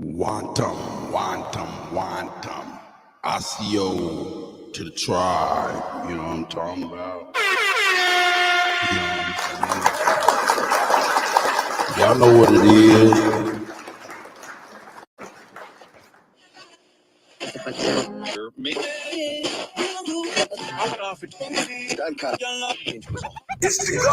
Wantum, wantum, wantum. Asio to the tribe. You know what I'm talking about? You know what I'm saying? Y'all know what it is. It's the go.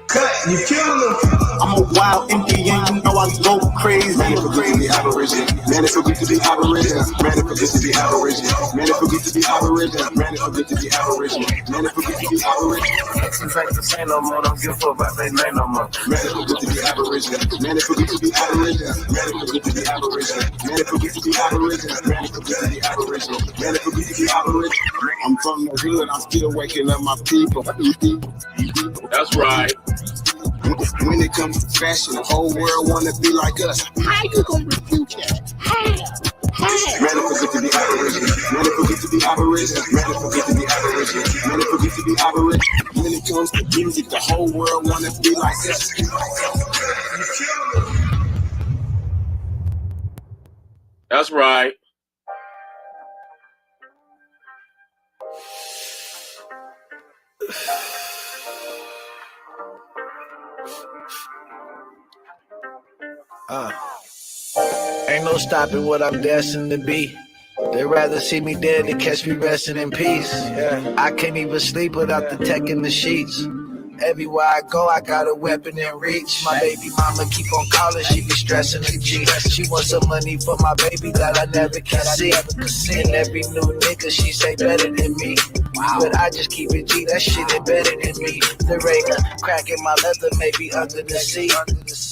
Cut, you killing them. I'm a wild Indian, you know I go crazy. Man, it forget to be aberration. Man, it forget to be aberration. Man, it forget to be aberration. Man, it forget to be aberration. Man, it forget to be aberration. Man, it forget to be aberration. Since I can say no more, don't give a fuck about that name no more. Man, it forget to be aberration. Man, it forget to be aberration. Man, it forget to be aberration. Man, it forget to be aberration. Man, it forget to be aberration. Man, it forget to be aberration. I'm from the hood, I'm still waking up my people. That's right. When it comes to fashion, the whole world wanna be like us. How you gonna refute that? Man, it forget to be aberration. Man, it forget to be aberration. Man, it forget to be aberration. Man, it forget to be aberration. When it comes to music, the whole world wanna be like us. That's right. Ain't no stopping what I'm destined to be. They'd rather see me dead than catch me resting in peace. Yeah, I can't even sleep without the tech in the sheets. Everywhere I go, I got a weapon in reach. My baby mama keep on calling, she be stressing the G. She wants some money for my baby that I never can see. And every new nigga she say better than me. But I just keep it G, that shit ain't better than me. There ain't a crack in my leather, maybe under the seat.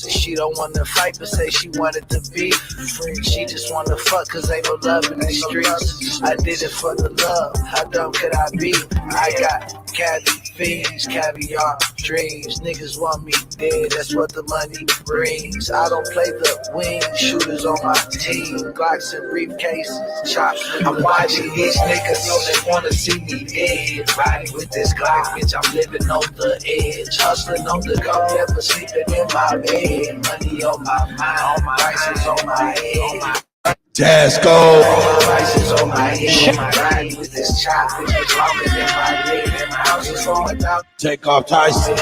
She don't wanna fight, but say she wanted to be free. She just wanna fuck, cause ain't no love in the streets. I did it for the love, how dumb could I be? I got caddy fiends, caviar dreams. Niggas want me dead, that's what the money brings. I don't play the wing, shooters on my team. Glocks and briefcases, chops. I'm watching these niggas, know they wanna see me dead. Riding with this Glock, bitch, I'm living on the edge. Hustling on the go, never sleeping in my bed. Money on my mind, all my prices on my head. Tasco. All my prices on my head. My ride with this chop, which is longer than my leg. And my house is falling down. Take off Tyson.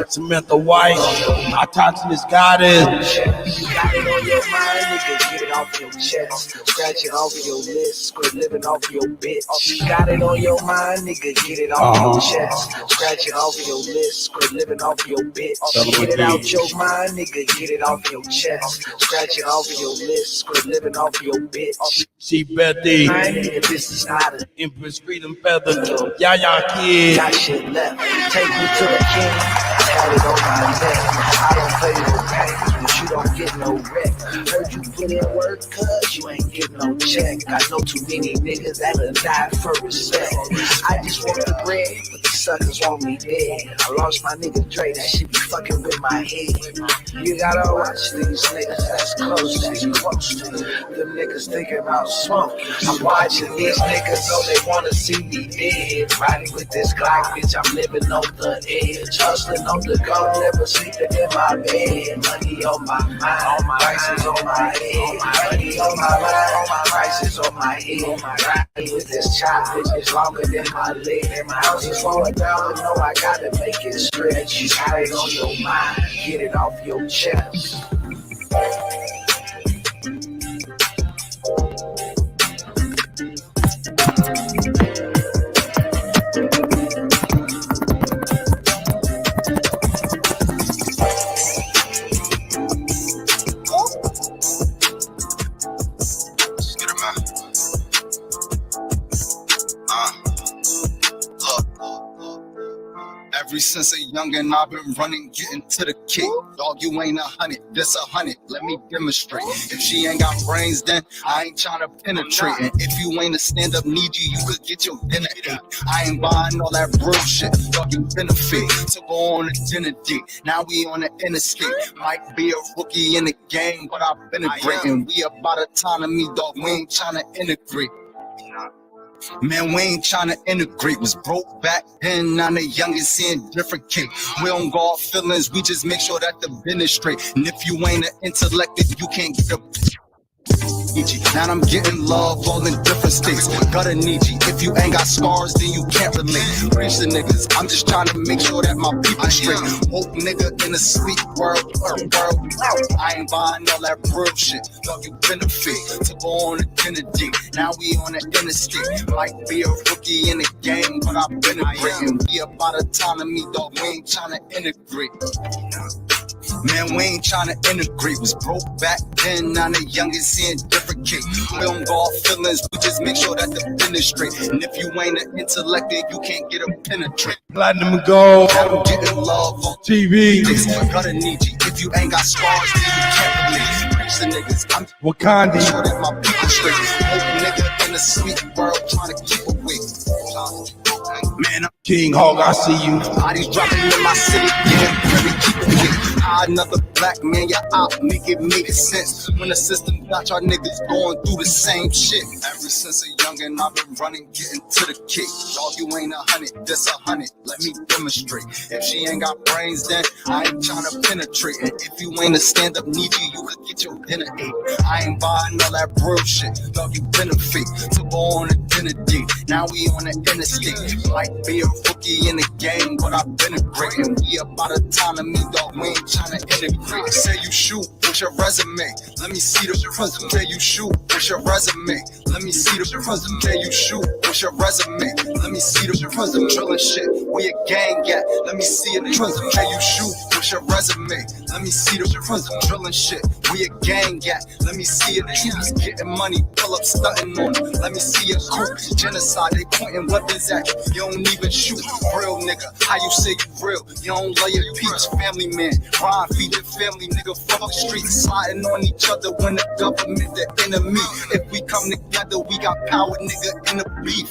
Samantha White. I talk to this goddess. You got it on your mind, nigga, get it off your chest. Scratch it off your list, quit living off your bitch. You got it on your mind, nigga, get it off your chest. Scratch it off your list, quit living off your bitch. Get it out your mind, nigga, get it off your chest. Scratch it off your list, quit living off your bitch. See Betty. Nigga, this is not a Empress Freedom Feather. Yaya Kid. got shit left. Take me to the king, had it on my neck. I don't play no games, but you don't get no wreck. Heard you put in work, cuz you ain't get no check. I know too many niggas that'll die for respect. I just want the bread, but these suckers want me dead. I lost my nigga Dre, that shit be fucking with my head. You gotta watch these niggas that's close to you. Them niggas thinking about smoke. I'm watching these niggas, know they wanna see me dead. Riding with this Glock, bitch, I'm living on the edge. Hustling on the go, never sleeping in my bed. Money on my mind, all my prices on my head. Money on my mind, all my prices on my head. Riding with this chop, bitch, it's longer than my leg. And my house is falling down, but no, I gotta make it stretch. You got it on your mind, get it off your chest. Ever since a youngin', I've been running, getting to the kick. Dog, you ain't 100, this 100. Let me demonstrate. If she ain't got brains, then I ain't tryna penetrate. And if you ain't a stand-up need you could get your dinner ate. I ain't buying all that bullshit. Dog, you benefit to go on a dinner date. Now we on the interstate. Might be a rookie in the game, but I've been a great. And we about autonomy, dog. We ain't tryna integrate. Man, we ain't tryna integrate. Was broke back then, now the youngest seeing different cake. We don't go off feelings, we just make sure that the business straight. And if you ain't an intellect, you can't get a now I'm getting love all in different states. Gotta need you. If you ain't got scars, then you can't relate. Preach the niggas. I'm just trying to make sure that my people straight. Hope nigga in a sleep world. I ain't buying all that real shit. Dog, you benefit to go on a dinner date. Now we on the interstate. Might be a rookie in the game, but I've been a great. And we about autonomy, dog. We ain't trying to integrate. Man, we ain't tryna integrate. Was broke back then, now the youngest seeing different cake. We don't go off feelings, we just make sure that the business straight. And if you ain't an intellect, then you can't get a penetrate. Platinum Gold I'm getting love on TV. Gotta need you. If you ain't got scars, then you can't relate. Preach the niggas. I'm Wakandi. sure that my people straight. Hope nigga in the sweet world trying to keep awake. Man, I'm King Hog, I see you. bodies dropping in my city, yeah, really keep it awake. Another black man, you're out, make it make sense. When the system got y'all niggas going through the same shit. Ever since a youngin', I've been running, getting to the kick. Dog, you ain't 100, this 100. Let me demonstrate. If she ain't got brains, then I ain't tryna penetrate. And if you ain't a stand-up needy, you could get your dinner ate. I ain't buying all that real shit. Dog, you benefit to go on a dinner date. Now we on the interstate. Might be a rookie in the game, but I've been a great. And we about autonomy, dog. We ain't tryna integrate. Say you shoot, what's your resume? Let me see the resume. Say you shoot, what's your resume? Let me see the resume. Say you shoot, what's your resume? Let me see the resume. Drilling shit, we a gang, yeah. Let me see it. Resume. Say you shoot, what's your resume? Let me see the resume. Drilling shit, we a gang, yeah. Let me see it. Troops getting money, pull up, stunting on them. Let me see it. Cool. Genocide, they pointing weapons at you. You don't even shoot. Real nigga, how you say you real? You don't lay your peeps, family man. Rhyme, feed your family, nigga. Fuck the streets, sliding on each other when the government the enemy. If we come together, we got power, nigga, in the beef.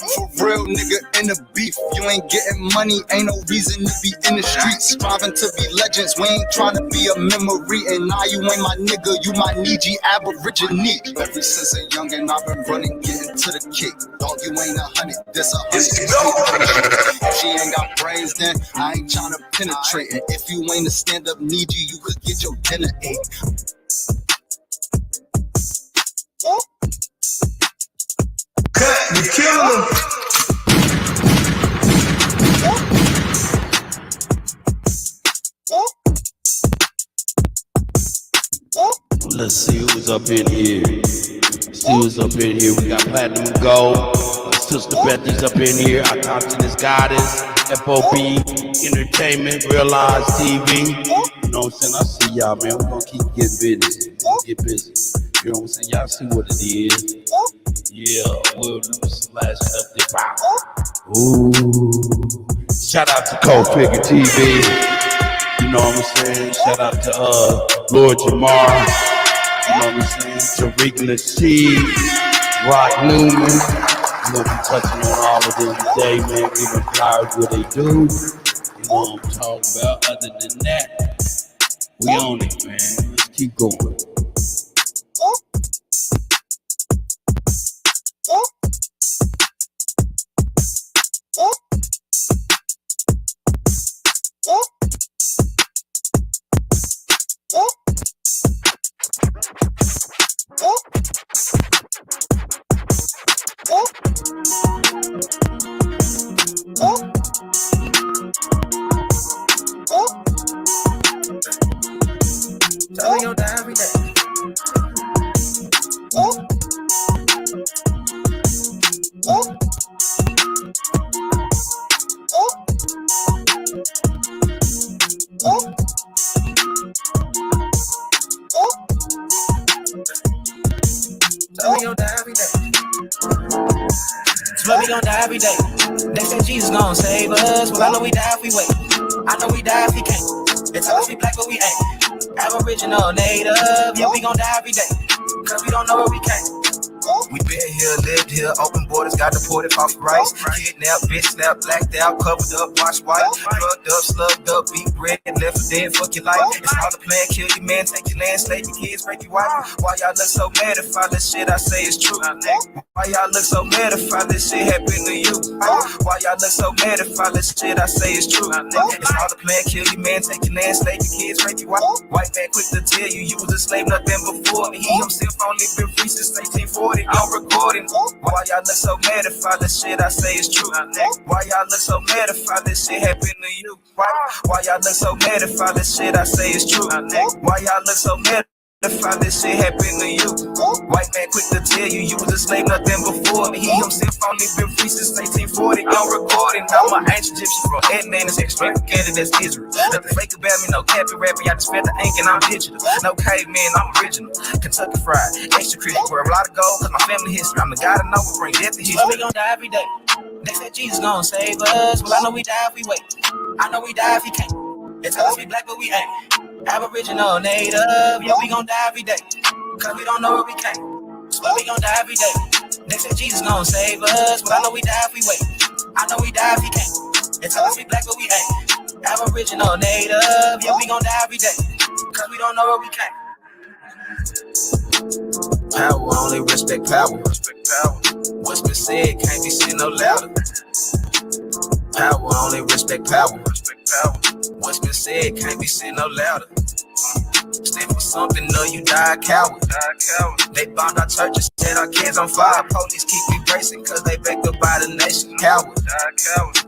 For real, nigga, in the beef. You ain't getting money, ain't no reason to be in the streets. Striving to be legends, we ain't trying to be a memory. And now you ain't my nigga, you my Niji Aborigine. Ever since a youngin', I've been running, getting to the kick. Dog, you ain't 100, this 100. If she ain't got brains, then I ain't trying to penetrate. And if you ain't a stand-up needy, you could get your dinner ate. You kill him. Let's see who's up in here. See who's up in here. We got Platinum Gold. Sister Betty's up in here. Our Conscious Goddess. FOB Entertainment. Realize TV. You know what I'm saying? I see y'all, man. We're gonna keep getting busy. We're gonna get busy. You know what I'm saying? Y'all see what it is. Yeah, we'll do some last update. Ooh. Shout out to Cold Figure TV. You know what I'm saying? Shout out to Lord Jamar. You know what I'm saying? Tariq Nasheed, Rock Newman. You know, we touching on all of them today, man. Giving flowers what they do. You know what I'm talking about. Other than that, we own it, man. Let's keep going. Tell me your every day. Tell me your every day. Swear we gon' die every day. They say Jesus gon' save us. Well, I know we die if we wait. I know we die if we can't. They tell us we black, but we ain't. Aboriginal, native, yeah, we gon' die every day. Cause we don't know where we came. We been here, lived here, open borders, got deported off rights. Kidnapped, bitch slapped, blacked out, covered up, washed white. Drugged up, slugged up, beat bread, left for dead, fuck your life. It's all the plan, kill your man, take your land, slave your kids, break your wife. Why y'all look so mad if all this shit I say is true? Why y'all look so mad if all this shit happen to you? Why y'all look so mad if all this shit I say is true? It's all the plan, kill your man, take your land, slave your kids, break your wife. White man quick to tell you was a slave, nothing before me. He himself only been free since 1840. I'm recording. Why y'all look so mad if all this shit I say is true? Why y'all look so mad if all this shit happen to you? Why y'all look so mad if all this shit I say is true? Why y'all look so mad if all this shit happen to you? White man quick to tell you was a slave, nothing before me. He himself only been free since 1840. I'm recording. I'm an ancient Egyptian from Adnan, it's extravagant, that's Israel. Nothing fake about me, no capping rapping. I just spent the ink and I'm digital. No caveman, I'm original. Kentucky fried, extra critic, where a lot of gold, cause my family history. I'm the God I know will bring death to history. We gon' die every day. They said Jesus gon' save us. Well, I know we die if we wait. I know we die if he can't. They tell us we black, but we ain't. Aboriginal, native, yeah, we gon' die every day. Cause we don't know where we came. So we gon' die every day. They said Jesus gon' save us. Well, I know we die if we wait. I know we die if he can't. They tell us we black, but we ain't. Aboriginal, native, yeah, we gon' die every day. Cause we don't know where we came. Power, only respect power. What's been said can't be said no louder. Power, only respect power. What's been said can't be said no louder. Stand for something, no, you die a coward. They bombed our churches, set our kids on fire. Police keep me bracing, cause they backed up by the nation. Coward.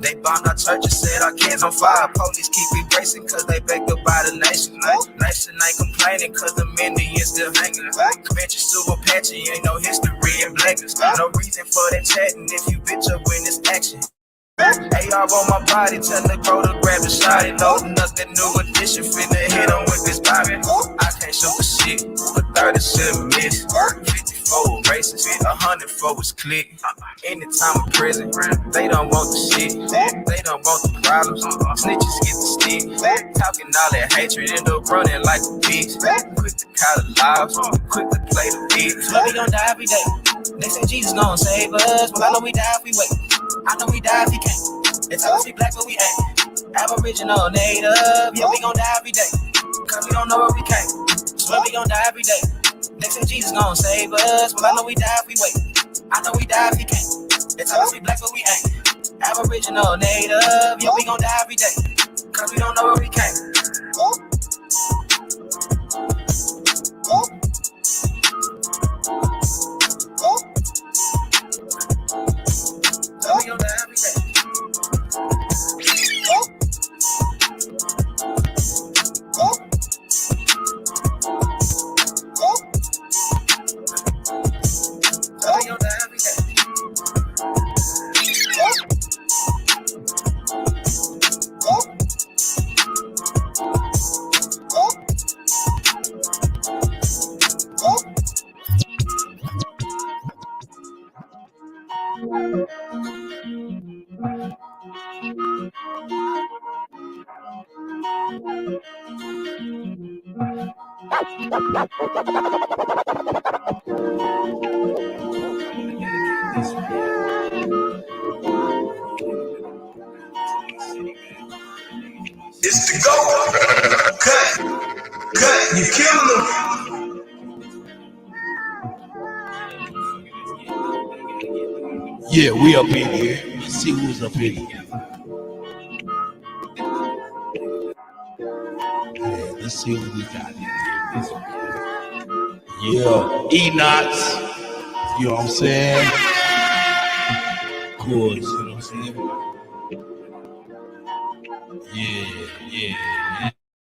They bombed our churches, set our kids on fire. Police keep me bracing, cause they backed up by the nation. Nation ain't complaining, cause the Indians still hanging. Convention super patchy, ain't no history in blackness. No reason for that chatting if you bitch up when it's action. AR on my body, tell the bro to grab the shot. Loading up that new edition, finna hit him with this bobby. I can't shoot for shit, but 30 shouldn't miss. 54 races, 100 for his click. Anytime in prison, they don't want the shit. They don't want the problems. Snitches get the stick. Talking all that hatred, end up running like a bitch. Quick to call the lives, quick to play the beat. So we gon' die every day. They say Jesus gon' save us. Well, I know we die if we wait. I know we die if he can't. They tell us we black, but we ain't. Aboriginal, native, yeah, we gon' die every day. Cause we don't know where we came. So we gon' die every day. They say Jesus gon' save us. Well, I know we die if we wait. I know we die if he can't. They tell us we black, but we ain't. Aboriginal, native, yeah, we gon' die every day. Cause we don't know where we came. So we gon' die every day. It's the GOAT. Cut, you killing them. Yeah, we up in here. Let's see who's up in here. Yeah, let's see what we got in here. Yeah, E-Knots. You know what I'm saying? Of course, you know what I'm saying? Yeah.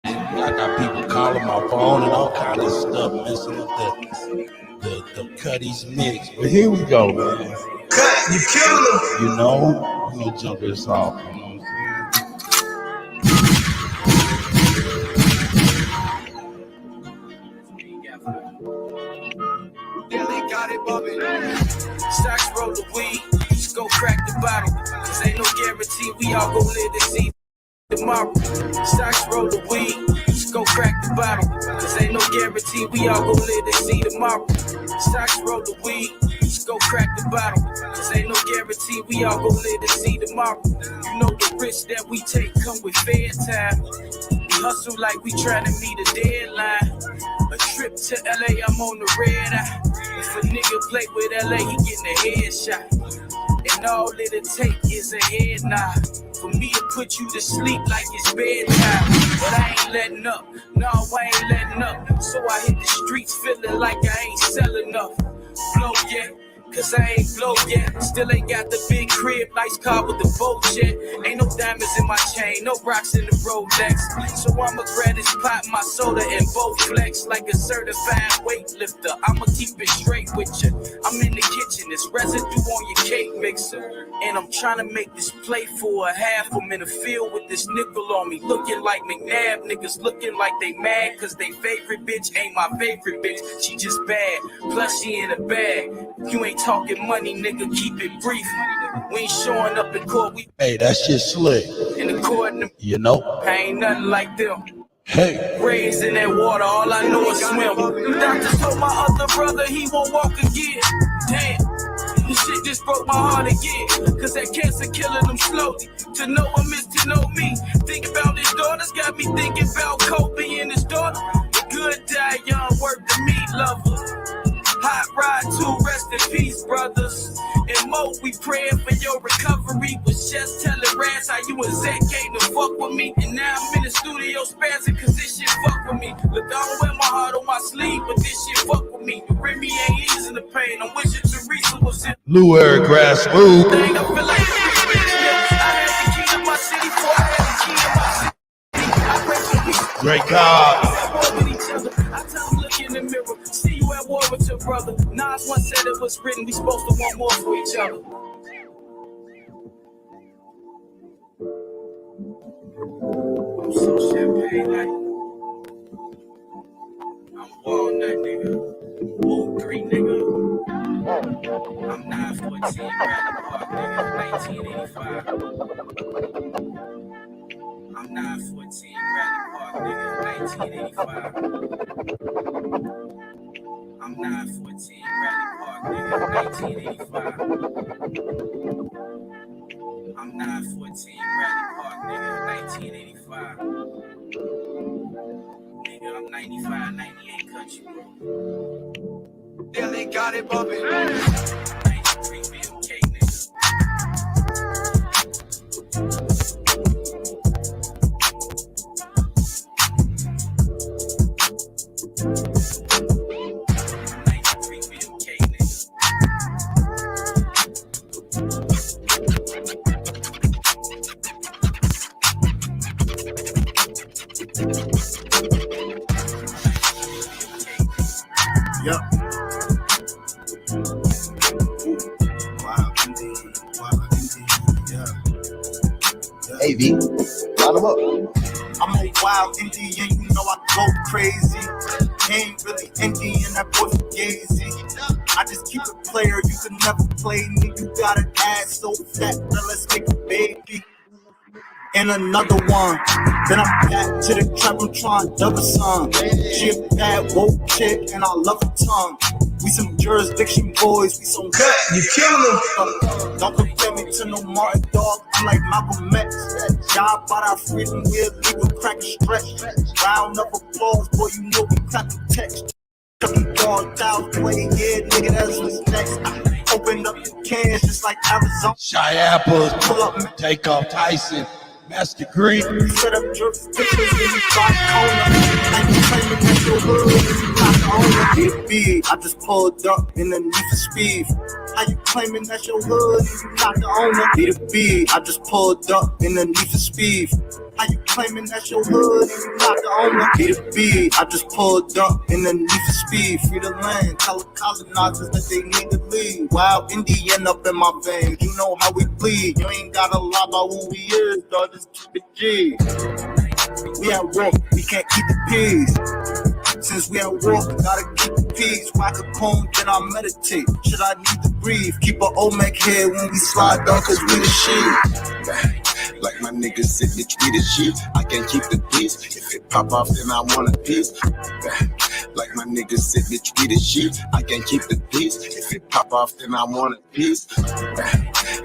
I got people calling my phone and all kind of stuff, messing up the Cuddy's mix. But here we go, man. Cut, you killing them. You know, we're gonna jump this off. You know what Yeah, they got it bumping. Stocks roll the weed, just go crack the bottle. Cause ain't no guarantee we all gon' live to see tomorrow. Stocks roll the weed, just go crack the bottle. Cause ain't no guarantee we all gon' live to see tomorrow. Stocks roll the weed, go crack the bottle. Cause ain't no guarantee we all gon' live to see tomorrow. You know the risk that we take come with fair time. We hustle like we tryna meet a deadline. A trip to LA, I'm on the red eye. If a nigga play with LA, he getting a headshot. And all it'll take is a head nod for me to put you to sleep like it's bedtime. But I ain't letting up, no, I ain't letting up. So I hit the streets feeling like I ain't selling enough. Blow yet, cause I ain't blow yet. Still ain't got the big crib, nice car with the boat jet. Ain't no diamonds in my chain, no rocks in the Rolex. So I'ma grab this pot, my soda, and both flex like a certified weightlifter. I'ma keep it straight with you. I'm in the kitchen, it's residue on your cake mixer. And I'm trying to make this play for a half. I'm in the field with this nickel on me, looking like McNabb. Niggas looking like they mad, cause they favorite bitch ain't my favorite bitch. She just bad, plus she in a bag. You ain't talking money, nigga, keep it brief. We ain't showing up in court, we Hey, that shit slick. in the court, You know? I ain't nothing like them. Hey. Raised in that water, all I know is swim. The doctor told my other brother he won't walk again. Damn, this shit just broke my heart again. Cause that cancer killing him slowly. To know him is to know me. Think about his daughters, got me thinking about Kobe and his daughter. The good die young, work the meat lover. Hot ride to rest in peace, brothers. And Mo, we praying for your recovery. Was just telling Raz how you and Zach came to fuck with me. And now I'm in the studio spazzing cause this shit fuck with me. Look, I don't wear my heart on my sleeve, but this shit fuck with me. Remy ain't easing the pain. I'm wishing Teresa was in Lou Air Grassroots. thing. I feel like I had the key to my city before I had the key to my city. I pray for peace. Great God. I tell them look in the mirror, see you at war with your brother. Nas once said it was written, we supposed to want more for each other. I'm so champagne like I'm walnut nigga, Woo 3 nigga. I'm 914 Bradley Park nigga, 1985. I'm 914 Bradley Park nigga, 1985. I'm 914 Bradley Park nigga, 1985. I'm 914 Bradley Park nigga, 1985. Nigga, I'm 95, 98 country, bro. Yeah, they got it bumping. 93 Bill K, nigga. Yup. Wow, indeed. Wow, indeed. Yeah. Hey, V, line them up. I'm a wild Indian, you know I go crazy. Ain't really Indian, that boy Fugazi. I just keep it player, you can never play me. You got an ass so fat, now let's make a baby. And another one. Then I'm back to the trap, I'm trying to double some. She a bad woke chick, and I love her tongue. We some jurisdiction boys, we some You killing them. Don't compare me to no Martin dog, I'm like Malcolm X. Job about our freedom, we're legal, crack and stretch. Round of applause, boy, you know we clap the text. Chucky dog, down, play, yeah, nigga, that's what's next. I open up the cans just like Arizona. Shy Apples. Pull up, Take off Tyson. Master Green. set up jurisdictions in the five corner. Like you claiming that your hood, you not the owner. Big, I just pulled up in the need for speed. How you claiming that your hood, you not the owner? Be the B, I just pulled up in the need for speed. How you claiming that your hood, you not the owner? Be the B, I just pulled up in the need for speed. Free the land, tell the colonizers that they need to leave. Wild Indian up in my veins, you know how we bleed. You ain't gotta lie about who we is, dog, just keep it G. We at war, we can't keep the peace. Since we at war, we gotta keep the peace. Whack a comb, then I meditate. Should I need to breathe? Keep an Olmec head when we slide down, cause we the shit. Like my niggas said, bitch, we the shit. I can't keep the peace. If it pop off, then I want a piece. Like my niggas said, bitch, we the shit. I can't keep the peace. If it pop off, then I want a piece.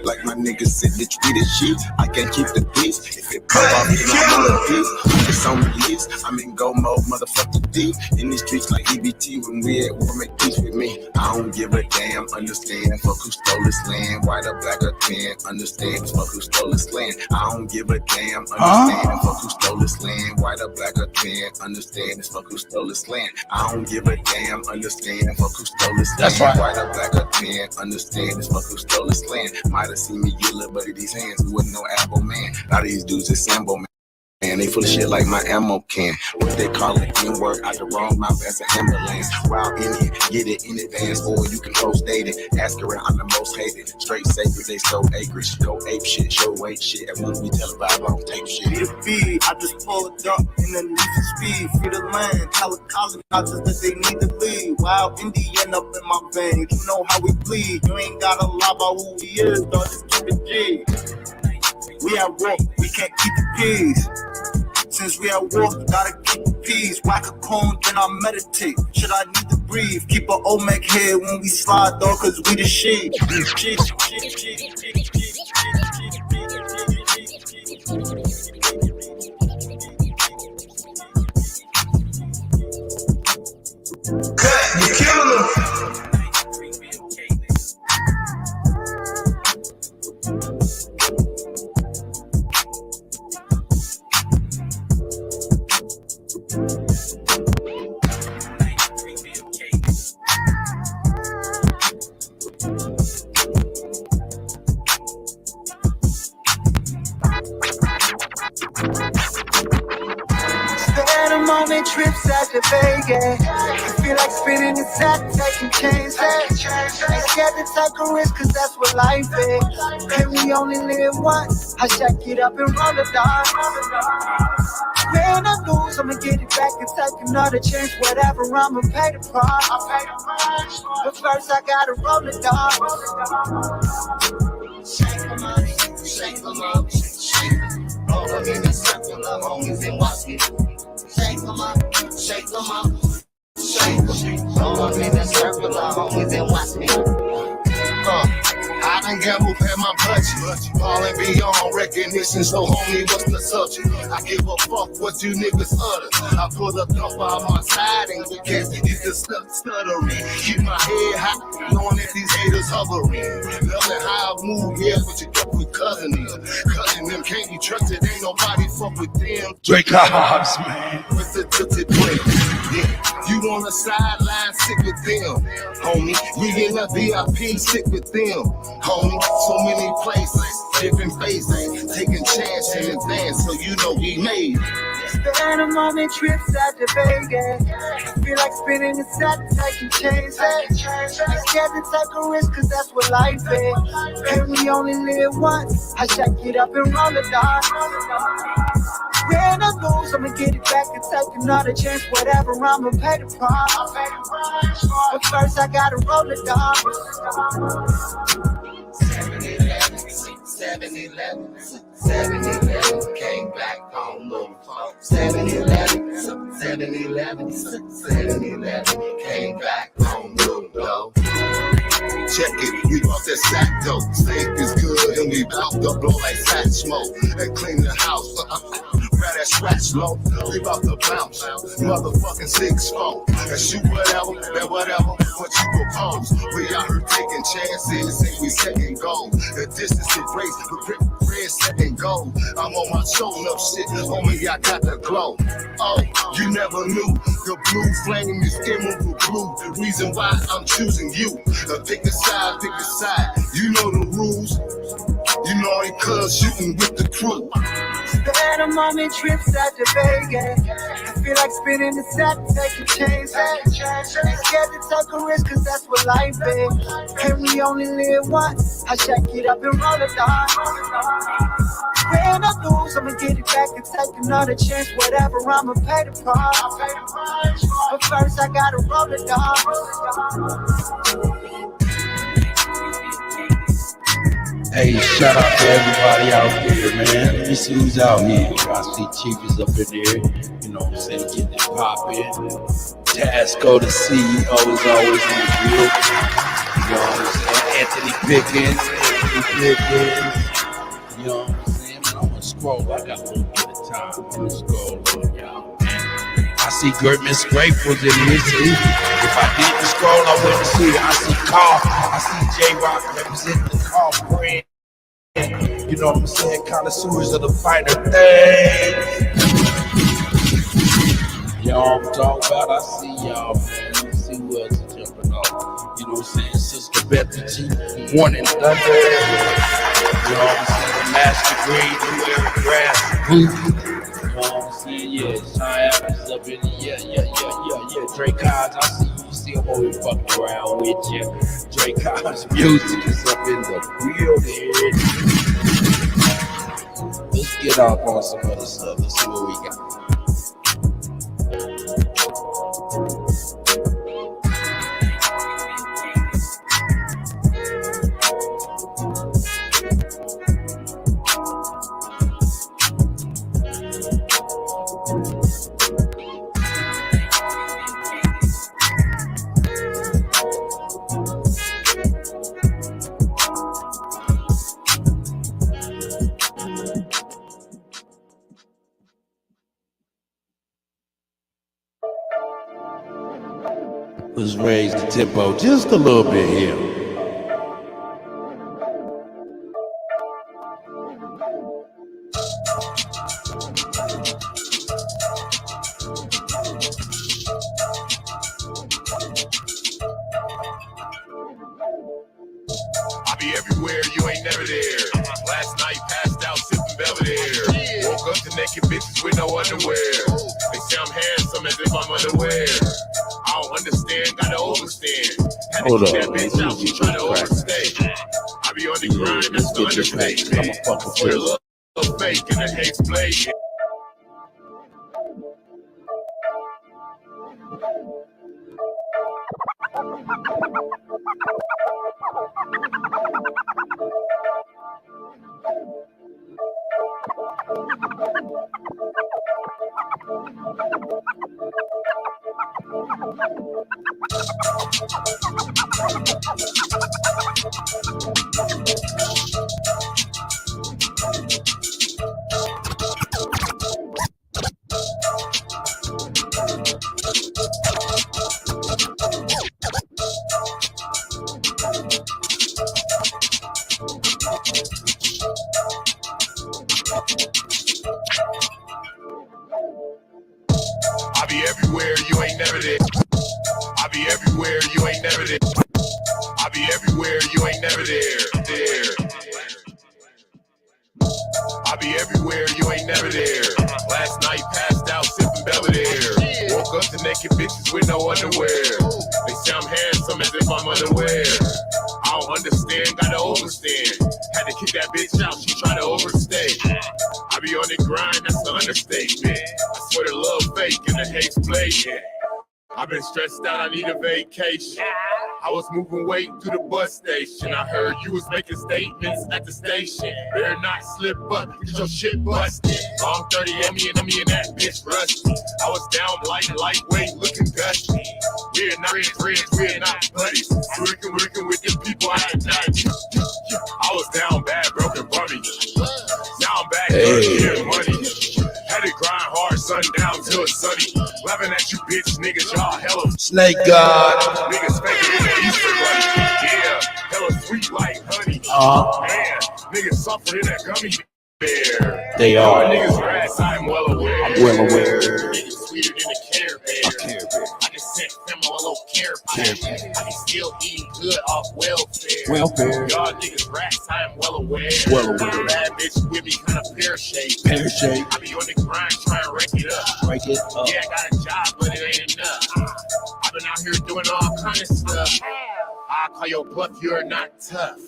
Like my niggas said, bitch, we the shit. I can't keep the peace. If it pop off, then I want a piece. It's on release. I'm in go mode, motherfucking deep. In these streets like EBT, when we at war, make peace with me. I don't give a damn, understand. Fuck who stole this land, white or black or tan. Understand, fuck who stole this land. I don't give a damn, understand. Fuck who stole this land, white or black or tan. Understand, fuck who stole this land. I don't give a damn, understand. Fuck who stole this land. That's right. White or black or tan. Understand, fuck who stole this land. Might have seen me get little buddy these hands. Who wasn't no Abbo man. A lot of these dudes is Sambo man. Man, they full of shit like my ammo can. What they call it, N-word out the wrong mouth as an ambulance. Wild Indian, get it in advance, or you can post date it. Ask around, I'm the most hated. Straight sacred, they so acreage. Go ape shit, show weight shit. And when we televised, I don't tape shit. Be the feed, I just pulled up in the need for speed. Free the land, tell a college doctors that they need to leave. Wild Indian up in my veins, you know how we bleed. You ain't gotta lie about who we is, dog, just keep it G. We at war, we can't keep the peace. Since we at war, gotta keep the peace. Whack a cone, then I meditate. Should I need to breathe? Keep an Olmec head when we slide, though, cause we the shit. Cut, you killing them. Trips out to Vegas. I feel like spinning the top, taking chances. Ain't scared to take a risk, cause that's what life is. And we only live once. I shake it up and roll the dice. When I lose, I'ma get it back and take another chance. Whatever, I'ma pay the price. But first, I gotta roll the dice. Shake them up, shake them up, shake them. Roll them in a circle of homies and watch me. Shake them up, shake them up, shake them. Roll up in a circle of homies and watch me. I done gambled past my budget. Falling beyond recognition, so homie, what's the subject? I give a fuck what you niggas utter. I put a dump on my side and the gas is the stuttering. Keep my head high, knowing that these haters hovering. Loving how I move, yeah, but you fuck with cousin them. Cousin them can't be trusted, ain't nobody fuck with them. Drake Hobbs, man. With the tilted blade. Yeah, you on the sideline, sit with them, homie. We in the VIP, sit with them, homie. So many places, different phases, taking chance in advance, so you know we made it. Spend a moment, trips out to Vegas. I feel like spinning the top, taking chances. Ain't scared to take a risk, cause that's what life is. And we only live once. I shake it up and roll the dice. When I lose, I'ma get it back and take another chance. Whatever, I'ma pay the price. But first, I gotta roll the dice. 7-11, 7-11, came back home, little folk. 7-11, 7-11, 7-11, came back home, little dog. Check it, we bought that sack dope. Steak is good and we bout to blow like sack smoke. And clean the house, grab that scratch low. We bout to bounce, motherfucking 6-4. And shoot whatever, and whatever, what you propose. We out here taking chances, and we second goal. The distance to race, the red second goal. I'm on my showing up shit, homie, I got the glow. Oh, you never knew, the blue flame is emerald blue. The reason why I'm choosing you. Pick a side, you know the rules. You know it cuz shooting with the crew. Spend a moment, trips out to Vegas. I feel like spinning the top, taking chances. Ain't scared to take a risk, cause that's what life is. And we only live once. I shake it up and roll the dice. When I lose, I'ma get it back and take another chance. Whatever, I'ma pay the price. But first, I gotta roll the dice. Hey, shout out to everybody out there, man. Let me see who's out here. I see Chief is up in there. You know what I'm saying? Getting it poppin'. Tasco, the CEO, is always in the field. You know what I'm saying? Anthony Pickens. You know what I'm saying? Man, I'm gonna scroll. I got a little bit of time. I'm gonna scroll on y'all. I see Miss Grateful's in here too. If I didn't scroll, I wouldn't see it. I see Carl. I see J-Rock representing the Carl brand. You know what I'm saying? Connoisseurs of the finer things. Y'all I'm talking about, I see y'all, man. Let me see who else is jumping off. You know what I'm saying? Sister Betty G, One and Thunder. You know what I'm saying? Master Grade, New Era Grass, Blue. You know what I'm saying? Yeah, Sean Adams up in the yeah. Drake Hodge, I see you. You see him over here fucking around with you. Drake Hodge music is up in the building. Let's get off on some other stuff. Let's see what we got. Let's raise the tempo just a little bit here. I be everywhere, you ain't never there. Last night passed out sipping Belvedere. Woke up to naked bitches with no underwear. They say I'm handsome as if I'm unaware. I don't understand, gotta overstand. Had to Hold keep on, that bitch out, she trying to overstay. I be on the grind, that's the understatement. Swear love fake and the hate's blatant. I be everywhere, you ain't never there. I be everywhere, you ain't never there. I be everywhere, you ain't never there. I be everywhere, you ain't never there. Last night passed out sipping Belvedere. Woke up to naked bitches with no underwear. They say I'm handsome as if I'm unaware. I don't understand, gotta overstand. Had to kick that bitch out, she try to overstay. I be on the grind, that's the understatement. I swear the love fake and the hate's blatant. I've been stressed out, I need a vacation. I was moving weight to the bus station. I heard you was making statements at the station. Better not slip up, get your shit busted. Long 30 at me and that bitch rusty. I was down lightweight, looking gusty. We're not friends, we're not buddies. Working with the people I had not. I was down bad, broken bummy. Now I'm back, getting money. Had to grind hard, sundown till it's sunny. Laughing at you bitch niggas, y'all hella Snake God. niggas faking in the Easter bunny. Yeah, hella sweet like honey. Man, niggas suffer in that gummy bear. They are. Niggas rats, I'm well aware. I'm well aware. Niggas sweeter than a Care Bear. I just sent them a little Care Bear. I be still eating good off welfare. Y'all niggas rats, I'm well aware. Bad bitch with me kind of pear-shaped. I be on the grind trying to rank it up. Yeah, I got a job, but it ain't enough. I've been out here doing all kind of stuff. I call your bluff, you're not tough.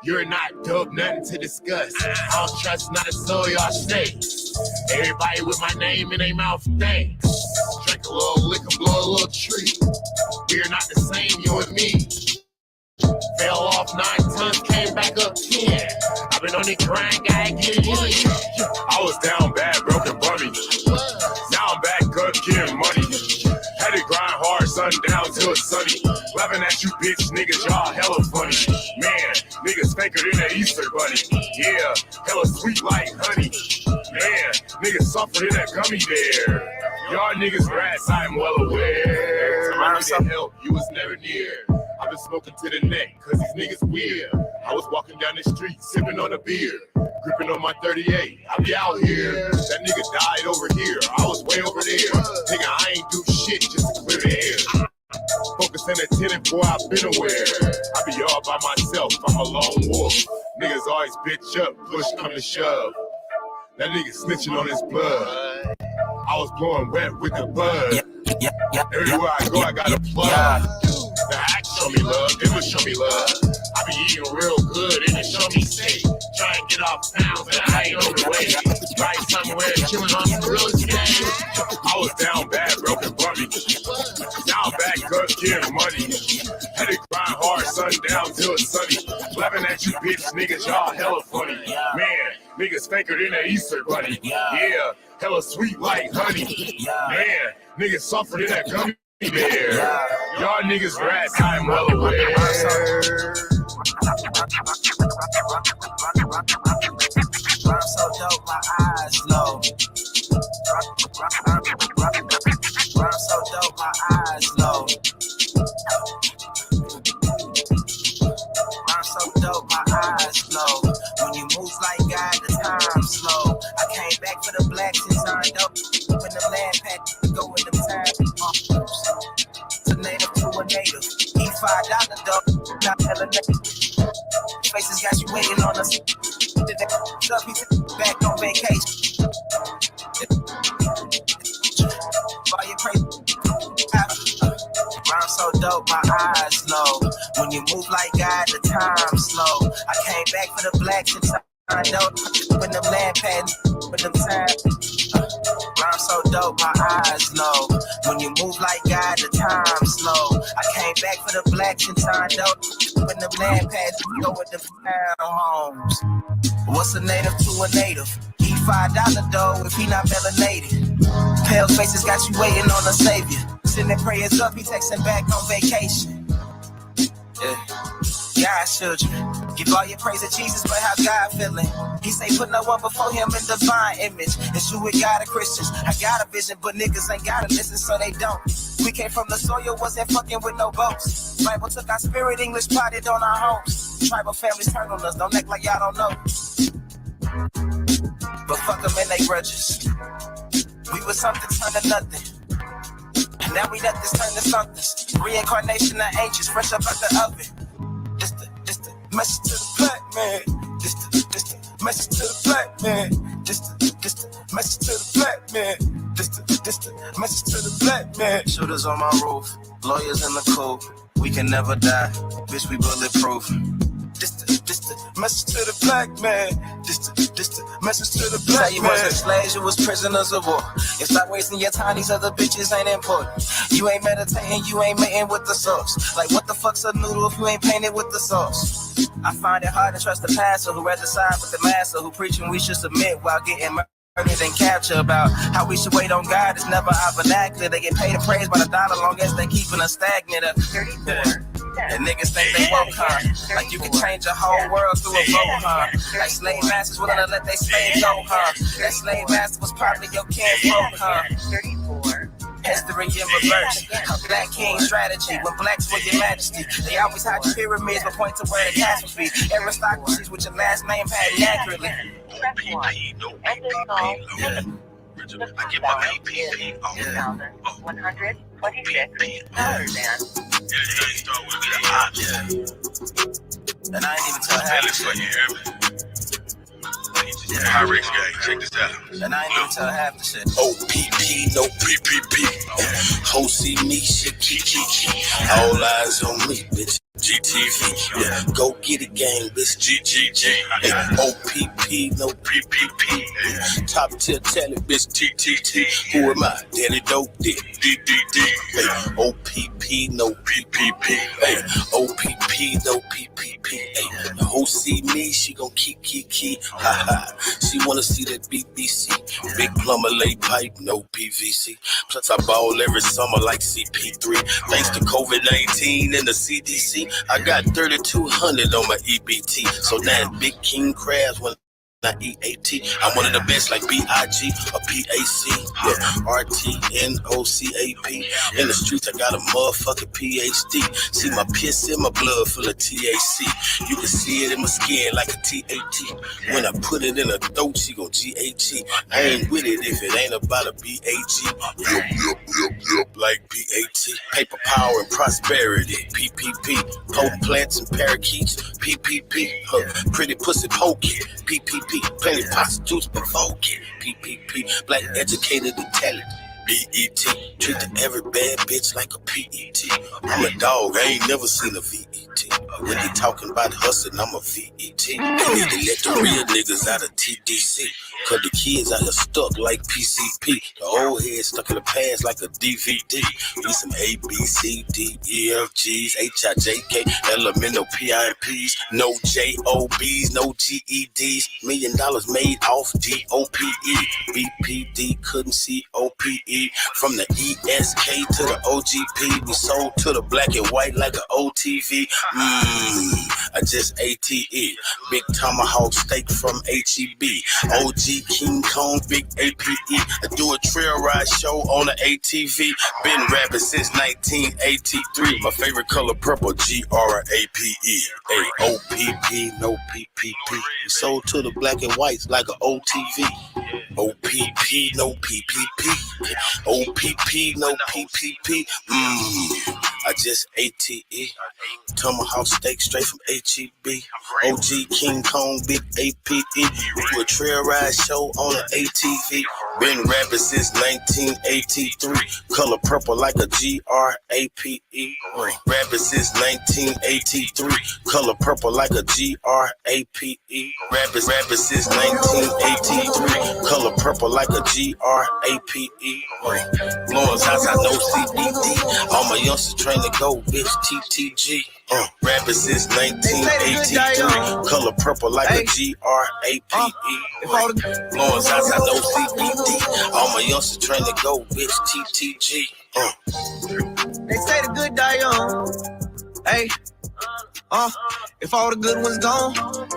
You're not dope, nothing to discuss. I don't trust not a soul, y'all snakes. Everybody with my name in their mouth, thanks. Drink a little liquor, blow a little tree. We're not the same, you and me. Fell off 9 tons, came back up 10. I've been on the grind, gotta get it. I was down bad, broken bummy. Now I'm back up getting money. Had to grind hard, sundown till it's sunny. Laughing at you bitch niggas, y'all hella funny. Man, niggas faker than an Easter bunny. Yeah, hella sweet like honey. Man, niggas softer than that gummy bear. Y'all niggas grass, I'm well aware. I needed help, you was never near. I've been smoking to the neck, cause these niggas weird. I was walking down the street, sipping on a beer. Gripping on my 38, I be out here. That nigga died over here, I was way over there. Nigga, I ain't do shit just to clear the air. Focus on that tenant, boy, I've been aware. I be all by myself, I'm a lone wolf. Niggas always bitch up, push come to shove. That nigga snitching on his blood. I was blowing wet with the bud. Everywhere I go, I got a plug. The hack show me love, it will show me love. I be eating real good and it show me safe. Try and get off pounds and I ain't on the way. Right somewhere, chilling on some real estate. I was down bad, broken bummy. Now I'm back up getting money. Had to grind hard, sundown till it's sunny. Laughing at you bitch niggas, y'all hella funny. Man, niggas faker than an Easter bunny. Yeah, hella sweet like honey. Man, niggas softer than that gummy bear. Y'all niggas grass, I'm well aware. I'm so dope, my eyes low. I'm so dope, my eyes low. I'm so dope, my eyes low. When you move like God, the time slow. I came back for the blacks and signed up. When the land pack to go with them time. It's a native to a native. $5 dope, not elevated. Faces got you waiting on us. Back on vacation. Buy your praise. I'm so dope, my eyes low. When you move like God, the time slow. I came back for the blacks and signed up. When them land pads, with them time. I'm so dope, my eyes low. When you move like God, the time slow. I came back for the blacks and signed up. When them land pads go with them townhomes. What's a native to a native? He $5 dough if he not melanated. Pale faces got you waiting on a savior. Sending prayers up, he texting back on vacation. Yeah, God's children. Give all your praise to Jesus, but how God feeling? He say put no one before him in divine image. It's you with God and Christians. I got a vision, but niggas ain't gotta listen, so they don't. We came from the soil, wasn't fucking with no boats. Bible took our spirit, English plotted on our homes. Tribal families turned on us, don't act like y'all don't know. But fuck them and they grudges. We was something turned to nothing. And now we nothing's turned to something. Reincarnation of angels, fresh up out the oven. This the message to the black man. This the message to the black man. This the message to the black man. This the message to the black man. Shooters on my roof, lawyers in the coop. We can never die, bitch, we bulletproof. This the message to the black man. This the message to the black man. You wasn't slaves, you was prisoners of war. You stop wasting your time, these other bitches ain't important. You ain't meditating, you ain't mating with the sauce. Like what the fuck's a noodle if you ain't painted with the sauce? I find it hard to trust the pastor who rather side with the master who preaching we should submit while getting murdered and capture about how we should wait on God. It's never our vernacular. They get paid and praised by the dollar long as they keeping us stagnant. 34. And niggas think they woke, huh? Like you can change a whole world through a vote, huh? Like slave masters willing to let they slave go, huh? That slave master was probably your kinfolk, huh? 34. History in reverse. A black king strategy. When blacks were your majesty, they always hide the pyramids but point to where the cash would be. Aristocracies with your last name pattern accurately. I get my PPP on. And I ain't even tell half the shit. Pyrex gang, check this out. And I ain't even tell half the shit. OPP, no PPP. Ho see me, shit, all eyes on me, bitch. GTV, yeah, go get it gang, bitch, GGG, yeah, OPP, no PPP, yeah. Top tier talent, bitch, TTT, who am I, daddy dope dick, DDD, hey, OPP, no PPP, hey, OPP, no PPP, hey, the whole see me, she gon' keep, ha ha, she wanna see that BBC, big plumber lay pipe, no PVC, plus I ball every summer like CP3, thanks to COVID-19 and the CDC, I got 3,200 on my EBT, so now Big King crabs when I eat AT. I'm one of the best like B.I.G. or P.A.C. Yeah, R.T.N.O.C.A.P. In the streets, I got a motherfucking Ph.D. See my piss in my blood full of T.A.C. You can see it in my skin like a T.A.T. When I put it in her throat, she gon' G.A.T. I ain't with it if it ain't about a B.A.G. Yep, like P.A.T. Paper, power, and prosperity, P.P.P. Pope plants and parakeets, P.P.P. Pretty pussy pokey, P.P.P. Plenty prostitutes before kid, PPP, black educated and talent, BET, treat every bad bitch like a PET. I'm a dog, I ain't never seen a VET. When they talking about hustling, I'm a VET. They need to let the real niggas out of TDC, cause the kids out here stuck like PCP. The old head stuck in the past like a DVD. We some A, B, C, D, E, F, G's, H, I, J, K, L, M, N, O, P, I, and P's. No J-O-B's, no G-E-D's. $1 million made off D-O-P-E. BPD couldn't see O-P-E. From the E-S-K to the O-G-P. We sold to the black and white like an OTV. I just ATE. Big tomahawk steak from H-E-B. OG King Kong, big APE. I do a trail ride show on the ATV. Been rapping since 1983. My favorite color purple, G-R-A-P-E. A-O-P-P, no P-P-P. We sold to the black and whites like an OTV. O-P-P, no P-P-P. O-P-P, no P-P-P. I just ATE. Tomahawk steak straight from H-E-B. OG King Kong, big APE. Do a trail ride show on an ATV. Been rapping since 1983. Color purple like a G-R-A-P-E. Rapping since 1983. Color purple like a G-R-A-P-E. Rapping since 1983. Color purple like a G-R-A-P-E. Lawrence House, I know CBD. All my youngsters train to go, bitch, TTG. Rapping since 1983. Color purple like a G-R-A-P-E. Lawrence House, I know CBD. All my youngsters train to go, bitch, TTG. They say the good die young. Hey, if all the good ones gone,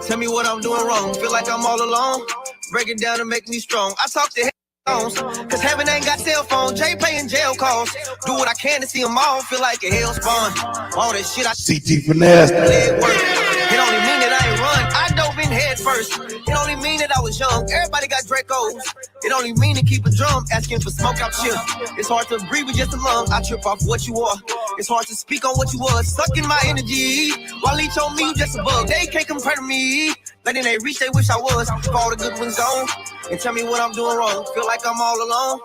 tell me what I'm doing wrong. Feel like I'm all alone. Break it down and make me strong. I talk to cause heaven ain't got cell phone. Jay paying jail calls. Do what I can to see them all. Feel like a hell spawn. All that shit I CT Finesse. It only mean that I ain't run. I dove in head first. It only mean that I was young. Everybody got Dracos. It only mean to keep a drum. Asking for smoke out shit. It's hard to breathe with just a lung. I trip off what you are. It's hard to speak on what you was. Sucking my energy. While he told me you just a bug. They can't compare to me. Letting they reach, they wish I was. If all the good ones gone, and tell me what I'm doing wrong. Feel like I'm all alone.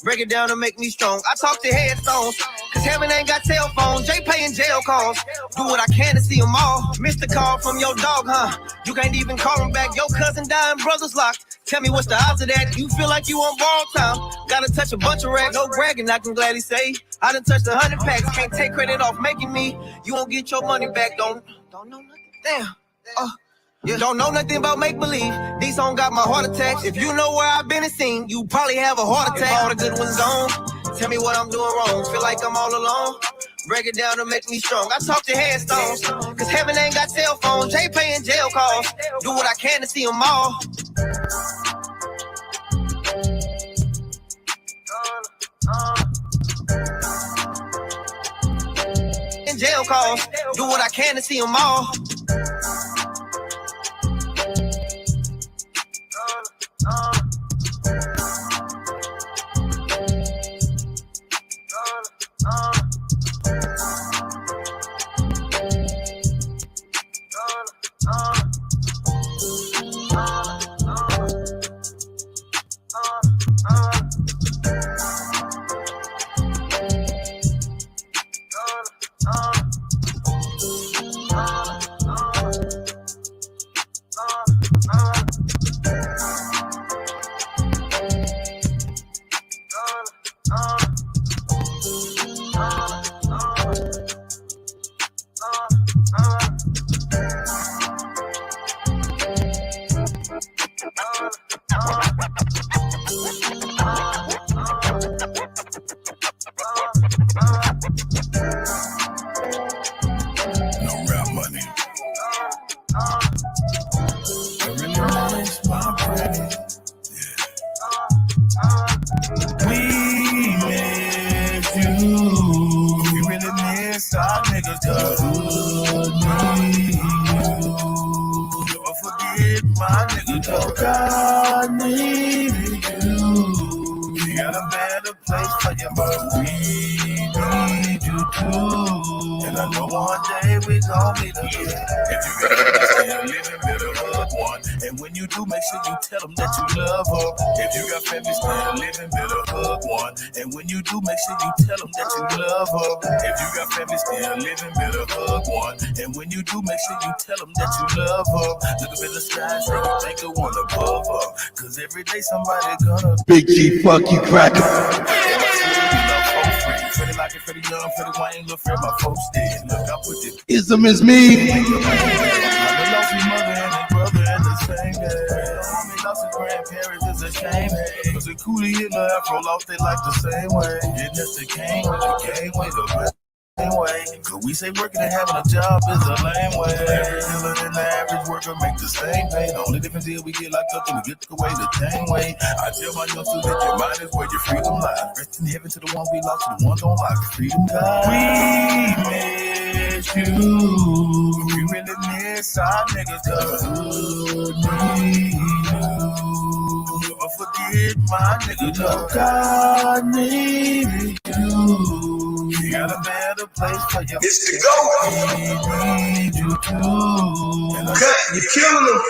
Break it down and make me strong. I talk to headstones, cause heaven ain't got cell phone. Jay paying jail calls. Do what I can to see them all. Missed the call from your dog, huh? You can't even call him back. Your cousin dying, brothers locked. Tell me what's the odds of that? You feel like you on ball time. Gotta touch a bunch of racks. No bragging, I can gladly say I done touched 100 packs. Can't take credit off making me. You won't get your money back. Don't know nothing. Damn. You don't know nothing about make-believe. These songs got my heart attack. If you know where I've been and seen, you probably have a heart attack. If all the good ones gone, tell me what I'm doing wrong. Feel like I'm all alone. Break it down to make me strong. I talk to headstones, cause heaven ain't got cell phone. Jay paying jail calls. Do what I can to see them all. In jail calls. Do what I can to see them all. niggas come need you. Don't forget my niggas God need you. You got a better place for your but we need you too. And I know one day we gon' meet again. If you got a living better hug one. And when you do, make sure you tell them that you love her. If you got family still living, better hug one. And when you do, make sure you tell them that you love her. If you got family still living, better hug one. And when you do, make sure you tell them that you love her. Look up in the sky, say you think the one above her. Cause every day somebody gonna Big G, fuck you, cracker. Pretty like it, pretty young, pretty Wayne, look for my folks did. Look, I put this Ism is me. I'm the lonely mother and his brother at the same day. Homie lost his grandparents, it's a shame. Hey, was a coolie in the afro lost they like the same way. It just the game with the game way the same way. Could we say working and having a job is a lame way? Every dealer than the average worker make the same pay. The only difference is we get locked up and we get away the same way. I tell my youngsters that your mind is where your freedom lies. Rest in heaven to the one we lost, to the ones on life. Freedom dies. We miss you. We really miss our niggas cause need you. Never forget my niggas God need you. You got a better place for your It's the GOAT. need you too. Cut, you killing them.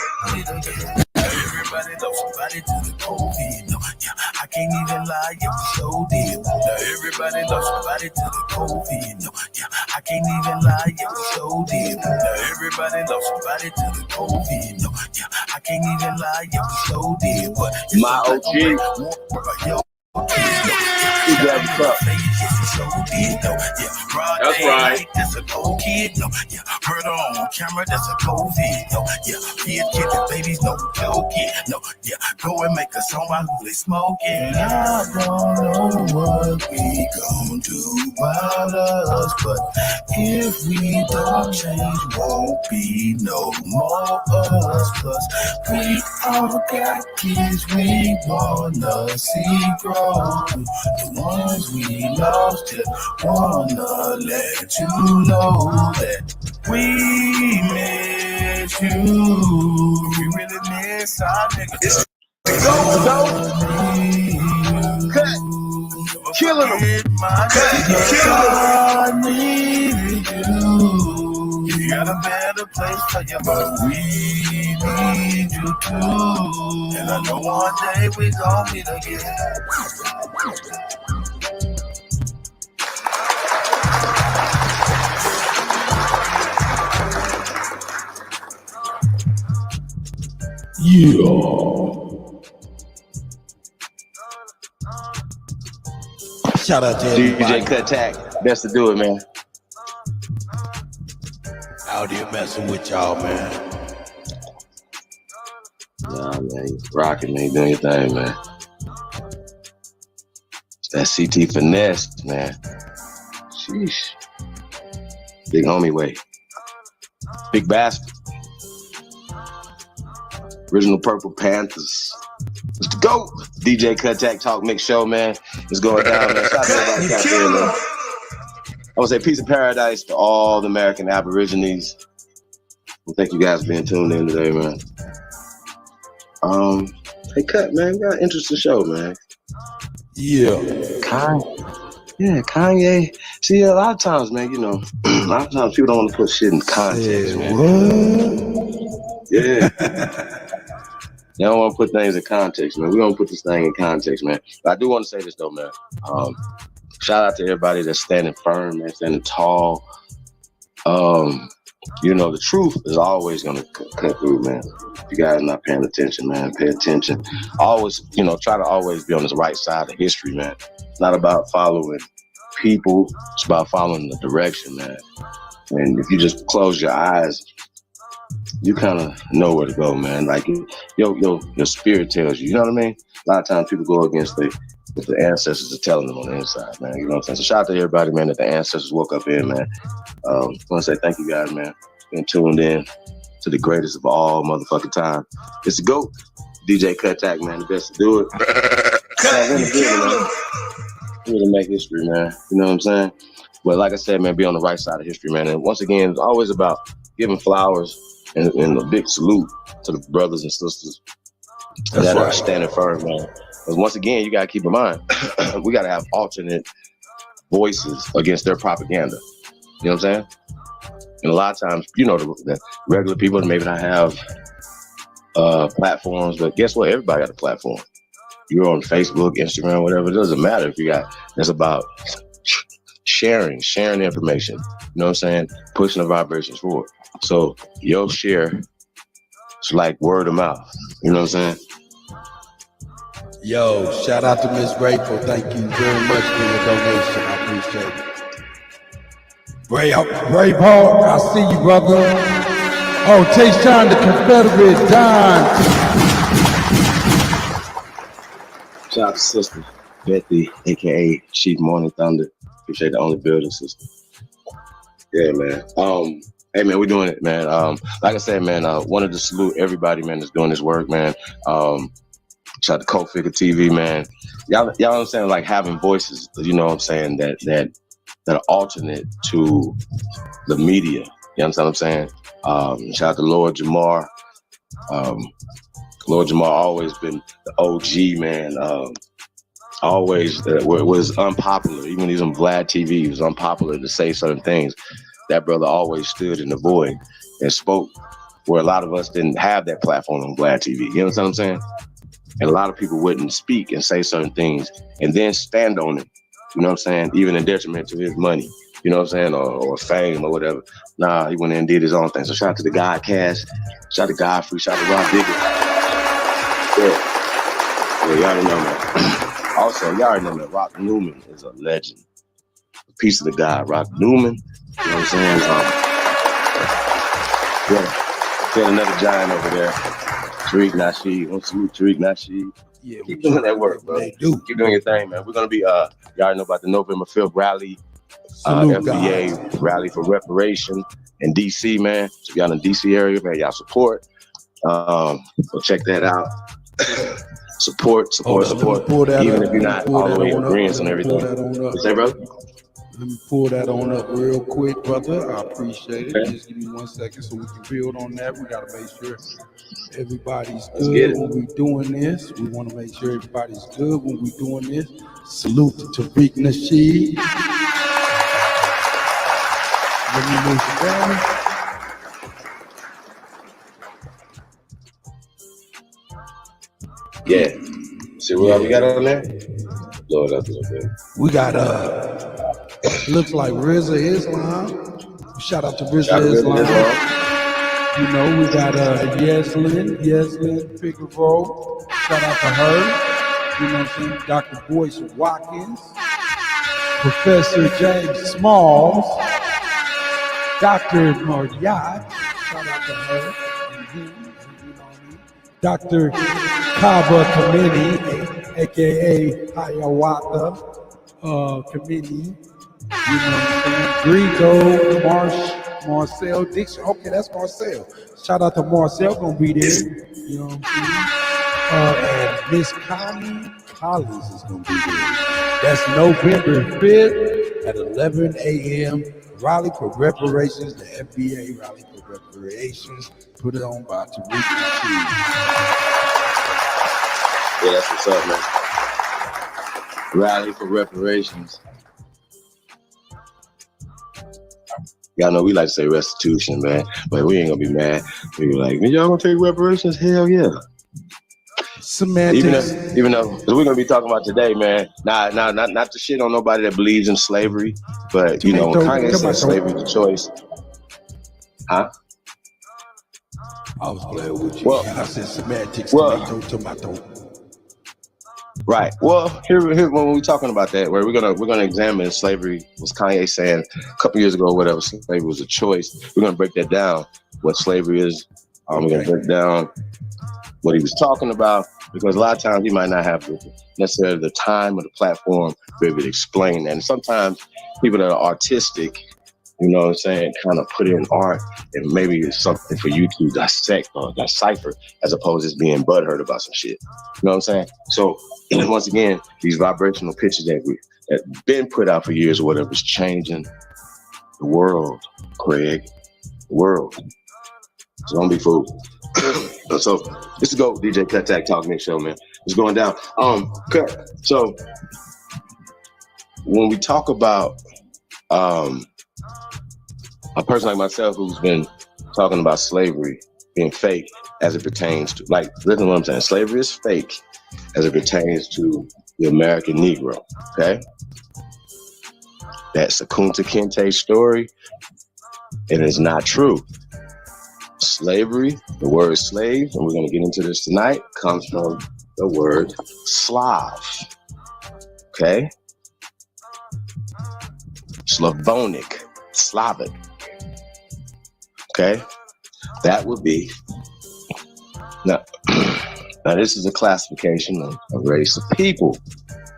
Everybody loves somebody to the COVID. No, yeah, I can't even lie, yeah, we so did. Now everybody loves somebody to the COVID. No, yeah, I can't even lie, yeah, we so did. Now everybody loves somebody to the COVID. No, yeah, I can't even lie, yeah, we so did. But My OG. That's right. That's a cold kid, no, yeah. Heard her on camera, that's a COVID, no, yeah. Kid, the babies, no joking, no, yeah. Go and make a song about who they smoking. I don't know what we gon' do about us, but if we don't change, won't be no more us. Plus, we all got kids we wanna see grow. The ones we lost, just wanna let you know that we miss you. We really miss our niggas. Cut. Killing them. I need you. You got a better place for you, but we need you too. And I know one day we gon' meet again. Yeah. Shout out to everybody. DJ Kuttack, best to do it, man. Out here messing with y'all, man. Nah, man, you rocking, man, you doing your thing, man. It's that CT finesse, man. Sheesh. Big homie way. Big bastard. Original Purple Panthers. It's the GOAT. DJ Kuttack Talk Mix Show, man. It's going down, man. Shout out to everybody out there, man. I would say peace and paradise to all the American Aborigines. Well, thank you guys for being tuned in today, man. Hey, Cut, man. We got an interesting show, man. Yeah. Kanye. See, a lot of times, man, you know, a lot of times people don't want to put shit in context, man. What? Yeah. They don't want to put things in context, man. We're going to put this thing in context, man. But I do want to say this, though, man. Shout out to everybody that's standing firm, man, standing tall. You know, the truth is always going to cut through, man. If you guys are not paying attention, man, pay attention. Always, you know, try to always be on the right side of history, man. It's not about following people. It's about following the direction, man. And if you just close your eyes, you kind of know where to go, man. Like, your spirit tells you, you know what I mean? A lot of times people go against what the ancestors are telling them on the inside, man. You know what I'm saying? So shout out to everybody, man, that the ancestors woke up in, man. I want to say thank you guys, man. Been tuned in to the greatest of all motherfucking time. It's the GOAT, DJ Kuttack, man. The best to do it. We're to make history, man. You know what I'm saying? But like I said, man, be on the right side of history, man. And once again, it's always about giving flowers and a big salute to the brothers and sisters that are standing firm, man. Because once again, you got to keep in mind, we got to have alternate voices against their propaganda. You know what I'm saying? And a lot of times, you know, the regular people maybe not have platforms, but guess what? Everybody got a platform. You're on Facebook, Instagram, whatever. It doesn't matter if you got. It's about sharing the information. You know what I'm saying? Pushing the vibrations forward. So your share is like word of mouth. You know what I'm saying? Yo, shout out to Miss Grateful. Thank you very much for your donation. I appreciate it. Ray Paul, I see you, brother. Oh, Tayshawn, the Confederate Don. Shout out to sister Betty, aka Chief Morning Thunder. Appreciate the OnlyBuilders sister. Yeah, man. Hey man, we're doing it, man. Like I said, man, wanted to salute everybody, man, that's doing this work, man. Shout out to Cold Figure TV, man. Y'all understand, like having voices, you know what I'm saying, that are alternate to the media. You understand what I'm saying? Shout out to Lord Jamar. Lord Jamar always been the OG, man. Always was unpopular. Even when he was on Vlad TV, he was unpopular to say certain things. That brother always stood in the void and spoke where a lot of us didn't have that platform on Vlad TV. You know what I'm saying? And a lot of people wouldn't speak and say certain things and then stand on it. You know what I'm saying? Even in detriment to his money. You know what I'm saying? Or fame or whatever. Nah, he went in and did his own thing. So shout out to the Godcast. Shout out to Godfrey. Shout out to Rob Digger. Yeah, y'all already know that. Also, y'all already know that Rock Newman is a legend. A piece of the God, Rock Newman. You know what I'm saying? Yeah, another giant over there. Tariq Nasheed. Want to salute Tariq Nasheed. Yeah, keep doing that work, bro. Keep doing your thing, man. We're gonna be y'all know about the November 5th rally, FBA rally for reparation in DC, man. So if y'all in the DC area, man, y'all support. So check that out. support. Even if you're not all the way in agreement on everything. You say, brother? Let me pull that on up real quick, brother. I appreciate it. Okay. Just give me 1 second so we can build on that. We got to make sure everybody's good when we're doing this. We want to make sure everybody's good when we're doing this. Salute to Tariq Nasheed. Let me move it down. Yeah. See what we got on there? Lord, that's okay. We got looks like RZA Islam. Shout out to RZA Islam. You know, we got Yeslin Figueroa. Shout out to her. You know what I'm saying? Dr. Boyce Watkins. Professor James Smalls. Dr. Marriott. Shout out to her. And him, you know what I mean? Dr. Kaba Kamini, aka Hiawatha Kamini. You know what I'm saying? Grigo, Marcel Dixon. Okay, that's Marcel. Shout out to Marcel, gonna be there. You know what I'm saying? And Miss Connie Collins is gonna be there. That's November 5th at 11 a.m. Rally for Reparations, the FBA Rally for Reparations. Put it on by Tariq Nasheed. Yeah, that's what's up, man. Rally for Reparations. Y'all know we like to say restitution, man, but we ain't gonna be mad. We be like, y'all gonna take reparations? Hell yeah. Semantics. Even though, because we're gonna be talking about today, man. Not to shit on nobody that believes in slavery, but you know, when Kanye said slavery's a choice, huh? I was playing with you. Well, I said semantics. Tomato. Right. Well, here when we're talking about that, where we're gonna examine slavery, was Kanye saying a couple years ago, whatever, slavery was a choice. We're gonna break that down, what slavery is. We're gonna break down what he was talking about, because a lot of times he might not have necessarily the time or the platform to be able to explain that. And sometimes people that are artistic you know what I'm saying, kind of put in art, and maybe it's something for you to dissect or decipher as opposed to just being butthurt about some shit. You know what I'm saying? So once again, these vibrational pictures that been put out for years or whatever is changing the world, Craig. The world. So don't be fooled. So this is go DJ Kuttack Talk Mix Show, man. It's going down. Cut. So when we talk about a person like myself who's been talking about slavery being fake as it pertains to, like, listen to what I'm saying. Slavery is fake as it pertains to the American Negro, okay? That's a Kunta Kinte story. It is not true. Slavery, the word slave, and we're going to get into this tonight, comes from the word Slav, okay? Slavonic, Slavic, okay? That would be, now this is a classification of a race of people,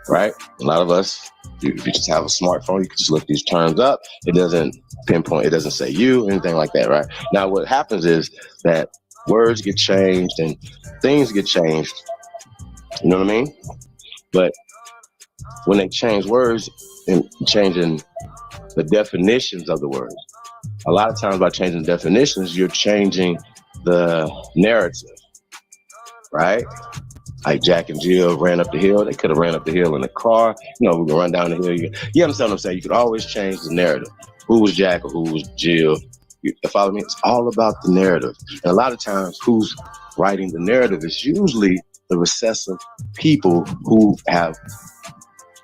right? A lot of us, if you just have a smartphone, you can just look these terms up. It doesn't pinpoint, it doesn't say you, anything like that, right? Now what happens is that words get changed and things get changed, you know what I mean? But when they change words and changing the definitions of the words, a lot of times by changing definitions, you're changing the narrative, right? Like Jack and Jill ran up the hill. They could have ran up the hill in a car. You know, we can run down the hill. You understand what I'm saying? You could always change the narrative. Who was Jack or who was Jill? You follow me? It's all about the narrative. And a lot of times who's writing the narrative is usually the recessive people who have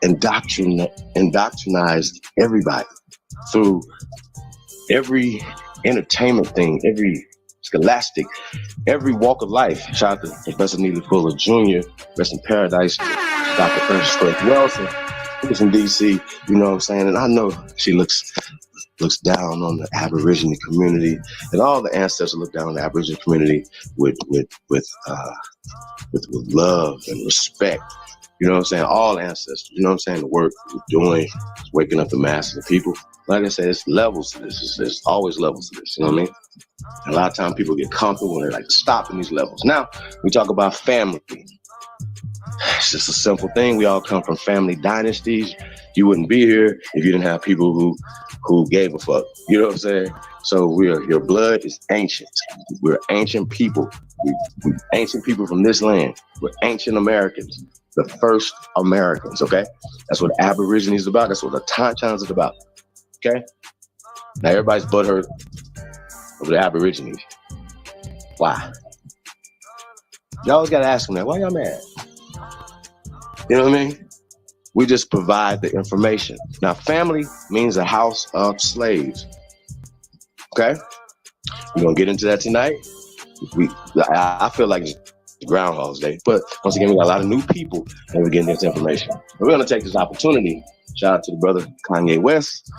indoctrinized everybody through every entertainment thing, every scholastic, every walk of life. Shout out to Professor Neely Fuller Jr., rest in paradise, Dr. Ernest Wilson, who's in DC, you know what I'm saying? And I know she looks down on the Aborigine community, and all the ancestors look down on the Aborigine community with love and respect. You know what I'm saying? All ancestors, you know what I'm saying? The work we're doing is waking up the masses of people. Like I said, it's levels to this. There's always levels to this, you know what I mean? And a lot of times people get comfortable when they're like stopping these levels. Now, we talk about family. It's just a simple thing. We all come from family dynasties. You wouldn't be here if you didn't have people who gave a fuck. You know what I'm saying? So your blood is ancient. We're ancient people. We're ancient people from this land. We're ancient Americans. The first Americans, okay? That's what Aborigines is about. That's what the Tauntauns is about, okay? Now everybody's butthurt over the Aborigines. Why? You always gotta ask them that. Why y'all mad? You know what I mean? We just provide the information. Now, family means a house of slaves, okay? We're gonna get into that tonight. I feel like Groundhog's Day, but once again, we got a lot of new people and we're getting this information. And we're gonna take this opportunity, shout out to the brother Kanye West,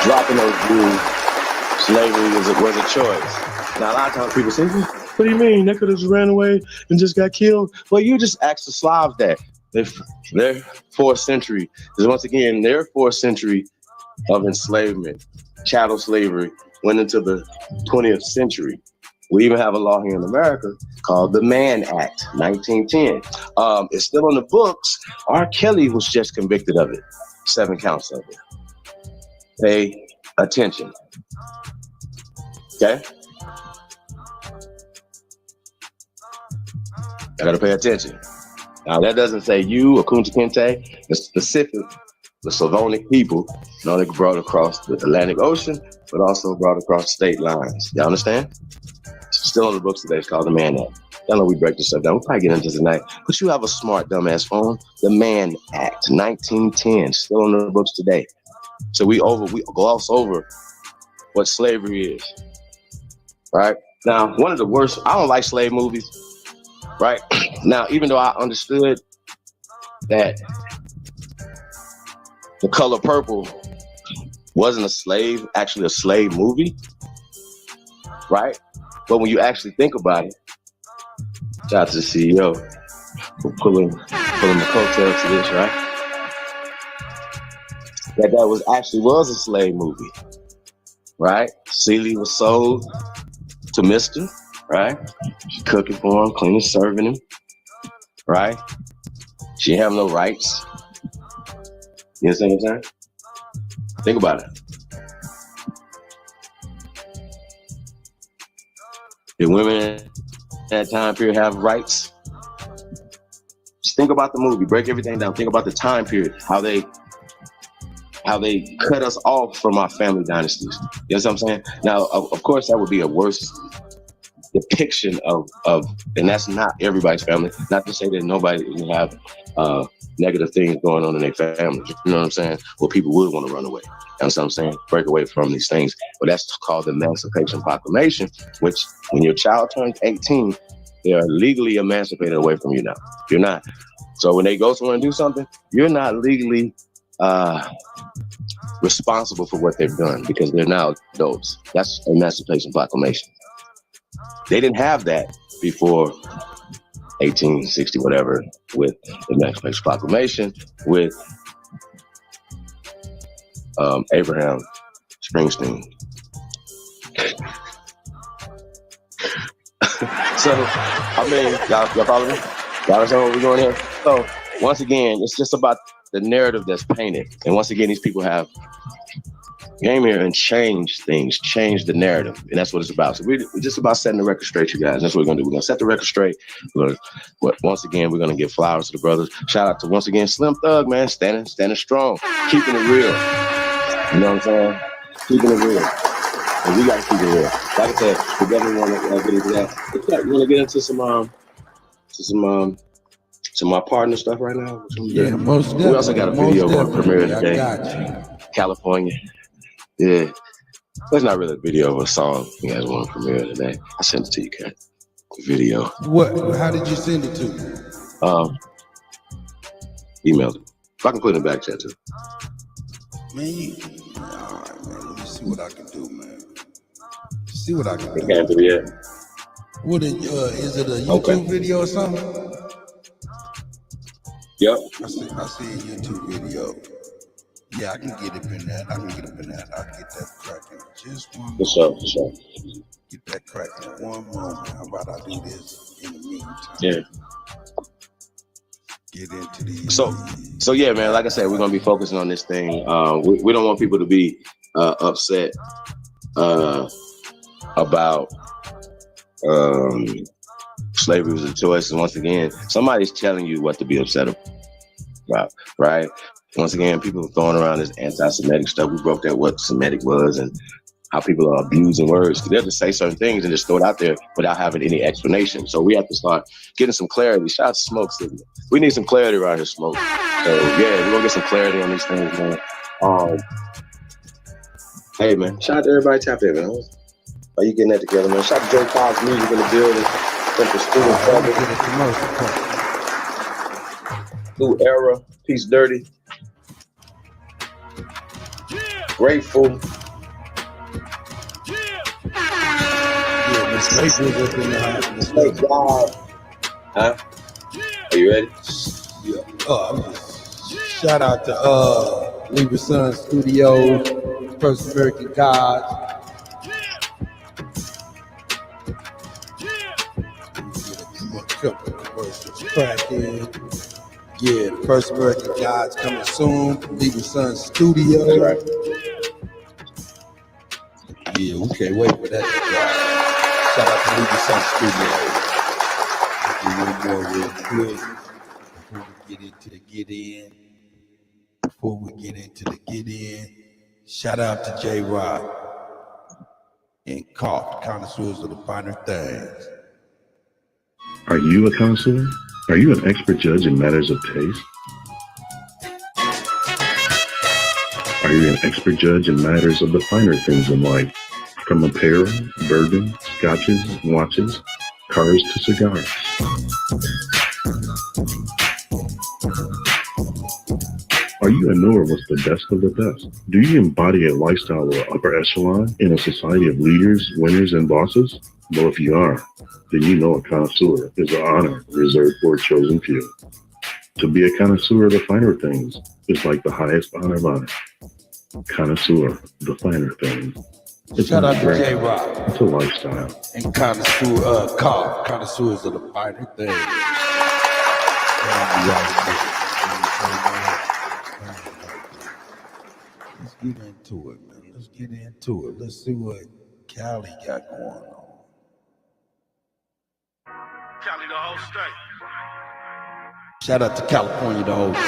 dropping those rules. Slavery was a choice. Now a lot of times people say, what do you mean? They could have just ran away and just got killed. Well, you just asked the Slavs that. Their 4th century is once again their 4th century of enslavement, chattel slavery went into the 20th century. We even have a law here in America called the Mann Act, 1910. It's still on the books. R. Kelly was just convicted of it. 7 counts of it. Pay attention. Okay? I gotta pay attention. Now that doesn't say you or Kunta Kinte, it's specific, the Slavonic people, you know, they brought across the Atlantic Ocean, but also brought across state lines. Y'all understand? It's still on the books today. It's called the Mann Act. Y'all know we break this stuff down. We'll probably get into it tonight. But you have a smart dumbass phone. The Mann Act, 1910, still on the books today. So we gloss over what slavery is. Right? Now, one of the worst, I don't like slave movies. Right? Now, even though I understood that The Color Purple wasn't actually a slave movie, right? But when you actually think about it, shout out to the CEO for pulling the coattails to this, right? that was actually was a slave movie, right? Celie was sold to Mister, right? She cooking for him, cleaning, serving him, right? She didn't have no rights. You understand what I'm saying? Think about it. Did women at that time period have rights? Just think about the movie, break everything down. Think about the time period, how they cut us off from our family dynasties. You know what I'm saying? Now, of course, that would be a worse depiction of, and that's not everybody's family. Not to say that nobody can have negative things going on in their family. You know what I'm saying? Well, people would want to run away. That's what I'm saying? Break away from these things. But that's called the Emancipation Proclamation, which when your child turns 18, they are legally emancipated away from you now. You're not. So when they go somewhere and do something, you're not legally responsible for what they've done because they're now adults. That's Emancipation Proclamation. They didn't have that before 1860, whatever, with the Emancipation Proclamation, with Abraham Springsteen. So, I mean, y'all follow me? Y'all understand where we're going here? So, once again, it's just about the narrative that's painted. And once again, these people have came here and changed things, changed the narrative. And that's what it's about. So we're just about setting the record straight, you guys. That's what we're going to do. We're going to set the record straight. Once again, we're going to give flowers to the brothers. Shout out to, once again, Slim Thug, man. Standing strong. Keeping it real. You know what I'm saying? Keeping it real. And we got to keep it real. Like I said, we definitely want to get into that. You want to get into some my partner stuff right now? Yeah, most definitely. We also got a video on premiere today. California. Yeah. It's not really a video of a song you guys want to premiere today. I sent it to you, Kat. The video. What? How did you send it to me? Emailed it. If I can put it in the back chat too. Man, all right, man. Let me see what I can do, man. See what I can do. Can't do it yet. What is it a YouTube video or something? Yep. I see a YouTube video. Yeah, I can get up in that. I can get that cracking. Just one moment. For sure. Get that cracking one moment. How about I do this in the meantime? Yeah. Get into the So yeah, man, like I said, we're gonna be focusing on this thing. We don't want people to be upset about slavery was a choice. And once again, somebody's telling you what to be upset about, right? Once again, people are throwing around this anti-Semitic stuff. We broke down what Semitic was and how people are abusing words. They'll just say certain things and just throw it out there without having any explanation. So we have to start getting some clarity. Shout out to Smoke City. We need some clarity around here, Smoke. So yeah, we're gonna get some clarity on these things, man. Hey man, shout out to everybody tap in, man. Are you getting that together, man? Shout out to Joe Cobb's music in the building. New Era, Peace Dirty. Grateful. Thank God. Huh? Are you ready? Yeah. Shout out to Libra Sun Studios, First American Gods. Couple commercials cracking. Yeah, the First American Gods coming soon. Libra Sun Studios. That's right. Yeah, we can't wait for that. Shout out to Libra Sun Studios. One more real quick before we get into the get in. Shout out to J Rock and Cough, connoisseurs of the finer things. Are you a connoisseur? Are you an expert judge in matters of taste? Are you an expert judge in matters of the finer things in life? From apparel, bourbon, scotches, watches, cars to cigars. Are you a knower what's the best of the best? Do you embody a lifestyle of upper echelon in a society of leaders, winners, and bosses? Well, if you are, then you know a connoisseur is an honor reserved for a chosen few. To be a connoisseur of the finer things is like the highest honor of honor. Connoisseur of the finer things. It's Shout not out to rare. J-Rock It's a lifestyle. and connoisseurs of the finer things. Let's get into it, man. Let's get into it. Let's see what Cali got going on. Cali, the whole state. Shout out to California, the whole state.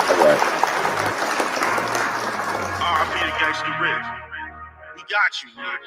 All right. R.I.P. to Gangsta Rich. We got you, Rich.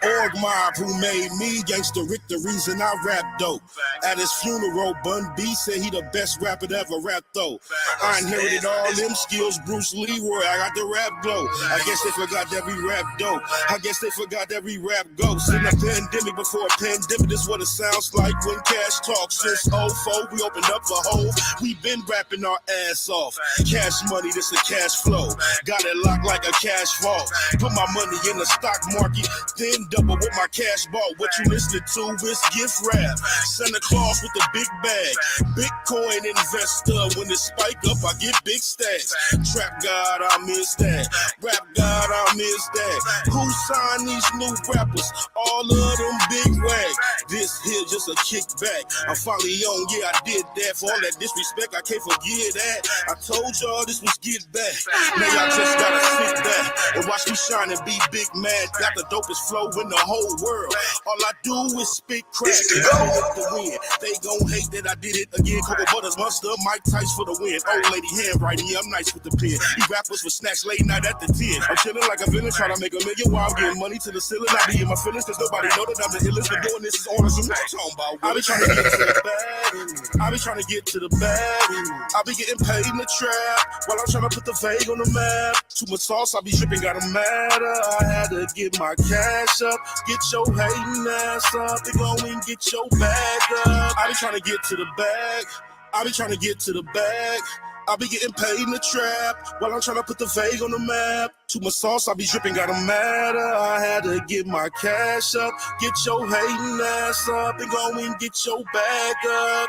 Org mob who made me Gangsta Rick, the reason I rap dope. At his funeral, Bun B said he the best rapper to ever rap though. I inherited all them skills, Bruce Leroy, I got the rap glow. I guess they forgot that we rap dope. I guess they forgot that we rap ghosts. In a pandemic, before a pandemic, this is what it sounds like when cash talks. Since 04, we opened up a hole. We been rapping our ass off. Cash money, this a cash flow. Got it locked like a cash vault. Put my money in the stock market, then double with my cash ball. What you listening to is gift rap. Santa Claus with the big bag. Bitcoin investor. When it spike up, I get big stacks. Trap God, I miss that. Rap God, I miss that. Who signed these new rappers? All of them big wag. This here just a kickback. I'm finally on, yeah, I did that. For all that disrespect, I can't forget that. I told y'all this was get back. Now y'all just gotta sit back and watch me shine and be big mad. Got the dopest flow in the whole world. All I do is spit crack. The win. They gon' hate that I did it again. Cocoa Butters, Monster, Mike Tice for the win. Old lady handwriting, yeah, I'm nice with the pen. These rappers for snacks late night at the 10. I'm chilling like a villain, trying to make a million while I'm getting money to the ceiling. I be in my feelings, cause nobody know that I'm the illest. But doing this is on us. I'm talking about. I be trying to get to the bag. I be trying to get to the bag. I be getting paid in the trap while I'm trying to put the vague on the map. Too much sauce, I be dripping, got a matter. I had to get my cash up. Get your hating ass up and go and get your bag up. I be trying to get to the bag. I be trying to get to the bag. I be getting paid in the trap while I'm trying to put the vague on the map. Too much sauce, I be dripping, got a matter. I had to get my cash up. Get your hating ass up and go and get your bag up.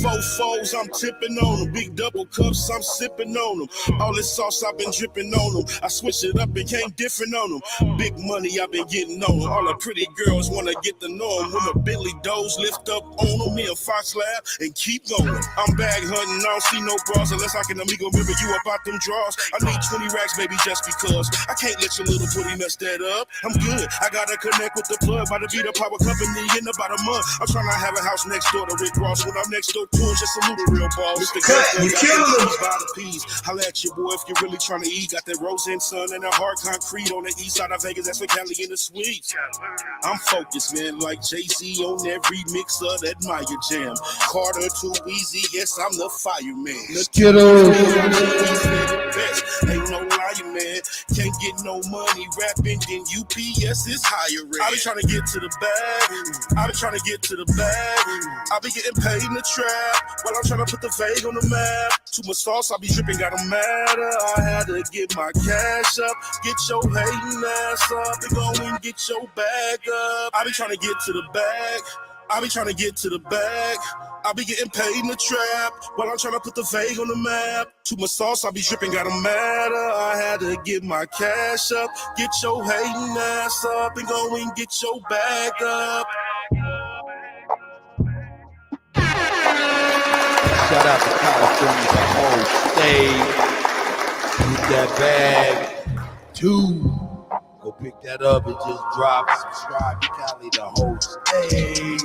4 foes, I'm tipping on them. Big double cups, I'm sipping on them. All this sauce, I've been dripping on them. I switch it up and came different on them. Big money, I've been getting on them. All the pretty girls wanna get to know them. When the Billy Does lift up on them, me and Fox laugh and keep going. I'm bag hunting, I don't see no bras unless I can amigo remember you about them draws. I need 20 racks, baby, just because. I can't let your little booty mess that up. I'm good, I gotta connect with the plug. About to be the power company in about a month. I'm trying to have a house next door to Rick Ross. When I'm next door to him, just salute a real boss. Mr. Cut, you killing them. By the peas. Holla at your boy if you're really trying to eat. Got that rose and sun and that hard concrete on the east side of Vegas. That's for Cali in the suites. I'm focused, man, like Jay-Z on every mix of that Maya jam. Carter too easy, yes, I'm the fireman. Let's get on. Ain't no lying, man. Can't get no money rapping, then UPS is higher. I be trying to get to the bag. I be trying to get to the bag. I be getting paid in the trap while I'm trying to put the vague on the map. Too much sauce, I be dripping, got a matter. I had to get my cash up. Get your hating ass up and go and get your bag up. I be trying to get to the bag. I be trying to get to the bag. I be getting paid in the trap while I'm trying to put the vague on the map. Too much sauce, I be dripping, got a matter. I had to get my cash up. Get your hating ass up and go and get your bag up. Shout out to California, the whole state. Get that bag. 2. Go pick that up and just drop. Subscribe to Cali, the whole state.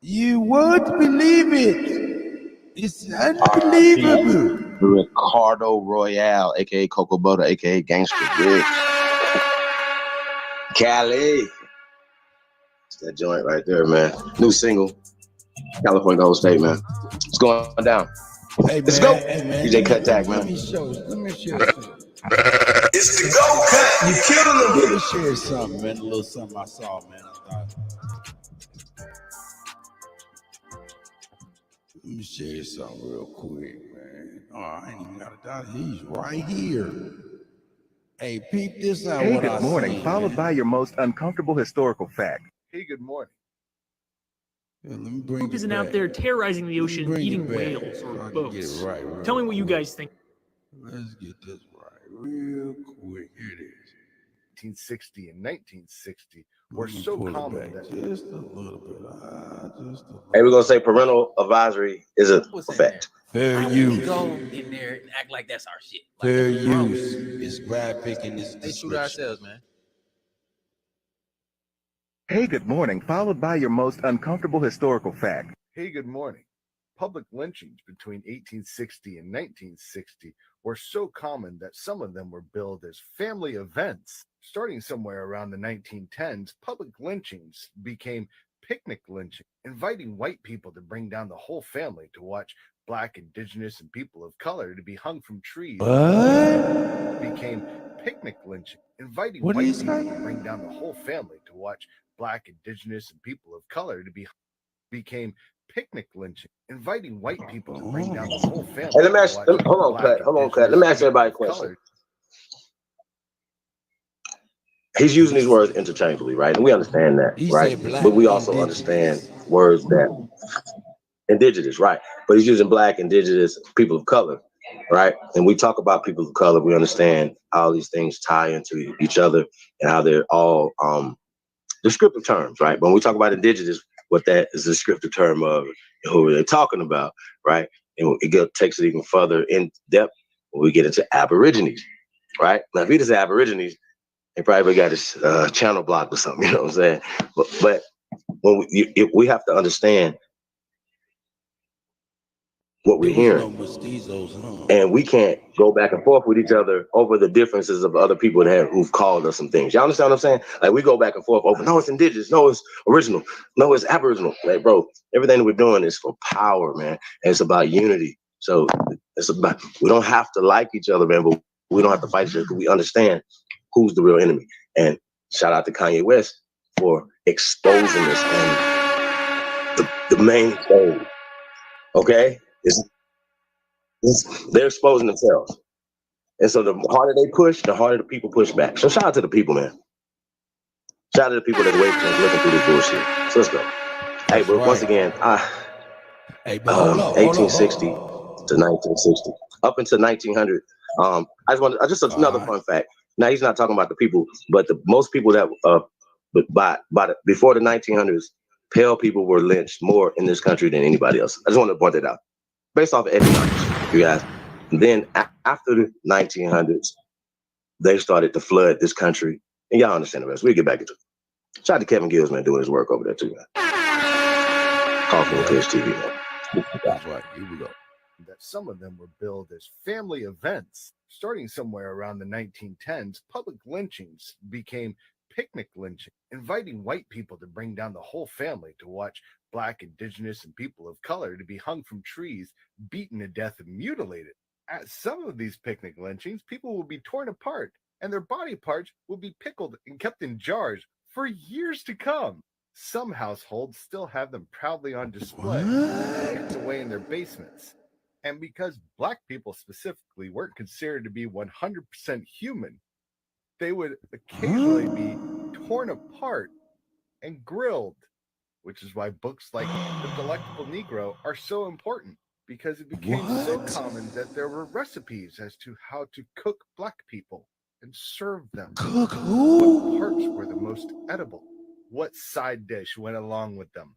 You won't believe it. It's unbelievable. Ricardo Royale, aka Cocoa Butter, aka Gangsta Rick. Cali. It's that joint right there, man. New single. California, the whole state, man. It's going down. Hey, Let's man, go. hey, man. DJ Kuttack, man. Let me share something. It's the go cut. You killing them. Let me share something, man. A little something I saw, man. Let me share something real quick, man. Oh, I ain't even got it down. He's right here. Hey, peep this out. Hey, what good I morning, seen, followed man. by your most uncomfortable historical fact. Hey, good morning. Yeah, let me bring Poop it isn't back. out there terrorizing the ocean, Bring it eating back whales so or I can get it boats. right Tell me real what you quick. guys think. Let's get this right real quick. Here it is. 1860 and 1960 were so common that just a little bit. Just a Hey, we're gonna say parental advisory is a fact. fair How use. we go in there and act like that's our shit? Like, Fair that's wrong. use. It's graphic in this Stay true description. to ourselves, man. Hey, good morning, followed by your most uncomfortable historical fact. Hey, good morning. Public lynchings between 1860 and 1960 were so common that some of them were billed as family events. Starting somewhere around the 1910s, public lynchings became picnic lynching, inviting white people to bring down the whole family to watch Black, Indigenous, and people of color to be hung from trees. What? Became picnic lynching, inviting What white is people that? to bring down the whole family to watch Black, Indigenous, and people of color to be became picnic lynching, inviting white people to bring down the whole family. Hey, let me to ask. watch Hold on, Black, Cut. Hold on, Cut. Let Indigenous, me ask people everybody a of question. color. He's using these words interchangeably, right? And we understand that, He right? said black But we also indigenous. understand words that indigenous, right? But he's using Black, Indigenous, people of color, right? And we talk about people of color. We understand how these things tie into each other and how they're all descriptive terms, right? But when we talk about indigenous, what that is a descriptive term of who they're talking about, right? And takes it even further in depth when we get into aborigines, right? Now, if he just aborigines, they probably got his channel blocked or something, you know what I'm saying? But when we have to understand what we're hearing. And we can't go back and forth with each other over the differences of other people who've called us some things. Y'all understand what I'm saying? Like, we go back and forth over, no, it's indigenous, no, it's original, no, it's aboriginal. Like, bro, everything that we're doing is for power, man. And it's about unity. So it's about, we don't have to like each other, man, but we don't have to fight each other because we understand who's the real enemy. And shout out to Kanye West for exposing this and the main goal. Okay? They're exposing themselves. And so the harder they push, the harder the people push back. So shout out to the people, man. Shout out to the people that's looking through this bullshit. So let's go. Hey, but once again, 1860 to 1960, up until 1900. Just another fun fact. Now, he's not talking about the people, but most people that before the 1900s, pale people were lynched more in this country than anybody else. I just want to point that out, based off of economics, you guys. And then after the 1900s, they started to flood this country, and y'all understand the rest. We'll get back into it. Shout out to Kevin Gills, man, doing his work over there too, man. Coffee and Kids TV, man. That's right. Here we go. That some of them were billed as family events. Starting somewhere around the 1910s, public lynchings became picnic lynching, inviting white people to bring down the whole family to watch Black, Indigenous, and people of color to be hung from trees, beaten to death, and mutilated. At some of these picnic lynchings, people will be torn apart, and their body parts will be pickled and kept in jars for years to come. Some households still have them proudly on display, tucked away in their basements. And because Black people specifically weren't considered to be 100% human, they would occasionally be torn apart and grilled, which is why books like The Delectable Negro are so important, because it became so common that there were recipes as to how to cook Black people and serve them. Cook who? What parts were the most edible? What side dish went along with them?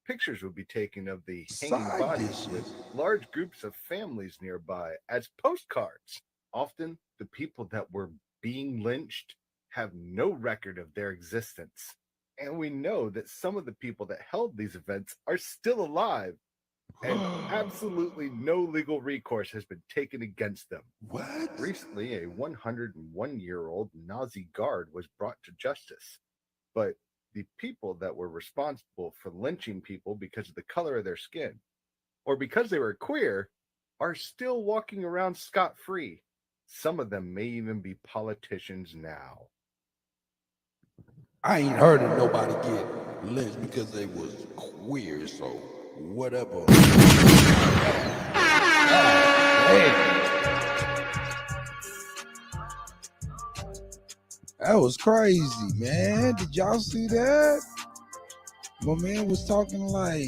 Pictures would be taken of the hanging bodies with large groups of families nearby as postcards. Often, the people that were being lynched have no record of their existence. And we know that some of the people that held these events are still alive, and absolutely no legal recourse has been taken against them. What? Recently, a 101-year-old Nazi guard was brought to justice, but the people that were responsible for lynching people because of the color of their skin or because they were queer are still walking around scot-free. Some of them may even be politicians now. I ain't heard of nobody get lynched because they was queer, so whatever. That was crazy, man. Did y'all see that? My man was talking like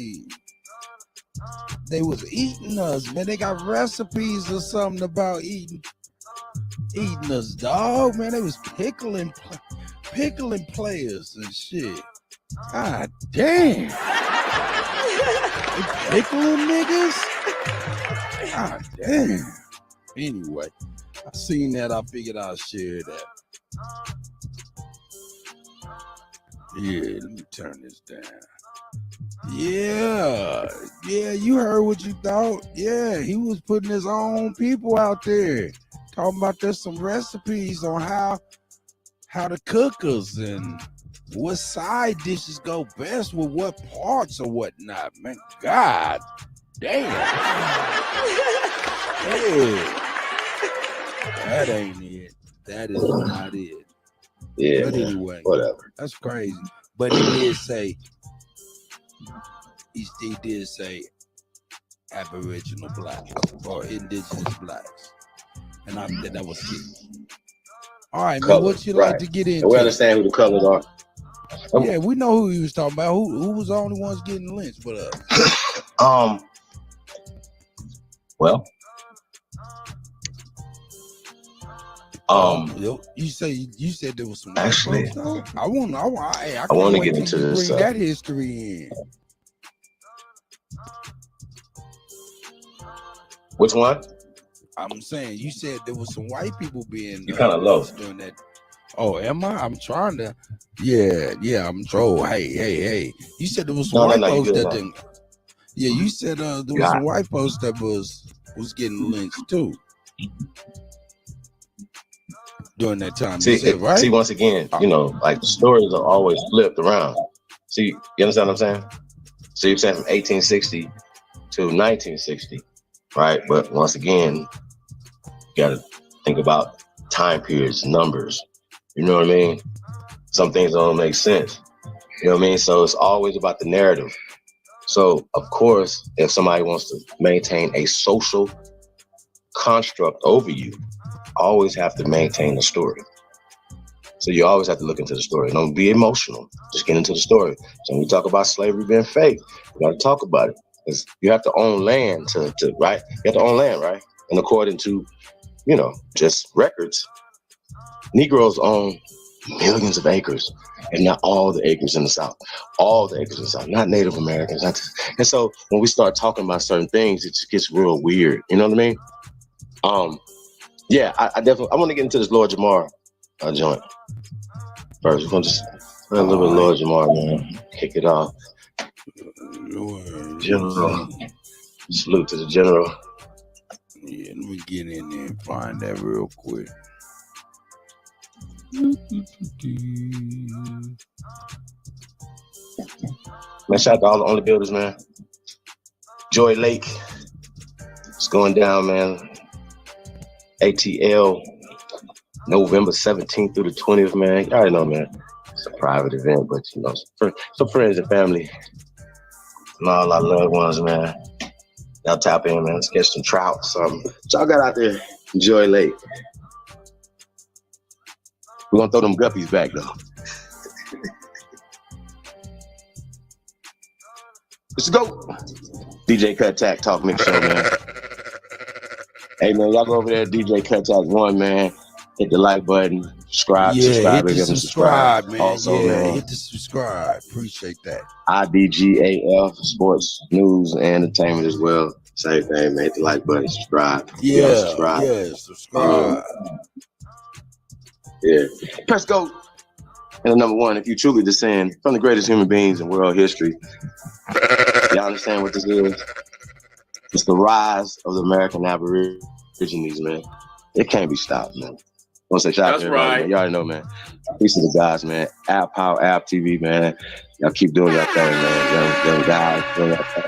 they was eating us, man. They got recipes or something about eating us, dog. Man, they was pickling players and shit. God damn. They pickling niggas? God damn. Anyway, I seen that. I figured I'd share that. Yeah, let me turn this down. Yeah, you heard what you thought. Yeah, he was putting his own people out there. Talking about there's some recipes on how to cook us and what side dishes go best with what parts or whatnot. Man, God damn. Yeah. That ain't it. That is not it. Yeah, but man. anyway, Whatever. that's crazy. But he did say, he did say Aboriginal blacks or indigenous blacks. And I said that was key. All right, man, what you like to get into? And we understand who the colors are. Yeah, we know who he was talking about. Who was the only ones getting lynched but us? Well, you said there was some actually, folks, though? I want to get into this. Bring that history in. Which one? I'm saying you said there was some white people being. You kind of low. Doing that. Oh, am I? I'm trying to. Yeah. I'm troll. Hey. You said there was some white folks that didn't. Yeah, you said there was some white folks that was getting lynched too during that time. Right? See, once again, like the stories are always flipped around. See, you understand what I'm saying? So you're saying from 1860 to 1960, right? But once again, you got to think about time periods, numbers. You know what I mean? Some things don't make sense. You know what I mean? So it's always about the narrative. So, of course, if somebody wants to maintain a social construct over you, always have to maintain the story. So you always have to look into the story. Don't be emotional. Just get into the story. So when we talk about slavery being fake, we got to talk about it. Because you have to own land to right? You have to own land, right? And according to, just records, Negroes own millions of acres, and not all the acres in the South. All the acres in the South, not Native Americans. And so when we start talking about certain things, it just gets real weird. You know what I mean? I definitely want to get into this Lord Jamar joint first. We're gonna just play a little bit of Lord Jamar, man. Kick it off. General. Salute to the general. Yeah, let me get in there and find that real quick. Man, shout out to all the OnlyBuilders, man. Joy Lake. It's going down, man. ATL, November 17th through the 20th, man. You already know, man. It's a private event, but some friends and family and all our loved ones, man. Y'all tap in, man. Let's catch some trout, something. What y'all got out there? Joy Lake. We're gonna throw them guppies back, though. Let's go. DJ Kuttack Talk Mix Show, man. Hey, man, y'all go over there, DJ Kuttack 1, man. Hit the like button. Subscribe. Hit the subscribe, man. Also, man, hit the subscribe. Appreciate that. IDGAF, sports, news, and entertainment as well. Same thing, man. Hit the like button. Subscribe. Subscribe. Press go. And number one, if you truly descend from the greatest human beings in world history, y'all understand what this is? It's the rise of the American Aborigines, man. It can't be stopped, man. I want to say shout out to everybody, man. You already know, man. Peace to the guys, man. App Power, App TV, man. Y'all keep doing your thing, man. Young guys, doing your thing.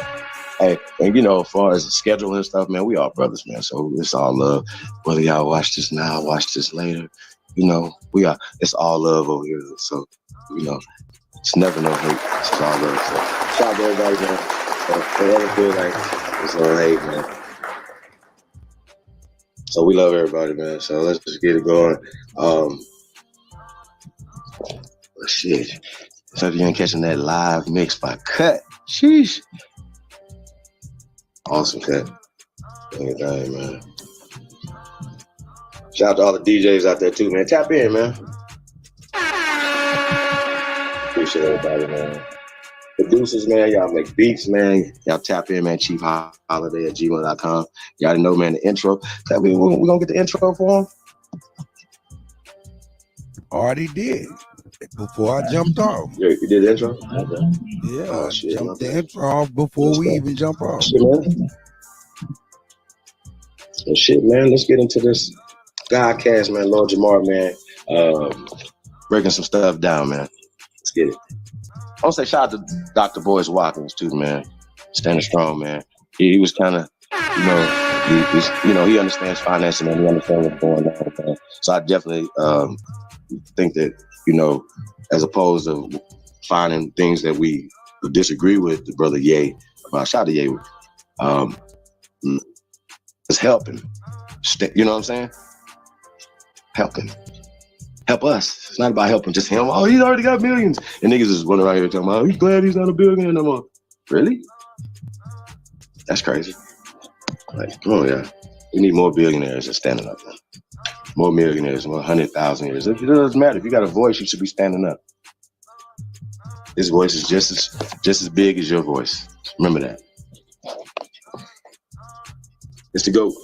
Hey, and as far as scheduling and stuff, man, we all brothers, man. So it's all love. Whether y'all watch this now, watch this later, it's all love over here. So, it's never no hate. It's all love. So shout out to everybody, man. Whatever feel like it's all hate, man. So we love everybody, man. So let's just get it going. Shit. So you ain't catching that live mix by Cut. Sheesh. Awesome, Cut. Anything, man. Shout out to all the DJs out there too, man. Tap in, man. Appreciate everybody, man. Producers, man, y'all make beats, man. Y'all tap in, man. ChiefHoliday@gmail.com. Y'all already know, man, the intro. Tell me, we're gonna get the intro for him. Already did. Before I jumped off. Yeah, you did the intro? Okay. Yeah, Oh, shit, jumped the intro off before we even jump off. Shit, man. Well, shit, man. Let's get into this Godcast, man. Lord Jamar, man. Breaking some stuff down, man. Let's get it. I want to say shout out to Dr. Boyce Watkins too, man. Standing strong, man. He was kind of, he understands financing and he understands what's going on, man. So I definitely think that, as opposed to finding things that we disagree with, the brother Ye, shout out to Ye, is helping. You know what I'm saying? Helping. Help us. It's not about helping just him. Oh, he's already got millions. And niggas is running around here talking about, he's glad he's not a billionaire no more. Really? That's crazy. Like, come on, yeah. We need more billionaires just standing up, man. More millionaires, more 100,000 years. It doesn't matter. If you got a voice, you should be standing up. His voice is just as big as your voice. Remember that. It's the GOAT.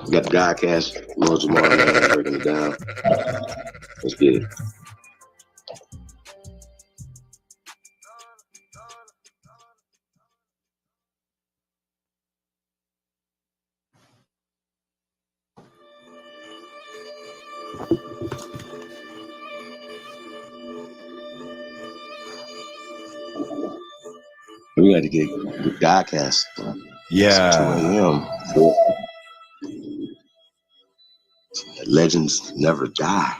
We got the Godcast, Lord Jamar, man, breaking it down. Let's get it. We got to get the Godcast. Yeah. 2 a.m. Legends never die.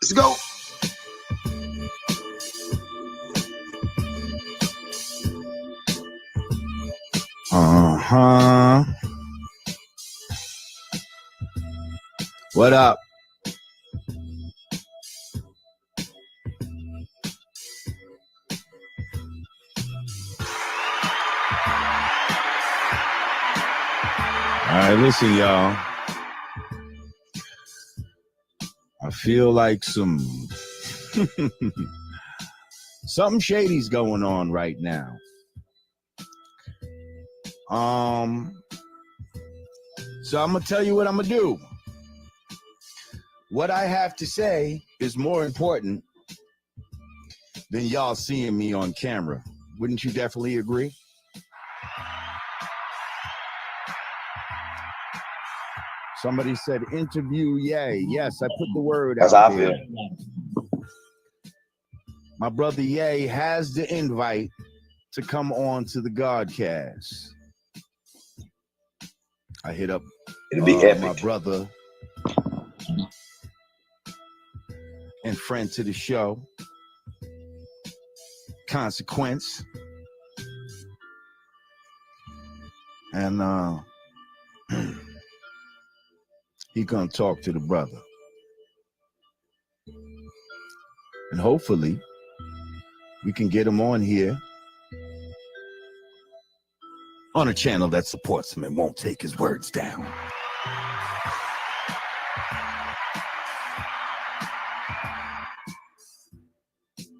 Let's go. What up? All right, listen, y'all. I feel like something shady's going on right now. So I'm gonna tell you what I'm gonna do. What I have to say is more important than y'all seeing me on camera. Wouldn't you definitely agree? Somebody said interview, yay. Yes, I put the word That's out how I there. feel. My brother Ye has the invite to come on to the Godcast. I hit up my brother and friend to the show, Consequence. And he gonna talk to the brother. And hopefully we can get him on here on a channel that supports him and won't take his words down.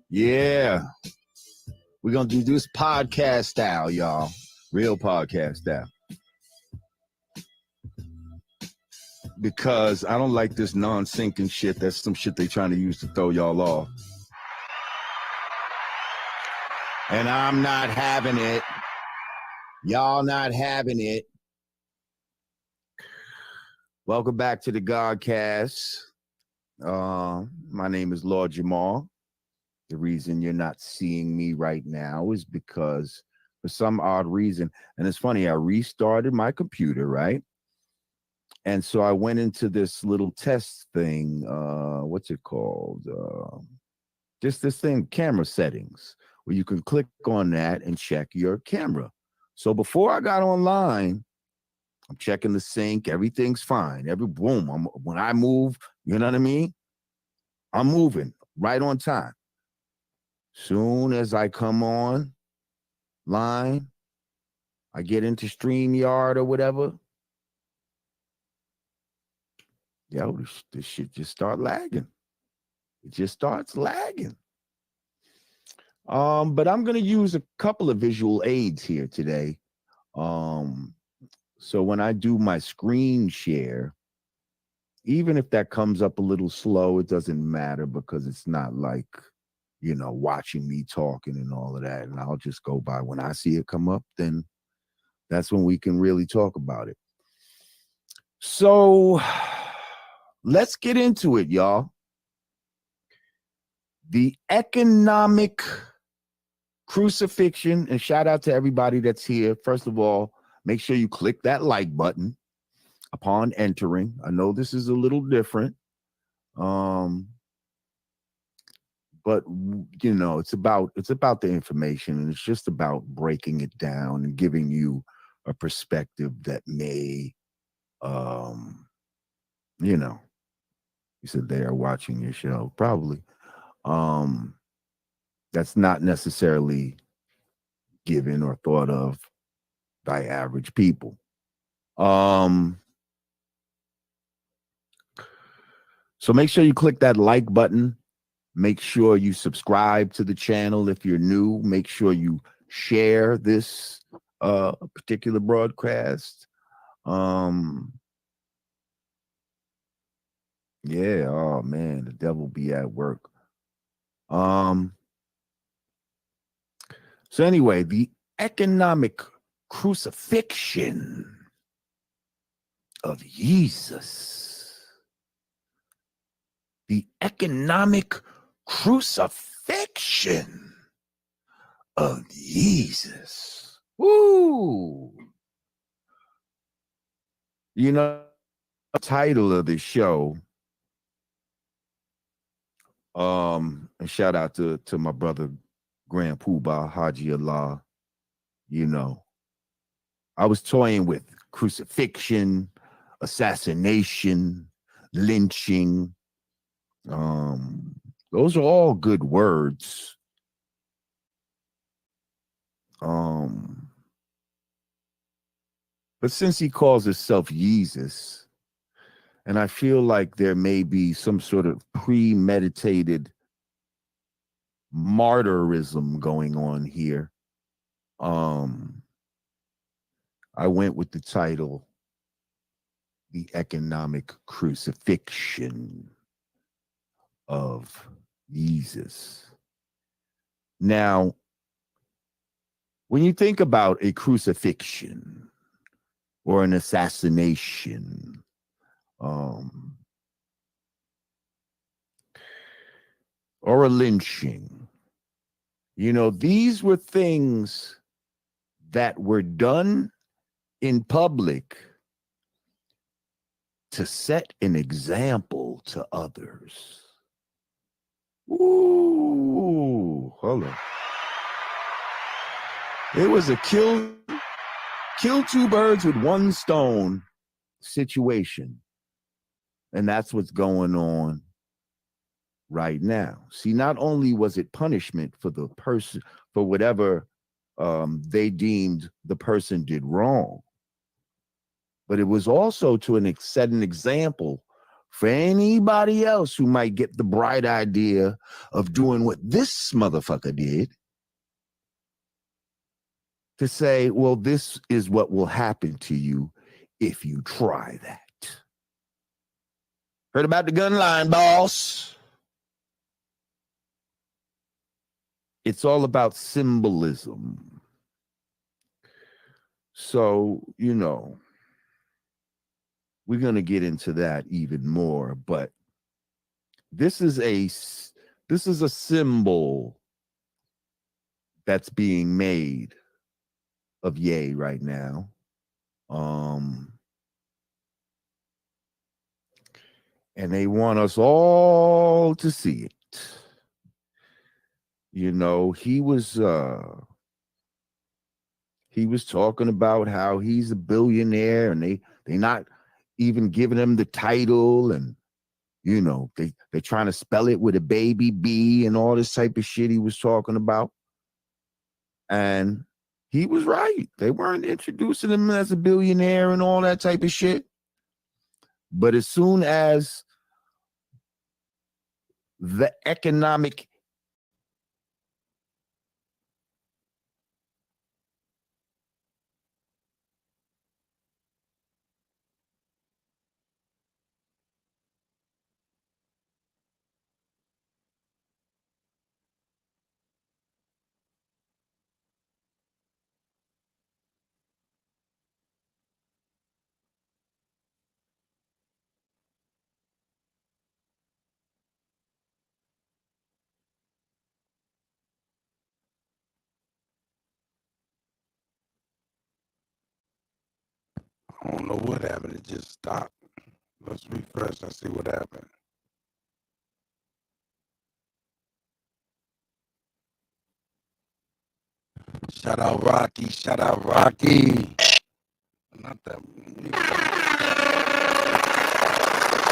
Yeah. We're gonna do this podcast style, y'all. Real podcast style. Because I don't like this non-syncing shit. That's some shit they trying to use to throw y'all off. And I'm not having it. Y'all not having it. Welcome back to the Godcast. My name is Lord Jamar. The reason you're not seeing me right now is because for some odd reason, and it's funny, I restarted my computer, right? And so I went into this little test thing. What's it called? Just this thing, camera settings, where you can click on that and check your camera. So before I got online, I'm checking the sync. Everything's fine. When I move, you know what I mean? I'm moving right on time. Soon as I come on line, I get into StreamYard or whatever. Yo, this shit just start lagging. It just starts lagging. But I'm gonna use a couple of visual aids here today. So when I do my screen share, even if that comes up a little slow, it doesn't matter because it's not like, you know, watching me talking and all of that. And I'll just go by when I see it come up, then that's when we can really talk about it. So let's get into it, y'all. The economic crucifixion, and shout out to everybody that's here. First of all, make sure you click that like button upon entering. I know this is a little different. But you know, it's about the information, and it's just about breaking it down and giving you a perspective that may you know, you said they are watching your show, probably. That's not necessarily given or thought of by average people. So make sure you click that like button. Make sure you subscribe to the channel if you're new. Make sure you share this particular broadcast. Yeah, oh man, the devil be at work. So anyway, the economic crucifixion of Jesus. The economic crucifixion of Jesus. Woo! You know, the title of the show, and shout out to my brother Grand Poobah Haji Allah. You know, I was toying with crucifixion, assassination, lynching. Those are all good words. But since he calls himself Jesus, and I feel like there may be some sort of premeditated martyrism going on here, I went with the title, The Economic Crucifixion of Jesus. Now, when you think about a crucifixion or an assassination, or a lynching, you know, these were things that were done in public to set an example to others. Ooh, hold on. It was a kill two birds with one stone situation. And that's what's going on right now. See, not only was it punishment for the person, for whatever they deemed the person did wrong, but it was also to set an example for anybody else who might get the bright idea of doing what this motherfucker did, to say, well, this is what will happen to you if you try that. Heard about the gun line, boss? It's all about symbolism. So, you know, we're going to get into that even more, but this is a symbol that's being made of Ye right now. And they want us all to see it. You know, he was talking about how he's a billionaire, and they not even giving him the title, and you know, they trying to spell it with a baby B and all this type of shit he was talking about. And he was right. They weren't introducing him as a billionaire and all that type of shit. But as soon as the economic I don't know what happened. It just stopped. Let's refresh and see what happened. Shout out Rocky. Shout out Rocky. Not that.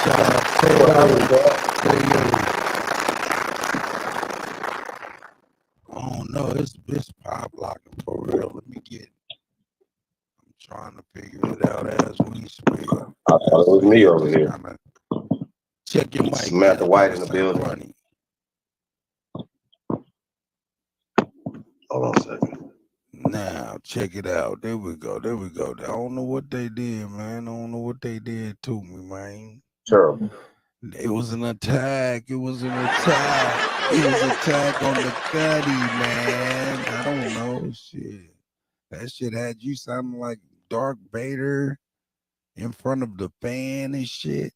Shout out Taylor. Oh no, it's pop locking for real. Let me get. I'm trying to figure it out as we speak. I thought it was me over here. Check your mic. Samantha White in the building. Funny. Hold on a second. Now check it out. There we go. There we go. I don't know what they did, man. I don't know what they did to me, man. Terrible. It was an attack. It was an attack. It was an attack on the Cuddy, man. I don't know. Shit. That shit had you sounding like Darth Vader in front of the fan and shit.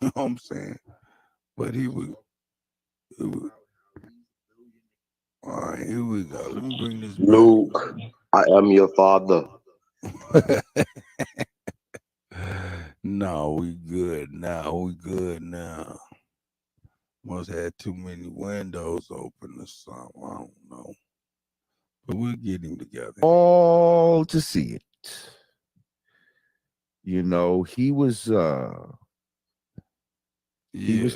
You know what I'm saying? But he was. All right, here we go. Let me bring this back. Luke, I am your father. No, we good now. We good now. Must have too many windows open or something. I don't know. But we're getting together. All to see it. You know, he was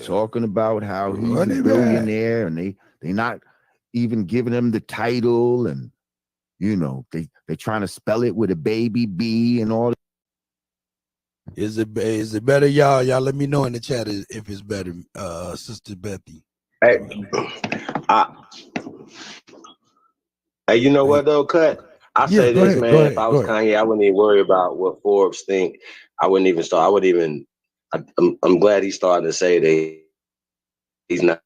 talking about how he's a billionaire and they not even giving him the title, and you know, they trying to spell it with a baby B and all. Is it better, y'all? Y'all let me know in the chat if it's better, Sister Bethy. Hey, you know what though, Cut? I say this, man. If I was Kanye, I wouldn't even worry about what Forbes think. I wouldn't even start. I wouldn't even. I'm glad he's starting to say that he's not.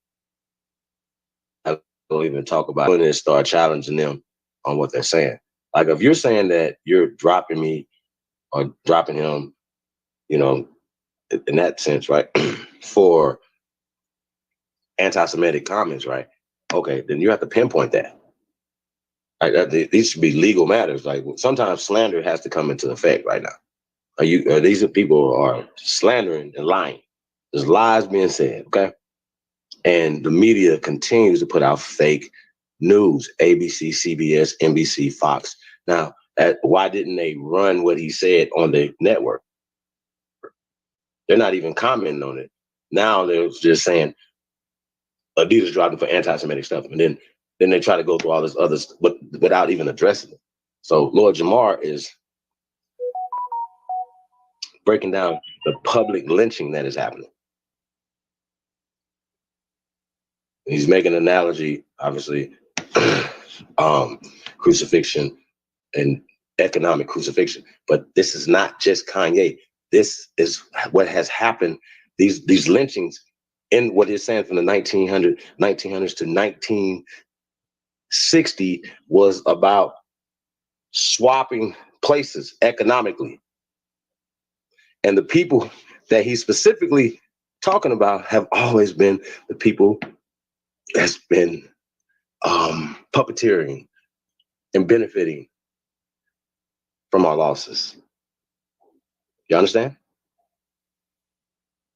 I don't even talk about it and start challenging them on what they're saying. Like if you're saying that you're dropping me or dropping him, you know, in that sense, right, for anti-Semitic comments, right? Okay, then you have to pinpoint that. Right? These should be legal matters. Like sometimes slander has to come into effect right now. These are people who are slandering and lying. There's lies being said, okay? And the media continues to put out fake news, ABC, CBS, NBC, Fox. Now, why didn't they run what he said on the network? They're not even commenting on it. Now they're just saying Adidas dropped it for anti-Semitic stuff. And then they try to go through all this other stuff, but without even addressing it. So Lord Jamar is breaking down the public lynching that is happening. He's making an analogy, obviously, crucifixion and economic crucifixion. But this is not just Kanye. This is what has happened. These lynchings in what he's saying from the 1900s to 1960 was about swapping places economically. And the people that he's specifically talking about have always been the people that's been puppeteering and benefiting from our losses. You understand?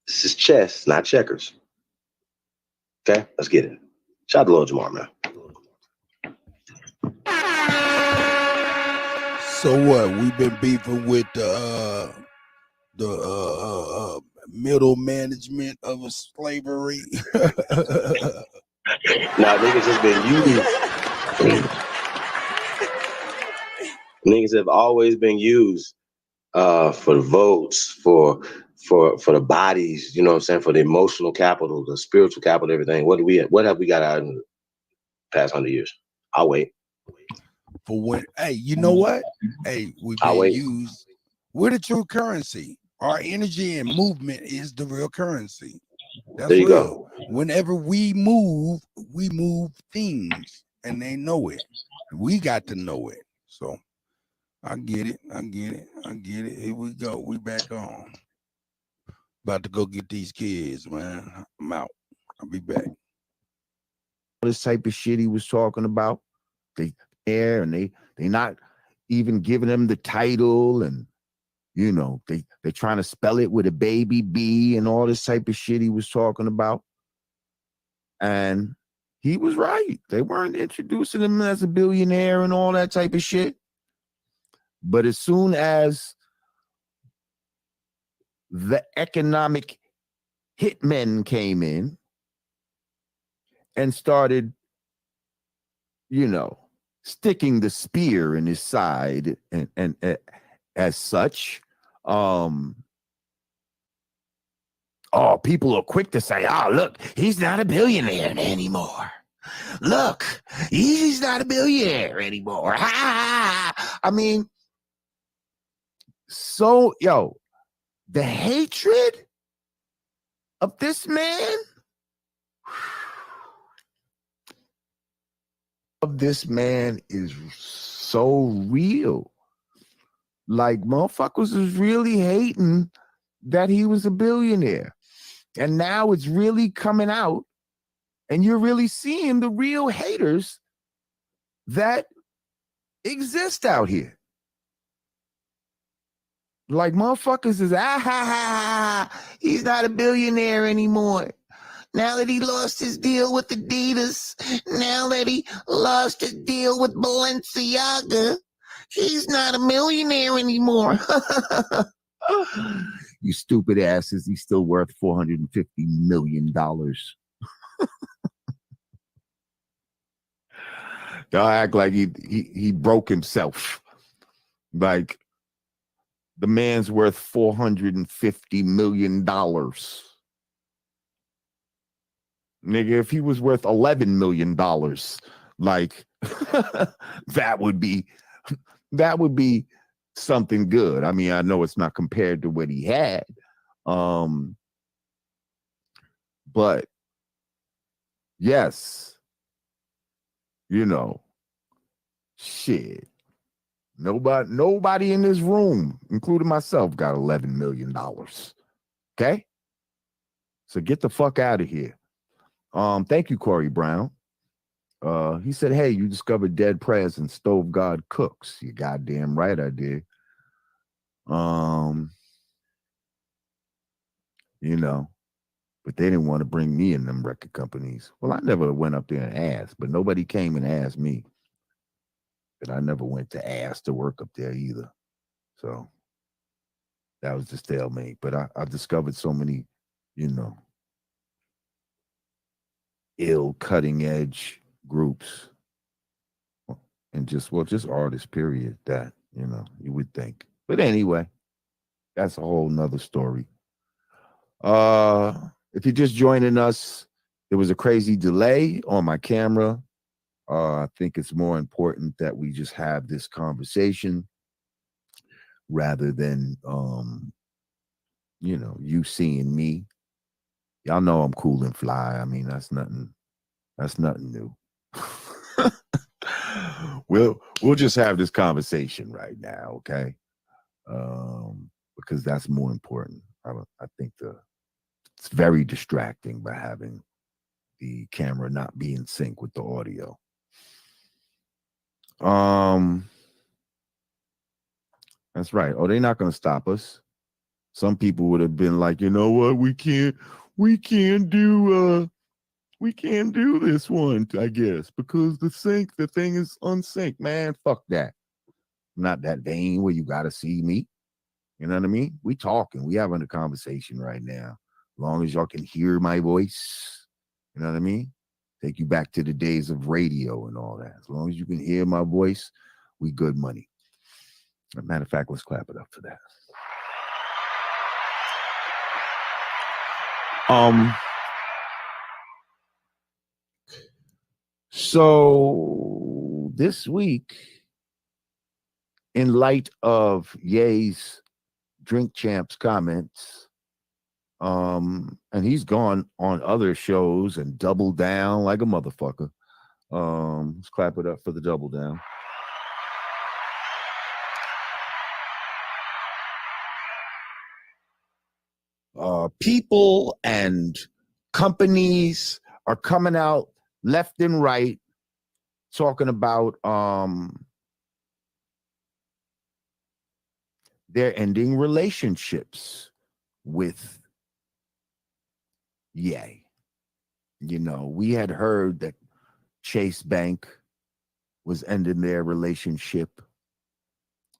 This is chess, not checkers. Okay, let's get it. Shout out to Lil Jamar, man. So what? We've been beefing with middle management of a slavery. Nah, niggas just been used. Niggas have always been used for the votes, for the bodies, you know what I'm saying, for the emotional capital, the spiritual capital, everything. What have we got out in the past 100 years? I'll wait. For when, hey, you know what? Hey, we've been used. We're the true currency. Our energy and movement is the real currency. That's there you real. Go. Whenever we move things, and they know it. We got to know it. So I get it. Here we go. We back on. About to go get these kids, man. I'm out. I'll be back. This type of shit he was talking about, they not even giving them the title, and you know they trying to spell it with a baby B and all this type of shit he was talking about. And he was right. They weren't introducing him as a billionaire and all that type of shit. But as soon as the economic hitmen came in and started, you know, sticking the spear in his side and as such, people are quick to say, oh, look, he's not a billionaire anymore. Look, he's not a billionaire anymore. I mean, so, the hatred of this man, is so real. Like, motherfuckers is really hating that he was a billionaire. And now it's really coming out, and you're really seeing the real haters that exist out here. Like, motherfuckers is, he's not a billionaire anymore. Now that he lost his deal with Adidas, now that he lost his deal with Balenciaga, he's not a millionaire anymore. You stupid asses, he's still worth $450 million. Y'all act like he broke himself. Like, the man's worth $450 million. Nigga, if he was worth $11 million, like, that would be something good. I mean, I know it's not compared to what he had. But yes, you know, shit. Nobody in this room, including myself, got $11 million. Okay? So get the fuck out of here. Thank you, Corey Brown. He said, hey, you discovered dead presidents, Stove God cooks. You goddamn right I did. You know, but they didn't want to bring me in them record companies. Well, I never went up there and asked, but nobody came and asked me. But I never went to ask to work up there either. So that was the stalemate. But I discovered so many, you know, ill cutting edge groups and just artists, period, that, you know, you would think. But anyway, that's a whole nother story. If you're just joining us, there was a crazy delay on my camera. I think it's more important that we just have this conversation rather than, you know, you seeing me. Y'all know I'm cool and fly. I mean, that's nothing new. We'll just have this conversation right now, okay? Because that's more important. I think it's very distracting by having the camera not be in sync with the audio. That's right. Oh, they're not going to stop us. Some people would have been like, you know what, we can't do this one, I guess, because the thing is unsynced. Man, fuck that. I'm not that vain where you gotta see me. You know what I mean? We talking. We having a conversation right now. As long as y'all can hear my voice, you know what I mean? Take you back to the days of radio and all that. As long as you can hear my voice, we good money. As a matter of fact, let's clap it up for that. So this week, in light of Ye's Drink Champs comments, and he's gone on other shows and doubled down like a motherfucker. Let's clap it up for the double down. People and companies are coming out left and right talking about they're ending relationships with Ye. You know, we had heard that Chase Bank was ending their relationship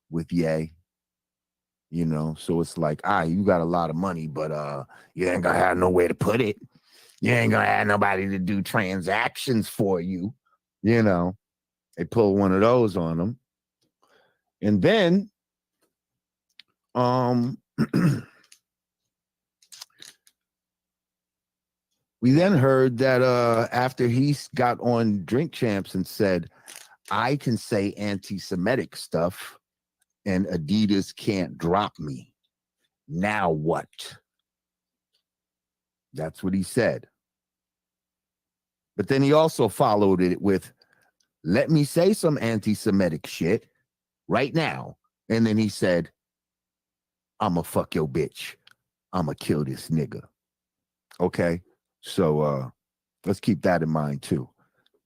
with Ye. You know, so it's like, you got a lot of money, but you ain't gonna have nowhere to put it. You ain't gonna have nobody to do transactions for you. You know, they pull one of those on them. And then we then heard that after he got on Drink Champs and said, I can say anti-Semitic stuff and Adidas can't drop me. Now what? That's what he said. But then he also followed it with, let me say some anti-Semitic shit right now. And then he said, I'ma fuck your bitch. I'ma kill this nigga. Okay? So let's keep that in mind too.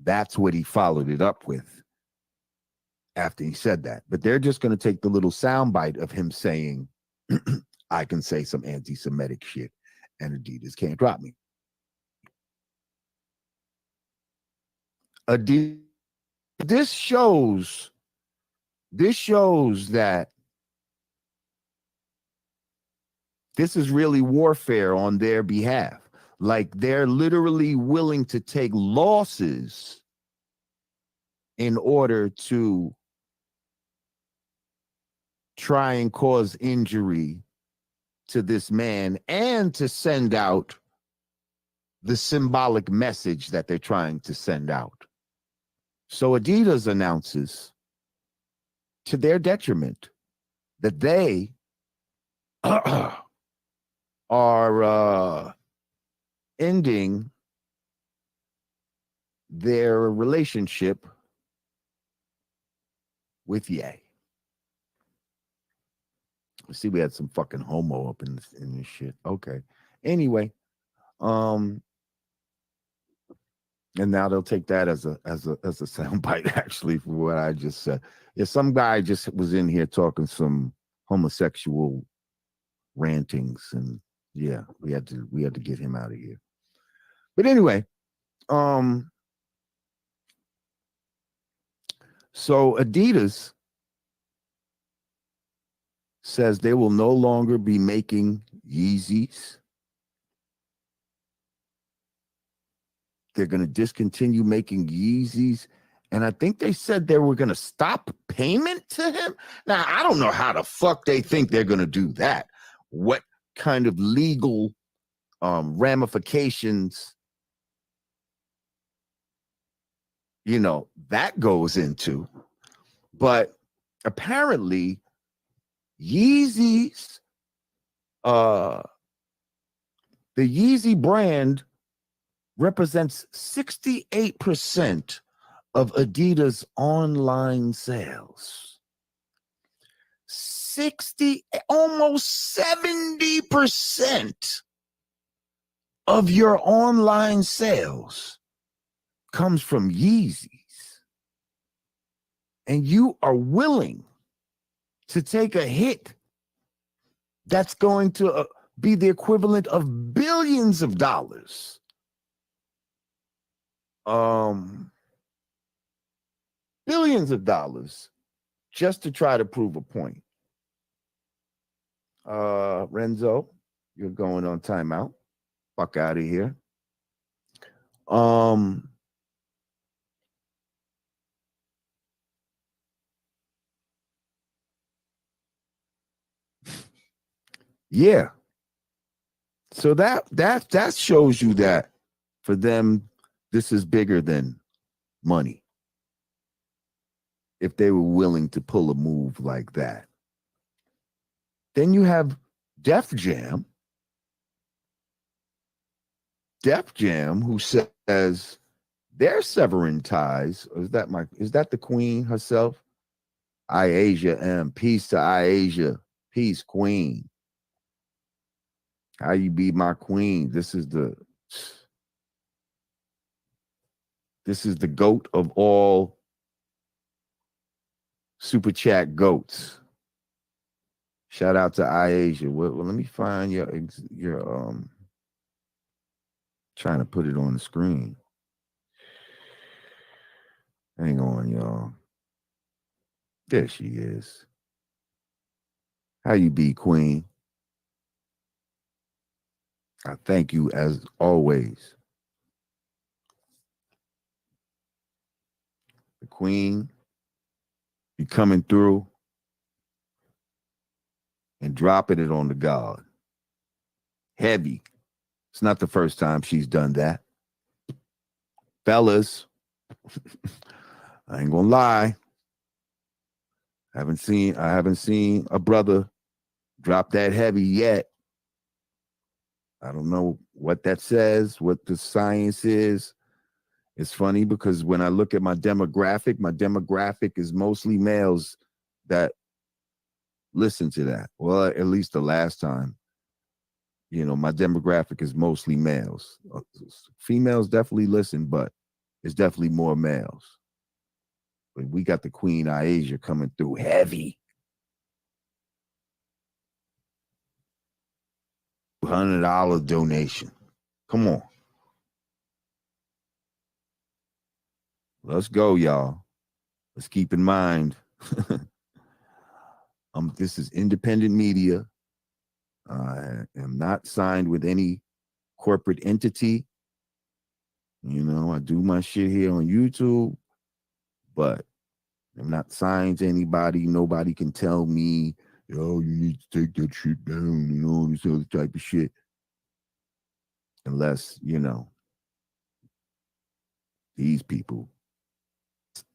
That's what he followed it up with after he said that. But they're just going to take the little soundbite of him saying, I can say some anti-Semitic shit and Adidas can't drop me. This shows that this is really warfare on their behalf. Like they're literally willing to take losses in order to try and cause injury to this man and to send out the symbolic message that they're trying to send out. So Adidas announces, to their detriment, that they are ending their relationship with Ye. See, we had some fucking homo up in this shit. Okay. Anyway, and now they'll take that as a soundbite, actually, for what I just said. Yeah, some guy just was in here talking some homosexual rantings, and yeah, we had to get him out of here. But anyway, so Adidas says they will no longer be making Yeezys. They're going to discontinue making Yeezys. And I think they said they were going to stop payment to him. Now, I don't know how the fuck they think they're going to do that. What kind of legal ramifications, that goes into. But apparently, Yeezys, the Yeezy brand represents 68% of Adidas online sales. Almost 70% of your online sales comes from Yeezys. And you are willing to take a hit that's going to be the equivalent of billions of dollars. Billions of dollars just to try to prove a point. Renzo, you're going on timeout. Fuck out of here. Yeah. So that shows you that for them, this is bigger than money. If they were willing to pull a move like that. Then you have Def Jam. Def Jam, who says they're severing ties. Is that the queen herself? Iasia M. Peace to Iasia. Peace, queen. How you be my queen? This is the goat of all super chat goats. Shout out to Iasia. Well, let me find your trying to put it on the screen. Hang on, y'all. There she is. How you be, queen? I thank you as always. The queen be coming through and dropping it on the God. Heavy. It's not the first time she's done that. Fellas, I ain't gonna lie. I haven't seen a brother drop that heavy yet. I don't know what that says, what the science is. It's funny because when I look at my demographic is mostly males that listen to that. Well, at least the last time. You know, my demographic is mostly males. Females definitely listen, but it's definitely more males. But we got the Queen Iasia coming through heavy. $100 donation. Come on. Let's go, y'all. Let's keep in mind. This is independent media. I am not signed with any corporate entity. You know, I do my shit here on YouTube, but I'm not signed to anybody. Nobody can tell me, yo, you need to take that shit down, you know, this other type of shit. Unless, you know, these people,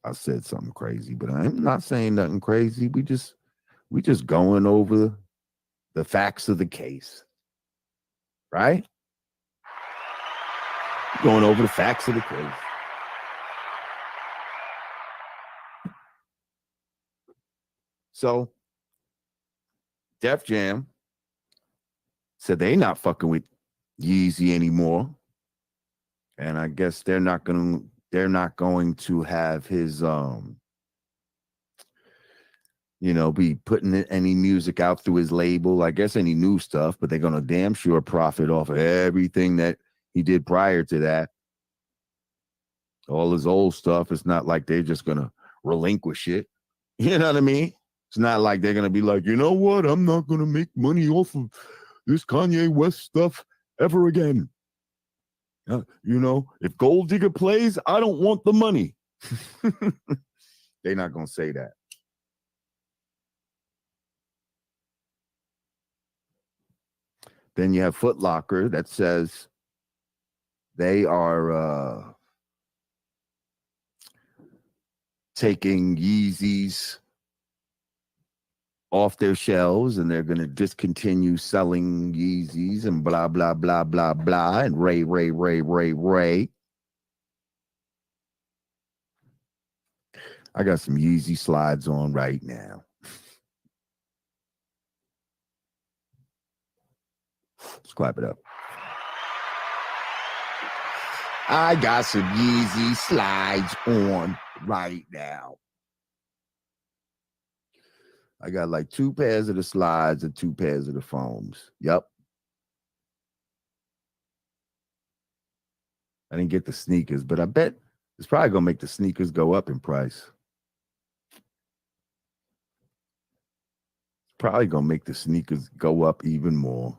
I said something crazy, but I'm not saying nothing crazy. We just going over the facts of the case, right? Going over the facts of the case. So, Def Jam said they not fucking with Yeezy anymore, and I guess they're not going to have his be putting any music out through his label. I guess any new stuff, but they're gonna damn sure profit off of everything that he did prior to that. All his old stuff. It's not like they're just gonna relinquish it. You know what I mean? It's not like they're gonna be like, you know what? I'm not gonna make money off of this Kanye West stuff ever again. If Gold Digger plays, I don't want the money. They're not gonna say that. Then you have Foot Locker that says they are taking Yeezys off their shelves, and they're going to discontinue selling Yeezys and blah, blah, blah, blah, blah, and Ray. I got some Yeezy slides on right now. Let's clap it up. I got some Yeezy slides on right now. I got like 2 pairs of the slides and 2 pairs of the foams. Yep. I didn't get the sneakers, but I bet it's probably going to make the sneakers go up in price. probably gonna make the sneakers go up even more.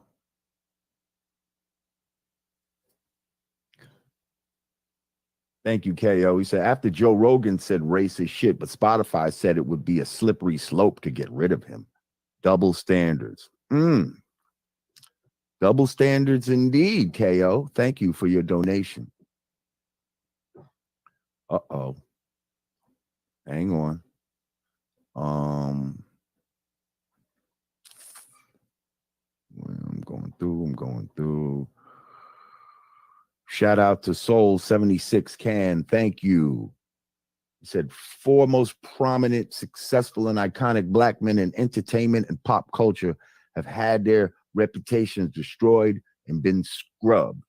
Thank you, KO. He said, after Joe Rogan said racist shit, but Spotify said it would be a slippery slope to get rid of him. Double standards. Double standards indeed, KO. Thank you for your donation. Uh-oh. Hang on. I'm going through. Shout out to Soul 76 Can. Thank you. He said, 4 most prominent, successful, and iconic black men in entertainment and pop culture have had their reputations destroyed and been scrubbed.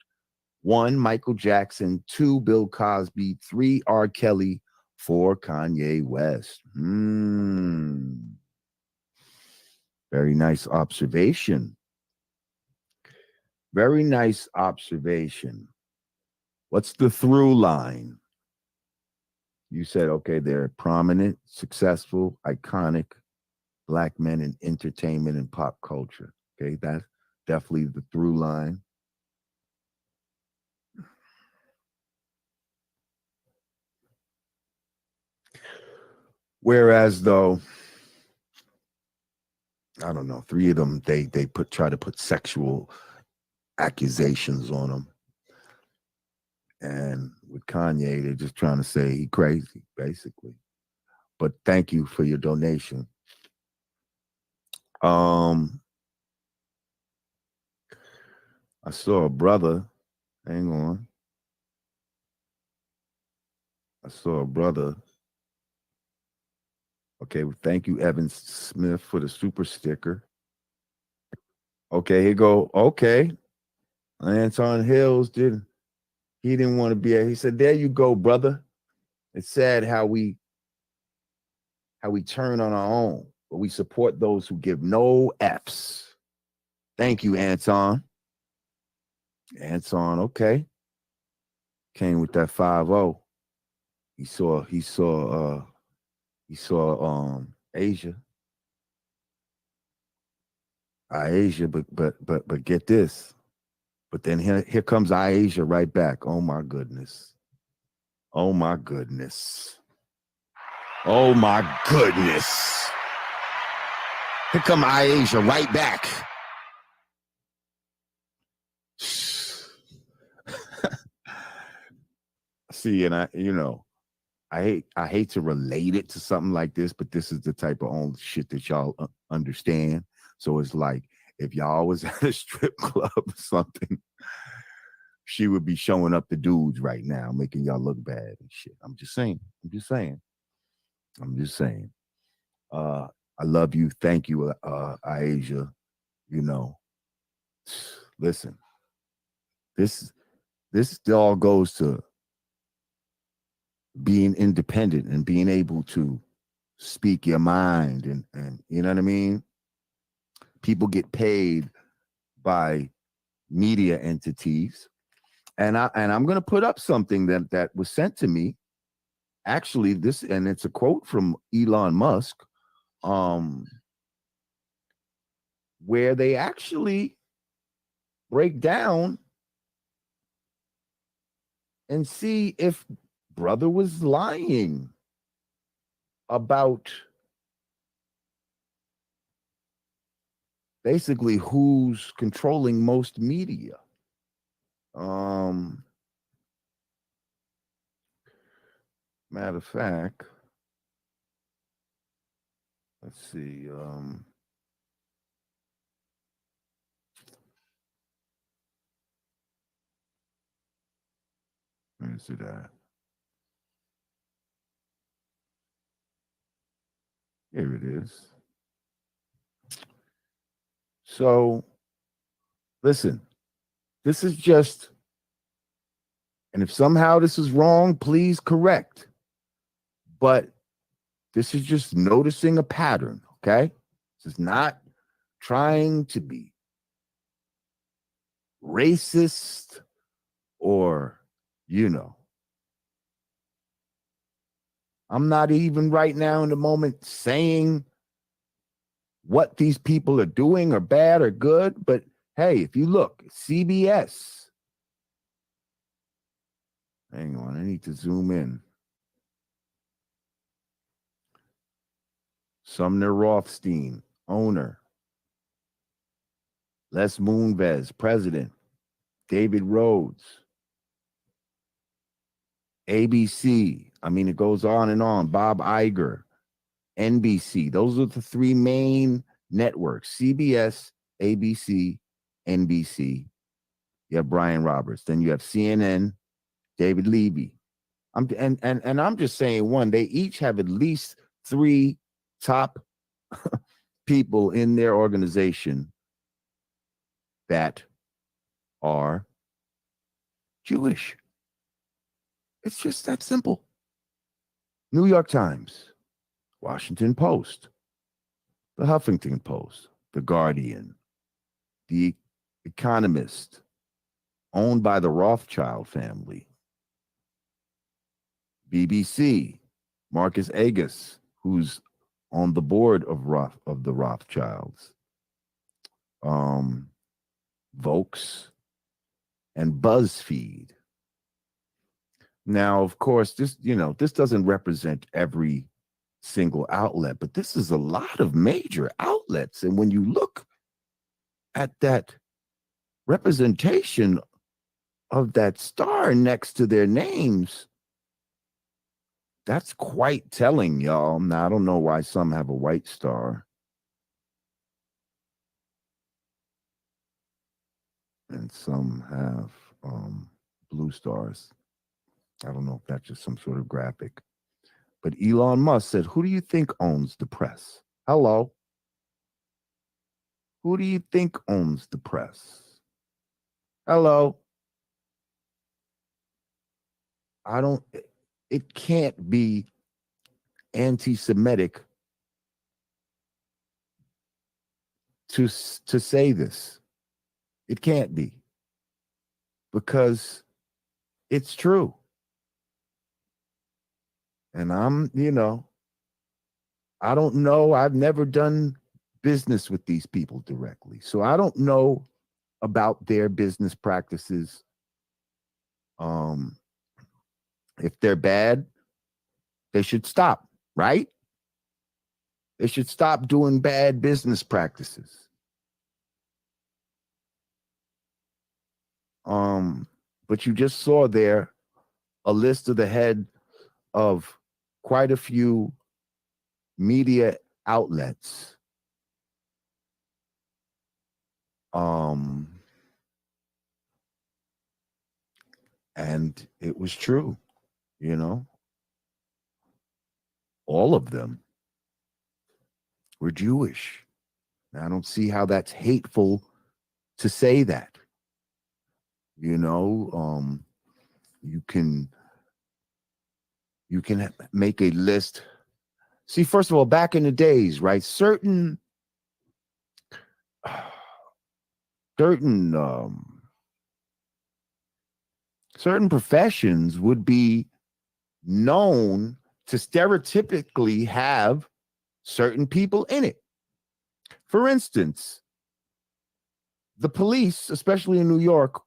1, Michael Jackson. 2, Bill Cosby. 3, R. Kelly. 4, Kanye West. Very nice observation. Very nice observation. What's the through line? You said, okay, they're prominent, successful, iconic black men in entertainment and pop culture. Okay, that's definitely the through line. Whereas, though, I don't know, 3 of them, they try to put sexual accusations on them. And with Kanye, they're just trying to say he crazy, basically. But thank you for your donation. I saw a brother. Hang on. I saw a brother. Okay, well, thank you, Evan Smith, for the super sticker. Okay, here go. Okay. Anton Hills didn't want to be there. He said, there you go, brother. It's sad how we turn on our own, but we support those who give no F's. Thank you, Anton. Anton, okay. Came with that 5-0. He saw Asia. Asia, but get this. But then here comes Asia right back. Oh my goodness. Oh my goodness. Oh my goodness. Here come Asia right back. See, and I hate to relate it to something like this, but this is the type of own shit that y'all understand. So it's like, if y'all was at a strip club or something, she would be showing up the dudes right now, making y'all look bad and shit. I'm just saying. I love you. Thank you, Asia. Listen, this all goes to being independent and being able to speak your mind and you know what I mean? People get paid by media entities. And I'm gonna put up something that was sent to me. Actually, and it's a quote from Elon Musk, where they actually break down and see if brother was lying about basically who's controlling most media. Matter of fact, let's see. Where is it at? Here it is. So, listen, this is just, and if somehow this is wrong, please correct. But this is just noticing a pattern, okay? This is not trying to be racist or, I'm not even right now in the moment saying what these people are doing are bad or good, but hey, if you look, CBS. Hang on, I need to zoom in. Sumner Rothstein, owner. Les Moonves, president. David Rhodes. ABC. I mean, it goes on and on. Bob Iger. NBC. Those are the three main networks. CBS, ABC, NBC. You have Brian Roberts. Then you have CNN, David Levy. And I'm just saying one, they each have at least 3 top people in their organization that are Jewish. It's just that simple. New York Times, Washington Post, the Huffington Post, the Guardian, the Economist, owned by the Rothschild family. BBC, Marcus Agas, who's on the board of the Rothschilds. Vokes and BuzzFeed. Now, of course, this doesn't represent every single outlet, but this is a lot of major outlets. And when you look at that representation of that star next to their names, that's quite telling, y'all. Now, I don't know why some have a white star and some have blue stars. I don't know if that's just some sort of graphic. But Elon Musk said, who do you think owns the press? Hello? Who do you think owns the press? Hello? It can't be anti-Semitic to say this. It can't be. Because it's true. And I don't know. I've never done business with these people directly. So I don't know about their business practices. If they're bad, they should stop, right? They should stop doing bad business practices. But you just saw there a list of the head of quite a few media outlets. And it was true, all of them were Jewish. I don't see how that's hateful to say that. You can make a list. See, first of all, back in the days, right? Certain professions would be known to stereotypically have certain people in it. For instance, the police, especially in New York,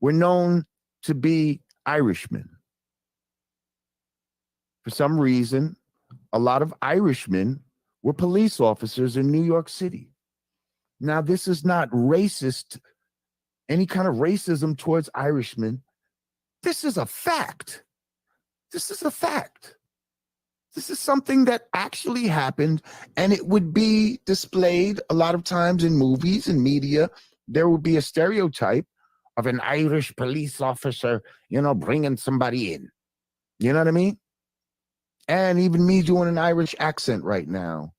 were known to be Irishmen. For some reason, a lot of Irishmen were police officers in New York City. Now, this is not racist, any kind of racism towards Irishmen. This is a fact. This is a fact. This is something that actually happened, and it would be displayed a lot of times in movies and media. There would be a stereotype of an Irish police officer, bringing somebody in. You know what I mean? And even me doing an Irish accent right now,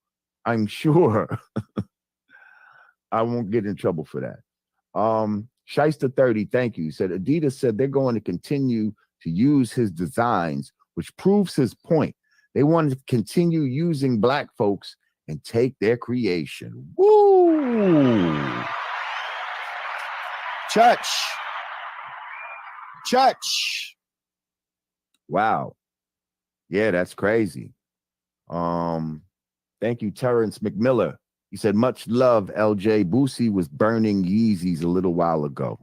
I'm sure I won't get in trouble for that. Shyster30, thank you. He said, Adidas said they're going to continue to use his designs, which proves his point. They want to continue using black folks and take their creation. Woo! Church. Wow. Yeah, that's crazy. Thank you, Terrence McMillan. He said, much love, LJ. Boosie was burning Yeezys a little while ago.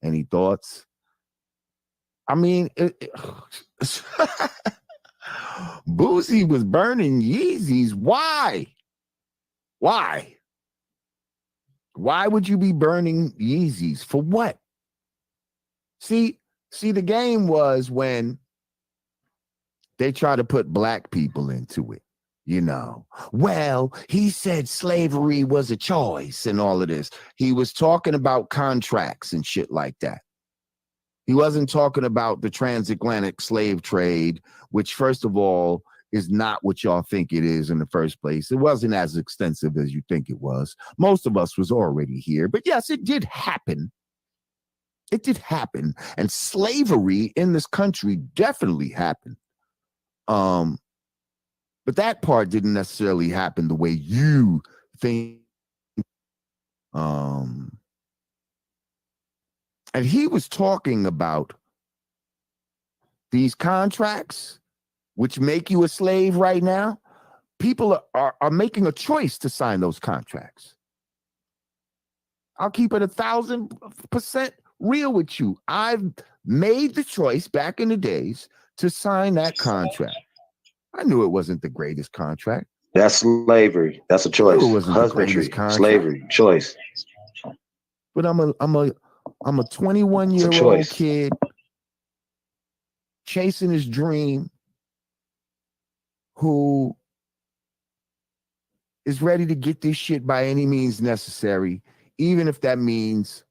Any thoughts? I mean, Boosie was burning Yeezys. Why? Why? Why would you be burning Yeezys? For what? See, the game was when they try to put black people into it. You know, well, he said slavery was a choice and all of this. He was talking about contracts and shit like that. He wasn't talking about the transatlantic slave trade, which, first of all, is not what y'all think it is in the first place. It wasn't as extensive as you think it was. Most of us was already here. But yes, it did happen. It did happen. And slavery in this country definitely happened. But that part didn't necessarily happen the way you think. And he was talking about these contracts, which make you a slave right now. People are making a choice to sign those contracts. I'll keep it 1,000% real with you. I've made the choice back in the days to sign that contract. I knew it wasn't the greatest contract. That's slavery. That's a choice. Husbandry, slavery, choice. But I'm a 21-year-old kid chasing his dream who is ready to get this shit by any means necessary, even if that means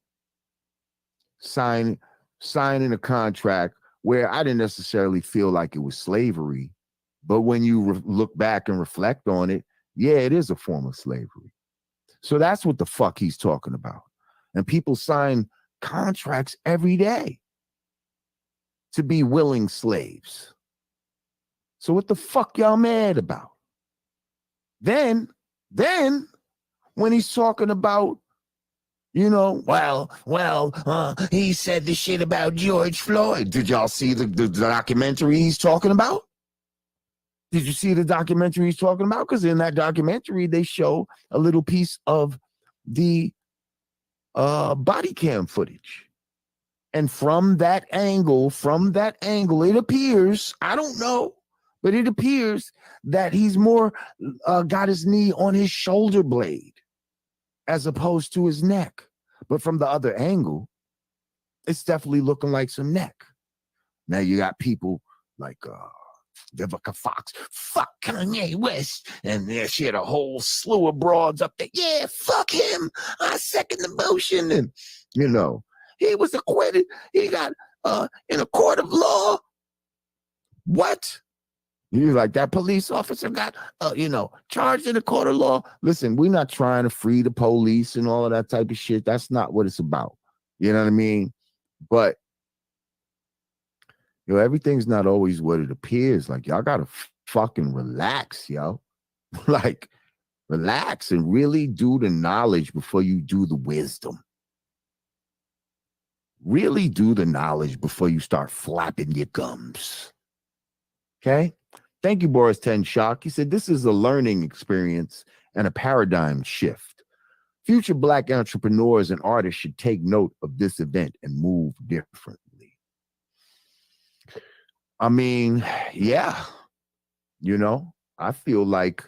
signing a contract where I didn't necessarily feel like it was slavery. But when you look back and reflect on it, yeah, it is a form of slavery. So that's what the fuck he's talking about. And people sign contracts every day to be willing slaves. So what the fuck y'all mad about? Then when he's talking about, you know, he said the shit about George Floyd. Did y'all see the documentary he's talking about? Did you see the documentary he's talking about? Because in that documentary, they show a little piece of the body cam footage. And from that angle, it appears, I don't know, but it appears that he's more got his knee on his shoulder blade as opposed to his neck. But from the other angle, it's definitely looking like some neck. Now you got people like Vivica Fox, fuck Kanye West, and there she had a whole slew of broads up there. Yeah, fuck him. I second the motion. And, you know, he was acquitted. He got in a court of law. What? You like that police officer got, charged in a court of law? Listen, we're not trying to free the police and all of that type of shit. That's not what it's about. You know what I mean? But everything's not always what it appears. Like, y'all gotta fucking relax, yo. Like, relax and really do the knowledge before you do the wisdom. Really do the knowledge before you start flapping your gums. Okay? Thank you, Boris 10 Shock. He said, this is a learning experience and a paradigm shift. Future Black entrepreneurs and artists should take note of this event and move differently. I mean, yeah, I feel like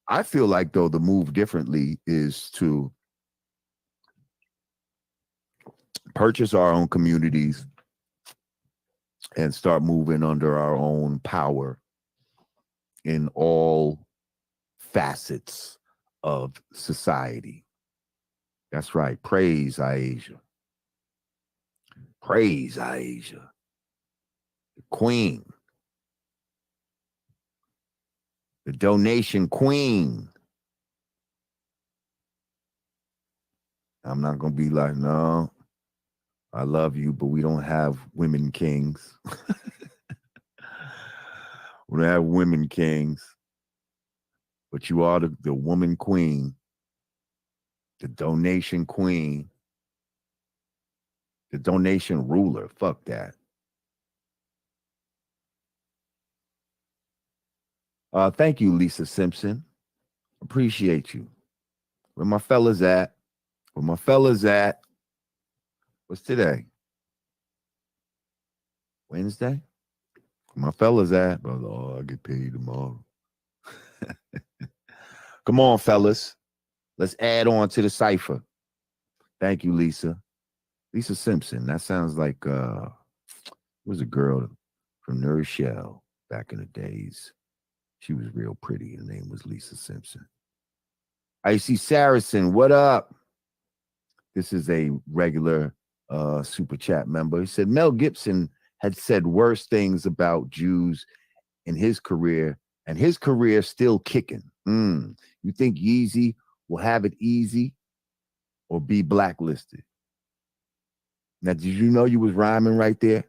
though the move differently is to purchase our own communities and start moving under our own power in all facets of society. That's right. Praise Aisha. Praise Aisha. Queen, the donation queen. I'm not gonna be like, no, I love you, but we don't have women kings. We don't have women kings, but you are the woman queen, the donation queen, the donation ruler. Fuck that. Thank you, Lisa Simpson. Appreciate you. Where my fellas at? Where my fellas at? What's today? Wednesday? Where my fellas at? Brother, I get paid tomorrow. Come on, fellas. Let's add on to the cipher. Thank you, Lisa. Lisa Simpson. That sounds like was a girl from New Rochelle back in the days. She was real pretty. Her name was Lisa Simpson. Icy Saracen, what up? This is a regular super chat member. He said Mel Gibson had said worse things about Jews in his career, and his career still kicking. You think Yeezy will have it easy or be blacklisted? Now, did you know you was rhyming right there?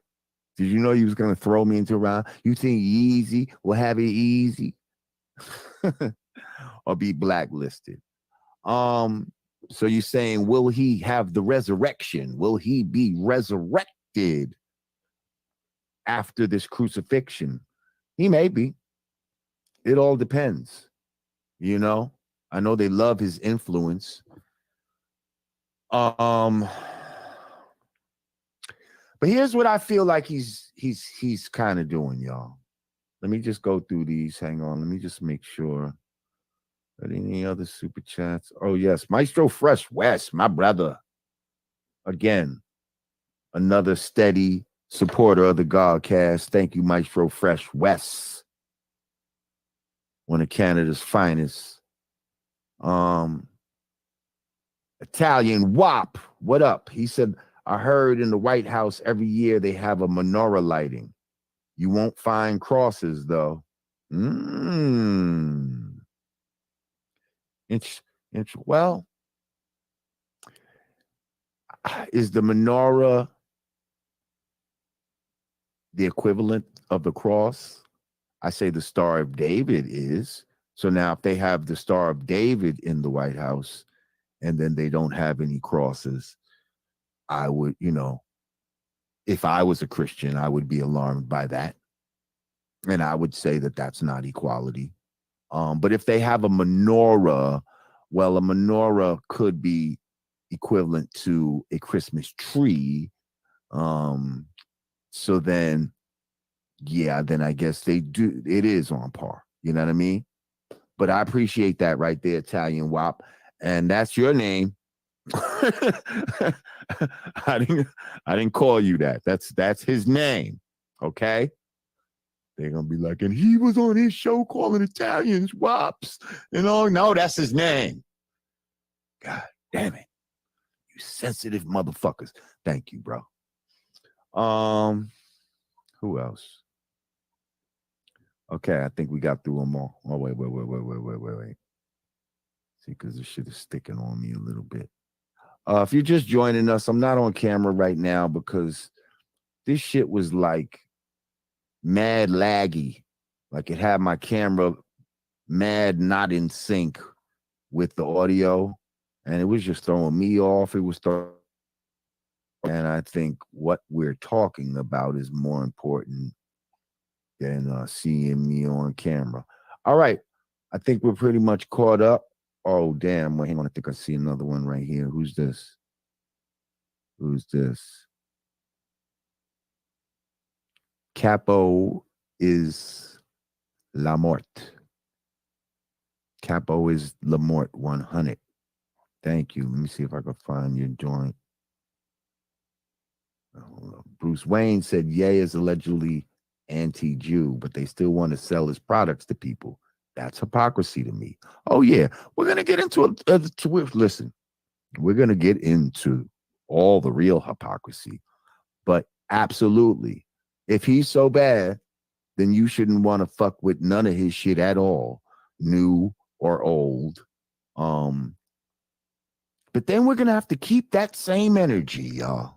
Did you know you was going to throw me into a rhyme? You think Yeezy will have it easy or be blacklisted? So you're saying, will he have the resurrection? Will he be resurrected after this crucifixion? He may be. It all depends. You know, I know they love his influence. But here's what I feel like he's kind of doing, y'all. Let me just go through these. Hang on. Let me just make sure. Any other super chats? Oh, yes. Maestro Fresh West, my brother. Again, another steady supporter of the Godcast. Thank you, Maestro Fresh West. One of Canada's finest. Italian WAP. What up? He said, I heard in the White House every year they have a menorah lighting. You won't find crosses, though. Well, is the menorah the equivalent of the cross? I say the Star of David is. So now if they have the Star of David in the White House and then they don't have any crosses, I would, if I was a Christian, I would be alarmed by that. And I would say that that's not equality. But if they have a menorah, well, a menorah could be equivalent to a Christmas tree. So then, yeah, then I guess they do. It is on par. You know what I mean? But I appreciate that right there, Italian WAP. And that's your name. I didn't call you that. That's his name. Okay. They're gonna be like, and he was on his show calling Italians WAPs and all. No, that's his name. God damn it. You sensitive motherfuckers. Thank you, bro. Who else? Okay, I think we got through them all. Oh, wait. See, because this shit is sticking on me a little bit. If you're just joining us, I'm not on camera right now because this shit was like mad laggy. Like it had my camera mad not in sync with the audio. And it was just throwing me off. It was throwing. And I think what we're talking about is more important than seeing me on camera. All right. I think we're pretty much caught up. Oh, damn. Well, hang on. I think I see another one right here. Who's this? Capo is La Mort. Capo is La Mort 100. Thank you. Let me see if I can find your joint. Bruce Wayne said Ye is allegedly anti-Jew, but they still want to sell his products to people. That's hypocrisy to me. Oh, yeah. We're going to get into listen, we're going to get into all the real hypocrisy. But absolutely, if he's so bad, then you shouldn't want to fuck with none of his shit at all, new or old. But then we're going to have to keep that same energy, y'all.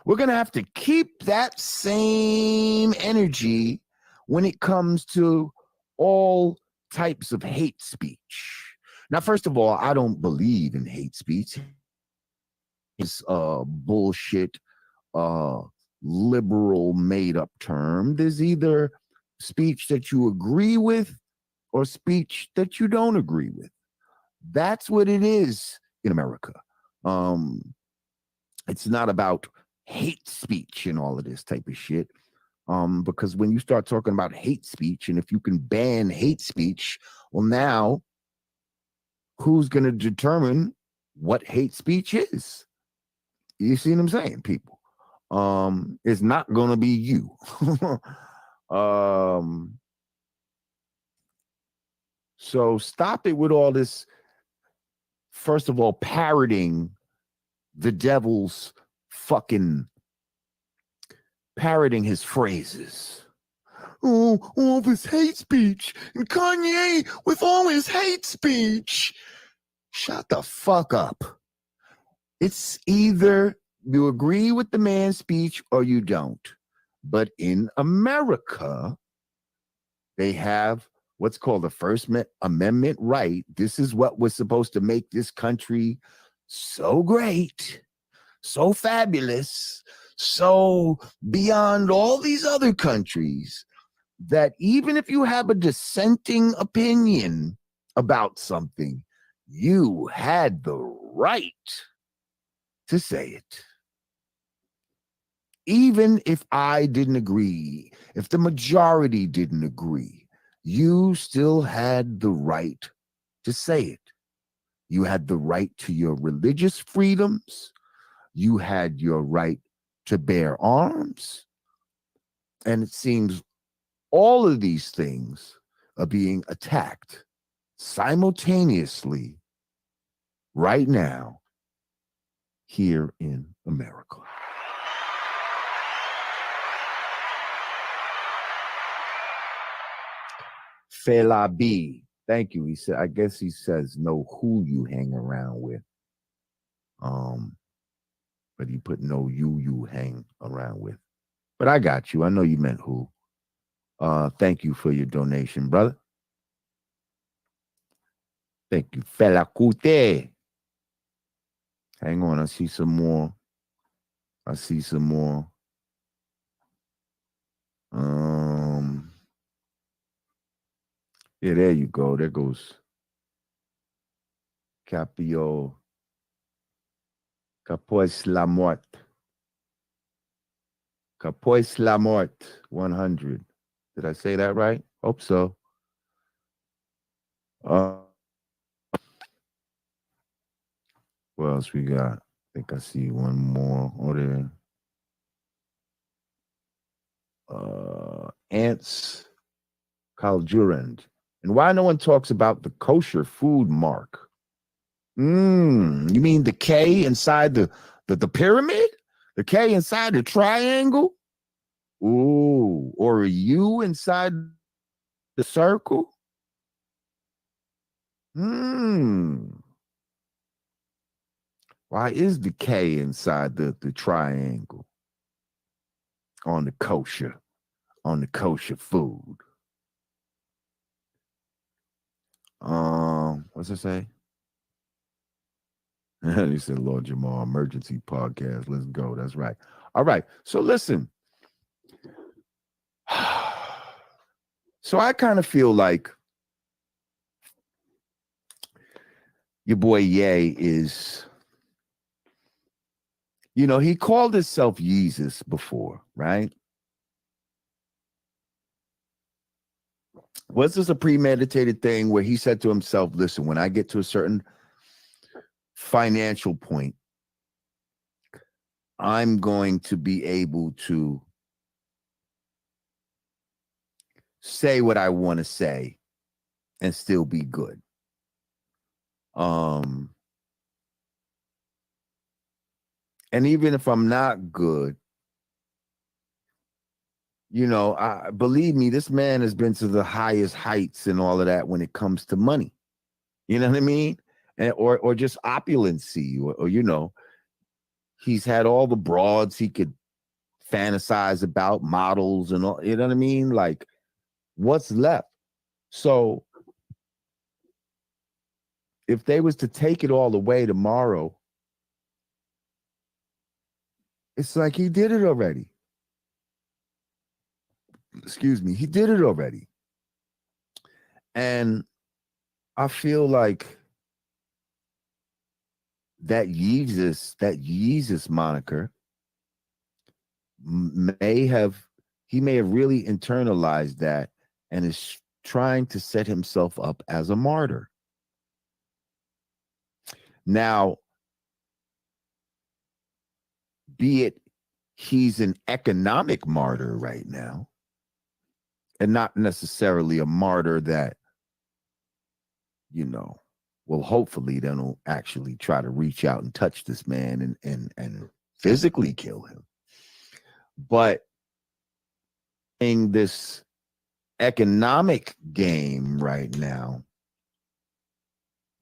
We're going to have to keep that same energy when it comes to all types of hate speech. Now, first of all, I don't believe in hate speech. It's bullshit, liberal made-up term. There's either speech that you agree with or speech that you don't agree with. That's what it is in America. It's not about hate speech and all of this type of shit. Because when you start talking about hate speech, and if you can ban hate speech, well, now who's going to determine what hate speech is? You see what I'm saying, people? It's not going to be you. So stop it with all this, first of all, parroting the devil's parroting his phrases. Oh, all this hate speech, and Kanye with all his hate speech. Shut the fuck up. It's either you agree with the man's speech or you don't. But in America, they have what's called the First Amendment right. This is what was supposed to make this country so great, so fabulous, so beyond all these other countries, that even if you have a dissenting opinion about something, you had the right to say it. Even if I didn't agree, if the majority didn't agree, you still had the right to say it. You had the right to your religious freedoms. You had your right to bear arms. And it seems all of these things are being attacked simultaneously right now here in America. Fela B, thank you. He said, I guess he says know who you hang around with. But he put no you hang around with. But I got you. I know you meant who. Thank you for your donation, brother. Thank you, Fela Kuti. Hang on, I see some more. Yeah, there you go. There goes Capio Capois la Mort. Capois la Mort 100. Did I say that right? Hope so. What else we got? I think I see one more over there. Ants Kaljurand. And why no one talks about the kosher food mark? You mean the K inside the pyramid? The K inside the triangle? Ooh, or a U inside the circle? Why is the K inside the triangle on the kosher food? What's it say? He said, Lord Jamal, emergency podcast. Let's go. That's right. All right. So listen. So I kind of feel like your boy Ye is, he called himself Jesus before, right? Was this a premeditated thing where he said to himself, listen, when I get to a certain financial point, I'm going to be able to say what I want to say and still be good. And even if I'm not good, believe me, this man has been to the highest heights and all of that when it comes to money. You know what I mean? Or just opulency, or he's had all the broads he could fantasize about, models and all, you know what I mean? Like, what's left? So if they was to take it all away tomorrow, it's like he did it already. Excuse me, he did it already. And I feel like that Yeezus moniker may have really internalized that and is trying to set himself up as a martyr. Now, be it he's an economic martyr right now, and not necessarily a martyr that, well, hopefully they don't actually try to reach out and touch this man and physically kill him. But in this economic game right now,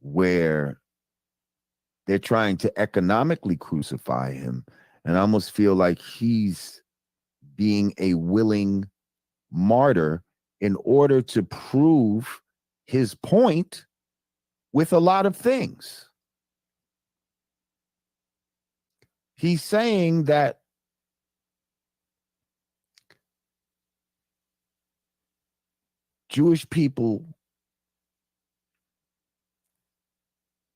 where they're trying to economically crucify him, and I almost feel like he's being a willing martyr in order to prove his point with a lot of things. He's saying that Jewish people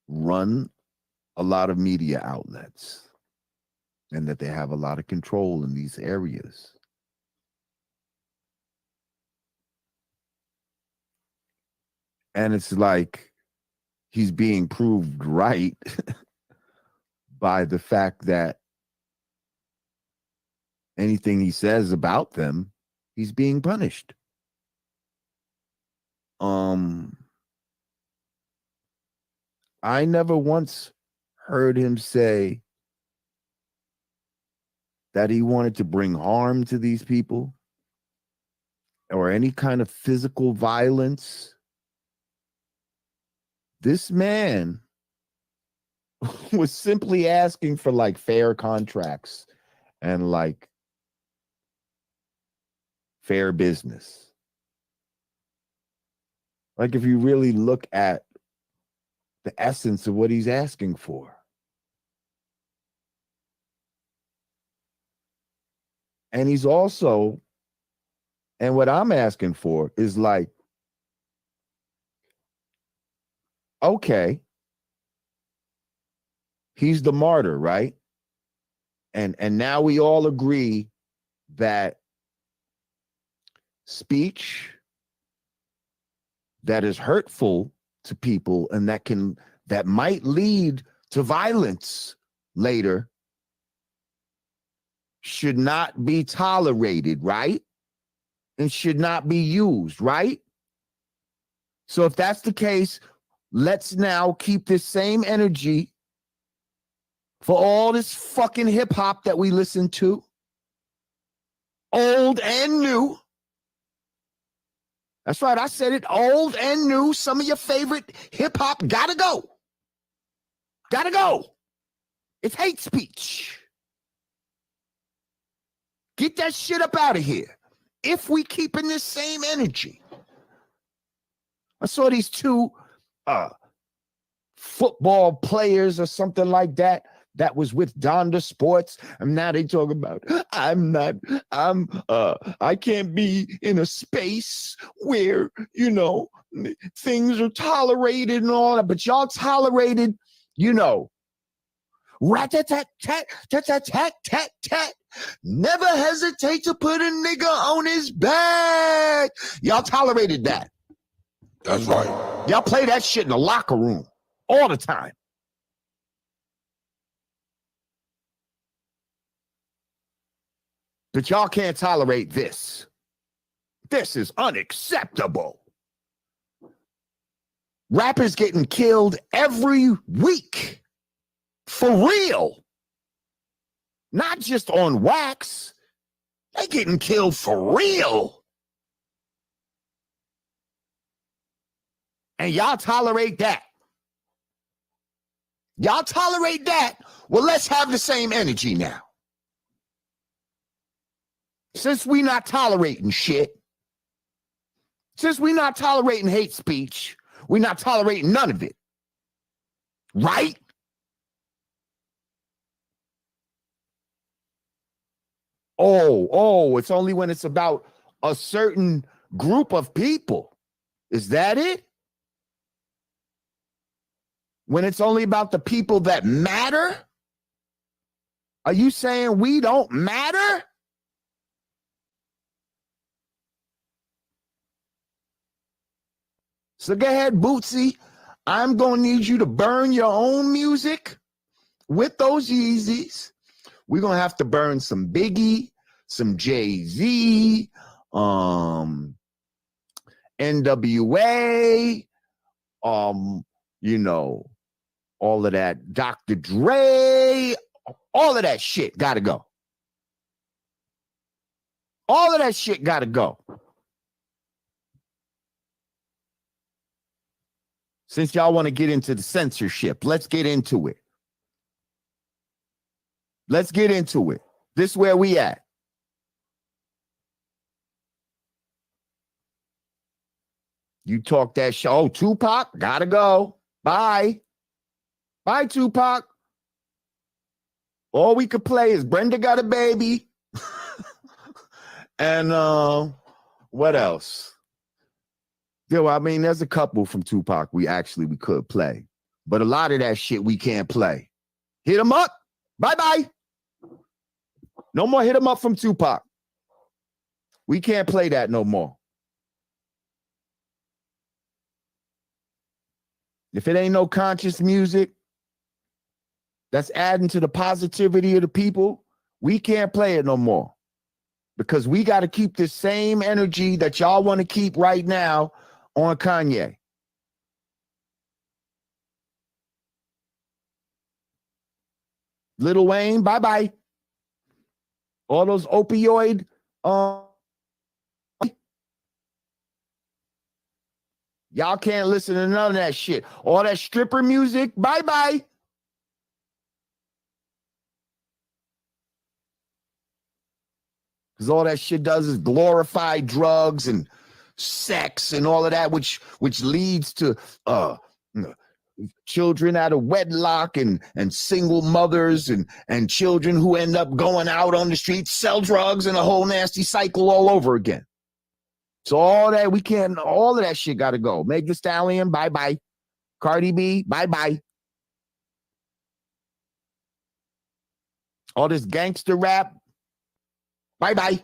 run a lot of media outlets and that they have a lot of control in these areas. And it's like he's being proved right by the fact that anything he says about them, he's being punished. I never once heard him say that he wanted to bring harm to these people or any kind of physical violence. This man was simply asking for like fair contracts and like fair business. Like if you really look at the essence of what he's asking for. And he's also, and what I'm asking for is like, okay, he's the martyr, right? And now we all agree that speech that is hurtful to people and that might lead to violence later should not be tolerated, right? And should not be used, right? So if that's the case, let's now keep this same energy for all this fucking hip hop that we listen to, old and new. That's right, I said it, old and new. Some of your favorite hip hop gotta go. Gotta go. It's hate speech. Get that shit up out of here. If we keep in this same energy. I saw these two football players or something like that was with Donda Sports, and now they talk about I can't be in a space where, things are tolerated and all that, but y'all tolerated, rat-tat-tat-tat-tat-tat-tat-tat. Never hesitate to put a nigga on his back. Y'all tolerated that. That's right. Y'all play that shit in the locker room all the time. But y'all can't tolerate this. This is unacceptable. Rappers getting killed every week. For real. Not just on wax. They getting killed for real. And y'all tolerate that. Y'all tolerate that. Well, let's have the same energy now. Since we not tolerating shit, since we not tolerating hate speech, we not tolerating none of it. Right? Oh, it's only when it's about a certain group of people. Is that it? when it's only about the people that matter? Are you saying we don't matter? So go ahead, Bootsy. I'm going to need you to burn your own music with those Yeezys. We're going to have to burn some Biggie, some Jay-Z, NWA, you know, all of that, Dr. Dre, all of that shit got to go. All of that shit got to go. Since y'all want to get into the censorship, let's get into it. Let's get into it. This is where we at. You talk that show. Oh, Tupac, gotta go. Bye. Bye, Tupac. All we could play is Brenda Got a Baby. And what else? Yo, I mean, there's a couple from Tupac we could play. But a lot of that shit we can't play. Hit 'em up. Bye-bye. No more hit 'em up from Tupac. We can't play that no more. If it ain't no conscious music that's adding to the positivity of the people, we can't play it no more. Because we got to keep the same energy that y'all want to keep right now on Kanye. Lil Wayne, bye-bye. All those opioid, y'all can't listen to none of that shit. All that stripper music, bye-bye. Because all that shit does is glorify drugs and sex and all of that, which leads to children out of wedlock and single mothers and children who end up going out on the streets, sell drugs, and a whole nasty cycle all over again. So all that all of that shit got to go. Meg Thee Stallion, bye-bye. Cardi B, bye-bye. All this gangster rap, bye-bye.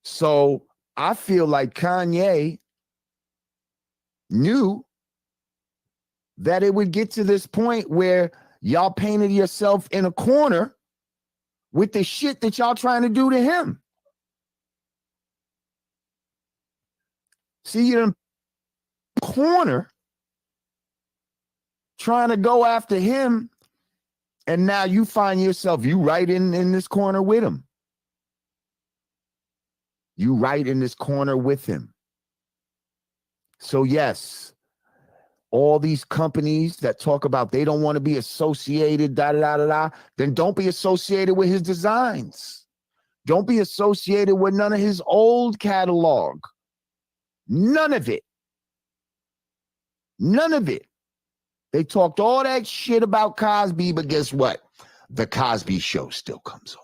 So I feel like Kanye knew that it would get to this point where y'all painted yourself in a corner with the shit that y'all trying to do to him. See, you're in a corner trying to go after him, and now you find yourself, you right in this corner with him. You right in this corner with him. So yes, all these companies that talk about they don't want to be associated, then don't be associated with his designs. Don't be associated with none of his old catalog. None of it. None of it. They talked all that shit about Cosby, but guess what? The Cosby Show still comes on.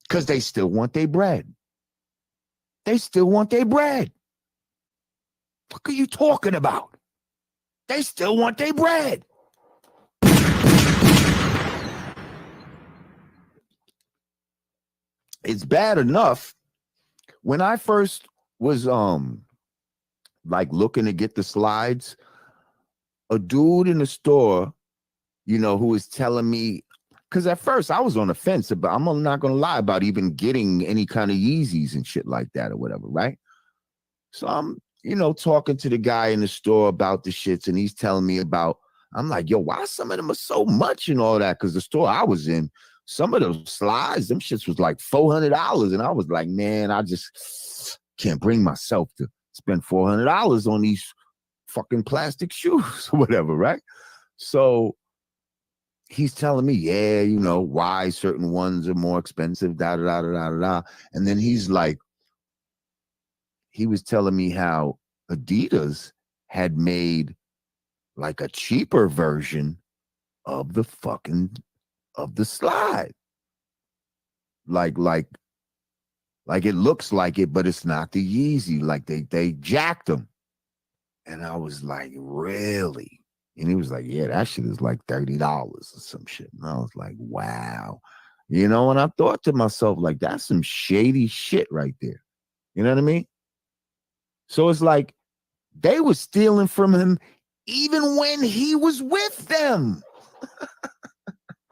Because they still want their bread. They still want their bread. What are you talking about? They still want their bread. It's bad enough. When I first was like looking to get the slides, a dude in the store, you know, who was telling me, because at first I was on the fence about, I'm not going to lie about even getting any kind of Yeezys and shit like that or whatever, right? So I'm, you know, talking to the guy in the store about the shits, and he's telling me about, I'm like, yo, why some of them are so much and all that? Because the store I was in, some of those slides, them shits was like $400. And I was like, man, I just can't bring myself to spend $400 on these fucking plastic shoes or whatever, right? So he's telling me, yeah, you know, why certain ones are more expensive, da da da da da da. And then he's like, he was telling me how Adidas had made like a cheaper version of the slide. Like Like it looks like it, but it's not the Yeezy. Like they jacked them. And I was like, really? And he was like, yeah, that shit is like $30 or some shit. And I was like, wow. You know, and I thought to myself, like, that's some shady shit right there. You know what I mean? So it's like they were stealing from him even when he was with them.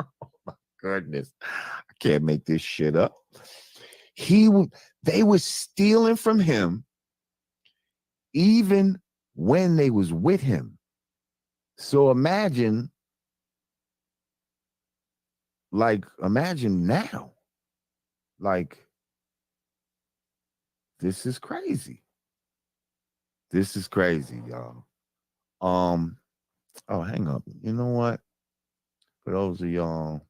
Oh my goodness. I can't make this shit up. They were stealing from him even when they was with him. So imagine now. Like, this is crazy. This is crazy, y'all. Oh, hang up. You know what? For those of y'all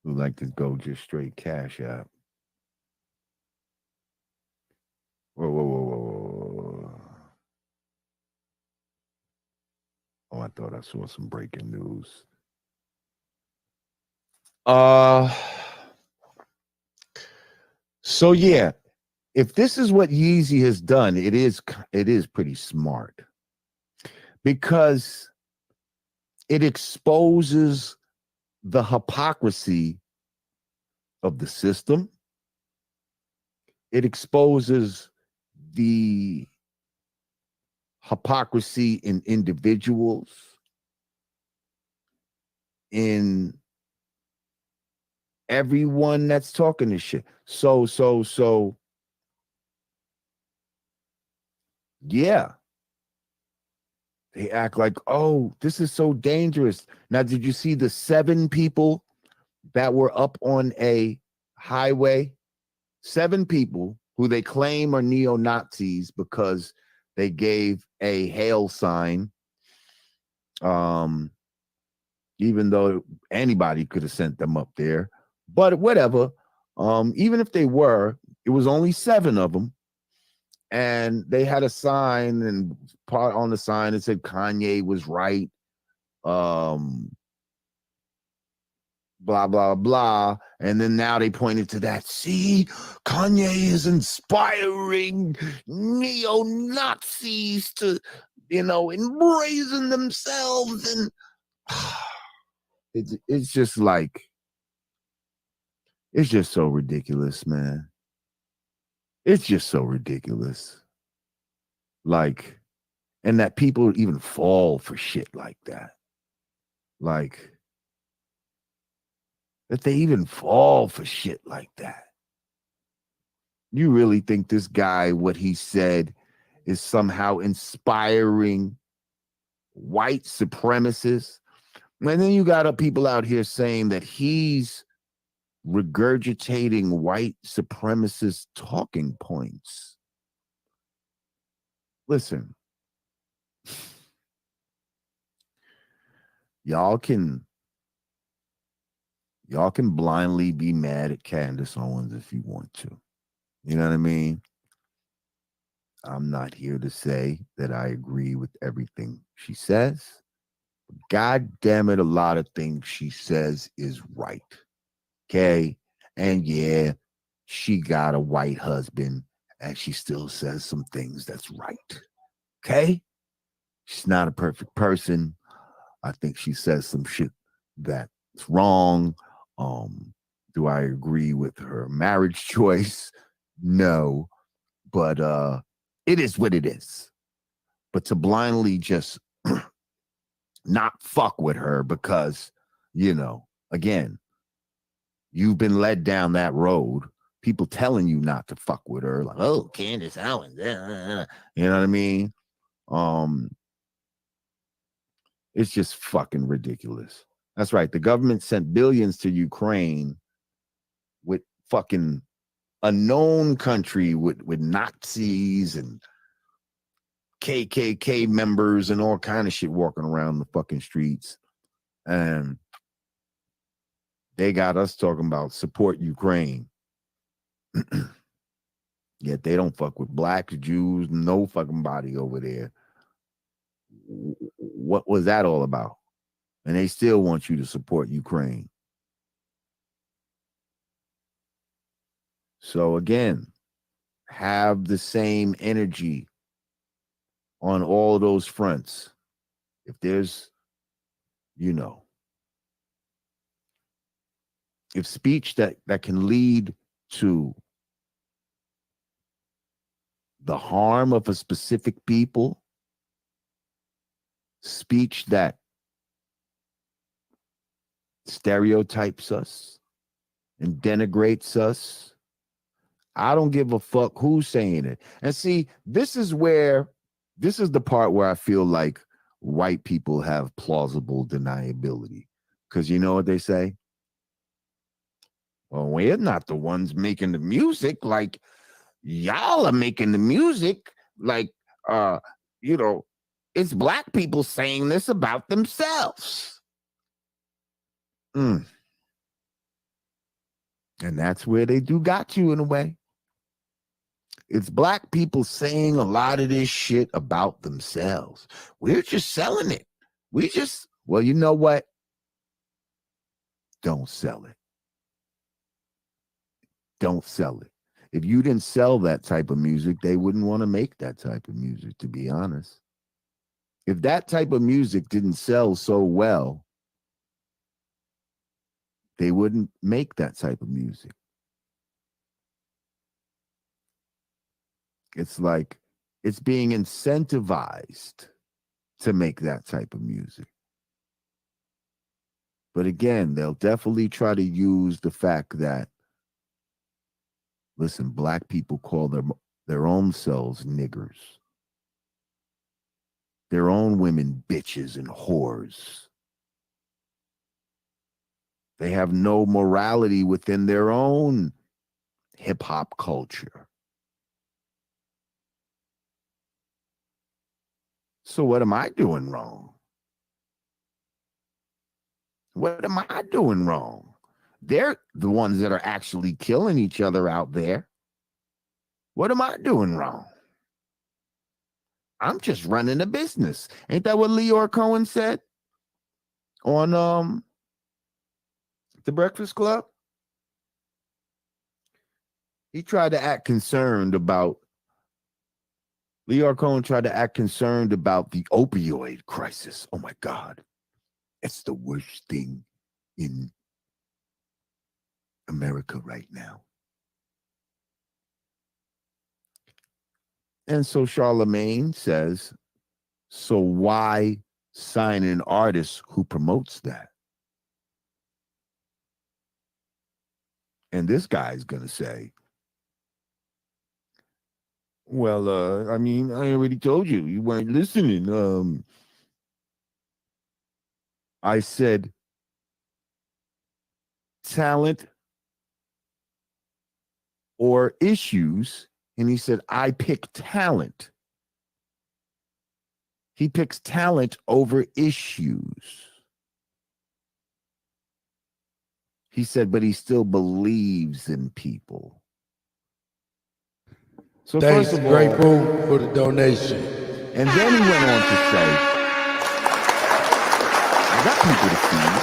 who like to go just straight Cash App. Whoa. Oh, I thought I saw some breaking news. So yeah, if this is what Yeezy has done, it is pretty smart because it exposes the hypocrisy of the system. It exposes the hypocrisy in individuals, in everyone that's talking this shit. So yeah. They act like, oh, this is so dangerous. Now, did you see the 7 people that were up on a highway? 7 people who they claim are neo-Nazis because they gave a hail sign. Even though anybody could have sent them up there. But whatever. Even if they were, it was only 7 of them. And they had a sign, and part on the sign it said Kanye was right. Blah, blah, blah. And then now they pointed to that. See, Kanye is inspiring neo-Nazis to, embrace themselves. And it's just like, it's just so ridiculous, man. It's just so ridiculous. Like, and that people even fall for shit like that. Like, that they even fall for shit like that. You really think this guy, what he said, is somehow inspiring white supremacists? And then you got people out here saying that he's regurgitating white supremacist talking points. Listen, y'all can blindly be mad at Candace Owens if you want to. You know what I mean? I'm not here to say that I agree with everything she says. God damn it, a lot of things she says is right. Okay? And yeah, she got a white husband and she still says some things that's right. Okay? She's not a perfect person. I think she says some shit that's wrong. Do I agree with her marriage choice? No. But it is what it is. But to blindly just not fuck with her because, again, you've been led down that road. People telling you not to fuck with her, like, oh, Candace Owens. You know what I mean? It's just fucking ridiculous. That's right. The government sent billions to Ukraine with fucking a known country with Nazis and KKK members and all kind of shit walking around the fucking streets. And they got us talking about support Ukraine. Yet they don't fuck with blacks, Jews, no fucking body over there. What was that all about? And they still want you to support Ukraine. So again, have the same energy on all those fronts. If there's, if speech that can lead to the harm of a specific people, speech that stereotypes us and denigrates us, I don't give a fuck who's saying it. And see, this is the part where I feel like white people have plausible deniability. Because you know what they say? Well, we're not the ones making the music. Like, y'all are making the music. Like, it's black people saying this about themselves. And that's where they do got you in a way. It's black people saying a lot of this shit about themselves. We're just selling it. Well, you know what? Don't sell it. Don't sell it. If you didn't sell that type of music, they wouldn't want to make that type of music, to be honest. If that type of music didn't sell so well, they wouldn't make that type of music. It's like it's being incentivized to make that type of music. But again, they'll definitely try to use the fact that, listen, black people call their own selves niggers. Their own women bitches and whores. They have no morality within their own hip-hop culture. So what am I doing wrong? What am I doing wrong? They're the ones that are actually killing each other out there. What am I doing wrong? I'm just running a business. Ain't that what Leor Cohen said on The Breakfast Club? He tried to act concerned about, Leor Cohen tried to act concerned about the opioid crisis. Oh my God. It's the worst thing in America right now. And so Charlemagne says, so why sign an artist who promotes that? And this guy's going to say, well, I mean, I already told you, you weren't listening. I said talent or issues, and he said, I pick talent. He picks talent over issues. He said, but he still believes in people. So Thanks, first of all, Grateful, for the donation. And then he went on to say, I got people to feed.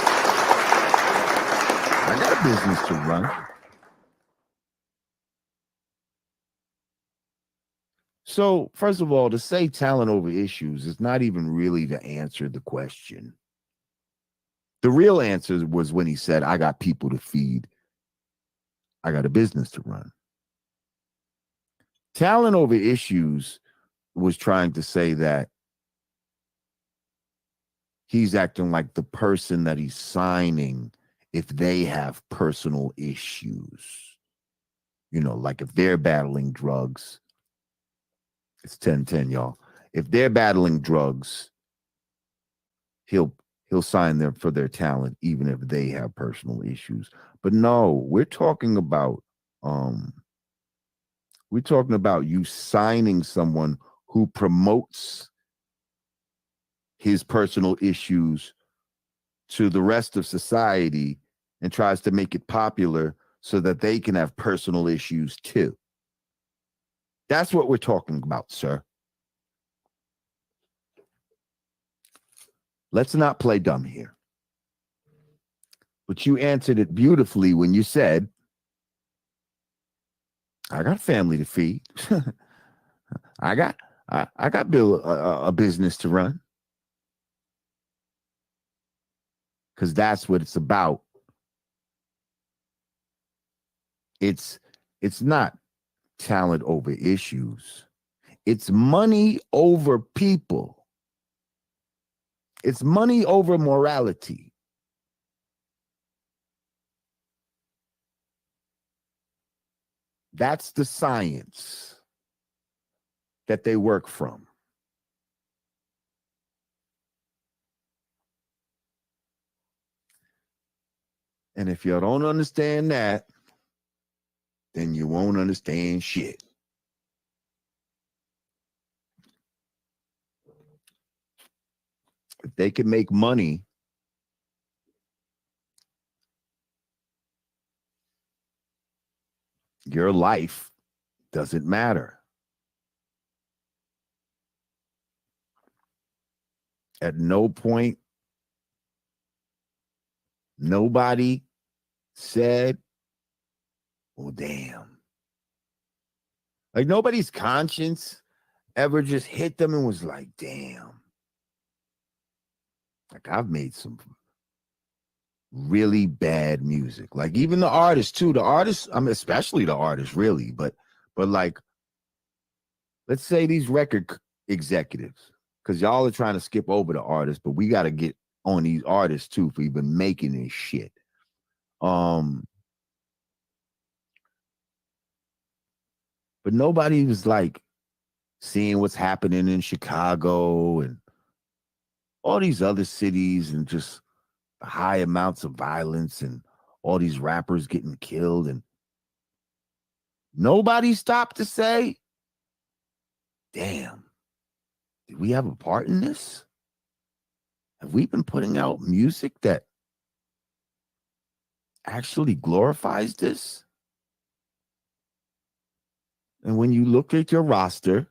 I got a business to run. So, first of all, to say talent over issues is not even really to answer the question. The real answer was when he said, I got people to feed. I got a business to run. Talent over issues was trying to say that he's acting like the person that he's signing if they have personal issues. You know, like if they're battling drugs, it's 10-10, y'all. If they're battling drugs, he'll sign them for their talent, even if they have personal issues. But no, we're talking about you signing someone who promotes his personal issues to the rest of society and tries to make it popular so that they can have personal issues too. That's what we're talking about, sir. Let's not play dumb here. But you answered it beautifully when you said, I got family to feed. I got a business to run. Because that's what it's about. It's not talent over issues. It's money over people. It's money over morality. That's the science that they work from. And if you don't understand that, then you won't understand shit. If they can make money, your life doesn't matter. At no point, nobody said, well, damn. Like nobody's conscience ever just hit them and was like, damn. Like I've made some really bad music. Like even the artists too. The artists, I mean, especially the artists, really. But like, let's say these record executives, because y'all are trying to skip over the artists, but we got to get on these artists too for even making this shit. But nobody was like seeing what's happening in Chicago and all these other cities and just high amounts of violence and all these rappers getting killed. And nobody stopped to say, damn, did we have a part in this? Have we been putting out music that actually glorifies this? And when you looked at your roster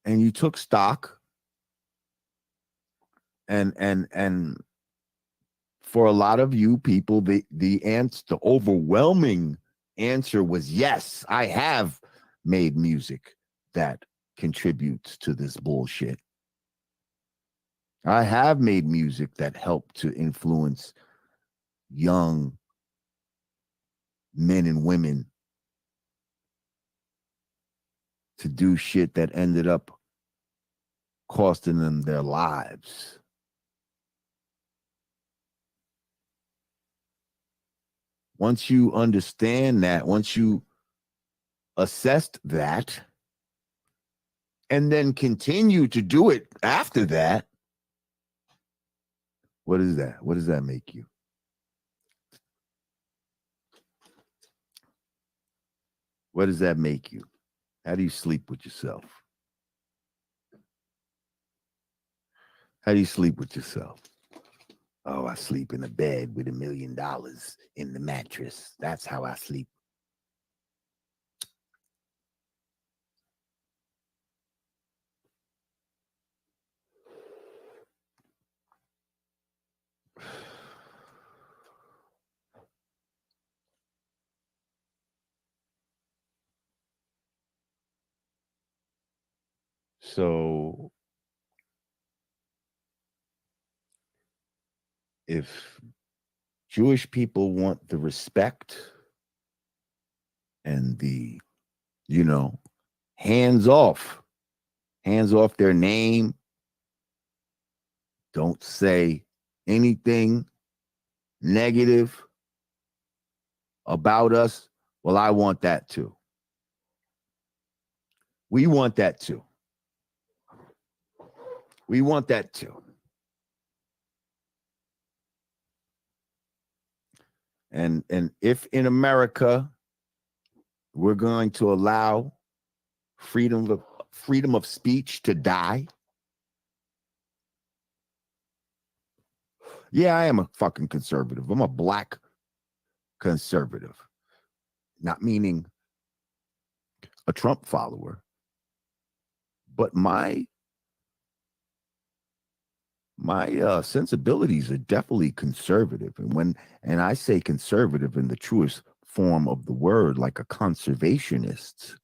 and you took stock, and for a lot of you people, the overwhelming answer was yes, I have made music that contributes to this bullshit. I have made music that helped to influence young men and women to do shit that ended up costing them their lives. Once you understand that, once you assessed that, and then continue to do it after that, what is that? What does that make you? What does that make you? How do you sleep with yourself? How do you sleep with yourself? Oh, I sleep in a bed with $1 million in the mattress. That's how I sleep. So if Jewish people want the respect and the, hands off their name, don't say anything negative about us, well, I want that too. We want that too. We want that too. And if in America we're going to allow freedom of speech to die, yeah, I am a fucking conservative. I'm a black conservative. Not meaning a Trump follower, but my sensibilities are definitely conservative. And I say conservative in the truest form of the word, like a conservationist.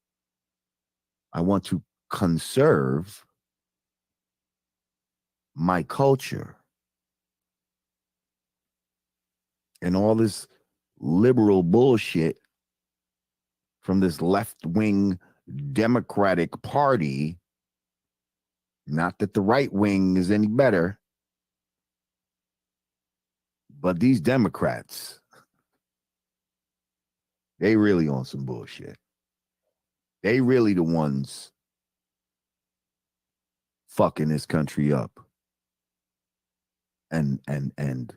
I want to conserve my culture. And all this liberal bullshit from this left-wing Democratic Party, not that the right wing is any better, but these Democrats, they really on some bullshit. They really the ones fucking this country up. And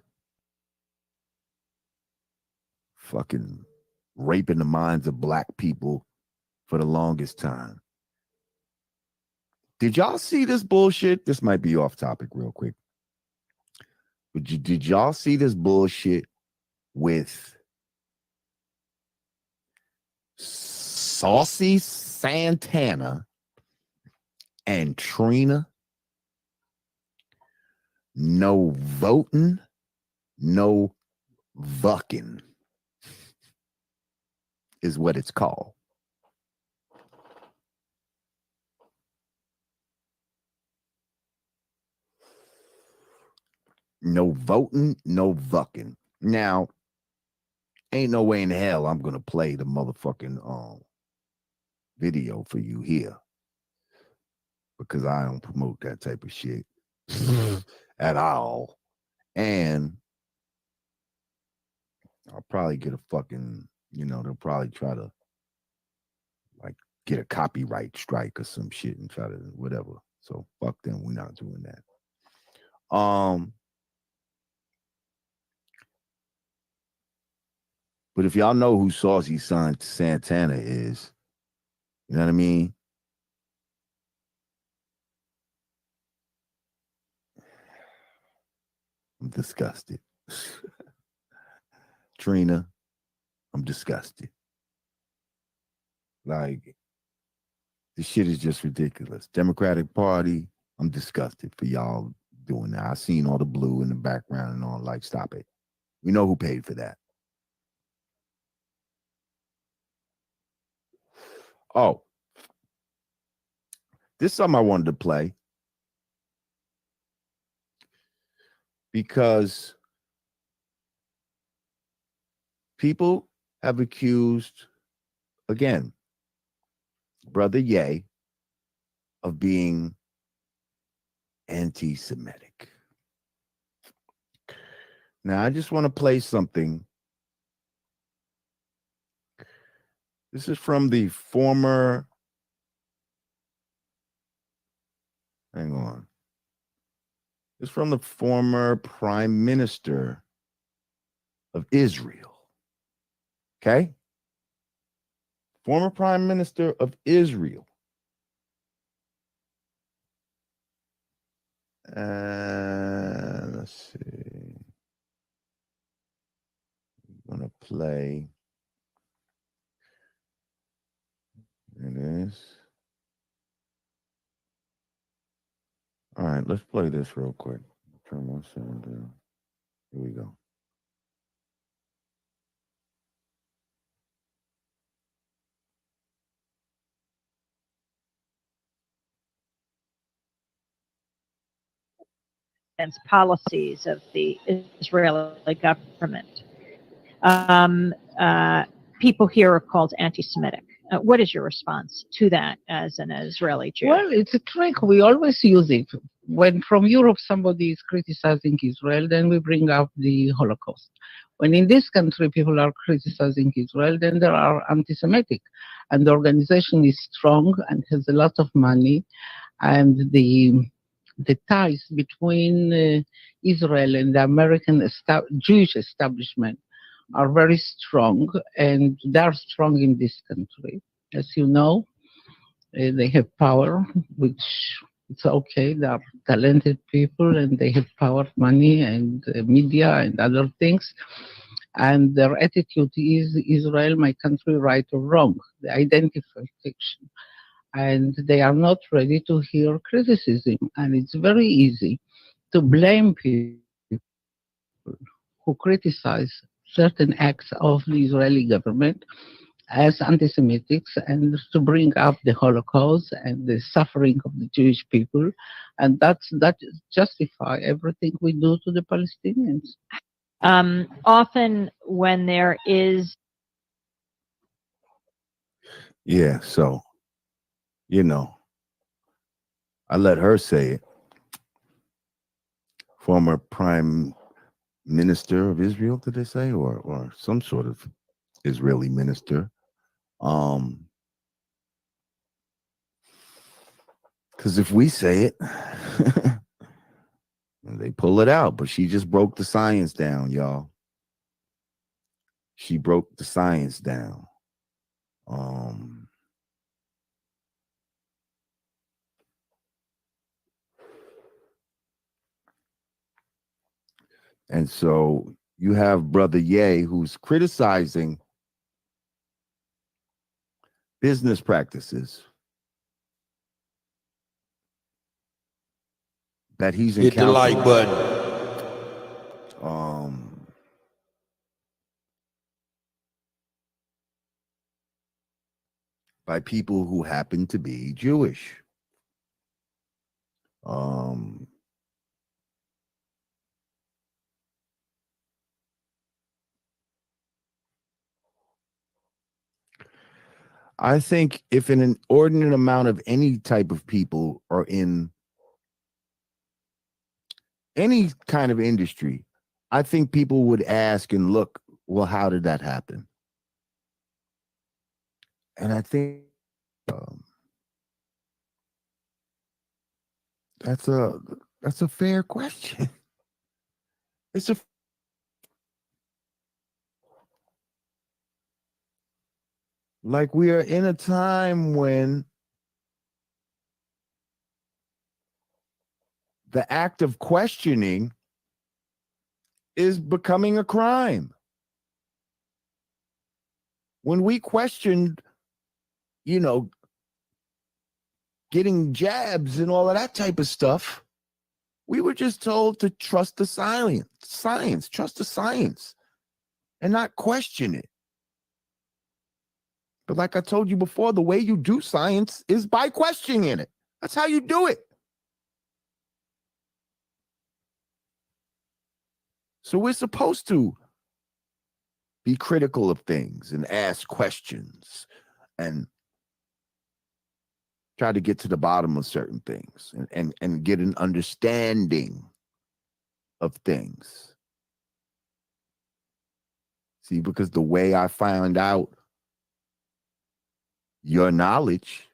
fucking raping the minds of black people for the longest time. Did y'all see this bullshit? This might be off topic real quick. But did y'all see this bullshit with Saucy Santana and Trina? No voting, no vucking is what it's called. No voting, no vucking. Now, ain't no way in hell I'm gonna play the motherfucking video for you here, because I don't promote that type of shit at all. And I'll probably get a fucking, they'll probably try to like get a copyright strike or some shit and try to whatever. So fuck them. We're not doing that. But if y'all know who Saucy Santana is, you know what I mean? I'm disgusted. Trina, I'm disgusted. Like, this shit is just ridiculous. Democratic Party, I'm disgusted for y'all doing that. I seen all the blue in the background and all, like, stop it. We know who paid for that. Oh, this is something I wanted to play because people have accused, again, Brother Ye of being anti-Semitic. Now, I just want to play something. This is from the former, hang on. It's from the former Prime Minister of Israel. Okay? Former Prime Minister of Israel. Let's see. I'm going to play. It is. All right, let's play this real quick. Turn my sound down. Here we go. Policies of the Israeli government. People here are called anti-Semitic. What is your response to that as an Israeli Jew? Well, it's a trick. We always use it. When from Europe somebody is criticizing Israel, then we bring up the Holocaust. When in this country people are criticizing Israel, then there are anti-Semitic. And the organization is strong and has a lot of money. And the ties between Israel and the American Jewish establishment are very strong, and they are strong in this country. As you know, they have power, which it's okay. They are talented people, and they have power, money, and media, and other things. And their attitude is Israel, my country, right or wrong. They identify fiction. And they are not ready to hear criticism. And it's very easy to blame people who criticize certain acts of the Israeli government as anti-Semitic and to bring up the Holocaust and the suffering of the Jewish people, and that justify everything we do to the Palestinians. Often when there is, Yeah, so, you know, I let her say it. Former Prime Minister of Israel, did they say, or some sort of Israeli minister. Because if we say it, they pull it out. But she just broke the science down, y'all. She broke the science down. And so you have Brother Ye, who's criticizing business practices that he's Hit the like button. By people who happen to be Jewish. I think if an inordinate amount of any type of people are in any kind of industry, I think people would ask and look, well, how did that happen? And I think that's a fair question. It's a like we are in a time when the act of questioning is becoming a crime. When we questioned, you know, getting jabs and all of that type of stuff, we were just told to trust the science, trust the science, and not question it. But like I told you before, the way you do science is by questioning it. That's how you do it. So we're supposed to be critical of things and ask questions and try to get to the bottom of certain things and get an understanding of things. See, because the way I found out your knowledge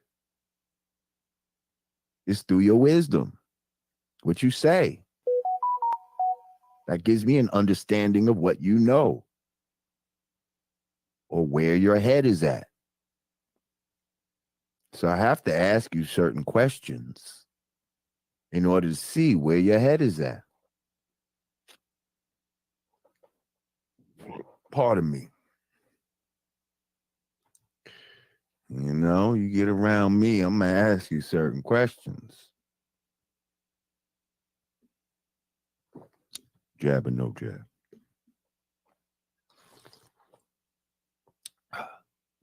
is through your wisdom, what you say. That gives me an understanding of what you know or where your head is at. So I have to ask you certain questions in order to see where your head is at. Pardon me. You know, you get around me, I'm going to ask you certain questions. Jab or no jab?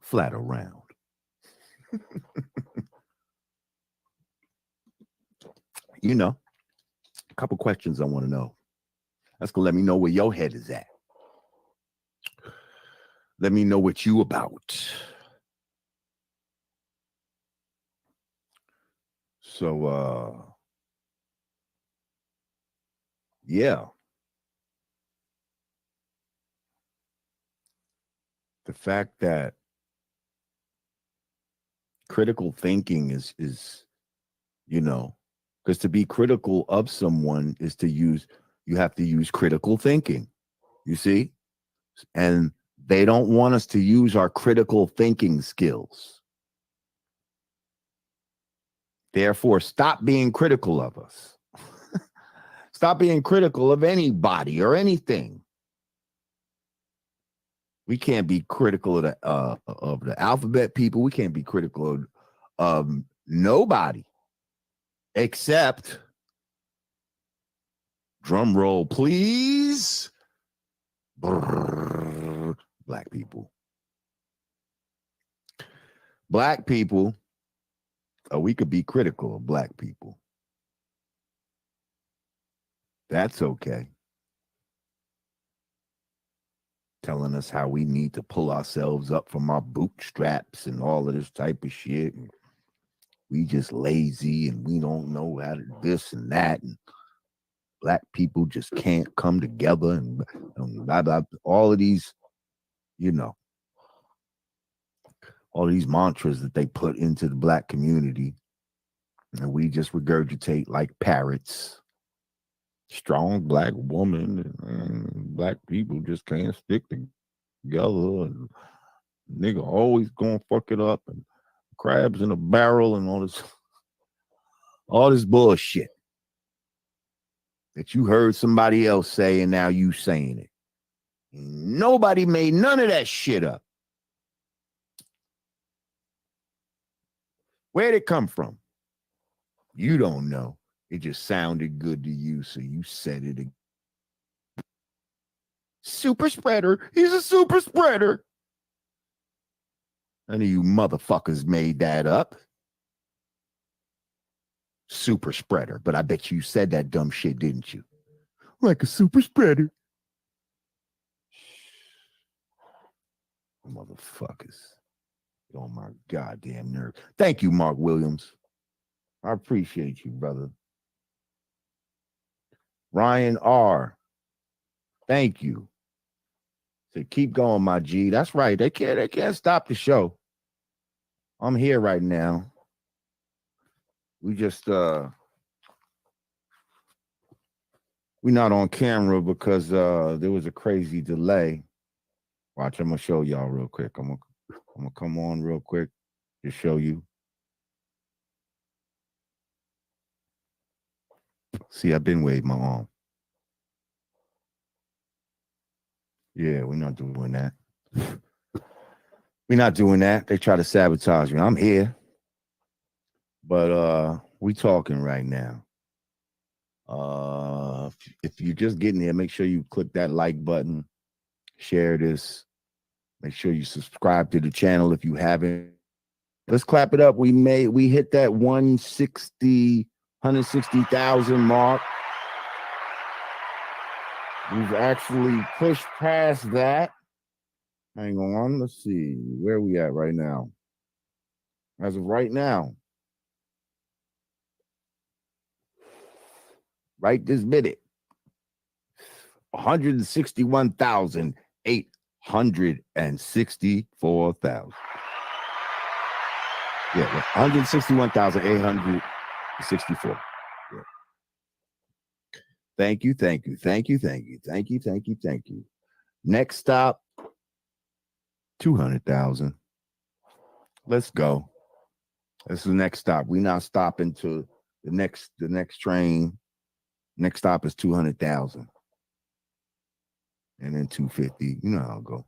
Flat around. You know, a couple questions I want to know. That's going to let me know where your head is at. Let me know what you about. So, yeah. The fact that critical thinking is, you know, because to be critical of someone is you have to use critical thinking, you see? And they don't want us to use our critical thinking skills. Therefore, stop being critical of us. Stop being critical of anybody or anything. We can't be critical of the alphabet people. We can't be critical of nobody except, drum roll, please. Brrr. Black people. Black people, we could be critical of black people. That's okay. Telling us how we need to pull ourselves up from our bootstraps and all of this type of shit. And we just lazy and we don't know how to this and that. And black people just can't come together and blah, blah, all of these, you know, all these mantras that they put into the black community. And we just regurgitate like parrots. Strong black woman and black people just can't stick together. And nigga always gonna fuck it up. And crabs in a barrel and all this bullshit that you heard somebody else say and now you saying it. Nobody made none of that shit up. Where'd it come from? You don't know. It just sounded good to you, so you said it again. Super spreader. He's a super spreader. None of you motherfuckers made that up. Super spreader. But I bet you said that dumb shit, didn't you? Like a super spreader. Motherfuckers. Oh my goddamn nerve. Thank you, Mark Williams. I appreciate you, brother. Ryan R. Thank you. So keep going, my G. That's right. They can't stop the show. I'm here right now. We just we're not on camera because there was a crazy delay. Watch, I'm gonna show y'all real quick. I'm gonna come on real quick to show you. See, I've been waving my arm. Yeah, we're not doing that. We're not doing that. They try to sabotage me. I'm here. But we talking right now. If you're just getting here, make sure you click that like button, share this. Make sure you subscribe to the channel if you haven't. Let's clap it up. We hit that 160,000 mark. We've actually pushed past that. Hang on. Let's see. Where are we at right now? As of right now. Right this minute. 161,864,000. Yeah, 161,864. Yeah. Thank you. Next stop, 200,000. Let's go. This is the next stop. We're not stopping to the next train. Next stop is 200,000. And then 250. You know how I'll go.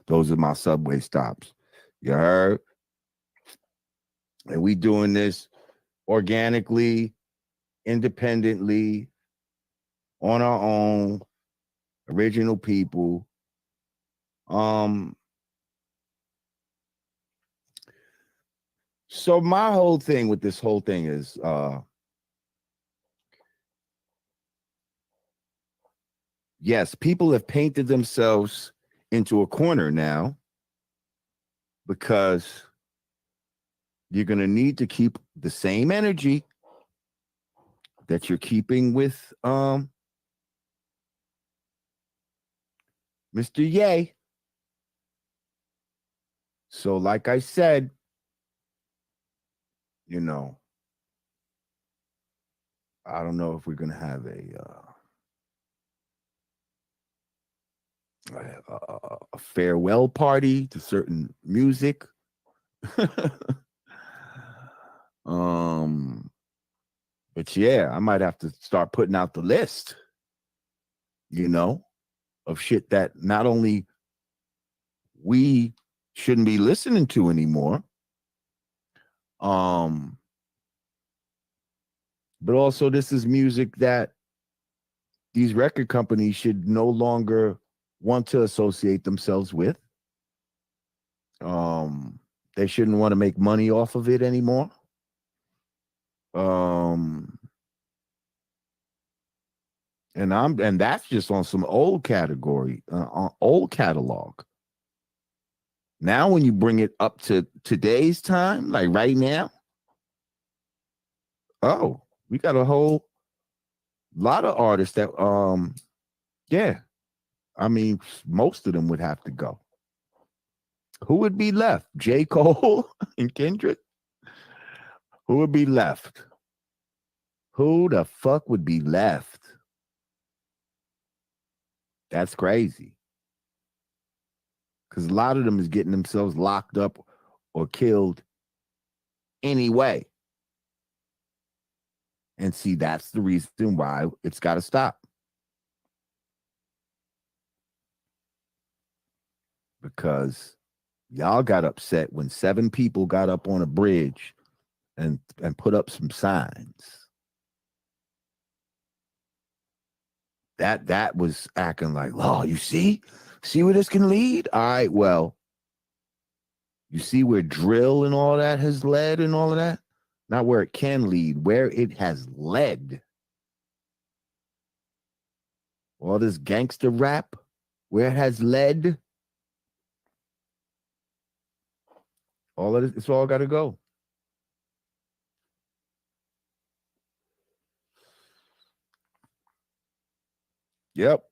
Those are my subway stops. You heard? And we doing this organically, independently, on our own, original people. So my whole thing with this whole thing is yes, people have painted themselves into a corner now because you're going to need to keep the same energy that you're keeping with Mr. Ye. So like I said, you know, I don't know if we're going to have a farewell party to certain music. But yeah, I might have to start putting out the list, you know, of shit that not only we shouldn't be listening to anymore, but also this is music that these record companies should no longer want to associate themselves with. They shouldn't want to make money off of it anymore. And that's just on some old category, on old catalog. Now, when you bring it up to today's time, like right now, oh, we got a whole lot of artists that, yeah, I mean, most of them would have to go. Who would be left? J. Cole and Kendrick? Who would be left? Who the fuck would be left? That's crazy. Because a lot of them is getting themselves locked up or killed anyway. And see, that's the reason why it's got to stop. Because y'all got upset when 7 people got up on a bridge and put up some signs. That was acting like, oh, you see where this can lead? All right, well, you see where drill and all that has led and all of that? Not where it can lead, where it has led. All this gangster rap, where it has led. All of it, it's all got to go. Yep.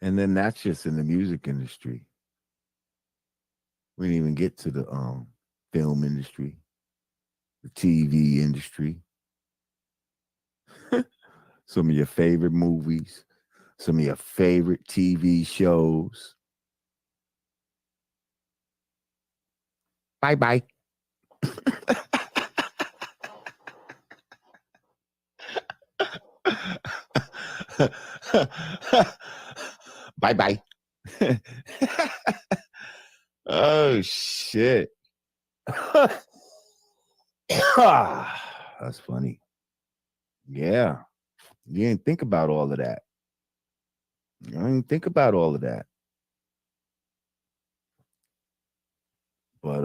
And then that's just in the music industry. We didn't even get to the film industry, the TV industry. Some of your favorite movies, some of your favorite TV shows. Bye-bye. Bye-bye. Oh, shit. That's funny. Yeah. You didn't think about all of that. You didn't think about all of that. But,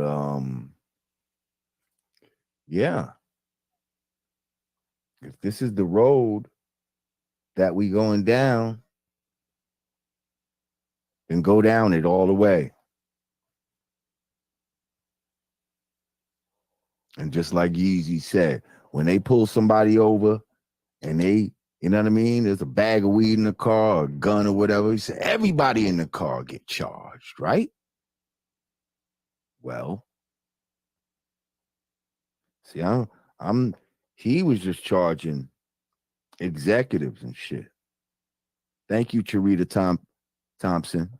yeah. If this is the road that we going down, then go down it all the way. And just like Yeezy said, when they pull somebody over and they, you know what I mean, there's a bag of weed in the car or a gun or whatever, he said, everybody in the car get charged, right? Well, see, he was just charging executives and shit. Thank you, Charita Thompson.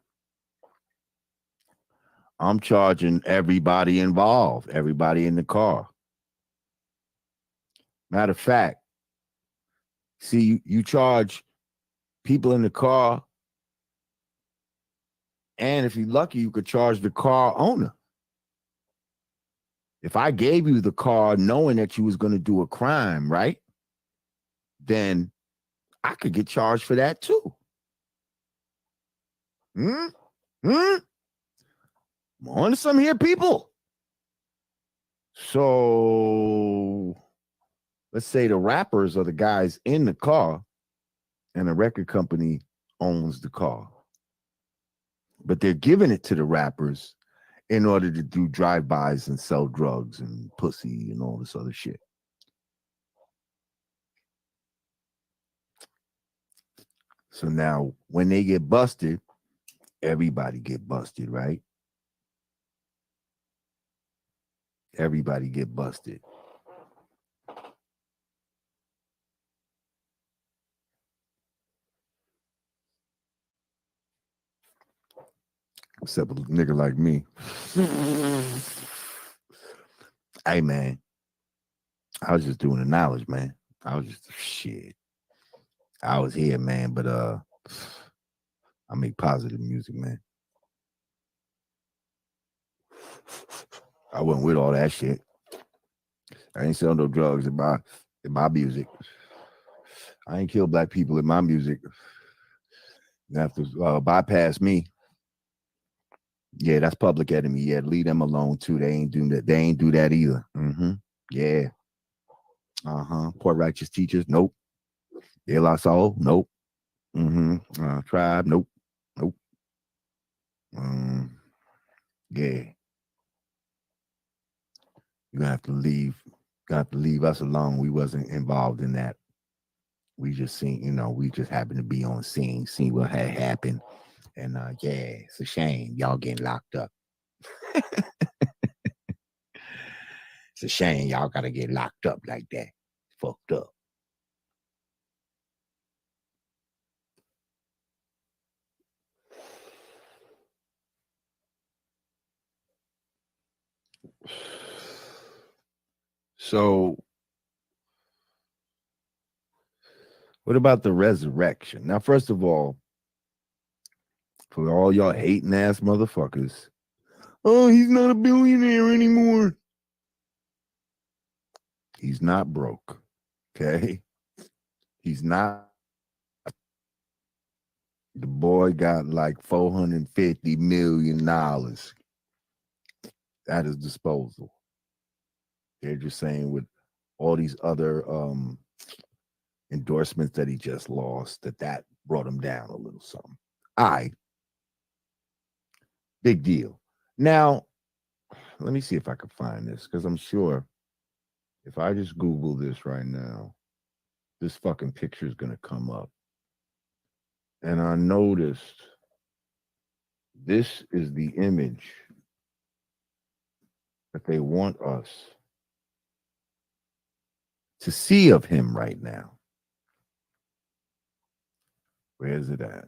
I'm charging everybody involved, everybody in the car. Matter of fact, see, you charge people in the car, and if you're lucky, you could charge the car owner. If I gave you the car knowing that you was going to do a crime, right? Then I could get charged for that too. On to some here, people. So let's say the rappers are the guys in the car and the record company owns the car. But they're giving it to the rappers in order to do drive-bys and sell drugs and pussy and all this other shit. So now when they get busted, everybody get busted, right? Everybody get busted. Except a nigga like me. Hey, man. I was just doing the knowledge, man. I was just, shit. I was here, man, but I make positive music, man. I wasn't with all that shit. I ain't sell no drugs. in my music. I ain't kill black people in my music. You have to bypass me. Yeah, that's Public Enemy. Yeah, leave them alone too. They ain't do that. They ain't do that either. Yeah. Poor Righteous Teachers. Nope. De La Soul. Nope. Tribe. Nope. Nope. Yeah. You're gonna have to leave. Got to leave us alone. We wasn't involved in that. We just seen, we just happened to be on scene, see what had happened. And yeah, it's a shame y'all getting locked up. It's a shame y'all gotta get locked up like that. Fucked up. So what about the resurrection? Now, first of all, for all y'all hating ass motherfuckers, oh, he's not a billionaire anymore. He's not broke. Okay? He's not. The boy got like $450 million at his disposal. They're just saying with all these other endorsements that he just lost, that brought him down a little something. All right. Big deal. Now, let me see if I can find this, because I'm sure if I just Google this right now, this fucking picture is going to come up. And I noticed this is the image that they want us to see of him right now. Where is it at?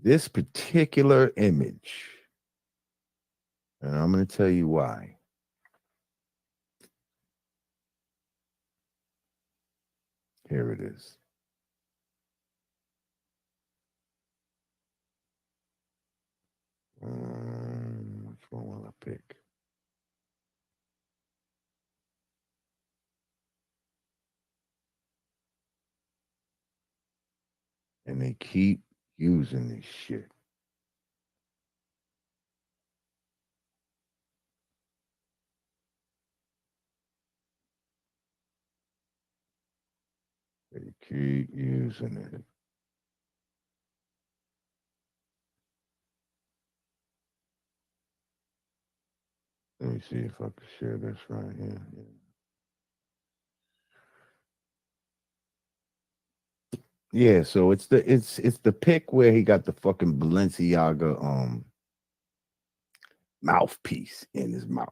This particular image, and I'm going to tell you why. Here it is. Which one will I pick? And they keep using this shit. They keep using it. Let me see if I can share this right here. Yeah, so it's the pic where he got the fucking Balenciaga mouthpiece in his mouth.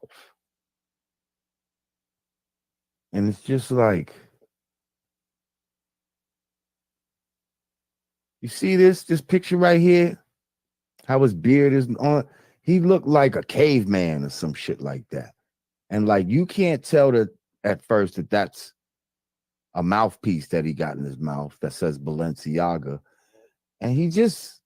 And it's just like, you see this picture right here? How his beard is on. He looked like a caveman or some shit like that. And like, you can't tell that at first that that's a mouthpiece that he got in his mouth that says Balenciaga. And he just,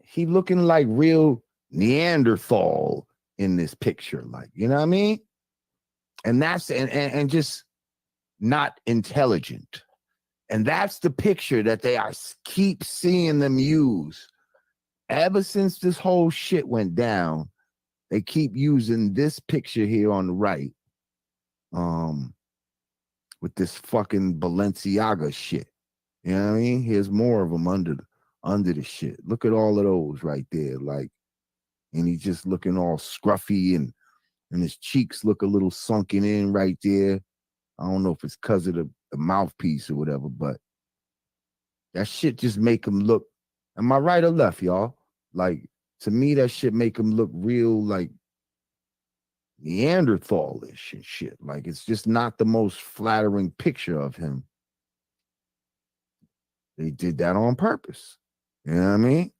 he looking like real Neanderthal in this picture. Like, you know what I mean? And that's, and just not intelligent. And that's the picture that they keep seeing them use. Ever since this whole shit went down, they keep using this picture here on the right. With this fucking Balenciaga shit. You know what I mean? Here's more of them under the shit. Look at all of those right there. Like, and he's just looking all scruffy and his cheeks look a little sunken in right there. I don't know if it's because of the mouthpiece or whatever, but that shit just make him look, am I right or left, y'all? Like, to me, that shit make him look real, like, Neanderthalish and shit. Like, it's just not the most flattering picture of him. They did that on purpose. You know what I mean?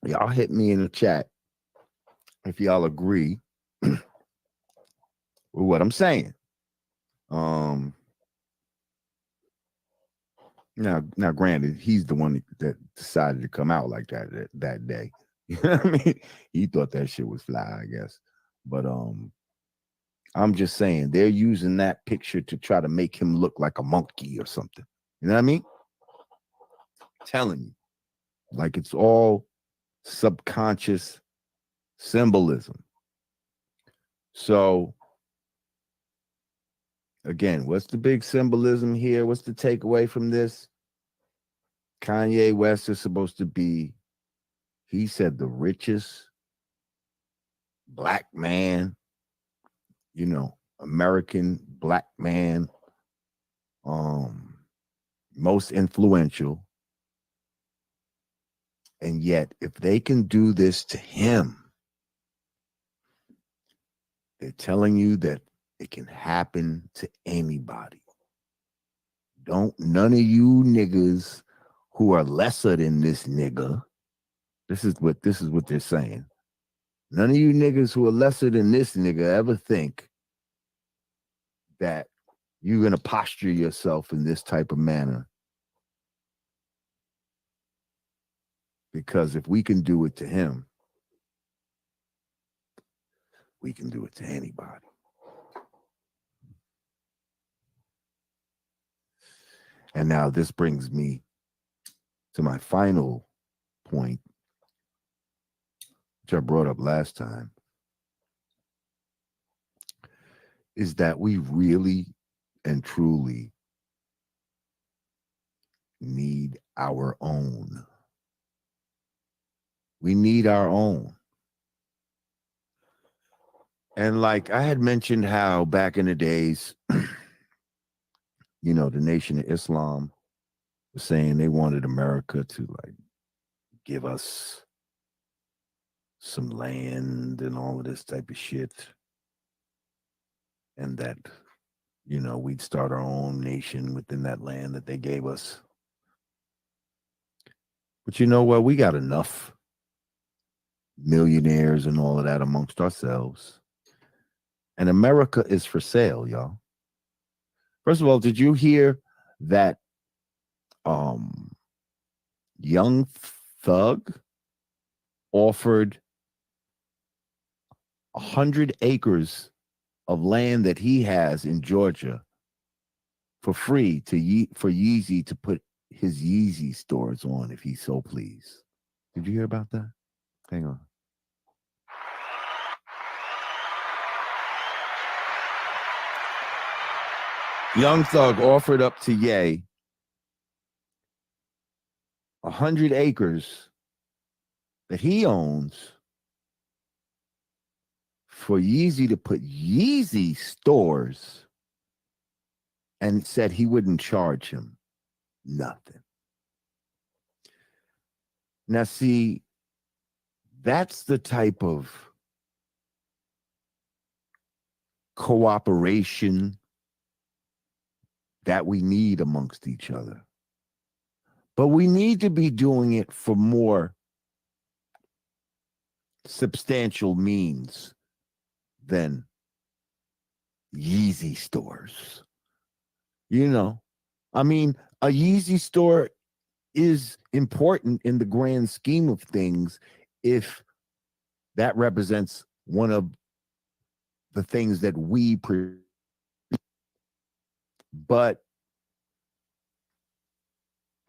Y'all hit me in the chat if y'all agree with what I'm saying. Now, granted, he's the one that decided to come out like that day. You know what I mean? He thought that shit was fly, I guess. But I'm just saying they're using that picture to try to make him look like a monkey or something. You know what I mean? Telling you. Like it's all subconscious symbolism. So again, what's the big symbolism here? What's the takeaway from this? Kanye West is supposed to be, he said, the richest black man, you know, American black man, most influential. And yet, if they can do this to him, they're telling you that it can happen to anybody. None of you niggas who are lesser than this nigga, this is what they're saying. None of you niggas who are lesser than this nigga ever think that you're gonna posture yourself in this type of manner. Because if we can do it to him, we can do it to anybody. And now this brings me to my final point, which I brought up last time, is that we really and truly need our own. We need our own. And like I had mentioned how back in the days, you know, the Nation of Islam was saying they wanted America to like give us some land and all of this type of shit. And that, you know, we'd start our own nation within that land that they gave us. But you know what? We got enough millionaires and all of that amongst ourselves. And America is for sale, y'all. First of all, did you hear that Young Thug offered 100 acres of land that he has in Georgia for free for Yeezy to put his Yeezy stores on if he so please? Did you hear about that? Hang on. Young Thug offered up to Ye 100 acres that he owns for Yeezy to put Yeezy stores, and said he wouldn't charge him nothing. Now, see, that's the type of cooperation that we need amongst each other. But we need to be doing it for more substantial means than Yeezy stores. You know, I mean, a Yeezy store is important in the grand scheme of things if that represents one of the things that we produce. But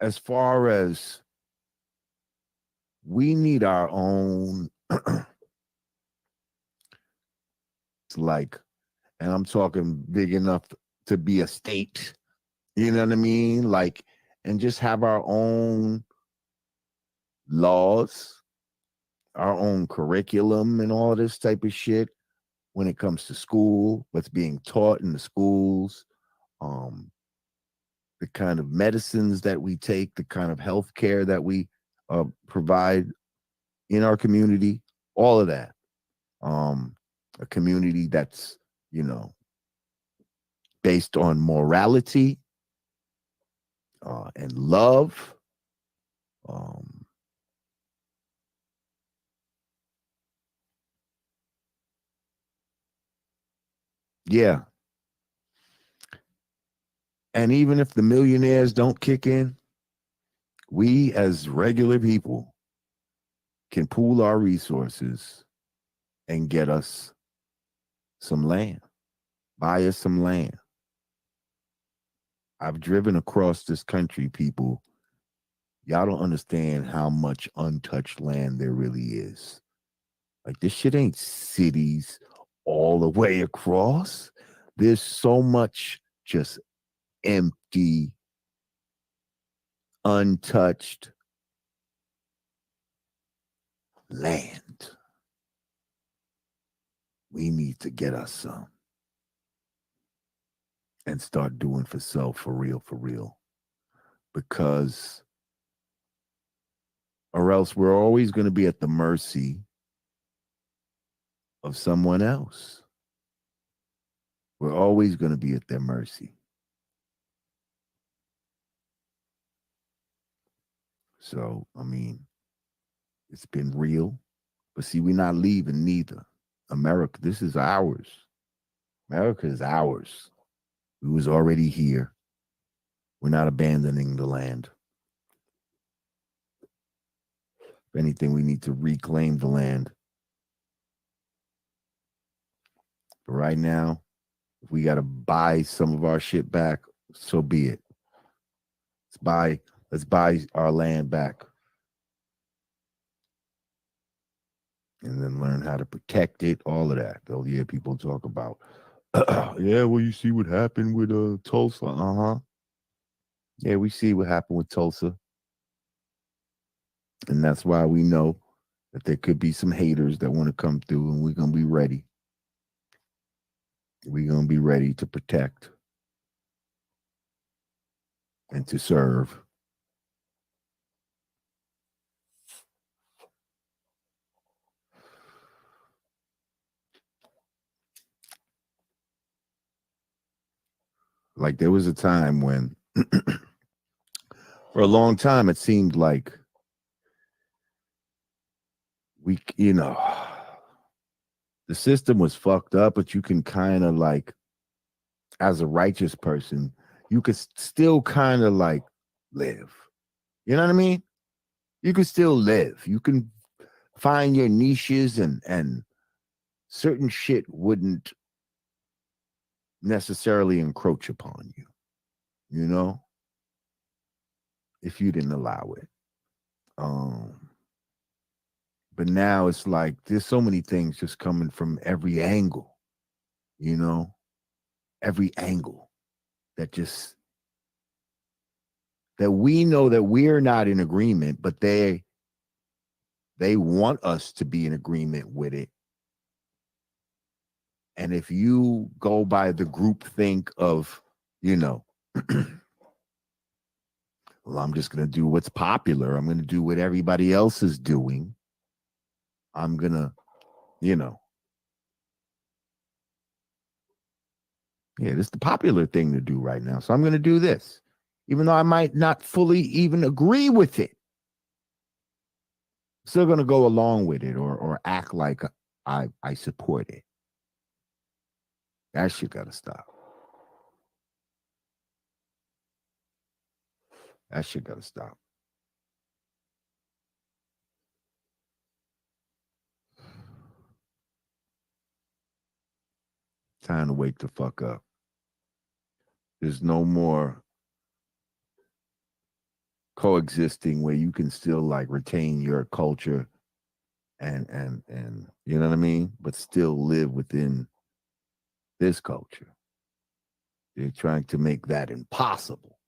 as far as we need our own, it's like, and I'm talking big enough to be a state, you know what I mean? Like, and just have our own laws, our own curriculum and all this type of shit when it comes to school, what's being taught in the schools, the kind of medicines that we take, the kind of health care that we provide in our community, all of that. A community that's, you know, based on morality and love. Yeah. And even if the millionaires don't kick in, we as regular people can pool our resources and get us some land, buy us some land. I've driven across this country, people. Y'all don't understand how much untouched land there really is. Like, this shit ain't cities all the way across. There's so much just empty, untouched land. We need to get us some and start doing for self, for real. Because, or else we're always going to be at the mercy of someone else. We're always going to be at their mercy. So, I mean, it's been real. But see, we're not leaving neither. America, this is ours. America is ours. We was already here. We're not abandoning the land. If anything, we need to reclaim the land. But right now, if we got to buy some of our shit back, so be it. Let's buy our land back. And then learn how to protect it, all of that. Oh, yeah, people talk about, yeah, well, you see what happened with Tulsa. Uh-huh. Yeah, we see what happened with Tulsa. And that's why we know that there could be some haters that want to come through, and we're going to be ready. We're going to be ready to protect and to serve. Like, there was a time when, for a long time, it seemed like we, the system was fucked up, but you can kind of like, as a righteous person, you could still kind of like live. You know what I mean? You can still live. You can find your niches, and certain shit wouldn't necessarily encroach upon you, if you didn't allow it. But now it's like there's so many things just coming from every angle, every angle that we know that we're not in agreement, but they want us to be in agreement with it. And if you go by the group think of, well, I'm just going to do what's popular. I'm going to do what everybody else is doing. I'm going to, this is the popular thing to do right now. So I'm going to do this, even though I might not fully even agree with it. Still going to go along with it or act like I support it. That shit got to stop. That shit got to stop. Time to wake the fuck up. There's no more coexisting where you can still like retain your culture and you know what I mean, but still live within this culture. They're trying to make that impossible.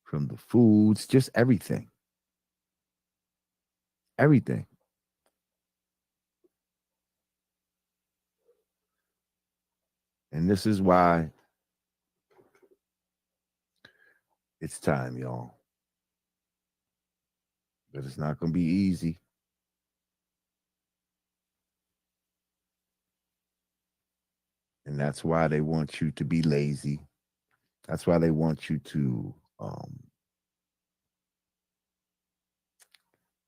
From the foods, just everything. Everything. And this is why it's time, y'all. But it's not going to be easy. And that's why they want you to be lazy. That's why they want you to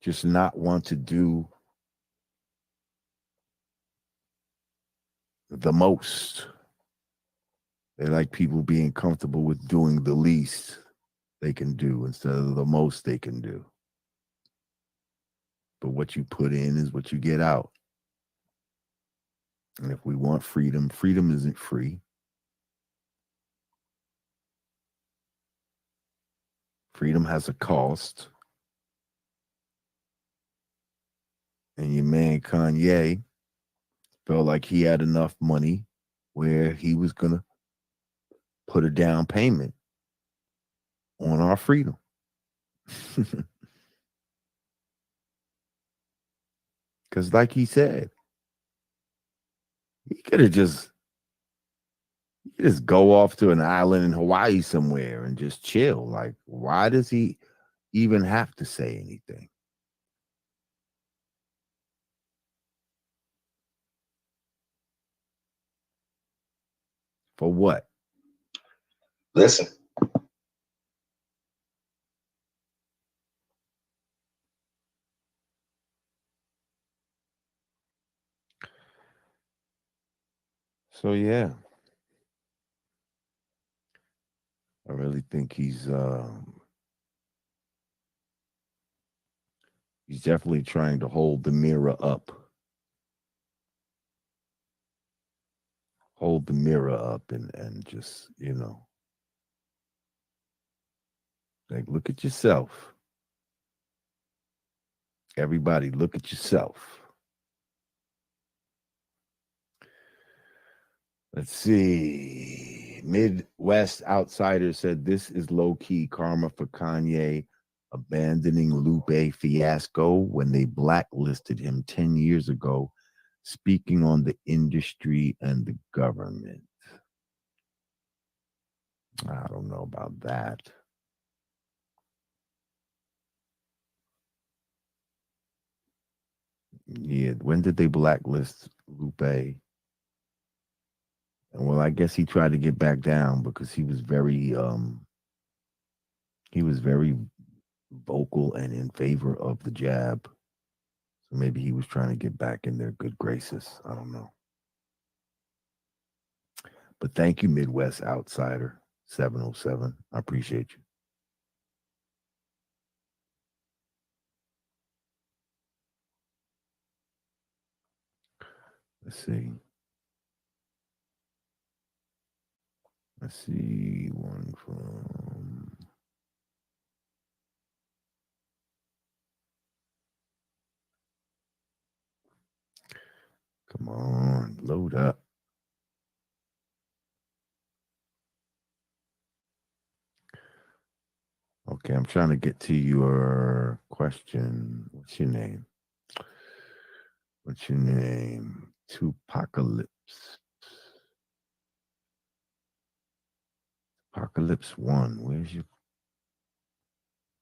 just not want to do the most. They like people being comfortable with doing the least they can do instead of the most they can do. but what you put in is what you get out. And if we want freedom, freedom isn't free. Freedom has a cost. And your man Kanye felt like he had enough money where he was going to put a down payment on our freedom. Because like he said, he could have just go off to an island in Hawaii somewhere and just chill. Like, why does he even have to say anything? For what? Listen. So yeah, I really think he's definitely trying to hold the mirror up. Hold the mirror up and just, like, look at yourself. Everybody, look at yourself. Let's see. Midwest Outsider said this is low-key karma for Kanye abandoning Lupe Fiasco when they blacklisted him 10 years ago, speaking on the industry and the government. I don't know about that. Yeah, when did they blacklist Lupe? And well, I guess he tried to get back down because he was very vocal and in favor of the jab. So maybe he was trying to get back in their good graces. I don't know. But thank you, Midwest Outsider 707. I appreciate you. Let's see. One from come on, load up. Okay, I'm trying to get to your question. What's your name? Tupacalypse. Apocalypse 1. Where's your...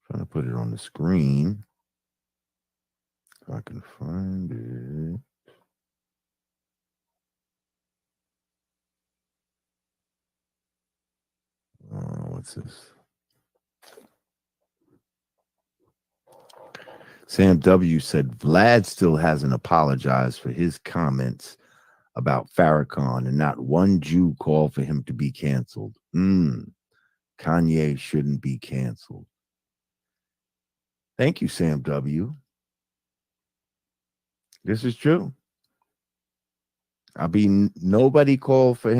trying to put it on the screen. If I can find it. What's this? Sam W. said Vlad still hasn't apologized for his comments about Farrakhan, and not one Jew called for him to be canceled. Kanye shouldn't be canceled. Thank you, Sam W. This is true. I mean, nobody called for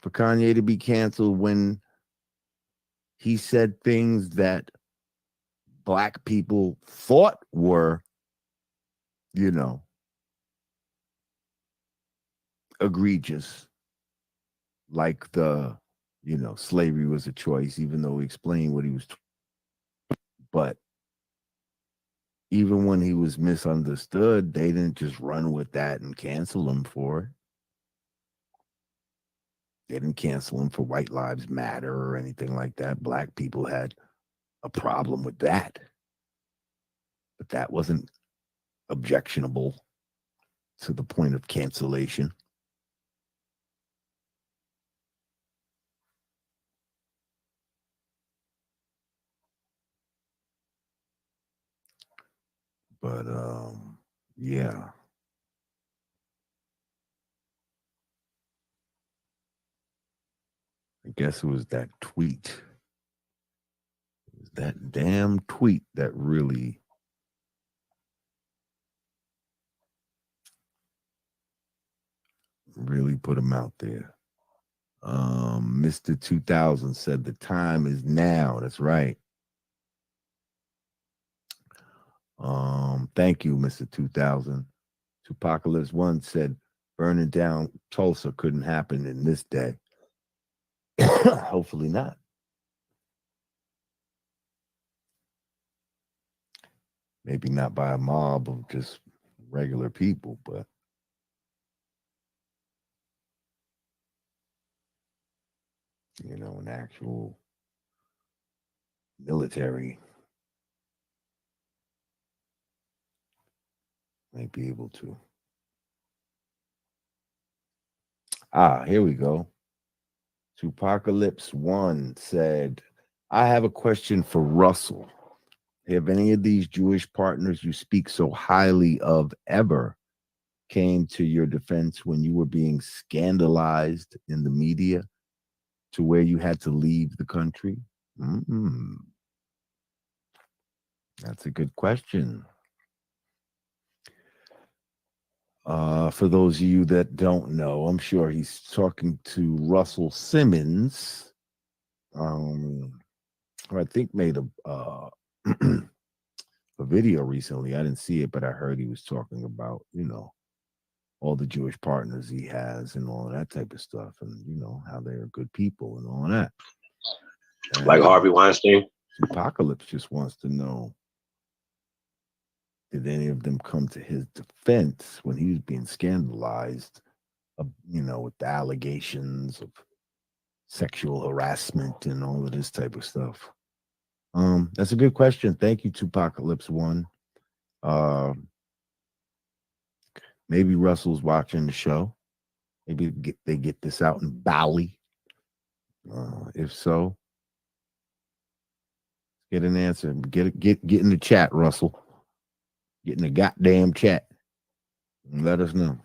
Kanye to be canceled when he said things that Black people thought were, egregious. Like slavery was a choice, even though he explained what he was. But even when he was misunderstood, they didn't just run with that and cancel him for it. They didn't cancel him for White Lives Matter or anything like that. Black people had a problem with that. But that wasn't objectionable to the point of cancellation. But yeah. I guess it was that tweet. It was that damn tweet that really Really put him out there. Mr. 2000 said the time is now. That's right. Thank you, Mr. 2000. Tupacalypse 1 said burning down Tulsa couldn't happen in this day. Hopefully not. Maybe not by a mob of just regular people, but you know, an actual military might be able to. Here we go. Tupacalypse 1 said, I have a question for Russell. Have any of these Jewish partners you speak so highly of ever came to your defense when you were being scandalized in the media to where you had to leave the country? That's a good question. For those of you that don't know, I'm sure he's talking to Russell Simmons, who I think made a video recently. I didn't see it, but I heard he was talking about, you know, all the Jewish partners he has and all that type of stuff, and you know how they're good people and all that. And like Harvey Weinstein. Apocalypse just wants to know, did any of them come to his defense when he was being scandalized, you know, with the allegations of sexual harassment and all of this type of stuff? That's a good question. Thank you, Tupacalypse 1. Maybe Russell's watching the show. Maybe they get this out in Bali. If so, get an answer. Get in the chat, Russell. Get in the goddamn chat and let us know.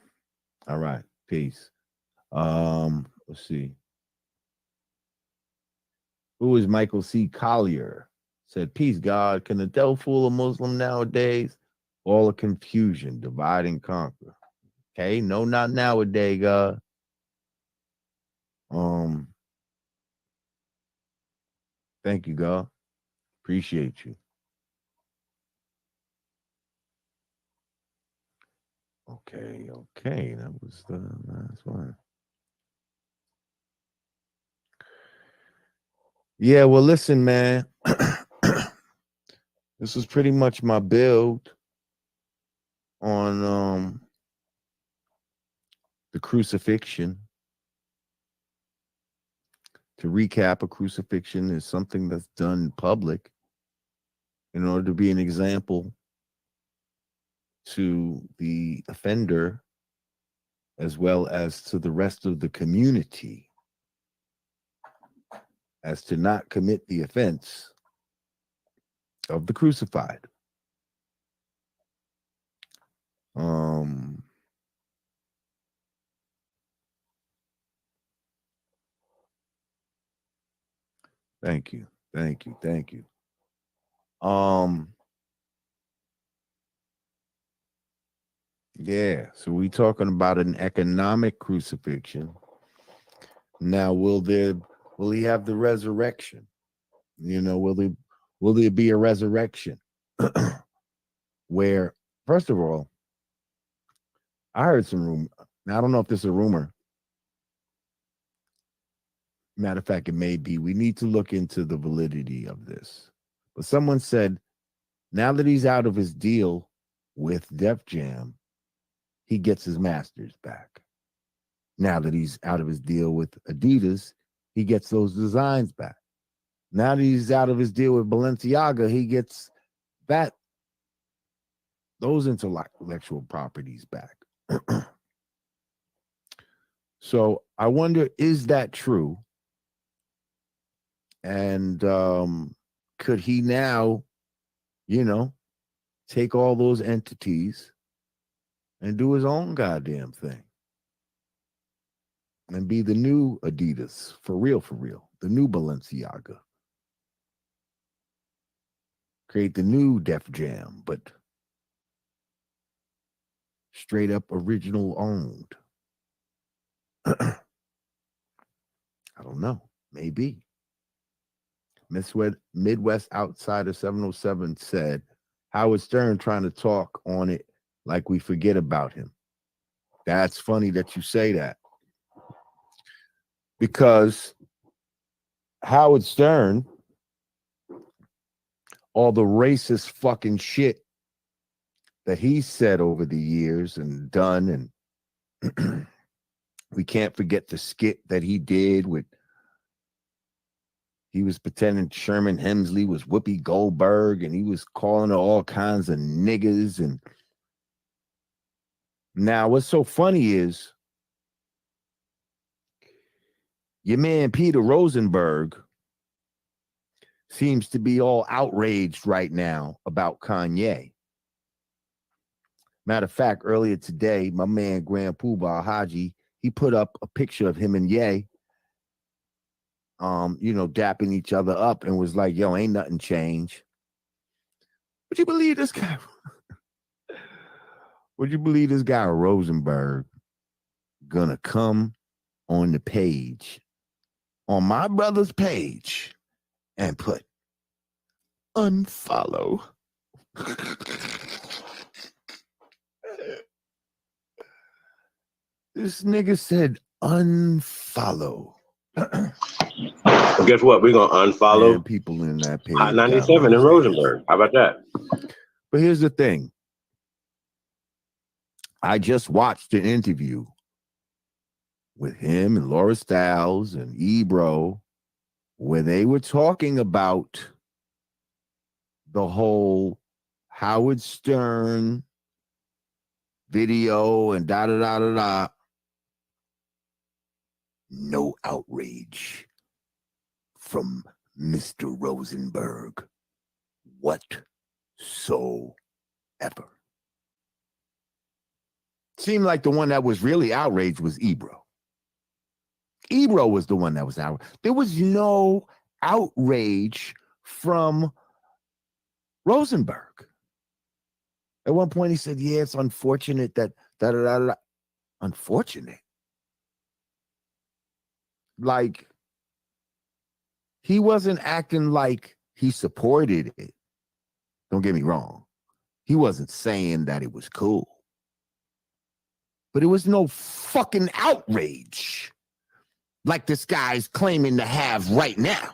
All right, peace. Let's see. Who is Michael C. Collier? Said, peace, God. Can the devil fool a Muslim nowadays? All a confusion, divide and conquer. Okay, no, not nowadays, God. Thank you, God. Appreciate you. Okay, that was the last one. Yeah, well, listen, man. This was pretty much my build on the crucifixion. To recap, a crucifixion is something that's done in public in order to be an example to the offender as well as to the rest of the community as to not commit the offense of the crucified. Thank you. Yeah, so we talking about an economic crucifixion. Now, will he have the resurrection? You know, will there be a resurrection? Where, first of all, I heard some rumor. Now, I don't know if this is a rumor. Matter of fact, it may be. We need to look into the validity of this. But someone said, now that he's out of his deal with Def Jam, he gets his masters back. Now that he's out of his deal with Adidas, he gets those designs back. Now that he's out of his deal with Balenciaga, he gets those intellectual properties back. So I wonder, is that true? And could he now, you know, take all those entities and do his own goddamn thing and be the new Adidas, for real, the new Balenciaga. Create the new Def Jam, but straight up original owned. don't know. Maybe. Midwest Outsider 707 said, Howard Stern trying to talk on it like we forget about him. That's funny that you say that. Because Howard Stern, all the racist fucking shit that he said over the years and done, and we can't forget the skit that he did with, he was pretending Sherman Hemsley was Whoopi Goldberg, and he was calling her all kinds of niggas. And now what's so funny is your man Peter Rosenberg seems to be all outraged right now about Kanye. Matter of fact, earlier today, my man Grand Poobah Haji, he put up a picture of him and Ye, dapping each other up, and was like, yo, ain't nothing changed. Would you believe this guy? Would you believe this guy Rosenberg gonna come on the page, on my brother's page, and put unfollow? This nigga said unfollow. Well, guess what? We're gonna unfollow Man, people in that page. Hot 97 in Rosenberg. How about that? But here's the thing. I just watched an interview with him and Laura Stiles and Ebro where they were talking about the whole Howard Stern video and da-da-da-da-da. No outrage from Mr. Rosenberg whatsoever. Seemed like the one that was really outraged was Ebro. Ebro was the one that was outraged. There was no outrage from Rosenberg. At one point he said, yeah, it's unfortunate that da-da-da-da. Unfortunate? Like, he wasn't acting like he supported it. Don't get me wrong. He wasn't saying that it was cool. But it was no fucking outrage like this guy's claiming to have right now.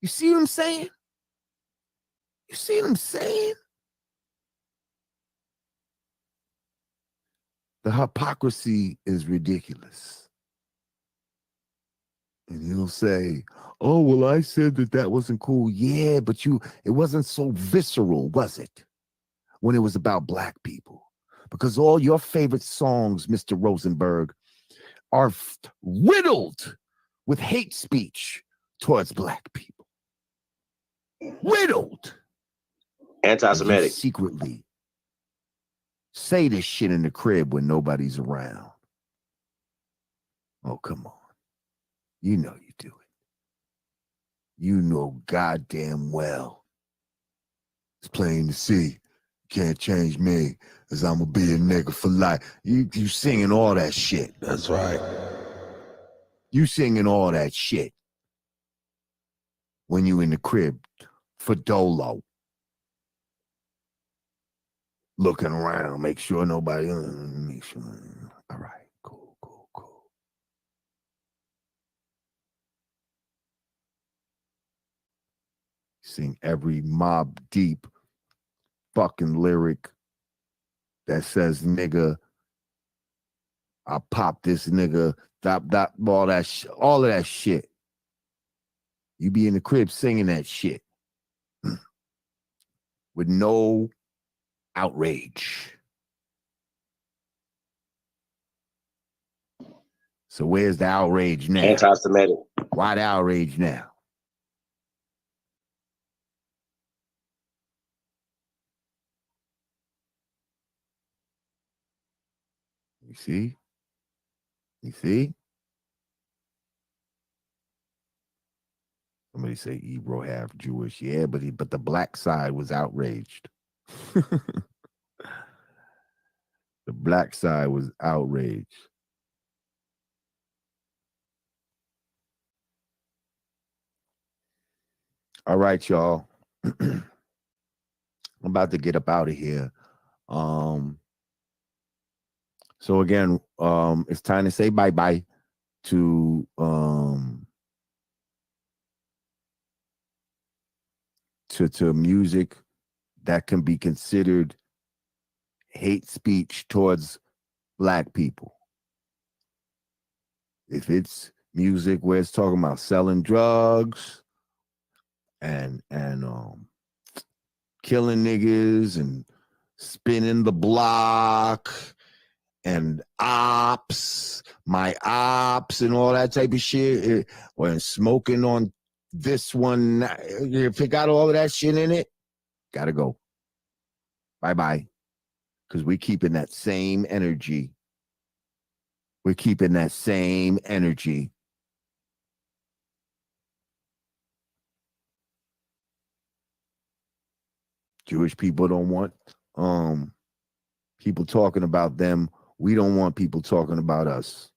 You see what I'm saying? You see what I'm saying? The hypocrisy is ridiculous. And he'll say, oh, well, I said that wasn't cool. Yeah, but it wasn't so visceral, was it? When it was about black people. Because all your favorite songs, Mr. Rosenberg, are riddled with hate speech towards black people. Riddled. Anti-Semitic. Secretly say this shit in the crib when nobody's around. Oh, come on. You know you do it. You know goddamn well. It's plain to see. Can't change me, as I'm gonna be a nigga for life. You singing all that shit. That's right. You singing all that shit when you in the crib for Dolo. Looking around, make sure nobody, make sure. All right, cool. Sing every Mob Deep fucking lyric that says nigga, I pop this nigga, all of that shit. You be in the crib singing that shit with no outrage. So where's the outrage now? Anti-Semitic. Why the outrage now? You see? You see? Somebody say Ebro half Jewish. Yeah, but the black side was outraged. The black side was outraged. All right, y'all. I'm about to get up out of here. So again, it's time to say bye-bye to music that can be considered hate speech towards Black people. If it's music where it's talking about selling drugs and killing niggas and spinning the block and ops, my ops and all that type of shit, when smoking on this one, if it got all of that shit in it, gotta go. Bye-bye. Because we're keeping that same energy. We're keeping that same energy. Jewish people don't want people talking about them. We don't want people talking about us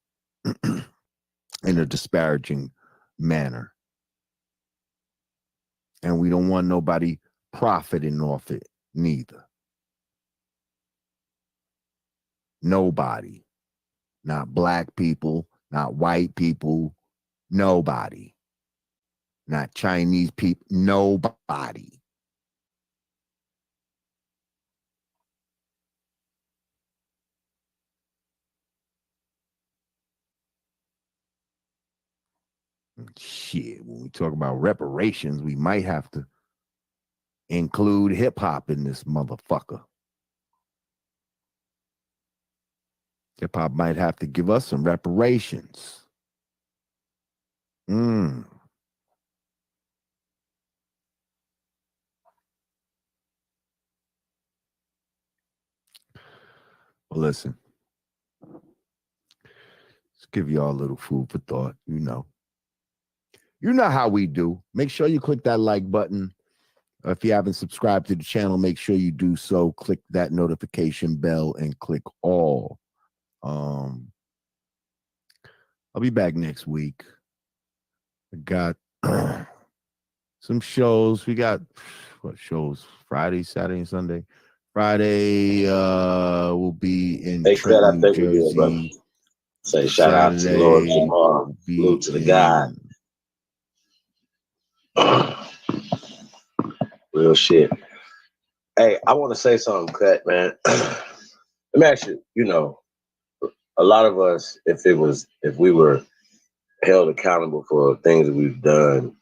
in a disparaging manner. And we don't want nobody profiting off it neither. Nobody. Not Black people, not white people, nobody. Not Chinese people, nobody. Shit, when we talk about reparations, we might have to include hip-hop in this motherfucker. Hip-hop might have to give us some reparations. Well, listen. Let's give y'all a little food for thought, you know. You know how we do. Make sure you click that like button. If you haven't subscribed to the channel, make sure you do so. Click that notification bell and click all. I'll be back next week. I got some shows. We got what shows? Friday, Saturday, and Sunday. Friday will be in Trenton, New Jersey. Say shout out to Lord Jamar. Salute to the guy. Real shit. Hey, I want to say something, Cut, man. Let me ask you, you know, a lot of us, if we were held accountable for things that we've done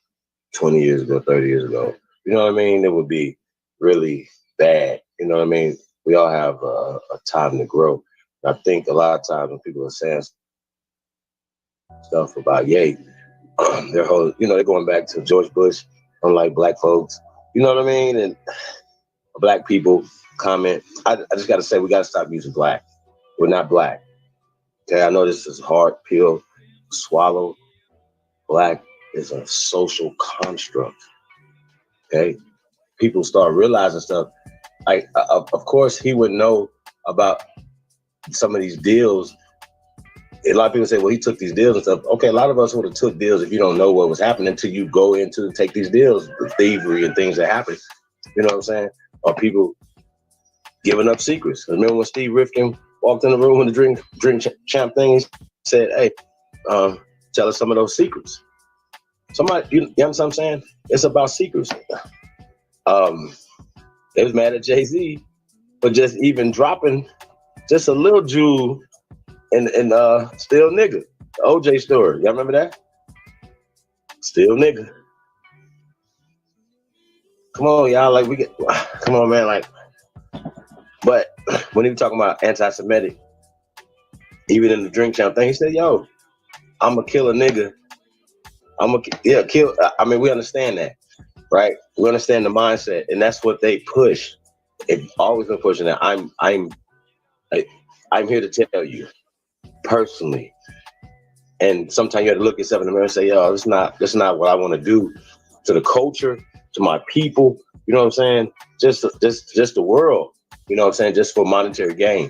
20 years ago, 30 years ago, you know what I mean? It would be really bad. You know what I mean? We all have a time to grow. And I think a lot of times when people are saying stuff about Ye, their whole, you know, they're going back to George Bush, unlike Black folks. You know what I mean? And Black people comment. I just got to say, we got to stop using Black. We're not Black. Okay, I know this is a hard pill to swallow. Black is a social construct. Okay, people start realizing stuff. Like, of course, he would know about some of these deals. A lot of people say, well, he took these deals and stuff. Okay, a lot of us would have took deals if you don't know what was happening until you go into take these deals, the thievery and things that happen. You know what I'm saying? Or people giving up secrets. Remember when Steve Rifkin walked in the room with the drink champ thing? He said, hey, tell us some of those secrets. Somebody, you know what I'm saying? It's about secrets. They was mad at Jay-Z for just even dropping just a little jewel in Still Nigga, the OJ story. Y'all remember that? Still Nigga. Come on, y'all. Like, come on, man. Like, but when he was talking about anti-Semitic, even in the drink champ thing, he said, yo, I'm gonna kill a nigga. Kill. I mean, we understand that, right? We understand the mindset, and that's what they push. They've always been pushing that. I'm here to tell you personally, and sometimes you have to look yourself in the mirror and say, yo, this is not what I want to do to the culture, to my people. You know what I'm saying? Just the world. You know what I'm saying? Just for monetary gain.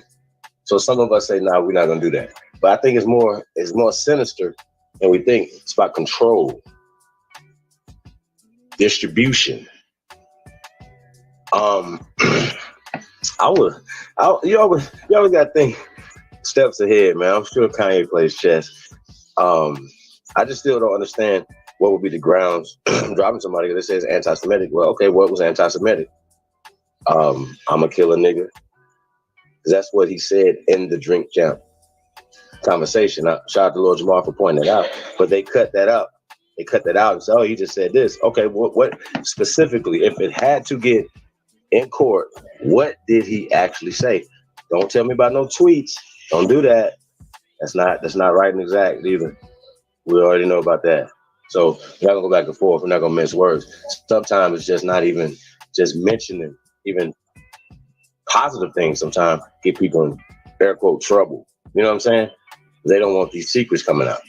So some of us say, nah, we're not gonna do that. But I think it's more sinister than we think. It's about control. distribution. You always gotta think steps ahead, man. I'm sure Kanye plays chess. I just still don't understand what would be the grounds dropping somebody that says anti-Semitic. Well, okay, what was anti-Semitic? I'm gonna kill a nigga. That's what he said in the Drink Champ conversation. Shout out to Lord Jamar for pointing that out, but they cut that out. They cut that out and said, "Oh, he just said this." Okay, what specifically? If it had to get in court, what did he actually say? Don't tell me about no tweets. Don't do that. That's not right and exact either. We already know about that. So we're not gonna go back and forth. We're not gonna mince words. Sometimes it's just not even just mentioning even positive things. Sometimes get people in air quote trouble. You know what I'm saying? They don't want these secrets coming out.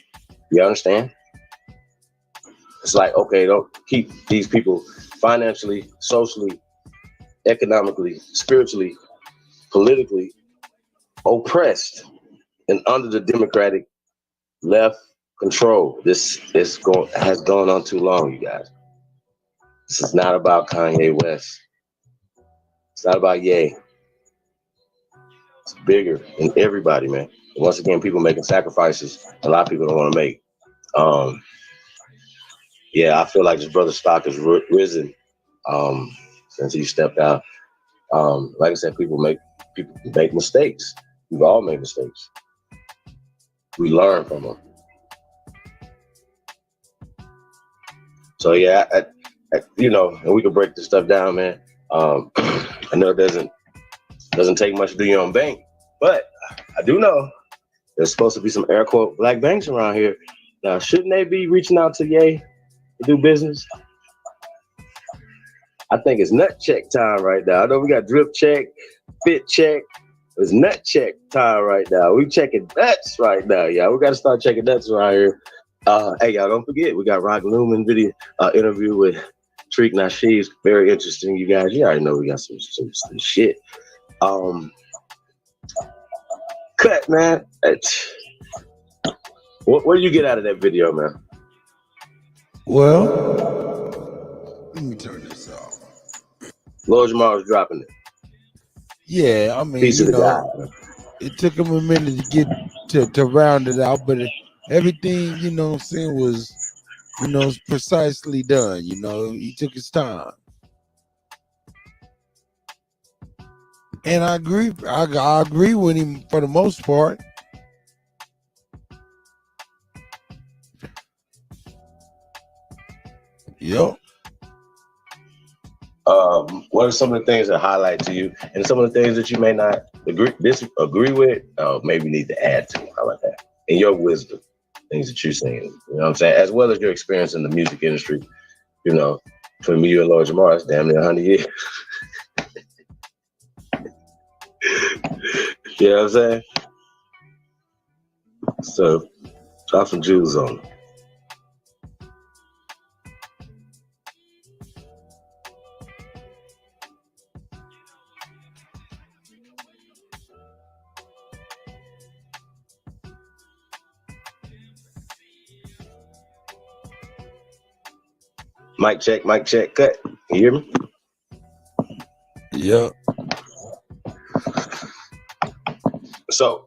You understand? It's like, okay, don't keep these people financially, socially, economically, spiritually, politically oppressed and under the Democratic left control. This has gone on too long, you guys. This is not about Kanye West. It's not about Ye. It's bigger than everybody, man. And once again, people making sacrifices a lot of people don't want to make. Yeah, I feel like this brother's stock has risen since he stepped out. Like I said, people make mistakes. We've all made mistakes. We learn from them. So yeah, and we can break this stuff down, man. I know it doesn't take much to do your own bank, but I do know there's supposed to be some air quote black banks around here. Now, shouldn't they be reaching out to Ye to do business? I think it's nut check time right now. I know we got drip check, fit check. It's nut check time right now. We checking nuts right now, y'all. We got to start checking nuts around here. Hey, y'all, don't forget, we got Rock Lumen video interview with Tariq Nasheed. Very interesting, you guys. You already know we got some shit. Cut, man. What do you get out of that video, man? Well, let me turn this off. Lord Jamar was dropping it. Yeah, I mean, it took him a minute to get to round it out, but everything, what I'm saying, was, precisely done. He took his time. And I agree. I agree with him for the most part. Yep. What are some of the things that highlight to you, and some of the things that you may not disagree with, maybe need to add to? How about that? In your wisdom, things that you're saying, you know what I'm saying, as well as your experience in the music industry. Between you and Lord Jamar, that's damn near 100 years. You know what I'm saying? So, drop some jewels on them. Mic check, cut. You hear me? Yep. So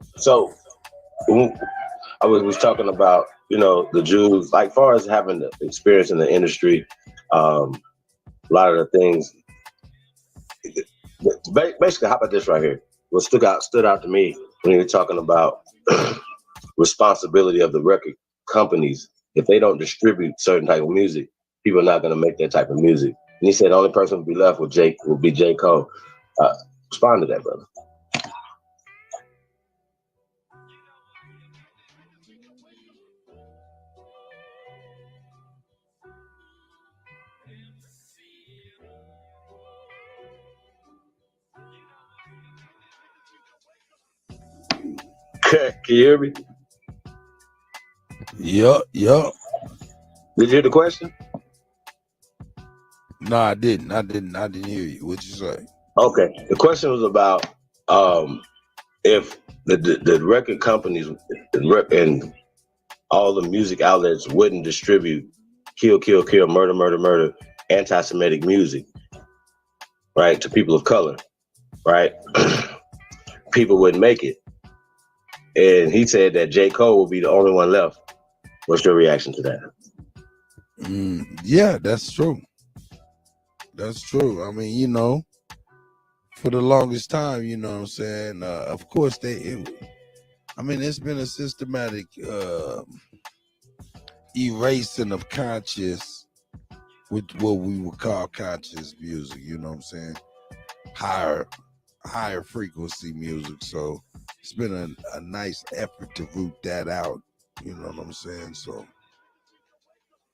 I was talking about, the Jews, like far as having the experience in the industry, a lot of the things, basically, how about this right here? What stood out to me when you were talking about responsibility of the record companies. If they don't distribute certain type of music, people are not going to make that type of music. And he said the only person who will be left with will be J. Cole. Respond to that, brother. Can you hear me? Yup. Did you hear the question? No, I didn't. I didn't hear you. What'd you say? Okay. The question was about if the record companies and all the music outlets wouldn't distribute kill, murder, anti-Semitic music, right, to people of color, right, people wouldn't make it. And he said that J. Cole will be the only one left. What's your reaction to that? Yeah, that's true. That's true. I mean, you know, for the longest time, you know what I'm saying? Of course, it's been a systematic erasing of conscious, with what we would call conscious music, you know what I'm saying? Higher frequency music. So it's been a nice effort to root that out, you know what I'm saying? So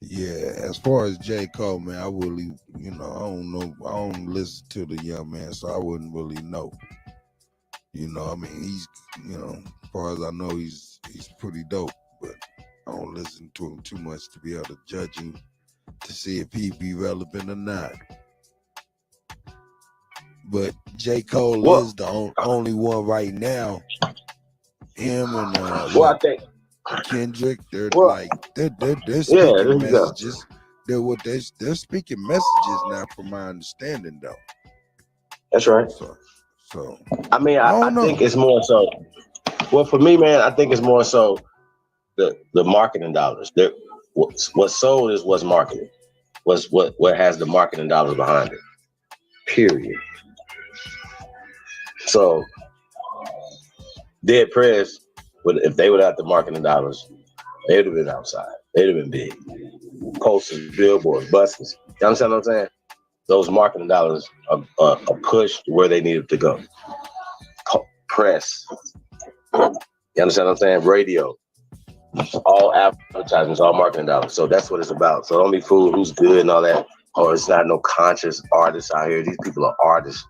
yeah, as far as J. Cole, man, I really, you know, I don't know, I don't listen to the young man, so I wouldn't really know. You know, I mean, he's, you know, as far as I know, he's pretty dope, but I don't listen to him too much to be able to judge him to see if he be relevant or not. But J. Cole is the only one right now. Him and I think Kendrick, they're speaking messages. They're speaking messages now, from my understanding, though. That's right. So I mean, I think it's more so. Well, for me, man, I think it's more so the marketing dollars. What's sold is what's marketed. What has the marketing dollars behind it. Period. So, Dead Prez, if they would have the marketing dollars, they'd have been outside. They'd have been big. Posters, billboards, buses. You understand what I'm saying? Those marketing dollars are pushed where they needed to go. Press. You understand what I'm saying? Radio. All advertisements, all marketing dollars. So that's what it's about. So don't be fooled who's good and all that. Or it's not no conscious artists out here. These people are artists.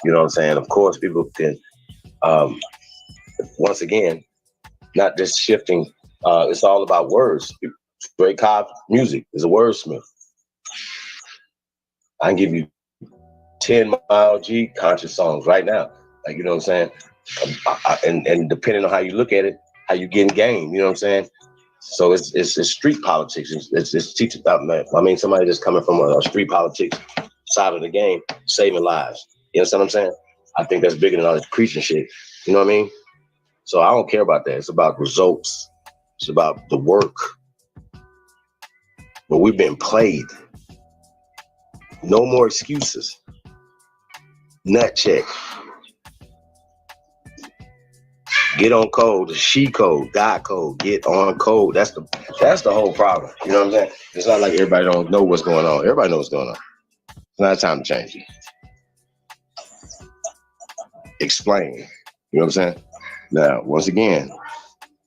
You know what I'm saying? Of course, people can, once again, not just shifting. It's all about words. Straight cop music is a wordsmith. I can give you 10 Mile G conscious songs right now. Like, you know what I'm saying? And depending on how you look at it, how you getting game, you know what I'm saying? So it's street politics. It's teaching about, man. I mean, somebody that's coming from a street politics side of the game, saving lives. You understand what I'm saying? I think that's bigger than all this preaching shit. You know what I mean? So I don't care about that. It's about results. It's about the work. But we've been played. No more excuses. Nut check. Get on code, the she code, God code, get on code. That's the whole problem. You know what I'm saying? It's not like everybody don't know what's going on. Everybody knows what's going on. It's not time to change it. Explain. You know what I'm saying? Now, once again,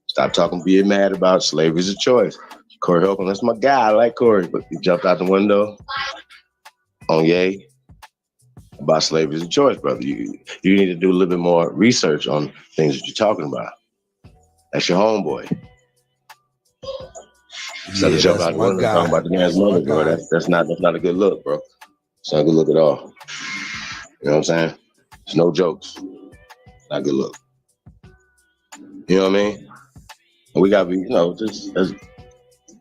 stop talking, being mad about slavery's a choice. Corey Holcomb, that's my guy. I like Corey, but he jumped out the window on Ye about slavery's a choice, brother. You need to do a little bit more research on things that you're talking about. That's your homeboy. Instead of jumping out the window talking about the man's mother, bro. That's not a good look, bro. It's not a good look at all. You know what I'm saying? It's no jokes. Not a good look. You know what I mean? And we gotta be, you know,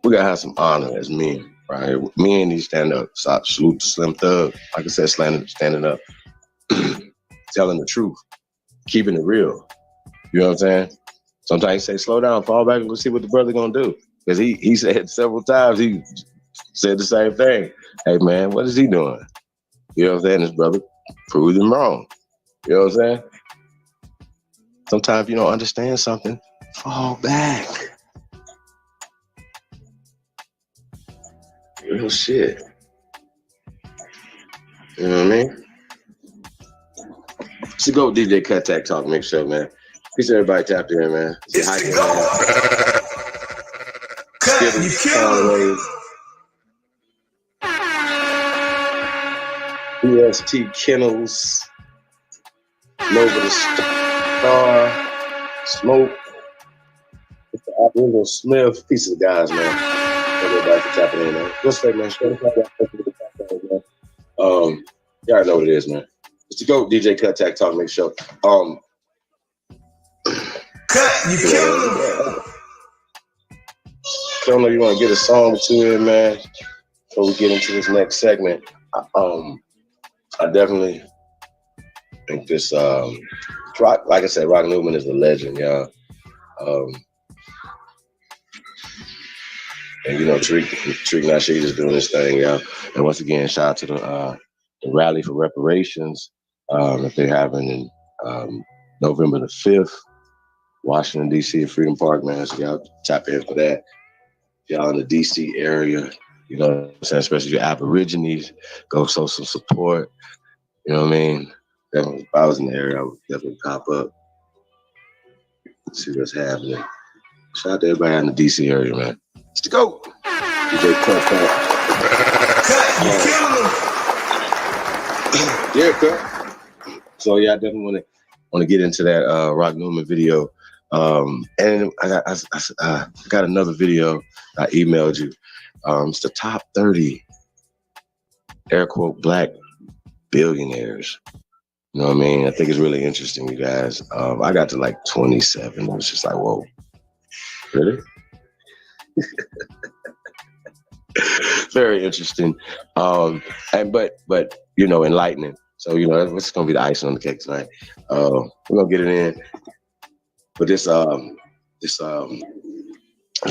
we gotta have some honor as men, right? Men need to stand up. Salute to Slim Thug. Like I said, standing up, telling the truth, keeping it real. You know what I'm saying? Sometimes you say, slow down, fall back, and let's see what the brother gonna do. Because he said several times, he said the same thing. Hey man, what is he doing? You know what I'm saying? His brother proved him wrong. You know what I'm saying? Sometimes if you don't understand something, fall back. Real shit. You know what I mean? Let's go DJ Kuttack Talk Mix Show, man. Peace to everybody tapped in, man. It's the go. Cut, you kill EST Kennels, Nova the Star, Smoke, Will Smith. Peace of the guys, man. Everybody for tapping in, man. What's that, man? You already know what it is, man. It's the GOAT DJ Kuttack Talk Mix Show. Cut, you kill. I don't know if you want to get a song or two in, man. before we get into this next segment, I definitely think this, Rock, like I said, Rock Newman is a legend, y'all. And you know, Tariq Nasheed is doing this thing, y'all. And once again, shout out to the rally for reparations that they're having in November the 5th, Washington, D.C. at Freedom Park, man. So y'all tap in for that. Y'all in the D.C. area, you know what I'm saying, especially your Aborigines, go show some support. You know what I mean? Definitely, if I was in the area, I would definitely pop up, see what's happening. Shout out to everybody in the D.C. area, man. Let's go. DJ Kuttack. Yeah, cut. So yeah, I definitely want to get into that Rock Newman video. And I got another video I emailed you. It's the top 30 air quote black billionaires. You know what I mean? I think it's really interesting, you guys. I got to like 27. It was just like, whoa, really? Very interesting. But you know, enlightening. So, you know, what's gonna be the icing on the cake tonight? We're gonna get it in. But this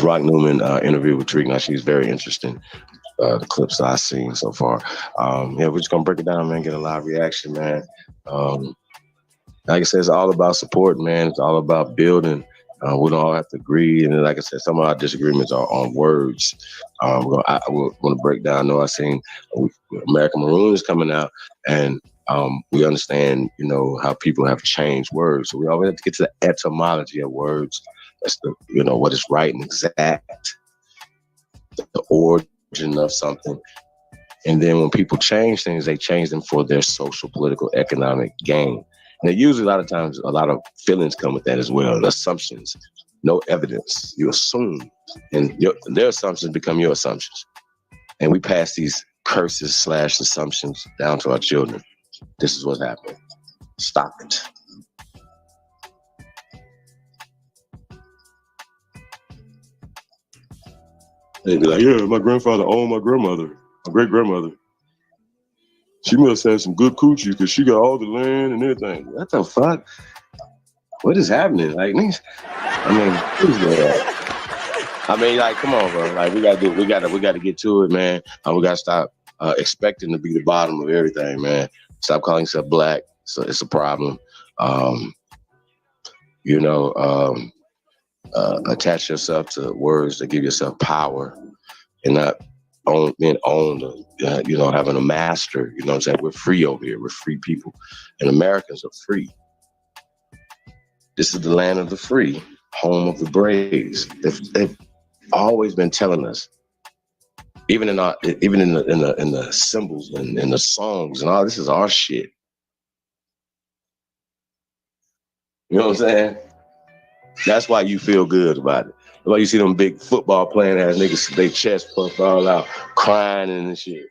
Rock Newman interview with Tariq Nasheed is very interesting. The clips that I've seen so far. Yeah, we're just gonna break it down, man, get a live reaction, man. Like I said, it's all about support, man. It's all about building. We don't all have to agree. And like I said, some of our disagreements are on words. We're going to break down. I know I've seen American Maroon is coming out, and we understand, you know, how people have changed words. So we always have to get to the etymology of words. That's the, you know, what is right and exact, the origin of something. And then when people change things, they change them for their social, political, economic gain. And usually a lot of times, a lot of feelings come with that as well. Assumptions, no evidence. You assume, and their assumptions become your assumptions. And we pass these curses / assumptions down to our children. This is what's happening. Stop it. They'd be like, yeah, my grandfather owned my grandmother, my great-grandmother. She must have some good coochie because she got all the land and everything. What the fuck? What is happening? Like, I mean, like, come on, bro. Like, we gotta get to it, man. We gotta stop expecting to be the bottom of everything, man. Stop calling yourself black. So it's a problem. Attach yourself to words that give yourself power and not being owned, having a master. You know what I'm saying? We're free over here. We're free people. And Americans are free. This is the land of the free, home of the braves. They've always been telling us, even in the symbols and in the songs and all, this is our shit. You know what I'm saying? That's why you feel good about it. That's why you see them big football playing ass niggas, they chest puffed all out, crying and shit.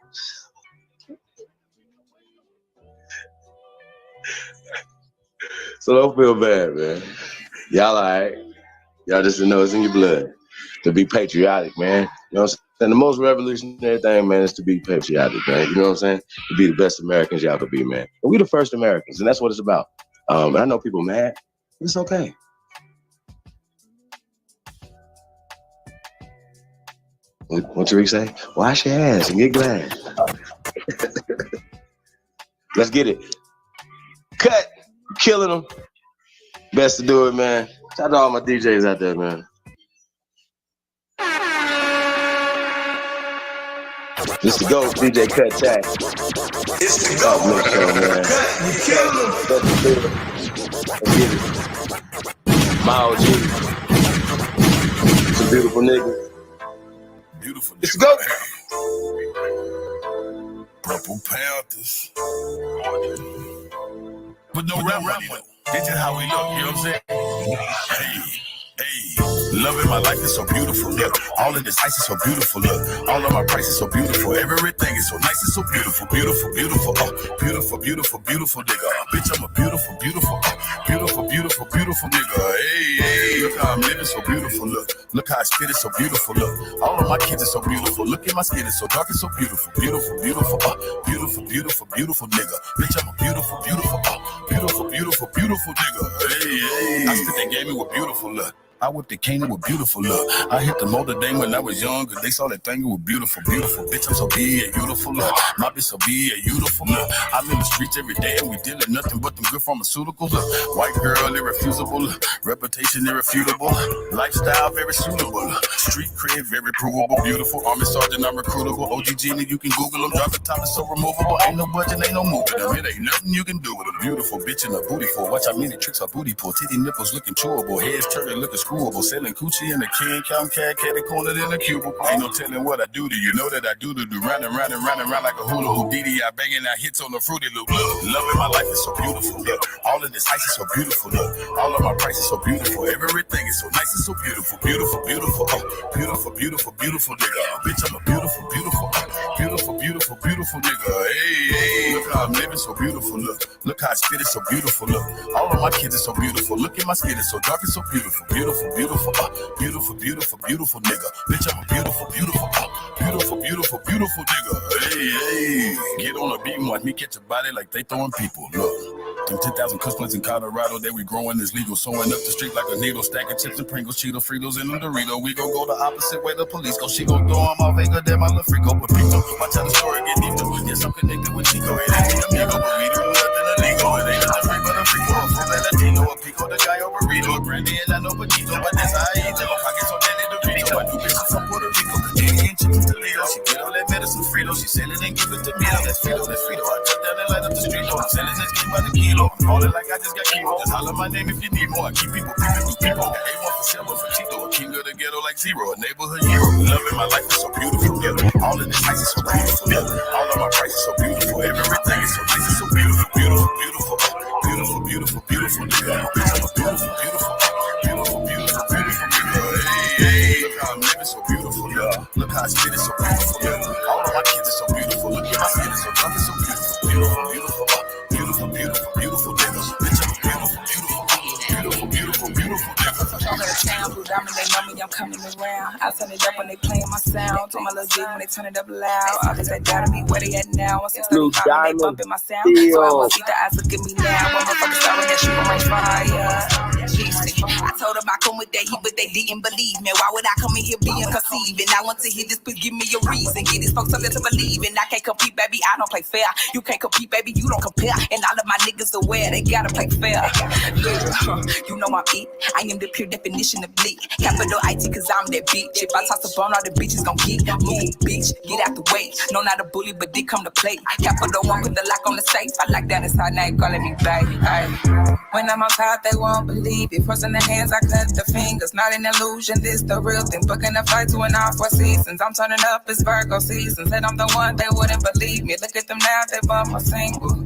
So don't feel bad, man. Y'all all right. Y'all just know it's in your blood to be patriotic, man. You know what I'm saying? The most revolutionary thing, man, is to be patriotic, man. You know what I'm saying? To be the best Americans y'all could be, man. And we the first Americans, and that's what it's about. And I know people mad. It's okay. What Tariq say? Wash your ass and get glad. Let's get it. Cut. Killing them. Best to do it, man. Shout out to all my DJs out there, man. This the GOAT, DJ Kuttack. It's the GOAT. Man. Let's get it. My OG. It's a beautiful nigga. Beautiful. It's the GOAT. Purple Panthers. But no rap money though. This is how we look, you know what I'm saying? Hey, Loving my life is so beautiful, look. All of this ice is so beautiful, look. All of my prices so beautiful. Everything is so nice and so beautiful, beautiful, beautiful, beautiful, beautiful, beautiful nigga. Bitch, I'm a beautiful, beautiful, beautiful, beautiful, beautiful nigga. Hey, look how I'm living so beautiful, look. Look how I spit it so beautiful, look. All of my kids are so beautiful. Look at my skin, it's so dark and so beautiful, beautiful, beautiful, beautiful, beautiful, beautiful nigga. Bitch, I'm a beautiful, beautiful, beautiful, beautiful, beautiful nigga. Hey, I spit that game with beautiful, look. I whipped the cane, it was beautiful, look. I hit the motor Dame when I was young, cause they saw that thing, it was beautiful, beautiful. Bitch, I'm so big, beautiful, look. My bitch so big, beautiful, look. I'm in the streets every day and we dealing nothing but them good pharmaceuticals, look. White girl, irrefusable, look. Reputation irrefutable, lifestyle very suitable, look. Street cred, very provable, beautiful. Army sergeant, I'm recruitable. OG Genie, you can Google them. Drop the top, it's so removable. Ain't no budget, ain't no moving them. It ain't nothing you can do with a beautiful bitch in a booty for. Watch how many tricks her booty pull. Titty nipples looking chewable. Heads turning looking screwable. Selling coochie in the can, count cat, cornered in a cubicle. Ain't no telling what I do to you. Know that I do to do. Round and round and round and round like a hula hoop. DD, I banging out hits on the fruity loop. Look, loving my life is so beautiful. Look, all of this ice is so beautiful. Look, all of my price is so beautiful. Everything is so nice and so beautiful. Beautiful, beautiful, beautiful, beautiful, beautiful nigga. Bitch, I'm a beautiful, beautiful, beautiful, beautiful, beautiful nigga. Hey, look how I'm living so beautiful. Look how I spit it so beautiful. Look, all of my kids are so beautiful. Look at my skin, it's so dark and so beautiful. Beautiful, beautiful, beautiful, beautiful, beautiful nigga. Bitch, I'm a beautiful, beautiful, beautiful, beautiful, beautiful nigga. Hey, get on a beat and watch me catch a body like they throwing people. Look, them 10,000 customers in Colorado that we growing is legal. Sewing up the street like a needle, stacking chips and Pringles, Cheeto, Fritos, and them Doritos. We gon' go the opposite way the police go. She gon' throw them all Vega, damn, my little freak go Papito. Watch how the story get deep though. Yes, I'm connected with Chico. It ain't me, amigo, but we do nothing illegal. It ain't nothing free but a freak. I'm from Latino, a Pico, the guy over burrito, a brandy, and I know Paquito, but that's how I eat them. Pockets so deadly, the Rito. My new bitch is from Puerto Rico. Canadian chicken Toledo. She get all that medicine Frito. She sell it and give it to me. That's Frito, that's Frito. I cut down and light up the street. I'm selling this game by the kilo. I'm falling like I just got chemo. Just holler my name if you need more. I keep people peeping through people. Got A1 for silver for Tito. A king of the ghetto like Zero. A neighborhood hero. Loving my life is so beautiful. All of this ice is so beautiful. All of my price is so beautiful. Everything is so nice and so beautiful. Beautiful, beautiful, beautiful, beautiful, beautiful nigga. Bitch, I'm a beautiful, beautiful, beautiful, beautiful, beautiful nigga. Hey, look how I'm living so beautiful, yeah. Look how I spit it so beautiful, yeah. All of my kids are so beautiful. Look at my skin is so dark and so beautiful. Beautiful, beautiful, beautiful, beautiful, beautiful nigga. Bitch, I'm a beautiful, beautiful, beautiful, beautiful, beautiful nigga. I'm in town, blue diamond, they know me, I'm coming around. I turn it up when they playing my sound. Told my little G when they turn it up loud. All this they gotta be where they at now. 635 when they bumping my sound. So I want beat the eyes, look at me now. One motherfucker starting that shooting range fire. I told them I come with that heat, but they didn't believe me. Why would I come in here being conceived? And I want to hear this, but give me a reason. Get these folks something to believe in. I can't compete, baby, I don't play fair. You can't compete, baby, you don't compare. And all of my niggas aware, they gotta play fair. You know I'm it. I am the pure definition of bleak. Capital IT, cause I'm that bitch. If I toss a bone, all the bitches gon' get move, bitch. Get out the way. No, not a bully, but did come to play. Capital One, put the lock on the safe. I like that, it's how now you calling me babe. When I'm on top, they won't believe it. First in the hands, I cut the fingers. Not an illusion, this the real thing. Booking a flight to an off for seasons. I'm turning up, it's Virgo season. Said I'm the one, they wouldn't believe me. Look at them now, they bought my single.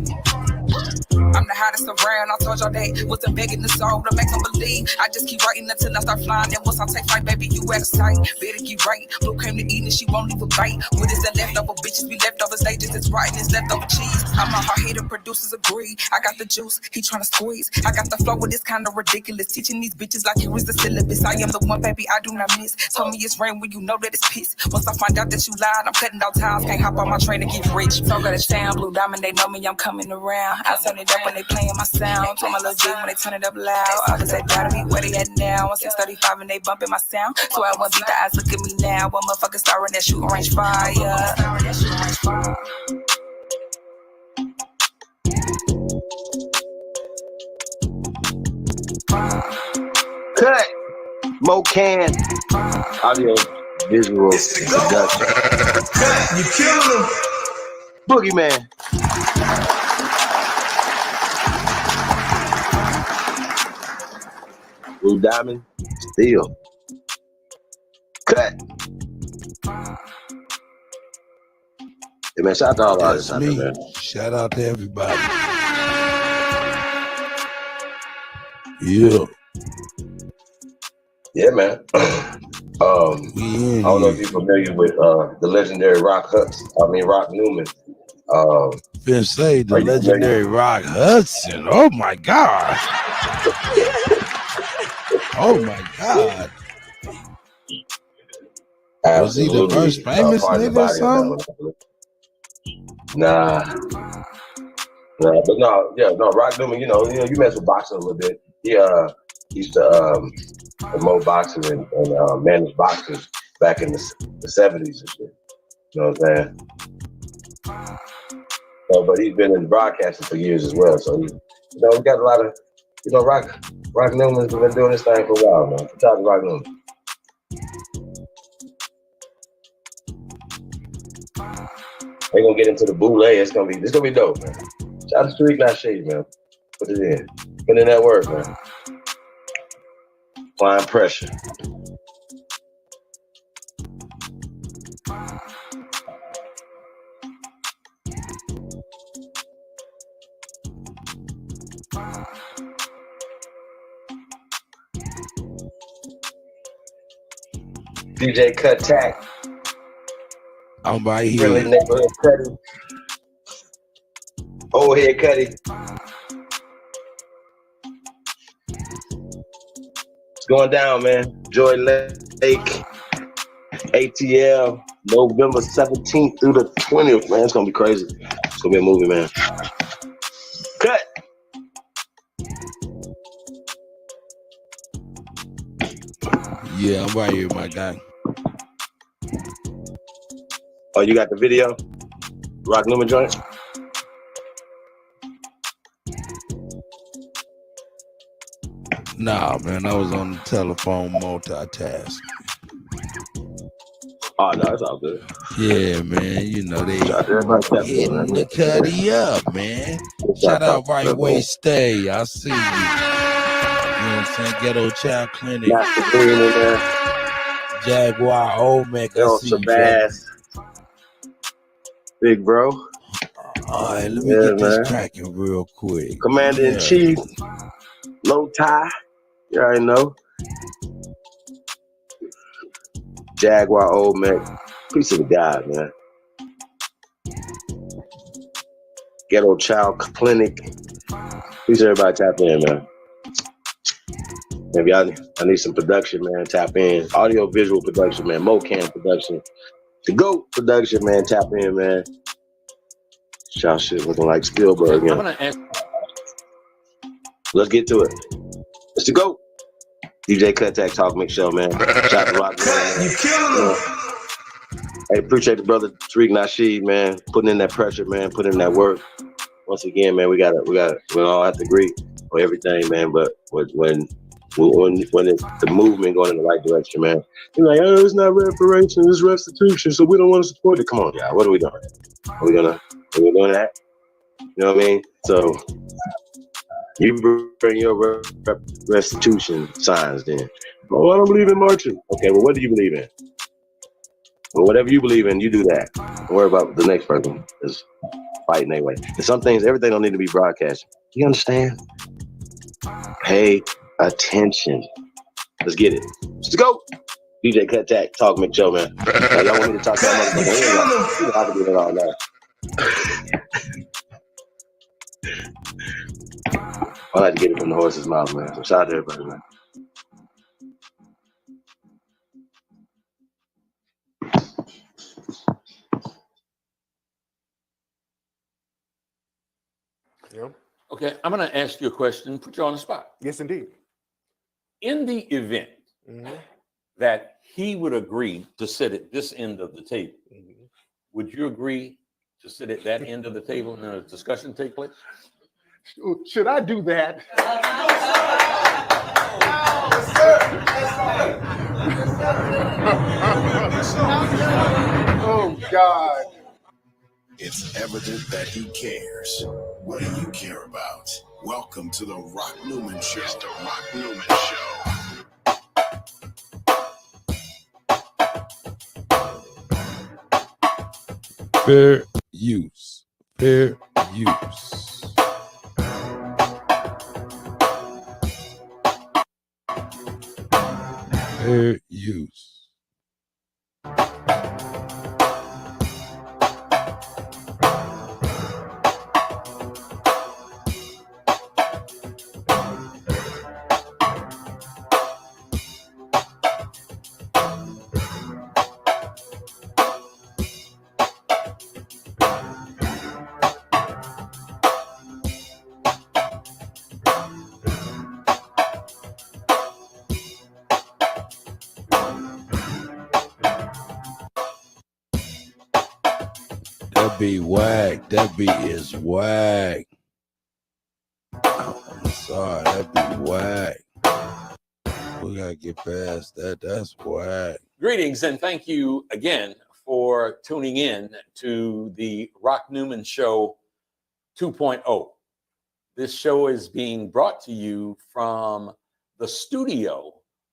I'm the hottest around. I told y'all they wasn't begging the soul to make them believe. I just keep writing until I start flying. And once I take flight, baby, you out of sight. Better get right. Blue came to eat and she won't leave a bite. What is the leftover bitches? We leftover stages. It's rotten. It's leftover cheese. I'm a hard hitter. Producers agree. I got the juice. He trying to squeeze. I got the flow. It's kind of ridiculous. Teaching these bitches like here is the syllabus. I am the one, baby. I do not miss. Told me it's rain when you know that it's piss. Once I find out that you lied, I'm cutting out ties. Can't hop on my train and get rich. So good as town. Blue diamond. They know me. I'm coming around. I turn it up when they playing my sound. Told my little G when they turn it up loud. All this they gotta be where they at now. 635 and they bumping my sound. So I want beat the eyes, look at me now. One motherfucker starring that shooting range fire. Cut. Mocan. Audio visual production. Cut. You killed him. Boogeyman. Blue Diamond, Steel. Cut. Hey man, shout out to all the artists out there, man. Shout out to everybody. Yeah. Yeah, man. I don't know if you're familiar with the legendary Rock Newman. Been say the legendary Rock Hudson. Oh my God. Oh my God. Absolutely. Was he the first famous nigga or something? Nah, but no, Rock Newman. You you mess with boxing a little bit. He used to promote boxing and manage boxers back in the 70s and shit. You know what I'm saying? So, but he's been in broadcasting for years as well. So we got a lot of Rock Newman's been doing this thing for a while, man. Shout out to Rock Newman. They're gonna get into the boule. It's gonna be dope, man. Shout out to Street Not Shade, man. Put it in. Put in that work, man. Applying pressure. DJ Kuttack. I'm right here. Really neighborhood Cuddy. Old head Cuddy. It's going down, man. Joy Lake. ATL. November 17th through the 20th, man. It's gonna be crazy. It's gonna be a movie, man. Cut. Yeah, I'm right here, my guy. Oh, you got the video? Rock Newman joint? Nah, man, I was on the telephone multitasking. Oh, no, it's all good. Yeah, man, they hitting the cutty up, man. Shout out Right Way Stay. I see you. You know what I'm saying? Ghetto Child Clinic. Jaguar Olmec. I see you. Big bro. All right, let me get this cracking real quick. Commander-in-Chief. Low tie. You already know. Jaguar Olmec. Piece of the guy, man. Ghetto Child Clinic. Please everybody tap in, man. Maybe I need some production, man. Tap in. Audio visual production, man. Mocam production. The GOAT production, man. Tap in, man. Shout shit looking like Spielberg, I'm yeah. gonna ask. Let's get to it. It's the GOAT. DJ Kuttack Talk Mix Show, man. Shout out to Rock, man. You killing them. Hey, appreciate the brother Tariq Nasheed, man. Putting in that pressure, man. Putting in that work. Once again, man, we all have to agree on everything, man. But when it's the movement going in the right direction, man, you're like, oh, it's not reparation, it's restitution, so we don't want to support it. Come on, y'all. What are we doing? Are we doing that? You know what I mean? So you bring your restitution signs then. Oh, I don't believe in marching. Okay, well, what do you believe in? Well, whatever you believe in, you do that. Don't worry about the next person. Just fighting anyway. And some things, everything don't need to be broadcast. You understand? Pay attention. Let's get it. Let's go. DJ Kuttack, Talk Mix Show, man. Y'all want me to talk about motherfucker? I can do it all now. I like to get it from the horse's mouth, man. So shout out to everybody, man. Yeah. Okay, I'm going to ask you a question, put you on the spot. Yes, indeed. In the event that he would agree to sit at this end of the table, would you agree to sit at that end of the table and a discussion take place? Should I do that? Oh, God. It's evident that he cares. What do you care about? Welcome to the Rock Newman Show. It's the Rock Newman Show. Fair use. Fair use. Fair use. That beat whack. That beat is whack. I'm sorry, that beat whack. We gotta get past that. That's whack. Greetings and thank you again for tuning in to the Rock Newman Show 2.0. This show is being brought to you from the studio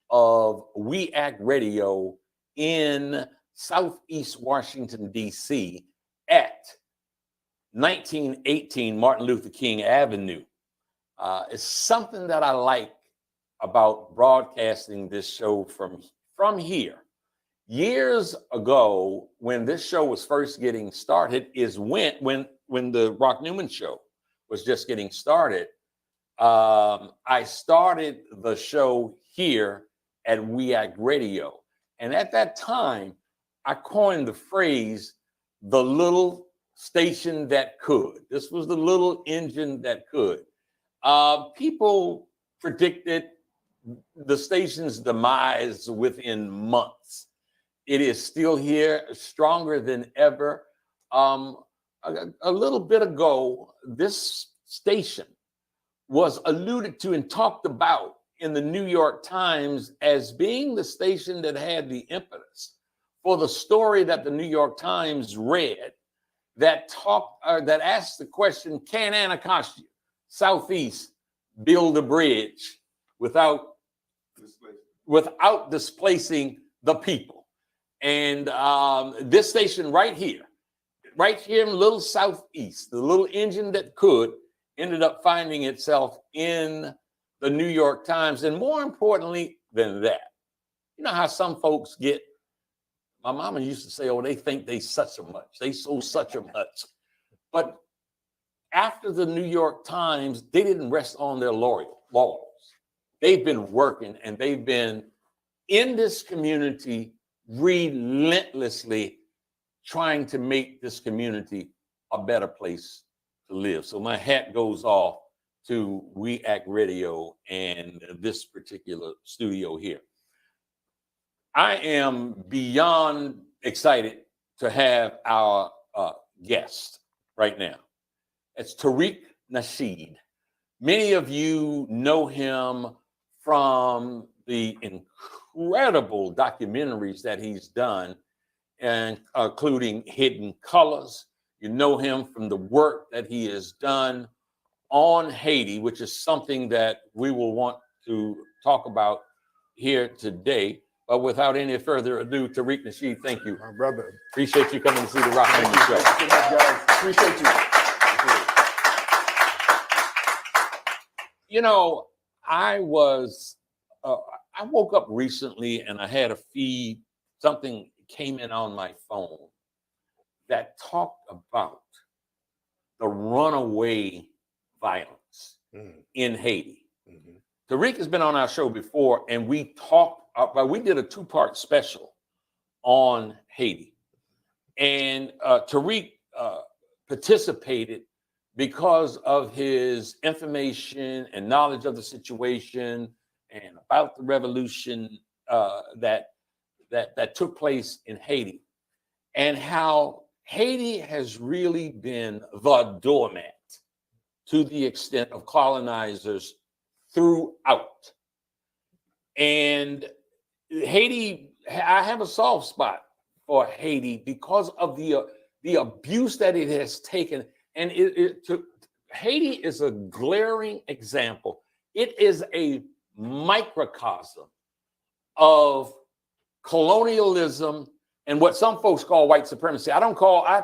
of We Act Radio in Southeast Washington, D.C. at 1918 Martin Luther King Avenue. It's something that I like about broadcasting this show from here. Years ago, when this show was first getting started, is when the Rock Newman Show was just getting started. I started the show here at We Act Radio. And at that time, I coined the phrase, the little station that could. This was the little engine that could. People predicted the station's demise within months. It is still here, stronger than ever. A little bit ago, this station was alluded to and talked about in the New York Times as being the station that had the impetus for the story that the New York Times read that asked the question, can Anacostia, Southeast, build a bridge without displacing the people? And this station right here in Little Southeast, the little engine that could, ended up finding itself in the New York Times. And more importantly than that, you know how some folks get, my mama used to say, oh, they think they such a much, they so such a much. But after the New York Times, they didn't rest on their laurels. They've been working and they've been in this community relentlessly trying to make this community a better place to live. So my hat goes off to We Act Radio and this particular studio here. I am beyond excited to have our guest right now. It's Tariq Nasheed. Many of you know him from the incredible documentaries that he's done, and including Hidden Colors. You know him from the work that he has done on Haiti, which is something that we will want to talk about here today. But without any further ado, Tariq Nasheed, thank you. My brother. Appreciate you coming to see the Rock Newman Show. Thank you so much, guys. Appreciate you. You know, I woke up recently and I had a feed, something came in on my phone that talked about the runaway violence in Haiti. Tariq has been on our show before, and we did a two-part special on Haiti. And Tariq participated because of his information and knowledge of the situation and about the revolution that took place in Haiti, and how Haiti has really been the doormat to the extent of colonizers throughout. And Haiti, I have a soft spot for Haiti because of the abuse that it has taken. And Haiti is a glaring example. It is a microcosm of colonialism and what some folks call white supremacy. I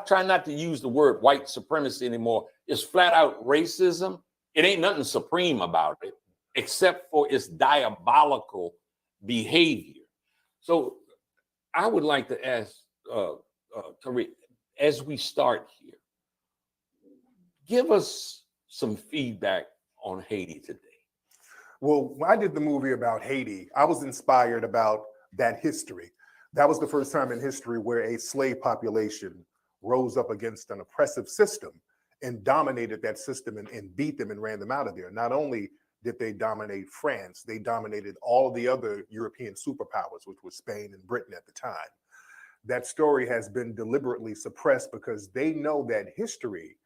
try not to use the word white supremacy anymore. It's flat out racism. It ain't nothing supreme about it, except for its diabolical behavior. So I would like to ask Tariq, as we start here, give us some feedback on Haiti today. Well, when I did the movie about Haiti, I was inspired about that history. That was the first time in history where a slave population rose up against an oppressive system and dominated that system and beat them and ran them out of there. Not only did they dominate France, they dominated all the other European superpowers, which was Spain and Britain at the time. That story has been deliberately suppressed because they know that history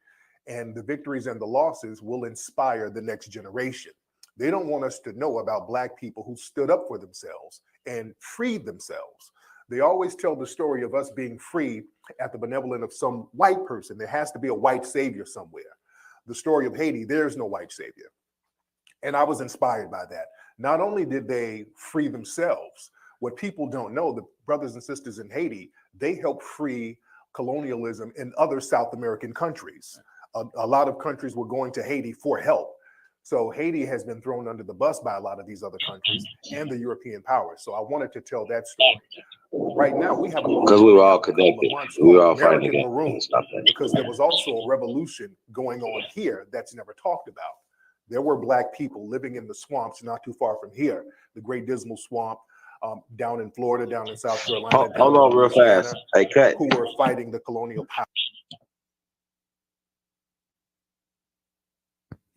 and the victories and the losses will inspire the next generation. They don't want us to know about Black people who stood up for themselves and freed themselves. They always tell the story of us being free at the benevolence of some white person. There has to be a white savior somewhere. The story of Haiti, there's no white savior. And I was inspired by that. Not only did they free themselves, what people don't know, the brothers and sisters in Haiti, they helped free colonialism in other South American countries. A lot of countries were going to Haiti for help. So Haiti has been thrown under the bus by a lot of these other countries and the European powers. So I wanted to tell that story. Right now, we have a because we were all connected. We were all fighting American Maroon, because there was also a revolution going on here that's never talked about. There were Black people living in the swamps not too far from here, the Great Dismal Swamp, down in Florida, down in South Carolina. Hold on real fast. Hey, cut. Who were fighting the colonial power.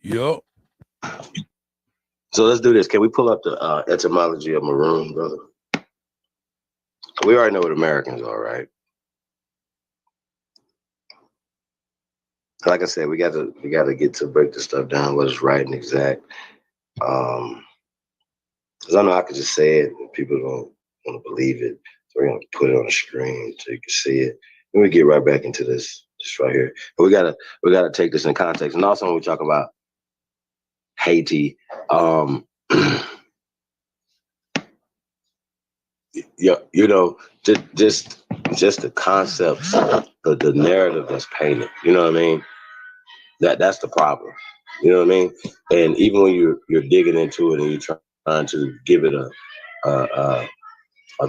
Yup. So let's do this. Can we pull up the etymology of maroon, brother? We already know what Americans are, right? Like I said, we got to get to break this stuff down, what is right and exact. Because I know I could just say it, and people don't want to believe it. So we're gonna put it on the screen so you can see it. Then we get right back into this right here. But we gotta take this in context. And also when we talk about Haiti, yeah, you know, just the concepts, the narrative that's painted. You know what I mean? That's the problem. You know what I mean? And even when you're digging into it and you're trying to give it a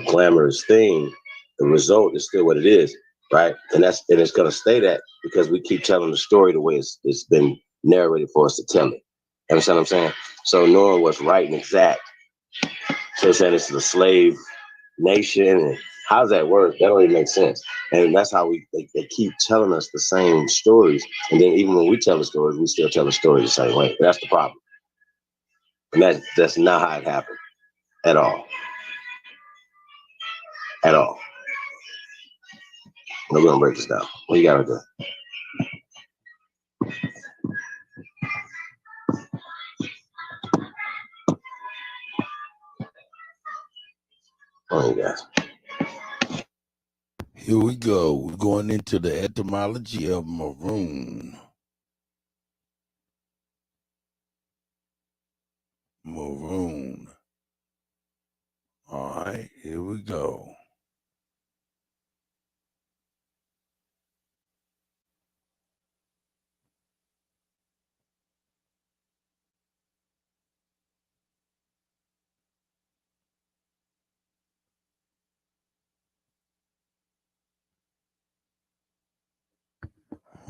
glamorous thing, the result is still what it is, right? And it's gonna stay that because we keep telling the story the way it's been narrated for us to tell it. You understand what I'm saying? So knowing what's right and exact. So saying this is a slave nation, and how does that work? That don't even make sense. And that's how they keep telling us the same stories. And then even when we tell the stories, we still tell the story the same way. That's the problem. And that's not how it happened at all. At all. We're gonna break this down. What you gotta do? Oh, you guys. Here we go. We're going into the etymology of maroon. Maroon. All right, here we go.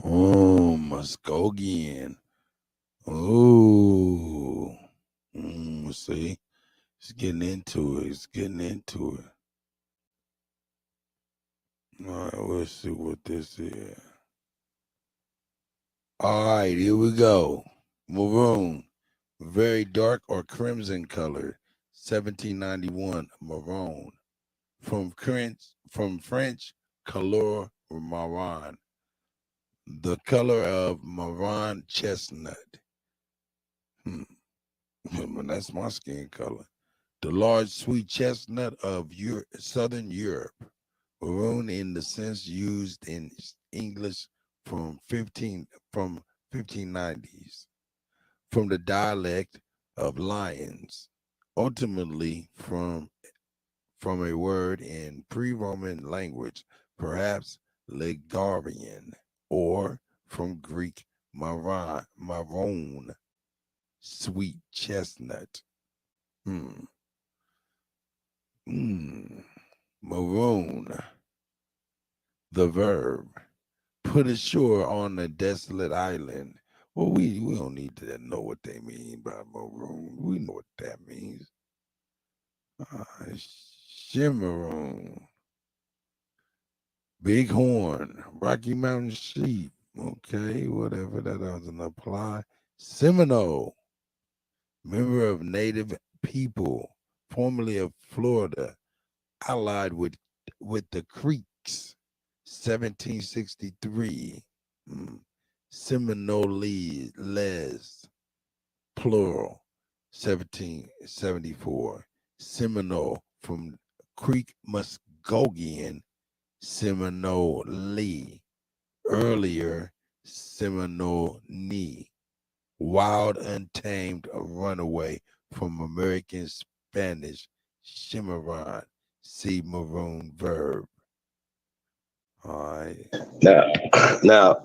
Oh, must go again. Oh, see, it's getting into it. It's getting into it. All right, let's see what this is. All right, here we go. Maroon, very dark or crimson color. 1791, maroon. From French, couleur marron. The color of marron chestnut. That's my skin color. The large sweet chestnut of Southern Europe. Maroon in the sense used in English from 1590s. From the dialect of lions. Ultimately from a word in pre-Roman language, perhaps Ligurian, or from Greek marron, sweet chestnut. Maroon, the verb. Put ashore on a desolate island. Well, we don't need to know what they mean by maroon. We know what that means. Shimmeroon. Bighorn, Rocky Mountain sheep. Okay, whatever, that doesn't apply. Seminole, member of Native people, formerly of Florida, allied with the Creeks, 1763. Seminoles, plural, 1774. Seminole from Creek Muskogee, Seminole, earlier Seminole, wild, untamed, a runaway from American Spanish, Cimarron, see maroon verb. All right. Now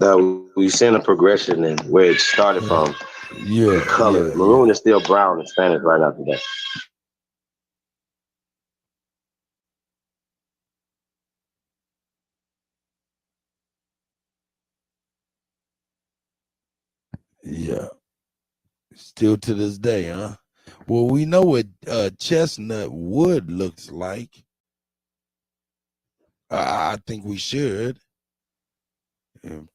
we've seen a progression in where it started from. Yeah, the color. yeah, Maroon yeah. is still brown in Spanish right after that. Yeah. Still to this day, huh? Well, we know what chestnut wood looks like. I think we should. And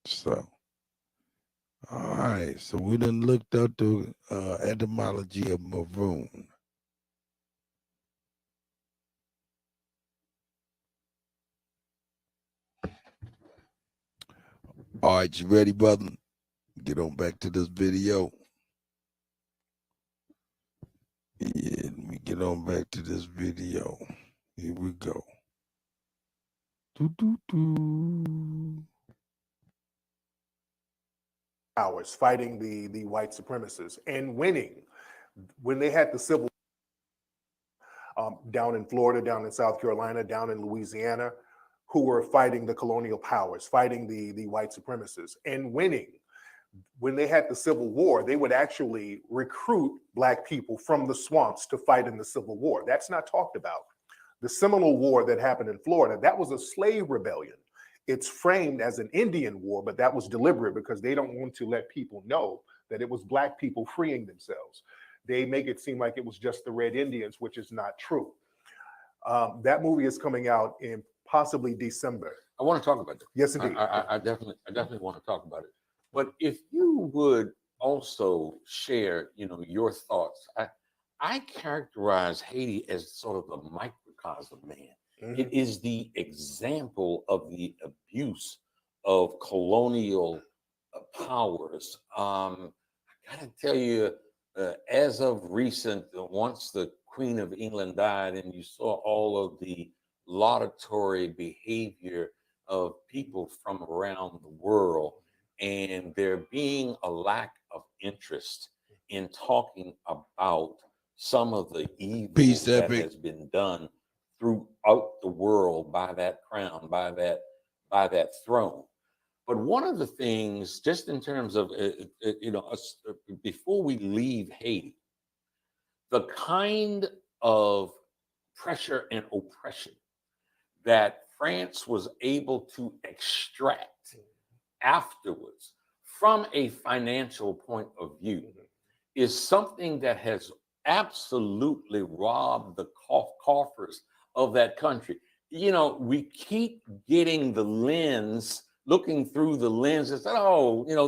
so, all right. So we done looked up the etymology of maroon. All right, you ready, brother? Get on back to this video. Yeah, let me get on back to this video. Here we go. Powers fighting the white supremacists and winning. When they had the civil down in Florida, down in South Carolina, down in Louisiana, who were fighting the colonial powers, fighting the white supremacists and winning. When they had the Civil War, they would actually recruit Black people from the swamps to fight in the Civil War. That's not talked about. The Seminole War that happened in Florida, that was a slave rebellion. It's framed as an Indian war, but that was deliberate because they don't want to let people know that it was Black people freeing themselves. They make it seem like it was just the Red Indians, which is not true. That movie is coming out in possibly December. I want to talk about that. Yes, indeed. I definitely want to talk about it. But if you would also share, your thoughts. I characterize Haiti as sort of a microcosm, man. Mm-hmm. It is the example of the abuse of colonial powers. I gotta tell you, as of recent, once the Queen of England died, and you saw all of the laudatory behavior of people from around the world, and there being a lack of interest in talking about some of the evil that has been done throughout the world by that crown, by that throne. But one of the things, just in terms of, before we leave Haiti, the kind of pressure and oppression that France was able to extract afterwards from a financial point of view is something that has absolutely robbed the coffers of that country. We keep getting the lens, looking through the lens and said,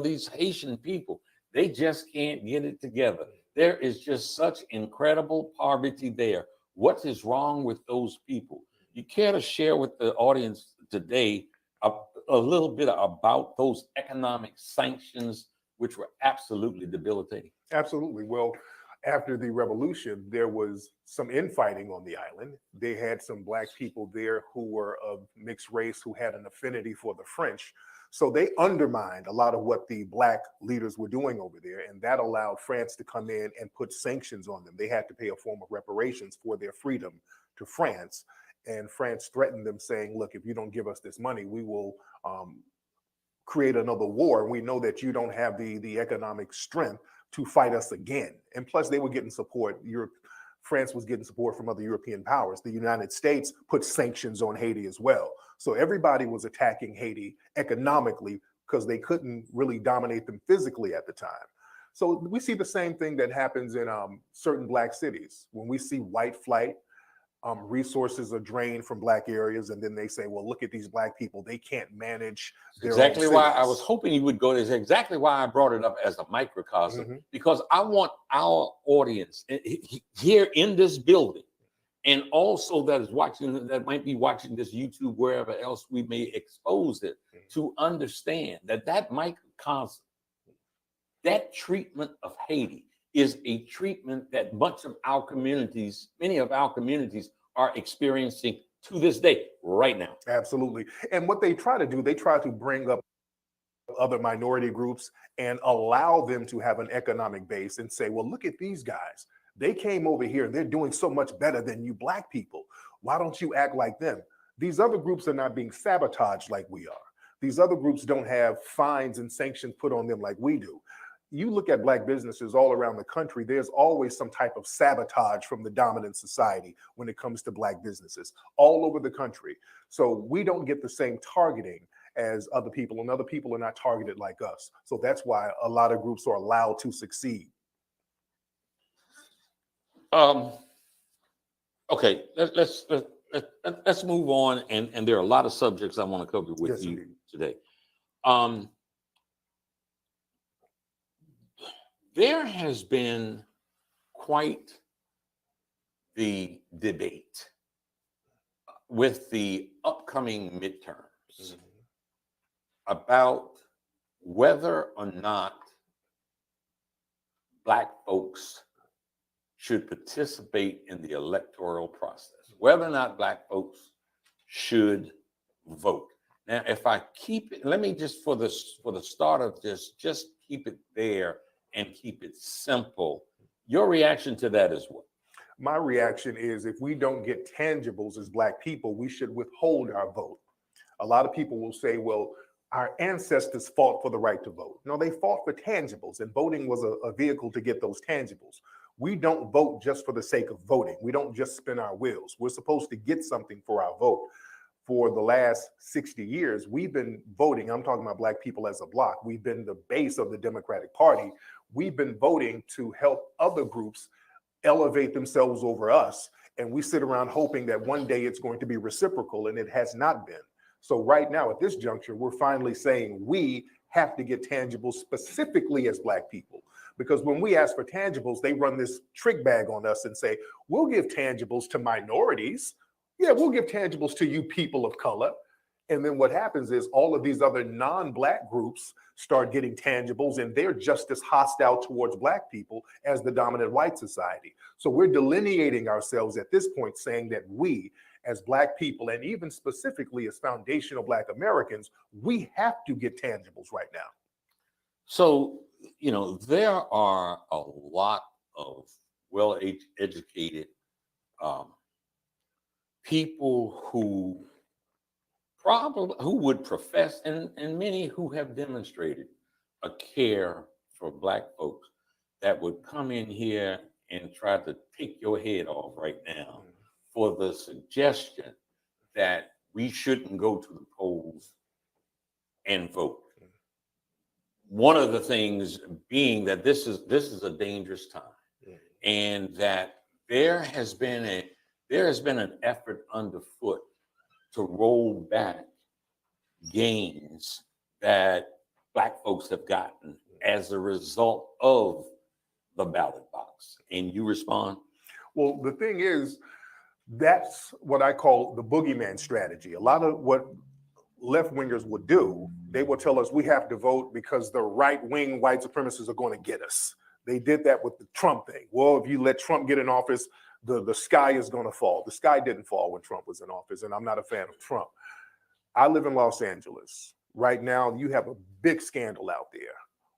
these Haitian people, they just can't get it together. There is just such incredible poverty there. What is wrong with those people? You care to share with the audience today a little bit about those economic sanctions, which were absolutely debilitating? Absolutely. Well, after the revolution, there was some infighting on the island. They had some Black people there who were of mixed race, who had an affinity for the French. So they undermined a lot of what the Black leaders were doing over there. And that allowed France to come in and put sanctions on them. They had to pay a form of reparations for their freedom to France. And France threatened them, saying, look, if you don't give us this money, we will create another war. And we know that you don't have the economic strength to fight us again. And plus, they were getting support. France was getting support from other European powers. The United States put sanctions on Haiti as well. So everybody was attacking Haiti economically because they couldn't really dominate them physically at the time. So we see the same thing that happens in certain Black cities. When we see white flight, resources are drained from Black areas, and then they say, well, look at these Black people. They can't manage their Exactly own why cities. I was hoping you would go there. It's exactly why I brought it up as a microcosm, because I want our audience here in this building, and also that is watching, that might be watching this YouTube, wherever else we may expose it, to understand that that microcosm, that treatment of Haiti is a treatment that much of our communities, many of our communities are experiencing to this day, right now. Absolutely. And what they try to do, they try to bring up other minority groups and allow them to have an economic base and say, well, look at these guys. They came over here and they're doing so much better than you Black people. Why don't you act like them? These other groups are not being sabotaged like we are. These other groups don't have fines and sanctions put on them like we do. You look at Black businesses all around the country, there's always some type of sabotage from the dominant society when it comes to Black businesses all over the country. So we don't get the same targeting as other people, and other people are not targeted like us. So that's why a lot of groups are allowed to succeed. Okay, let's move on, and there are a lot of subjects I want to cover with you today. There has been quite the debate with the upcoming midterms about whether or not Black folks should participate in the electoral process, whether or not Black folks should vote. Now, if I keep it, let me just, for the start of this, just keep it there and keep it simple. Your reaction to that is what? My reaction is, if we don't get tangibles as Black people, we should withhold our vote. A lot of people will say, well, our ancestors fought for the right to vote. No, they fought for tangibles, and voting was a vehicle to get those tangibles. We don't vote just for the sake of voting. We don't just spin our wheels. We're supposed to get something for our vote. For the last 60 years, we've been voting. I'm talking about Black people as a bloc. We've been the base of the Democratic Party. We've been voting to help other groups elevate themselves over us. And we sit around hoping that one day it's going to be reciprocal, and it has not been. So right now, at this juncture, we're finally saying we have to get tangibles specifically as Black people. Because when we ask for tangibles, they run this trick bag on us and say, we'll give tangibles to minorities. Yeah, we'll give tangibles to you people of color. And then what happens is all of these other non-Black groups start getting tangibles, and they're just as hostile towards Black people as the dominant white society. So we're delineating ourselves at this point, saying that we, as Black people, and even specifically as foundational Black Americans, we have to get tangibles right now. So, you know, there are a lot of well-educated people who would profess, and many who have demonstrated a care for Black folks, that would come in here and try to take your head off right now for the suggestion that we shouldn't go to the polls and vote. One of the things being that this is a dangerous time, and that there has been an effort underfoot to roll back gains that Black folks have gotten as a result of the ballot box. And you respond? Well, the thing is, that's what I call the boogeyman strategy. A lot of what left-wingers would do, they will tell us we have to vote because the right-wing white supremacists are going to get us. They did that with the Trump thing. Well, if you let Trump get in office, the sky is going to fall. The sky didn't fall when Trump was in office, and I'm not a fan of Trump. I live in Los Angeles. Right now, you have a big scandal out there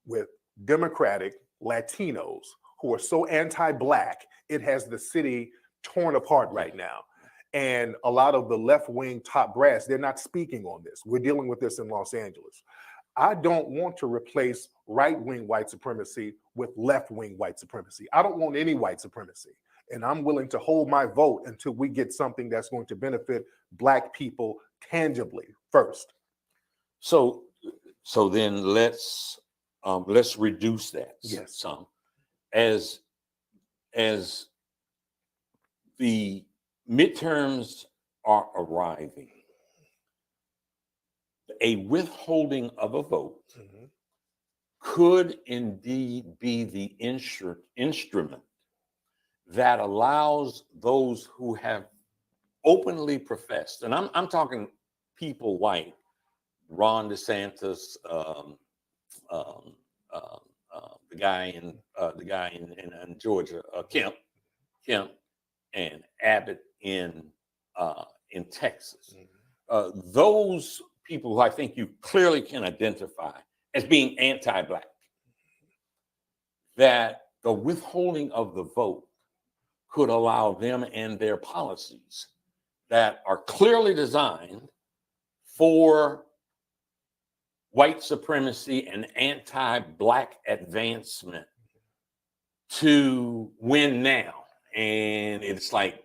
with Democratic Latinos who are so anti-Black, it has the city torn apart right now. And a lot of the left-wing top brass, they're not speaking on this. We're dealing with this in Los Angeles. I don't want to replace right-wing white supremacy with left-wing white supremacy. I don't want any white supremacy. And I'm willing to hold my vote until we get something that's going to benefit Black people tangibly first. So then let's reduce that some. As the midterms are arriving, a withholding of a vote could indeed be the instrument that allows those who have openly professed, and I'm talking people like Ron DeSantis, the guy in Georgia, Kemp, and Abbott in Texas. Those people who I think you clearly can identify as being anti-Black, that the withholding of the vote could allow them and their policies that are clearly designed for white supremacy and anti-Black advancement to win now. And it's like,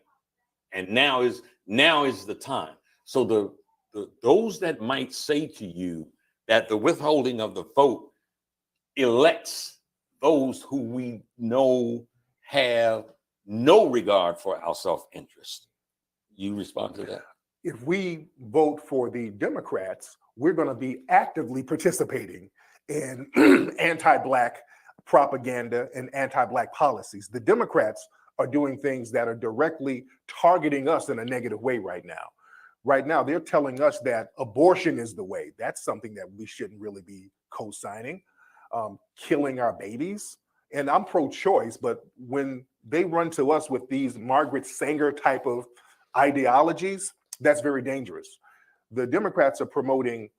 and now is the time. So those that might say to you that the withholding of the vote elects those who we know have no regard for our self-interest, you respond to that? If we vote for the Democrats, we're going to be actively participating in anti-Black propaganda and anti-Black policies. The Democrats are doing things that are directly targeting us in a negative way right now. Right now, they're telling us that abortion is the way. That's something that we shouldn't really be co-signing. Killing our babies. And I'm pro-choice, but when they run to us with these Margaret Sanger type of ideologies, that's very dangerous. The Democrats are promoting.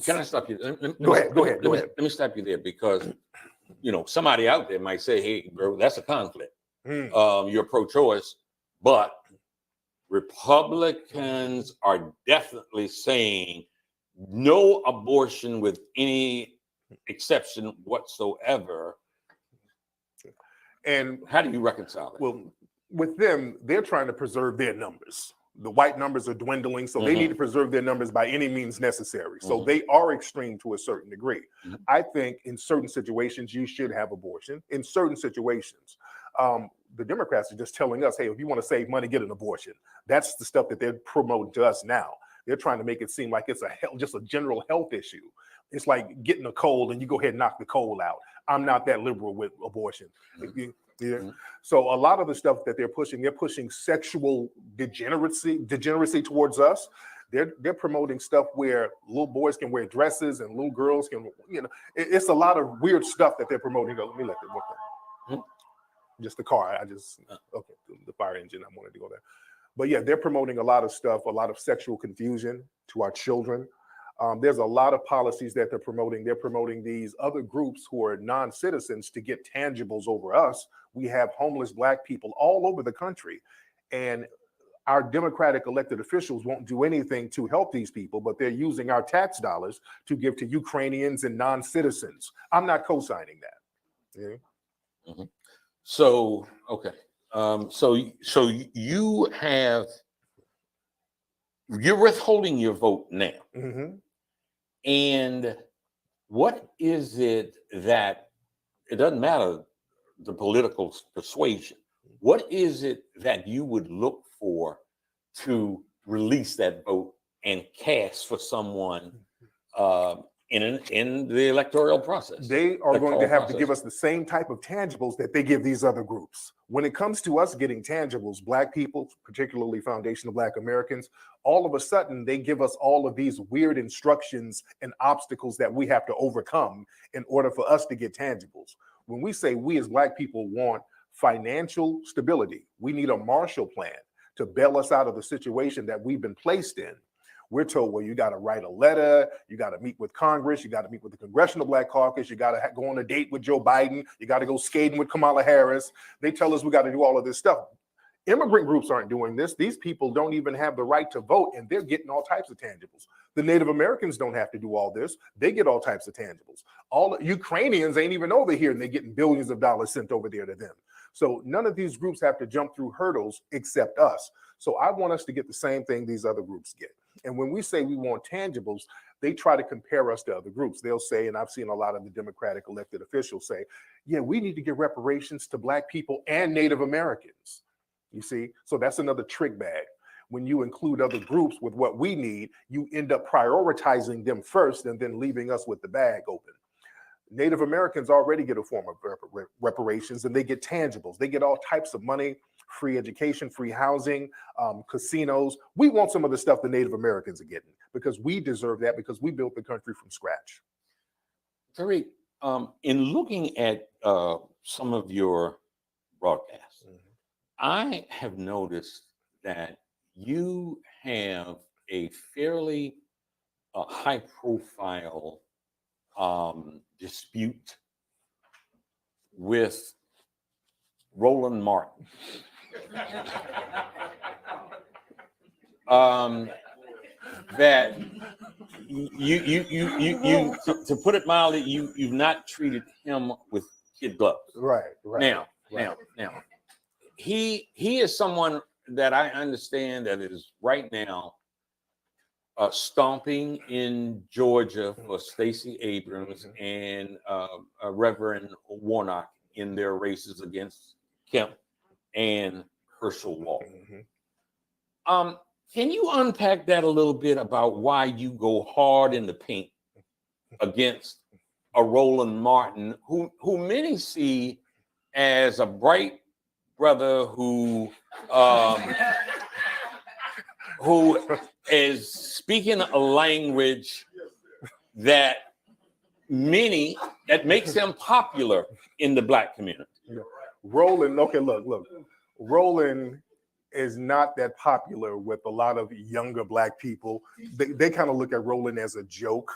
Can I stop you? Go ahead. Let me stop you there, because somebody out there might say, "Hey, bro, that's a conflict. You're pro-choice," but Republicans are definitely saying no abortion with any exception whatsoever. And how do you reconcile it? Well, with them, they're trying to preserve their numbers. The white numbers are dwindling, so they need to preserve their numbers by any means necessary. So they are extreme to a certain degree. I think in certain situations, you should have abortion. In certain situations, the Democrats are just telling us, hey, if you want to save money, get an abortion. That's the stuff that they're promoting to us now. They're trying to make it seem like it's just a general health issue. It's like getting a cold and you go ahead and knock the cold out. I'm not that liberal with abortion. So a lot of the stuff that they're pushing sexual degeneracy towards us. They're promoting stuff where little boys can wear dresses and little girls can, it's a lot of weird stuff that they're promoting. Let me let them work. Just the car. Okay, the fire engine. I wanted to go there. But yeah, they're promoting a lot of stuff, a lot of sexual confusion to our children. There's a lot of policies that they're promoting. They're promoting these other groups who are non-citizens to get tangibles over us. We have homeless Black people all over the country. And our Democratic elected officials won't do anything to help these people, but they're using our tax dollars to give to Ukrainians and non-citizens. I'm not co-signing that. Yeah. So, okay. So you're withholding your vote now. And what is it that, it doesn't matter the political persuasion, what is it that you would look for to release that vote and cast for someone in the electoral process? They are going to have to give us the same type of tangibles that they give these other groups. When it comes to us getting tangibles, Black people, particularly foundational Black Americans, all of a sudden they give us all of these weird instructions and obstacles that we have to overcome in order for us to get tangibles. When we say we as Black people want financial stability, we need a Marshall Plan to bail us out of the situation that we've been placed in. We're told, well, you got to write a letter, you got to meet with Congress, you got to meet with the Congressional Black Caucus, you got to go on a date with Joe Biden, you got to go skating with Kamala Harris. They tell us we got to do all of this stuff. Immigrant groups aren't doing this. These people don't even have the right to vote, and they're getting all types of tangibles. The Native Americans don't have to do all this. They get all types of tangibles. All Ukrainians ain't even over here, and they're getting billions of dollars sent over there to them. So none of these groups have to jump through hurdles except us. So I want us to get the same thing these other groups get. And when we say we want tangibles, they try to compare us to other groups. They'll say, and I've seen a lot of the Democratic elected officials say, yeah, we need to give reparations to Black people and Native Americans. You see? So that's another trick bag. When you include other groups with what we need, you end up prioritizing them first and then leaving us with the bag open. Native Americans already get a form of reparations, and they get tangibles. They get all types of money, free education, free housing, casinos. We want some of the stuff the Native Americans are getting because we deserve that because we built the country from scratch. Tariq, in looking at some of your broadcasts, I have noticed that you have a fairly high-profile dispute with Roland Martin. That you to put it mildly, you've not treated him with kid gloves. Right. Now, he is someone that I understand that is right now stomping in Georgia for Stacey Abrams and Reverend Warnock in their races against Kemp and Herschel Walker. Can you unpack that a little bit about why you go hard in the paint against a Roland Martin, who many see as a bright brother who is speaking a language that makes him popular in the Black community? Roland, okay, look. Roland is not that popular with a lot of younger Black people. They kind of look at Roland as a joke.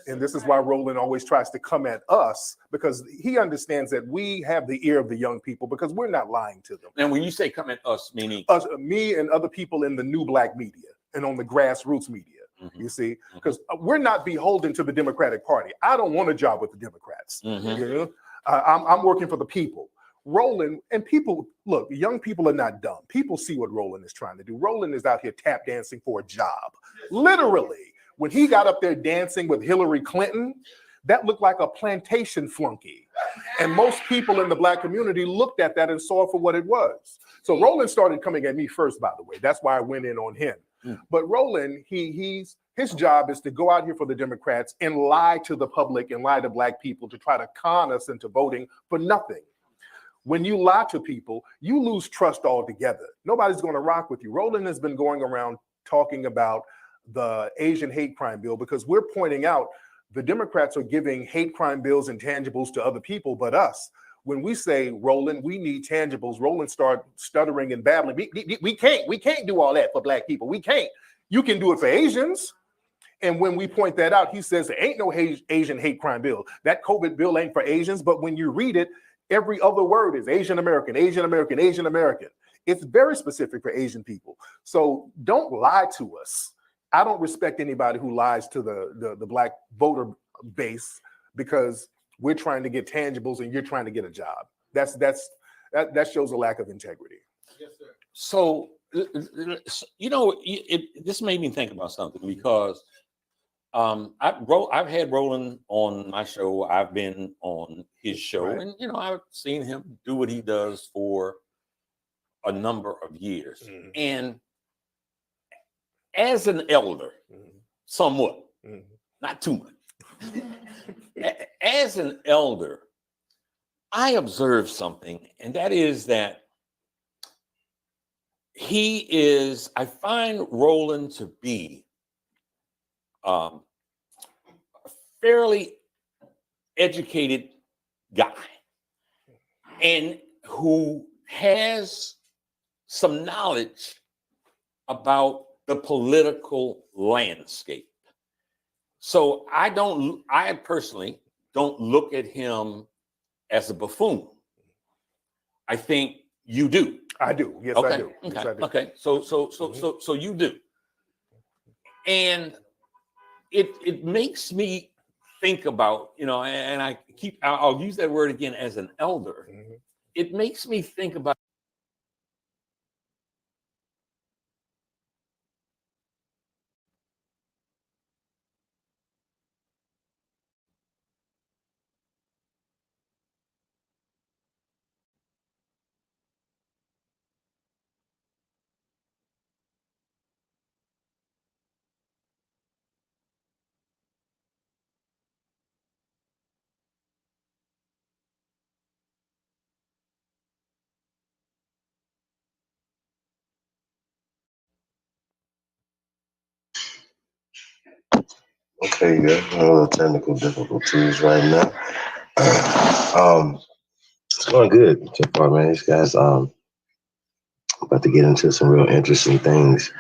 And this is why Roland always tries to come at us, because he understands that we have the ear of the young people because we're not lying to them. And when you say come at us, meaning? Us, me and other people in the new Black media and on the grassroots media, you see, because we're not beholden to the Democratic Party. I don't want a job with the Democrats. You know? I'm working for the people. Roland, and people, look, young people are not dumb. People see what Roland is trying to do. Roland is out here tap dancing for a job. Literally, when he got up there dancing with Hillary Clinton, that looked like a plantation flunky. And most people in the Black community looked at that and saw it for what it was. So Roland started coming at me first, by the way. That's why I went in on him. But Roland, his job is to go out here for the Democrats and lie to the public and lie to Black people to try to con us into voting for nothing. When you lie to people, you lose trust altogether. Nobody's going to rock with you. Roland has been going around talking about the Asian hate crime bill because we're pointing out the Democrats are giving hate crime bills and tangibles to other people but us. When we say, Roland, we need tangibles, Roland start stuttering and babbling. We can't do all that for Black people. We can't. You can do it for Asians. And when we point that out, he says there ain't no Asian hate crime bill. That COVID bill ain't for Asians. But when you read it, every other word is Asian American, Asian American, Asian American. It's very specific for Asian people. So don't lie to us. I don't respect anybody who lies to the Black voter base because we're trying to get tangibles and you're trying to get a job. That shows a lack of integrity. Yes, sir. So, you know, this made me think about something because I've had Roland on my show. I've been on his show, and you know, I've seen him do what he does for a number of years. And as an elder, somewhat, not too much. As an elder, I observed something, and that is that I find Roland to be a fairly educated guy and who has some knowledge about the political landscape. So I personally don't look at him as a buffoon. I think you do. I do. Yes, okay. I do. Yes, I do. Okay. So you do. And it makes me think about, you know, and I'll use that word again as an elder. It makes me think about Okay, yeah, a little technical difficulties right now. It's going good so far, man. These guys about to get into some real interesting things,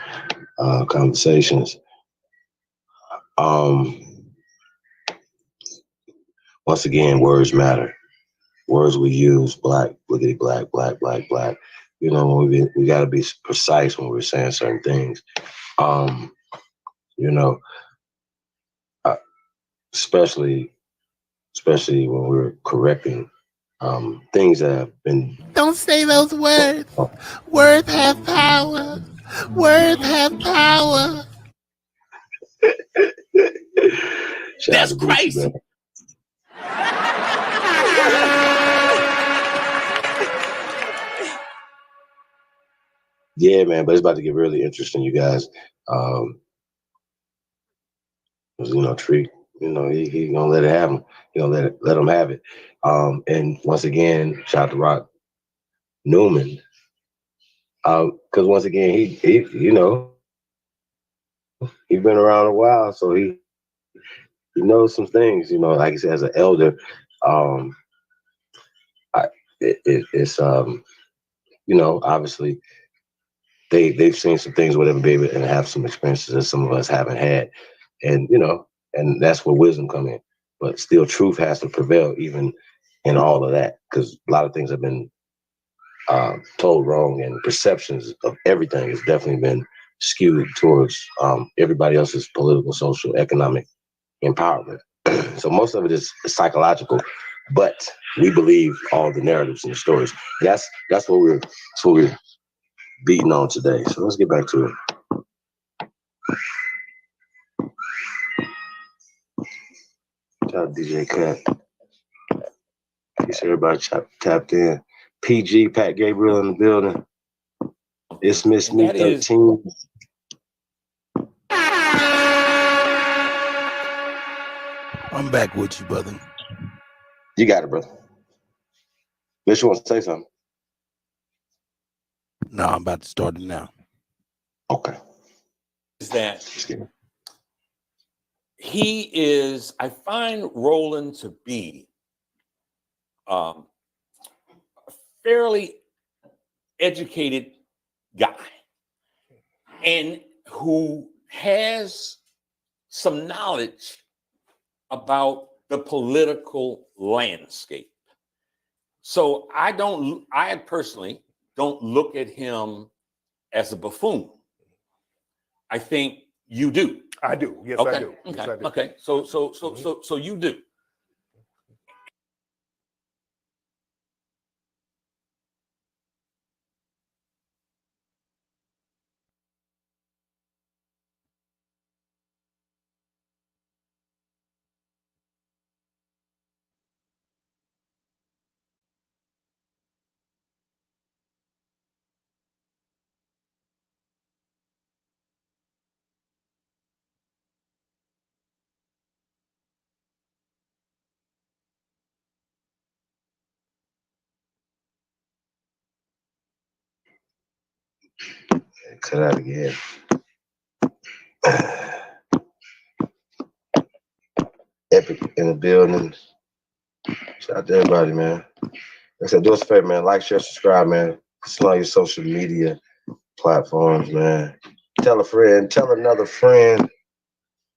conversations. Once again, words matter. Words we use, black, bliggity, black, black, black, black. You know, we got to be precise when we're saying certain things. You know, especially when we're correcting things that have been. Don't say those words. Words have power. Words have power. That's crazy. Yeah, man, but it's about to get really interesting, you guys. You know, Tree, you know, he gonna let it happen. He gonna let him have it. And once again, shout out to Rock Newman. Because once again, he you know, he's been around a while, so he knows some things. You know, like I said, as an elder, it's you know, obviously they've seen some things, whatever, baby, and have some experiences that some of us haven't had, and you know, and that's where wisdom come in. But still, truth has to prevail, even in all of that, because a lot of things have been told wrong, and perceptions of everything has definitely been skewed towards everybody else's political, social, economic empowerment. So most of it is psychological, but we believe all the narratives and the stories. That's what we're beating on today. So let's get back to it. Shout out DJ Cat. Peace, everybody tapped in. PG, Pat Gabriel in the building. It's Miss Me 13. I'm back with you, brother. You got it, brother. Bitch, you want to say something? No, I'm about to start it now. Okay. Is that he is, I find Roland to be a fairly educated guy and who has some knowledge about the political landscape. So I personally don't look at him as a buffoon. I think you do. I do. Yes, okay. I do. Yes, Okay. I do. Okay. So you do. Cut out again. Epic in the building. Shout out to everybody, man. Like I said, do us a favor, man. Like, share, subscribe, man. It's on your social media platforms, man. Tell a friend, tell another friend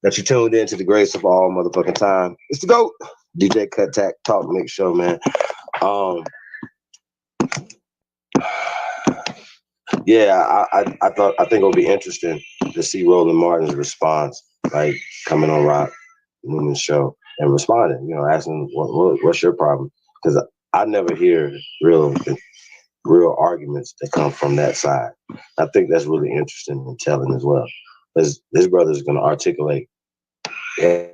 that you tuned in to the greatest of all motherfucking time. It's the GOAT. DJ Kuttack Talk Mix Show, man. Yeah, I think it'll be interesting to see Roland Martin's response, like coming on Rock Newman's show and responding, you know, asking what's your problem? Because I never hear real arguments that come from that side. I think that's really interesting and telling as well. Because this brother is going to articulate. Yeah.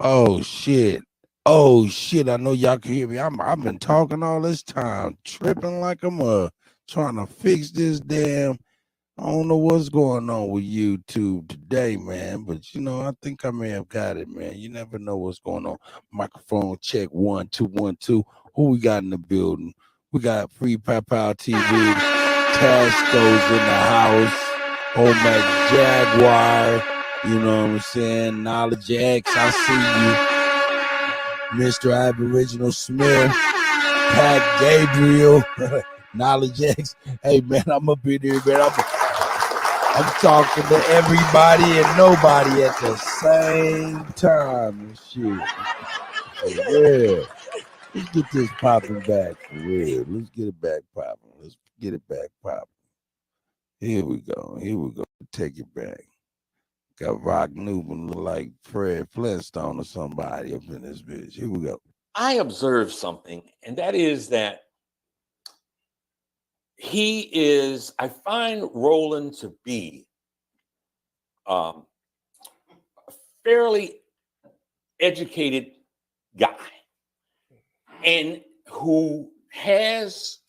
Oh shit. Oh shit. I know y'all can hear me. I've been talking all this time, tripping like I'm trying to fix this damn. I don't know what's going on with YouTube today, man. But you know, I think I may have got it, man. You never know what's going on. Microphone check 1 2 1 2. Who we got in the building? We got Free Pow Pow TV. Tasco's in the house. Omac Jaguar. You know what I'm saying? Knowledge X, I see you. Mr. Aboriginal Smith, Pat Gabriel, Knowledge X. Hey man, I'm up in here, man. I'm talking to everybody and nobody at the same time and shit. For real. Let's get this popping back for real. Let's get it back popping. Let's get it back popping. Here we go. Here we go. Take it back. Got Rock Newman look like Fred Flintstone or somebody up in this bitch. Here we go. I observed something, and that is that I find Roland to be a fairly educated guy and who has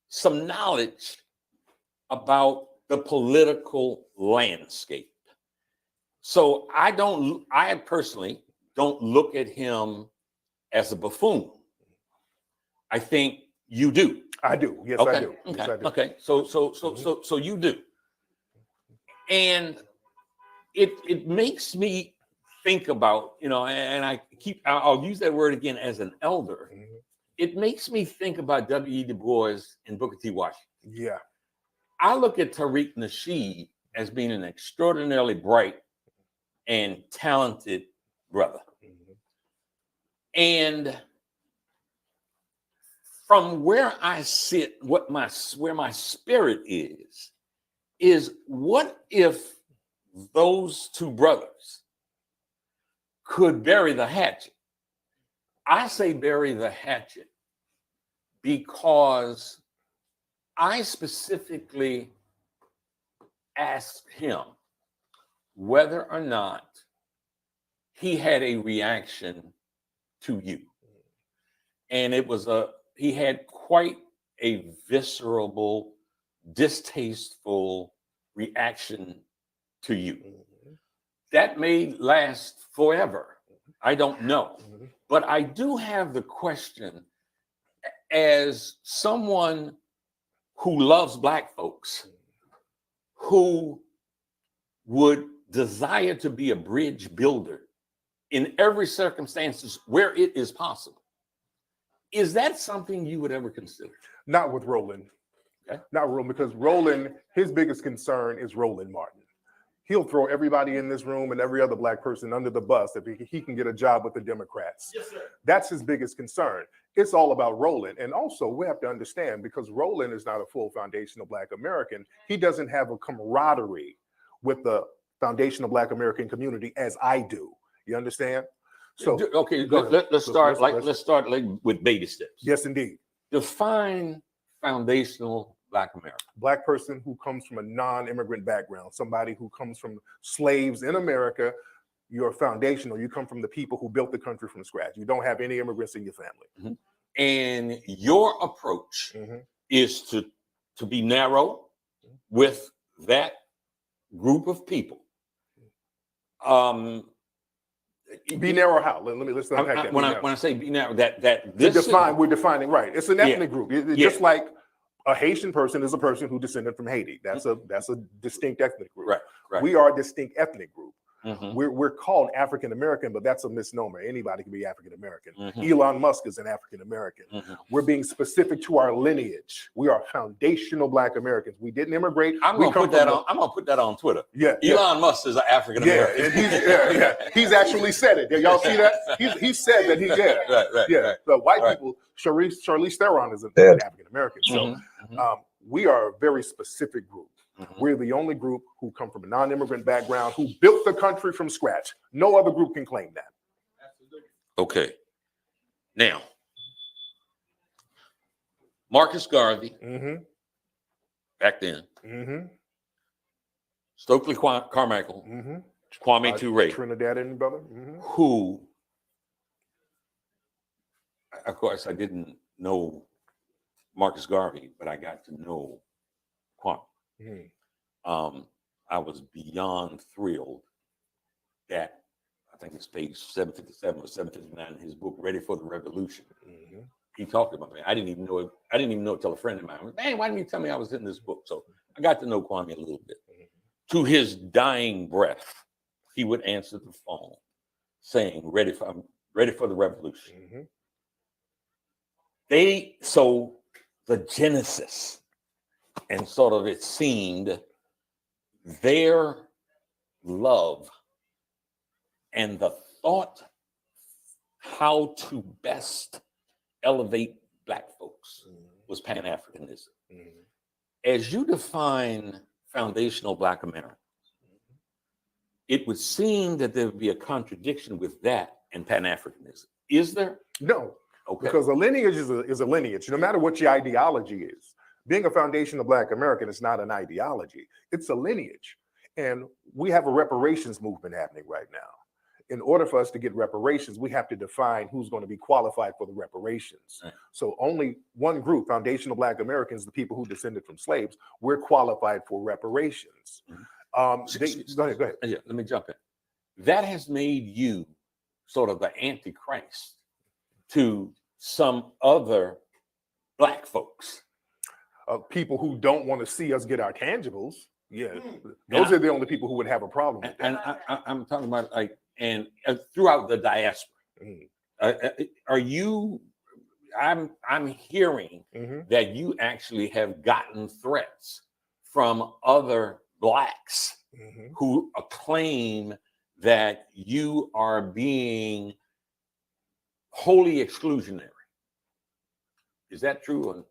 some knowledge about the political landscape. So I personally don't look at him as a buffoon. I think you do. I do. Yes, okay. I do. Okay. Yes, I do. Okay. So you do. And it makes me think about, you know, and I'll use that word again as an elder. It makes me think about W.E. Du Bois and Booker T. Washington. Yeah. I look at Tariq Nasheed as being an extraordinarily bright and talented brother. And from where I sit, where my spirit is what if those two brothers could bury the hatchet? I say bury the hatchet because I specifically asked him whether or not he had a reaction to you. And he had quite a visceral, distasteful reaction to you. That may last forever. I don't know. But I do have the question, as someone who loves Black folks, who would desire to be a bridge builder in every circumstances where it is possible. Is that something you would ever consider? Not with Roland. Okay. Not Roland, because Roland, his biggest concern is Roland Martin. he'll throw everybody in this room and every other black person under the bus if he can get a job with the Democrats. Yes, sir. That's his biggest concern. It's all about Roland. And also, we have to understand, because Roland is not a full foundational Black American, he doesn't have a camaraderie with the foundational Black American community as I do. You understand? So okay, go ahead. let's start with baby steps. Yes, indeed. Define foundational Black America. Black person who comes from a non-immigrant background, somebody who comes from slaves in America. You're foundational. You come from the people who built the country from scratch. You don't have any immigrants in your family. Mm-hmm. And your approach is to be narrow with that group of people. Be narrow how? Let's unpack that. When I say be narrow, that this we're defining right. It's an ethnic group. Just like a Haitian person is a person who descended from Haiti. That's a distinct ethnic group. Right. We are a distinct ethnic group. Mm-hmm. We're called African American, but that's a misnomer. Anybody can be African American. Mm-hmm. Elon Musk is an African American. Mm-hmm. We're being specific to our lineage. We are foundational Black Americans. We didn't immigrate. I'm gonna put that on Twitter. Yeah. Elon Musk is an African American. Yeah, he's actually said it. Y'all see that? He said that Right. The white people, Charlize Theron is an African American. So we are a very specific group. We're the only group who come from a non-immigrant background, who built the country from scratch. No other group can claim that. Okay. Now, Marcus Garvey, back then, Stokely Carmichael, Kwame Ture, Trinidad and brother, who, of course, I didn't know Marcus Garvey, but I got to know Kwame. I was beyond thrilled that I think it's page 757 or 759 in his book, Ready for the Revolution. He talked about me. I didn't even know it till a friend of mine was, man, why didn't you tell me I was in this book? So I got to know Kwame a little bit. To his dying breath, he would answer the phone saying, ready for the revolution. So the genesis, and sort of it seemed their love and the thought how to best elevate Black folks was Pan-Africanism. As you define foundational Black Americans, it would seem that there would be a contradiction with that and Pan-Africanism. Is there? No. Okay. Because a lineage is a lineage, no matter what your ideology is. Being a foundational Black American is not an ideology, it's a lineage. And we have a reparations movement happening right now. In order for us to get reparations, we have to define who's going to be qualified for the reparations. So only one group, foundational Black Americans, the people who descended from slaves, we're qualified for reparations. Go ahead. Yeah, let me jump in. That has made you sort of the antichrist to some other Black folks. People who don't want to see us get our tangibles. Yeah, those are the only people who would have a problem with that. And I'm talking about and throughout the diaspora. Are you? I'm hearing that you actually have gotten threats from other Blacks who claim that you are being wholly exclusionary. Is that true or not?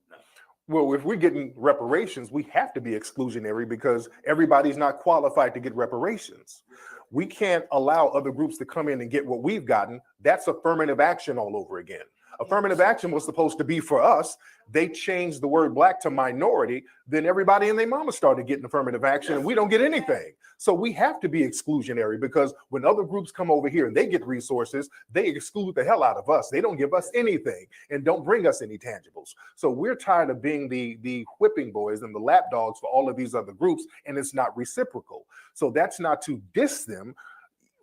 Well, if we're getting reparations, we have to be exclusionary because everybody's not qualified to get reparations. We can't allow other groups to come in and get what we've gotten. That's affirmative action all over again. Affirmative action was supposed to be for us. They changed the word Black to minority. Then everybody and their mama started getting affirmative action and we don't get anything. So we have to be exclusionary because when other groups come over here and they get resources, they exclude the hell out of us. They don't give us anything and don't bring us any tangibles. So we're tired of being the whipping boys and the lap dogs for all of these other groups, and it's not reciprocal. So that's not to diss them.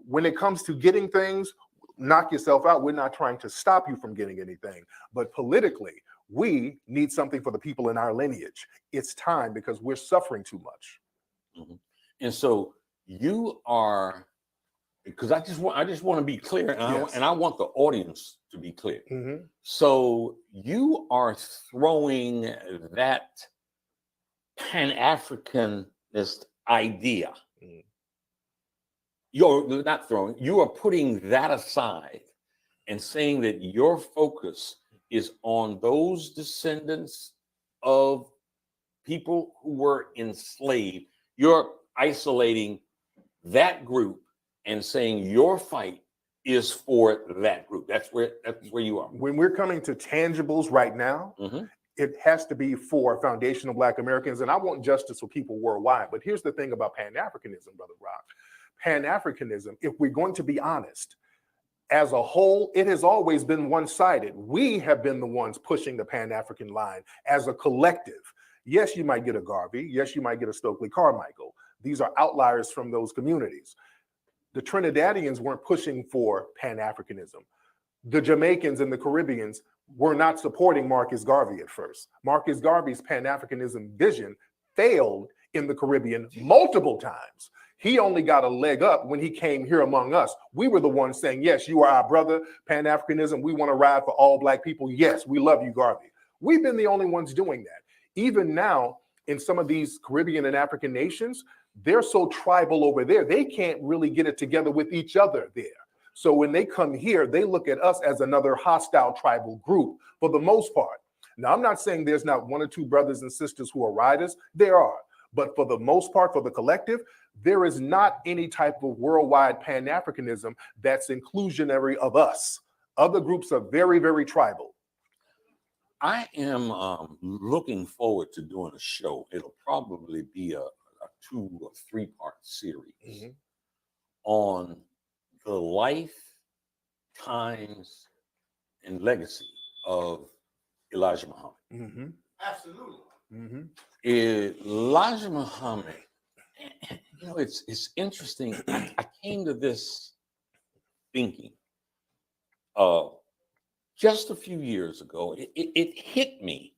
When it comes to getting things, knock yourself out. We're not trying to stop you from getting anything, but politically, we need something for the people in our lineage. It's time because we're suffering too much. And so you are, because I just want to be clear, and I want the audience to be clear. So you are throwing that Pan-Africanist idea You're not throwing, you are putting that aside and saying that your focus is on those descendants of people who were enslaved. You're isolating that group and saying your fight is for that group. That's where you are. When we're coming to tangibles right now, it has to be for foundational Black Americans. And I want justice for people worldwide. But here's the thing about Pan-Africanism, Brother Rock. Pan-Africanism, if we're going to be honest, as a whole, it has always been one-sided. We have been the ones pushing the Pan-African line as a collective. Yes, you might get a Garvey. Yes, you might get a Stokely Carmichael. These are outliers from those communities. The Trinidadians weren't pushing for Pan-Africanism. The Jamaicans and the Caribbeans were not supporting Marcus Garvey at first. Marcus Garvey's Pan-Africanism vision failed in the Caribbean multiple times. He only got a leg up when he came here among us. We were the ones saying, yes, you are our brother, Pan-Africanism. We want to ride for all Black people. Yes, we love you, Garvey. We've been the only ones doing that. Even now, in some of these Caribbean and African nations, they're so tribal over there, they can't really get it together with each other there. So when they come here, they look at us as another hostile tribal group for the most part. Now, I'm not saying there's not one or two brothers and sisters who are riders. There are. But for the most part, for the collective, there is not any type of worldwide Pan-Africanism that's inclusionary of us. Other groups are very, very tribal. I am looking forward to doing a show. It'll probably be a 2 or 3 part series on the life, times, and legacy of Elijah Muhammad. Absolutely. Elijah Muhammad, you know, it's interesting. I came to this thinking just a few years ago. It hit me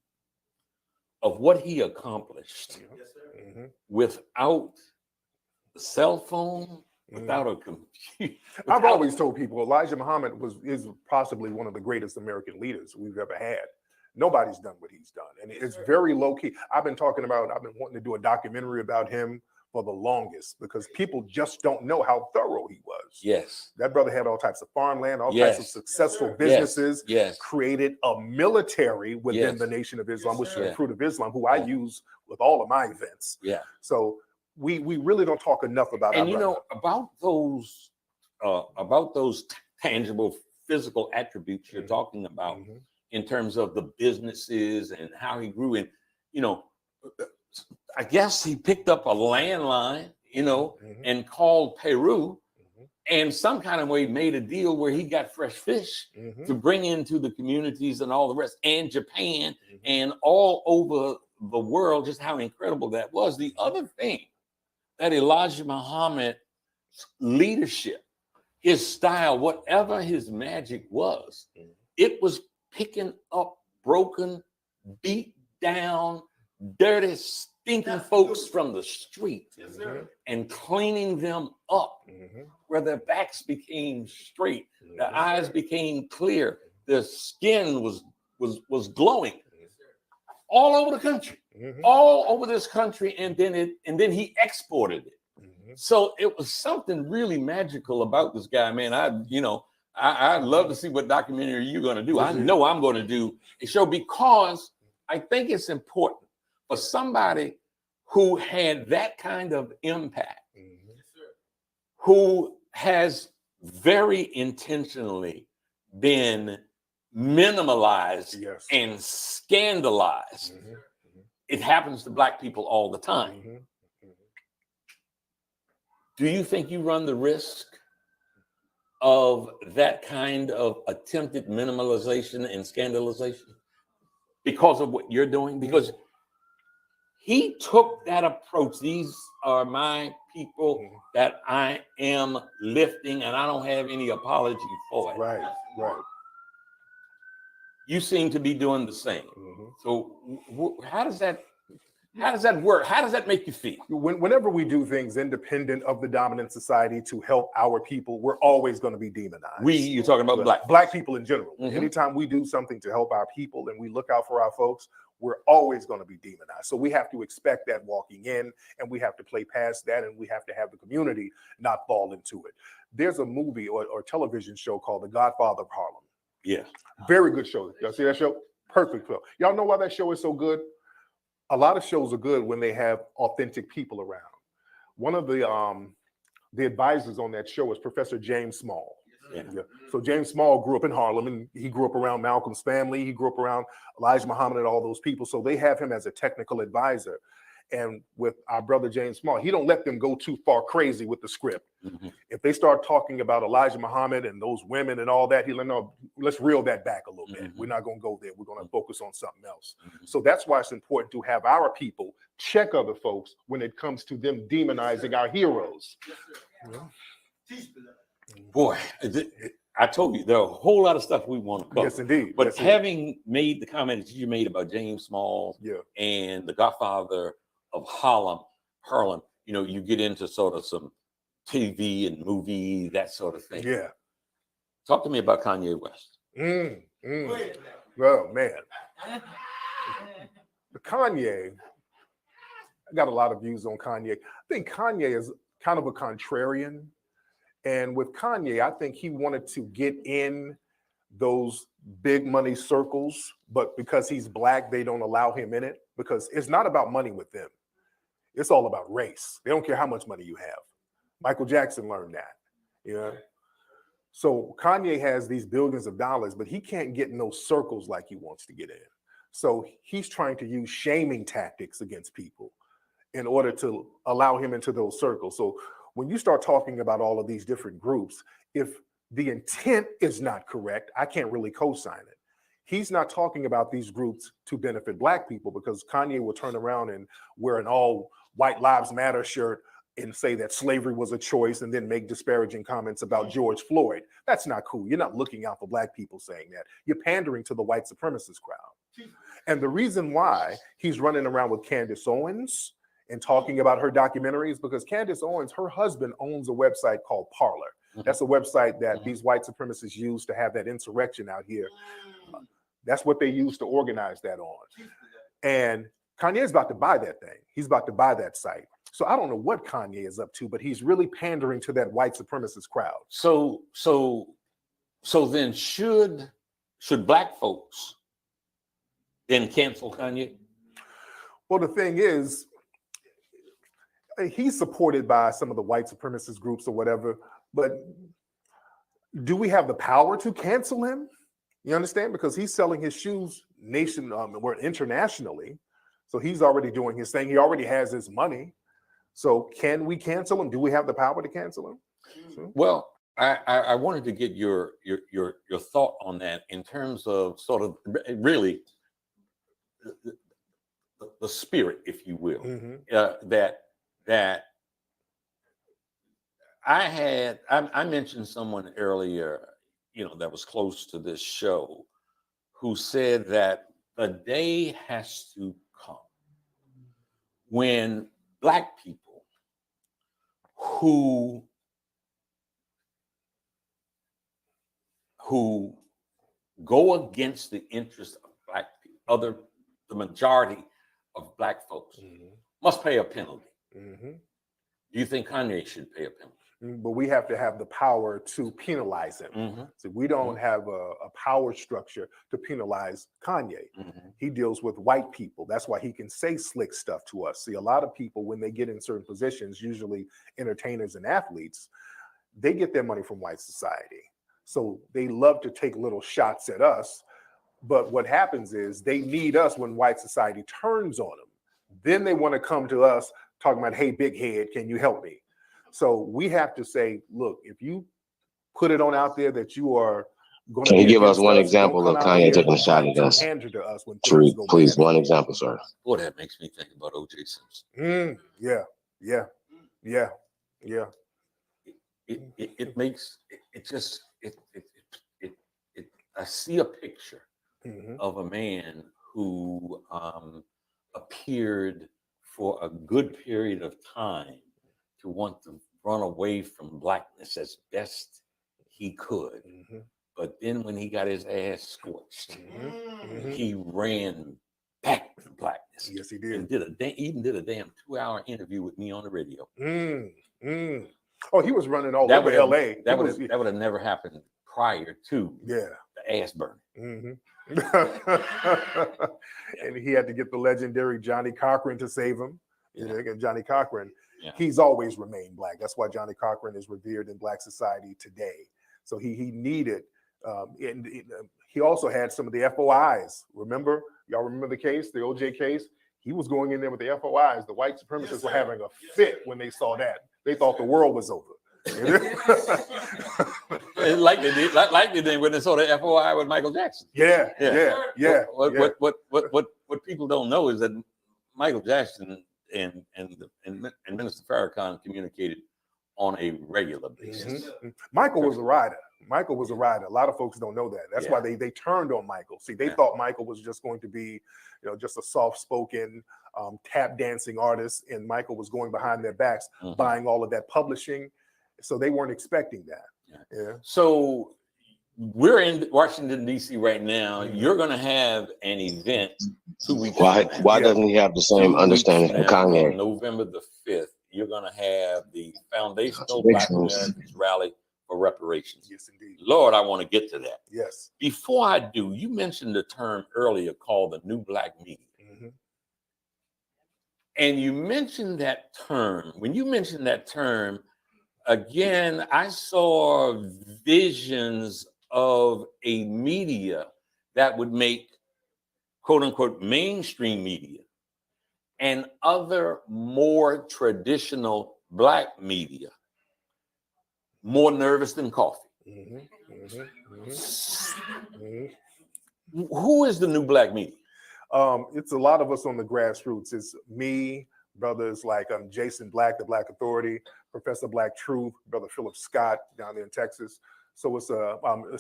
of what he accomplished without the cell phone, without a computer. I've always told people Elijah Muhammad is possibly one of the greatest American leaders we've ever had. Nobody's done what he's done. And it's very low key. I've been wanting to do a documentary about him for the longest because people just don't know how thorough he was. Yes. That brother had all types of farmland, all types of successful businesses, created a military within the Nation of Islam, which is the Fruit of Islam, who I use with all of my events. Yeah. So we really don't talk enough about and you know about those tangible physical attributes you're talking about in terms of the businesses and how he grew. And you know, I guess he picked up a landline, you know, and called Peru, and some kind of way made a deal where he got fresh fish to bring into the communities and all the rest, and Japan and all over the world. Just how incredible that was. The other thing that Elijah Muhammad's leadership, his style, whatever his magic was, it was picking up broken, beat down, dirty, stinking folks from the street and cleaning them up where their backs became straight, their eyes became clear, their skin was glowing all over the country, all over this country, and then he exported it. So it was something really magical about this guy, man. I'd love to see what documentary you're going to do. I know I'm going to do a show because I think it's important for somebody who had that kind of impact, who has very intentionally been minimalized and scandalized. It happens to Black people all the time. Do you think you run the risk of that kind of attempted minimalization and scandalization because of what you're doing? Because he took that approach. These are my people that I am lifting, and I don't have any apology for it. Right. You seem to be doing the same. So how does that How does that work? How does that make you feel? Whenever we do things independent of the dominant society to help our people, we're always going to be demonized. You're talking about black people in general. Mhm. Anytime we do something to help our people and we look out for our folks, we're always going to be demonized. So we have to expect that walking in, and we have to play past that, and we have to have the community not fall into it. There's a movie or television show called The Godfather of Harlem. Yeah. Very good show. Y'all see that show? Perfect show. Y'all know why that show is so good? A lot of shows are good when they have authentic people around. One of the advisors on that show is Professor James Small. Yeah. So James Small grew up in Harlem, and he grew up around Malcolm's family. He grew up around Elijah Muhammad and all those people. So they have him as a technical advisor. And with our brother James Small, he don't let them go too far crazy with the script. Mhm. If they start talking about Elijah Muhammad and those women and all that, he'll like, no, let's reel that back a little bit. We're not going to go there. We're going to focus on something else. So that's why it's important to have our people check other folks when it comes to them demonizing our heroes. Boy, I told you there are a whole lot of stuff we want to cover. Yes, indeed. But Yes, having made the comment that you made about James Small and the Godfather of Harlem, you get into sort of some TV and movie, that sort of thing. Yeah. Talk to me about Kanye West. Oh, man. Kanye, I got a lot of views on Kanye. I think Kanye is kind of a contrarian. And with Kanye, I think he wanted to get in those big money circles, but because he's black, they don't allow him in it, because it's not about money with them. It's all about race. They don't care how much money you have. Michael Jackson learned that, So Kanye has these billions of dollars, but he can't get in those circles like he wants to get in. So he's trying to use shaming tactics against people in order to allow him into those circles. So when you start talking about all of these different groups, if the intent is not correct, I can't really co-sign it. He's not talking about these groups to benefit black people, because Kanye will turn around and wear an all White Lives Matter shirt and say that slavery was a choice, and then make disparaging comments about George Floyd. That's not cool. You're not looking out for black people saying that. You're pandering to the white supremacist crowd. And the reason why he's running around with Candace Owens and talking about her documentaries, because Candace Owens, her husband owns a website called Parler. That's a website that these white supremacists use to have that insurrection out here. That's what they use to organize that on. And Kanye's about to buy that thing. He's about to buy that site. So I don't know what Kanye is up to, but he's really pandering to that white supremacist crowd. So then should black folks then cancel Kanye? Well, the thing is, he's supported by some of the white supremacist groups or whatever, but do we have the power to cancel him? You understand? Because he's selling his shoes internationally. So he's already doing his thing. He already has his money. So can we cancel him? Do we have the power to cancel him? Well, I wanted to get your thought on that in terms of sort of really the spirit, if you will, that I mentioned someone earlier, that was close to this show, who said that the day has to come when black people who go against the interests of black people, the majority of black folks, must pay a penalty. Do you think Kanye should pay a penalty? But we have to have the power to penalize him. So we don't have a power structure to penalize Kanye. He deals with white people. That's why he can say slick stuff to us. See, a lot of people, when they get in certain positions, usually entertainers and athletes, they get their money from white society. So they love to take little shots at us. But what happens is they need us when white society turns on them. Then they want to come to us talking about, hey, big head, can you help me? So we have to say, look, if you put it on out there that you are going to. Can you give us one example of Kanye taking a shot at us? Please, one example, sir. Boy, that makes me think about O.J. Simpson. Yeah. I see a picture of a man who appeared for a good period of time to want to run away from blackness as best he could. But then when he got his ass scorched, he ran back to blackness. Yes, he did. And even did a damn 2-hour interview with me on the radio. Oh, he was running all That over would have, LA. that would have never happened prior to the ass burning. And he had to get the legendary Johnny Cochran to save him. You know, and Johnny Cochran, Yeah. he's always remained black. That's why Johnny Cochran is revered in black society today. So he needed, and he also had some of the FOIs. Remember, y'all remember the case, the OJ case? He was going in there with the FOIs. The white supremacists were having a fit when they saw that. They thought the world was over. like they did when they saw the FOI with Michael Jackson. Yeah. What people don't know is that Michael Jackson and Minister Farrakhan communicated on a regular basis. Michael was a rider. Michael was a rider. A lot of folks don't know that. That's why they turned on Michael. See, they thought Michael was just going to be, you know, just a soft-spoken tap dancing artist, and Michael was going behind their backs, buying all of that publishing. So they weren't expecting that. Yeah. So we're in Washington, D.C. right now. You're going to have an event 2 weeks. Why doesn't he have the same understanding from Kanye? On November the 5th, you're going to have the Foundational Black Americans Rally for Reparations. Yes, indeed. Lord, I want to get to that. Yes. Before I do, you mentioned the term earlier called the New Black Media. And you mentioned that term. When you mentioned that term, again, I saw visions of a media that would make, quote unquote, mainstream media and other more traditional black media more nervous than coffee. Who is the new black media? It's a lot of us on the grassroots. It's me, brothers like Jason Black, the Black Authority, Professor Black Truth, Brother Philip Scott down there in Texas. So it's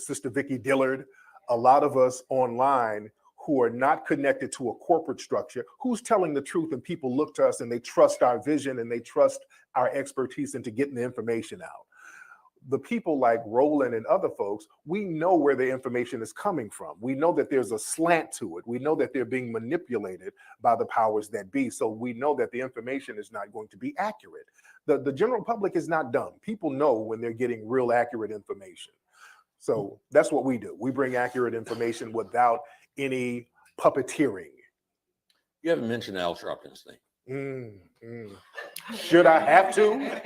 Sister Vicky Dillard. A lot of us online who are not connected to a corporate structure, who's telling the truth, and people look to us and they trust our vision and they trust our expertise into getting the information out. The people like Roland and other folks, we know where the information is coming from. We know that there's a slant to it. We know that they're being manipulated by the powers that be. So we know that the information is not going to be accurate. The general public is not dumb. People know when they're getting real accurate information. So that's what we do. We bring accurate information without any puppeteering. You haven't mentioned Al Sharpton's name. Should I have to?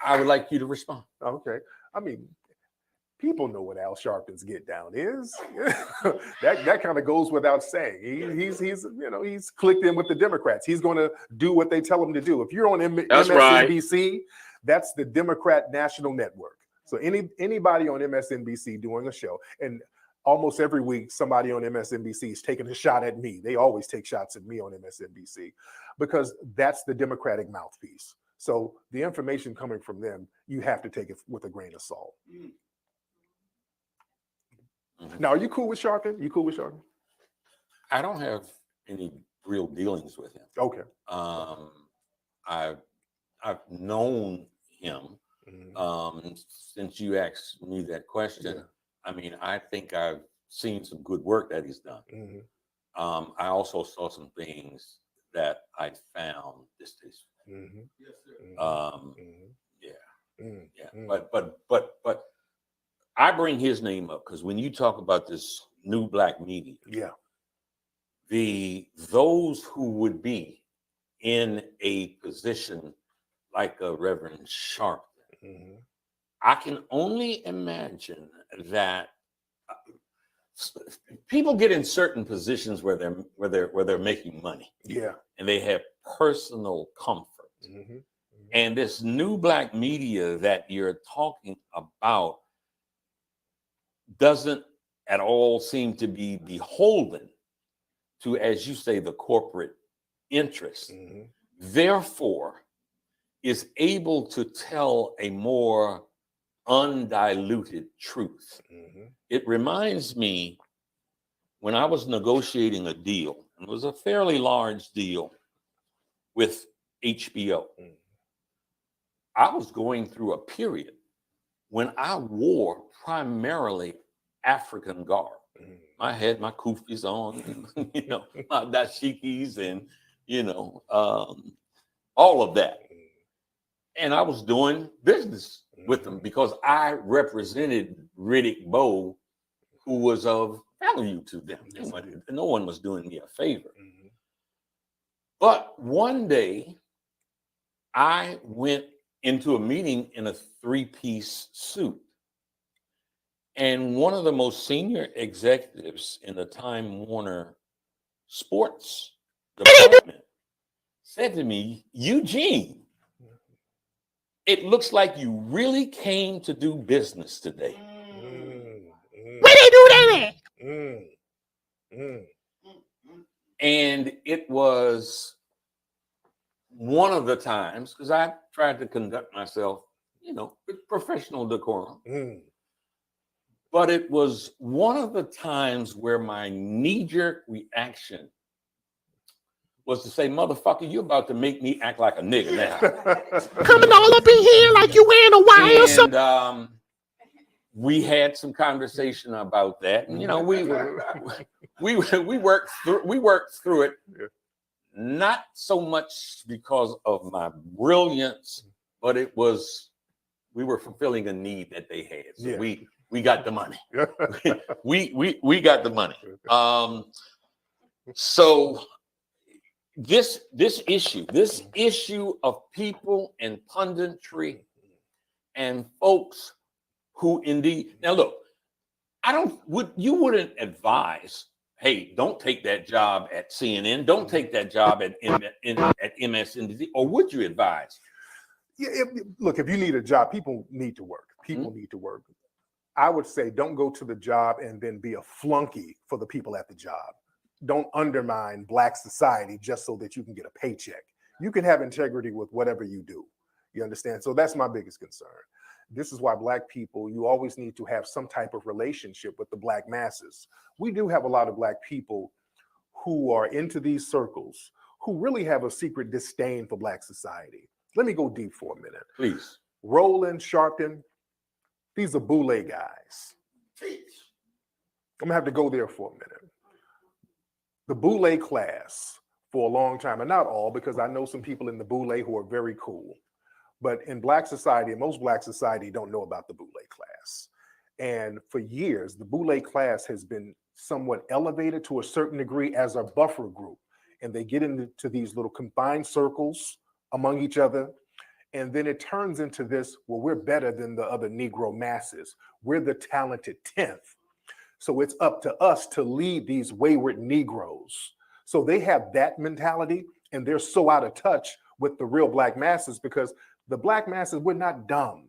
I would like you to respond. Okay. I mean, people know what Al Sharpton's get down is. that kind of goes without saying. He's clicked in with the Democrats. He's going to do what they tell him to do. If you're on MSNBC, that's the Democrat National Network. So anybody on MSNBC doing a show, and almost every week somebody on MSNBC is taking a shot at me. They always take shots at me on MSNBC because that's the Democratic mouthpiece. So the information coming from them, you have to take it with a grain of salt. Now, are you cool with Sharpton? You cool with Sharpton? I don't have any real dealings with him. Okay. I've known him since you asked me that question. Yeah. I mean, I think I've seen some good work that he's done. I also saw some things that I found distasteful. But I bring his name up because when you talk about this new black media, those who would be in a position like a Reverend Sharpton, I can only imagine that people get in certain positions where they're making money, and they have personal comfort. And this new black media that you're talking about doesn't at all seem to be beholden to, as you say, the corporate interests. Therefore, is able to tell a more undiluted truth. It reminds me when I was negotiating a deal, it was a fairly large deal with HBO. I was going through a period when I wore primarily African garb. I had my kufis on, you know, my dashikis and, you know, all of that. And I was doing business with them because I represented Riddick Bowe, who was of value to them. No one was doing me a favor. But one day, I went into a meeting in a three-piece suit. And one of the most senior executives in the Time Warner sports department said to me, Eugene, it looks like you really came to do business today. Where they do that at? And it was one of the times, because I tried to conduct myself, you know, with professional decorum. But it was one of the times where my knee-jerk reaction was to say, motherfucker, you're about to make me act like a nigga now. Coming all up in here like you wearing a wire or something. And we had some conversation about that. And, you know, we worked through it, not so much because of my brilliance, but it was, we were fulfilling a need that they had. So we got the money. we got the money. So this issue of people and punditry and folks who indeed, now look, you wouldn't advise, hey, don't take that job at CNN, don't take that job at MSNBC, or would you advise? Yeah, look, if you need a job, people need to work. People need to work. I would say don't go to the job and then be a flunky for the people at the job. Don't undermine Black society just so that you can get a paycheck. You can have integrity with whatever you do. You understand? So that's my biggest concern. This is why Black people, you always need to have some type of relationship with the Black masses. We do have a lot of Black people who are into these circles who really have a secret disdain for Black society. Let me go deep for a minute. Please. Roland Sharpton, these are boule guys. I'm gonna have to go there for a minute. The boule class for a long time, and not all, because I know some people in the boule who are very cool, but in Black society, most Black society don't know about the boule class. And for years, the boule class has been somewhat elevated to a certain degree as a buffer group. And they get into these little confined circles among each other. And then it turns into this, well, we're better than the other Negro masses. We're the talented 10th. So it's up to us to lead these wayward Negroes. So they have that mentality, and they're so out of touch with the real Black masses, because the Black masses, we're not dumb.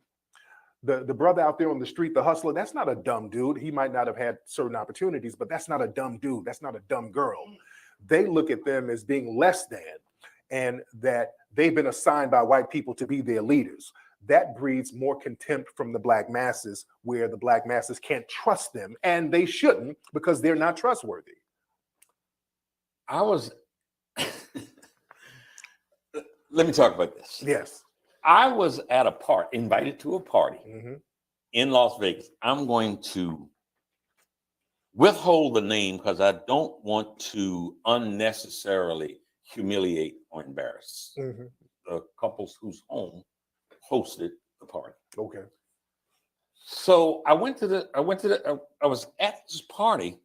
The brother out there on the street, the hustler, that's not a dumb dude. He might not have had certain opportunities, but that's not a dumb dude. That's not a dumb girl. They look at them as being less than, and that they've been assigned by white people to be their leaders. That breeds more contempt from the Black masses, where the Black masses can't trust them, and they shouldn't, because they're not trustworthy. Let me talk about this. Yes. I was at a party, invited to a party in Las Vegas. I'm going to withhold the name because I don't want to unnecessarily humiliate or embarrass the couples whose home hosted the party. Okay. So I was at this party,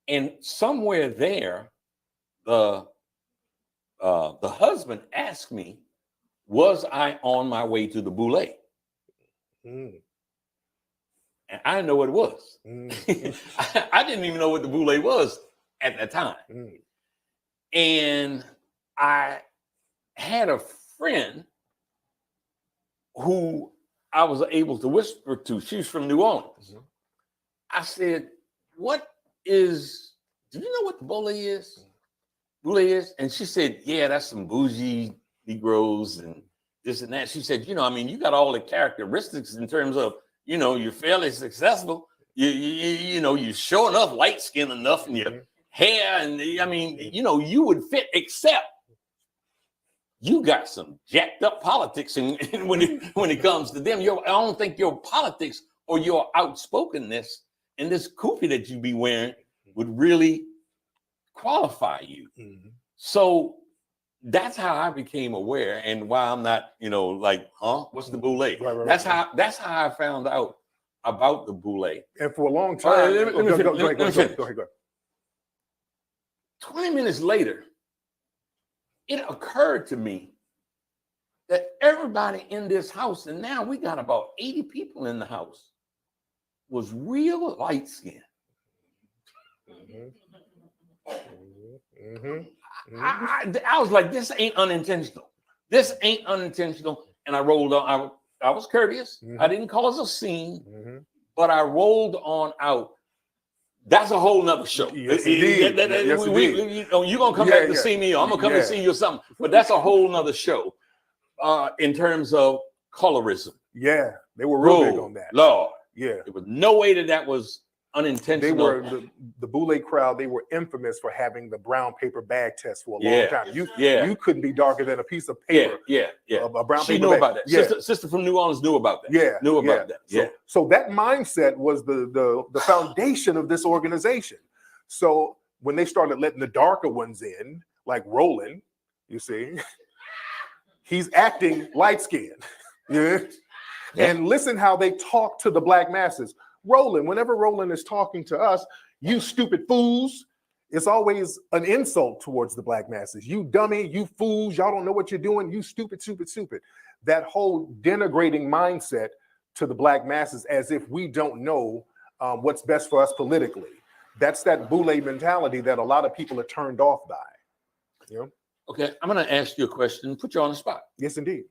and somewhere there, the husband asked me, was I on my way to the boule? And I didn't know what it was. I didn't even know what the boule was at that time. And I had a friend who I was able to whisper to. She's from New Orleans. I said, do you know what the boule is? Boule is? And she said, yeah, that's some bougie Negroes and this and that. She said, you got all the characteristics in terms of, you're fairly successful. You're showing enough, light skin enough, and your hair, and you would fit, except you got some jacked up politics, and when it comes to them, I don't think your politics or your outspokenness and this kufi that you be wearing would really qualify you. So that's how I became aware, and why I'm not, like, what's the boule? That's how I found out about the boule. And for a long time, go ahead. 20 minutes later, it occurred to me that everybody in this house, and now we got about 80 people in the house, was real light skinned. I was like, this ain't unintentional. This ain't unintentional. And I rolled on. I was courteous. I didn't cause a scene, but I rolled on out. That's a whole nother show. Yes, indeed. You're going to come back to see me, or I'm going to come to see you or something. But that's a whole nother show in terms of colorism. Yeah, they were real big on that. Lord. Yeah. There was no way that was unintentional. They were the boule crowd. They were infamous for having the brown paper bag test for a long time. You couldn't be darker than a piece of paper. Yeah. A brown She paper knew bag. about that. Yeah. Sister from New Orleans knew about that. Knew about that. So that mindset was the foundation of this organization. So when they started letting the darker ones in, like Roland, you see, he's acting light skinned. And listen how they talk to the black masses. Roland, whenever Roland is talking to us, you stupid fools, it's always an insult towards the black masses. You dummy, you fools, y'all don't know what you're doing, you stupid. That whole denigrating mindset to the black masses as if we don't know what's best for us politically. That's that boule mentality that a lot of people are turned off by. Okay, I'm going to ask you a question, put you on the spot. Yes, indeed.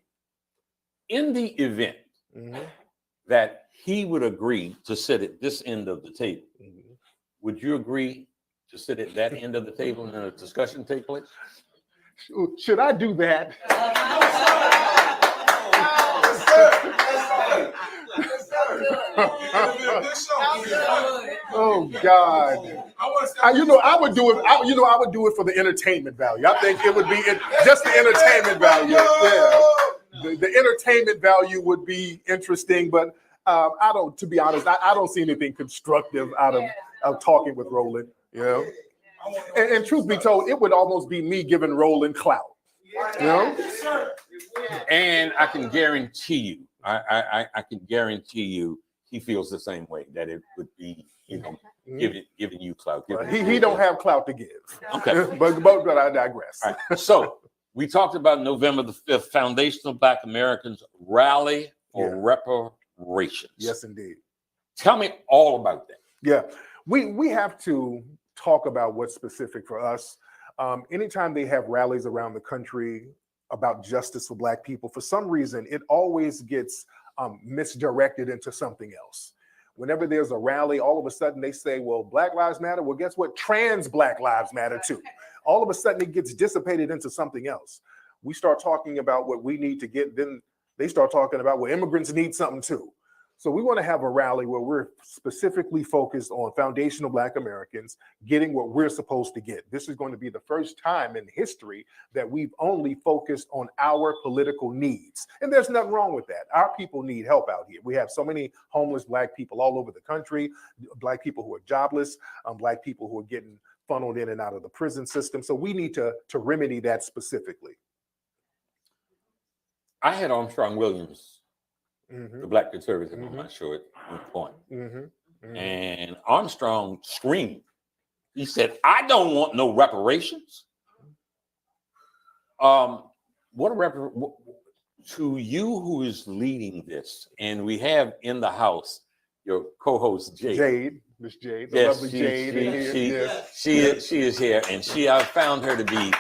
In the event that he would agree to sit at this end of the table, would you agree to sit at that end of the table and a discussion take place? Should I do that? Oh God! I would do it. I would do it for the entertainment value. I think it would be just the entertainment value. Yeah. The entertainment value would be interesting, but I don't. To be honest, I don't see anything constructive out of talking with Roland. And truth be told, it would almost be me giving Roland clout. And I can guarantee you, I can guarantee you, he feels the same way. That it would be, giving you clout. He don't have clout to give. Okay, but I digress. All right. So we talked about November the 5th, Foundational Black Americans Rally for Reparations. Yes, indeed. Tell me all about that. Yeah, we have to talk about what's specific for us. Anytime they have rallies around the country about justice for Black people, for some reason, it always gets misdirected into something else. Whenever there's a rally, all of a sudden they say, well, Black Lives Matter. Well, guess what? Trans Black Lives Matter too. All of a sudden it gets dissipated into something else. We start talking about what we need to get, then they start talking about, well, immigrants need something too. So we want to have a rally where we're specifically focused on foundational Black Americans getting what we're supposed to get. This is going to be the first time in history that we've only focused on our political needs. And there's nothing wrong with that. Our people need help out here. We have so many homeless Black people all over the country, Black people who are jobless, Black people who are getting funneled in and out of the prison system. So we need to remedy that specifically. I had Armstrong Williams, the Black conservative, on my show at one point. And Armstrong screamed. He said, I don't want no reparations. To you who is leading this, and we have in the house your co-host Jade. Miss Jade, yes, lovely Jade. She is here, and I found her to be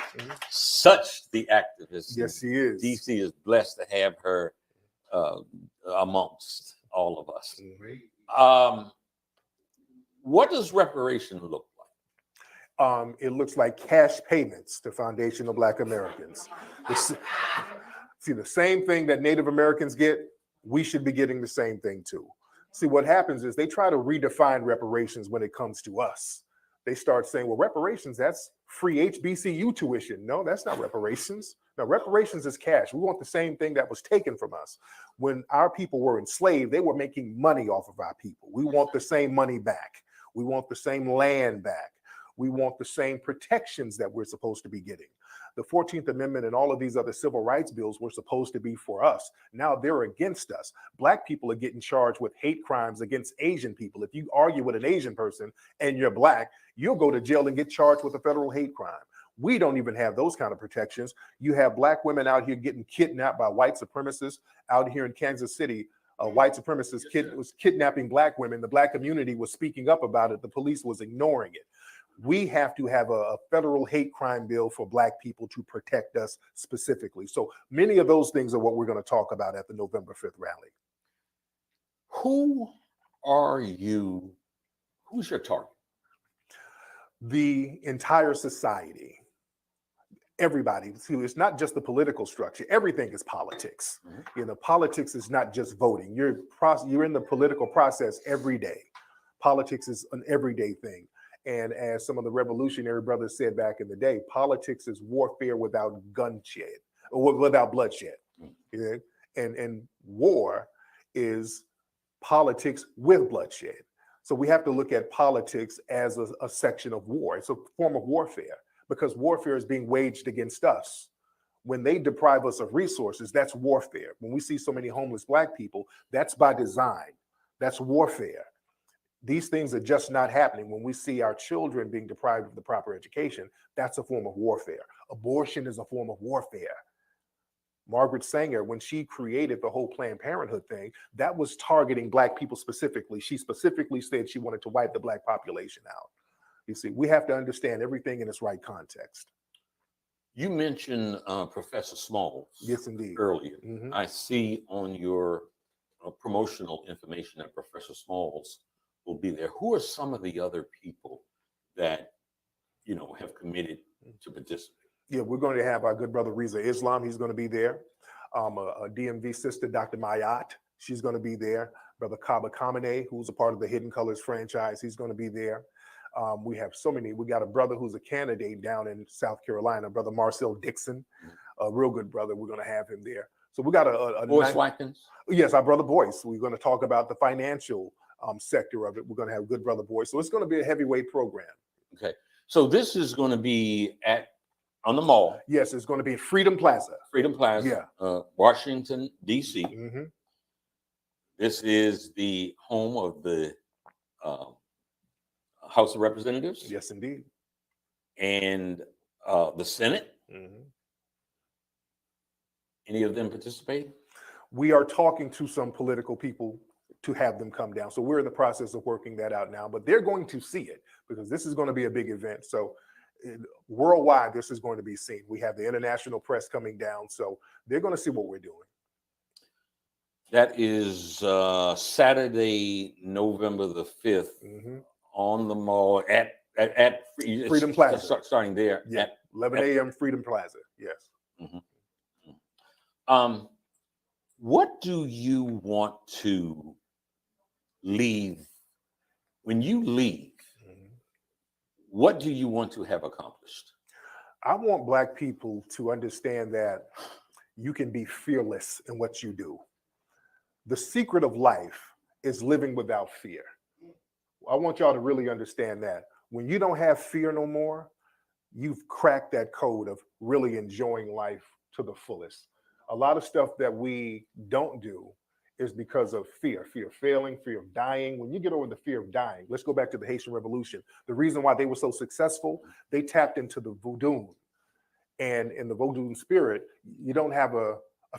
such the activist. Yes, she is. DC is blessed to have her amongst all of us. What does reparation look like? It looks like cash payments to foundational Black Americans. See, the same thing that Native Americans get, we should be getting the same thing too. See, what happens is they try to redefine reparations when it comes to us. They start saying, well, reparations, that's free HBCU tuition. No, that's not reparations. Now, reparations is cash. We want the same thing that was taken from us. When our people were enslaved, they were making money off of our people. We want the same money back. We want the same land back. We want the same protections that we're supposed to be getting. The 14th Amendment and all of these other civil rights bills were supposed to be for us. Now they're against us. Black people are getting charged with hate crimes against Asian people. If you argue with an Asian person and you're black, you'll go to jail and get charged with a federal hate crime. We don't even have those kind of protections. You have black women out here getting kidnapped by white supremacists. Out here in Kansas City, a white supremacist was kidnapping black women. The black community was speaking up about it. The police was ignoring it. We have to have a federal hate crime bill for black people to protect us specifically. So many of those things are what we're going to talk about at the November 5th rally. Who are you? Who's your target? The entire society. Everybody. See, it's not just the political structure. Everything is politics. Mm-hmm. You know, politics is not just voting. You're in the political process every day. Politics is an everyday thing. And as some of the revolutionary brothers said back in the day, politics is warfare without bloodshed. Mm-hmm. And war is politics with bloodshed. So we have to look at politics as a section of war. It's a form of warfare because warfare is being waged against us. When they deprive us of resources, that's warfare. When we see so many homeless black people, that's by design. That's warfare. These things are just not happening. When we see our children being deprived of the proper education, that's a form of warfare. Abortion is a form of warfare. Margaret Sanger, when she created the whole Planned Parenthood thing, that was targeting black people specifically. She specifically said she wanted to wipe the black population out. You see, we have to understand everything in its right context. You mentioned Professor Smalls. Yes, indeed. Earlier. Mm-hmm. I see on your promotional information that Professor Smalls will be there. Who are some of the other people that, you know, have committed to participate? Yeah, we're going to have our good brother Reza Islam. He's going to be there. A DMV sister, Dr. Mayat. She's going to be there. Brother Kaba Kamene, who's a part of the Hidden Colors franchise. He's going to be there. We have so many. We got a brother who's a candidate down in South Carolina, Brother Marcel Dixon, a real good brother. We're going to have him there. So we got Boyce Watkins? Yes, our brother Boyce. We're going to talk about the financial sector of it. We're going to have good brother Boyce. So it's going to be a heavyweight program. Okay. So this is going to be on the mall. Yes, it's going to be at Freedom Plaza. Freedom Plaza. Yeah. Washington, D.C. Mm-hmm. This is the home of the House of Representatives. Yes, indeed. And the Senate. Mm-hmm. Any of them participate? We are talking to some political people to have them come down. So we're in the process of working that out now, but they're going to see it because this is going to be a big event. So worldwide, this is going to be seen. We have the international press coming down, so they're going to see what we're doing. That is Saturday, November the 5th, mm-hmm. on the mall at Freedom Plaza. Starting there. Yeah, at 11 a.m. Freedom Plaza. Yes. Mm-hmm. What do you want to leave when you leave? Mm-hmm. What do you want to have accomplished? I want Black people to understand that you can be fearless in what you do. The secret of life is living without fear. I want y'all to really understand that. When you don't have fear no more, you've cracked that code of really enjoying life to the fullest. A lot of stuff that we don't do is because of fear of failing, fear of dying. When you get over the fear of dying, let's go back to the Haitian Revolution. The reason why they were so successful, they tapped into the voodoo. And in the voodoo spirit, you don't have a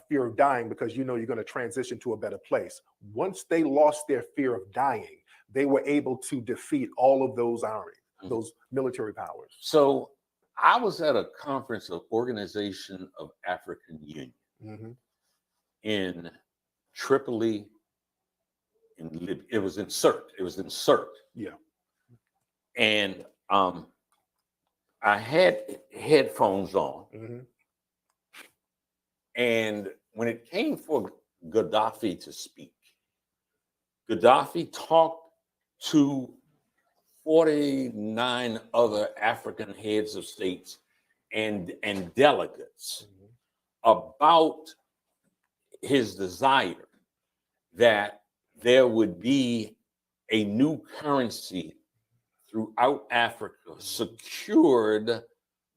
fear of dying because you know you're going to transition to a better place. Once they lost their fear of dying, they were able to defeat all of those armies, those military powers. So I was at a conference of Organization of African Union in Tripoli, in Libya. It was in Sirte. Yeah. And I had headphones on. And when it came for Gaddafi to speak, Gaddafi talked to 49 other African heads of states and delegates about his desire that there would be a new currency throughout Africa secured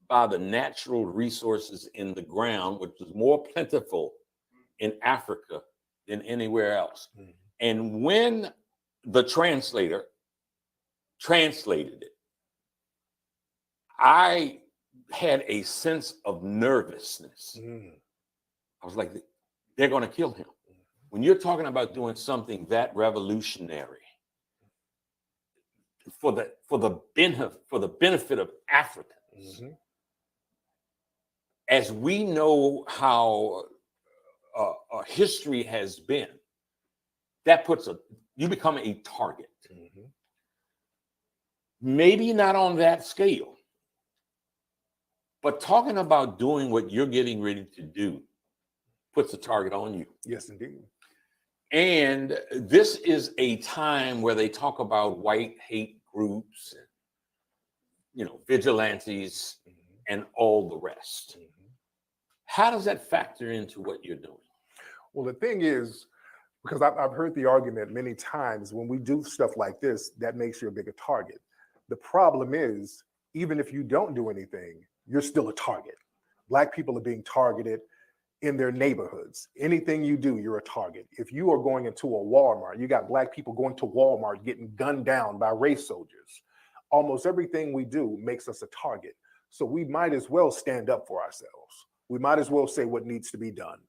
by the natural resources in the ground, which is more plentiful in Africa than anywhere else. And when the translator translated it, I had a sense of nervousness. I was like, they're going to kill him. When you're talking about doing something that revolutionary for the benefit of Africans, as we know how history has been, that puts you become a target. Maybe not on that scale, but talking about doing what you're getting ready to do puts a target on you. Yes, indeed. And this is a time where they talk about white hate groups, vigilantes, and all the rest. How does that factor into what you're doing? Well, the thing is, because I've heard the argument many times, when we do stuff like this, that makes you a bigger target. The problem is, even if you don't do anything, you're still a target. Black people are being targeted in their neighborhoods. Anything you do, you're a target. If you are going into a Walmart, you got Black people going to Walmart getting gunned down by race soldiers. Almost everything we do makes us a target. So we might as well stand up for ourselves. We might as well say what needs to be done.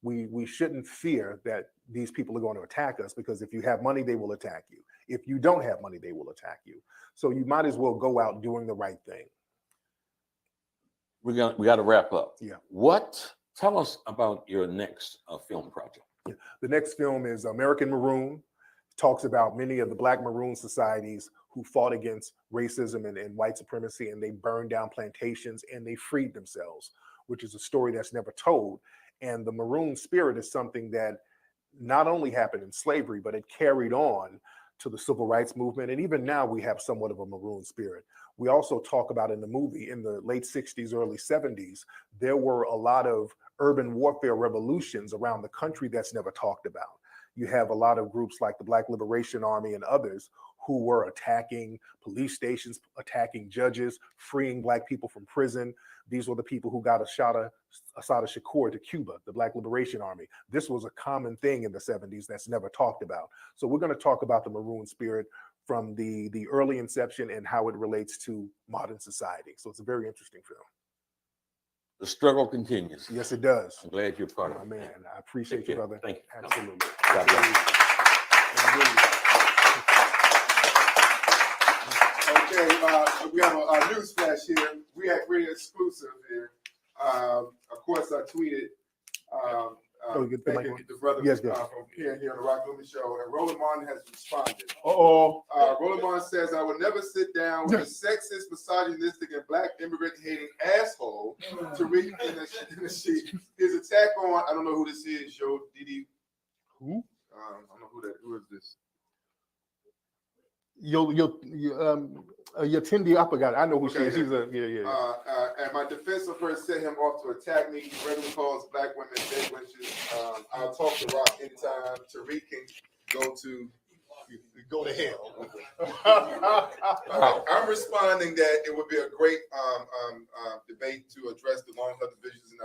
We shouldn't fear that these people are going to attack us, because if you have money, they will attack you. If you don't have money, they will attack you. So you might as well go out doing the right thing. We got to wrap up. Yeah. Tell us about your next film project. Yeah. The next film is American Maroon. Talks about many of the Black Maroon societies who fought against racism and white supremacy, and they burned down plantations and they freed themselves, which is a story that's never told. And the Maroon spirit is something that not only happened in slavery, but it carried on to the civil rights movement. And even now we have somewhat of a Maroon spirit. We also talk about in the movie, in the late 60s, early 70s, there were a lot of urban warfare revolutions around the country that's never talked about. You have a lot of groups like the Black Liberation Army and others who were attacking police stations, attacking judges, freeing Black people from prison. These were the people who got Assata Shakur to Cuba, the Black Liberation Army. This was a common thing in the 70s that's never talked about. So we're going to talk about the Maroon spirit from the early inception and how it relates to modern society. So it's a very interesting film. The struggle continues. Yes, it does. I'm glad you're part of it. Man, I appreciate you, brother. Thank you. Absolutely. God bless. Okay, we have a news flash here. We're exclusive here. Of course, I tweeted thanking the brother from here on the Rock Loomis Show, and Roland Martin has responded. Roland Martin says, "I will never sit down with a sexist, misogynistic, and Black immigrant-hating asshole to read in the sheet. His attack on, I don't know who this is, Joe Didi. Who? I don't know who is this? Yatindi Apagat. I know who she is. She's and my defense of her set him off to attack me. He regularly calls Black women dead witches. I'll talk to Rock anytime. Tariq can go to hell." I'm responding that it would be a great debate to address the long-held divisions in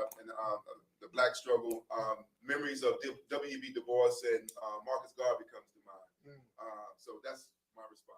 the Black struggle. Memories of W.E.B. Du Bois and Marcus Garvey comes to mind. So that's my response.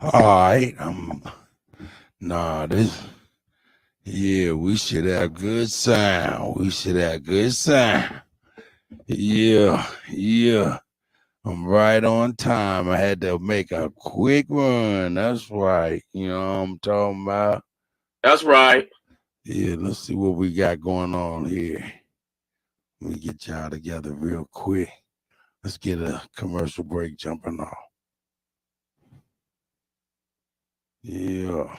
All right, nah, we should have good sound. We should have good sound. Yeah. I'm right on time. I had to make a quick run. That's right. You know what I'm talking about? That's right. Yeah, let's see what we got going on here. Let me get y'all together real quick. Let's get a commercial break jumping off. Yeah.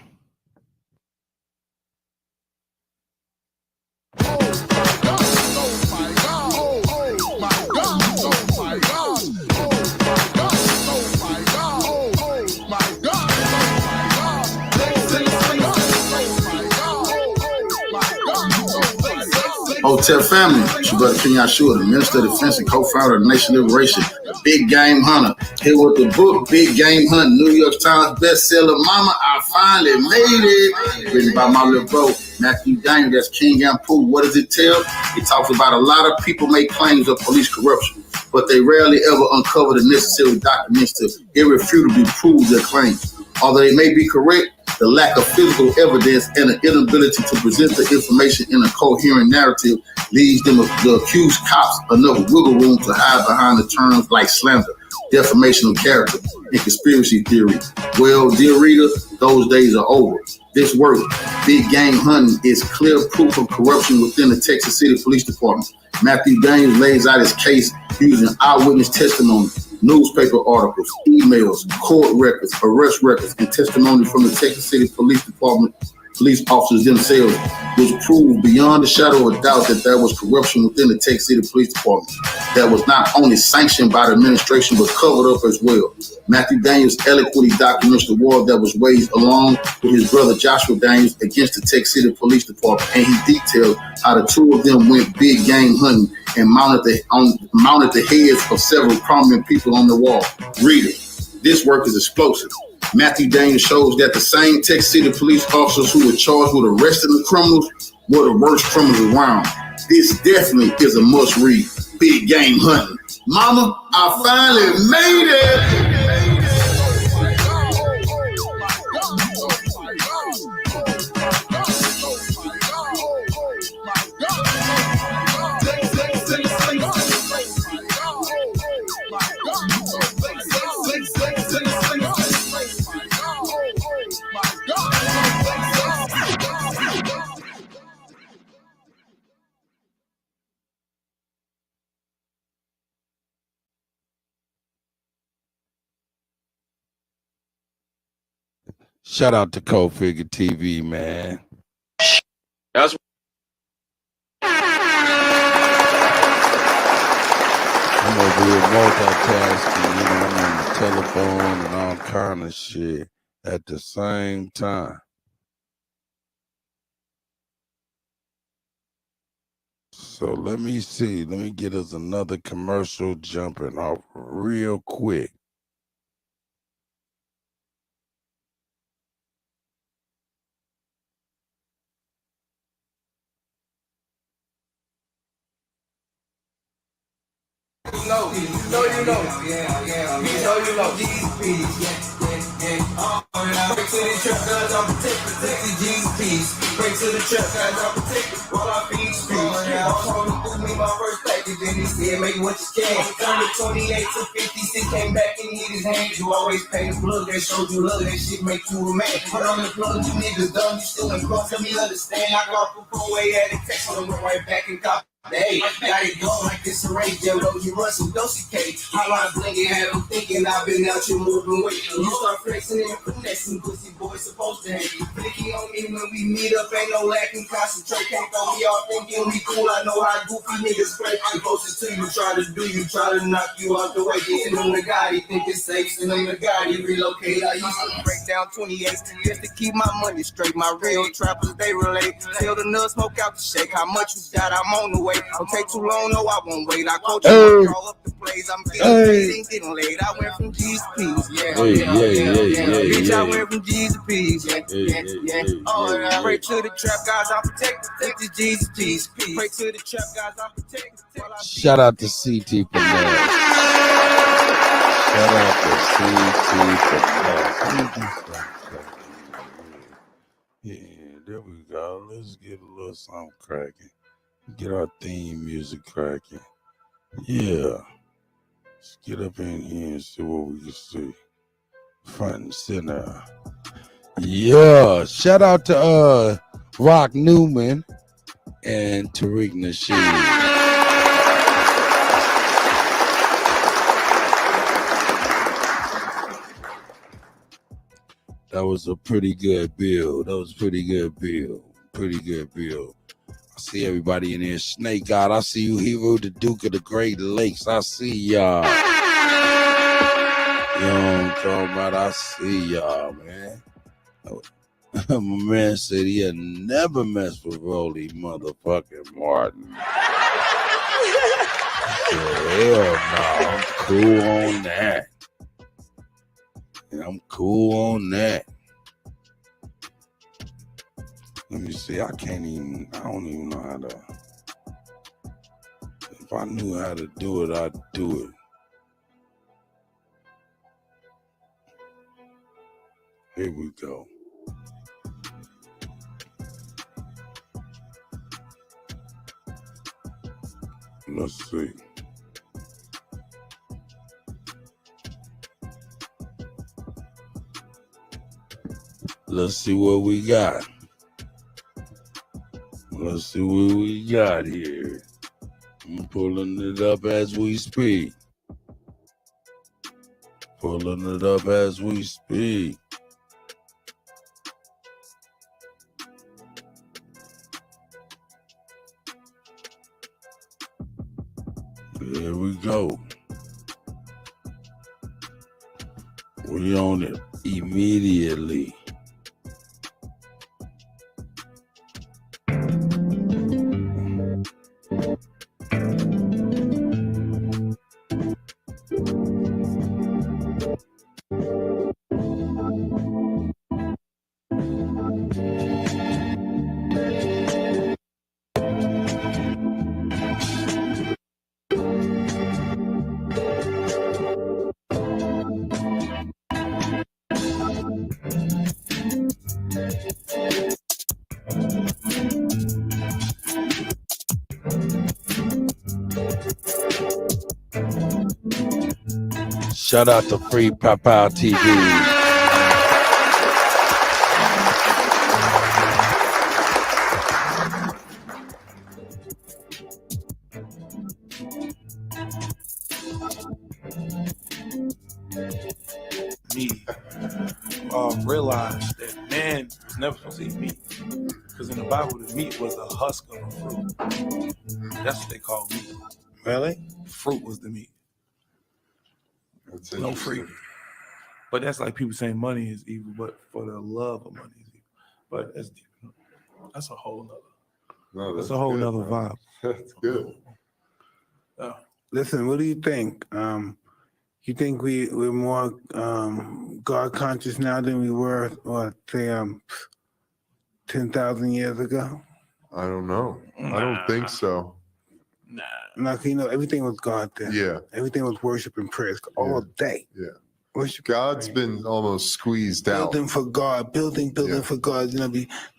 Hotel family, it's your brother King Yahshua, the Minister of Defense and co-founder of Nation Liberation, the Big Game Hunter. Here with the book, Big Game Hunter, New York Times bestseller, Mama, I finally made it. Written by my little bro, Matthew Daniel, that's King Yampu. What does it tell? It talks about a lot of people make claims of police corruption, but they rarely ever uncover the necessary documents to irrefutably prove their claims. Although they may be correct, the lack of physical evidence and the inability to present the information in a coherent narrative leaves them, the accused cops, enough wiggle room to hide behind the terms like slander, defamation of character, and conspiracy theory. Well, dear reader, those days are over. This work, Big Game Hunting, is clear proof of corruption within the Texas City Police Department. Matthew Daniels lays out his case using eyewitness testimony, newspaper articles, emails, court records, arrest records, and testimony from the Texas City Police Department police officers themselves, which proved beyond a shadow of a doubt that there was corruption within the Texas City Police Department that was not only sanctioned by the administration but covered up as well. Matthew Daniels eloquently documents the war that was waged along with his brother Joshua Daniels against the Texas City Police Department, and he detailed how the two of them went big game hunting and mounted the heads of several prominent people on the wall. Reader, this work is explosive. Matthew Daniels shows that the same Texas City police officers who were charged with arresting the criminals were the worst criminals around. This definitely is a must read. Big Game Hunting. Mama, I finally made it. Shout out to Cold Figure TV, man. That's I'm over here multitasking, you know, I'm on the telephone and all kind of shit at the same time. So let me see. Let me get us another commercial jumping off real quick. You know. Break to the trap, cause I'm protected, G's piece. Break to the trap, cause I'm protected, while I feed streets. I'm trying to do me my first package, and he said, make what you can. Turned it 28 to 56, came back and hit his hand. You always pay the plug, that showed you love, that shit make you a man. Put on the plug, you niggas dumb, you still in cross, let me understand. I got the full way at the text, so I went right back and cop. Hey, got it going like this array, Jello, you run some dosey cake. How I blinking, have them thinking I've been out here moving weight. You start flexing and finessing, pussy boy supposed to hate. Flicky on me when we meet up, ain't no lacking, concentrate, can't go, we all thinking we cool. I know how goofy niggas play. I'm closest to you, try to do you, try to knock you out the way. Send them the guy, he think it's safe, send them the guy, he relocate. I used to break down 28 just to keep my money straight. My real trappers, they relate. Tell the nut, smoke out the shake. How much you got, I'm on the way. Don't take too long, no, I won't wait. I coach you, call up the plays. I'm getting late. I went from G's to P's. Bitch, I went from G's to P's. Oh, pray to the trap guys, I'm protected. Take the G's to P's. Pray to the trap guys, I'm protected. Shout out to CT for that. Shout out to CT for yeah, there we go. Let's get a little something cracking. Get our theme music cracking. Yeah. Let's get up in here and see what we can see. Front and center. Yeah. Shout out to Rock Newman and Tariq Nasheed. That was a pretty good build. Pretty good build. I see everybody in here. Snake God, I see you, Hero, the Duke of the Great Lakes. I see y'all. You know what I'm talking about? I see y'all, man. My man said he'll never mess with Rolly motherfucking Martin. Hell no, I'm cool on that. I'm cool on that. Let me see. I don't even know how to. If I knew how to do it, I'd do it. Here we go. Let's see. Let's see what we got. Let's see what we got here. I'm pulling it up as we speak. Pulling it up as we speak. Here we go. We on it immediately. Shout out to Free Pow TV. Me realized that man was never supposed to eat meat, because in the Bible the meat was a husk of a fruit. That's what they call meat. Really? Fruit was the meat. That's No free. But that's like people saying money is evil, but for the love of money is evil. But that's a whole nother. That's a whole nother vibe. That's good. Listen, what do you think? You think we're more God conscious now than we were, what, say, 10,000 years ago? I don't know. I don't think so. Like, you know, everything was God then. Yeah. Everything was worship and prayer all day. Yeah. Worship. God's been almost squeezed out. Building for God, building for God. You know,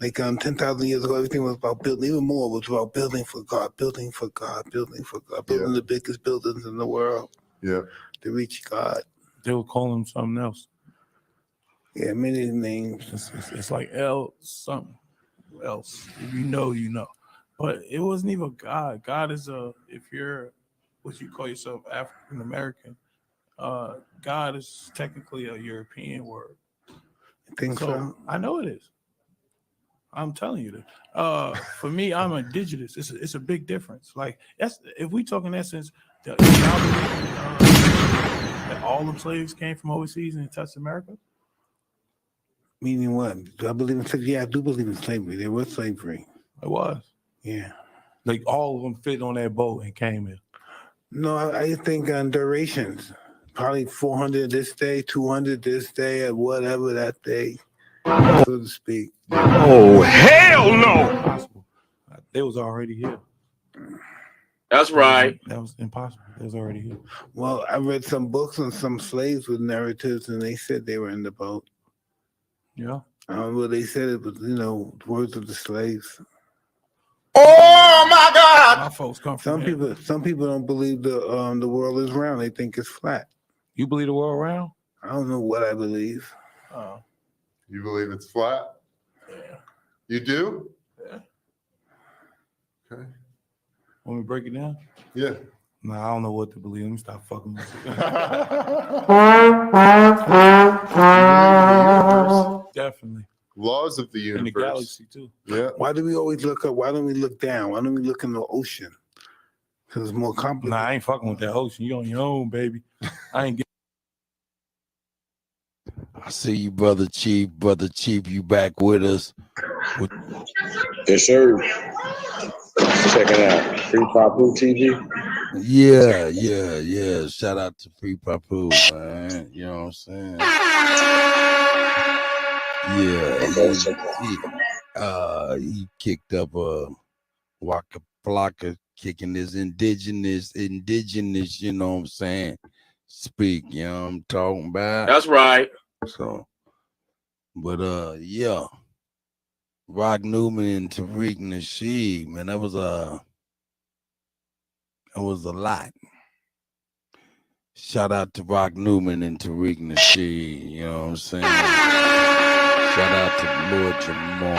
10,000 years ago, everything was about building. Even more was about building for God, building the biggest buildings in the world. Yeah. To reach God. They would call him something else. Yeah, many names. It's like L something else. If you know, you know. But it wasn't even God. God is if you're what you call yourself African American, God is technically a European word. You think so? I know it is. I'm telling you that. For me, I'm indigenous. It's a big difference. Like that's if we talk in essence, that all the slaves came from overseas and touched America. Meaning what? Do I believe in slavery? Yeah, I do believe in slavery. There was slavery. It was. Yeah. Like all of them fit on that boat and came in. No, I think on durations. Probably 400 this day, 200 this day, or whatever that day, so to speak. Oh, hell no! They was already here. That's right. That was impossible. It was already here. Well, I read some books on some slaves with narratives, and they said they were in the boat. Yeah. Well, they said it was, words of the slaves. Oh my God! My folks come Some people don't believe the world is round. They think it's flat. You believe the world round? I don't know what I believe. Oh. You believe it's flat? Yeah. You do? Yeah. Okay. Want me to break it down? Yeah. No, I don't know what to believe. Let me stop fucking with you. Definitely. Laws of the universe. In the galaxy too. Yeah. Why do we always look up? Why don't we look down? Why don't we look in the ocean? Because it's more complicated. Nah, I ain't fucking with that ocean. You on your own, baby. I ain't getting. I see you, Brother Chief. Brother Chief, you back with us. Yes, sir. Check it out. Free Papu TV. Yeah. Shout out to Free Papu, man. You know what I'm saying? Yeah. He kicked up a Waka Flocka, kicking his indigenous, you know what I'm saying? Speak, you know what I'm talking about? That's right. So, but yeah. Rock Newman and Tariq Nasheed, man, that was a lot. Shout out to Rock Newman and Tariq Nasheed, you know what I'm saying? Shout out to Lord Jamal.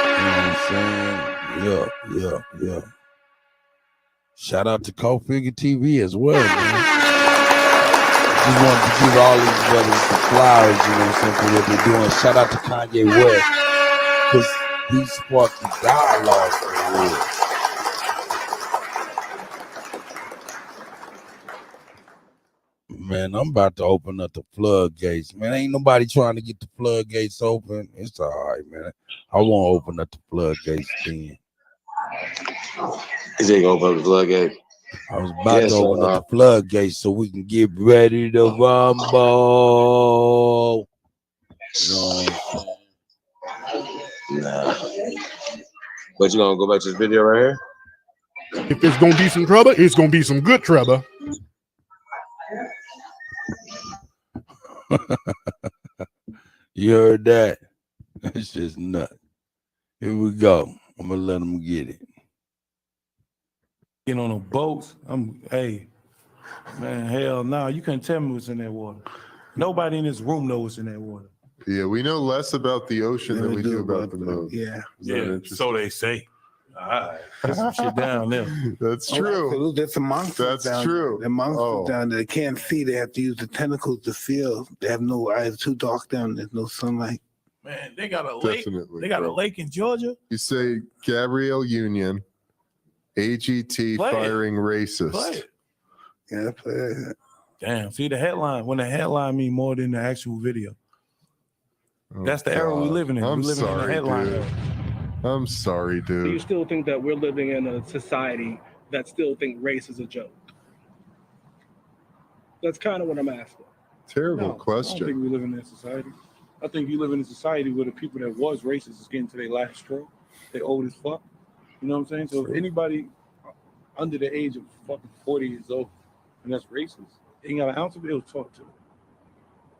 You know what I'm saying? Yeah. Shout out to Cold Figure TV as well, man. Just wanted to give all these brothers some flowers, you know what I'm saying, for what they're doing. Shout out to Kanye West, because he sparked the dialogue for real. Man, I'm about to open up the floodgates. Man, ain't nobody trying to get the floodgates open. It's all right, man. I won't open up the floodgates then. Is he gonna open up the floodgate? I was about to open up the floodgates so we can get ready to rumble. No. Nah. But you gonna go back to this video right here? If there's gonna be some trouble, it's gonna be some good trouble. You heard that? It's just nuts. Here we go. I'm gonna let them get it. Getting on the boats. Hey, man, hell no. You couldn't tell me what's in that water. Nobody in this room knows what's in that water. Yeah, we know less about the ocean than we do about the moon. Yeah. So they say. All right. There's some shit down there. That's true. There's some monsters That's down true. there. The monsters down there. They can't see. They have to use the tentacles to feel. They have no eyes. Too dark down. There's no sunlight. Man, they got a lake. Definitely, They got bro. a lake in Georgia. You say Gabrielle Union, AGT Play it. firing racist. Play it. Yeah, play it. Damn. See the headline. When the headline mean more than the actual video. Oh, That's the era we God. living in. I'm We living in the sorry, headline dude. era. I'm sorry, Do you dude. still think that we're living in a society that still think race is a joke? That's kind of what I'm asking. Terrible No, I don't question. think we live in that society. I think you live in a society where the people that was racist is getting to their last straw. They old as fuck. You know what I'm saying? So if anybody under the age of fucking 40 years old and that's racist, ain't got an ounce of it, it'll talk to them.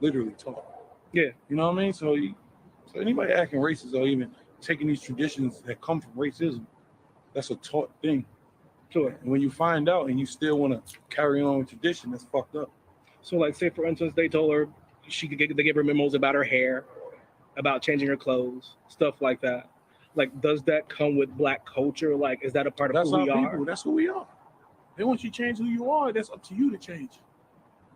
Literally talk. Yeah. You know what I mean? So anybody acting racist or even taking these traditions that come from racism, that's a taught thing. Sure. And when you find out and you still want to carry on with tradition, that's fucked up. So, like, say for instance, they told her they gave her memos about her hair, about changing her clothes, stuff like that. Like, does that come with Black culture? Like, is that a part of That's who we our are? people. That's who we are. They want you to change who you are. That's up to you to change.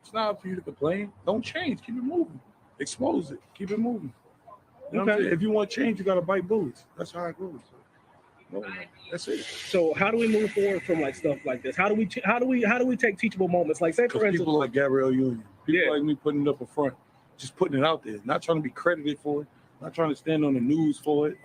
It's not up for you to complain. Don't change. Keep it moving. Expose it. Keep it moving. You know what I'm saying? If you want change, you got to bite bullets. That's how it goes. That's it. So how do we move forward from like stuff like this? How do we take teachable moments? Like, say for instance, People like Gabrielle Union, people like me putting it up in front, just putting it out there, not trying to be credited for it, not trying to stand on the news for it.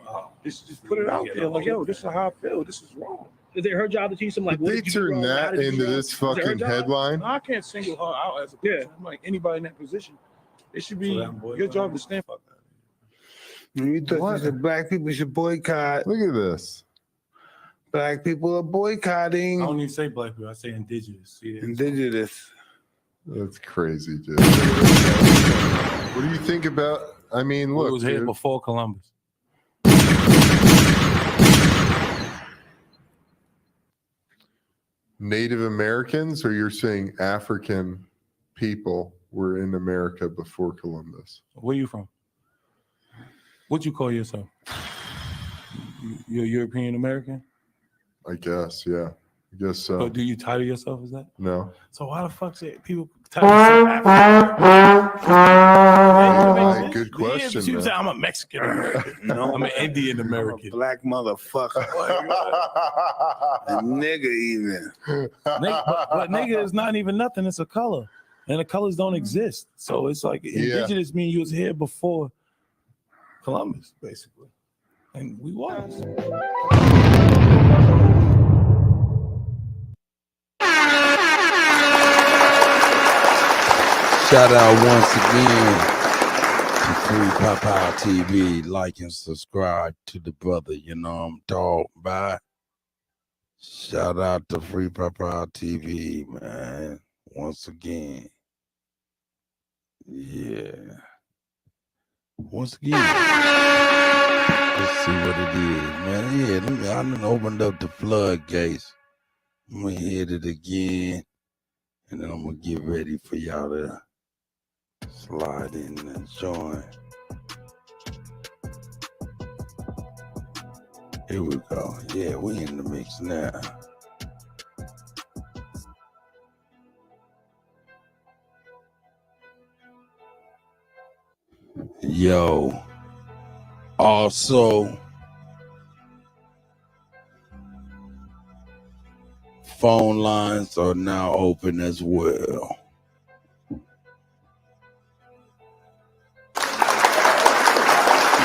Just put it out there. Like, yo, this is how I feel. This is wrong. Is it her job to teach them? Like, Did they turn that into this fucking headline? No, I can't single her out as a person. I'm like anybody in that position. It should be your job to stand for. When you thought you said Black people should boycott. Look at this. Black people are boycotting. I don't even say black people. I say indigenous. See, Indigenous. That's crazy, dude. What do you think about? I mean, look, it was here dude. before Columbus. Native Americans, or you're saying African people were in America before Columbus? Where you from? What you call yourself? You're European American? I guess, yeah. I guess so. But do you title yourself as that? No. So why the fuck say people title themselves African? Good question. You man. say I'm a Mexican American. No, I'm an Indian American. Black motherfucker. A nigga even. But nigga is not even nothing. It's a color. And the colors don't exist. So it's like indigenous mean you was here before Columbus, basically. And we was. Shout out once again to Free Papa TV. Like and subscribe to the brother. You know I'm talking about. Shout out to Free Papa TV, man. Once again. Yeah. Once again. Let's see what it is, man. Yeah, I done opened up the floodgates. I'm gonna hit it again. And then I'm gonna get ready for y'all to slide in and join. Here we go. Yeah, we in the mix now. Yo. Also, phone lines are now open as well.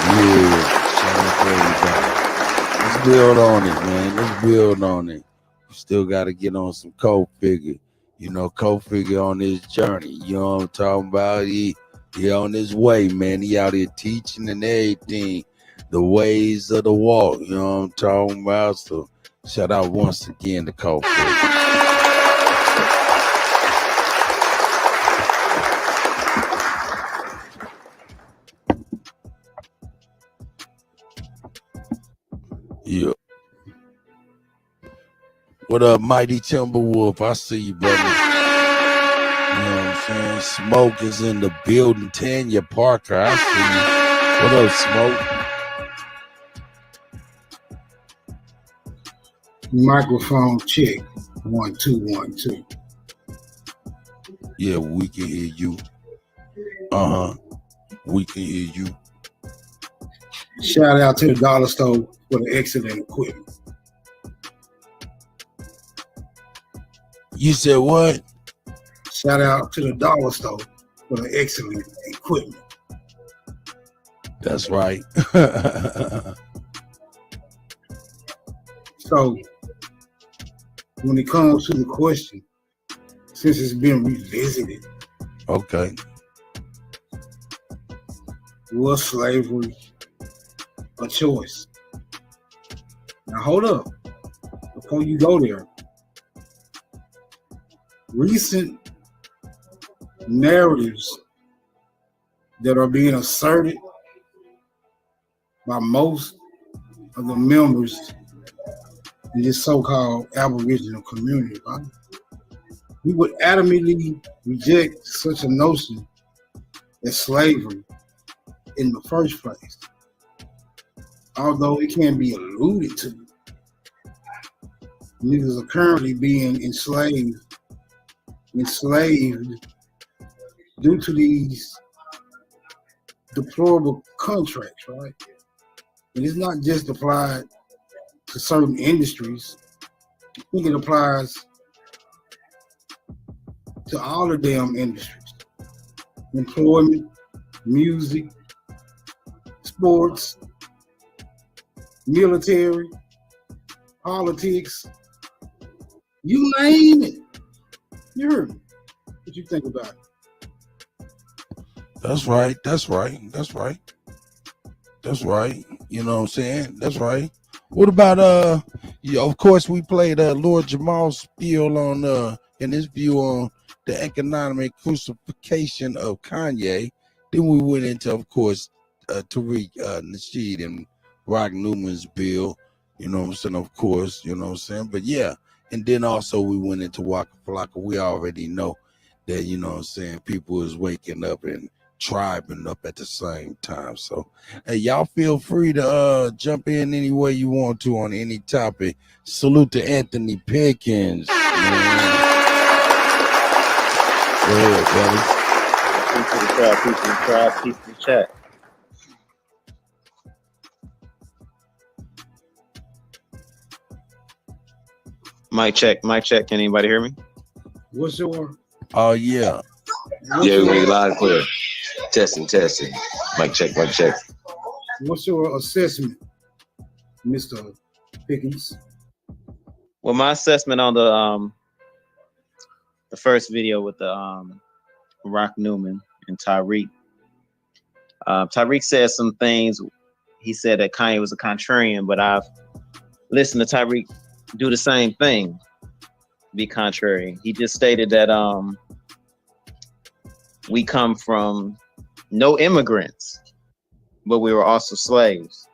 Yeah, shout out to everybody. Let's build on it, man. Let's build on it. We still got to get on some co-figure. You know, co-figure on this journey. You know what I'm talking about? He on his way, man. He out here teaching and everything. The ways of the walk. You know what I'm talking about? So shout out once again to co-figure. Yeah. What up, Mighty Timberwolf? I see you, brother. You know what I'm saying? Smoke is in the building. Tanya Parker, I see you. What up, Smoke? Microphone check. 1 2 1 2. Yeah, we can hear you. We can hear you. Shout out to the dollar store for the excellent equipment. You said what? Shout out to the dollar store for the excellent equipment. That's right. So, when it comes to the question, since it's been revisited, okay, was slavery a choice? Now, hold up. Before you go there, recent narratives that are being asserted by most of the members in this so-called Aboriginal community, right? We would adamantly reject such a notion as slavery in the first place, although it can be alluded to. Niggas are currently being enslaved due to these deplorable contracts, right? And it's not just applied to certain industries. I think it applies to all the damn industries. Employment, music, sports, military, politics, you name it. You heard me. What you think about it? That's right. That's right. That's right. That's right. You know what I'm saying? That's right. What about Yeah, of course, we played Lord Jamal's spiel on in his view on the economic crucifixion of Kanye. Then we went into, of course, Tariq Nasheed and Rock Newman's bill. You know what I'm saying? Of course, you know what I'm saying. But yeah, and then also we went into Waka Flocka. We already know that, you know what I'm saying, people is waking up and tribing up at the same time. So hey, y'all feel free to jump in any way you want to on any topic. Salute to Anthony Pickens. Man. Go ahead, brother. Peace to the crowd, peace to the crowd, peace to the chat. Mic check, mic check. Can anybody hear me? What's your Oh yeah. Yeah, we hear loud and clear. Testing. Mic check. What's your assessment, Mr. Pickens? Well, my assessment on the first video with the Rock Newman and Tyreek. Tyreek said some things. He said that Kanye was a contrarian, but I've listened to Tyreek do the same thing, be contrary. He just stated that we come from no immigrants, but we were also slaves.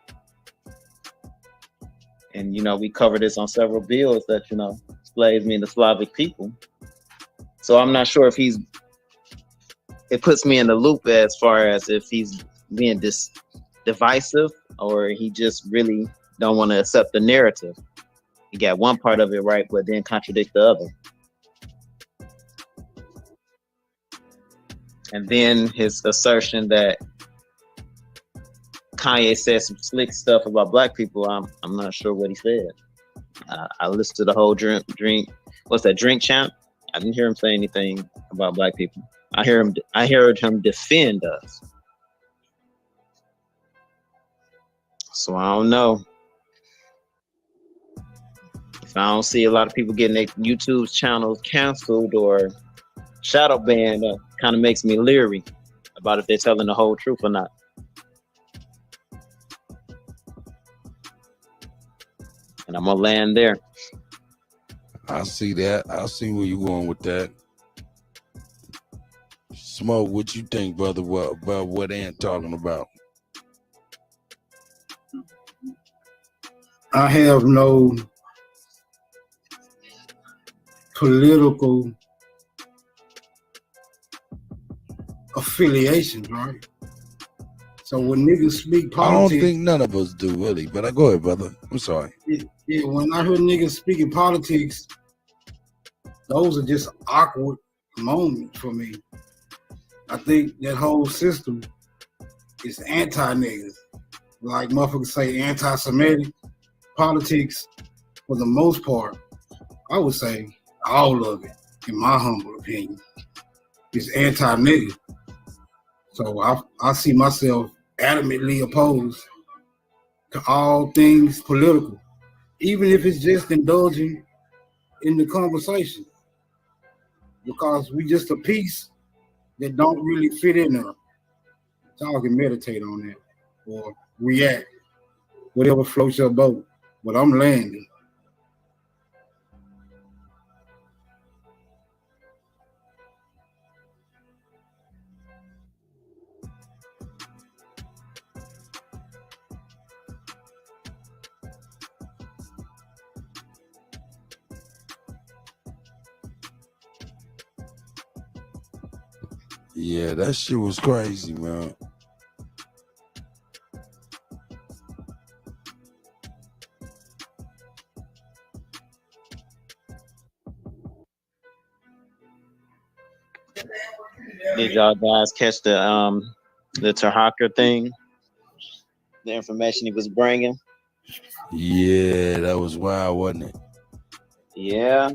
And, you know, we covered this on several bills that, you know, slaves mean the Slavic people. So I'm not sure if it puts me in the loop as far as if he's being divisive or he just really don't want to accept the narrative. He got one part of it right, but then contradict the other. And then his assertion that Kanye said some slick stuff about black people. I'm not sure what he said. I listened to the whole drink. What's that, Drink Champ? I didn't hear him say anything about black people. I heard him defend us. So I don't know. If I don't see a lot of people getting their YouTube channels canceled or shadow banned, kind of makes me leery about if they're telling the whole truth or not. And I'm gonna land there. I see that. I see where you're going with that. Smoke, what you think, brother, about what Ant talking about? I have no political affiliations, right? So when niggas speak I don't politics, think none of us do, really. But I go ahead, brother. I'm sorry. yeah, when I hear niggas speaking politics, those are just awkward moments for me. I think that whole system is anti-niggas. Like motherfuckers say anti-Semitic politics, for the most part, I would say all of it, in my humble opinion, is anti-nigga. So I see myself adamantly opposed to all things political, even if it's just indulging in the conversation, because we just a piece that don't really fit in there. So I can meditate on that or react, whatever floats your boat. But I'm landing. Yeah, that shit was crazy, man. Did y'all guys catch the Terhacker thing? The information he was bringing? Yeah, that was wild, wasn't it? Yeah.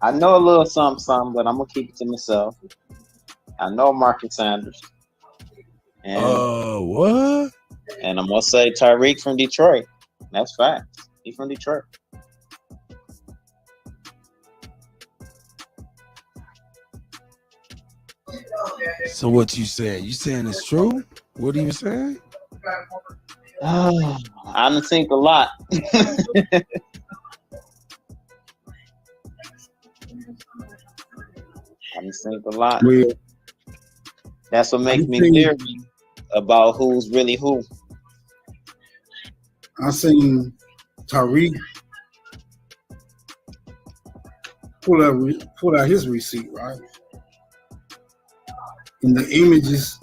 I know a little something, but I'm gonna keep it to myself. I know Marcus Sanders. And what? And I'm gonna say Tyreek from Detroit. That's facts. He's from Detroit. So what you saying? You saying it's true? What are you saying? I I done seen a lot. I'm saying a lot. Well, That's what makes me seen- leery about who's really who. I seen Tariq pull out his receipt, right? And the images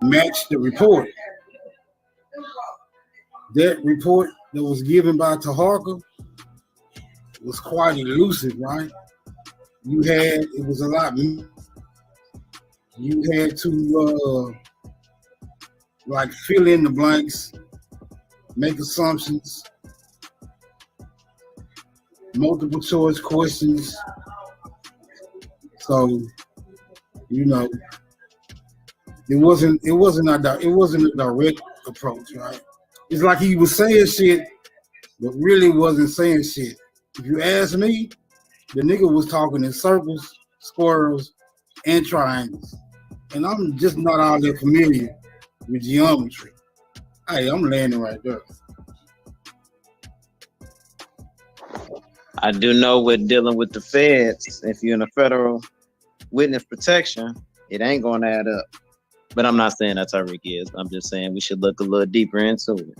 matched the report. That report that was given by Taharka was quite elusive, right? It was a lot. You had to like fill in the blanks, make assumptions, multiple choice questions. So, you know, it wasn't a direct approach, right? It's like he was saying shit, but really wasn't saying shit. If you ask me, the nigga was talking in circles, squares, and triangles. And I'm just not all that familiar with geometry. Hey, I'm landing right there. I do know with dealing with the feds, if you're in a federal witness protection, it ain't gonna add up. But I'm not saying that Tariq is. I'm just saying we should look a little deeper into it.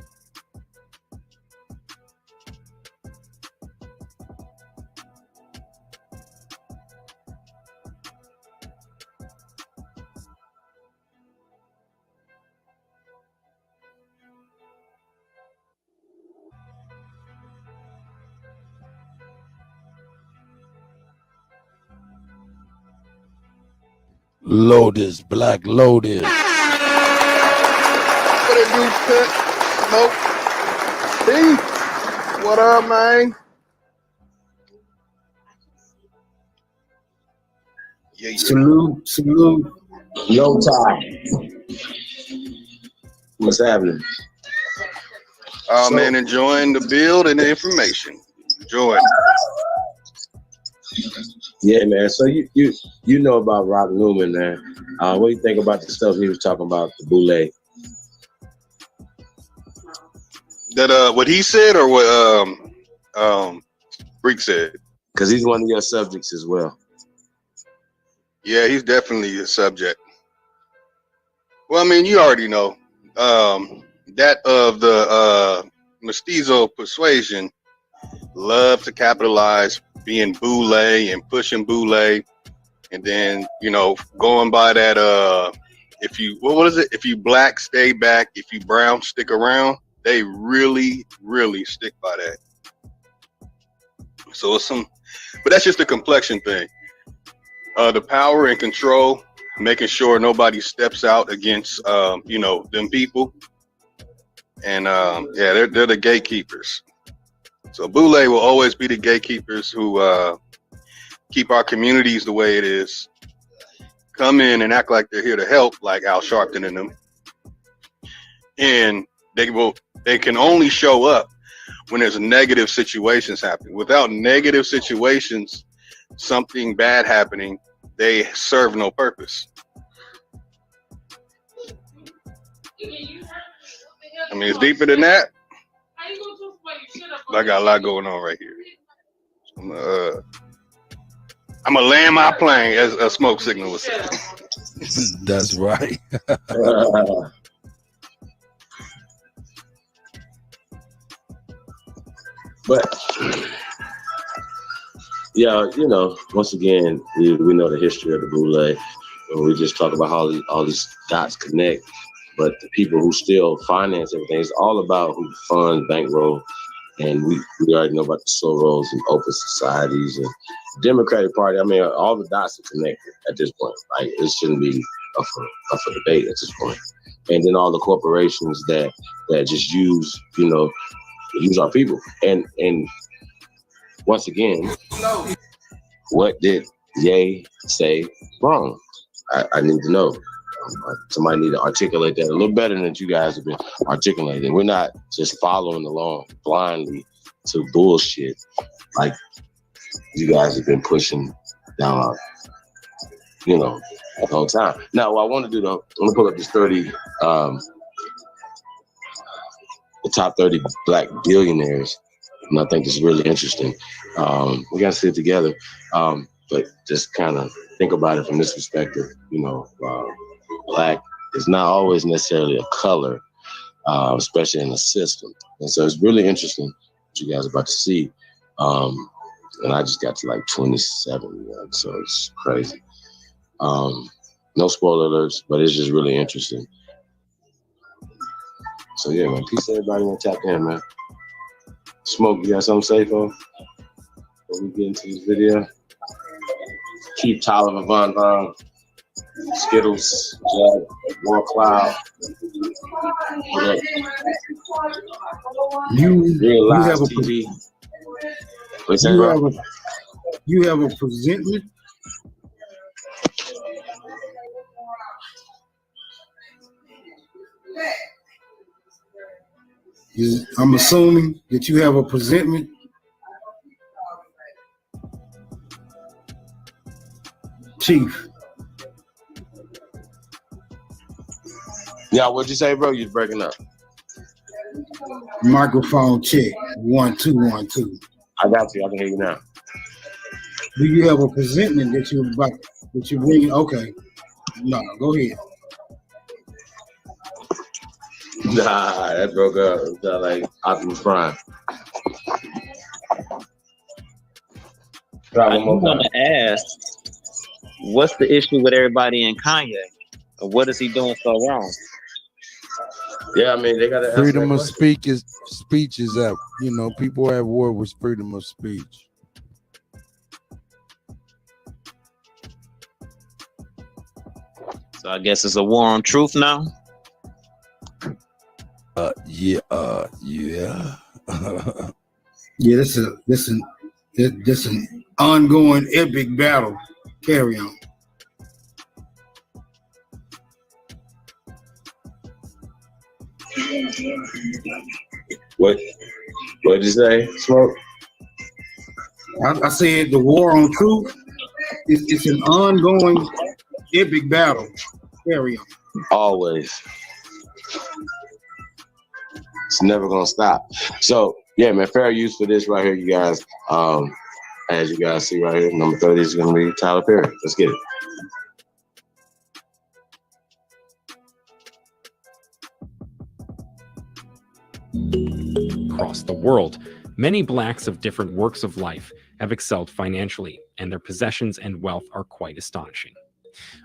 Lotus, Black Lotus. What it do, Pimp? Smoke. Peace. What up, man? Yeah. Salute. No time. What's happening? Oh, man, enjoying the build and the information. Enjoying. Yeah, man. So you know about Rock Newman, man. What do you think about the stuff he was talking about, the boule? That what he said or what Freak said? Because he's one of your subjects as well. Yeah, he's definitely a subject. Well, I mean, you already know that of the mestizo persuasion love to capitalize being boule and pushing boule, and then going by that if you what is it? If you black, stay back. If you brown, stick around. They really, really stick by that. So it's but that's just a complexion thing. The power and control, making sure nobody steps out against them people, and they're the gatekeepers. So boule will always be the gatekeepers who keep our communities the way it is. Come in and act like they're here to help, like Al Sharpton and them, and they can only show up when there's negative situations happening. Without negative situations, something bad happening, they serve no purpose. I mean, it's deeper than that. But I got a lot going on right here. I'm gonna land my plane, as a smoke signal was saying. That's right. But yeah, once again, we know the history of the boule. We just talk about how all these dots connect, but the people who still finance everything, it's all about who funds, bankroll, and we already know about the Soros and open societies and Democratic Party. I mean, all the dots are connected at this point. Like, it shouldn't be up for debate at this point. And then all the corporations that just use our people. And once again, what did Ye say wrong? I need to know. Somebody need to articulate that a little better than you guys have been articulating. We're not just following along blindly to bullshit like you guys have been pushing down, the whole time. Now, what I want to do though, I'm gonna pull up this 30, the top 30 black billionaires. And I think it's really interesting. We got to sit together, but just kind of think about it from this perspective. You know, black is not always necessarily a color, especially in the system. And so it's really interesting what you guys are about to see. And I just got to like 27, so it's crazy. No spoiler alerts, but it's just really interesting. So yeah, man, peace to everybody on tap in, man. Smoke, you got something to say, folks? Before we get into this video. Keep Tyler Von Skittles, Jack, War Cloud. You have a TV. You have a presentment. I'm assuming that you have a presentment. Chief. Yeah, what'd you say, bro? You're breaking up. Microphone check. 1 2 1 2. I got you. I can hear you now. Do you have a presentment that you're bringing? Okay. No, go ahead. Nah, that broke up. It was like Optimus Prime. I want to ask, what's the issue with everybody in Kanye? Or what is he doing so wrong? Yeah, I mean, they got to freedom of speech is up. You know, people have war with freedom of speech. So I guess it's a war on truth now. Yeah. Yeah, this an ongoing epic battle. Carry on. What did you say, Smoke? I said the war on truth. It's an ongoing epic battle. Carry on. Always. It's never gonna stop. So yeah, man, fair use for this right here, you guys. As you guys see right here, number 30 is gonna be Tyler Perry. Let's get it. Across the world, many blacks of different walks of life have excelled financially, and their possessions and wealth are quite astonishing.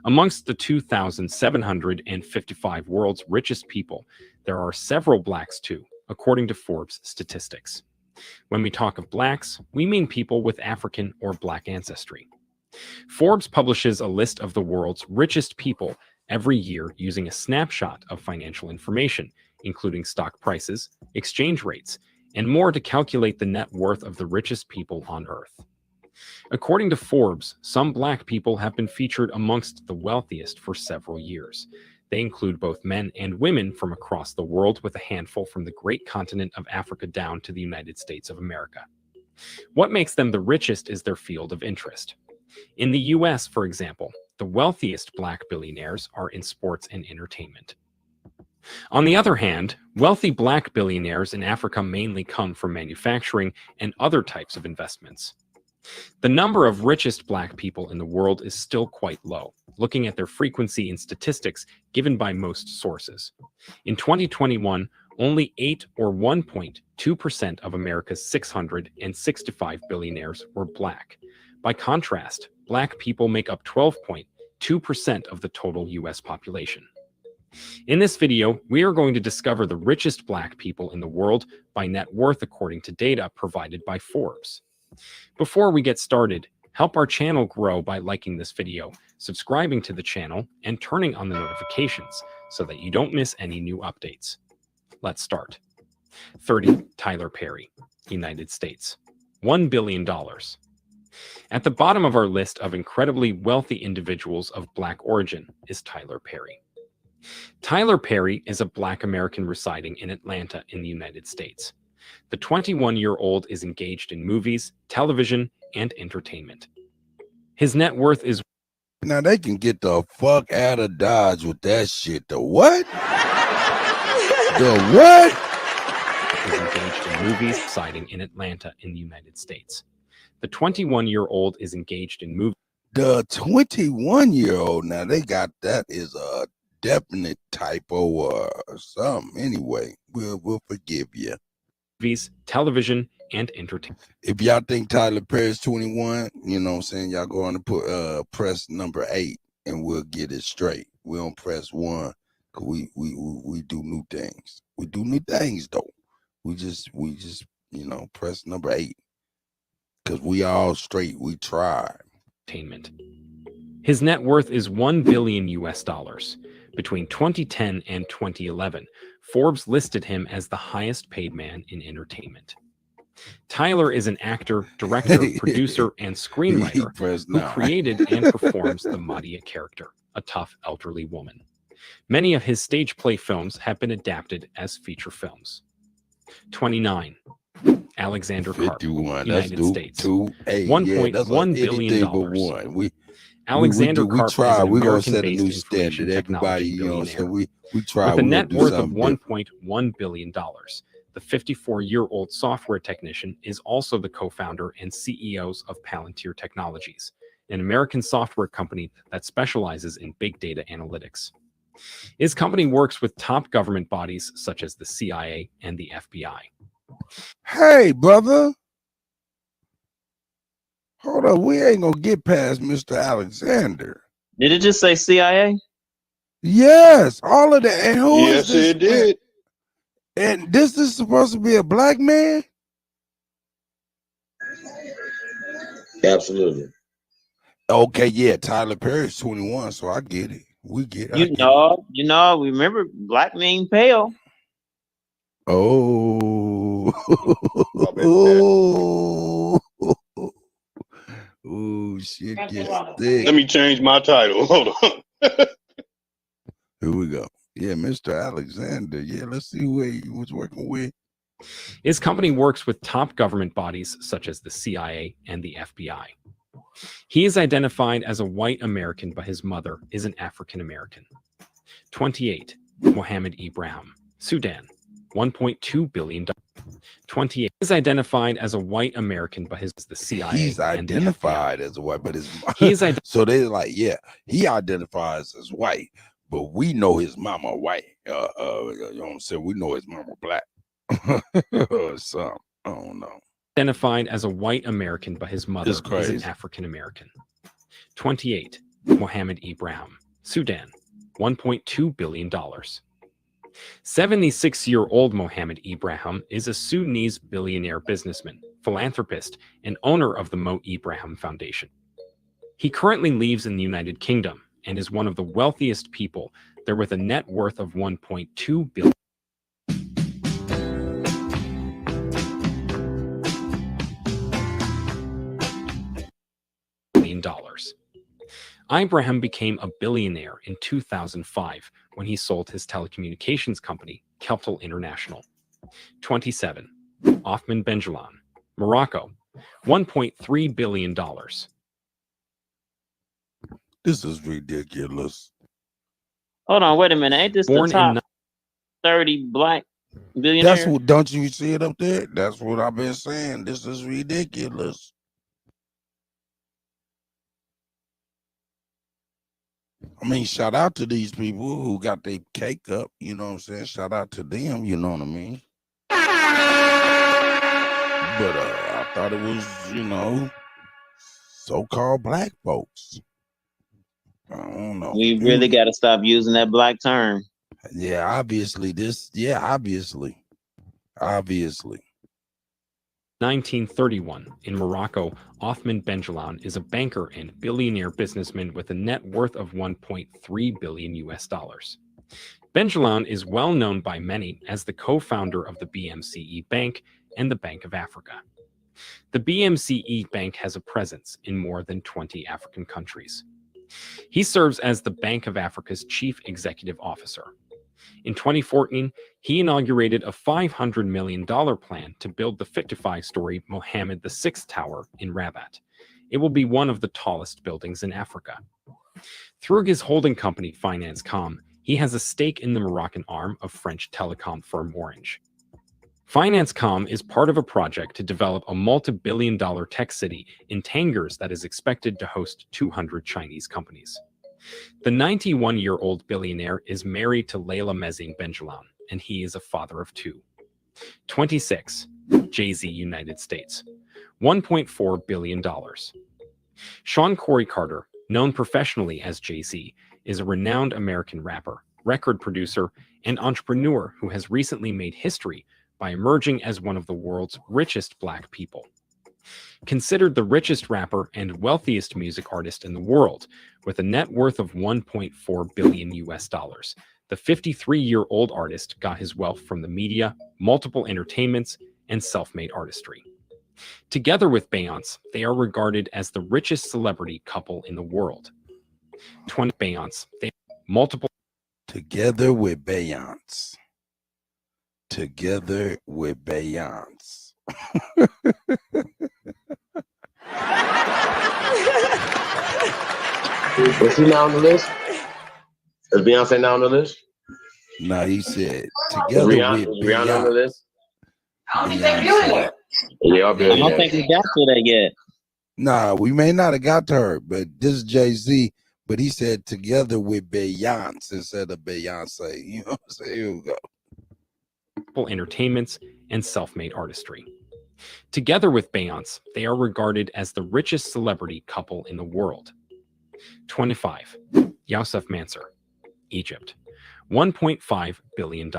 Amongst the 2,755 world's richest people, there are several blacks too, according to Forbes statistics. When we talk of blacks, we mean people with African or black ancestry. Forbes publishes a list of the world's richest people every year using a snapshot of financial information, including stock prices, exchange rates, and more to calculate the net worth of the richest people on Earth. According to Forbes, some black people have been featured amongst the wealthiest for several years. They include both men and women from across the world, with a handful from the great continent of Africa down to the United States of America. What makes them the richest is their field of interest. In the US, for example, the wealthiest black billionaires are in sports and entertainment. On the other hand, wealthy black billionaires in Africa mainly come from manufacturing and other types of investments. The number of richest black people in the world is still quite low, looking at their frequency in statistics given by most sources. In 2021, only 8 or 1.2% of America's 665 billionaires were black. By contrast, black people make up 12.2% of the total US population. In this video, we are going to discover the richest black people in the world by net worth according to data provided by Forbes. Before we get started, help our channel grow by liking this video, subscribing to the channel, and turning on the notifications so that you don't miss any new updates. Let's start. 30. Tyler Perry, United States. $1 billion. At the bottom of our list of incredibly wealthy individuals of black origin is Tyler Perry. Tyler Perry is a black American residing in Atlanta in the United States. The 21-year-old is engaged in movies, television, and entertainment. His net worth is... Now they can get the fuck out of Dodge with that shit. The what? The what? is engaged in movies residing in Atlanta in the United States. The 21-year-old is engaged in movies. The 21-year-old, now they got that is a definite typo or something. Anyway, we'll forgive you. Movies, television, and entertainment. If y'all think Tyler Perry's 21, you know what I'm saying, y'all go on and put press number 8 and we'll get it straight. We don't press 1 because we do new things. We do new things though. We just you know, press number 8 because we all straight. We try. Entertainment. His net worth is $1 billion US. Between 2010 and 2011, Forbes listed him as the highest paid man in entertainment. Tyler is an actor, director, producer, and screenwriter who created and performs the Madia character, a tough elderly woman. Many of his stage play films have been adapted as feature films. 29. Alexander Karp, United States. $1.1 billion. Alexander Karp is an American-based information technology billionaire with a net worth of $1.1 billion. The 54-year-old software technician is also the co-founder and CEOs of Palantir Technologies, an American software company that specializes in big data analytics. His company works with top government bodies such as the CIA and the FBI. Hey, brother. Hold up, we ain't gonna get past Mr. Alexander. Did it just say CIA? Yes, all of that. And who is Yes, this it did. And this is supposed to be a black man? Absolutely. Okay, yeah, Tyler Perry's 21, so I get it. We get it. You know, remember black mean pale. Oh. Oh, shit gets thick. Let me change my title. Hold on. Here we go. Yeah, Mr. Alexander. Yeah, let's see who he was working with. His company works with top government bodies such as the CIA and the FBI. He is identified as a white American, but his mother is an African American. 28. Mohammed Ibrahim, Sudan, $1.2 billion. 28. He is identified as a white American, but his the CIA. He's identified as a white, but his He's so they're like, yeah, he identifies as white, but we know his mama white. You know what I'm saying? We know his mama black. Or something. I don't know. Identified as a white American, but his mother is an African American. 28. Mohammed Ibrahim, Sudan, $1.2 billion. 76-year-old Mohammed Ibrahim is a Sudanese billionaire businessman, philanthropist, and owner of the Mo Ibrahim Foundation. He currently lives in the United Kingdom and is one of the wealthiest people there with a net worth of $1.2 billion. Ibrahim became a billionaire in 2005 when he sold his telecommunications company, Keltel International. 27. Othman Benjeloun, Morocco, $1.3 billion. This is ridiculous. Hold on, wait a minute. Ain't this Born the top in 30 black billionaires? That's what, don't you see it up there? That's what I've been saying. This is ridiculous. I mean, shout out to these people who got their cake up, you know what I'm saying? Shout out to them, you know what I mean? But I thought it was, you know, so-called black folks. I don't know. We really got to stop using that black term. Yeah, obviously. 1931, in Morocco, Othman Benjeloun is a banker and billionaire businessman with a net worth of $1.3 billion. Benjeloun is well known by many as the co-founder of the BMCE Bank and the Bank of Africa. The BMCE Bank has a presence in more than 20 African countries. He serves as the Bank of Africa's chief executive officer. In 2014, he inaugurated a $500 million plan to build the 55-story Mohammed VI Tower in Rabat. It will be one of the tallest buildings in Africa. Through his holding company, Financecom, he has a stake in the Moroccan arm of French telecom firm Orange. FinanceCom is part of a project to develop a multi-billion-dollar tech city in Tangers that is expected to host 200 Chinese companies. The 91-year-old billionaire is married to Leila Mezing Benjalan, and he is a father of 2. 26. Jay-Z, United States. $1.4 billion. Sean Corey Carter, known professionally as Jay-Z, is a renowned American rapper, record producer, and entrepreneur who has recently made history by emerging as one of the world's richest Black people. Considered the richest rapper and wealthiest music artist in the world, with a net worth of $1.4 billion US dollars, the 53-year-old artist got his wealth from the media, multiple entertainments, and self-made artistry. Together with Beyonce, they are regarded as the richest celebrity couple in the world. 20 Beyonce, they multiple. Together with Beyonce. Together with Beyonce. Was he now on the list? Is Beyonce now on the list? No, he said Is together Rihanna, with is Rihanna on the Beyonce. list? I don't think they're doing it. Yeah, I'll I be don't think we got to that yet. Nah, we may not have got to her, but this is Jay-Z. But he said together with Beyonce instead of Beyonce. You know what I'm saying? Here we go. Entertainments and self-made artistry. Together with Beyonce, they are regarded as the richest celebrity couple in the world. 25. Youssef Mansour, Egypt. $1.5 billion.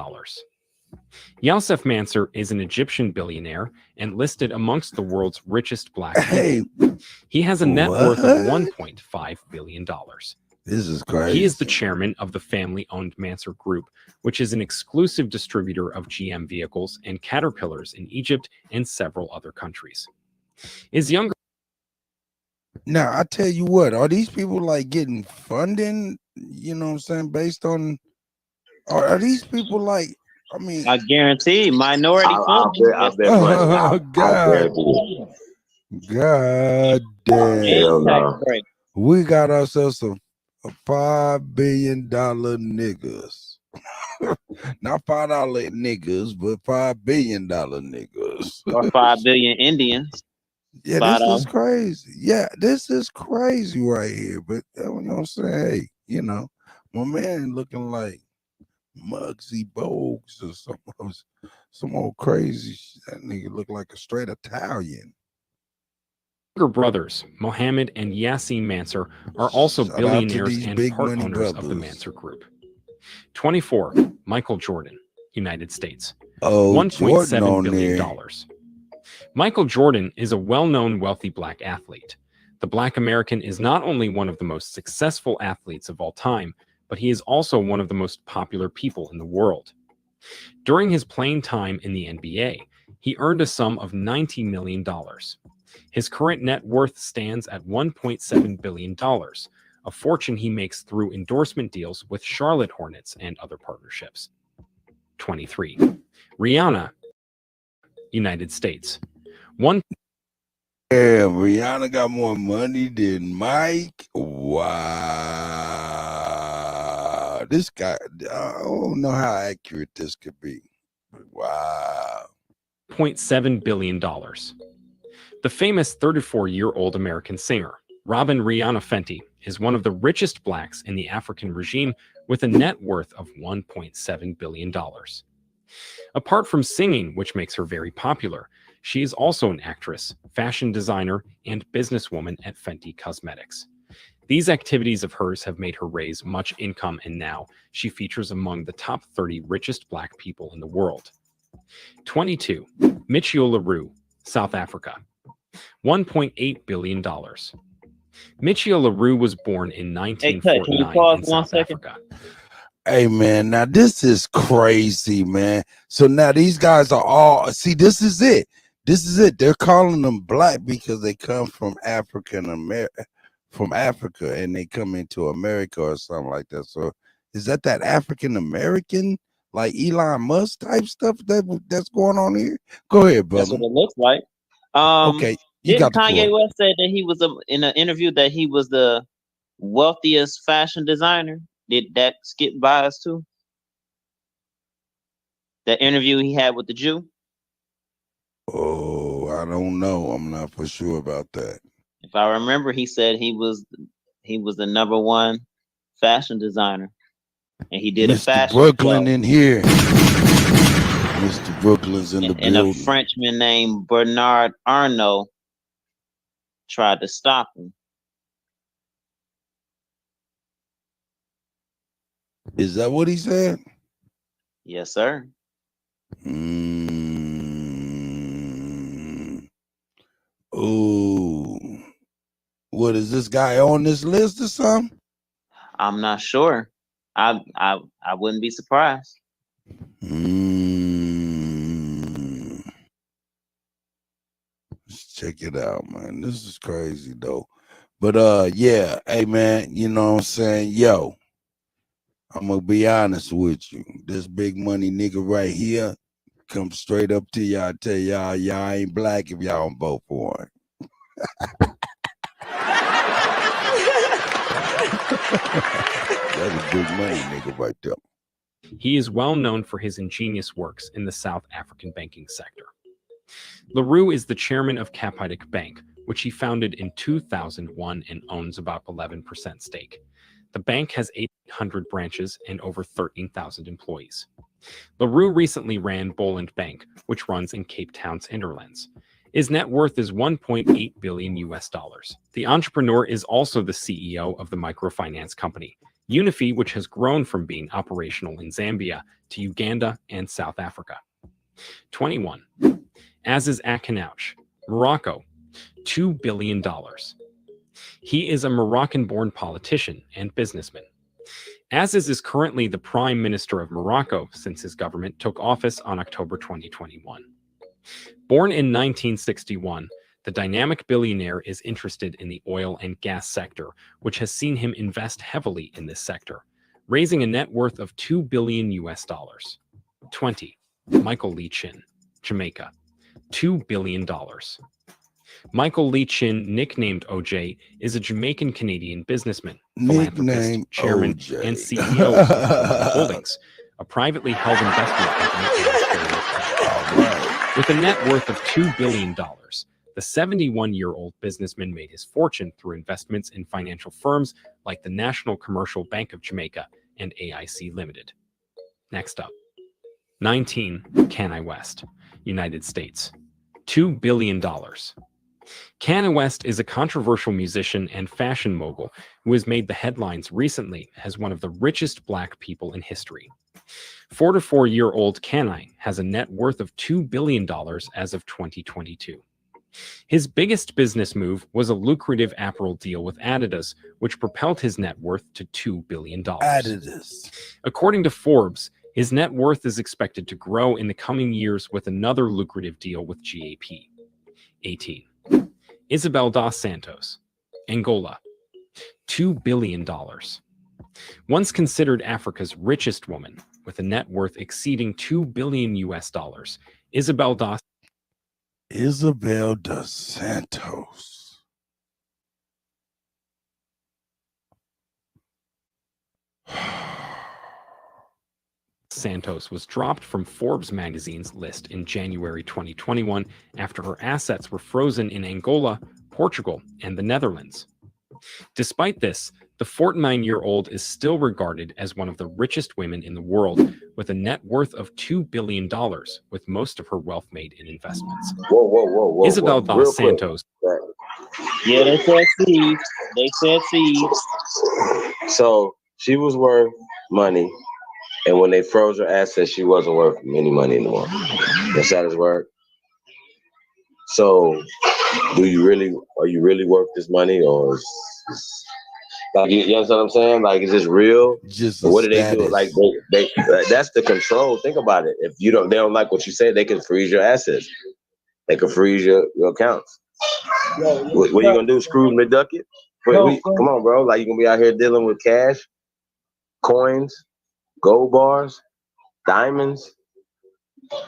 Youssef Mansour is an Egyptian billionaire and listed amongst the world's richest Black people. He has a net worth of $1.5 billion. This is crazy. He is the chairman of the family-owned Mansour Group, which is an exclusive distributor of GM vehicles and Caterpillars in Egypt and several other countries. His younger. Now, I tell you what, are these people like getting funding, you know what I'm saying, based on, are these people like, I mean, I guarantee minority. I bet money. God, God damn. We got ourselves some $5 billion niggas. Not $5 niggas, but $5 billion niggas. Or 5 billion Indians. Yeah, this is crazy. Yeah, this is crazy right here. But you know what I'm saying? Hey, you know, my man looking like Muggsy Bogues or some old crazy shit. That nigga look like a straight Italian. Younger brothers, Mohammed and Yassin Mansour, are also Shout out to billionaires these and big part money owners of the brothers. Mansour Group. 24. Michael Jordan, United States. Oh, $1.7 Jordan billion. on there. Michael Jordan is a well-known wealthy Black athlete. The Black American is not only one of the most successful athletes of all time, but he is also one of the most popular people in the world. During his playing time in the NBA, he earned a sum of $90 million. His current net worth stands at $1.7 billion, a fortune he makes through endorsement deals with Charlotte Hornets and other partnerships. 23. Rihanna, United States. Damn, Rihanna got more money than Mike. Wow. This guy, I don't know how accurate this could be. Wow. $0.7 billion. The famous 34-year-old American singer, Robin Rihanna Fenty, is one of the richest Blacks in the African regime with a net worth of $1.7 billion. Apart from singing, which makes her very popular, she is also an actress, fashion designer, and businesswoman at Fenty Cosmetics. These activities of hers have made her raise much income, and now she features among the top 30 richest Black people in the world. 22. Michio LaRue, South Africa. $1.8 billion. Michio LaRue was born in 1949 in South Africa. Hey man, now this is crazy, man. So now these guys are all, see, this is it. This is it. They're calling them Black because they come from Africa and they come into America or something like that. So is that African American, like Elon Musk type stuff that's going on here? Go ahead, brother. That's what it looks like. Okay, you Didn't got the Kanye floor. West say that he was in an interview that he was the wealthiest fashion designer? Did that skip by us too? That interview he had with the Jew? Oh, I don't know. I'm not for sure about that. If I remember, he said he was the #1 fashion designer, and he did a Mr. fashion Brooklyn show. in here. Mr. Brooklyn's in the And a building. Frenchman named Bernard Arnault tried to stop him. Is that what he said? Yes, sir. Oh, what is this guy on this list or something? I'm not sure. I wouldn't be surprised. Let's check it out, man. This is crazy though. But yeah, hey man, you know what I'm saying? Yo, I'm gonna be honest with you. This big money nigga right here come straight up to y'all, tell y'all ain't black if y'all don't vote for him. That's a big money nigga right there. He is well known for his ingenious works in the South African banking sector. LaRue is the chairman of Capitec Bank, which he founded in 2001 and owns about 11% stake. The bank has 800 branches and over 13,000 employees. LaRue recently ran Boland Bank, which runs in Cape Town's hinterlands. His net worth is $1.8 billion US. The entrepreneur is also the CEO of the microfinance company, Unifi, which has grown from being operational in Zambia to Uganda and South Africa. 21. Aziz Akinouch, Morocco, $2 billion. He is a Moroccan-born politician and businessman. Aziz is currently the Prime Minister of Morocco since his government took office on October 2021. Born in 1961, the dynamic billionaire is interested in the oil and gas sector, which has seen him invest heavily in this sector, raising a net worth of $2 billion US. 20. Michael Lee Chin, Jamaica, $2 billion. Michael Lee Chin, nicknamed OJ, is a Jamaican-Canadian businessman, philanthropist, chairman, OJ. and CEO of Oakland Holdings, a privately held investment company in Australia. With a net worth of $2 billion, the 71-year-old businessman made his fortune through investments in financial firms like the National Commercial Bank of Jamaica and AIC Limited. Next up, 19. Kanye West, United States, $2 billion. Kanye West is a controversial musician and fashion mogul who has made the headlines recently as one of the richest black people in history. 44-year-old Kanye has a net worth of $2 billion as of 2022. His biggest business move was a lucrative apparel deal with Adidas, which propelled his net worth to $2 billion. Adidas. According to Forbes, his net worth is expected to grow in the coming years with another lucrative deal with GAP. 18. Isabel dos Santos, Angola, $2 billion. Once considered Africa's richest woman, with a net worth exceeding $2 billion US, Isabel dos Santos. Santos was dropped from Forbes magazine's list in January 2021 after her assets were frozen in Angola, Portugal, and the Netherlands. Despite this, the 49-year-old is still regarded as one of the richest women in the world, with a net worth of $2 billion, with most of her wealth made in investments. Whoa. Isabel dos Santos. Yeah, they said seeds. They said seeds. So she was worth money, and when they froze her assets, she wasn't worth any money anymore. That's how this works. So, are you really worth this money, or like you understand what I'm saying? Like, is this real? Just what do they do? Like they that's the control. Think about it. If they don't like what you say, they can freeze your assets. They can freeze your accounts. What are you gonna do? Scrooge McDucket? Come on, bro. Like, you gonna be out here dealing with cash, coins, gold bars, diamonds.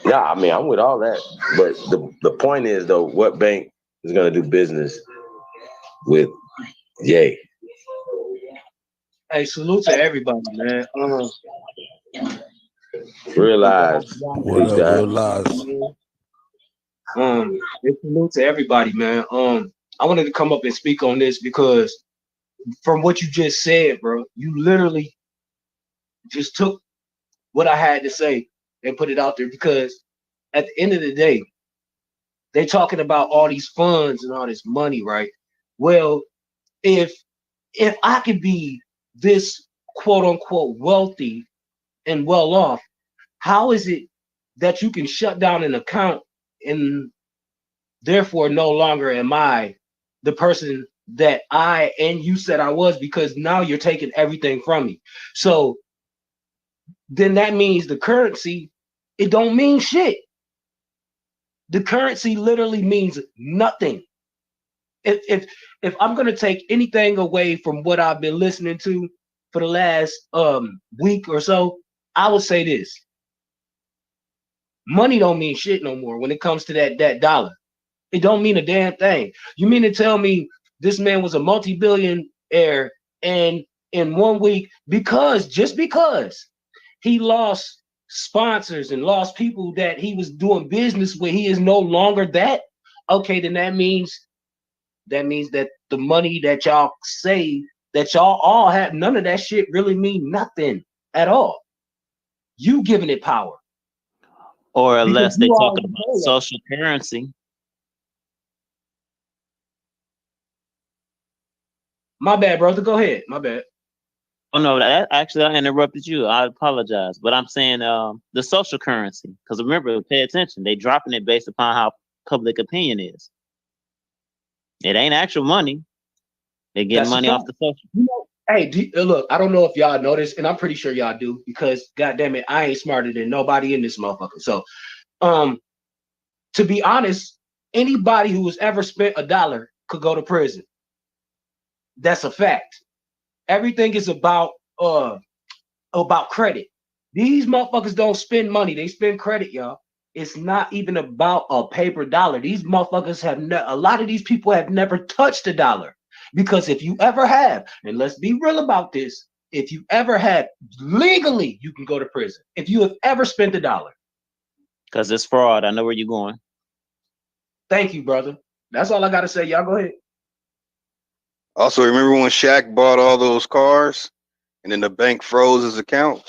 Yeah, I mean, I'm with all that. But the point is, though, what bank is gonna do business with Ye? Hey, salute to everybody, man. Realize. What up, Realize? It's salute to everybody, man. I wanted to come up and speak on this because from what you just said, bro, you literally just took what I had to say and put it out there because at the end of the day, they talking about all these funds and all this money, right? Well, if I could be this quote unquote wealthy and well off, how is it that you can shut down an account and therefore no longer am I the person that I and you said I was, because now you're taking everything from me. So then that means the currency, it don't mean shit. The currency literally means nothing. If I'm gonna take anything away from what I've been listening to for the last week or so, I would say this: money don't mean shit no more when it comes to that dollar. It don't mean a damn thing. You mean to tell me this man was a multi-billionaire and in 1 week, just because he lost sponsors and lost people that he was doing business with, he is no longer that? Okay, then that means that the money that y'all say that y'all all have, none of that shit really mean nothing at all. You giving it power. Or Because unless they you talking already about know that. social currency. My bad, brother. Go ahead. My bad. Oh no, actually I interrupted you. I apologize, but I'm saying the social currency. Because remember, pay attention. They dropping it based upon how public opinion is. It ain't actual money. They getting That's a money off fact. the social. You know, hey, look, I don't know if y'all know this, and I'm pretty sure y'all do, because goddamn it, I ain't smarter than nobody in this motherfucker. So, to be honest, anybody who has ever spent $1 could go to prison. That's a fact. Everything is about credit. These motherfuckers don't spend money; they spend credit, y'all. It's not even about a paper dollar. These motherfuckers have a lot of these people have never touched a dollar. Because if you ever have, and let's be real about this, if you ever had legally, you can go to prison. If you have ever spent $1. Because it's fraud. I know where you're going. Thank you, brother. That's all I gotta say. Y'all go ahead. Also, remember when Shaq bought all those cars and then the bank froze his account?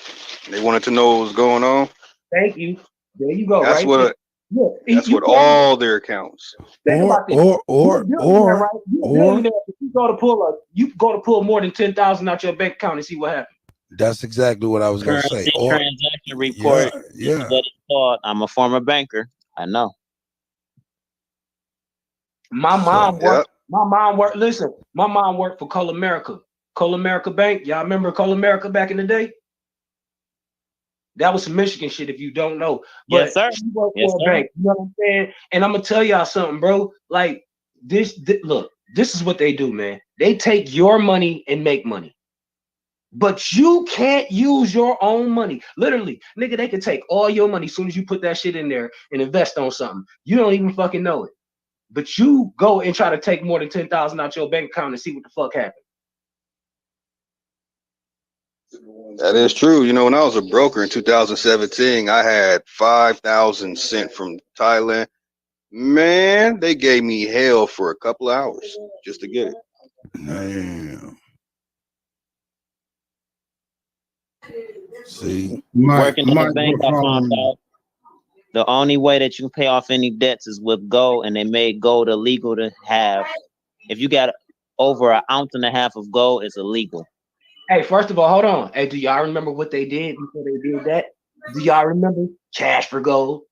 They wanted to know what was going on. Thank you. There you go. That's Right what. there. Yeah, That's what all their accounts. Think about this. You're a billionaire, right? You're a billionaire. If you go to pull more than 10,000 out your bank account and see what happens. That's exactly what I was going to say. Currency transaction report. Yeah. What it's called. I'm a former banker. I know. My mom worked. My mom worked. Listen, my mom worked for Coal America. Coal America Bank. Y'all remember Coal America back in the day? That was some Michigan shit, if you don't know. But Yes, sir. she worked Yes, for a sir. bank. You know what I'm saying? And I'm gonna tell y'all something, bro. Like look, this is what they do, man. They take your money and make money. But you can't use your own money. Literally, nigga, they can take all your money as soon as you put that shit in there and invest on something. You don't even fucking know it. But you go and try to take more than 10,000 out your bank account and see what the fuck happened. That is true. You know, when I was a broker in 2017, I had 5,000 sent from Thailand. Man, they gave me hell for a couple of hours just to get it. Damn. See, Working at the bank, I found out the only way that you can pay off any debts is with gold, and they made gold illegal to have. If you got over 1.5 ounces of gold, it's illegal. Hey, first of all, hold on. Hey, do y'all remember what they did before they did that? Do y'all remember cash for gold?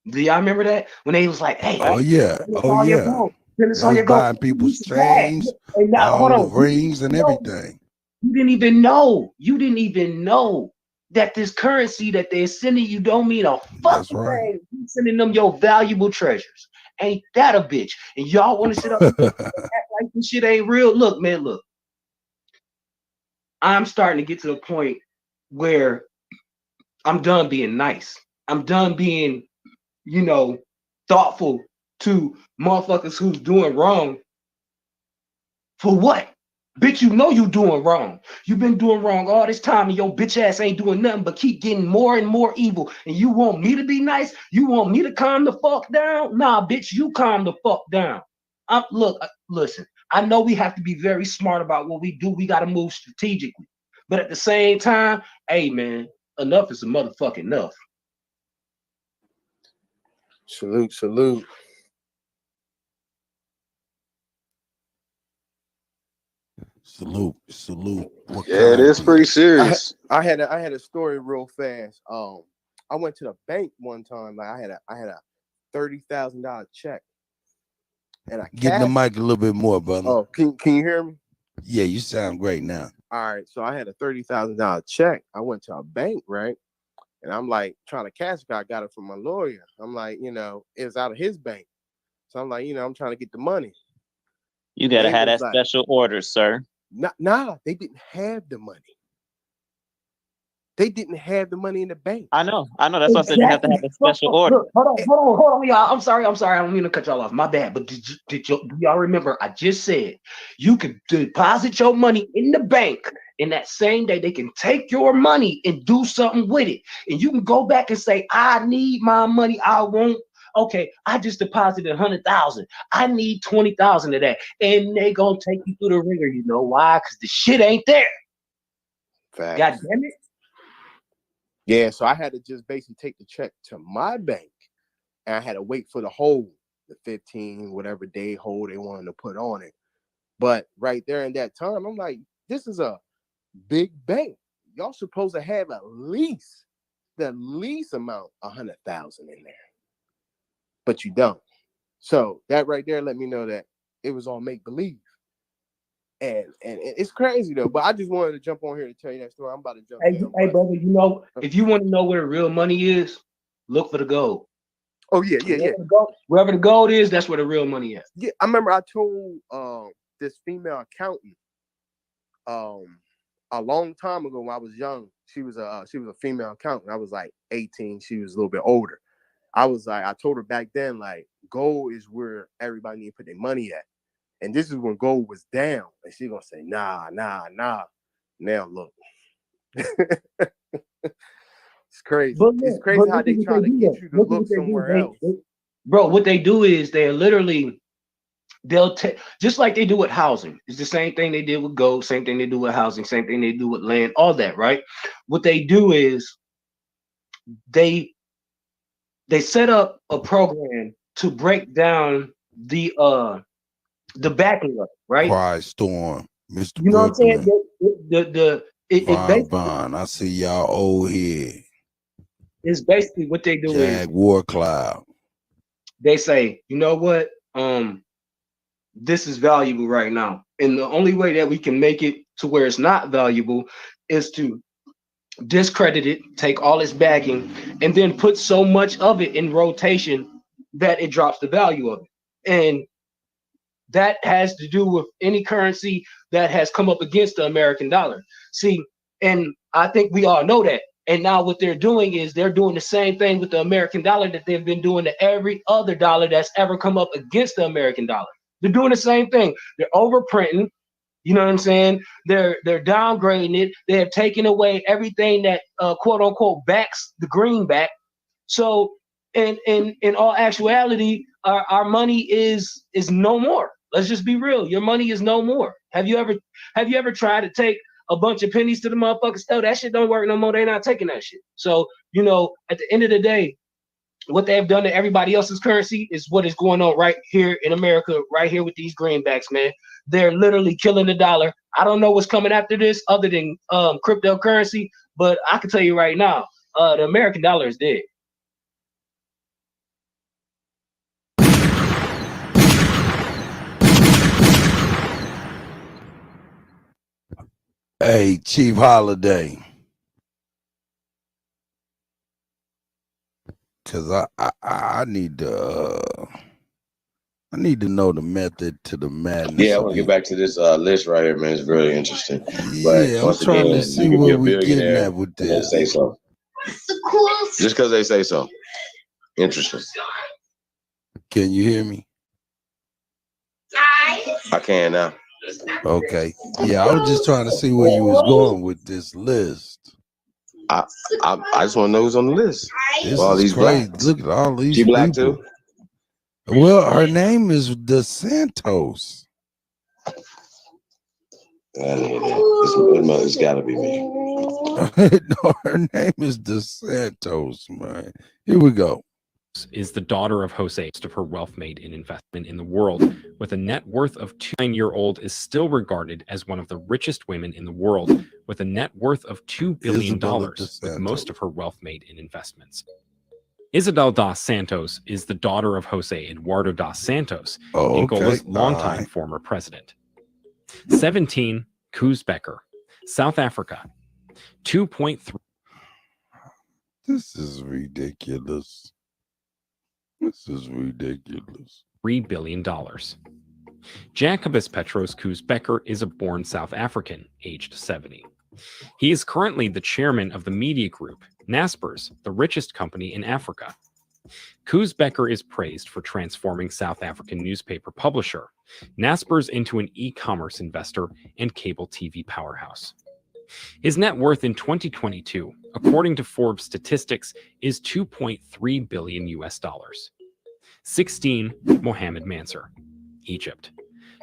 Do y'all remember that? When they was like, hey, oh yeah, all your gold. Send us They all was your gold. buying people's You cash. chains, Hey, now, hold all on. the rings and everything. You didn't even know. You didn't even know that this currency that they're sending you don't mean a fucking thing. You sending them your valuable treasures. Ain't that a bitch? And y'all want to sit up and act like this shit ain't real? Look, man, look. I'm starting to get to the point where I'm done being nice. I'm done being, thoughtful to motherfuckers who's doing wrong. For what? Bitch, you know you doing wrong. You've been doing wrong all this time, and your bitch ass ain't doing nothing but keep getting more and more evil. And you want me to be nice? You want me to calm the fuck down? Nah, bitch, you calm the fuck down. Listen, I know we have to be very smart about what we do. We got to move strategically. But at the same time, hey, man, enough is a motherfucking enough. Salute, salute. Salute, salute. What Yeah, it kind is do pretty you- serious. I had a story real fast. I went to the bank one time. Like I had a $30,000 check, and I Get in the cashed. mic a little bit more, brother. Oh, can you hear me? Yeah, you sound great now. All right, so I had a $30,000 check. I went to a bank, right? And I'm like trying to cash it. I got it from my lawyer. I'm like, it was out of his bank. So I'm like, I'm trying to get the money. You gotta They have was that like, special order, sir. Nah, they didn't have the money. They didn't have the money in the bank. I know. That's why I said you have to have a special order. Look, hold on, y'all. I'm sorry. I don't mean to cut y'all off. My bad. But do y'all remember? I just said you could deposit your money in the bank, and that same day they can take your money and do something with it, and you can go back and say, "I need my money. I won't." Okay, I just deposited 100,000. I need 20,000 of that, and they gonna take you through the ringer. You know why? Because the shit ain't there. Facts. God damn it. Yeah, so I had to just basically take the check to my bank, and I had to wait for the hold, the 15, whatever day hold they wanted to put on it. But right there in that time, I'm like, this is a big bank. Y'all supposed to have at least the least amount, 100,000 in there, but you don't. So that right there let me know that it was all make believe. And it's crazy though. But I just wanted to jump on here to tell you that story. I'm about to jump. Hey, brother, if you want to know where the real money is, look for the gold. Oh, yeah. Wherever the gold is, that's where the real money is. Yeah, I remember I told this female accountant a long time ago when I was young. She was a female accountant. I was like 18. She was a little bit older. I told her back then, like, gold is where everybody need to put their money at. And this is when gold was down. And she's gonna say, nah. Now look. It's crazy. It's crazy how they try to get you to look somewhere else. Bro, what they do is they'll take, just like they do with housing. It's the same thing they did with gold, same thing they do with housing, same thing they do with land, all that, right? What they do is they set up a program to break down the backing of it, right? Quiet Storm, Mr. You know what I'm saying? Brooklyn, Von. I see y'all old head. It's basically what they do Jag War Cloud. They say, you know what? This is valuable right now. And the only way that we can make it to where it's not valuable is to discredit it, take all its backing, and then put so much of it in rotation that it drops the value of it. And that has to do with any currency that has come up against the American dollar. See, and I think we all know that. And now what they're doing is they're doing the same thing with the American dollar that they've been doing to every other dollar that's ever come up against the American dollar. They're doing the same thing. They're overprinting. You know what I'm saying? They're downgrading it. They have taken away everything that quote unquote backs the greenback. So in all actuality, our money is no more. Let's just be real. Your money is no more. Have you ever tried to take a bunch of pennies to the motherfuckers? Oh, that shit don't work no more. They're not taking that shit. So, at the end of the day, what they have done to everybody else's currency is what is going on right here in America, right here with these greenbacks, man. They're literally killing the dollar. I don't know what's coming after this other than cryptocurrency, but I can tell you right now, the American dollar is dead. Hey, Chief Holiday. Cause I need to know the method to the madness. Yeah, I want to get back to this list right here, man. It's very interesting. But Yeah, once I'm trying again, to see you can be where a we getting billionaire at with and then this. say so. Just because they say so. Interesting. Can you hear me? I can now. Okay. Yeah, I was just trying to see where you was going with this list. I just want to know who's on the list. This All is these crazy. blacks. Look at all these She black people. too? Well, her name is DeSantos. It's got to be me. No, her name is DeSantos, man. Here we go. Is the daughter of Jose. Most of her wealth made in investment in the world, with a net worth of 9-year-old, is still regarded as one of the richest women in the world, with a net worth of $2 billion, with most of her wealth made in investments. Isabel dos Santos is the daughter of Jose Eduardo dos Santos, Angola's longtime former president. 17, Koos Becker, South Africa, 2.3. This is ridiculous. This is ridiculous. $3 billion. Jacobus Petros Koos Becker is a born South African, aged 70. He is currently the chairman of the media group, Naspers, the richest company in Africa. Koos Becker is praised for transforming South African newspaper publisher, Naspers, into an e-commerce investor and cable TV powerhouse. His net worth in 2022, according to Forbes statistics, is $2.3 billion US. 16, Mohammed Mansour, Egypt,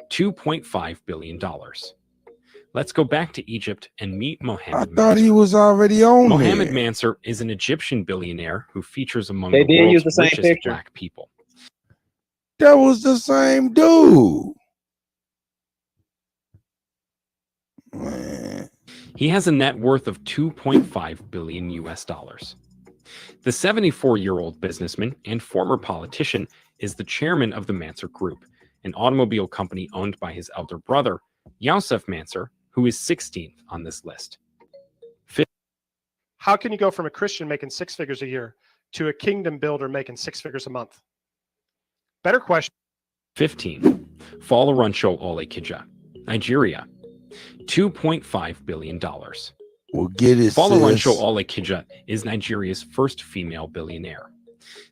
$2.5 billion. Let's go back to Egypt and meet Mohammed Mansour. I thought he was already on Mohammed there. Mansour is an Egyptian billionaire who features among They the did use world's the same richest picture. black people. That was the same dude. Man. He has a net worth of $2.5 billion US. The 74-year-old businessman and former politician is the chairman of the Mansour Group, an automobile company owned by his elder brother, Youssef Mansour, who is 16th on this list. How can you go from a Christian making 6 figures a year to a kingdom builder making 6 figures a month? Better question. 15, Folarunsho Olekija, Nigeria, $2.5 billion. Well, get it, Folarunsho sis. Olekija is Nigeria's first female billionaire.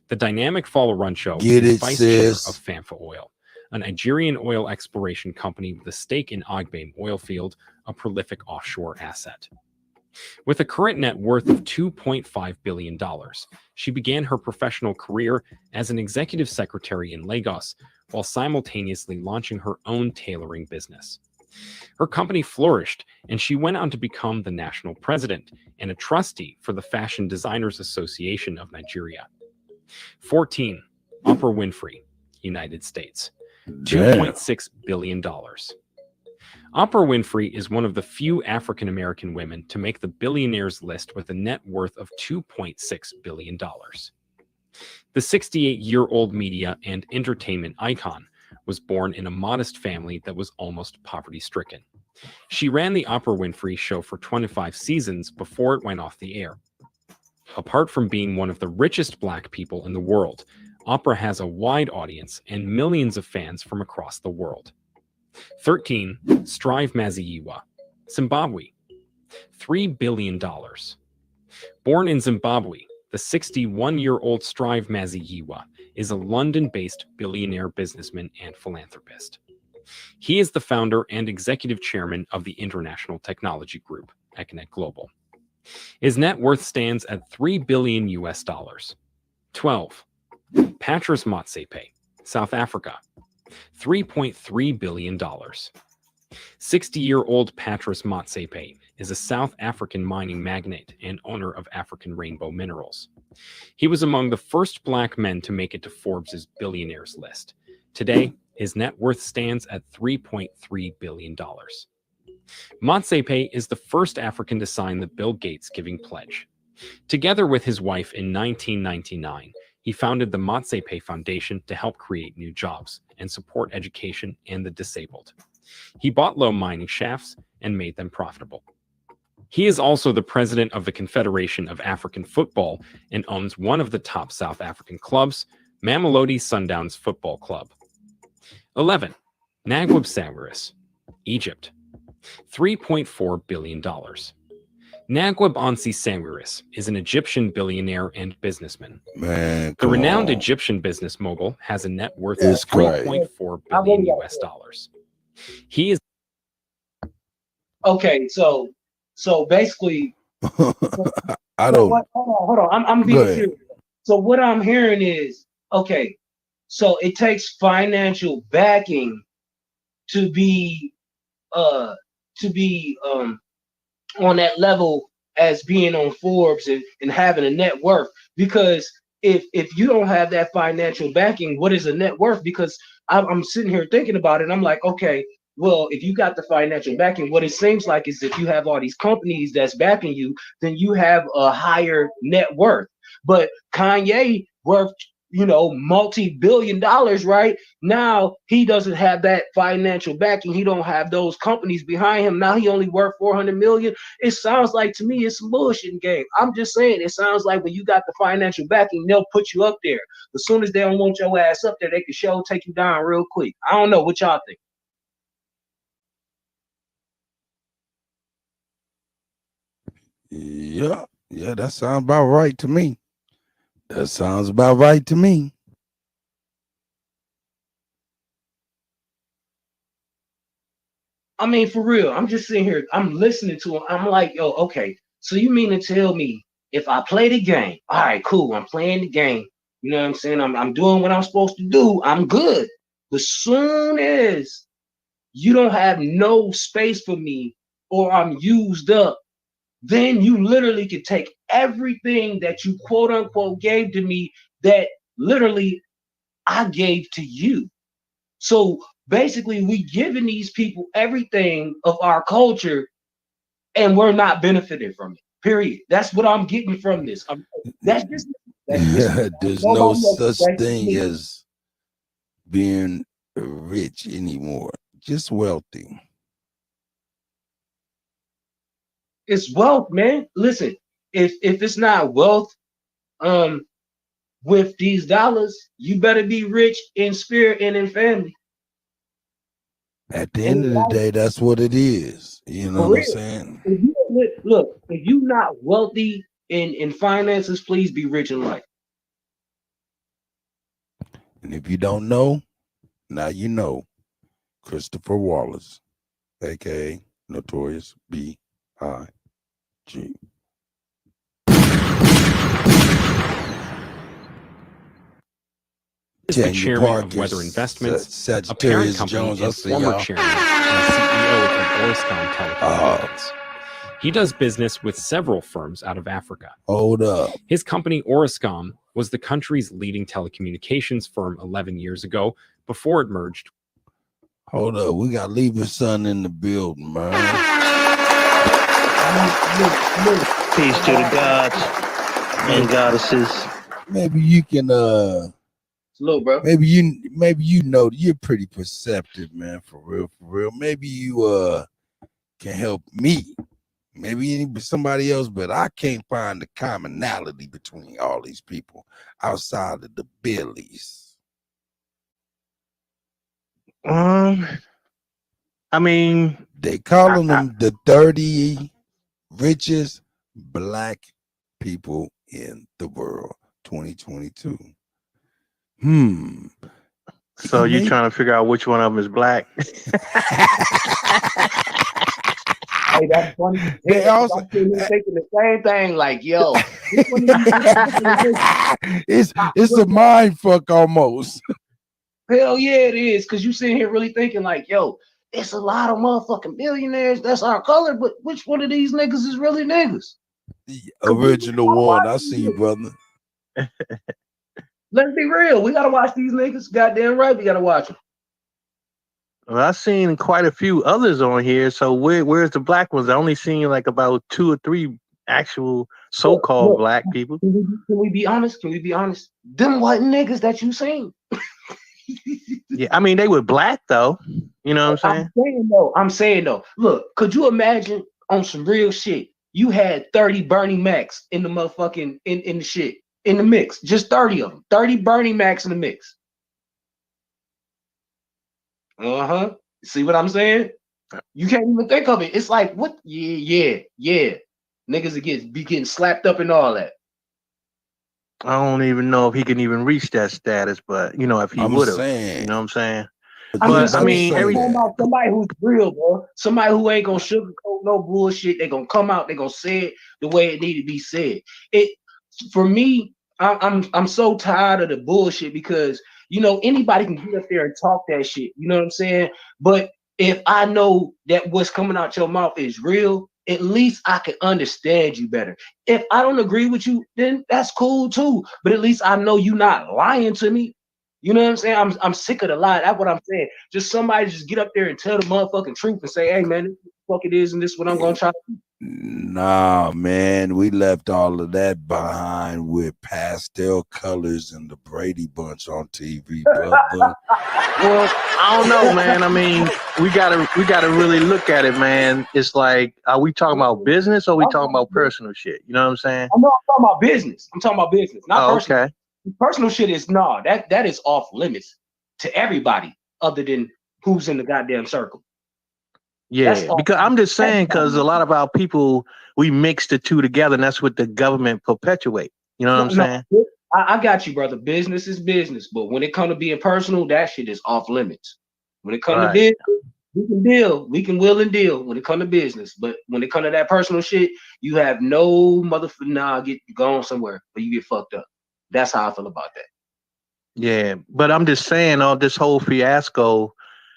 The dynamic Folarunsho Get is it, vice sis. chair of Famfa Oil, a Nigerian oil exploration company with a stake in Ogbame oil field, a prolific offshore asset. With a current net worth of $2.5 billion, she began her professional career as an executive secretary in Lagos, while simultaneously launching her own tailoring business. Her company flourished, and she went on to become the national president and a trustee for the Fashion Designers Association of Nigeria. 14, Oprah Winfrey, United States, $2.6 billion. Oprah Winfrey is one of the few African-American women to make the billionaires list with a net worth of $2.6 billion. The 68-year-old media and entertainment icon was born in a modest family that was almost poverty-stricken. She ran the Oprah Winfrey Show for 25 seasons before it went off the air. Apart from being one of the richest black people in the world, Oprah has a wide audience and millions of fans from across the world. 13, Strive Maziyiwa, Zimbabwe, $3 billion. Born in Zimbabwe, the 61-year-old Strive Maziyiwa is a London-based billionaire businessman and philanthropist. He is the founder and executive chairman of the international technology group, Econet Global. His net worth stands at $3 billion US. 12, Patrice Motsepe, South Africa, $3.3 billion. 60-year-old Patrice Motsepe is a South African mining magnate and owner of African Rainbow Minerals. He was among the first black men to make it to Forbes' billionaires list. Today, his net worth stands at $3.3 billion. Motsepe is the first African to sign the Bill Gates Giving Pledge. Together with his wife in 1999, he founded the Motsepe Foundation to help create new jobs and support education and the disabled. He bought low mining shafts and made them profitable. He is also the president of the Confederation of African Football and owns one of the top South African clubs, Mamelodi Sundowns Football Club. 11, Naguib Sawiris, Egypt, $3.4 billion. Naguib Ansi Sawiris is an Egyptian billionaire and businessman. Man, the renowned Egyptian business mogul has a net worth of $3.4 billion US. He is Okay, so basically, I don't. Hold on. I'm Go being ahead. serious. So what I'm hearing is, okay, so it takes financial backing to be on that level as being on Forbes and having a net worth. Because if you don't have that financial backing, what is a net worth? Because I'm sitting here thinking about it, and I'm like, okay, well, if you got the financial backing, what it seems like is if you have all these companies that's backing you, then you have a higher net worth. But Kanye worth, multi-billion dollars, right? Now he doesn't have that financial backing. He don't have those companies behind him. Now he only worth 400 million. It sounds like to me it's some bullshit game. I'm just saying, it sounds like when you got the financial backing, they'll put you up there. As soon as they don't want your ass up there, they can take you down real quick. I don't know what y'all think. Yeah, that sounds about right to me. That sounds about right to me. I mean, for real, I'm just sitting here, I'm listening to him. I'm like, yo, okay, so you mean to tell me if I play the game, all right, cool, I'm playing the game, you know what I'm saying? I'm doing what I'm supposed to do, I'm good. But soon as you don't have no space for me or I'm used up, then you literally could take everything that you quote unquote gave to me that literally I gave to you. So basically, we giving these people everything of our culture, and we're not benefiting from it. Period. That's what I'm getting from this. That's just There's no nobody else. such That's thing me. as being rich anymore. Just wealthy. It's wealth, man. Listen, if it's not wealth, with these dollars, you better be rich in spirit and in family. At the end of the day, that's what it is. You know For what I'm real. saying? If you look, if you not wealthy in finances, please be rich in life. And if you don't know, now you know. Christopher Wallace, aka Notorious B.I.G. Is the Daniel chairman Parker, of Weather Investments, a parent Sagittarius company Jones, I and see former y'all. chairman and CEO of Orascom Telecommunications. He does business with several firms out of Africa. Hold up. His company, Orascom, was the country's leading telecommunications firm 11 years ago before it merged. Hold up. We got Leave Son in the building, man. Peace to the gods and goddesses. Maybe you can Slow, bro. maybe you know you're pretty perceptive, man, for real. Maybe you can help me. Maybe somebody else, but I can't find the commonality between all these people outside of the Billies. I mean, They calling them the 30 richest black people in the world, 2022. So you trying to figure out which one of them is black? Hey, that's funny. They also I'm thinking the same thing. Like, yo, it's a mind fuck almost. Hell yeah, it is. Cause you sitting here really thinking like, yo, it's a lot of motherfucking billionaires. That's our color, but which one of these niggas is really niggas? Original one. I see you, brother. Let's be real. We gotta watch these niggas. Goddamn right, we gotta watch them. Well, I've seen quite a few others on here. So where's the black ones? I only seen like about 2 or 3 actual so-called black people. Can we be honest? Can we be honest? Them white niggas that you seen. Yeah, I mean they were black though. You know what I'm saying? I'm saying though. Look, could you imagine on some real shit? You had 30 Bernie Macs in the motherfucking in the shit in the mix. Just 30 of them. 30 Bernie Macs in the mix. See what I'm saying? You can't even think of it. It's like what? Yeah. Niggas be getting slapped up and all that. I don't even know if he can even reach that status, but you know, if he would have, you know what I'm saying? But I mean, I'm talking about somebody who's real, bro. Somebody who ain't gonna sugarcoat no bullshit. They gonna come out. They gonna say it the way it need to be said. It for me. I'm so tired of the bullshit because anybody can get up there and talk that shit. You know what I'm saying? But if I know that what's coming out your mouth is real, at least I can understand you better. If I don't agree with you, then that's cool too. But at least I know you're not lying to me. You know what I'm saying? I'm sick of the lie. That's what I'm saying. Just somebody just get up there and tell the motherfucking truth and say, hey man, this is what the fuck it is, and this is what I'm gonna try to do. Nah, man, we left all of that behind with pastel colors and the Brady Bunch on TV, brother. Well, I don't know, man. I mean, we gotta really look at it, man. It's like, are we talking about business or are we talking about personal shit? You know what I'm saying? I'm talking about business. I'm talking about business, not personal. Okay. Personal shit is that is off limits to everybody other than who's in the goddamn circle. Yeah, because I'm just saying, because a lot of our people, we mix the two together, and that's what the government perpetuate. You know what I'm saying? I got you, brother. Business is business, but when it comes to being personal, that shit is off limits. When it comes to business, we can deal, we can will and deal when it comes to business. But when it comes to that personal shit, you have no motherfucking get gone somewhere, but you get fucked up. That's how I feel about that. Yeah, but I'm just saying, all this whole fiasco.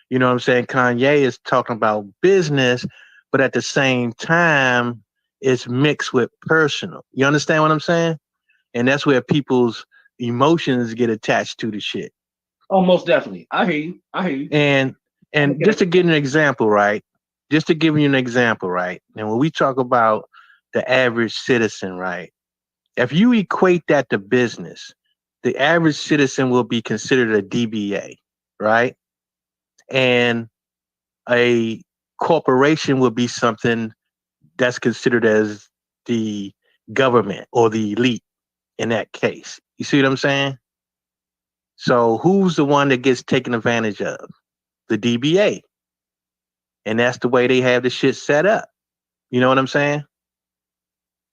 You know what I'm saying? Kanye is talking about business, but at the same time, it's mixed with personal. You understand what I'm saying? And that's where people's emotions get attached to the shit. Oh, most definitely. I hear you. I hear you. And just to give you an example, right? Just to give you an example, right? And when we talk about the average citizen, right? If you equate that to business, the average citizen will be considered a DBA, right? And a corporation would be something that's considered as the government or the elite in that case. You see what I'm saying? So who's the one that gets taken advantage of? The DBA. And that's the way they have the shit set up. You know what I'm saying?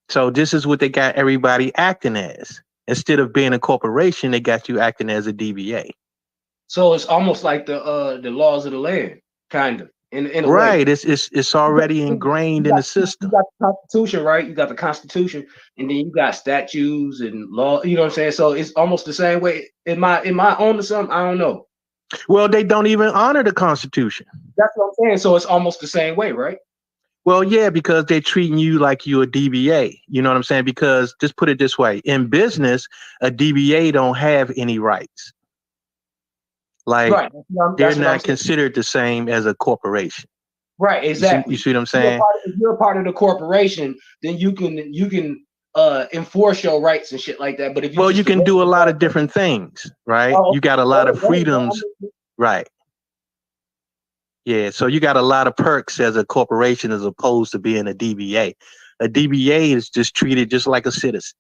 So this is what they got everybody acting as. Instead of being a corporation, they got you acting as a DBA. So it's almost like the laws of the land, kind of. In a right, way. It's already ingrained in the system. You got the Constitution, right? You got the Constitution, and then you got statutes and law. You know what I'm saying? So it's almost the same way. Am I on to something? I don't know. Well, they don't even honor the Constitution. That's what I'm saying. So it's almost the same way, right? Well, yeah, because they're treating you like you're a DBA. You know what I'm saying? Because just put it this way: in business, a DBA don't have any rights. Like right. they're not considered the same as a corporation. Right, exactly. You see what I'm saying? If you're a part of the corporation, then you can enforce your rights and shit like that. But if you can do a lot of different things, right? You got a lot of freedoms, right? Yeah, so you got a lot of perks as a corporation as opposed to being a DBA. A DBA is just treated just like a citizen.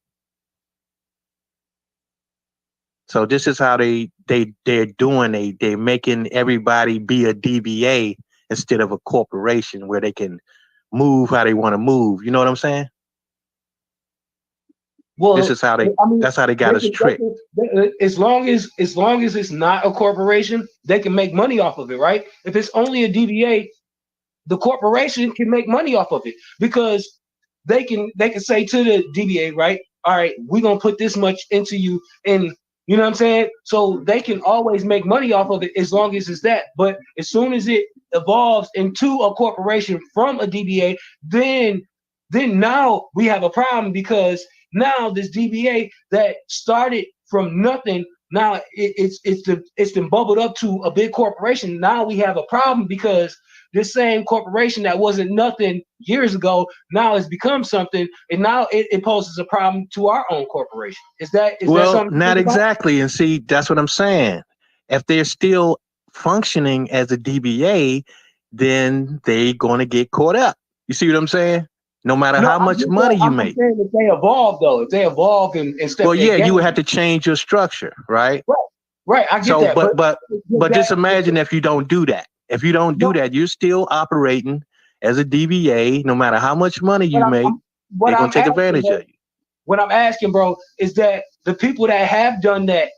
So this is how they're doing. They're making everybody be a DBA instead of a corporation where they can move how they want to move. You know what I'm saying? Well, this is how that's how they got us tricked. As long as it's not a corporation, they can make money off of it, right? If it's only a DBA, the corporation can make money off of it because they can say to the DBA, right? All right, we're gonna put this much into you, and you know what I'm saying? So they can always make money off of it as long as it's that. But as soon as it evolves into a corporation from a DBA, then now we have a problem because now this DBA that started from nothing, now it's been bubbled up to a big corporation. Now we have a problem because this same corporation that wasn't nothing years ago now has become something, and now it poses a problem to our own corporation. Is that something? Not exactly. And see, that's what I'm saying. If they're still functioning as a DBA, then they're going to get caught up. You see what I'm saying? No matter how much money you make. I'm saying if they evolve, though, if they evolve and step well, yeah, you would have to change your structure, right? Right. I get that. But just imagine if you don't do that. If you don't do that, you're still operating as a DBA. No matter how much money you make, they're going to take advantage of you. What I'm asking, bro, is that the people that have done that,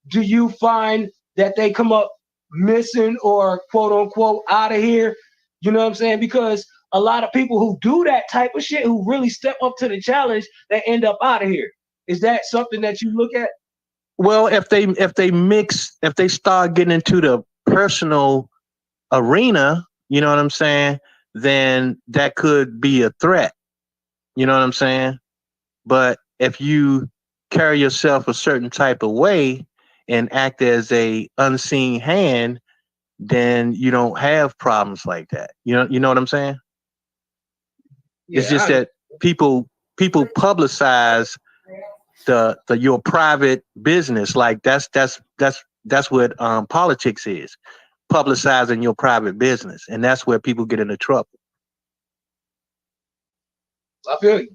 do you find that they come up missing or quote unquote out of here. You know what I'm saying? Because a lot of people who do that type of shit, who really step up to the challenge, they end up out of here. Is that something that you look at? Well, if they start getting into the personal arena, you know what I'm saying, then that could be a threat. You know what I'm saying? But if you carry yourself a certain type of way and act as a unseen hand, then you don't have problems like that. You know what I'm saying? It's just that people publicize the your private business. Like that's what politics is. Publicizing your private business, and that's where people get into trouble. I feel you.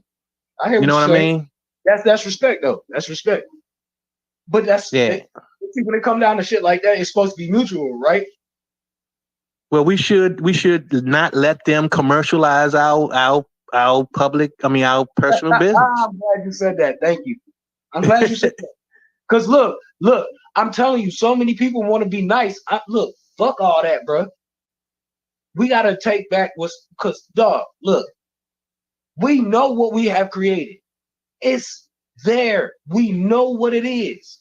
I hear you know what I mean? That's respect though. That's respect. But that's when it come down to shit like that, it's supposed to be mutual, right? Well, we should not let them commercialize our public. I mean, our personal business. I'm glad you said that. Thank you. I'm glad you said that. Cause look, I'm telling you, so many people want to be nice. Look, fuck all that, bro. We gotta take back cause dog, look, we know what we have created. It's there. We know what it is.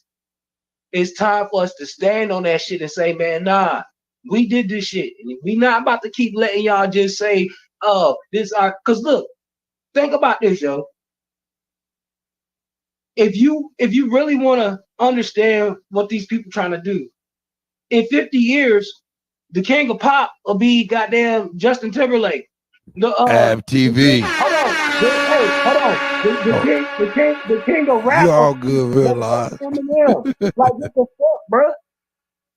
It's time for us to stand on that shit and say, man, nah, we did this shit. And we not about to keep letting y'all just say, oh, this are, cause look, think about this, yo. If you really want to understand what these people trying to do, in 50 years, the king of pop will be goddamn Justin Timberlake. TV. Hold on. The king of rap. You all good, real life. Like what the fuck, bro?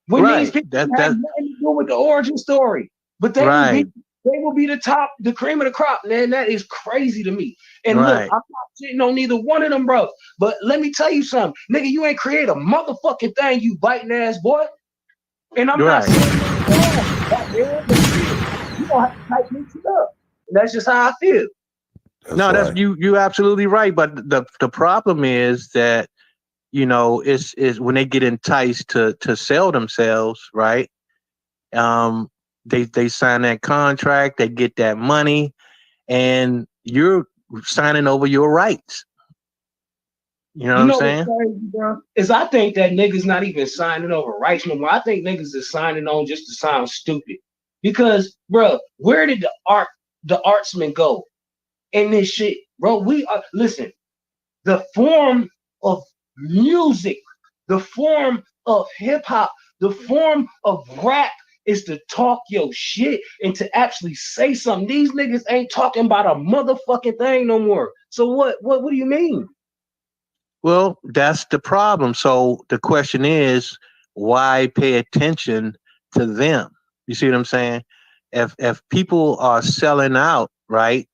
When these people have nothing to do with the origin story, but they will be the top, the cream of the crop, man. That is crazy to me. And look, I'm not shitting on neither one of them, bro. But let me tell you something, nigga. You ain't create a motherfucking thing, you biting ass boy. And I'm not saying you don't have to tighten this shit up. That's just how I feel. That's you absolutely right. But the problem is that, you know, is when they get enticed to sell themselves, right? They sign that contract, they get that money, and you're signing over your rights. You know what I'm saying? What's crazy, bro? Is I think that niggas not even signing over rights no more. I think niggas is signing on just to sound stupid. Because, bro, where did the artsman go in this shit? Bro, we are, listen, the form of music, the form of hip hop, the form of rap is to talk your shit and to actually say something. These niggas ain't talking about a motherfucking thing no more. So what do you mean? Well, that's the problem. So the question is, why pay attention to them? You see what I'm saying? If people are selling out, right,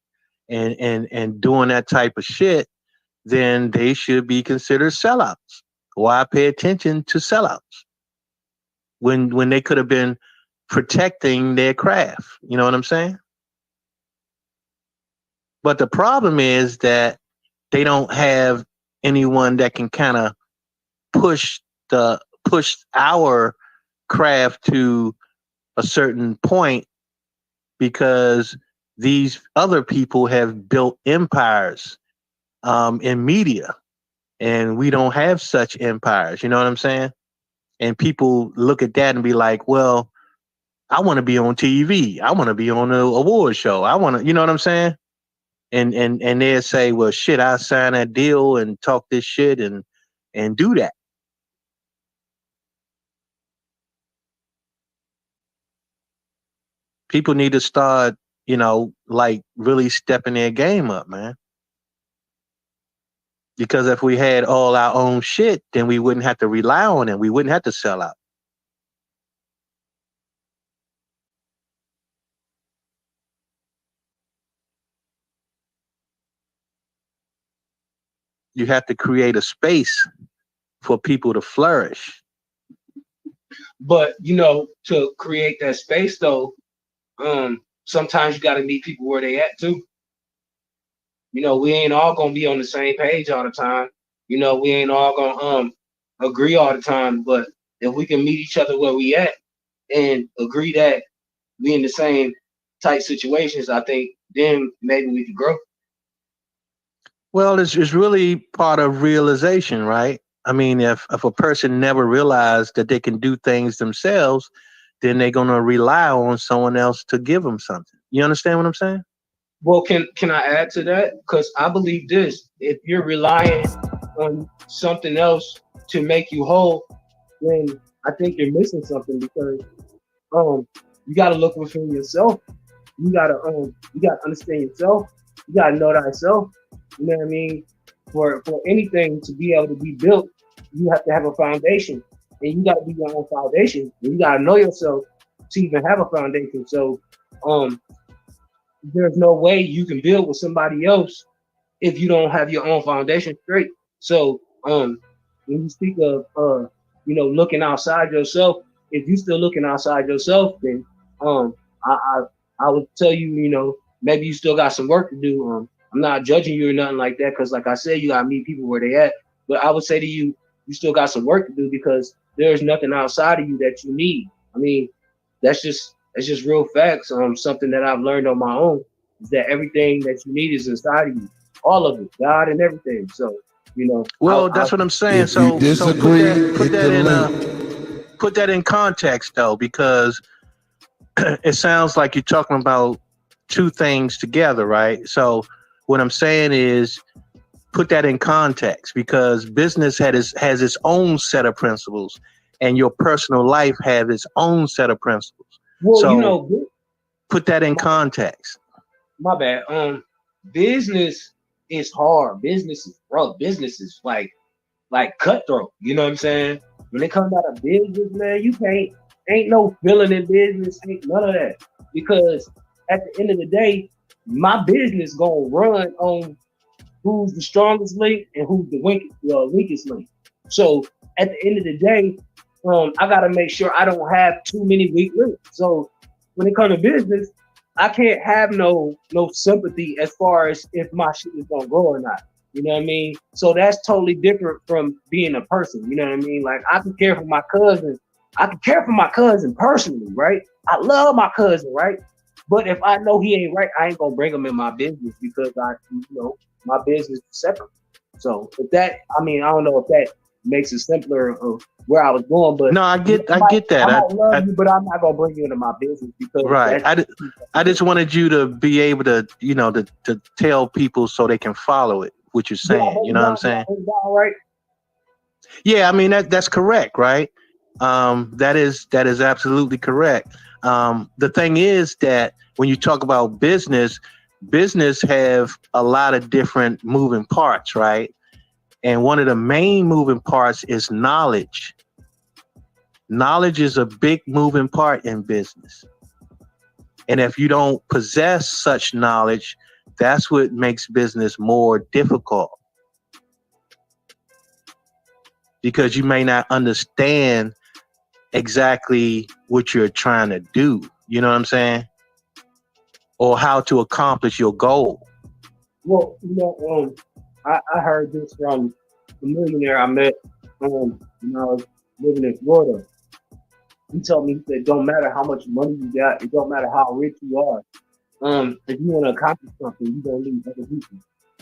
and doing that type of shit, then they should be considered sellouts. Why pay attention to sellouts when they could have been protecting their craft? You know what I'm saying? But the problem is that they don't have anyone that can kind of push our craft to a certain point, because these other people have built empires in media, and we don't have such empires. You know what I'm saying? And people look at that and be like, well, I want to be on TV. I want to be on an award show. I want to, you know what I'm saying? And they'll say, well, shit, I'll sign that deal and talk this shit and do that. People need to start, you know, like really stepping their game up, man. Because if we had all our own shit, then we wouldn't have to rely on it. We wouldn't have to sell out. You have to create a space for people to flourish. But, you know, to create that space, though, sometimes you got to meet people where they at, too. You know, we ain't all going to be on the same page all the time. You know, we ain't all going to agree all the time. But if we can meet each other where we at, and agree that we in the same type situations, I think then maybe we could grow. Well, it's really part of realization, right? I mean, if a person never realized that they can do things themselves, then they're going to rely on someone else to give them something. You understand what I'm saying? Well, can I add to that? Because I believe this: if you're relying on something else to make you whole, then I think you're missing something because you got to look within yourself. You gotta understand yourself. You gotta know thyself. You know what I mean? For anything to be able to be built, you have to have a foundation, and you gotta be your own foundation. And you gotta know yourself to even have a foundation. So, there's no way you can build with somebody else if you don't have your own foundation straight. So, when you speak of looking outside yourself, if you still looking outside yourself, then I would tell you, maybe you still got some work to do. I'm not judging you or nothing like that, because like I said, you gotta meet people where they at. But I would say to you, you still got some work to do because there's nothing outside of you that you need. I mean, that's just real facts. Something that I've learned on my own is that everything that you need is inside of you, all of it, God and everything. So, Well, that's what I'm saying. If you disagree, put hit that the in put that in context though, because it sounds like you're talking about two things together, right? So what I'm saying is put that in context, because business has its own set of principles, and your personal life has its own set of principles. Well, so put that in context. My bad. Business is hard. Business is rough. Business is like cutthroat. You know what I'm saying? When it comes out of business, man, ain't no feeling in business, ain't none of that. Because at the end of the day, my business gonna run on who's the strongest link and who's the weakest link. So at the end of the day, I gotta make sure I don't have too many weak links. So when it comes to business, I can't have no sympathy as far as if my shit is gonna grow or not. You know what I mean? So that's totally different from being a person. You know what I mean? Like I can care for my cousin. I can care for my cousin personally, right? I love my cousin, right? But if I know he ain't right, I ain't gonna bring him in my business because my business is separate. So if that, I don't know if that makes it simpler of where I was going, but no, I get that. I might love you, but I'm not gonna bring you into my business because Right. I just wanted you to be able to, to tell people so they can follow it, what you're saying. You know what I'm saying? Right. Yeah, I mean that's correct, right? That is absolutely correct. The thing is that when you talk about business have a lot of different moving parts, right? And one of the main moving parts is knowledge. Knowledge is a big moving part in business. And if you don't possess such knowledge, that's what makes business more difficult. Because you may not understand exactly what you're trying to do. You know what I'm saying? Or how to accomplish your goal. Well, I heard this from a millionaire I met when I was living in Florida. He told me, he said, don't matter how much money you got, it don't matter how rich you are. If you want to accomplish something, you're gonna need other people.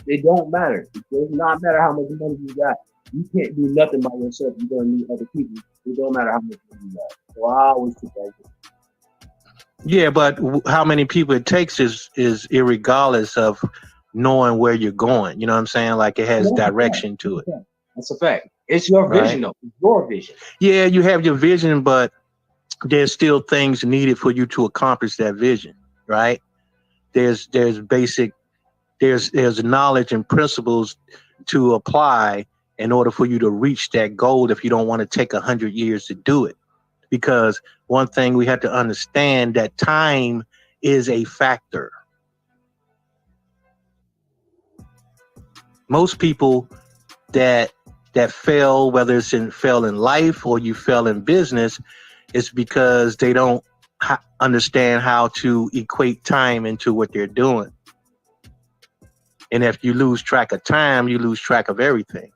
It don't matter. It does not matter how much money you got. You can't do nothing by yourself. You're gonna need other people. It don't matter how much money you got. So I always took that. Yeah, but how many people it takes is irregardless of knowing where you're going. You know what I'm saying? Like it has direction to it. That's a fact. It's your vision, though. It's your vision. Yeah, you have your vision, but there's still things needed for you to accomplish that vision, right? There's knowledge and principles to apply in order for you to reach that goal if you don't want to take 100 years to do it. Because one thing we have to understand that time is a factor. Most people that fail, whether it's fail in life or you fail in business, it's because they don't understand how to equate time into what they're doing. And if you lose track of time, you lose track of everything.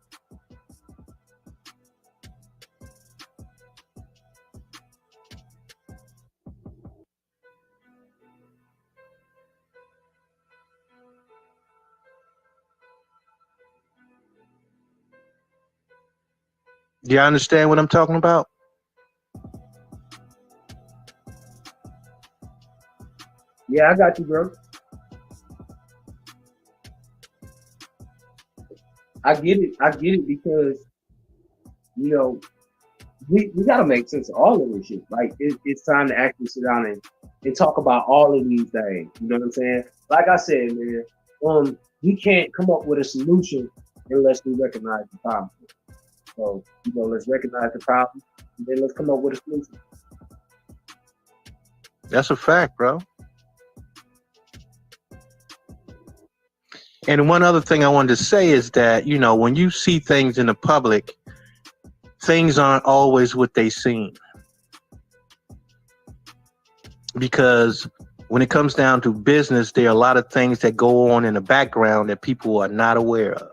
Do you understand what I'm talking about? Yeah, I got you, bro. I get it because, you know, we gotta make sense of all of this shit. Like it's time to actually sit down and talk about all of these things. You know what I'm saying? Like I said, man, we can't come up with a solution unless we recognize the problem. So, you know, let's recognize the problem and then let's come up with a solution. That's a fact, bro. And one other thing I wanted to say is that, you know, when you see things in the public, things aren't always what they seem. Because when it comes down to business, there are a lot of things that go on in the background that people are not aware of.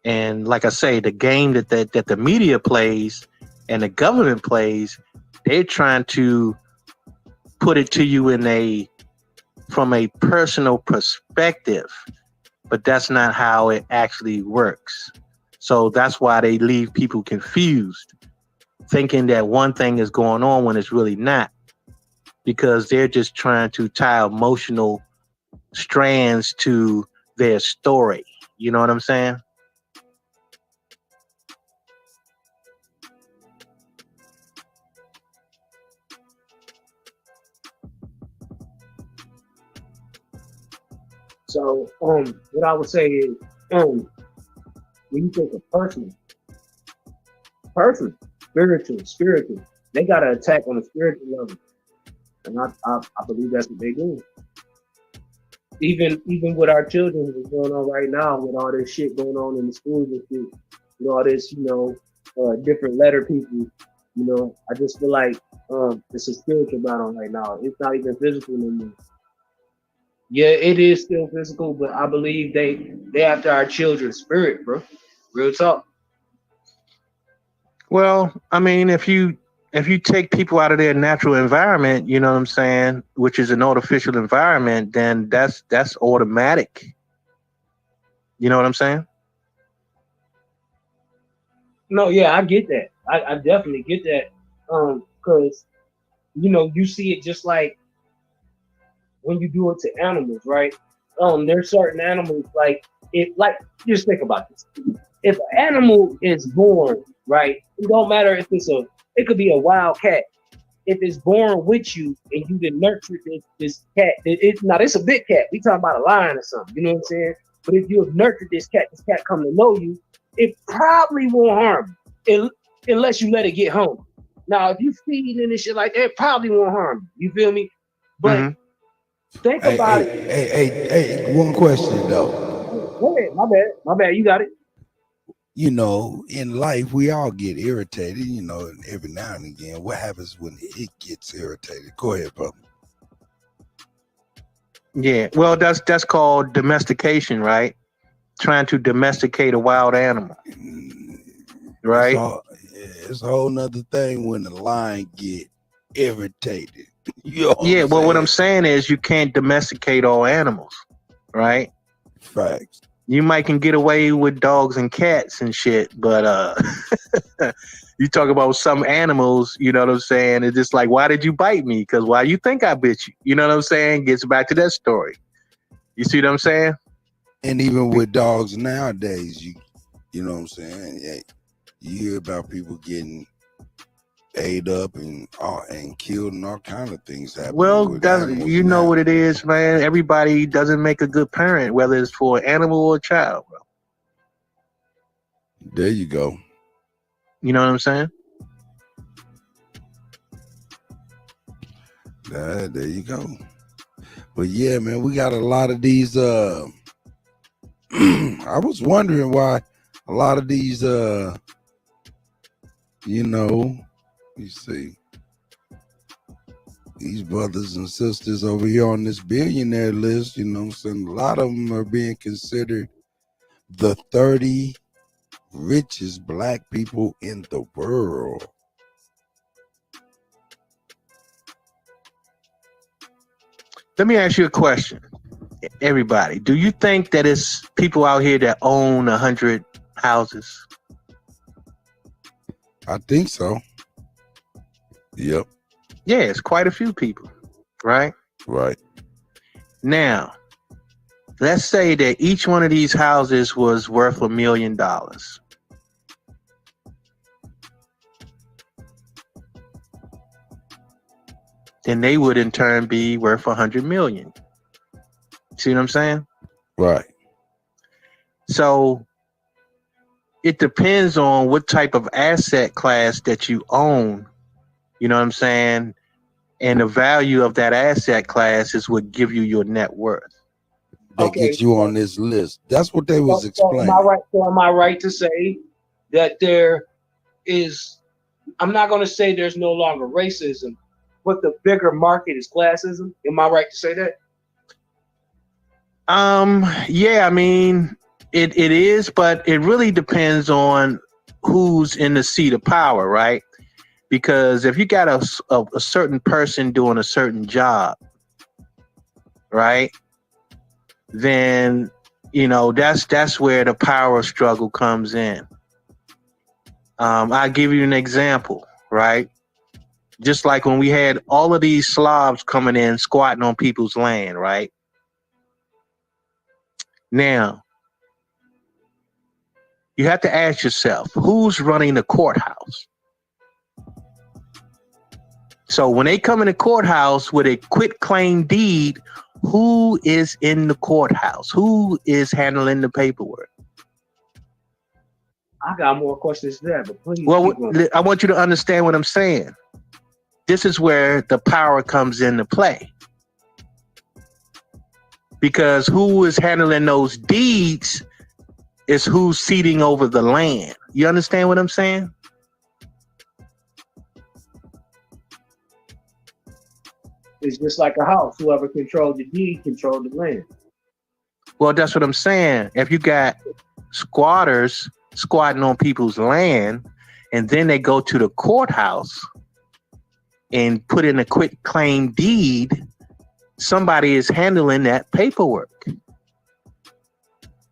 And like I say, the game that the media plays and the government plays, they're trying to put it to you from a personal perspective, but that's not how it actually works. So that's why they leave people confused, thinking that one thing is going on when it's really not, because they're just trying to tie emotional strands to their story. You know what I'm saying? So, what I would say is, when you think of personal, spiritual, they got to attack on a spiritual level, and I believe that's what they do. Even with our children, what's going on right now with all this shit going on in the schools and shit, you know, all this, you know, different letter people, you know, I just feel like it's a spiritual battle right now. It's not even physical anymore. Yeah, it is still physical, but I believe they after our children's spirit, bro. Real talk. Well, I mean, if you take people out of their natural environment, you know what I'm saying, which is an artificial environment, then that's automatic. You know what I'm saying? No, yeah, I get that. I definitely get that. Because you know, you see it just like when you do it to animals, right? There's certain animals just think about this. If an animal is born, right, it don't matter if it could be a wild cat. If it's born with you and you can nurture this cat, now it's a big cat. We talking about a lion or something, you know what I'm saying? But if you have nurtured this cat come to know you, it probably won't harm you unless you let it get home. Now, if you feed it and shit like that, it probably won't harm you. You feel me? But think about it. Hey, one question though. Go ahead, my bad, you got it. You know, in life, we all get irritated, you know, and every now and again. What happens when it gets irritated? Go ahead, bro. Yeah, well, that's called domestication, right? Trying to domesticate a wild animal, right? It's a whole nother thing when the lion get irritated. Yeah, well, what I'm saying is you can't domesticate all animals, right? Facts. You might can get away with dogs and cats and shit, but you talk about some animals, you know what I'm saying? It's just like, why did you bite me? Because why you think I bit you? You know what I'm saying? Gets back to that story. You see what I'm saying? And even with dogs nowadays, you know what I'm saying? Yeah, you hear about people getting ate up and killed and all kind of things happen. Well, you know what it is, man. Everybody doesn't make a good parent, whether it's for an animal or a child, bro. There you go. You know what I'm saying? There you go. But yeah, man, we got a lot of these. I was wondering why a lot of these. You know, you see. These brothers and sisters over here on this billionaire list, you know what I'm saying? A lot of them are being considered the 30 richest black people in the world. Let me ask you a question. everybody, do you think that it's people out here that own 100 houses? I think so. Yep. Yeah, it's quite a few people, right? Right. Now, let's say that each one of these houses was worth $1 million. Then they would in turn be worth 100 million. See what I'm saying? Right. So it depends on what type of asset class that you own. You know what I'm saying? And the value of that asset class is what give you your net worth. That gets you on this list. That's what they was explaining. Am I right to say that there is, I'm not going to say there's no longer racism, but the bigger market is classism? Am I right to say that? Yeah, I mean, it is, but it really depends on who's in the seat of power, right? Because if you got a certain person doing a certain job, right, then, you know, that's where the power struggle comes in. I'll give you an example, right? Just like when we had all of these Slavs coming in, squatting on people's land, right? Now, you have to ask yourself, who's running the courthouse? So when they come in the courthouse with a quit claim deed, who is in the courthouse? Who is handling the paperwork? I got more questions there, but please. Well, I want you to understand what I'm saying. This is where the power comes into play. Because who is handling those deeds is who's seating over the land. You understand what I'm saying? It's just like a house. Whoever controlled the deed controlled the land. Well, that's what I'm saying. If you got squatters squatting on people's land, and then they go to the courthouse and put in a quit claim deed, somebody is handling that paperwork.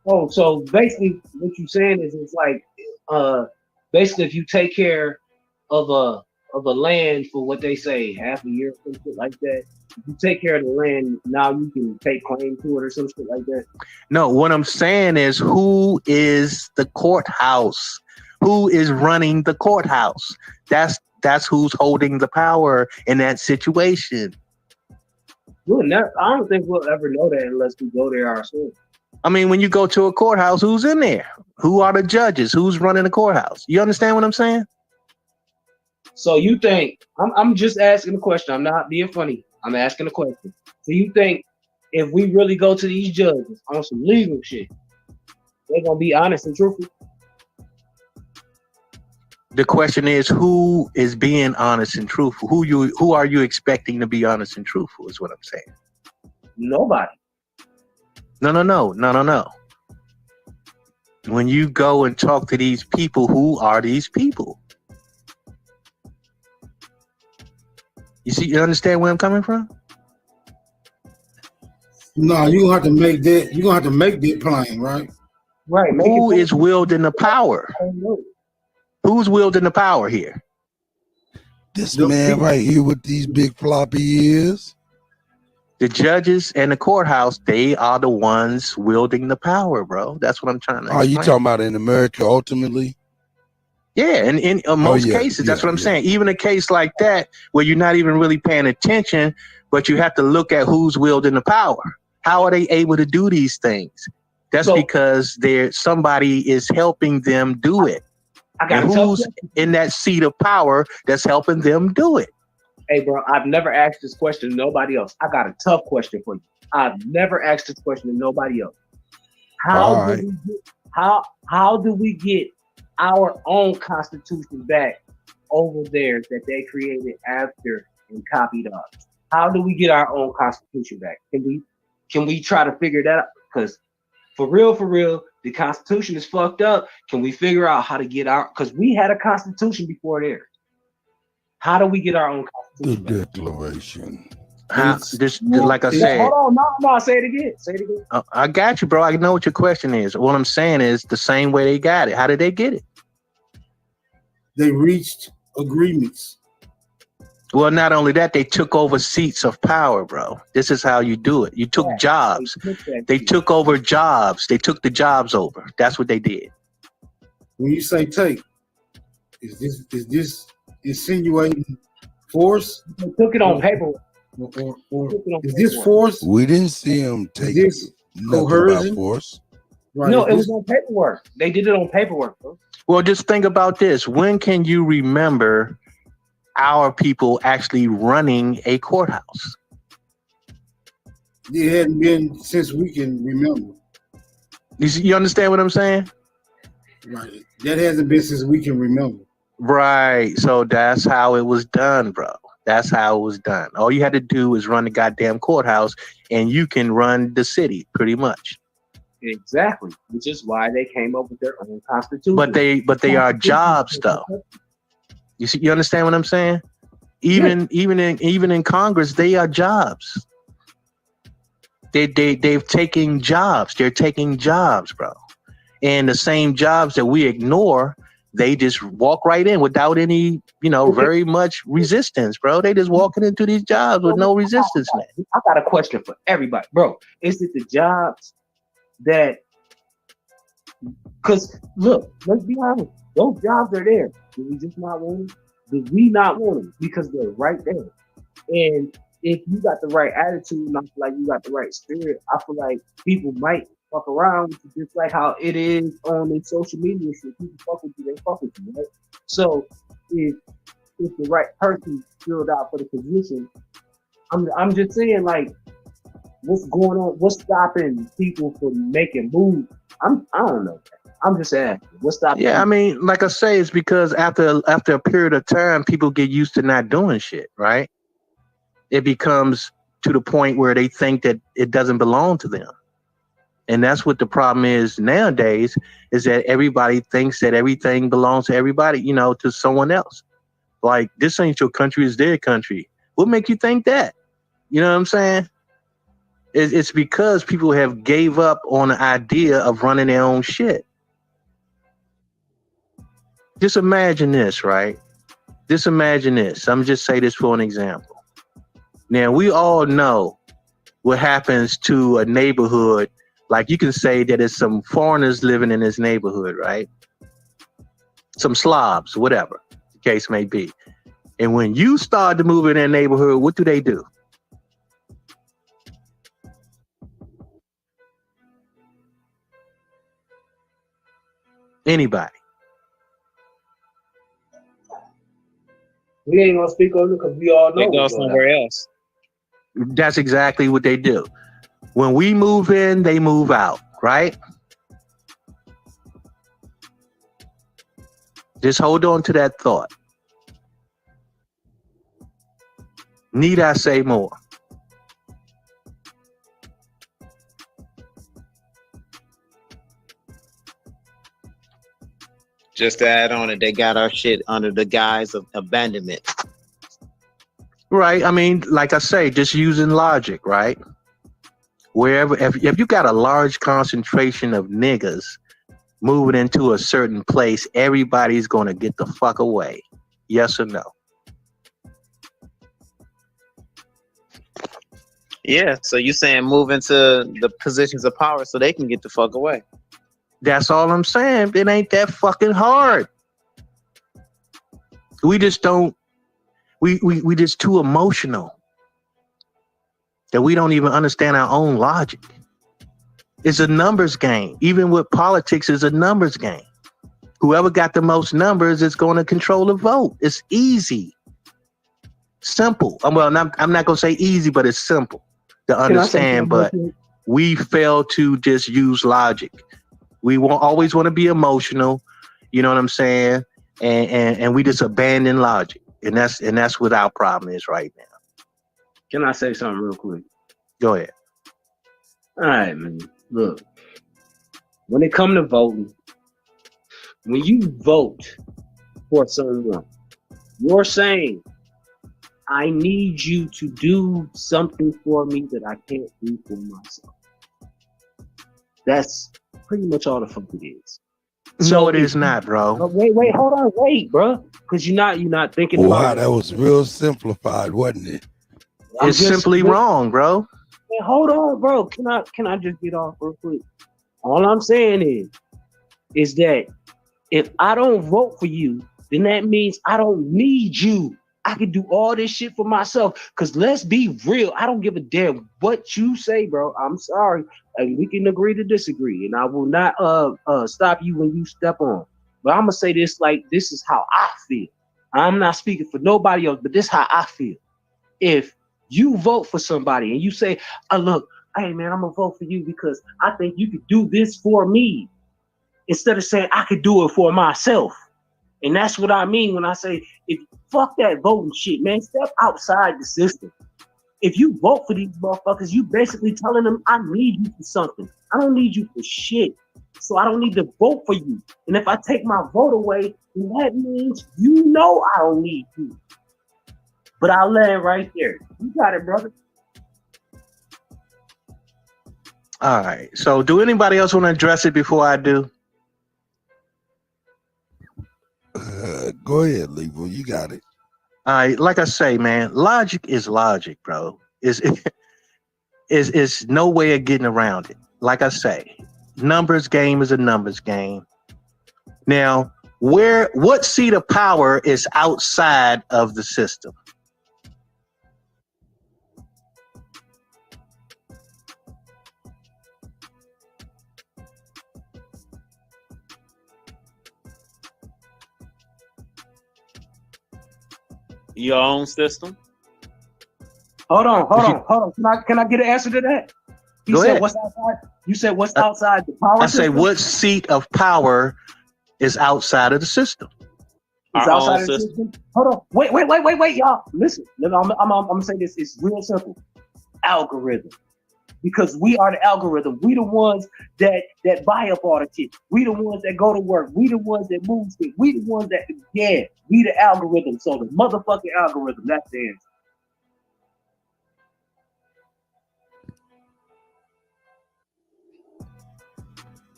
Oh, so basically what you're saying is it's like basically if you take care of a land for what they say half a year or something like that, if you take care of the land, now you can take claim to it or some shit like that. No, what I'm saying is who is the courthouse? Who is running the courthouse? That's who's holding the power in that situation. I don't think we'll ever know that unless we go there ourselves. I mean, when you go to a courthouse, who's in there? Who are the judges? Who's running the courthouse? You understand what I'm saying? So you think, I'm just asking a question. I'm not being funny. I'm asking a question. So you think if we really go to these judges on some legal shit, they're going to be honest and truthful? The question is, who is being honest and truthful? Who are you expecting to be honest and truthful is what I'm saying. Nobody. No. When you go and talk to these people, who are these people? You understand where I'm coming from? No, you're gonna have to make that. You're gonna have to make that plain, right? Right. Who is wielding the power? Who's wielding the power here? This man right here with these big floppy ears. The judges and the courthouse, they are the ones wielding the power, bro. That's what I'm trying to explain. Are you talking about in America ultimately? Yeah, and in most cases, that's what I'm saying. Even a case like that, where you're not even really paying attention, but you have to look at who's wielding the power. How are they able to do these things? That's because somebody is helping them do it. And who's in that seat of power that's helping them do it? Hey, bro, I've never asked this question to nobody else. I got a tough question for you. I've never asked this question to nobody else. How do we get our own constitution back over there that they created after and copied us? How do we get our own constitution back? Can we try to figure that out? Because for real, the constitution is fucked up. Can we figure out how to get because we had a constitution before there. How do we get our own constitution The back? Declaration. Like I said, Hold on, no, say it again. Say it again. I got you, bro. I know what your question is. What I'm saying is the same way they got it. How did they get it? They reached agreements. Well, not only that, they took over seats of power, bro. This is how you do it. You took jobs. They took over jobs. They took the jobs over. That's what they did. When you say take, is this insinuating force? They took it on paper. Or is this force? We didn't see them take this nothing coercion? about force. Right. No, it was on paperwork. They did it on paperwork, bro. Well, just think about this. When can you remember our people actually running a courthouse? It hadn't been since we can remember. You understand what I'm saying? Right. That hasn't been since we can remember. Right. So that's how it was done, bro. That's how it was done. All you had to do is run the goddamn courthouse and you can run the city pretty much. Exactly. Which is why they came up with their own constitution. But they are jobs though. You understand what I'm saying? Even in Congress, they are jobs. They've taken jobs. They're taking jobs, bro. And the same jobs that we ignore, they just walk right in without any, very much resistance, bro. They just walking into these jobs with no resistance, man. I got a question for everybody, bro. Is it the jobs that? Because look, let's be honest. Those jobs are there. Do we just not want them? Do we not want them? Because they're right there. And if you got the right attitude and I feel like you got the right spirit, I feel like people might fuck around with you, just like how it is on the social media shit. People fuck with you, they fuck with you, right? So if the right person filled out for the position, I'm just saying, like, what's going on? What's stopping people from making moves? I don't know. I'm just asking. What's stopping? Yeah, I mean, like I say, it's because after a period of time, people get used to not doing shit, right? It becomes to the point where they think that it doesn't belong to them. And that's what the problem is nowadays, is that everybody thinks that everything belongs to everybody, to someone else. Like, this ain't your country, it's their country. What make you think that? You know what I'm saying? It's because people have gave up on the idea of running their own shit. Just imagine this, right? Just imagine this. I'm just say this for an example. Now, we all know what happens to a neighborhood. Like, you can say that it's some foreigners living in this neighborhood, right? Some Slavs, whatever the case may be. And when you start to move in that neighborhood, what do? Anybody? We ain't gonna speak on it because we all know. They go somewhere else. That's exactly what they do. When we move in, they move out, right? Just hold on to that thought. Need I say more? Just to add on it, they got our shit under the guise of abandonment. Right. I mean, like I say, just using logic, right? Wherever, if you got a large concentration of niggas moving into a certain place, everybody's going to get the fuck away. Yes or no? Yeah. So you saying move into the positions of power so they can get the fuck away. That's all I'm saying. It ain't that fucking hard. We just don't. We just too emotional that we don't even understand our own logic. It's a numbers game. Even with politics, it's a numbers game. Whoever got the most numbers is going to control the vote. It's easy, simple. Well, I'm not going to say easy, but it's simple to understand. But we fail to just use logic. We won't always want to be emotional, you know what I'm saying? And we just abandon logic. And that's what our problem is right now. Can I say something real quick? Go ahead. All right, man. Look, when it comes to voting, when you vote for someone, you're saying, I need you to do something for me that I can't do for myself. That's pretty much all the fuck it is. No, it is not, bro. Wait, hold on, bro. Because you're not thinking about Wow, it. that was real simplified, wasn't it? It's simply wrong, bro. Hey, hold on, bro. Can I just get off real quick? All I'm saying is that if I don't vote for you, then that means I don't need you. I can do all this shit for myself. Cause let's be real, I don't give a damn what you say, bro. I'm sorry, and we can agree to disagree, and I will not stop you when you step on. But I'm gonna say this like this is how I feel. I'm not speaking for nobody else, but this is how I feel. If you vote for somebody and you say, "Oh, look, hey man, I'm gonna vote for you because I think you could do this for me," instead of saying I could do it for myself. And that's what I mean when I say, if fuck that voting shit, man, step outside the system. If you vote for these motherfuckers, you basically telling them, I need you for something. I don't need you for shit. So I don't need to vote for you. And if I take my vote away, then that means you know I don't need you. But I'll land right there. You got it, brother. All right. So do anybody else want to address it before I do? Go ahead, Levo. You got it. All right. Like I say, man, logic is logic, bro. Is no way of getting around it. Like I say, numbers game is a numbers game. Now, what seat of power is outside of the system? Your own system. Hold on. Can I get an answer to that? You said what's outside? You said what's outside the power system? I say what seat of power is outside of the system? It's outside of the system. Hold on. Wait, y'all. Listen. I'm gonna say this. It's real simple. Algorithm. Because we are the algorithm. We the ones that buy up all the shit. We the ones that go to work. We the ones that move shit. We the ones that we the algorithm. So the motherfucking algorithm. That's the answer.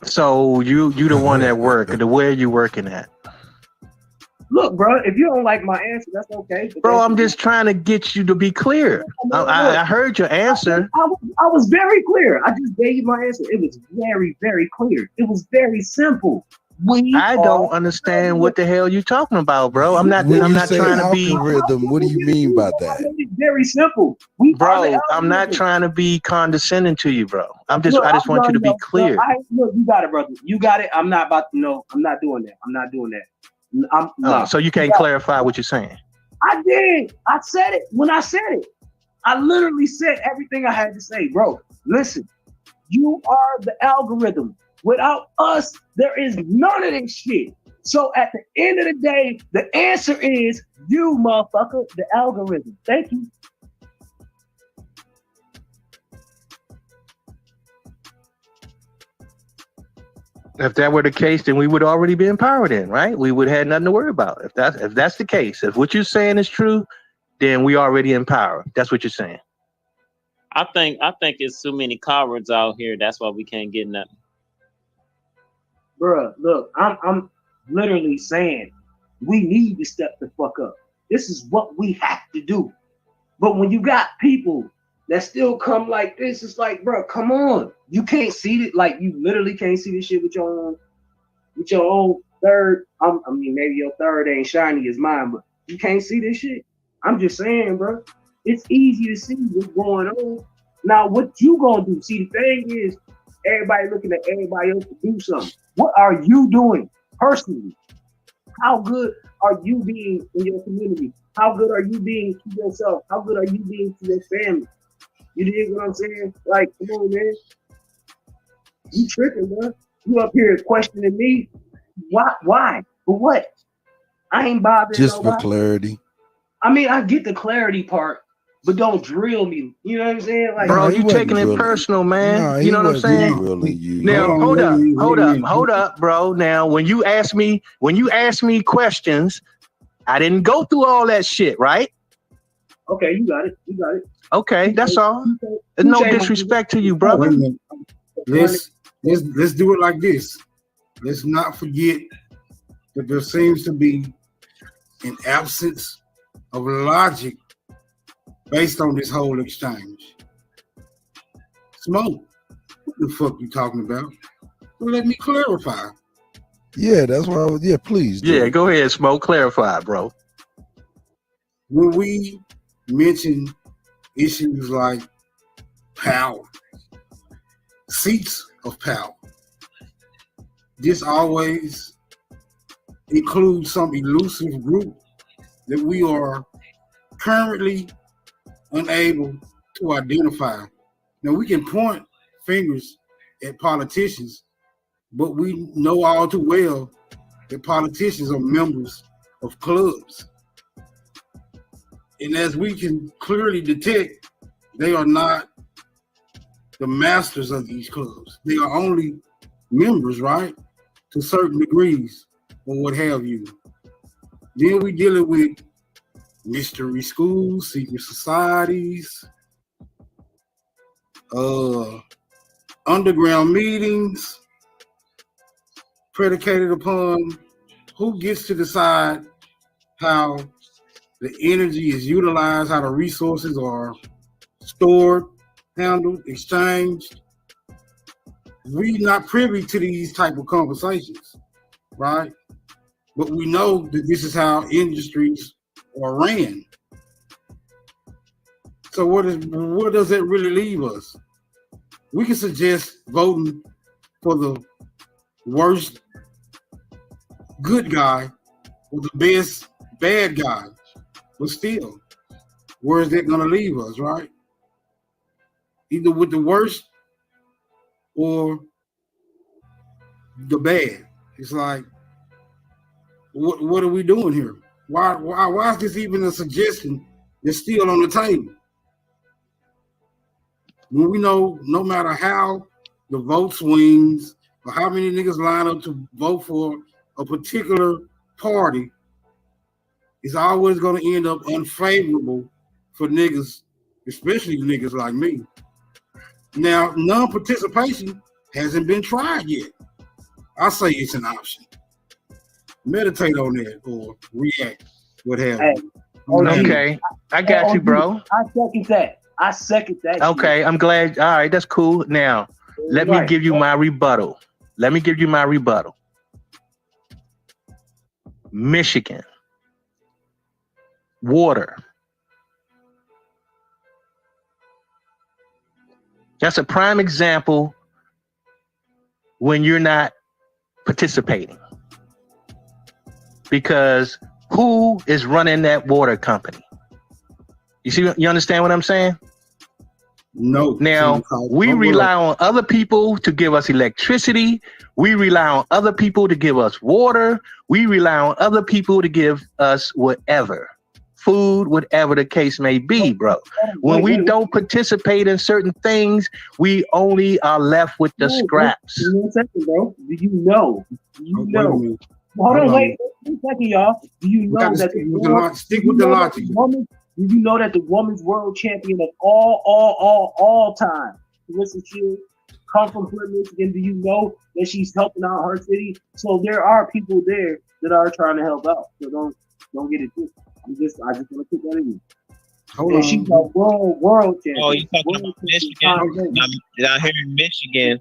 So you the one that work. Where you working at? Look, bro, if you don't like my answer, that's okay. Bro, I'm just trying to get you to be clear. I heard your answer. I was very clear. I just gave you my answer. It was very, very clear. It was very simple. I don't understand what the hell you talking about, bro. I'm not trying to be algorithm. What do you mean by that? It's very simple. Bro, I'm not trying to be condescending to you, bro. I just want you to be clear. Look, you got it, brother. You got it. I'm not about to know. I'm not doing that. I'm not doing that. So you can't clarify what you're saying? I did. I said it when I said it. I literally said everything I had to say, bro. Listen, you are the algorithm. Without us, there is none of this shit. So at the end of the day, the answer is you, motherfucker, the algorithm. Thank you. If that were the case, then we would already be empowered in, right? We would have nothing to worry about. If that's the case, if what you're saying is true, then we already empowered. That's what you're saying. I think it's too many cowards out here. That's why we can't get nothing. Bruh, look, I'm literally saying we need to step the fuck up. This is what we have to do. But when you got people that still come like this, it's like, bro, come on. You can't see it. Like, you literally can't see this shit with your own third. I mean, maybe your third ain't shiny as mine, but you can't see this shit. I'm just saying, bro. It's easy to see what's going on. Now, what you gonna do? See, the thing is, everybody looking at everybody else to do something. What are you doing personally? How good are you being in your community? How good are you being to yourself? How good are you being to your family? You dig what I'm saying? Like, come on, man. You tripping, bro. You up here questioning me. Why? For what? I ain't bothering Just nobody. for clarity. I mean, I get the clarity part, but don't drill me. You know what I'm saying? Like, bro, you taking it personal, man. You know what I'm saying? Now, hold up, bro. Now, when you ask me questions, I didn't go through all that shit, right? Okay, you got it. You got it. Okay, that's all. There's no disrespect to you, Wait a brother. minute. Let's do it like this. Let's not forget that there seems to be an absence of logic based on this whole exchange. Smoke, what the fuck you talking about? Well, let me clarify. Yeah, that's why I was. Yeah, please. Yeah, go ahead, Smoke. Clarify, bro. When we mention issues like power, seats of power, this always includes some elusive group that we are currently unable to identify. Now, we can point fingers at politicians, but we know all too well that politicians are members of clubs. And as we can clearly detect, they are not the masters of these clubs. They are only members, right? To certain degrees or what have you. Then we dealing with mystery schools, secret societies, underground meetings predicated upon who gets to decide how the energy is utilized, how the resources are stored, handled, exchanged. We're not privy to these type of conversations, right? But we know that this is how industries are ran. So what does that really leave us? We can suggest voting for the worst good guy or the best bad guy, but still, where is that going to leave us, right? Either with the worst or the bad. It's like, what are we doing here? Why is this even a suggestion that's still on the table? When we know no matter how the vote swings or how many niggas line up to vote for a particular party, it's always going to end up unfavorable for niggas, especially niggas like me. Now, non-participation hasn't been tried yet. I say it's an option. Meditate on that or react, what have you. Okay, I got you, bro. I second that. Okay, I'm glad. All right, that's cool. Now, let me give you my rebuttal. Michigan. Water. That's a prime example when you're not participating. Because who is running that water company? You understand what I'm saying? No. Now, we rely on other people to give us electricity. We rely on other people to give us water. We rely on other people to give us whatever. Food, whatever the case may be, bro. When we don't participate in certain things, we only are left with the scraps. Give me a second, bro. Do you know? Hold on, wait a second, y'all. Do you know that stick with the logic? Do you know that the woman's world champion of all time, Melissa Shields, come from Flint, Michigan? Do you know that she's helping out her city? So there are people there that are trying to help out. So don't get it twisted. I just want to put that in you. Hold on. She's a world champion. Oh, you talking about Michigan? Down here in Michigan,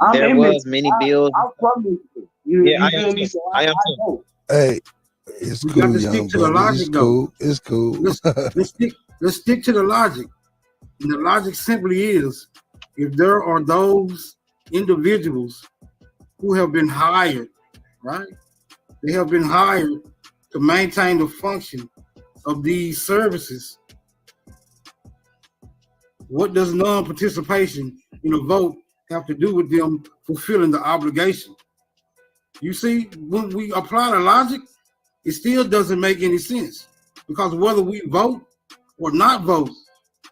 I'm there in was Michigan. many bills. I'm from Michigan. Yeah, I am too. I am too. Hey, it's We cool, got to young stick to the brother. logic, It's cool. It's cool. Let's stick to the logic. And the logic simply is, if there are those individuals who have been hired, right? They have been hired to maintain the function of these services. What does non-participation in a vote have to do with them fulfilling the obligation? You see, when we apply the logic, it still doesn't make any sense, because whether we vote or not vote,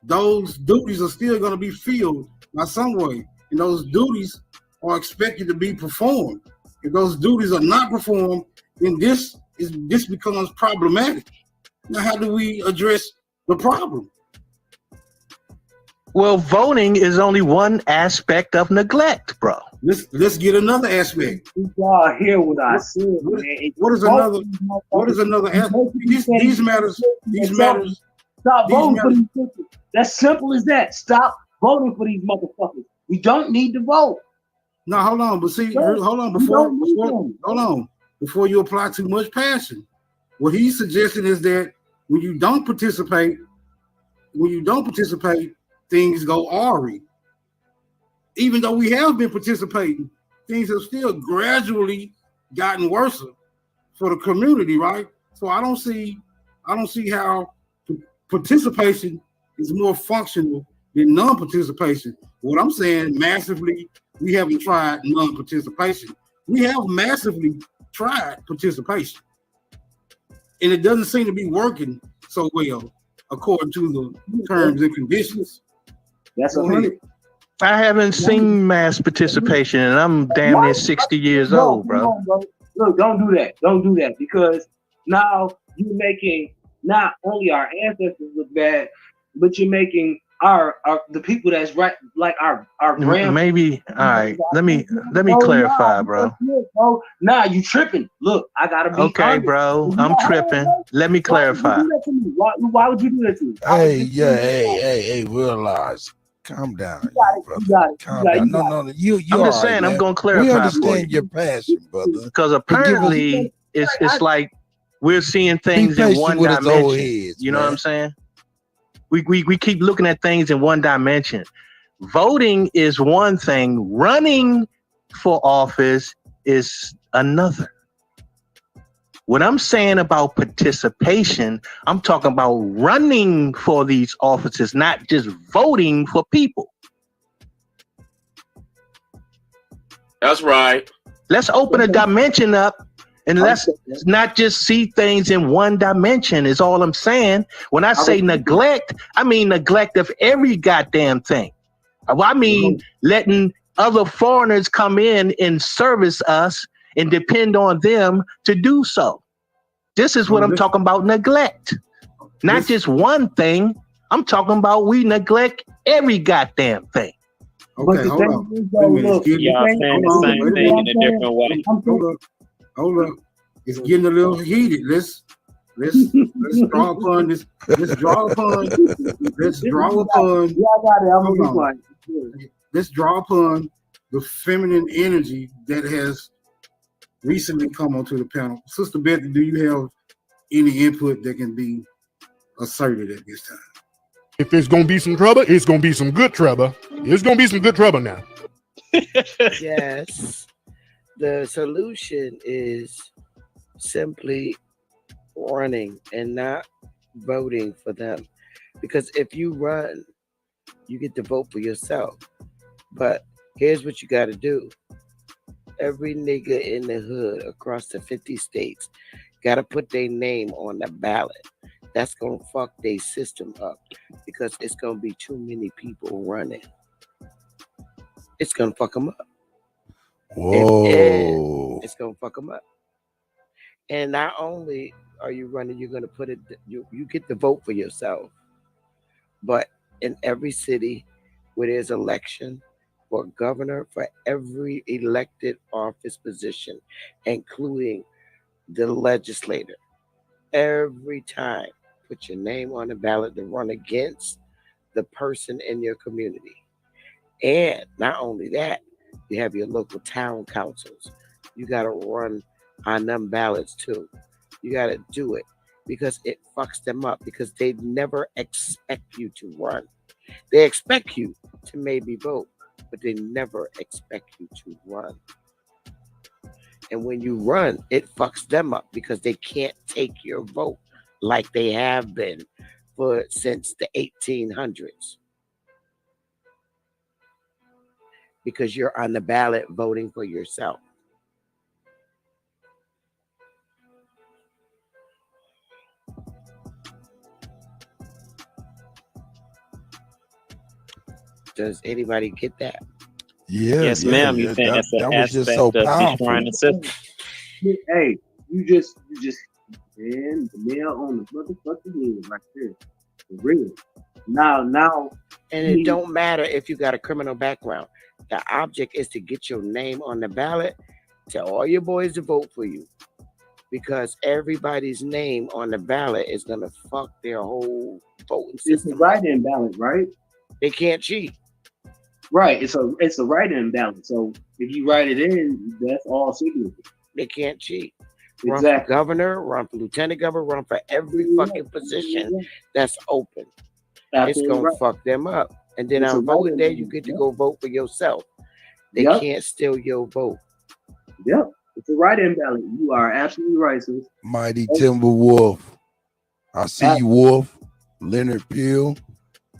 those duties are still going to be filled by some way, and those duties are expected to be performed. If those duties are not performed, then this becomes problematic. Now, how do we address the problem? Well, voting is only one aspect of neglect, bro. Let's get another aspect. Y'all hear what I said, man. What is another aspect? These matters. Stop voting for these people. That's simple as that. Stop voting for these motherfuckers. We don't need to vote. No, hold on. But see, hold on before you apply too much passion. What he's suggesting is that when you don't participate, things go awry. Even though we have been participating, things have still gradually gotten worse for the community, right? So I don't see how participation is more functional than non-participation. What I'm saying, massively, we haven't tried non-participation. We have massively tried participation, and it doesn't seem to be working so well according to the terms and conditions. That's okay. I haven't seen mass participation, and I'm damn near 60 years old, bro. Look, don't do that. Don't do that, because now you're making not only our ancestors look bad, but you're making our the people that's right, like our grand. Maybe. All right. Let me clarify, bro. Nah, you tripping. Look, I gotta be okay, honest. Bro. I'm tripping. Let me clarify. Why would you do that to me? Hey, realize. Calm down. Calm down. No. You. I'm just saying. Man. I'm gonna clarify. We understand your passion, brother. Because apparently, it's like we're seeing things in one dimension. You know what I'm saying? We keep looking at things in one dimension. Voting is one thing. Running for office is another. What I'm saying about participation, I'm talking about running for these offices, not just voting for people. That's right. Let's open a dimension up, and let's not just see things in one dimension is all I'm saying. When I say neglect, I mean neglect of every goddamn thing. I mean letting other foreigners come in and service us and depend on them to do so. This is what I'm talking about, neglect. Not just one thing. I'm talking about we neglect every goddamn thing. Okay, hold on. Y'all saying the same thing in a different way. Hold up. It's getting a little heated. Let's draw upon this. Let's draw upon the feminine energy that has recently come onto the panel. Sister Betty, do you have any input that can be asserted at this time? If there's gonna be some trouble, it's gonna be some good trouble. It's gonna be some good trouble now. Yes. The solution is simply running and not voting for them. Because if you run, you get to vote for yourself. But here's what you got to do. Every nigga in the hood across the 50 states got to put their name on the ballot. That's going to fuck their system up because it's going to be too many people running. It's going to fuck them up. Whoa. It's going to fuck them up. And not only are you running, you're going to put it, you get to vote for yourself. But in every city where there's election for governor, for every elected office position, including the legislator, every time, put your name on the ballot to run against the person in your community. And not only that, you have your local town councils. You got to run on them ballots too. You got to do it because it fucks them up because they never expect you to run. They expect you to maybe vote, but they never expect you to run. And when you run, it fucks them up because they can't take your vote like they have been since the 1800s. Because you're on the ballot voting for yourself. Does anybody get that? Yeah. Yes, ma'am. You think that's an was just aspect so of destroying the system? Hey, you just man, the nail on the motherfucking head right there. For real. Now, and it don't matter if you got a criminal background. The object is to get your name on the ballot. Tell all your boys to vote for you, because everybody's name on the ballot is gonna fuck their whole voting system. It's a write-in ballot, right? They can't cheat. Right. It's a write-in ballot. So if you write it in, that's all signatures. They can't cheat. Exactly. Run for governor, run for lieutenant governor, run for every fucking position that's open. Absolutely it's gonna right. fuck them up. And then It's a on voting write-in day, you get to go vote for yourself. They Yep. can't steal your vote. Yep. It's a write-in ballot. You are absolutely right, sis. Mighty Timberwolf. I see you, Wolf. Leonard Peel.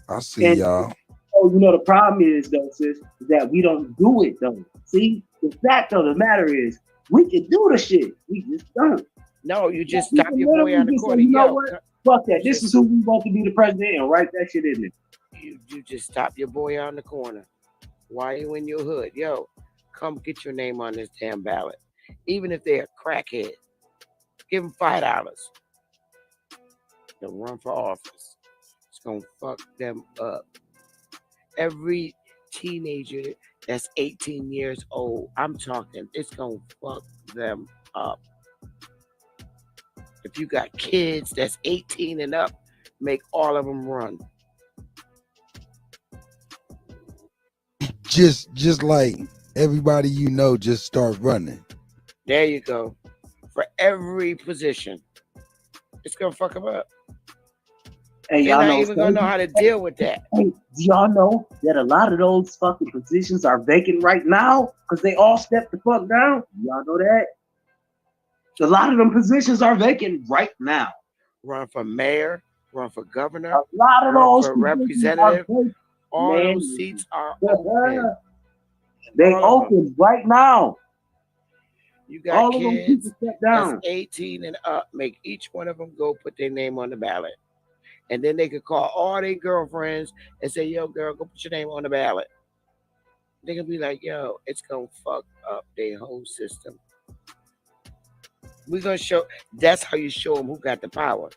I see And y'all. oh, you know the problem is though, sis, is that we don't do it though. See, the fact of the matter is we can do the shit. We just don't. No, you just We stop can your boy literally on the just say, corner. you know Yo, what? Fuck that. This is who we want to be the president and write that shit in there. you just stop your boy on the corner. Why you in your hood? Yo, come get your name on this damn ballot. Even if they're a crackhead, give them $5 to run for office. It's gonna fuck them up. Every teenager that's 18 years old, I'm talking, it's gonna fuck them up. If you got kids that's 18 and up, make all of them run. Just like everybody you know, just start running. There you go. For every position, it's gonna fuck them up. Hey, They're y'all not know even gonna know how to deal with that. Hey, do y'all know that a lot of those fucking positions are vacant right now because they all stepped the fuck down? Y'all know that? A lot of them positions are vacant right now. Run for mayor, run for governor, A lot of run those for positions are representative. vacant. All Man. those seats are open. They All of them. open right now. You got All of them kids people step that's down. 18 and up. Make each one of them go put their name on the ballot. And then they could call all their girlfriends and say, yo, girl, go put your name on the ballot. They're going to be like, yo, it's going to fuck up their whole system. We're going to show, that's how you show them who got the power.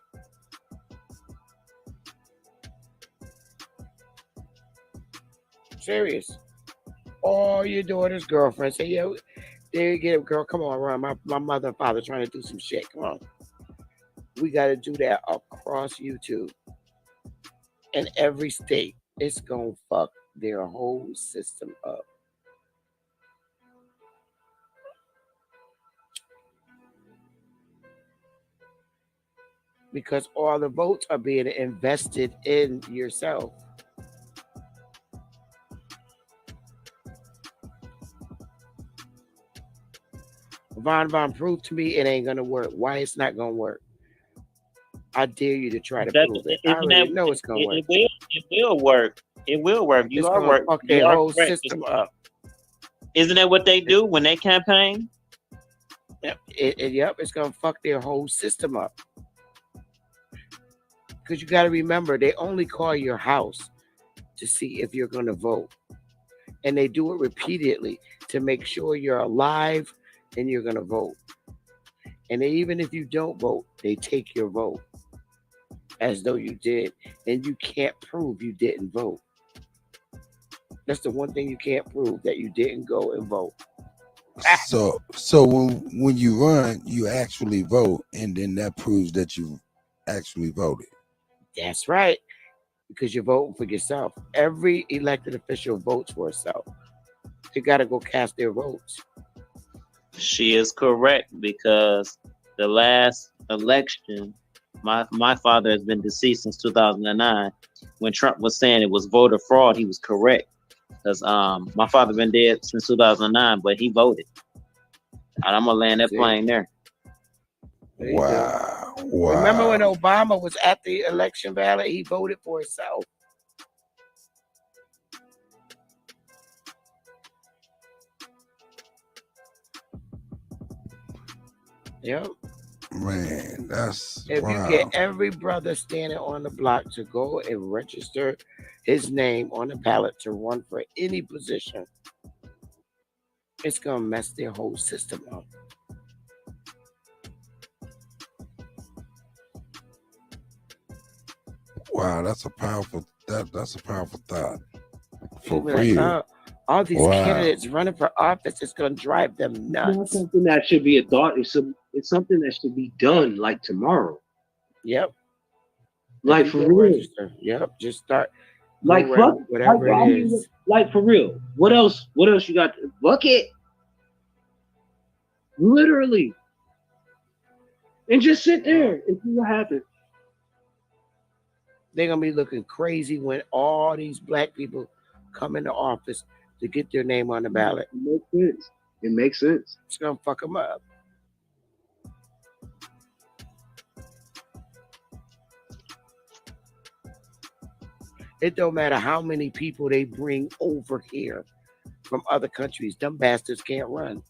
Serious. All your daughter's girlfriends say, yo, there you get it, girl. Come on, run. My mother and father trying to do some shit. Come on. We got to do that across YouTube. In every state, it's going to fuck their whole system up. Because all the votes are being invested in yourself. Von, prove to me it ain't going to work. Why it's not going to work? I dare you to try to prove it. I already know it's going to work. It will work. It will work. You It's are gonna work. fuck You their are whole correct. system up. Isn't that what they do when they campaign? Yep, it's gonna fuck their whole system up. Because you got to remember, they only call your house to see if you're gonna vote, and they do it repeatedly to make sure you're alive and you're gonna vote. And even if you don't vote, they take your vote as though you did, and you can't prove you didn't vote. That's the one thing you can't prove, that you didn't go and vote. So when you run, you actually vote, and then that proves that you actually voted. That's right, because you're voting for yourself. Every elected official votes for itself. They got to go cast their votes. She is correct, because the last election, my father has been deceased since 2009. When Trump was saying it was voter fraud, he was correct. Because my father been dead since 2009, but he voted. And I'm gonna land that plane there. Wow. Remember when Obama was at the election ballot? He voted for himself. Yep. Man, that's If wow. you get every brother standing on the block to go and register his name on the ballot to run for any position, it's gonna mess their whole system up. Wow, that's a powerful that's a powerful thought. For People like, real. all these Wow. candidates running for office is going to drive them Not nuts. something that should be a thought. It's something that should be done like tomorrow. Yep. Like If for you real. go register, yep. Just start. Like go fuck, run whatever like, it is. like for real. What else? What else you got? Fuck it. Literally. And just sit there and see what happens. They're gonna be looking crazy when all these black people come into office to get their name on the ballot. It makes sense. It makes sense. It's gonna fuck them up. It don't matter how many people they bring over here from other countries. Them bastards can't run.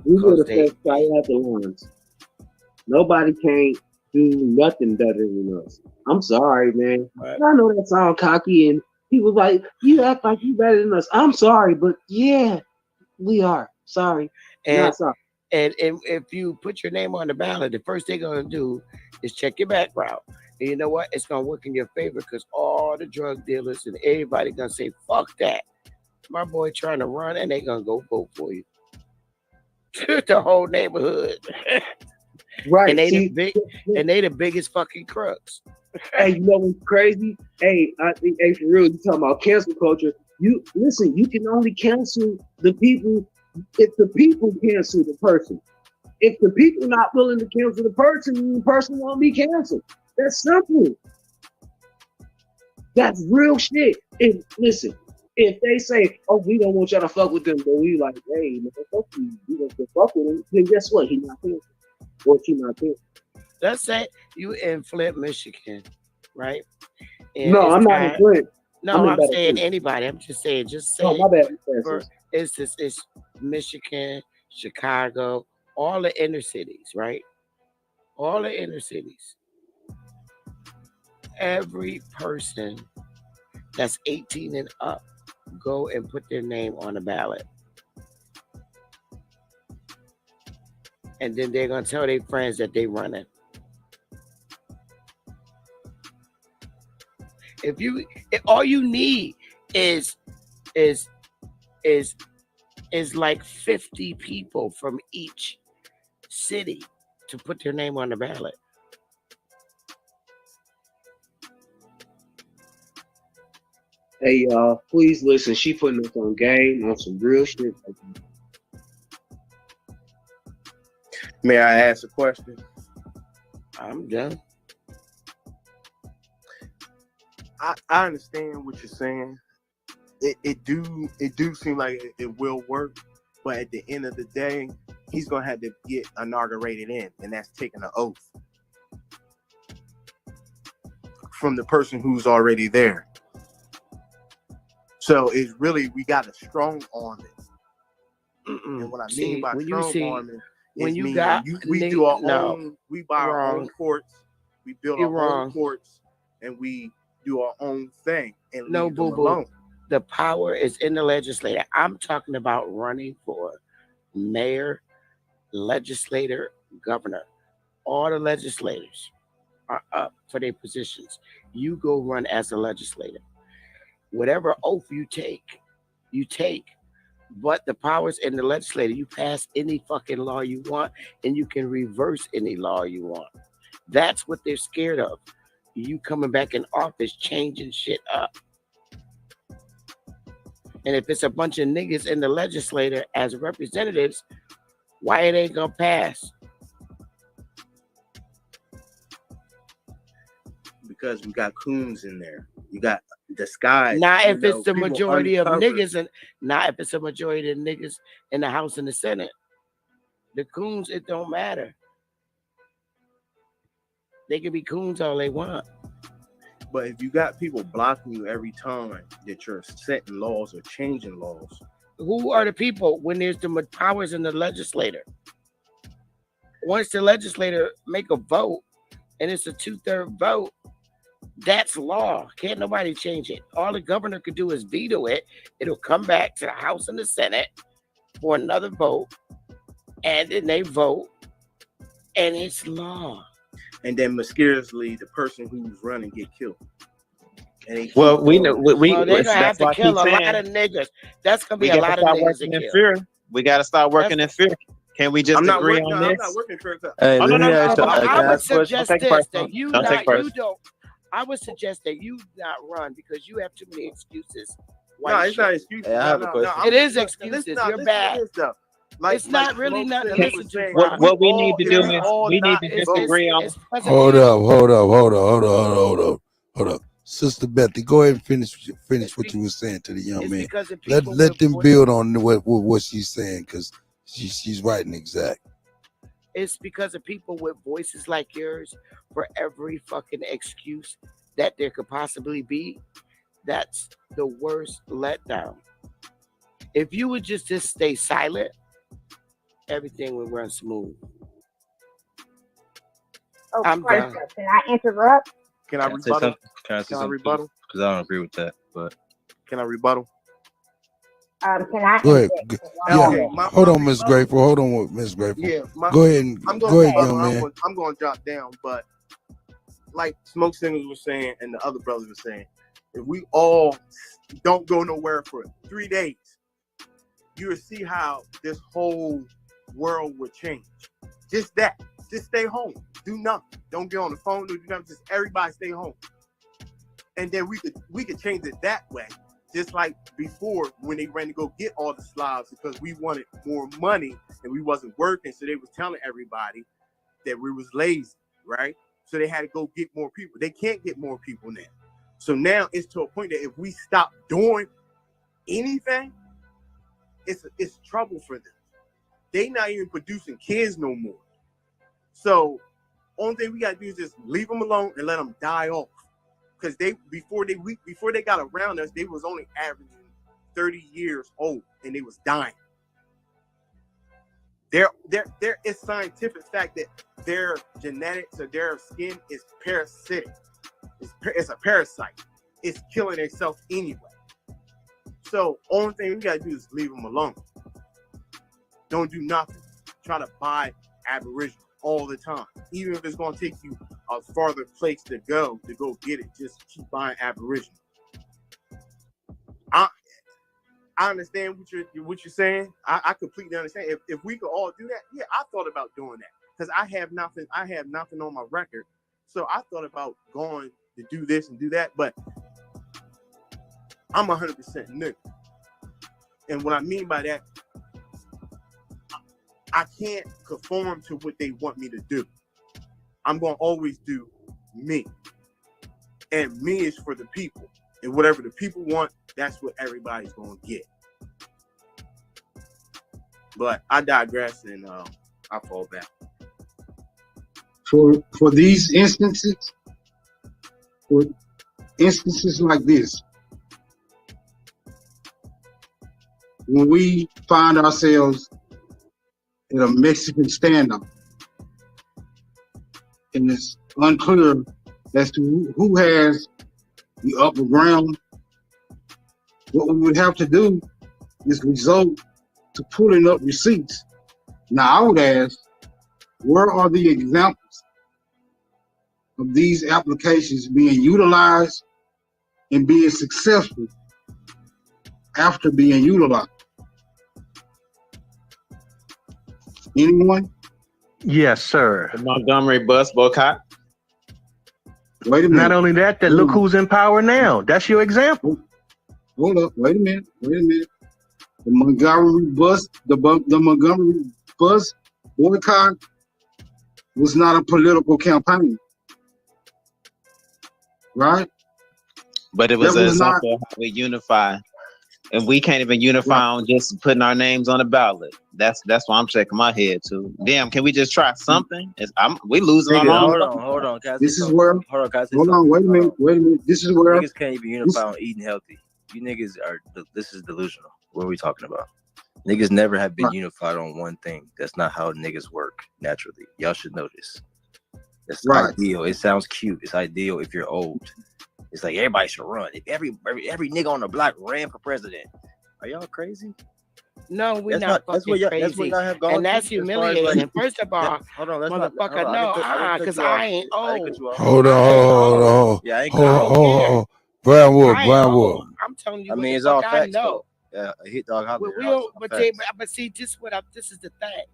We were the first guy at the ones. Nobody can't do nothing better than us. I'm sorry, man. Right. I know that sound cocky, and people like you act like you better than us. I'm sorry, but yeah, we are. Sorry. Not sorry. And if you put your name on the ballot, the first thing they're gonna do is check your background. And you know what? It's gonna work in your favor because all the drug dealers and everybody gonna say, "Fuck that, my boy trying to run," and they gonna go vote for you. The whole neighborhood, Right? And they See, the biggest fucking crooks. Hey, you know what's crazy? Hey, I think, hey, for real, you talking about cancel culture. You listen, you can only cancel the people if the people cancel the person. If the people not willing to cancel the person won't be canceled. That's simple. That's real shit. And listen, if they say, "Oh, we don't want y'all to fuck with them," but we like, "Hey, man, fuck you. We don't fuck with him." Then guess what? He not canceled. Or she not canceled. Let's say you in Flint, Michigan, right? And No, it's I'm not in Flint. No, I'm in saying Flint. anybody. I'm just saying, just say. Oh, my bad. It's Michigan, Chicago, all the inner cities, right? All the inner cities. Every person that's 18 and up go and put their name on the ballot. And then they're gonna tell their friends that they running. If all you need is like 50 people from each city to put their name on the ballot. Hey, y'all, please listen. She putting us on game on some real shit. May I ask a question? I'm done. I understand what you're saying. It do seem like it will work, but at the end of the day, he's gonna have to get inaugurated in, and that's taking an oath from the person who's already there. So it's really, we got a strong arm it. And what I mean by strong arming is we do our own, we buy our own courts, we build our own courts, and we do our own thing and leave them alone. The power is in the legislature. I'm talking about running for mayor, legislator, governor. All the legislators are up for their positions. You go run as a legislator. Whatever oath you take. But the power's in the legislature. You pass any fucking law you want, and you can reverse any law you want. That's what they're scared of. You coming back in office, changing shit up. And if it's a bunch of niggas in the legislature as representatives, why it ain't gonna pass? Because we got coons in there. You got disguised. Not if it's the majority of niggas, and not if it's a majority of niggas in the House and the Senate. The coons, it don't matter. They can be coons all they want. But if you got people blocking you every time that you're setting laws or changing laws, who are the people when there's the powers in the legislature? Once the legislator make a vote and it's a 2/3 vote, that's law. Can't nobody change it. All the governor could do is veto it. It'll come back to the House and the Senate for another vote. and then they vote, and it's law. And then mysteriously, the person who's running get killed. And they Well, we know Well, they're gonna have that's why to I kill keep a lot saying of niggas. That's gonna be we a got to lot of start niggas to working in kill. fear. We got to start working in fear. Can we just I'm not agree working. on No, I'm this? not working for it. Hey, Oh, let no, me no, ask no, you. no. But Can I I would ask a question? suggest Don't take it this personal. that you Don't take it not you personal. don't. I would suggest that you not run because you have too many excuses. No, White it's not shit. excuses. Hey, I have a question. It is Listen, excuses. nah, You're listen bad. to this though. Like, It's not really Smoke nothing to said, listen to, saying, bro. if we What we need all, to if do we is all we need not to just vote, agree on. It's because of Hold him. up, hold up. Sister Bethy, go ahead and finish what you were saying to the young It's man. because of Let people let with them voice. build on what she's saying, because she's right and exact. It's because of people with voices like yours for every fucking excuse that there could possibly be. That's the worst letdown. If you would just stay silent, everything would run smooth. Oh, I'm first done. up, can I interrupt? Can I Can I say rebuttal? something? Can I say Can I something? rebuttal? Because I don't agree with that. But Can I rebuttal? Can I Go ahead. interject? Yeah, Okay, hold my on, Miss rebuttal. Grateful. Hold on, Miss Grateful. Yeah, Go ahead and I'm going go to ahead, rebuttal. young man. I'm going to drop down, but like Smoke Signals was saying and the other brothers were saying, if we all don't go nowhere for 3 days, you will see how this whole world would change. Just that. Just stay home. Do nothing. Don't get on the phone. Do nothing. Just everybody stay home. And then we could change it that way. Just like before when they ran to go get all the Slavs because we wanted more money and we wasn't working. So they was telling everybody that we was lazy, right? So they had to go get more people. They can't get more people now. So now it's to a point that if we stop doing anything, it's trouble for them. They not even producing kids no more. So only thing we gotta do is just leave them alone and let them die off. Because before they got around us, they was only averaging 30 years old and they was dying. There is scientific fact that their genetics or their skin is parasitic. It's a parasite. It's killing itself anyway. So only thing we gotta do is leave them alone. Don't do nothing. Try to buy Aboriginal all the time. Even if it's gonna take you a farther place to go get it, just keep buying Aboriginal. I understand what you're saying. I completely understand. If we could all do that, yeah, I thought about doing that. Because I have nothing on my record. So I thought about going to do this and do that, but I'm 100% new. And what I mean by that, I can't conform to what they want me to do. I'm going to always do me. And me is for the people. And whatever the people want, that's what everybody's going to get. But I digress and I fall back. For these instances, for instances like this, when we find ourselves in a Mexican standoff, and it's unclear as to who has the upper ground, what we would have to do is resort to pulling up receipts. Now, I would ask, where are the examples of these applications being utilized and being successful after being utilized? Anyone? Yes, sir. The Montgomery bus boycott. Wait a minute. Not only that, look who's in power now. That's your example. Hold up. Wait a minute. The Montgomery bus boycott was not a political campaign, right? But it was That an was not. example of how we unify. And we can't even unify on just putting our names on the ballot. That's why I'm shaking my head too. Damn, can we just try something? We losing on all. Hold on. Can I say This is something? where. Hold on, can I say Hold something? on. Wait a minute. This is where. Niggas can't even unify on eating healthy. You niggas this is delusional. What are we talking about? Niggas never have been unified on one thing. That's not how niggas work naturally. Y'all should know this. That's ideal. It sounds cute. It's ideal if you're old. It's like everybody should run. If every nigga on the block ran for president, are y'all crazy? No, we're That's not what fucking y'all crazy. have gone And that's through as far as, like, humiliating. First of all, hold on, let's not. Hold motherfucker, on, no, I didn't cut because you off. I ain't I didn't cut old. you off. Hold on. Yeah, I ain't I cut you don't off. care. Brown Wolf, I ain't Brown old. Wolf. I'm telling you I what mean, the it's all fuck I facts, know. though. Yeah, a hit dog holler. We don't, but see, this is the thing.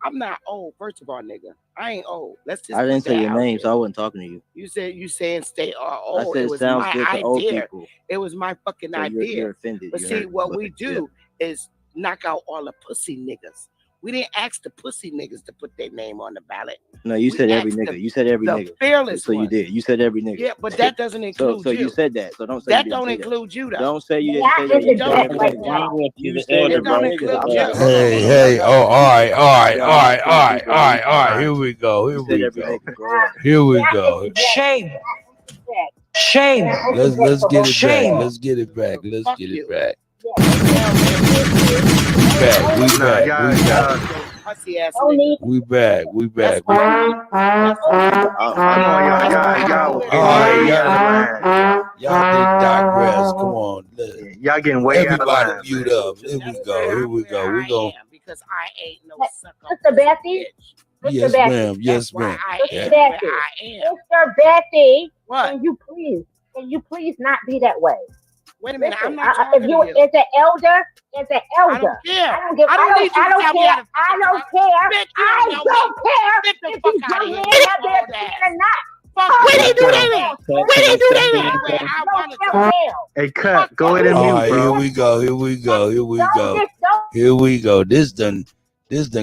I'm not old. First of all, nigga, I ain't old. Let's just. I didn't put say that your out name, there. so I wasn't talking to you. You saying stay old. I said It it was sounds my good to old idea. people. It was my fucking So idea. you're offended. But You see, hurt. what But, we do is knock out all the pussy niggas. We didn't ask the pussy niggas to put their name on the ballot. No, you We said every asked nigga. You said every the nigga. fearless So you ones. did. You said every nigga. Yeah, but that doesn't include So you. you said that. So don't say That you didn't don't say include you, though. Don't say you May didn't I say that. You said interject every right nigga. now? You said every don't nigga. include I'm you. not. Hey. Oh, all right. Yeah, I'm not trying to be All right. Here we go. You said every nigga. Go on. Here we May I go. interject? Shame. May I interject? Shame. May I Let's interject for get both it of you Shame. back. all? Let's get it back. Let's Fuck get you. it back. Yes, We back. We Nah, back. y'all, We back. pussy ass no niggas. need. We back. We back. That's Come on, y'all. All right, y'all did digress. Come on. Y'all getting way out of Everybody line. mute up. Here we go. Here we go. We're going. Because I ain't no sucker. Sister Bessie, Yes, Bessie. ma'am. Yes, ma'am. Sister Bessie, Sister Bessie, What? can you please not be that way? Wait a minute, Listen, I'm not if talking you to you. as an elder, I don't care. I don't give. I I don't don't. need you I to don't tell me care. how to I don't care. Bitch, you I don't know don't me. care Get the if fuck these out young of men here. have their All that. opinion or not. Fuck Where they do that at? Where they do that at? Where I want to slow down. Hey, cut. Go ahead and All mute, right, here bro. we go. Here we go. Here we go. Here we go. This done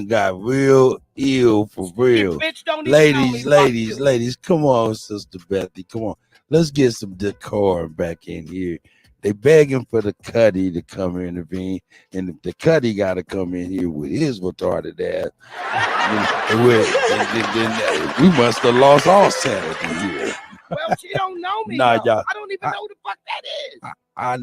got real ill for real. Bitch, don't even know me. Ladies, come on, Sister Bethy. Come on. Let's get some decorum back in here. They begging for the Cuddy to come intervene, and the Cuddy got to come in here with his retarded ass. Then we must have lost all sanity here. Well, she don't know me. Nah, Though. y'all. I don't even know who the fuck that is. I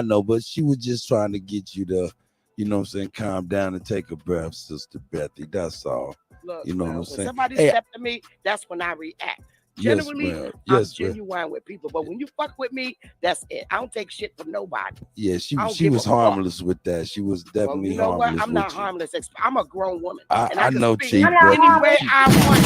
know, but she was just trying to get you to, you know what I'm saying, calm down and take a breath, Sister Bethy. That's all. Look, you know man, what I'm when saying? somebody Hey, step to me, that's when I react. yes, Generally, ma'am. I'm Yes, ma'am. genuine with people, but when you fuck with me, that's it. I don't take shit from nobody. Yeah, I she don't she give was a fuck. harmless with that. She was Well, definitely you know what? harmless I'm not with you. harmless. I'm a grown woman, I can know, speak Chief, but anywhere I want.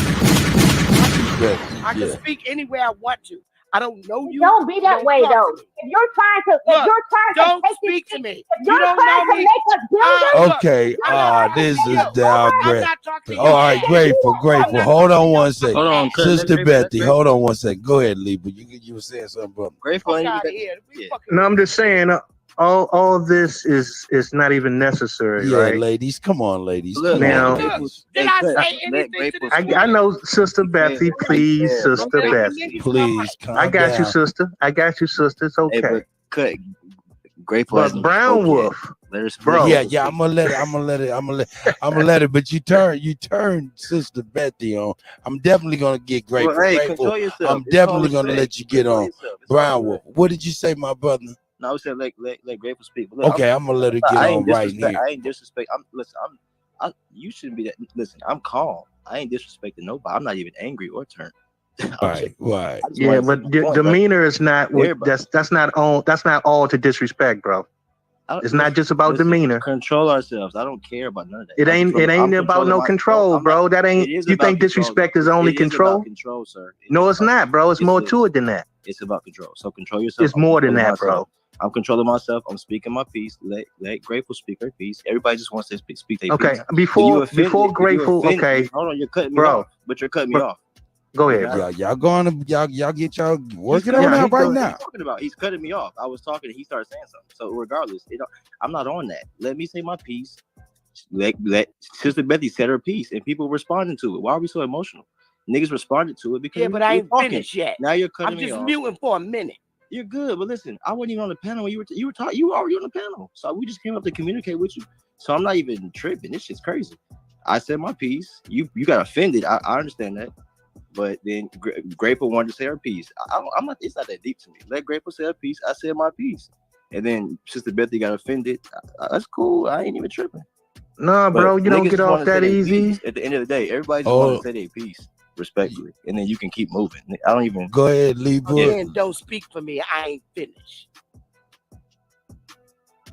but, I can yeah. speak anywhere I want to. I don't know you. Don't be that Don't way talk to though. me. If you're trying to, Don't take speak this, to me. if You you're don't trying know to me. make us builders, Look, Okay, I'm not talking this to is you. down I'm great. not talking to All you. right, grateful. Hold on one second. Hold on, cut. Sister Let Bethy, Grateful- hold on one second. Go ahead, Lee, but you were saying something, brother. Grateful ain't Fuck even outta here. yeah. fucking No, I'm just saying. All of this is not even necessary, Yeah, right? ladies, come on, ladies. Look, Come now, on, ladies. Did I say anything to this I know, Sister Bethy, please, Sister Bethy. Please calm I got you, down. sister. I got you, sister. It's okay. Hey, but cut. Grateful But hasn't Brown spoke yet. Wolf, Let her speak. bro. Yeah, I'm gonna let it. But you turn Sister Bethy on. I'm definitely gonna get grateful. Well, hey, Grateful. control yourself. I'm It's definitely all gonna respect. let you get Control on. yourself. It's all Brown good. Wolf. What did you say, my brother? No, I was saying let Grateful speak. But look, Okay, I'm gonna let her get I on ain't right disrespect. here. I ain't disrespect. You shouldn't be that. Listen, I'm calm. I ain't disrespecting nobody. I'm not even angry or turned. Right. Yeah, but demeanor is not what that's not all to disrespect, bro. It's not just about demeanor. Control ourselves. I don't care about none of that. It ain't about no control, bro. That ain't. You think disrespect is only control? Control, sir. No, it's not, bro. It's more to it than that. It's about control. So control yourself. It's more than that, bro. I'm controlling myself. I'm speaking my piece. Let Grateful speak her piece. Everybody just wants to speak their Okay, piece. before Grateful. Okay, hold on. You're cutting me bro. off. But you're cutting me off. Go ahead, bro. Y'all get y'all working He's on that right now. What are you talking about? He's cutting me off. I was talking and he started saying something. So regardless, I'm not on that. Let me say my piece. Let Sister Bethy said her piece and people responding to it. Why are we so emotional? Niggas responded to it because but I ain't finished yet. Now you're cutting me off. I'm just muting for a minute. You're good, but listen, I wasn't even on the panel when you were talking. You were already on the panel, so we just came up to communicate with you. So I'm not even tripping. This shit's crazy. I said my piece. You got offended. I understand that, but then Grateful wanted to say her piece. I'm not. It's not that deep to me. Let Grateful say her piece. I said my piece, and then Sister Bethy got offended. That's cool. I ain't even tripping. Nah, bro, you don't get off that easy. At the end of the day, everybody just wants to say their piece respectfully, and then you can keep moving. I don't even go ahead, leave. Again, don't speak for me. I ain't finished.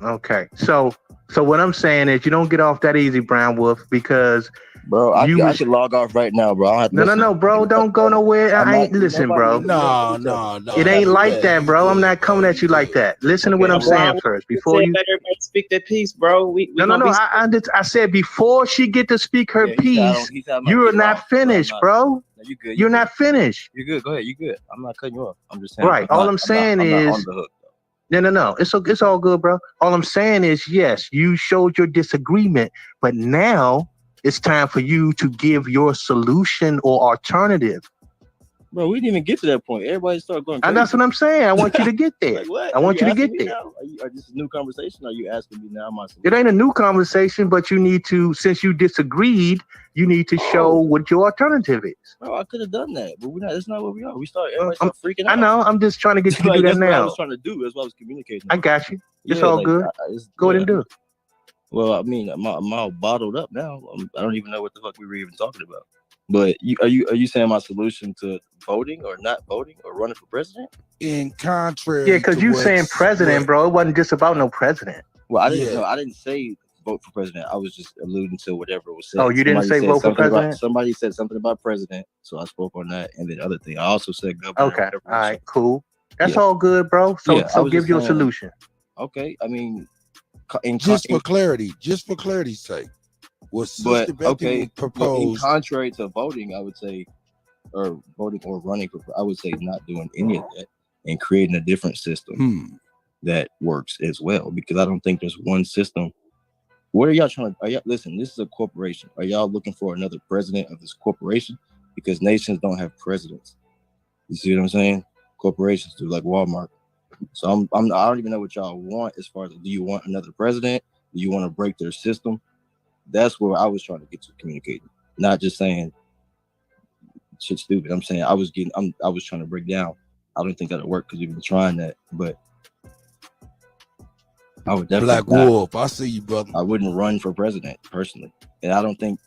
Okay, so So what I'm saying is, you don't get off that easy, Brown Wolf, because Bro, I could log off right now, bro. I have to no, bro. Don't go nowhere. I ain't listen, bro. No. It ain't like that, bro. I'm not coming at you like that. Listen to what I'm saying first before you. Let everybody speak their piece, bro. We No. I said before she get to speak her piece, you are not finished, bro. You good? You're not finished. You're good. Go ahead. You good. I'm not cutting you off. I'm just saying. Right. All I'm saying is. I'm not on the hook. No. It's all good, bro. All I'm saying is, yes, you showed your disagreement, but now it's time for you to give your solution or alternative. Bro, we didn't even get to that point. Everybody started going crazy. And that's what I'm saying. I want you to get there. Like what? I want you to get there. Are this a new conversation? Or are you asking me now? It ain't a new conversation, but you need to, since you disagreed, you need to show what your alternative is. Bro, I could have done that, but we're not. That's not where we are. Everybody started freaking out. I know. I'm just trying to get you to do that that's now. What I was trying to do. That's what I was communicating. I got you. It's all good. Go ahead and do it. Well, I mean, I'm all bottled up now. I don't even know what the fuck we were even talking about. But are you saying my solution to voting or not voting or running for president? In contrary, yeah, because you saying president, bro. It wasn't just about no president. Well, I didn't say vote for president. I was just alluding to whatever was said. Oh, you didn't say vote for president? Somebody said something about president, so I spoke on that. And then other thing, I also said governor. Okay, all right, cool. That's all good, bro. So give your solution. Okay, I mean, just for clarity's sake. Was Sister Betty proposed? In contrary to voting, I would say, or voting or running for, I would say not doing any of that and creating a different system that works as well. Because I don't think there's one system. What are y'all trying to? Listen, this is a corporation. Are y'all looking for another president of this corporation? Because nations don't have presidents. You see what I'm saying? Corporations do, like Walmart. So I don't even know what y'all want as far as, do you want another president? Do you want to break their system? That's where I was trying to get to communicating, not just saying shit stupid. I'm saying I was trying to break down. I don't think that'll work because we've been trying that, but I would definitely Black Wolf. I see you, brother. I wouldn't run for president personally, and I don't think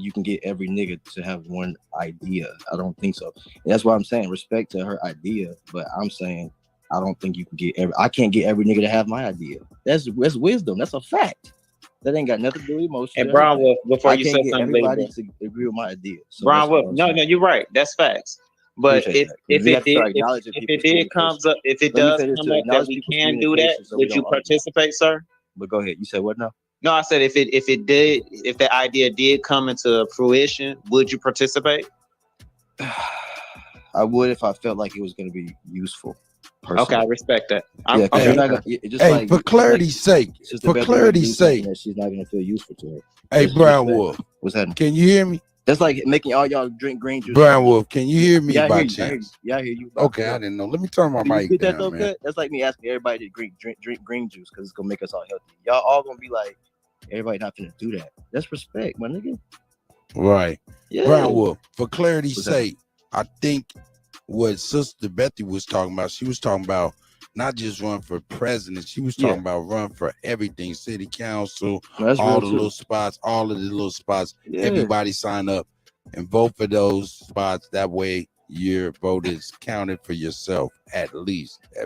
you can get every nigga to have one idea. I don't think so. And that's why I'm saying respect to her idea, but I'm saying I don't think you can get I can't get every nigga to have my idea. That's wisdom. That's a fact. That ain't got nothing to do with emotion. And Brown Wolf, before you say something, everybody to agree with my idea. So Brown Wolf, no, you're right. That's facts. But if it did comes up, if it does come up that we can do that, would you participate, sir? But go ahead. You said what now? No, I said if the idea did come into fruition, would you participate? I would if I felt like it was going to be useful. Personally. Okay, I respect that. For clarity's sake, she's not going to feel useful to her. Hey, Brown Wolf, what's happening? Can you hear me? That's like making all y'all drink green juice. Brown Wolf, can you hear me by chance? Yeah, I hear you. Okay, I didn't know. Let me turn my mic down, man. Good? That's like me asking everybody to drink green juice because it's gonna make us all healthy. Y'all all gonna be like, everybody not gonna do that. That's respect, my nigga. Right. Yeah. Brown Wolf, for clarity's sake, I think what Sister Betty was talking about, she was talking about not just run for president, she was talking about run for everything, city council, all the little spots, everybody sign up and vote for those spots. That way your vote is counted for yourself, at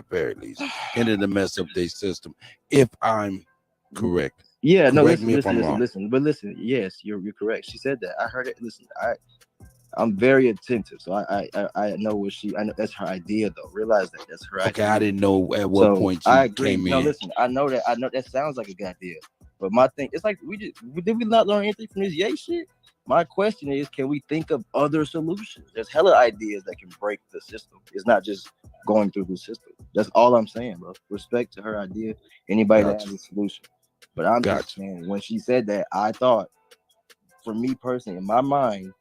very least, and it'll mess up their system, if I'm correct. Yeah, no, listen, yes, you're correct. She said that. I heard it. Listen, I'm very attentive, so I know I know that's her idea, though. Realize that's her idea. Okay, I didn't know at what point she came in. No, listen, I know that sounds like a good idea, but my thing, it's like did we not learn anything from this yay shit? My question is, can we think of other solutions? There's hella ideas that can break the system. It's not just going through the system. That's all I'm saying, bro. Respect to her idea. Anybody that has a solution, but I'm just saying, when she said that, I thought, for me personally, in my mind,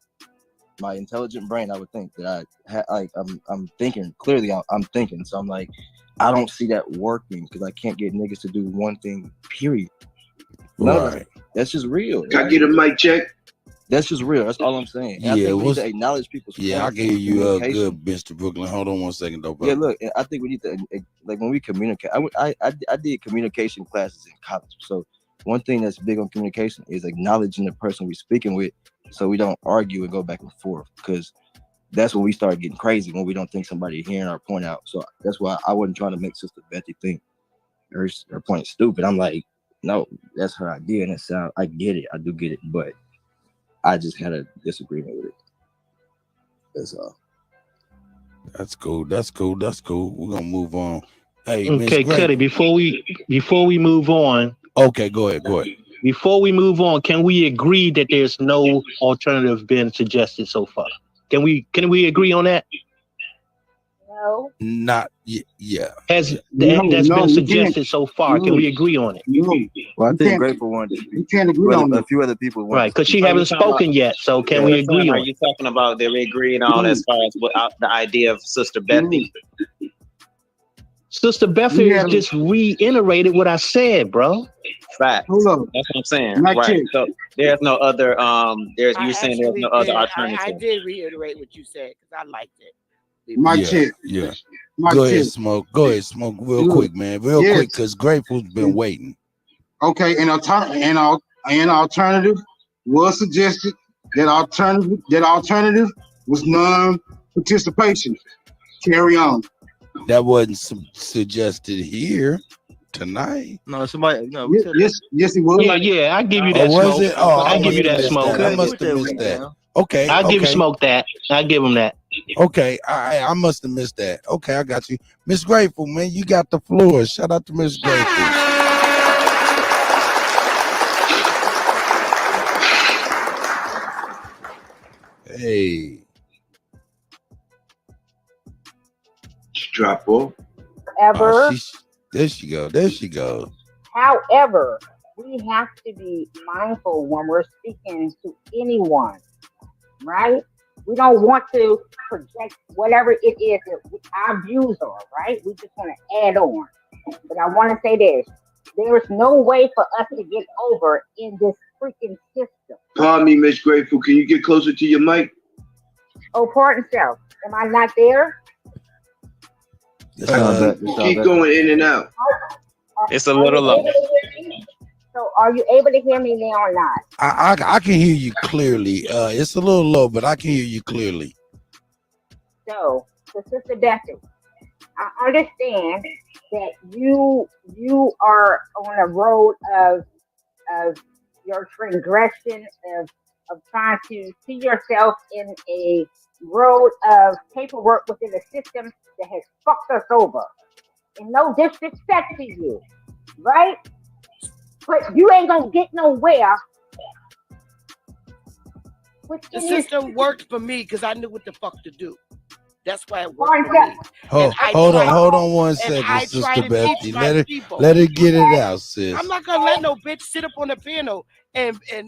my intelligent brain, I would think that I'm thinking clearly. I'm thinking, so I'm like, I don't see that working because I can't get niggas to do one thing. Period. No, that's just real. Can I get a mic check? That's just real. That's all I'm saying. And I think we need to acknowledge people's points. I gave you a good Mr. Brooklyn. Hold on 1 second, though, bro. Yeah, look, I think we need to, like, when we communicate. I did communication classes in college, so one thing that's big on communication is acknowledging the person we're speaking with, so we don't argue and go back and forth, because that's when we start getting crazy, when we don't think somebody hearing our point out. So that's why I wasn't trying to make Sister Betty think her point is stupid. I'm like, No, that's her idea, and it sound. I get it. I do get it, but I just had a disagreement with it. That's all. That's cool. That's cool. That's cool. We're gonna move on. Hey, Miss Okay, Grape. Cuddy, before we move on, Okay, go ahead. Go ahead. before we move on, can we agree that there's no alternative been suggested so far? Can we agree on that? No. Not yeah. Has No, that's no, been we suggested can't. so far? No, Can we agree on it? no. Well, I We think can't. Grateful wanted to We speak. can't agree on A it. few other people wanted Right, to because she speak. Are you haven't talking about? spoken yet. So can Yeah, we that's what I'm agree saying. Are on it? you talking about that we agreed on as far as what the idea of Sister Bethy? Sister Bethany We has had. just reiterated what I said, bro. Facts. Hold up. That's what I'm saying. Mic Right. check. So there's no other. There's I you saying there's actually no other did. I alternative. did reiterate what you said because I liked it. Mic Yeah, check. yeah. Mic Go check. ahead, Smoke. Go ahead, Smoke. Real Look. quick, man. Real Yes. quick, because Grateful's been waiting. Okay. An alternative was suggested. That alternative was non-participation. Carry on. That wasn't suggested here tonight. No, somebody. No, we said Yes, it was. Yeah, I give you Oh, that was smoke. it? Oh, I I give must you have that missed smoke. that. I must have missed that. Okay, I give you okay. smoke that. I give him that. Okay, I must have missed that. Okay, I got you. Miss Grateful, man, you got the floor. Shout out to Miss Grateful. Hey. Drop off. Ever. There she go. There she go. However, we have to be mindful when we're speaking to anyone, right? We don't want to project whatever it is that our views are, right? We just want to add on. But I want to say this. There's no way for us to get over in this freaking system. Pardon me, Miss Grateful. Can you get closer to your mic? Oh, pardon self. Am I not there? Keep going in and out. It's a little low. So are you able to hear me now or not? I can hear you clearly. It's a little low, but I can hear you clearly. So, Sister Bethany, I understand that you are on a road of your transgression of trying to see yourself in a road of paperwork within a system that has fucked us over. And no disrespect to you, right? But you ain't gonna get nowhere. The system worked for me because I knew what the fuck to do. That's why it worked for me. Hold on one second, Sister Bethany. Let her get it out, sis. I'm not gonna let no bitch sit up on the piano and bust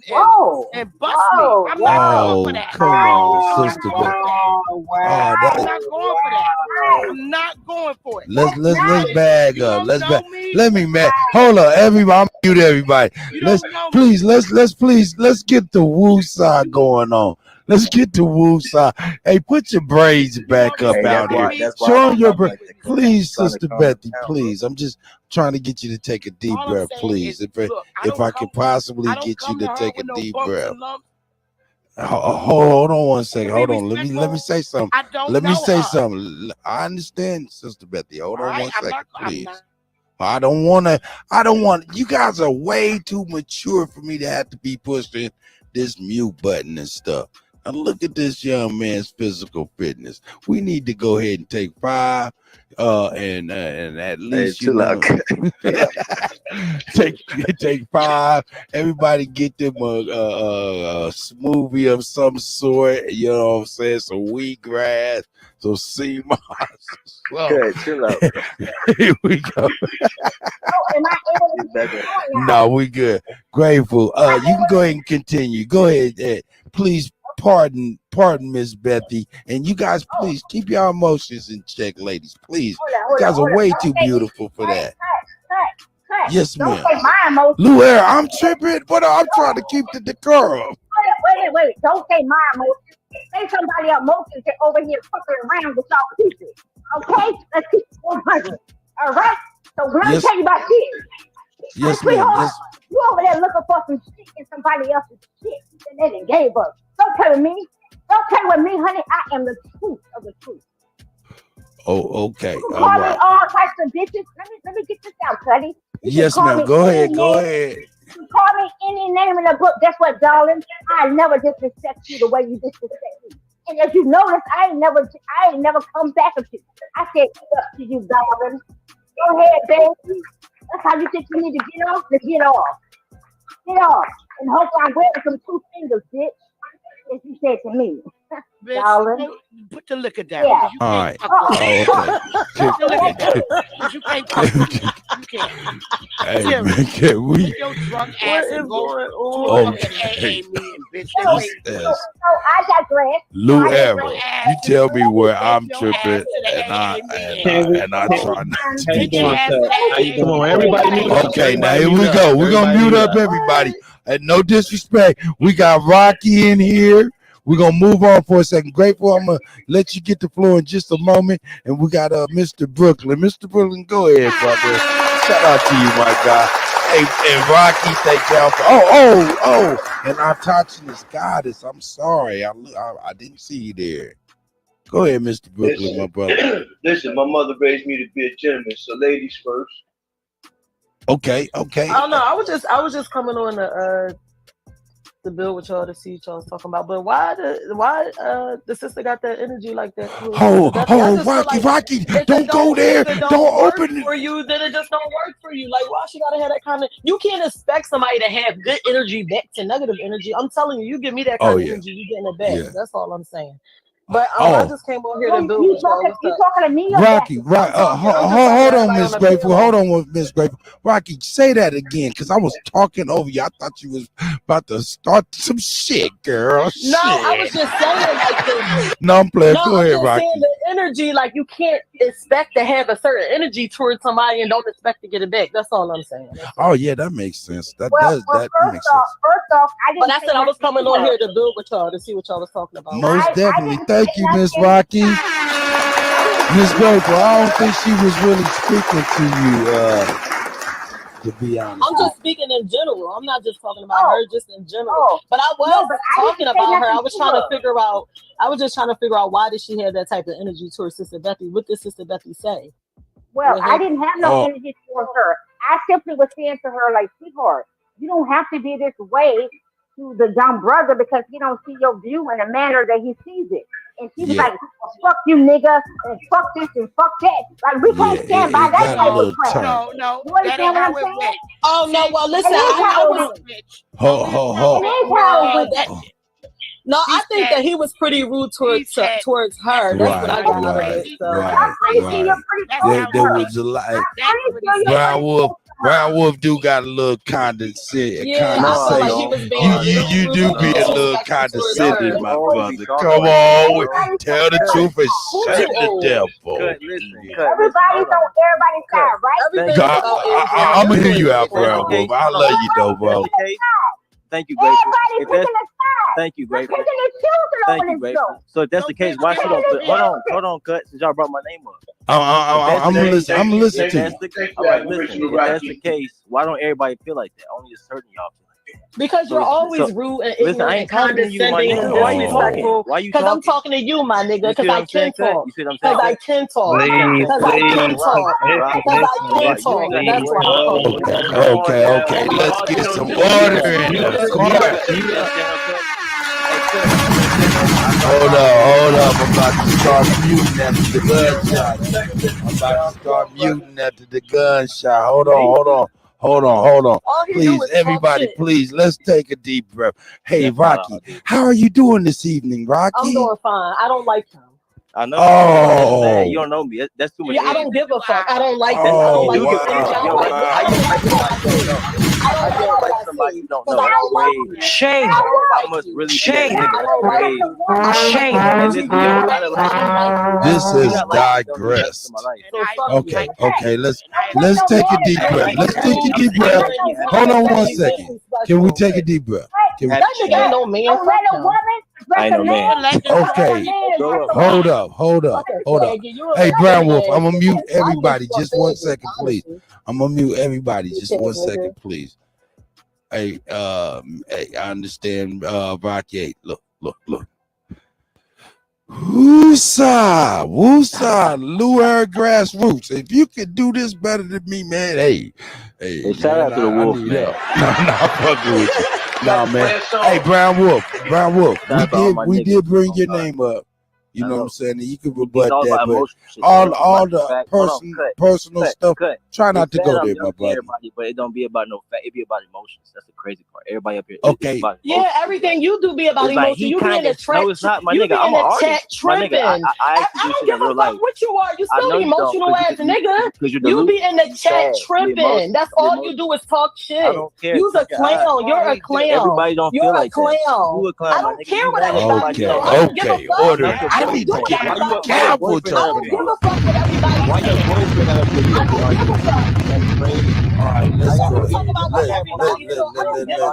me. I'm not going for that. Come on, Sister Bethany. I'm not going for that. I'm not going for it. Let's bag up. Let me hold on, everybody. I'm mute everybody. Let's get the woo side going on. Let's get the woo side. Hey, put your braids back up out here. Show your braids. Please, Sister Bethany, please. I'm just trying to get you to take a deep breath, please. If I could possibly get you to take a deep breath. Hold on one second. Hold on. Let me say something. Let me say something. I understand, Sister Bethany. Hold on one second, please. I don't want you guys are way too mature for me to have to be pushing this mute button and stuff. Now look at this young man's physical fitness. We need to go ahead and take 5 and at least take 5. Everybody get them a smoothie of some sort. You know what I'm saying? Some wheatgrass, some sea moss. Good, chill out. Here we go. No, we good. Grateful. You can go ahead and continue. Go ahead. Please pardon Miss Bethy. And you guys, please keep your emotions in check, ladies. Please. You guys are way too beautiful for that. Yes, ma'am. Lou Air, I'm tripping, but I'm trying to keep the decorum. Wait. Don't say my emotions. Say somebody else's emotions that over here fucking around with y'all pieces. Okay? Let's keep 100. All right? So let me tell you about this. Yes, ma'am. Yes. You over there looking for some shit in somebody else's shit that they done gave us. Don't play with me. Don't play with me, honey. I am the truth of the truth. Oh, okay. You call me all types of bitches. Let me get this out, Cuddy. Yes, call ma'am. me Go any ahead. Go name. ahead. You call me any name in the book. Guess what, darling? I never disrespect you the way you disrespect me. And as you notice, I ain't never come back at you. I said up to you, darling. Go ahead, baby. That's how you think you need to get off. To get off. Get off. And hope I'm wearing some two fingers, bitch. As you said to me, Bitch, darling. put the liquor down. Yeah. 'Cause you All can't right. fuck Oh, with okay. Put the liquor down. 'Cause you can't fuck with me. You can't. Hey, Serious. man, can we? Take your drunk What ass is and go going to a on? fucking AA Okay. meeting, bitch. So, They This pay is I digress. Lou take Ever. your You ass to tell me where take I'm your ass tripping, to the and AA I meeting. try not to Take be your ass to tripping. the AA Come on, meeting. everybody mute up. Okay, now Everybody here mute we up. go. We're gonna Everybody mute mute up up. everybody. And no disrespect. We got Rocky in here. We're gonna move on for a second. Grateful, I'm gonna let you get the floor in just a moment. And we got Mr. Brooklyn. Mr. Brooklyn, go ahead, brother. Shout out to you, my guy. Hey, and Rocky, thank y'all for and our Tachi's goddess. I'm sorry. I didn't see you there. Go ahead, Mr. Brooklyn, my brother. Listen, my mother raised me to be a gentleman, so ladies first. Okay. I don't know. I was just coming on to build with y'all to see what y'all was talking about. But why the sister got that energy like that? Rocky, don't go there. If it Don't work open it. for you, then it just don't work for you. Like, why she gotta have that kind of? You can't expect somebody to have good energy back to negative energy. I'm telling you, you give me that kind of energy, you get in it back. Yeah. That's all I'm saying. But I just came on here to build with y'all. You talking to me or Rocky, Becky? hold on, Miss Grateful. Hold on, Miss Grateful. Rocky, say that again, because I was talking over you. I thought you was about to start some shit, girl. No, I was just saying like No, I'm playing. Go I'm ahead, just Rocky. saying the energy, like you can't expect to have a certain energy towards somebody and don't expect to get it back. That's all I'm saying. Oh yeah, that makes sense. That Well, makes first sense. off, I didn't. But I said I was coming on here to build with y'all to see what y'all was talking about. Most definitely. Thank you, Miss Rocky. Miss Grateful, I don't think she was really speaking to you, to be honest. I'm just speaking in general. I'm not just talking about her, just in general. But I was I talking didn't say about her. I nothing was to trying to her. figure out. I was just trying to figure out why did she have that type of energy towards Sister Bethy? What did Sister Bethy say? Well, I didn't have no energy towards her. I simply was saying to her, like, sweetheart, you don't have to be this way to the young brother because he don't see your view in the manner that he sees it. And she was like, well, fuck you, nigga, and fuck this and fuck that. Like, we can't stand by that type of crap. No, You that understand ain't what how I'm it saying? went. Oh no, well listen, It is I how it was went. Ho. It is how it went. No, I think that he was pretty rude towards her. That's what I got out of it. So. Right. There was a lot. Brown Wolf do got a little condescending. Yeah, I felt like he was being You do be a little condescending, my brother. Come on, tell the truth and shame the devil. Everybody's on everybody's side, right? I'm gonna hear you out, Brown Wolf. I love you though, bro. Thank you, Grateful. Everybody's picking a side. Thank you, Grateful. Picking their children Thank over you, this show. Grateful. So if that's the case, why she don't put, hold on, cut, since y'all brought my name up. I'm listening. I'm listening to you. All right, listen, if that's the case, why don't everybody feel like that? Only a certain y'all feel like that. Because you're always rude and listen, I ignorant and ain't calling you my condescending nigga. and Why you talking? disrespectful. Why you Because I'm talking? talking to you, my nigga. You see Because what I I'm saying, can Cut? talk. You see what I'm Because saying? I can talk. Please, Because I can talk. Because I can please, talk. please, That's why I'm talking. Okay. Let's get some order in the Hold up. I'm about to start muting after the gunshot. Hold on. Please, everybody, please, let's take a deep breath. Hey, Rocky, how are you doing this evening, Rocky? I'm doing fine. I don't like him. I know. Oh. You don't know me. That's too much. Yeah, I don't give a fuck. I don't like That's him. I don't you like do his give a energy. I fuck. don't like How you like somebody you don't know? How you don't like somebody you don't know? That's crazy. Shame. I must really be that nigga. Crazy. Shame. Hey, listen, you don't gotta like me. This is digressed. Okay, let's take a deep breath. Hold on 1 second. Can we take a deep breath? That nigga ain't no man. Don't let a woman I ain't no man. Okay, hold up. Hey, Brown Wolf, I'm gonna mute everybody. Just 1 second, please. I'm gonna mute everybody. Just 1 second, please. Hey, I understand, Rocky. Hey, look. Woosa, Lure Grassroots. If you could do this better than me, man, hey, Hey, shout man, out to the I Wolf, need man. help. No, fucking with you. No, man. Hey, Brown Wolf, Shout out to all my we niggas. did bring your name up. You I know what know. I'm saying? And you can It's rebut all that, about but emotional shit. It don't be all about no the fact. Hold on, personal stuff, try They not to said go I'm there, my yelling at brother. everybody, but it don't be about no fact. It be about emotions. That's the crazy part. Everybody up here, Okay. it's about Yeah, emotions. everything you do be about It's like emotion. he You be in kind the of track. no, it's not, my You nigga. be I'm in an the artist, chat my nigga. tripping. I I actually do don't shit give in real a fuck life. what you are. You I still know an you don't, emotional ass nigga. because you're You be in the You chat sad. You tripping. emotional. That's You all emotional. you do is talk I shit. don't care. You's a Take your eye. clown. You're a clown. Everybody don't You're feel a like that. You clown. a clown, I my don't nigga. care You what mad at everybody everybody feel. else. I don't give a fuck. Order Not it. your I don't give a boyfriend. fuck Why about your that. boyfriend I not up don't here? give a fuck what everybody Why your saying. boyfriend not up here? You I up here don't give arguing a with me? fuck. That's crazy. All right, I let's don't go give a fuck ahead. about what everybody feel. I don't give a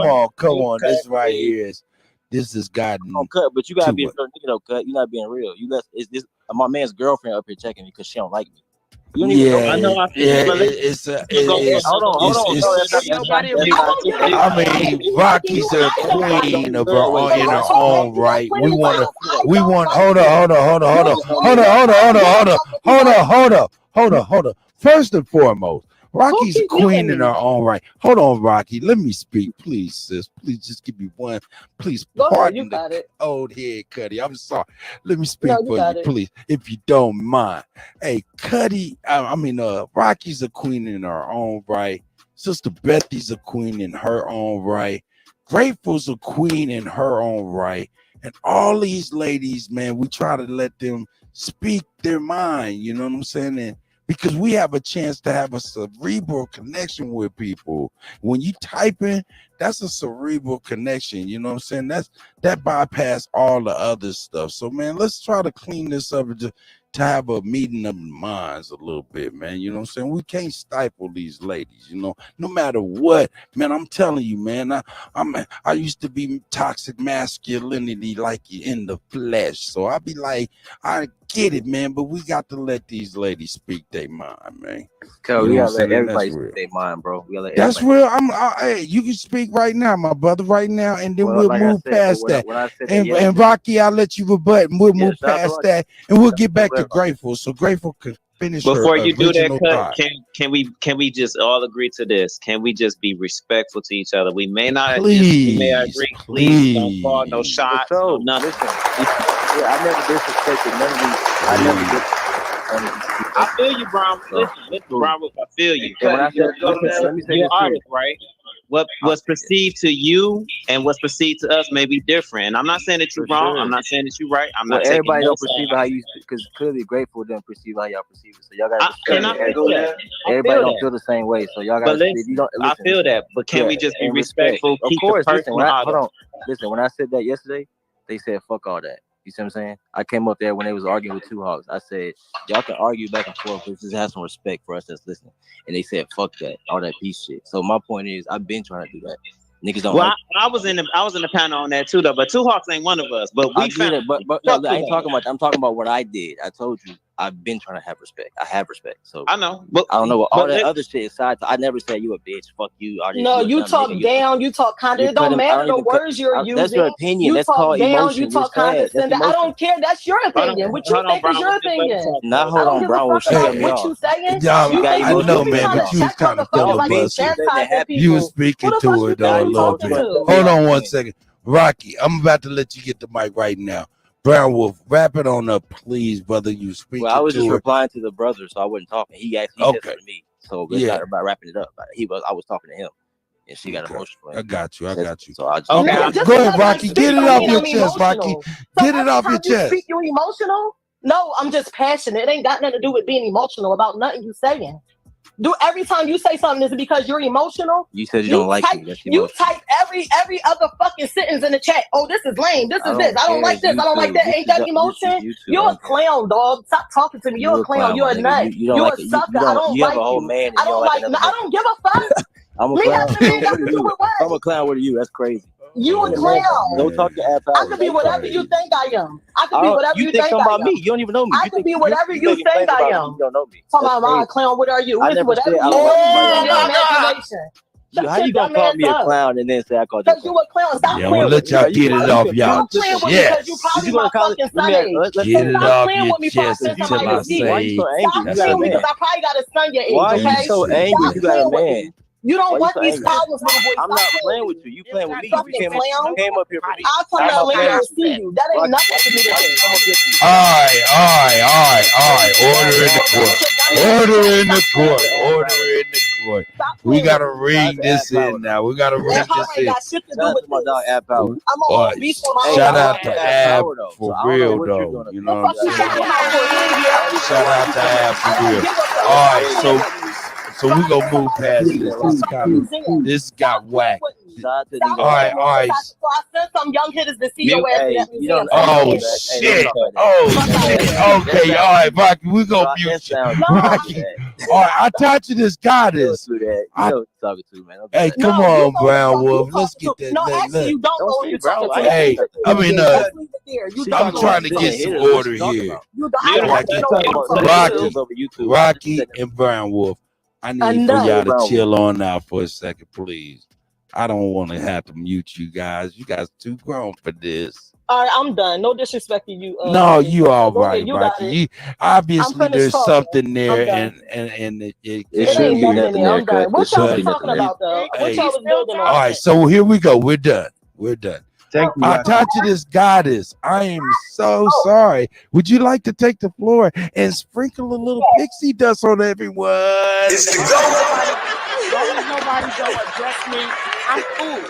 fuck. Come on. This right here is this has gotten Cut, but you gotta too be a much. real nigga though, cut. You're not being real. You let is this my man's girlfriend up here checking me because she don't like me. You don't even know. Yeah, I know. I feel yeah, you, but hold on. No, I mean, Rocky's a queen of her own in her own right. We want to. Hold on. First and foremost, Rocky's a queen in her own right. Hold on, Rocky. Let me speak, please, sis. Please just give me one. Please pardon the old head, Cuddy. I'm sorry. Let me speak for you, please, if you don't mind. Hey, Cuddy. Rocky's a queen in her own right. Sister Bethy's a queen in her own right. Grateful's a queen in her own right. And all these ladies, man, we try to let them speak their mind. You know what I'm saying? And because we have a chance to have a cerebral connection with people. When you type in, that's a cerebral connection. You know what I'm saying? That bypass all the other stuff. So, man, let's try to clean this up and to have a meeting of the minds a little bit, man. You know what I'm saying? We can't stifle these ladies, you know, no matter what, man. I'm telling you, man, I used to be toxic masculinity like in the flesh. So I be like, I get it, man, but we got to let these ladies speak their mind, man. We gotta let everybody speak their mind, bro. We gotta let that's everybody. real. Hey, you can speak right now, my brother, right now, and then we'll like move past that. And Rocky, I'll let you rebut, and we'll move past that, and we'll get back to Grateful. So Grateful can finish Before her you do that, original thought. can we just all agree to this? Can we just be respectful to each other? We may not Please, we may agree. Please don't call no shots, no nothing. I never disrespected none of these. I never disrespected. I feel you, Brown. Listen, Brown, I feel you. And when I said, let me say You're this an artist, right? What's perceived to you and what's perceived to us may be different. And I'm not saying that you're wrong. sure. I'm not saying that you're right. I'm Well, not taking everybody no don't perceive it how you, because clearly Grateful didn't perceive how y'all perceive it. So y'all gotta everybody don't feel the same way. So y'all gotta. But listen, I feel that. But can we just be respectful? Of Keep course. the Listen, personal hold on. Listen, when I said that yesterday, they said fuck all that. You see what I'm saying? I came up there when they was arguing with Two Hawks. I said, y'all can argue back and forth, but just have some respect for us that's listening. And they said, fuck that, all that peace shit. So my point is, I've been trying to do that. Niggas don't. Well, like I was in the panel on that too, though. But Two Hawks ain't one of us. But we found it, but no, I ain't talking about. I'm talking about what I did. I told you, I've been trying to have respect. I have respect. So I know, but I don't know what all that other shit aside. I never said you a bitch. Fuck you. No, you talk down, you talk condescending. It don't matter the words you're using. That's your opinion. You That's talk called down, emotion. you talk You're sad. That's condescending. I emotion. don't care. That's your opinion. What you think is your opinion. Now I hold don't on, give Brown. a fuck about what you saying. I know, man, but you was kind of filibustering. You was speaking to it a little bit. Hold on one second. Rocky, I'm about to let you get the mic right now. Brown Wolf, wrap it on up, please, brother. You speaking Well, I was to just her. replying to the brother, so I wasn't talking. He said something to me, so it's not about wrapping it up. I was talking to him, and she got emotional. I got you. So I just Go ahead, Rocky. Get it off your chest, Rocky. Get it off your chest. Speak, you emotional? No, I'm just passionate. It ain't got nothing to do with being emotional about nothing you saying. Every time you say something, is it because you're emotional? You said you don't like me. That's you type every other fucking sentence in the chat. Oh, this is lame. This is this. I don't like this. I don't like that. Ain't that emotion? You're a clown, dog. Stop talking to me. You're a clown. You're a nut. You're a sucker. I don't like you. I don't like. I don't give a fuck. I'm a clown. I'm a clown. What are you? That's crazy. You a clown. Don't talk your ass out. I could be whatever you think I am. I could be whatever you think I am. about me. You don't even know me. I could be whatever you think I am. You don't know me. Talking about my clown. What are you? I Listen, never whatever said you I want was in your imagination. How you gonna call me a clown and then say I called you a Because you clown? a clown. Stop Yeah, I'm playing gonna with let me. y'all get it off y'all Stop playing with me because you chest. probably You gonna my call it? fucking Let son me age. Get it Stop off playing your with me before I chest send until somebody I to see Why you. you so say angry? Stop You that's got a playing with me man. because I probably got a son your age, Why are you okay? so easy. angry? Stop You got a playing with man. me. You don't Why you want so these angry? problems, little boy. I'm Stop not playing playing with with me. you. You playing with me. Fucking clown. You came up here for me. I'll come Now I'm to not playing Atlanta and with you. see you. That ain't Rocky, nothing to me why today. you come up here for me? All right. Order in the court. Order in the court. Order in the court. We gotta ring this in now. We gotta ring That power this ain't in. got shit to do Shout out with to my dog this. Ab Power. I'm All on right. beef for my Hey, Shout I out like to Ab Ab Power though, so for I don't know real what you're though. gonna You do. know what I'm Fuck you saying? talking about for he ain't here. I don't even know Shout why out you to coming Ab at me. for I don't real. give a fuck. All Stop right, playing with me. so we gonna move past this. This kind of this got whacked. Shout out to Stop D-Lo. All right, playing all with me. right. So I sent some young hitters to see Mute. your ass in Hey, that you don't. museum. Stop Hey, Oh playing. hey, don't shit! talk like that. Oh Fuck out shit! of here. Okay, all right, Rocky, we gonna That mute you. sounds No, don't do Rocky, that. all right, I taught you this Don't goddess. do that. You I, know what you're talking to, man. Don't do hey, that. come no, you on, know who the Brown fuck you Wolf. Let's talking get that. to. No, actually, you don't Don't know who say you're bro. talking I to. ain't Let's say leave Hey, it nothing. I there. mean, Let's leave it there. You She don't I'm talking know who about trying you're to sending get talking some to. hitters. What order you talking here. about? I Mute. don't She's know talking what you're about talking sending to. hitters Rocky, over YouTube. I just Rocky, said and Brown Wolf. I need I'm for done. y'all to Brown chill Wolf. on out for a second, please. I don't want to have to mute you guys. You guys too grown for this. All right, I'm done. No disrespect to you. No, Rocky. you all Go right, ahead. You got Rocky. it. You I'm obviously finished there's talking. something there, I'm done. and it It It shouldn't ain't be nothing nothing there. there, I'm done. cut. What It y'all shouldn't was be nothing talking there. about though? What hey, y'all was building all on? right. So here we go. We're done. We're done. Thank you, I Rocky. taught you this goddess. I am so sorry. Would you like to take the floor and sprinkle a little pixie dust on everyone? It's the go. As long as nobody don't address me, I'm cool.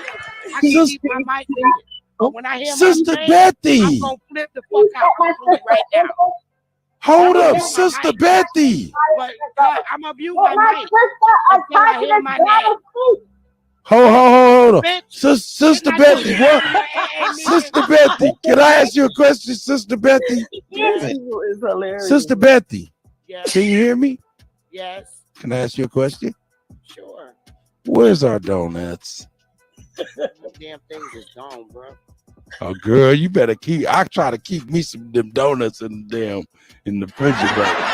I can keep my mic muted. But when I hear Sister my name, Betty. I'm gonna flip the fuck out. I'm gonna do it right now. Hold I'm gonna up, mute my Sister mic. Betty. But I'm gonna mute my mic until I hear my name. Hold on. Bitch, Sister didn't I Betty, just what? tell you AA meeting? Sister Betty, can I ask you a question, Sister Betty? This is hilarious. Sister Betty, Yes. can you hear me? Yes. Can I ask you a question? Sure. Where's our donuts? The damn things is gone, bro. Oh, girl, you better I try to keep me some of them donuts in the refrigerator.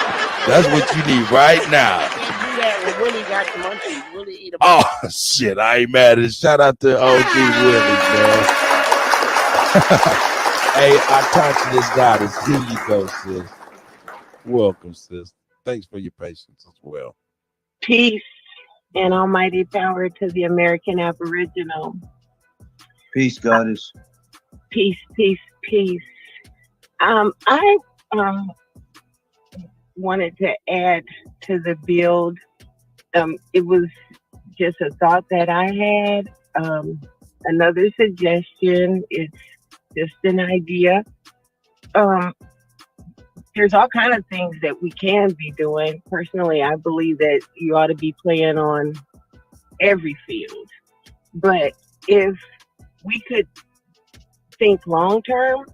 That's what you need right now. You can't do that when Willie got the munchies. Willie eat a Oh shit, I ain't mad at it. Shout out to OG Willie, man. Hey, I taught you this goddess. Here you go, sis. Welcome, sis. Thanks for your patience as well. Peace and almighty power to the American Aboriginal. Peace, goddess. Peace, peace, peace. I wanted to add to the build. It was just a thought that I had. Another suggestion. It's just an idea. There's all kinds of things that we can be doing. Personally, I believe that you ought to be playing on every field. But if we could think long term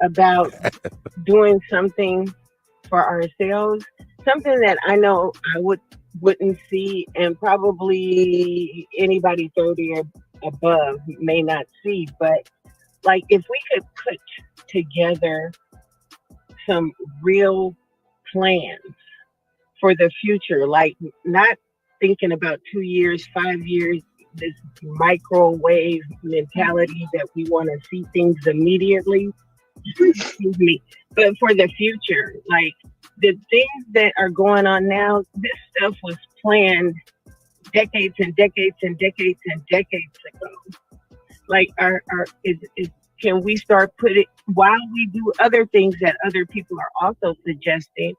about doing something for ourselves, something that I know I wouldn't see, and probably anybody 30 or above may not see, but like if we could put together some real plans for the future, like not thinking about 2 years, 5 years, this microwave mentality that we want to see things immediately. Excuse me. But for the future, like the things that are going on now, this stuff was planned decades and decades and decades and decades ago. Like can we start putting, while we do other things that other people are also suggesting,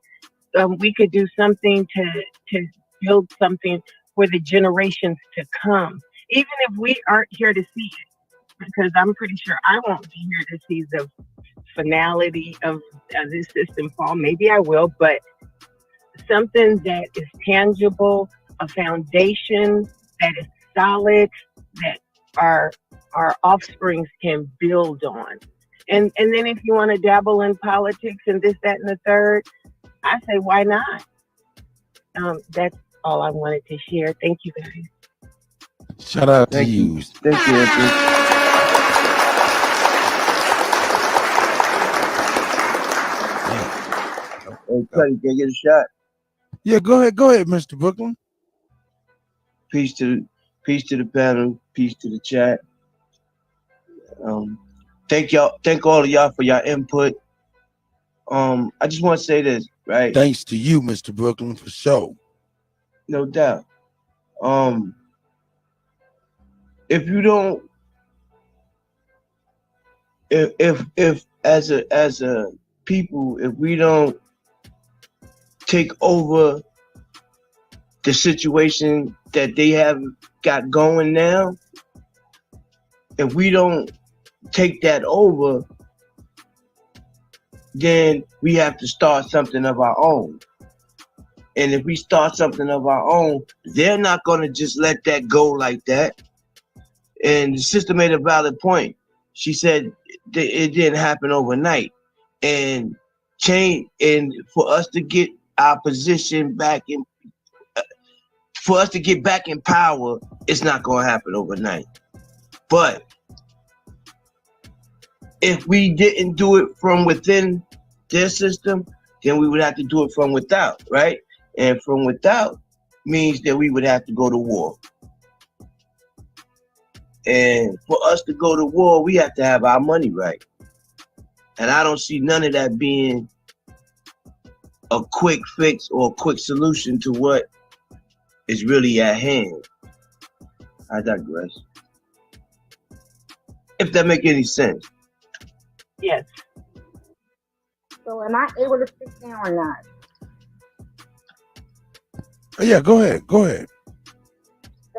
we could do something to build something for the generations to come, even if we aren't here to see it, because I'm pretty sure I won't be here to see the finality of this system fall. Maybe I will, but something that is tangible, a foundation that is solid, that our offsprings can build on. And then if you want to dabble in politics and this, that, and the third, I say, why not? That's all I wanted to share. Thank you, guys. Shout out to you. Thank you, Empress. Hey, Cuddy, can I get a shot? Yeah, go ahead, Mr. Brooklyn. Peace to the panel. Peace to the chat. Thank all of y'all for your input. I just want to say this, right? Thanks to you, Mr. Brooklyn, for sure. No doubt. If you don't, if as a people, if we don't take over the situation that they have got going now, if we don't take that over, then we have to start something of our own. And if we start something of our own, they're not going to just let that go like that. And the sister made a valid point. She said it didn't happen overnight. And for us to get our position back in, for us to get back in power, it's not going to happen overnight. But if we didn't do it from within their system, then we would have to do it from without, right? And from without means that we would have to go to war. And for us to go to war, we have to have our money right. And I don't see none of that being a quick fix or a quick solution to what is really at hand. I digress. If that make any sense. Yes. So am I able to speak now or not? Oh, yeah, go ahead.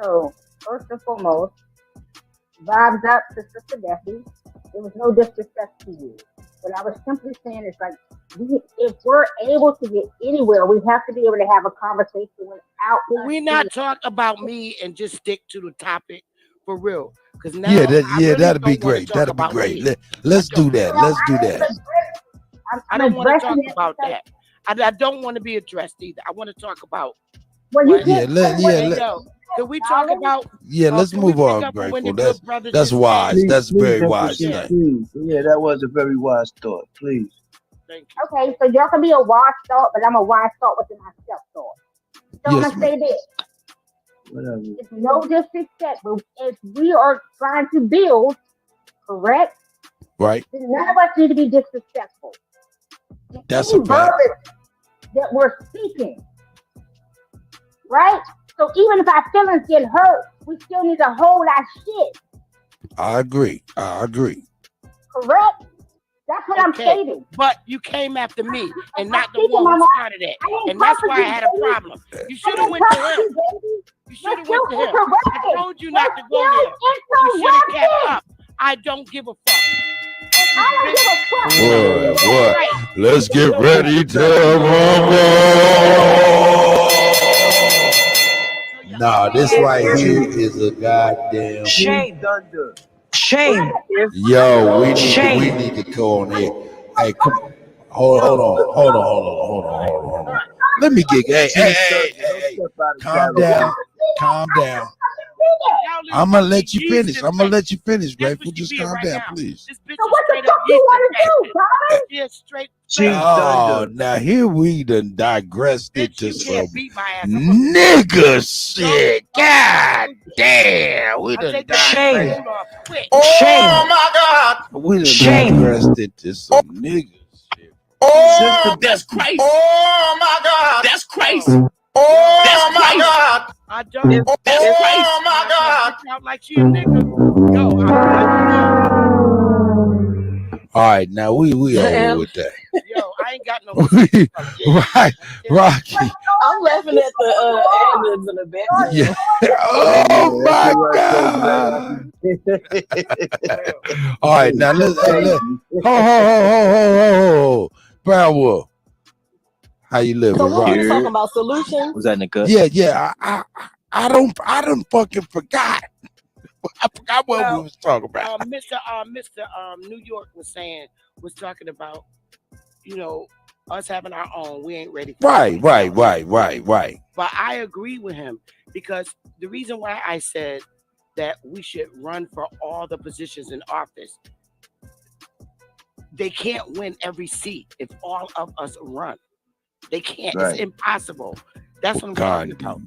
So first and foremost, vibes up to Sister Debbie. There was no disrespect to you. What I was simply saying is like, if we're able to get anywhere, we have to be able to have a conversation without. We're not talk about me and just stick to the topic for real. Because now, that'd be great. That'd be great. Let's do that. Let's do that. I don't want to talk about that. I don't want to be addressed either. I want to talk about. Well, you can we talk about? Yeah, let's move on, Grateful. That's wise. Please, that's please, very wise. Please. Yeah, that was a very wise thought. Please. Okay, so y'all can be a wise thought, but I'm a wise thought within myself thought. So I'm gonna say this. Whatever. It's no disrespect, but if we are trying to build, correct? Right. Then none of us need to be disrespectful. That's a fact. That we're speaking, right? So even if our feelings get hurt, we still need to hold our shit. I agree. Correct? That's what I'm stating. But you came after me and not the one who started it. And that's why I had a problem. You should have went to him. You should have went to him. I told you not to go there. You should have kept up. I don't give a fuck. What? Let's get ready to rumble. Nah, this right here is a goddamn Shame. Yo, we need to go on here. Hey, come on. Hold on. Let me get hey. Calm down. I'm gonna let you finish. Grateful, just calm down, please. This bitch is straight up Oh, now here we done digressed into some nigga shit. God damn, we done digressed. Oh my God! We done digressed into some nigga shit. Oh, that's crazy! Oh my God! That's crazy! Oh that's my crazy. God! I don't. That's crazy! Oh my God! Out like she a nigga. Yo, all right, now we over with that. Yo, I ain't got no. Right, Rocky. I'm laughing at the aliens in the back. Yeah. Oh my God. All right, now let's ho. Brown Wolf. How you living, So what Rocky? we talking about solutions? Was that in the cut? Yeah. I don't fucking forgot. I forgot what we was talking about. Mr. New York was talking about, us having our own. We ain't ready for Right. But I agree with him because the reason why I said that we should run for all the positions in office, they can't win every seat if all of us run. They can't. Right. It's impossible. That's what I'm talking about.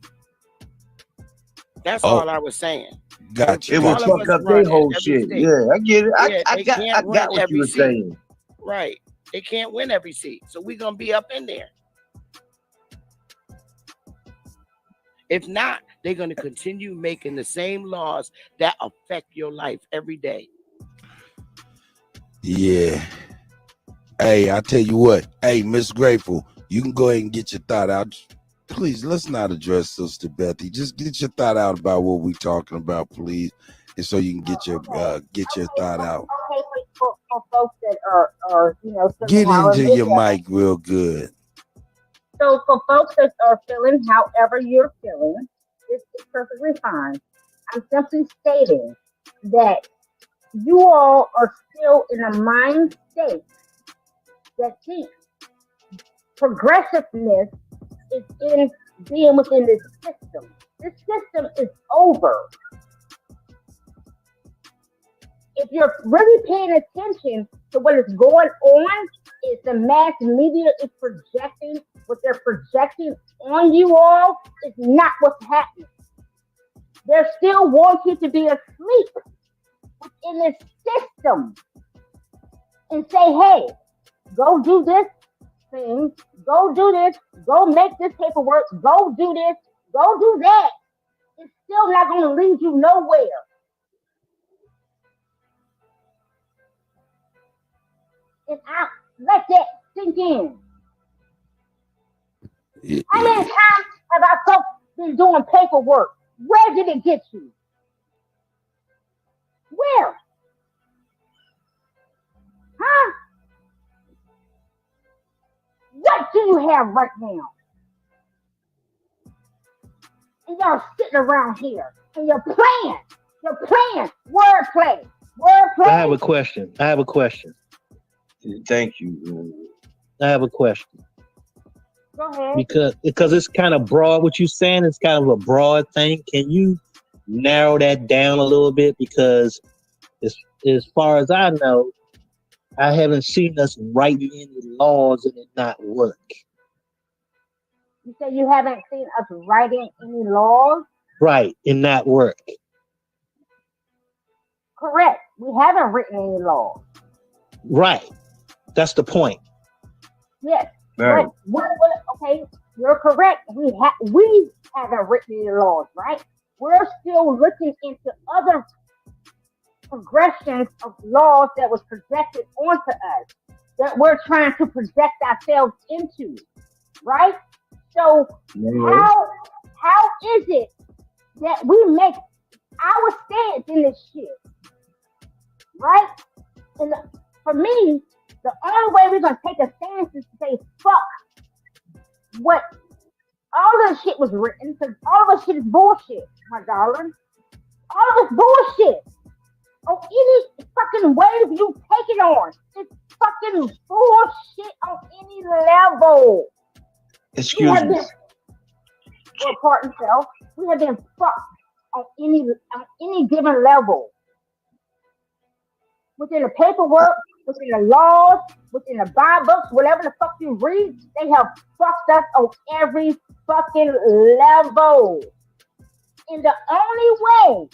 That's all I was saying. Gotcha. It will fuck up their whole shit. Yeah, I get it. I got what you were saying. Right. They can't win every seat. So we're gonna be up in there. If not, they're gonna continue making the same laws that affect your life every day. Yeah. Hey, I tell you what. Hey, Miss Grateful, you can go ahead and get your thought out. Please, let's not address Sister Bethy. Just get your thought out about what we're talking about, please, and so you can get your thought out. Okay, for folks that are Get feeling into your mic real good. So for folks that are feeling however you're feeling, it's perfectly fine. I'm simply stating that you all are still in a mind state that thinks progressiveness is in being within this system. This system is over. If you're really paying attention to what is going on, is the mass media is projecting what they're projecting on you all is not what's happening. They're still wanting to be asleep within this system and say, hey, go do this thing, go do this, go make this paperwork, go do this, go do that. It's still not going to lead you nowhere. And I let that sink in. How many times have I folks been doing paperwork? Where did it get you? Where? Huh? What do you have right now? And y'all sitting around here and you're playing wordplay. I have a question. Thank you. I have a question. Go ahead. Because it's kind of broad. What you're saying is kind of a broad thing. Can you narrow that down a little bit? Because as far as I know, I haven't seen us writing any laws and it not work. You say you haven't seen us writing any laws? Right, and not work. Correct. We haven't written any laws. Right. That's the point. Yes. Right. Okay, you're correct. We haven't written any laws, right? We're still looking into other progressions of laws that was projected onto us that we're trying to project ourselves into, right? So how is it that we make our stance in this shit, right? And for me, the only way we're gonna take a stance is to say fuck what all this shit was written, because all of this shit is bullshit, my darling. All of this bullshit. On any fucking wave you take it on, it's fucking bullshit on any level. Excuse me. For part and self, we have been fucked on any given level. Within the paperwork, within the laws, within the Bible books, whatever the fuck you read, they have fucked us on every fucking level. And the only way,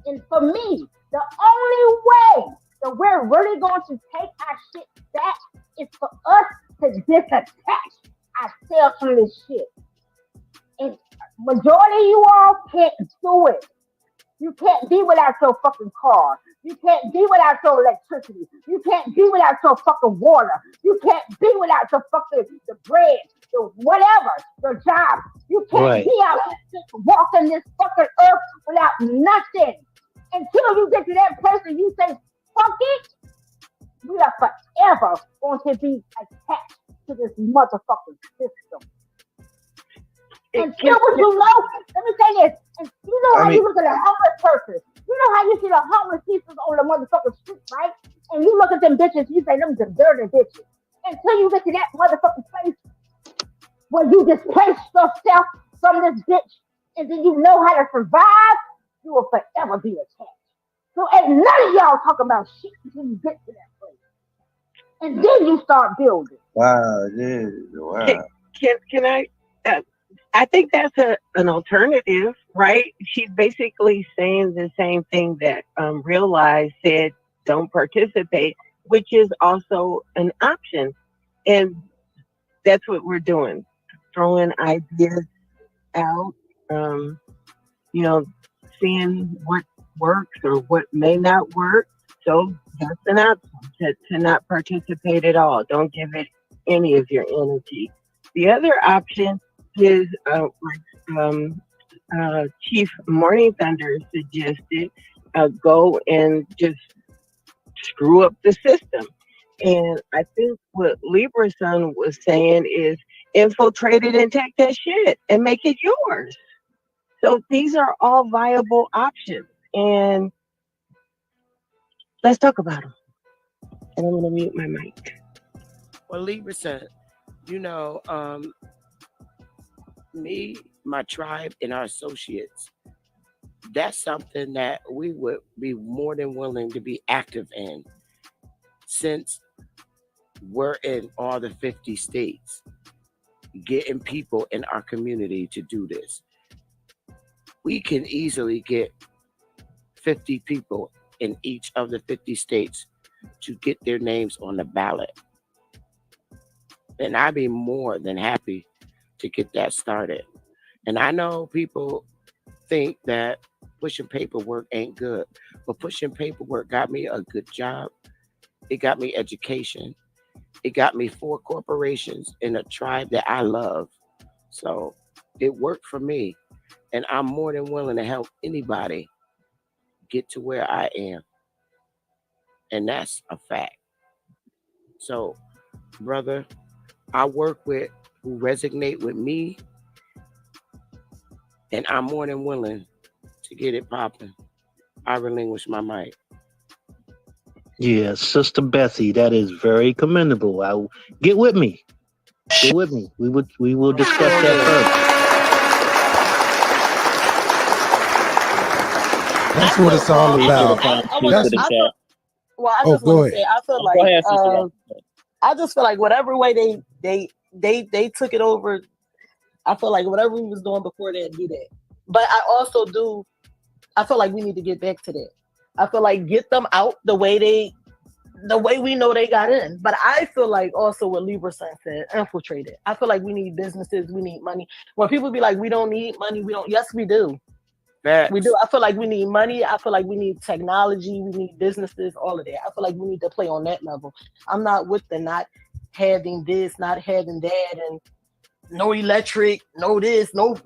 and for me, the only way that we're really going to take our shit back is for us to disattach ourselves from this shit. And majority of you all can't do it. You can't be without your fucking car. You can't be without your electricity. You can't be without your fucking water. You can't be without your fucking the bread, the whatever, your job. You can't be out here walking this fucking earth without nothing. Until you get to that place and you say, fuck it, we are forever going to be attached to this motherfucking system. Until what you know, let me say this. And you know how you look at a homeless person. You know how you see the homeless people on the motherfucking street, right? And you look at them bitches, you say, them the dirty bitches. Until you get to that motherfucking place where you displace yourself from this bitch and then you know how to survive, you will forever be attached. So ain't none of y'all talk about shit until you get to that place. And then you start building. Wow, dude. Wow. Can I I think that's an alternative, right? She's basically saying the same thing that Realize said, don't participate, which is also an option. And that's what we're doing, throwing ideas out, um, you know, seeing what works or what may not work. So that's an option to not participate at all. Don't give it any of your energy. The other option is Chief Morning Thunder suggested, go and just screw up the system. And I think what Libra's son was saying is infiltrate it and take that shit and make it yours. So these are all viable options. And let's talk about them. And I'm going to mute my mic. Well, Libra said, you know, me, my tribe, and our associates, that's something that we would be more than willing to be active in, since we're in all the 50 states, getting people in our community to do this. We can easily get 50 people in each of the 50 states to get their names on the ballot. And I'd be more than happy to get that started. And I know people think that pushing paperwork ain't good, but pushing paperwork got me a good job. It got me education. It got me 4 corporations in a tribe that I love. So it worked for me. And I'm more than willing to help anybody get to where I am. And that's a fact. So, brother, I work with who resonate with me, and I'm more than willing to get it popping. I relinquish my mic. Yeah, Sister Bessie, that is very commendable. Get with me. Get with me. We will discuss that further. That's what it's all about. I just go want to ahead. say, I feel like ahead, Sister. I just feel like whatever way they took it over, I feel like whatever we was doing before they do that. But I also I feel like we need to get back to that. I feel like get them out the way we know they got in. But I feel like also what Libra said, infiltrate it. I feel like we need businesses, we need money. When people be like, we don't need money, yes, we do. Facts. We do. I feel like we need money. I feel like we need technology. We need businesses, all of that. I feel like we need to play on that level. I'm not with the not having this, not having that, and no electric, no this, no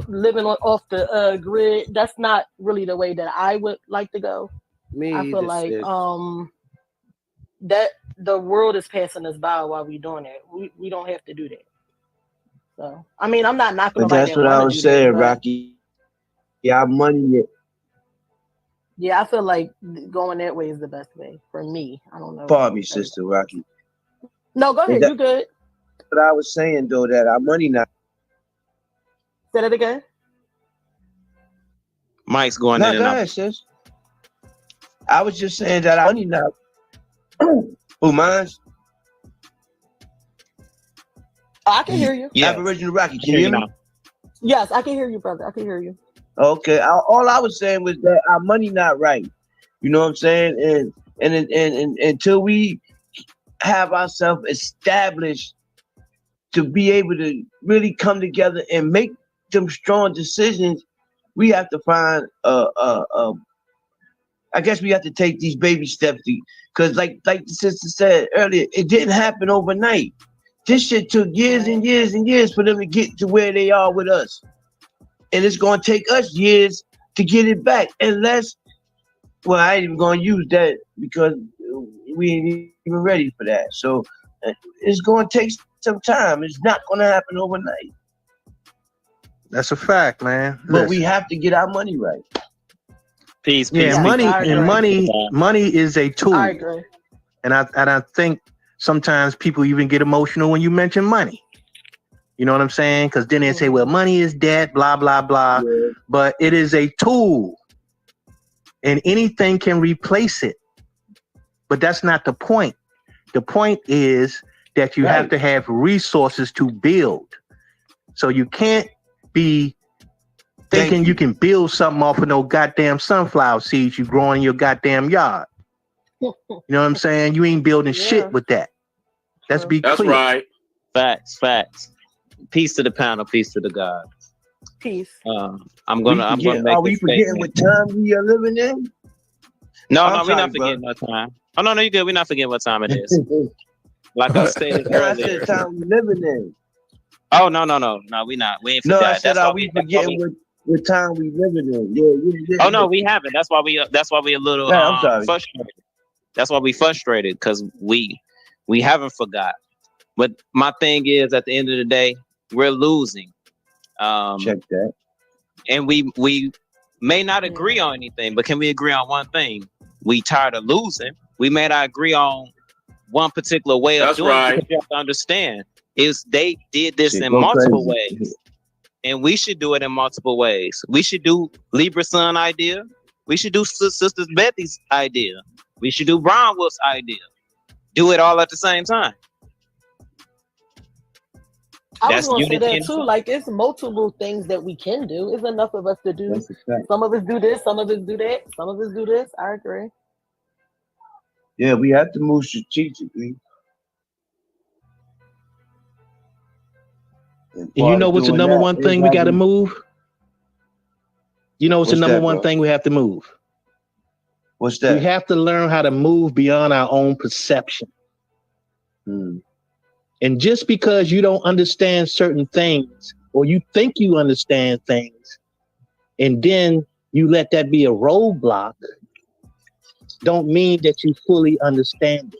living off the grid. That's not really the way that I would like to go. I feel like that the world is passing us by while we're doing it. We don't have to do that. So I mean, I'm not knocking. But that's what I was saying, Rocky. Yeah, money. Yeah, I feel like going that way is the best way for me. I don't know. Pardon me, Sister Rocky. No, go ahead. You good. But I was saying though that our money not. Say that again. Mike's going No, in go and ahead, sis. I was just saying that our money not. Who minds? I can hear you. Yeah, Aboriginal Rocky. Can you hear me? Yes, I can hear you, brother. I can hear you. Okay. All I was saying was that our money not right. You know what I'm saying? And until we have ourselves established to be able to really come together and make them strong decisions, we have to find I guess we have to take these baby steps because like the sister said earlier, it didn't happen overnight. This shit took years and years and years for them to get to where they are with us. And it's going to take us years to get it back. Unless, well, I ain't even going to use that because we ain't even ready for that. So it's going to take some time. It's not going to happen overnight. That's a fact, man. But we have to get our money right. Peace. Yeah, money is a tool. I agree. And I think sometimes people even get emotional when you mention money. You know what I'm saying? Because then they say, well, money is debt, blah, blah, blah. Yeah. But it is a tool. And anything can replace it. But that's not the point. The point is that you have to have resources to build. So you can't be thinking you can build something off of no goddamn sunflower seeds you grow in your goddamn yard. You know what I'm saying? You ain't building shit with that. Let's be clear. Right. Facts. Peace to the panel, peace to the God. Peace. I'm gonna make are we forgetting what time we are living in? No, we're not forgetting no time. Oh no, you're good. We're not forgetting what time it is. Like I stated I earlier. said time we living in. Oh no, we not. We ain't No, forgot. I said are we forgetting what time we living in? Yeah. Oh no, we haven't. That's why we a little I'm sorry. frustrated. That's why we frustrated, because we haven't forgot. But my thing is, at the end of the day, we're losing. Check that. And we may not agree on anything, but can we agree on one thing? We tired of losing. We may not agree on one particular way of doing it. Because you have to understand is they did this in multiple ways, and we should do it in multiple ways. We should do Libra Sun idea. We should do Sisters Bethy's idea. We should do Brown Wolf's idea. Do it all at the same time. I was going to say that too. Like, it's multiple things that we can do. It's enough of us to do. Some of us do this, some of us do that, some of us do this. I agree. Yeah, we have to move strategically. And you know what's the number one thing we got to move? You know what's the number one thing we have to move? What's that? We have to learn how to move beyond our own perception. And just because you don't understand certain things, or you think you understand things, and then you let that be a roadblock, don't mean that you fully understand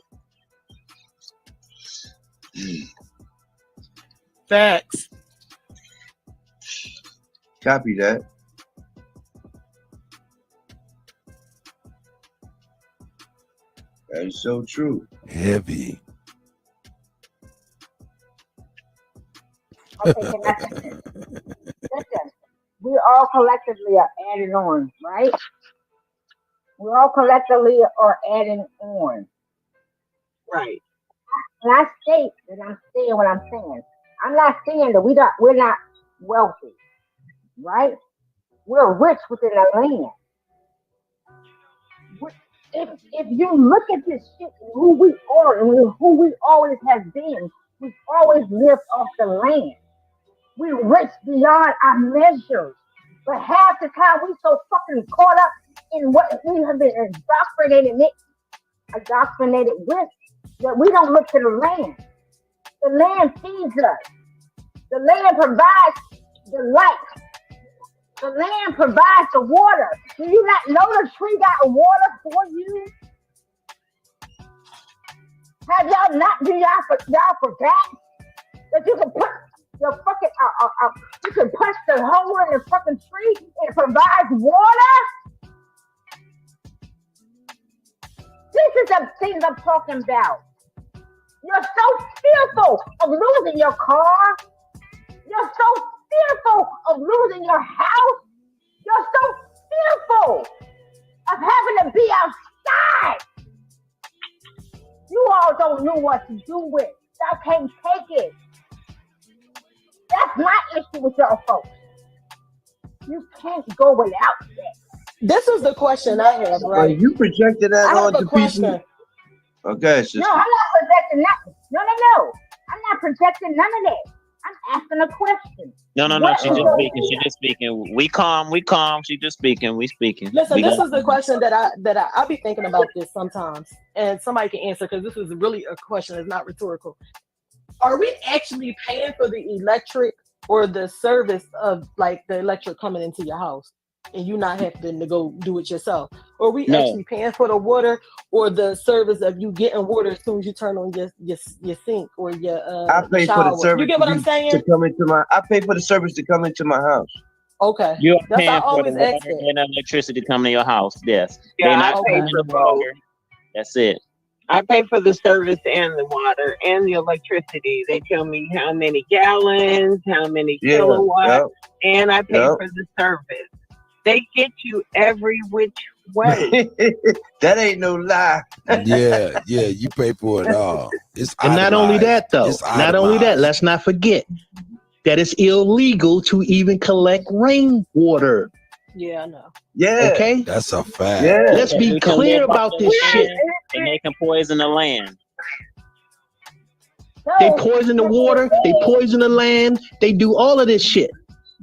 it. Facts. Copy that. That is so true. Heavy. Okay, can I say this? Listen, we all collectively are adding on, right? We all collectively are adding on. Right. And I state that I'm saying what I'm saying. I'm not saying that we're not wealthy, right? We're rich within our land. If you look at this shit, who we are and who we always have been, we've always lived off the land. We're rich beyond our measures. But half the time we so fucking caught up in what we have been indoctrinated with that we don't look to the land. The land feeds us. The land provides the light. The land provides the water. Do you not know the tree got water for you? Have y'all not? Y'all forgot that you can put your fucking you can punch the hole in the fucking tree and it provides water? This is the things I'm talking about. You're so fearful of losing your car. You're so fearful of losing your house. You're so fearful of having to be outside. You all don't know what to do with. Y'all can't take it. That's my issue with y'all folks. You can't go without that. This is the question I have, right? Well, you projected that onto people. Okay, sister. No, I'm not projecting nothing. No. I'm not projecting none of that. I'm asking a question. No. She's just speaking. We calm. She just speaking. We speaking. Listen, this is the question that I be thinking about this sometimes, and somebody can answer because this is really a question. It's not rhetorical. Are we actually paying for the electric or the service of like the electric coming into your house, and you not having to go do it yourself? Or are we actually paying for the water or the service of you getting water as soon as you turn on your sink or your I pay shower? for the service. You get what I'm saying? I pay for the service to come into my house. Okay. You're paying for the water and electricity to come to your house. Yes. Yeah, I pay for both. That's it. I pay for the service and the water and the electricity. They tell me how many gallons, how many kilowatts, and I pay for the service. They get you every which way. That ain't no lie. Yeah, you pay for it all. It's and not only itemized. that, though. It's Not only that, let's not forget. that it's illegal to even collect rainwater. Yeah, I know. Yeah. Okay? That's a fact. Yeah. Let's be clear about this shit. And they can poison the land. They poison the water, they poison the land, they do all of this shit.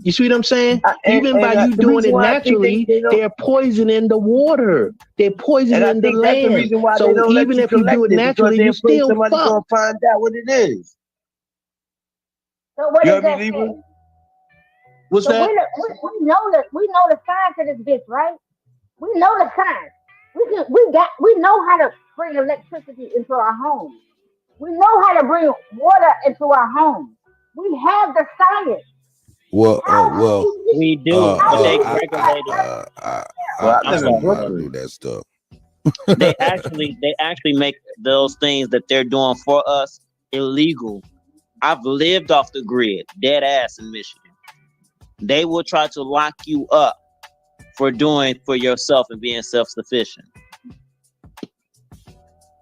You see what I'm saying? Even by you doing it naturally, they're poisoning the water. They're poisoning the land. That's the reason why they So don't let even you if you do it collect naturally, because you still somebody's fucked. gonna find out what it is. So what You does heard that me, say? Libra? What's So that? we know the science of this bitch, right? We know the science. We know how to bring electricity into our homes. We know how to bring water into our homes. We have the science. Well, We do, but they regulate it. I don't know how to do that stuff. They actually make those things that they're doing for us illegal. I've lived off the grid, dead ass in Michigan. They will try to lock you up for doing for yourself and being self-sufficient.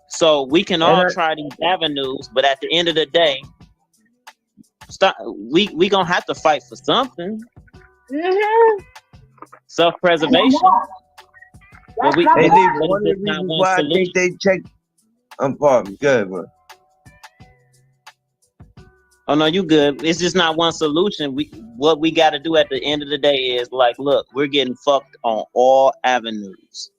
So we can all try these avenues, but at the end of the day, we gonna have to fight for something. Mm-hmm. Self-preservation. But One of the it's not reasons one why I solution. think they check. Pardon me. Good, bro. Oh no, you good. It's just not one solution. What we got to do at the end of the day is like, look, we're getting fucked on all avenues.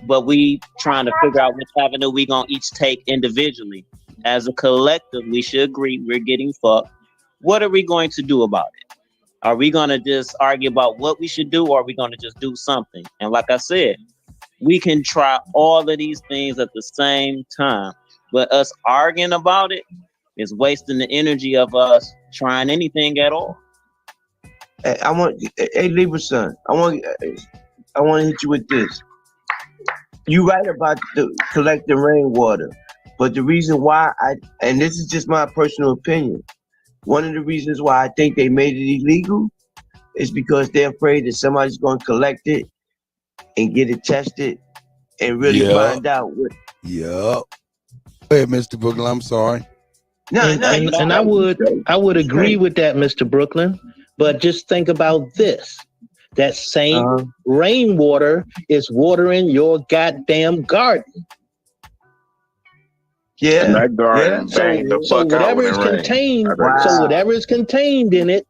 But we trying to figure out which avenue we gonna each take individually. As a collective, we should agree we're getting fucked. What are we going to do about it? Are we gonna just argue about what we should do, or are we gonna just do something? And like I said, we can try all of these things at the same time, but us arguing about it is wasting the energy of us trying anything at all. Hey, Libra son, I want to hit you with this. You right about the collecting rainwater, but the reason why and this is just my personal opinion, one of the reasons why I think they made it illegal is because they're afraid that somebody's going to collect it and get it tested and really find out what. Yep. Go ahead, Mr. Brooklyn. I'm sorry. And I would agree with that, Mr. Brooklyn. But just think about this. That same rainwater is watering your goddamn garden. Yeah. And that garden banged the fuck out when it rained. So whatever is contained in it,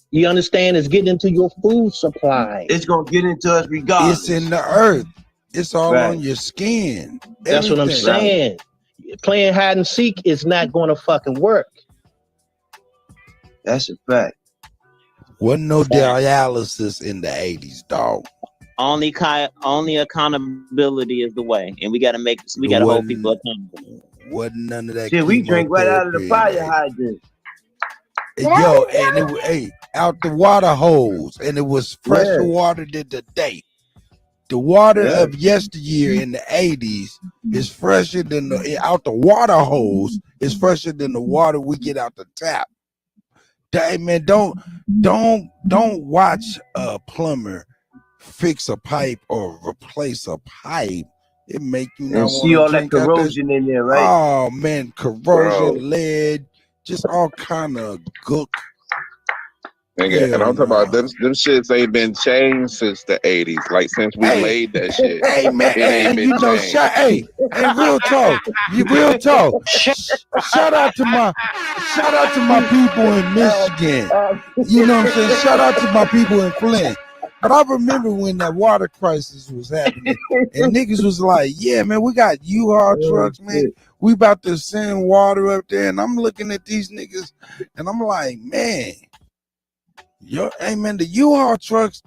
you understand, is getting into your food supply. It's gonna get into us regardless. It's in the earth. It's all on your skin. That's what I'm Everything. saying. Playing hide and seek is not going to fucking work. That's a fact. Wasn't no dialysis in the 80s, dog. Only accountability is the way, and we got to hold people accountable. Wasn't none of that. Shit, we drink right out of the fire hydrant. Yo, and it out the water hose, and it was fresher water than today. The water of yesteryear in the 80s is fresher than out the water hose is fresher than the water we get out the tap. Hey man, don't watch a plumber fix a pipe or replace a pipe. It make you not And want see to all that drink out corrosion in there, right? Oh man, corrosion, lead, just all kind of gook. Nigga, and I'm talking about them shits ain't been changed since the 80s. Like since we made that shit. Hey man, it ain't and been you know, changed. real talk. Shout out to my people in Michigan. You know what I'm saying? Shout out to my people in Flint. But I remember when that water crisis was happening, and niggas was like, "Yeah, man, we got U-Haul trucks, man. We about to send water up there." And I'm looking at these niggas, and I'm like, "Man, hey man, the U-Haul trucks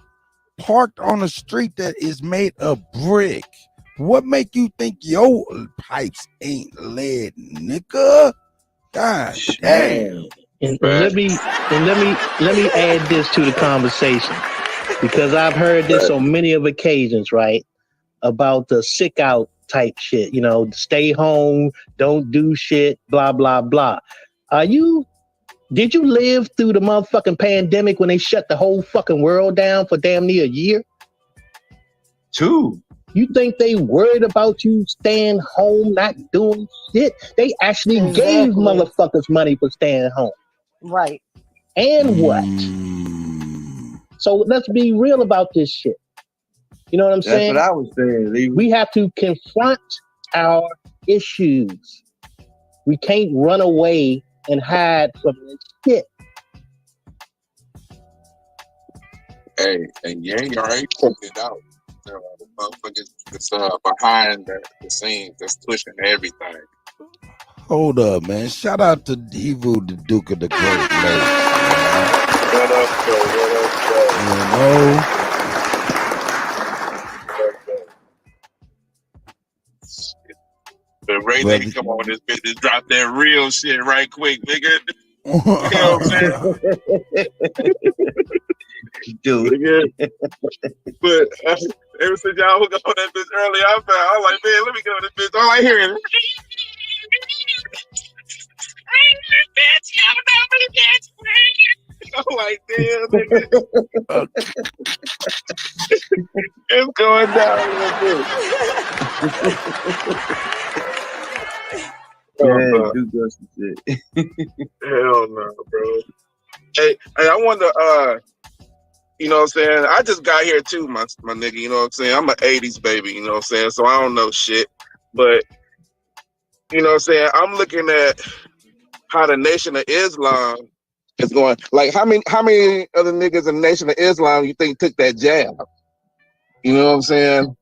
parked on a street that is made of brick. What make you think your pipes ain't lead, nigga? God damn." And let me add this to the conversation, because I've heard this on many of occasions, right? About the sick out type shit, stay home, don't do shit, blah, blah, blah. Did you live through the motherfucking pandemic when they shut the whole fucking world down for damn near a year? 2. You think they worried about you staying home, not doing shit? They actually gave motherfuckers money for staying home. Right. And what? So let's be real about this shit. You know what I'm saying? That's what I was saying, Lee. We have to confront our issues. We can't run away and hide from this shit. Hey, and Yang already put it out. The motherfuckers that's behind the scenes that's pushing everything. Hold up, man. Shout out to Devo, the Duke of the Great Lakes. What up, bro? What up, bro? You know? The Ray nigga come on this bitch and drop that real shit right quick, nigga. You know what I'm saying? Dude. But ever since y'all hooked up on that bitch earlier, I was like, man, let me go to this bitch. All I hear is I'm like, damn, nigga. It's going down a little Yeah, do good some shit. Hell no, bro. Hey, I wonder, you know what I'm saying? I just got here too, my nigga, you know what I'm saying? I'm an 80s baby, you know what I'm saying? So I don't know shit. But, you know what I'm saying? I'm looking at how the Nation of Islam is going. Like, how many of the niggas in the Nation of Islam you think took that jab? You know what I'm saying?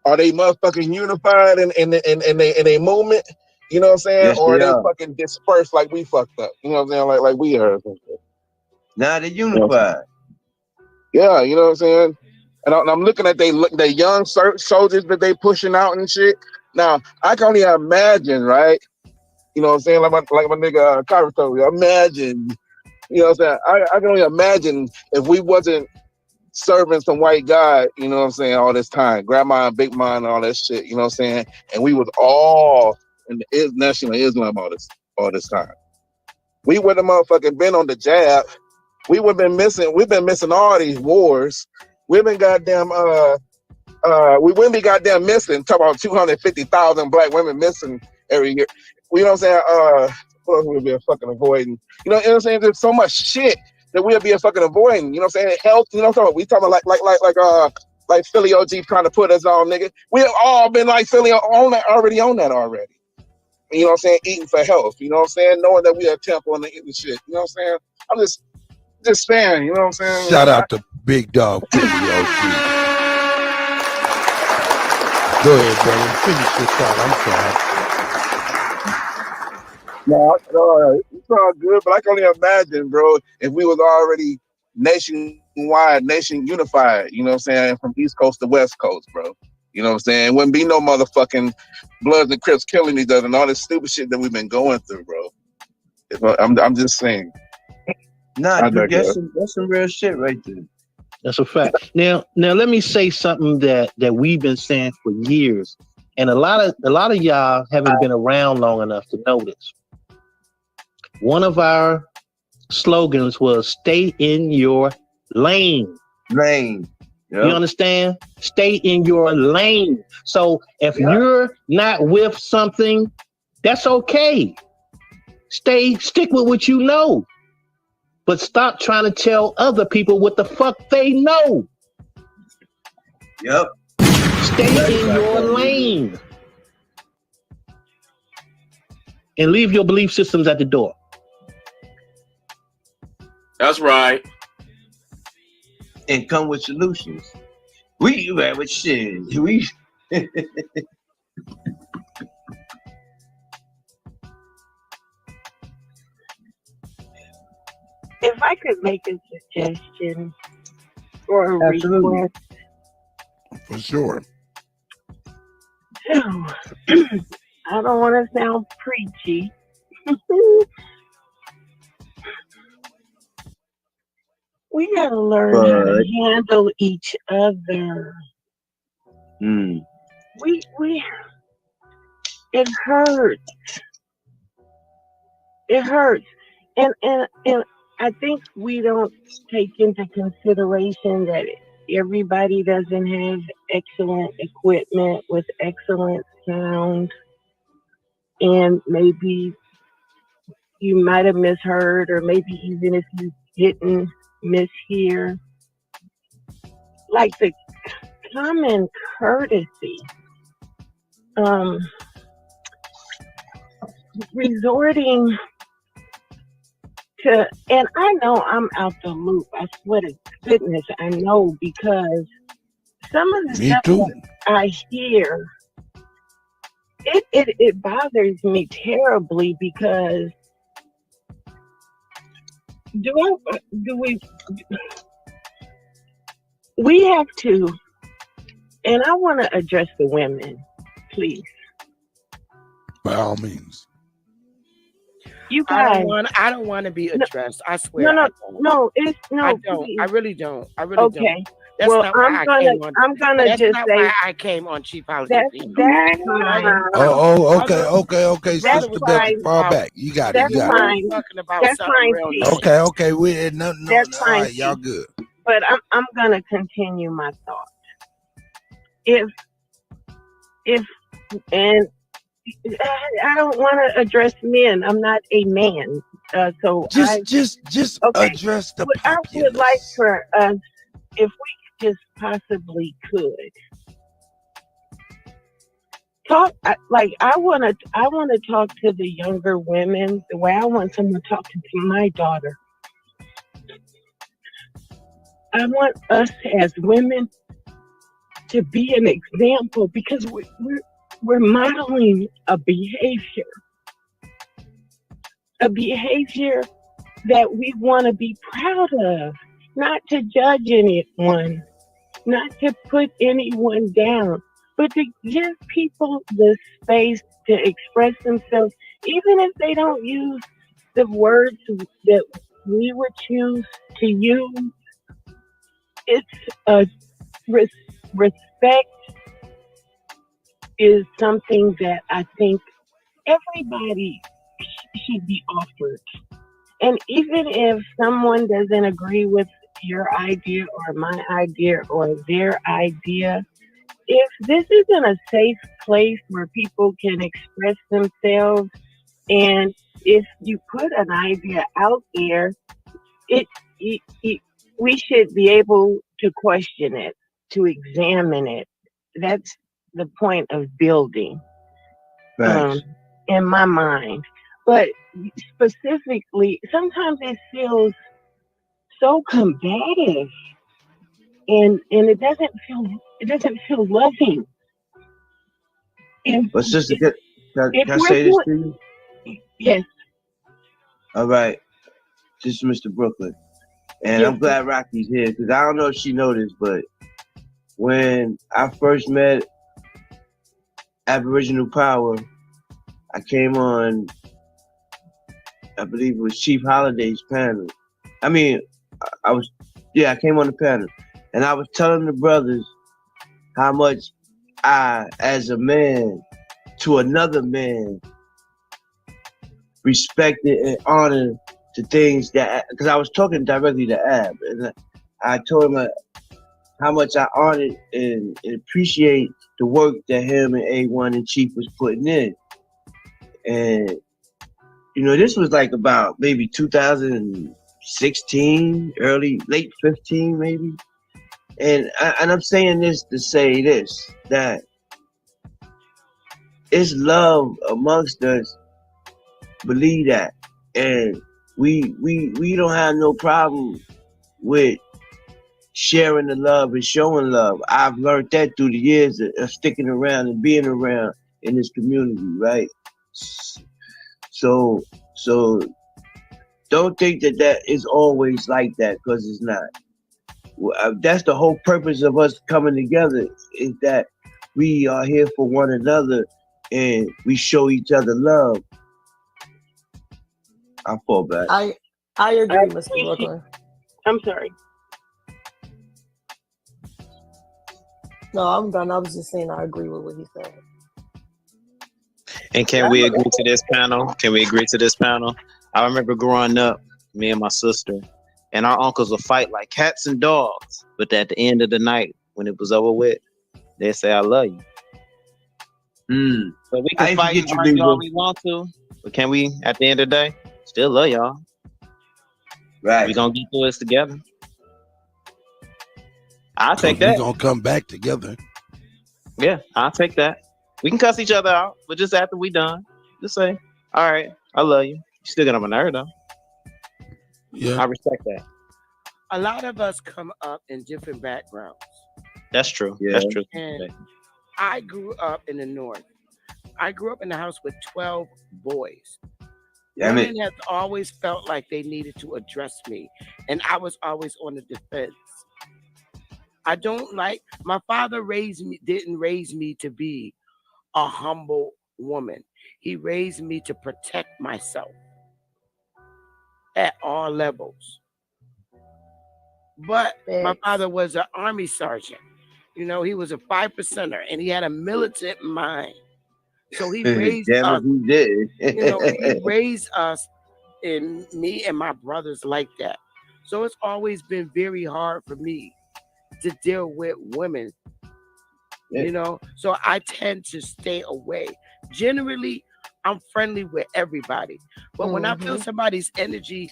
Are they motherfucking unified in a movement? You know what I'm saying? Yes, or they are they are. fucking dispersed like we fucked up? You know what I'm saying? Like we are. Now they're unified. Yeah, you know what I'm saying? And I'm looking at they young soldiers that they pushing out and shit. Now, I can only imagine, right? You know what I'm saying? Like my nigga Kyra told me, imagine. You know what I'm saying? I can only imagine if we wasn't serving some white guy, you know what I'm saying, all this time. Grandma and Big Mom and all that shit, you know what I'm saying? And we was all in the National Islam all this time. We would have motherfucking been on the jab. We've been missing all these wars. We've been goddamn we wouldn't be goddamn missing. Talk about 250,000 black women missing every year. You know what I'm saying? What we'll be fucking avoiding. You know what I'm saying? There's so much shit that we'll be fucking avoiding. You know what I'm saying? Health, you know what I'm talking about? We talking about like Philly OG trying to put us on, nigga. We have all been like Philly on that already. You know what I'm saying? Eating for health. You know what I'm saying? Knowing that we are temple and the shit. You know what I'm saying? I'm just saying, you know what I'm saying? Shout out to Big Dog Philly OG. Go ahead, brother. Finish your thought. I'm sorry. No, it's all good, but I can only imagine, bro, if we was already nationwide, nation unified, you know what I'm saying, from East Coast to West Coast, bro. You know what I'm saying? Wouldn't be no motherfucking Bloods and Crips killing each other and all this stupid shit that we've been going through, bro. I'm just saying. Nah, that's some real shit right there. That's a fact. Now let me say something that we've been saying for years, and a lot of y'all haven't been around long enough to know this. One of our slogans was "Stay in your lane." Lane. Yep. You understand? Stay in your lane. So if you're not with something, that's okay. Stick with what you know. But stop trying to tell other people what the fuck they know. Yep. Stay in your lane. And leave your belief systems at the door. That's right. And come with solutions. We have with shit. If I could make a suggestion or a request. For sure. I don't want to sound preachy. We gotta learn how to handle each other. We it hurts. It hurts. And I think we don't take into consideration that everybody doesn't have excellent equipment with excellent sound. And maybe you might have misheard, or maybe even if you didn't mishear, like the common courtesy, resorting to, and I know I'm out the loop. I swear to goodness, I know, because some of the Me stuff too. that I hear, it bothers me terribly, because we have to, and I want to address the women, please. By all means. You I guys, don't want to be addressed. I swear. no, I don't. no, it's no. I don't. Please. I really don't. I really don't. Okay. That's Well, not why I'm gonna that's just not say why I came on Cheap Holiday. that's fine. Okay, That's Sister Becky, fine. fall back. You got it. That's You got fine. it. Talking about That's something fine, real Chief. nice. Okay. We no. That's All fine, right, y'all Chief. good. But I'm gonna continue my thought. If and I don't want to address men. I'm not a man. So Just address the I would like for us, if we just possibly could, talk. I want to talk to the younger women the way I want someone talking to my daughter. I want us as women to be an example, because we're modeling a behavior that we want to be proud of, not to judge anyone, not to put anyone down, but to give people the space to express themselves, even if they don't use the words that we would choose to use. It's a respect is something that I think everybody should be offered. And even if someone doesn't agree with your idea or my idea or their idea, if this isn't a safe place where people can express themselves, and if you put an idea out there, we should be able to question it, to examine it. That's the point of building, in my mind. But specifically, sometimes it feels so combative, and it doesn't feel loving. But sister, can I we're say this doing- to you? Yes. All right. This is Mr. Brooklyn. And I'm glad Rocky's here, because I don't know if she noticed, but when I first met Aboriginal Power, I came on, I believe it was Chief Holiday's panel. I mean, I came on the panel, and I was telling the brothers how much I, as a man to another man, respected and honored the things that, because I was talking directly to Ab, and I told him how much I honored and appreciate the work that him and A1 and Chief was putting in. And this was like about maybe 2016, late 15 maybe. And I'm saying this to say this, that it's love amongst us, believe that. And we don't have no problem with sharing the love and showing love. I've learned that through the years of sticking around and being around in this community, right? So don't think that is always like that, because it's not. That's the whole purpose of us coming together, is that we are here for one another and we show each other love. I fall back. I agree, Mr. Brooklyn. I'm sorry. No, I'm done. I was just saying I agree with what he said. And can we agree to this panel? Can we agree to this panel? I remember growing up, me and my sister, and our uncles would fight like cats and dogs. But at the end of the night, when it was over with, they'd say, "I love you." So we can fight and argue all we want to, but can we, at the end of the day, Still love y'all. Right. We gonna get through this together. I'll take We're that. gonna come back together. Yeah, I'll take that. We can cuss each other out, but just after we done, just say, all right, I love you. You still got on my nerve though. Yeah. I respect that. A lot of us come up in different backgrounds. That's true. Yeah. That's true. And I grew up in the North. I grew up in a house with 12 boys. Yeah, Women have always felt like they needed to address me, and I was always on the defense. I don't like, my father didn't raise me to be a humble woman. He raised me to protect myself at all levels. But my father was an Army sergeant. You know, he was a 5%er, and he had a militant mind. So he raised us. He did. You know, he raised us, and me and my brothers like that. So it's always been very hard for me to deal with women. Yeah. You know, so I tend to stay away. Generally, I'm friendly with everybody. But when I feel somebody's energy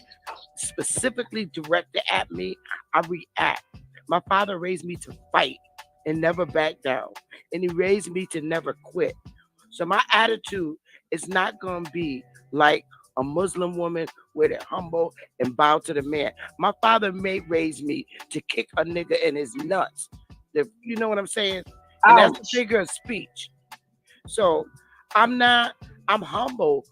specifically directed at me, I react. My father raised me to fight and never back down. And he raised me to never quit. So my attitude is not going to be like a Muslim woman with it humble and bow to the man. My father may raise me to kick a nigga in his nuts. You know what I'm saying? And that's a figure of speech. So I'm humble.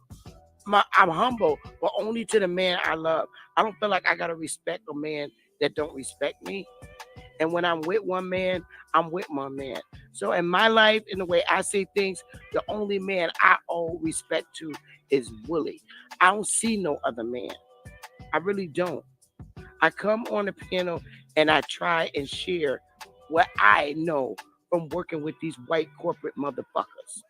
I'm humble, but only to the man I love. I don't feel like I gotta respect a man that don't respect me. And when I'm with one man, I'm with one man. So in my life, in the way I see things, the only man I owe respect to is Willie. I don't see no other man. I really don't. I come on the panel and I try and share what I know from working with these white corporate motherfuckers.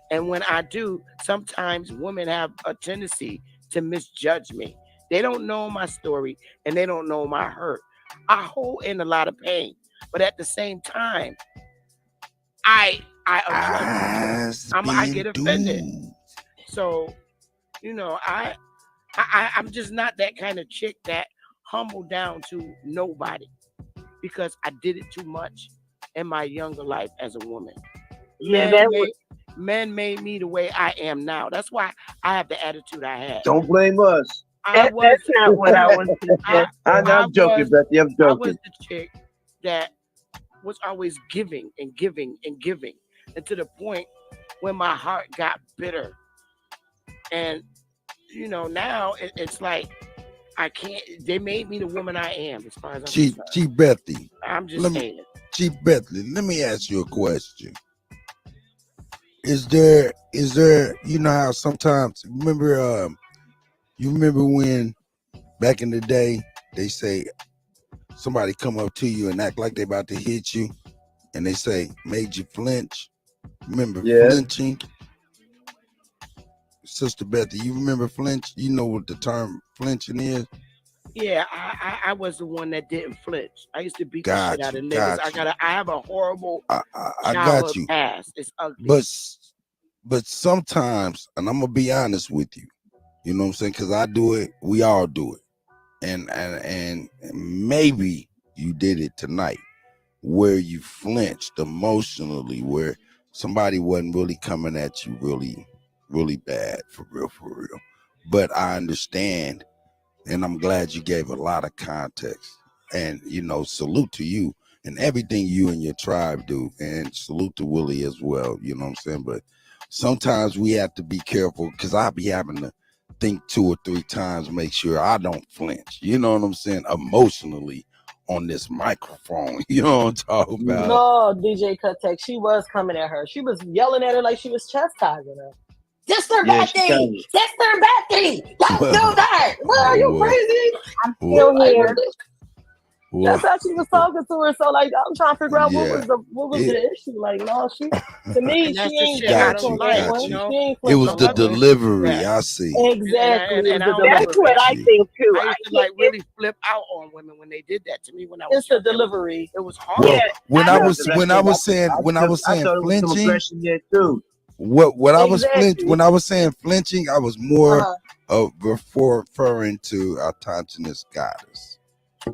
And when I do, sometimes women have a tendency to misjudge me. They don't know my story and they don't know my hurt. I hold in a lot of pain, but at the same time, I get offended. So, you know, I'm just not that kind of chick that humble down to nobody because I did it too much in my younger life as a woman. Men made me the way I am now. That's why I have the attitude I have. Don't blame us. That's not what I was suggesting. I'm joking, Betty. I'm I was joking. the chick that was always giving and giving and giving, and to the point when my heart got bitter. And you know, now it's like I can't. They made me the woman I am, as far as I'm concerned. Chief Bethy. I'm just saying. Chief Bethy, let me ask you a question. Is there, you know how sometimes, you remember when back in the day, they say somebody come up to you and act like they about to hit you and they say, made you flinch? Remember flinching? Sister Bethy, you remember flinch? You know what the term flinching is? Yeah, I was the one that didn't flinch. I used to beat the shit out of niggas. I have a horrible childhood past. It's ugly. But sometimes, and I'm gonna be honest with you, you know what I'm saying? Because I do it, we all do it. And maybe you did it tonight where you flinched emotionally, where somebody wasn't really coming at you really bad, for real. But I understand, and I'm glad you gave a lot of context. And, you know, salute to you and everything you and your tribe do. And salute to Willie as well, you know what I'm saying? But sometimes we have to be careful because I'll be having to think 2 or 3 times, make sure I don't flinch, you know what I'm saying, emotionally on this microphone. You know what I'm talking about? No, DJ Kuttack, she was coming at her. She was yelling at her like she was chastising her. Sister Bethy! Sister Bethy! Don't do that! What, are you crazy? I'm still here. That's how she was talking to her. So like, I'm trying to figure out what was the issue. Like, no, she to me she ain't got you. It was the delivery. I see. Exactly. And that's what I think too. I used to like really flip out on women when they did that to me when I was. It's the delivery. It was hard. Well, when I was saying flinching, what I was flinching, when I was saying flinching, I was more before referring to autonomous goddess.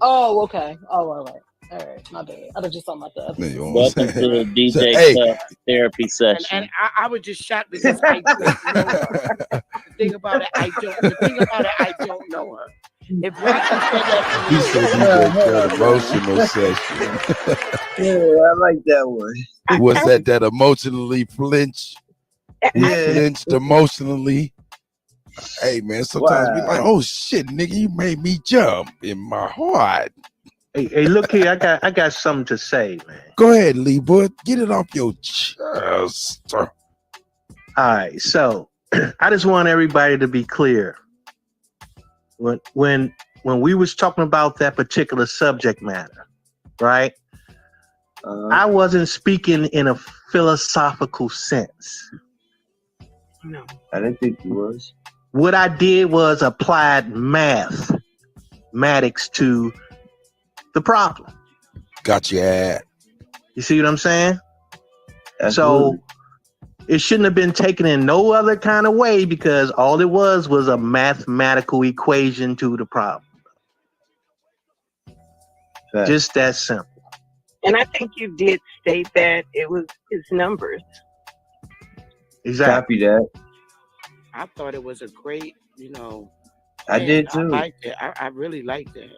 Oh, okay. Oh, all right. My bad. I was just talking about the other. Welcome to the DJ Cut therapy session. And I was just shocked because I don't know her. The thing about it, I don't know her. If Rocky said that, He said DJ Cut emotional session. Yeah, I like that one. Was that emotionally flinch? We flinched emotionally. Hey man, sometimes we like, oh shit, nigga, you made me jump in my heart. Hey, look here, I got something to say, man. Go ahead, Lee, boy, get it off your chest. All right, so I just want everybody to be clear. When we was talking about that particular subject matter, right? I wasn't speaking in a philosophical sense. No, I didn't think you was. What I did was applied mathematics to the problem. Got your ad. You see what I'm saying? Absolutely. So it shouldn't have been taken in no other kind of way because all it was a mathematical equation to the problem. Fact. Just that simple. And I think you did state that it was his numbers. Exactly. Copy that. I thought it was a great, I did too. I liked it. I really liked that.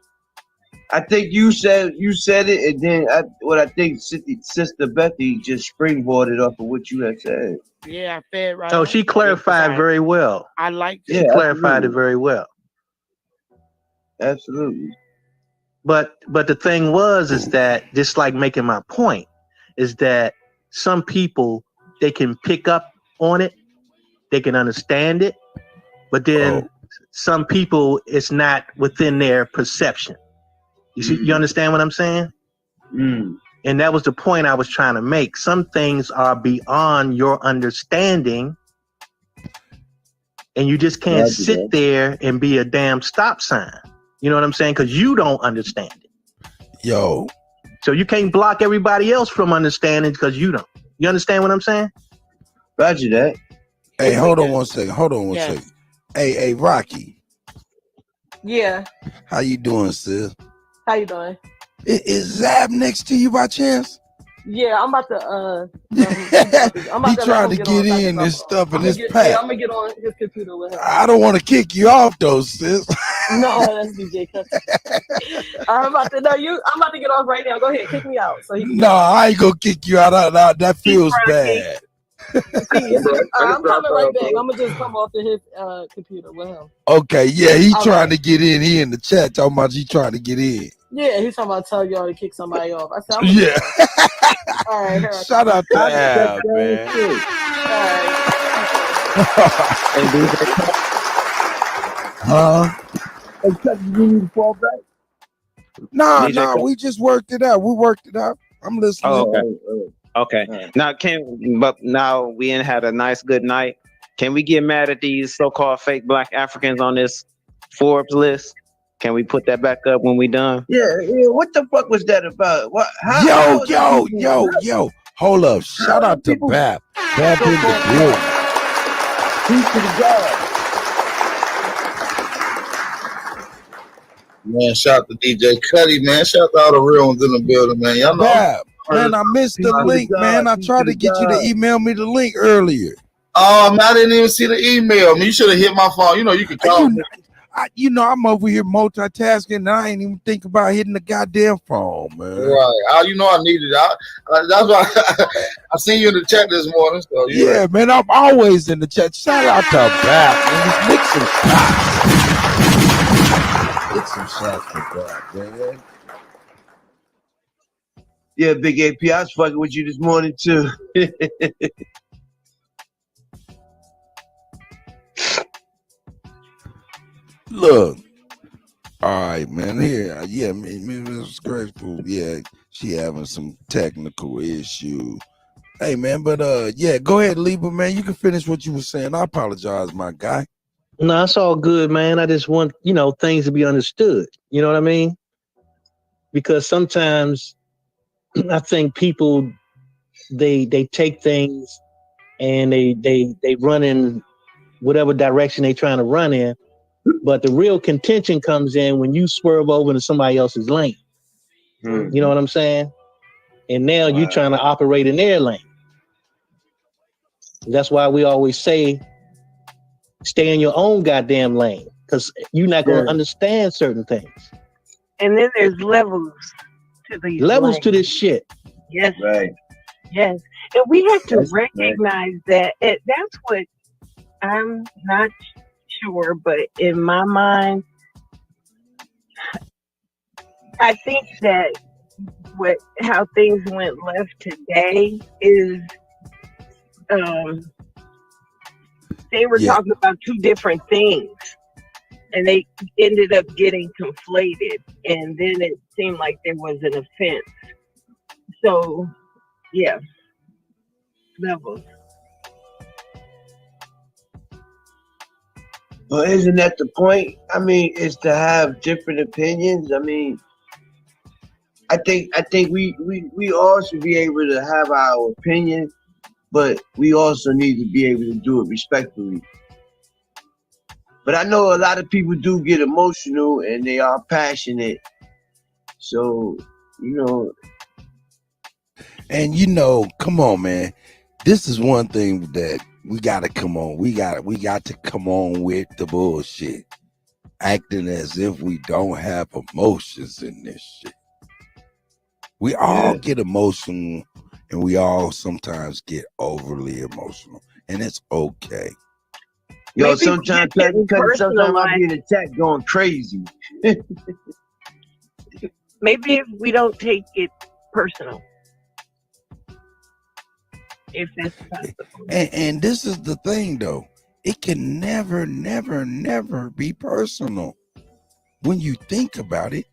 I think you said it, and then I think Sister Bethy just springboarded off of what you had said. Yeah, I fed right. So she clarified very well. I liked it. She clarified it very well. Absolutely. But the thing is that just like making my point is that some people, they can pick up on it, they can understand it, but then some people, it's not within their perception. You see, you understand what I'm saying? Mm. And that was the point I was trying to make. Some things are beyond your understanding, and you just can't sit there and be a damn stop sign. You know what I'm saying? Because you don't understand it. Yo. So you can't block everybody else from understanding because you don't. You understand what I'm saying? Roger that. Hey, hold on one second. Hey, Rocky. Yeah. How you doing, sis? How you doing? Is Zab next to you by chance? Yeah, I'm about to. He trying to get in and stuff in his pack. Yeah, I'm gonna get on his computer with him. I don't want to kick you off though, sis. No, that's DJ Cut. I'm about to get off right now. Go ahead, kick me out. So No, I ain't gonna kick you out. That feels bad. I'm coming right back. I'm gonna just come off to his computer with him. Okay, yeah, he trying to get in. He in the chat talking about he trying to get in. Yeah, he's talking about tell y'all to kick somebody off. I said, all right, here I Shout come. out to Al, man. Hey, Chuck, you need to fall back? No, we just worked it out. I'm listening. Oh, okay. Now we ain't had a nice good night. Can we get mad at these so-called fake Black Africans on this Forbes list? Can we put that back up when we done? Yeah. What the fuck was that about? What? Yo. Hold up. Shout out to Bap. Bap in the building. Peace to the God. Man, shout out to DJ Cuddy, man. Shout out to all the real ones in the building, man. Y'all know. Bap. Man, I missed the link, man. I tried to get you to email me the link earlier. Oh, I didn't even see the email. I mean, you should have hit my phone. You can call me. I'm over here multitasking, and I ain't even think about hitting the goddamn phone, man. Right. I needed it. That's why I seen you in the chat this morning. So yeah, man, I'm always in the chat. Shout out to Bap, man. Lick some shots. Lick some shots for Bap, man. Yeah, Big AP, I was fucking with you this morning too. Look, all right, man. Here, Miss Graceful. Yeah, she having some technical issue. Hey, man, but go ahead, Lieber, man. You can finish what you were saying. I apologize, my guy. No, it's all good, man. I just want things to be understood. You know what I mean? Because sometimes I think people they take things and they run in whatever direction they trying to run in But the real contention comes in when you swerve over into somebody else's lane. You know what I'm saying? And now you're trying to operate in their lane. That's why we always say, stay in your own goddamn lane, because you're not going to understand certain things. And then there's levels to these Levels lanes. to this shit. Yes. Right. Yes. And we have to That's recognize that. That's what I'm not sure, but in my mind, I think that how things went left today is they were talking about two different things, and they ended up getting conflated, and then it seemed like there was an offense. So, yeah, levels. Well, isn't that the point? I mean, is to have different opinions. I mean, I think we all should be able to have our opinion, but we also need to be able to do it respectfully. But I know a lot of people do get emotional and they are passionate. So, And come on, man. This is one thing that we gotta come on. We got to come on with the bullshit. Acting as if we don't have emotions in this shit. We all get emotional, and we all sometimes get overly emotional, and it's okay. Yo, Maybe sometimes I be in the chat going crazy. Maybe if we don't take it personal. If that's possible. And this is the thing, though. It can never, never, never be personal when you think about it.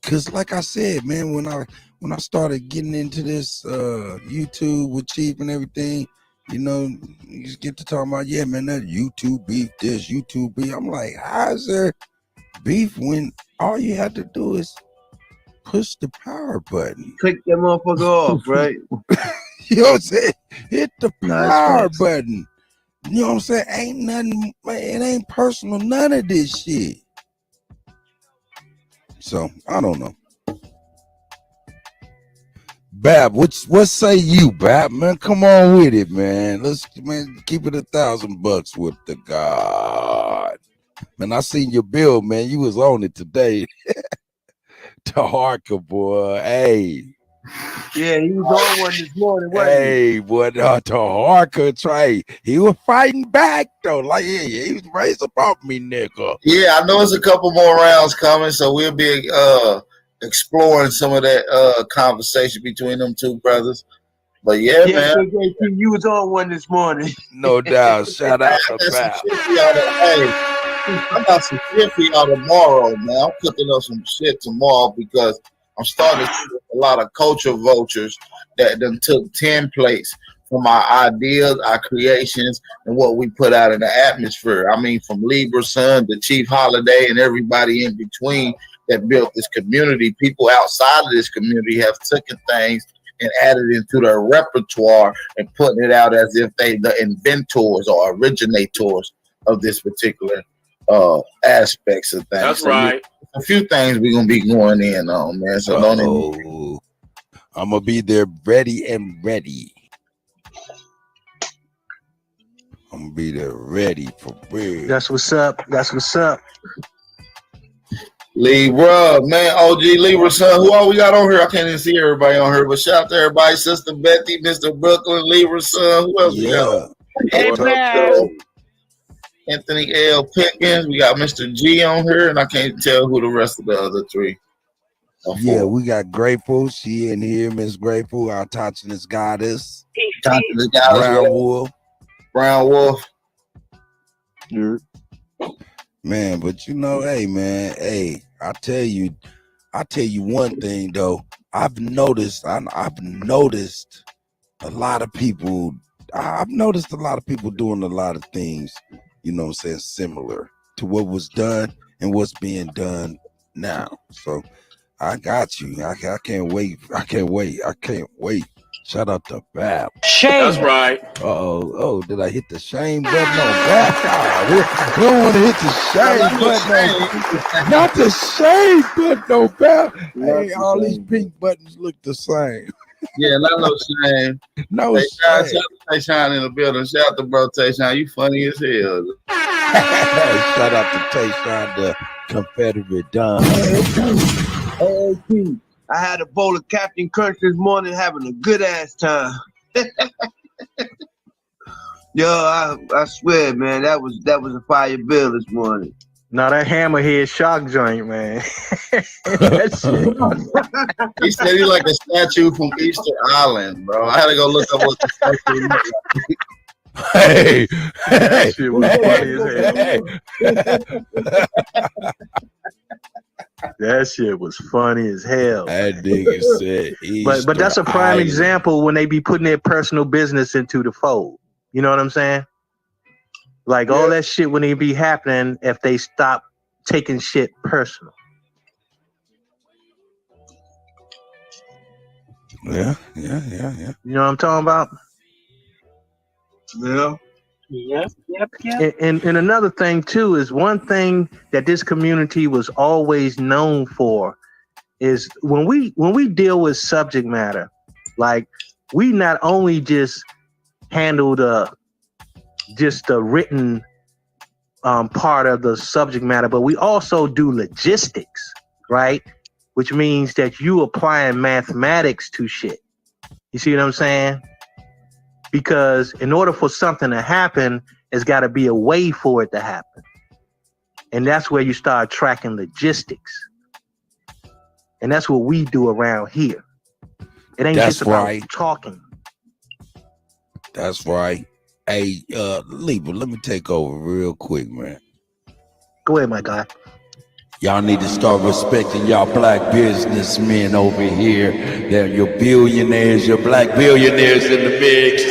Because like I said, man, when I started getting into this YouTube with Chief and everything, you just get to talking about, yeah, man, that YouTube beef, this YouTube beef. I'm like, how is there beef when all you have to do is push the power button? Click that motherfucker off, right? You know what I'm saying? Hit the power button. You know what I'm saying? Ain't nothing, man, it ain't personal, none of this shit. So, I don't know. Bab, what say you, Bab, man? Come on with it, man. Let's keep it $1,000 with the God. Man, I seen your bill, man. You was on it today. To Harker, boy. Hey. Yeah, he was on one this morning, wasn't Hey, boy, to Harker, Trey. He was fighting back, though. Like, yeah, he was raised above me, nigga. Yeah, I know there's a couple more rounds coming, so we'll be exploring some of that conversation between them two brothers. But yeah, man. You was on one this morning. No doubt. Shout out to Bab. I got some shit for y'all tomorrow, man. I'm cooking up some shit tomorrow because I'm starting to see a lot of culture vultures that done took 10 plates from our ideas, our creations, and what we put out in the atmosphere. I mean, from Libra Sun to Chief Holiday and everybody in between that built this community. People outside of this community have taken things and added into their repertoire and putting it out as if they the inventors or originators of this particular aspects of things. That's right. A few things we're gonna be going in on, man. So I'm gonna be there ready and ready. I'm gonna be there ready for real. That's what's up. That's what's up. Libra, man, OG Libra son. Who all we got on here? I can't even see everybody on here, but shout out to everybody. Sister Betty, Mr. Brooklyn, Libra son. Who else we got? Hey, man. Anthony L. Pickens. We got Mr. G on here, and I can't tell who the rest of the other three. Yeah, we got Grateful. She in here, Miss Grateful, our Tachiness Goddess. Tachiness Goddess. Brown Wolf. Brown Wolf. Man, but hey, man, hey, I tell you one thing though. I've noticed a lot of people. I've noticed a lot of people doing a lot of things, you know what I'm saying, similar to what was done and what's being done now. So I got you. I can't wait. I can't wait. Shout out to Bap. Shame. That's right. Oh, did I hit the shame button on Bap? Oh, we don't want to hit the shame button on. Not the shame button on Bap. Hey, all these pink buttons look the same. Yeah, not no shame. No hey, shame. Shout out to Tayshawn in the building. Shout out to bro Tayshawn. You funny as hell. Shout out to Tayshawn, the Confederate Don. Hey, I had a bowl of Captain Kirk this morning, having a good ass time. Yo, I swear, man, that was a fire bill this morning. Now that hammerhead shock joint, man. That shit. He said he like a statue from Easter Island, bro. I had to go look up what the statue looked like. Hey, that shit was funny as hell. That shit was funny as hell. That nigga said Easter but that's a prime Island. example when they be putting their personal business into the fold. You know what I'm saying? Like all that shit wouldn't even be happening if they stop taking shit personal. Yeah. You know what I'm talking about? Yeah. Yep. And another thing too is one thing that this community was always known for is when we deal with subject matter, like we not only just handle the written part of the subject matter, but we also do logistics, right? Which means that you applying mathematics to shit. You see what I'm saying? Because in order for something to happen, there's got to be a way for it to happen. And that's where you start tracking logistics. And that's what we do around here. It ain't just about talking. That's right. Hey, Lieber, let me take over real quick, man. Go ahead, my guy. Y'all need to start respecting y'all black businessmen over here. They're your billionaires, your black billionaires in the mix.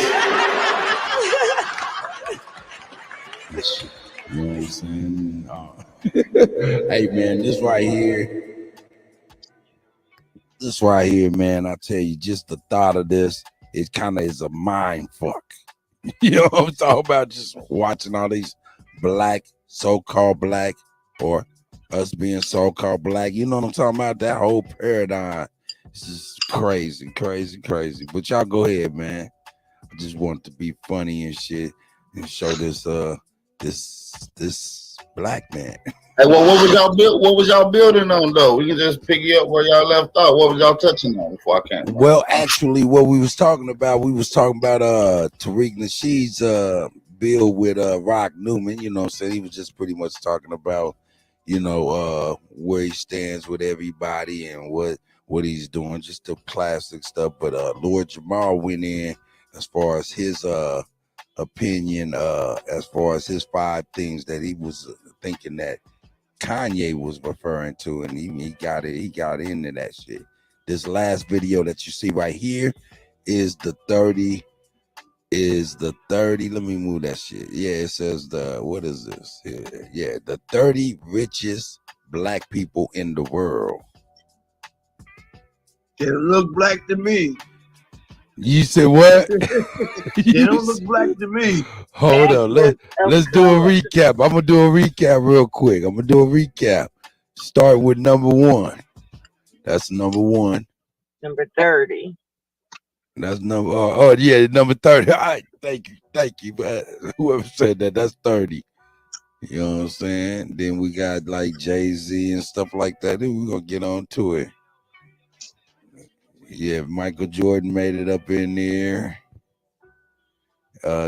You know what I'm saying? Hey, man, this right here, man, I tell you, just the thought of this, it kind of is a mind fuck. You know what I'm talking about? Just watching all these black, so-called black, or us being so-called black. You know what I'm talking about? That whole paradigm is just crazy. But y'all go ahead, man. I just want to be funny and shit and show this this black man. Hey, well, what was y'all building on though? We can just pick you up where y'all left off. What was y'all touching on before I came? Well, actually, what we was talking about Tariq Nasheed's bill with Rock Newman. You know what I'm saying? He was just pretty much talking about, you know, where he stands with everybody and what he's doing, just the classic stuff. But Lord Jamal went in as far as his opinion, as far as his 5 things that he was thinking that Kanye was referring to, and he got into that shit. This last video that you see right here is the 30. Let me move that shit. Yeah, it says what is this? Yeah, the 30 richest black people in the world. They don't look black to me. You said what? They don't look black to me. Hold on, let's do a recap. I'm gonna do a recap real quick. Start with number 1. That's number 1. Number 30. That's number number 30. All right, thank you. But whoever said that, that's 30. You know what I'm saying? Then we got like Jay-Z and stuff like that. Then we're gonna get on to it. Yeah, Michael Jordan made it up in there.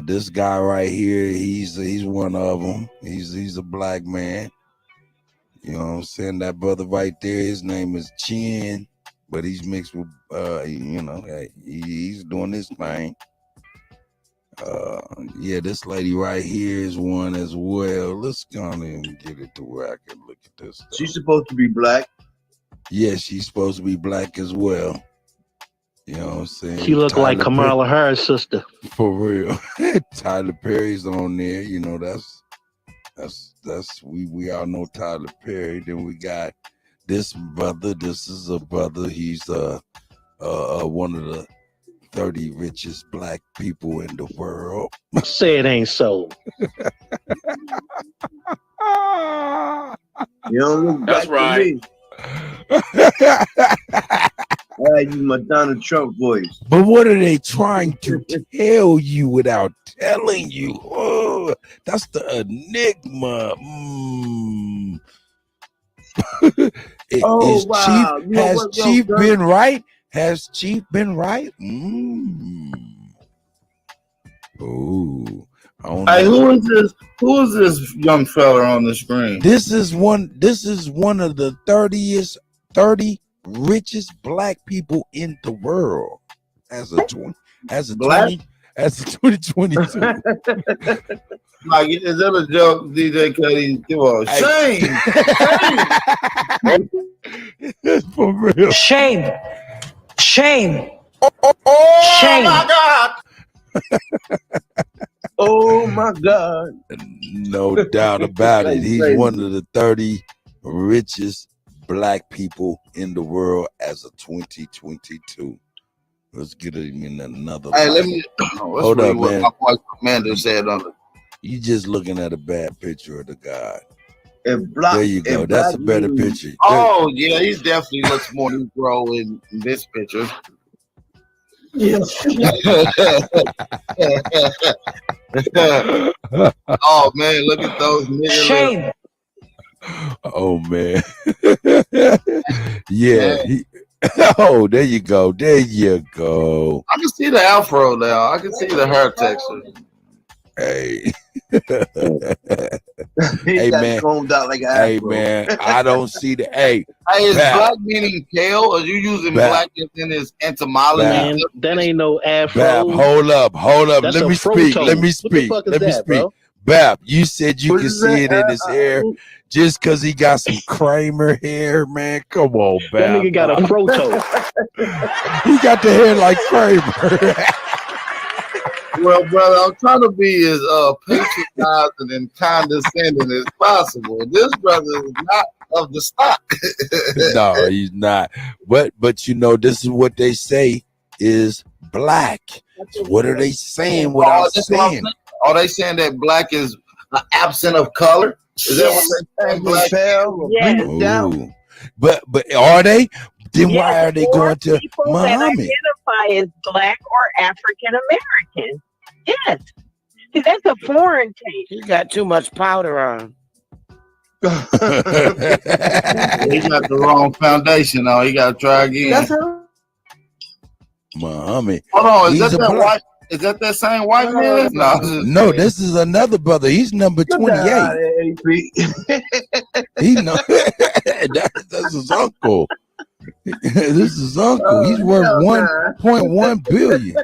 This guy right here, he's one of them. He's a black man. You know what I'm saying? That brother right there, his name is Chin, but he's mixed with he's doing this thing. This lady right here is one as well. Let's go on and get it to where I can look at this stuff. She's supposed to be black. Yeah, she's supposed to be black as well. You know what I'm saying? She looked like Kamala Harris' sister. For real. Tyler Perry's on there. You know, that's we all know Tyler Perry. Then we got this brother. This is a brother. He's one of the 30 richest black people in the world. Say it ain't so. You don't look That's black right. to me. I use my Donald Trump voice. But what are they trying to tell you without telling you? Oh, that's the enigma. Oh, Is wow. You know has what, yo, Chief son? been right? Has Chief been right? Oh, I don't Hey, know. who is this? Who is this young fella on the screen? This is one of the 30 richest black people in the world as a 2022. Like, is that a joke, DJ Cuddy? Come on, shame. For real. Shame. Shame. My God. Oh my God. No doubt about it. He's one of the 30 richest black people in the world as of 2022. Let's get him in another. Hey, let light. me Hold up, what man. my boy Commander said on it. You just looking at a bad picture of the guy. There you go. That's a better picture. Oh yeah, he definitely looks more Negro in this picture. Yeah. Oh man, look at those niggas. Shame. Oh man. Yeah. Oh, there you go. There you go. I can see the afro now. I can see the hair texture. Hey. He Hey got man. combed out like an Hey afro. man. I don't see the hey. Hey, is Bap. black meaning pale? Or are you using Bap. black in his etymology? Man, that ain't no afro. Bap, hold up. That's Let a me speak. froto. Let me What the speak. fuck is Let me that, speak. bro? Bap, you said you What could is see that? it in his hair just because he got some Kramer hair, man. Come on, Bap. That nigga got a froto. He got the hair like Kramer. Well, brother, I'm trying to be as patronizing and condescending as possible. This brother is not of the stock. No, he's not. But you know, this is what they say is black. So what are they saying without That's what I'm saying? saying. Are they saying that black is absent of color? Is that what they're saying? Black pale or bleached out? Ooh. But are they? Then why are they or going to people that Muhammad? identify as black or African American. Yes. See, that's a foreign taste. He got too much powder on. He got the wrong foundation on. He got to try again. Muhammad. Hold on, is He's that a that black. white? Is that same white man? No, No, this is another brother. He's number 28. He know that's his uncle. This is uncle. He's worth 1.1 billion.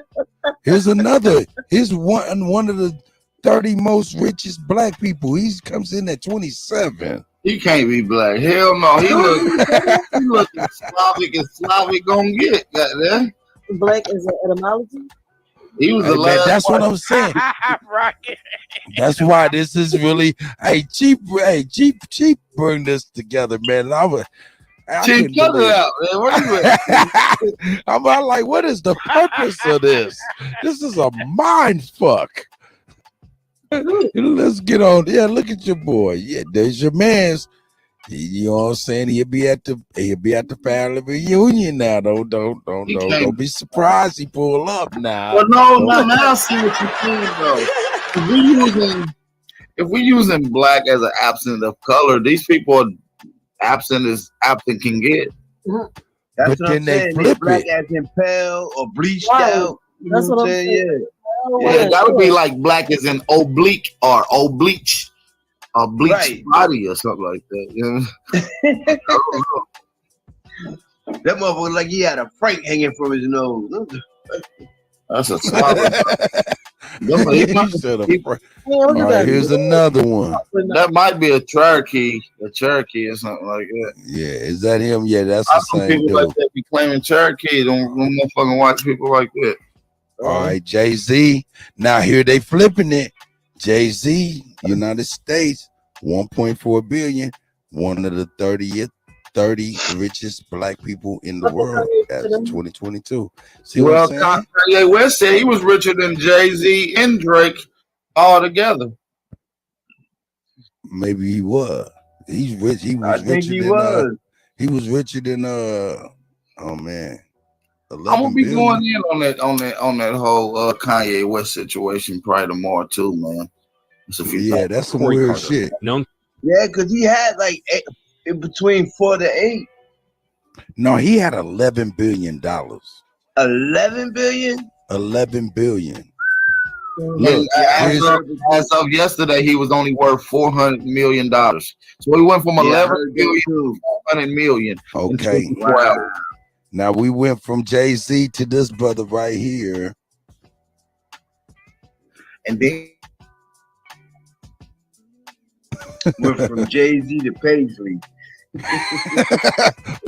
Here's another. Here's one of the 30 most richest black people. He comes in at 27. He can't be black. Hell no. He look as Slavic gonna get. Goddamn. Black is an etymology. He was the last. That's what I'm saying. Rocket. That's why this is really Chief bring this together, man. Chief, cut it out, man. Where you at? I'm like, what is the purpose of this? This is a mind fuck. Let's get on. Yeah, look at your boy. Yeah, there's your man's. You know what I'm saying? He'll be at the family reunion now. Don't be surprised he pull up now. Well, no, now I see what you're saying though. If we using black as an absent of color, these people are absent as absent can get. That's But what then I'm they saying. flip black it. as in pale or bleached Right. out. You That's know what what I'm I'm saying? saying. Yeah, it gotta be like black as in oblique or oblique. A bleached body or something like that. You know? I don't know. That motherfucker like he had a frank hanging from his nose. That's a solid. All right, here's another one. That might be a Cherokee or something like that. Yeah, is that him? Yeah, that's the Some same people dude. like that be claiming Cherokee. Don't motherfucking watch people like that. All right, Jay-Z. Now here they flipping it. Jay-Z, United States, 1.4 billion, one of the 30 30 richest black people in the world as 2022. See what Well, I'm saying? Kanye West said he was richer than Jay-Z and Drake all together. Maybe he was. He's rich. He was I think richer he than was. he was richer than oh man, I'm gonna 11 be billion. going in on that whole Kanye West situation probably tomorrow too, man. Yeah, that's some weird shit. No. Yeah, because he had like in between 4 to 8. No, he had $11 billion. 11 billion? 11 billion. And Look, as of yesterday, he was only worth $400 million. So he went from 11 billion to 400 million. Okay. In 24 hours. Now we went from Jay-Z to this brother right here. And then went from Jay-Z to Paisley.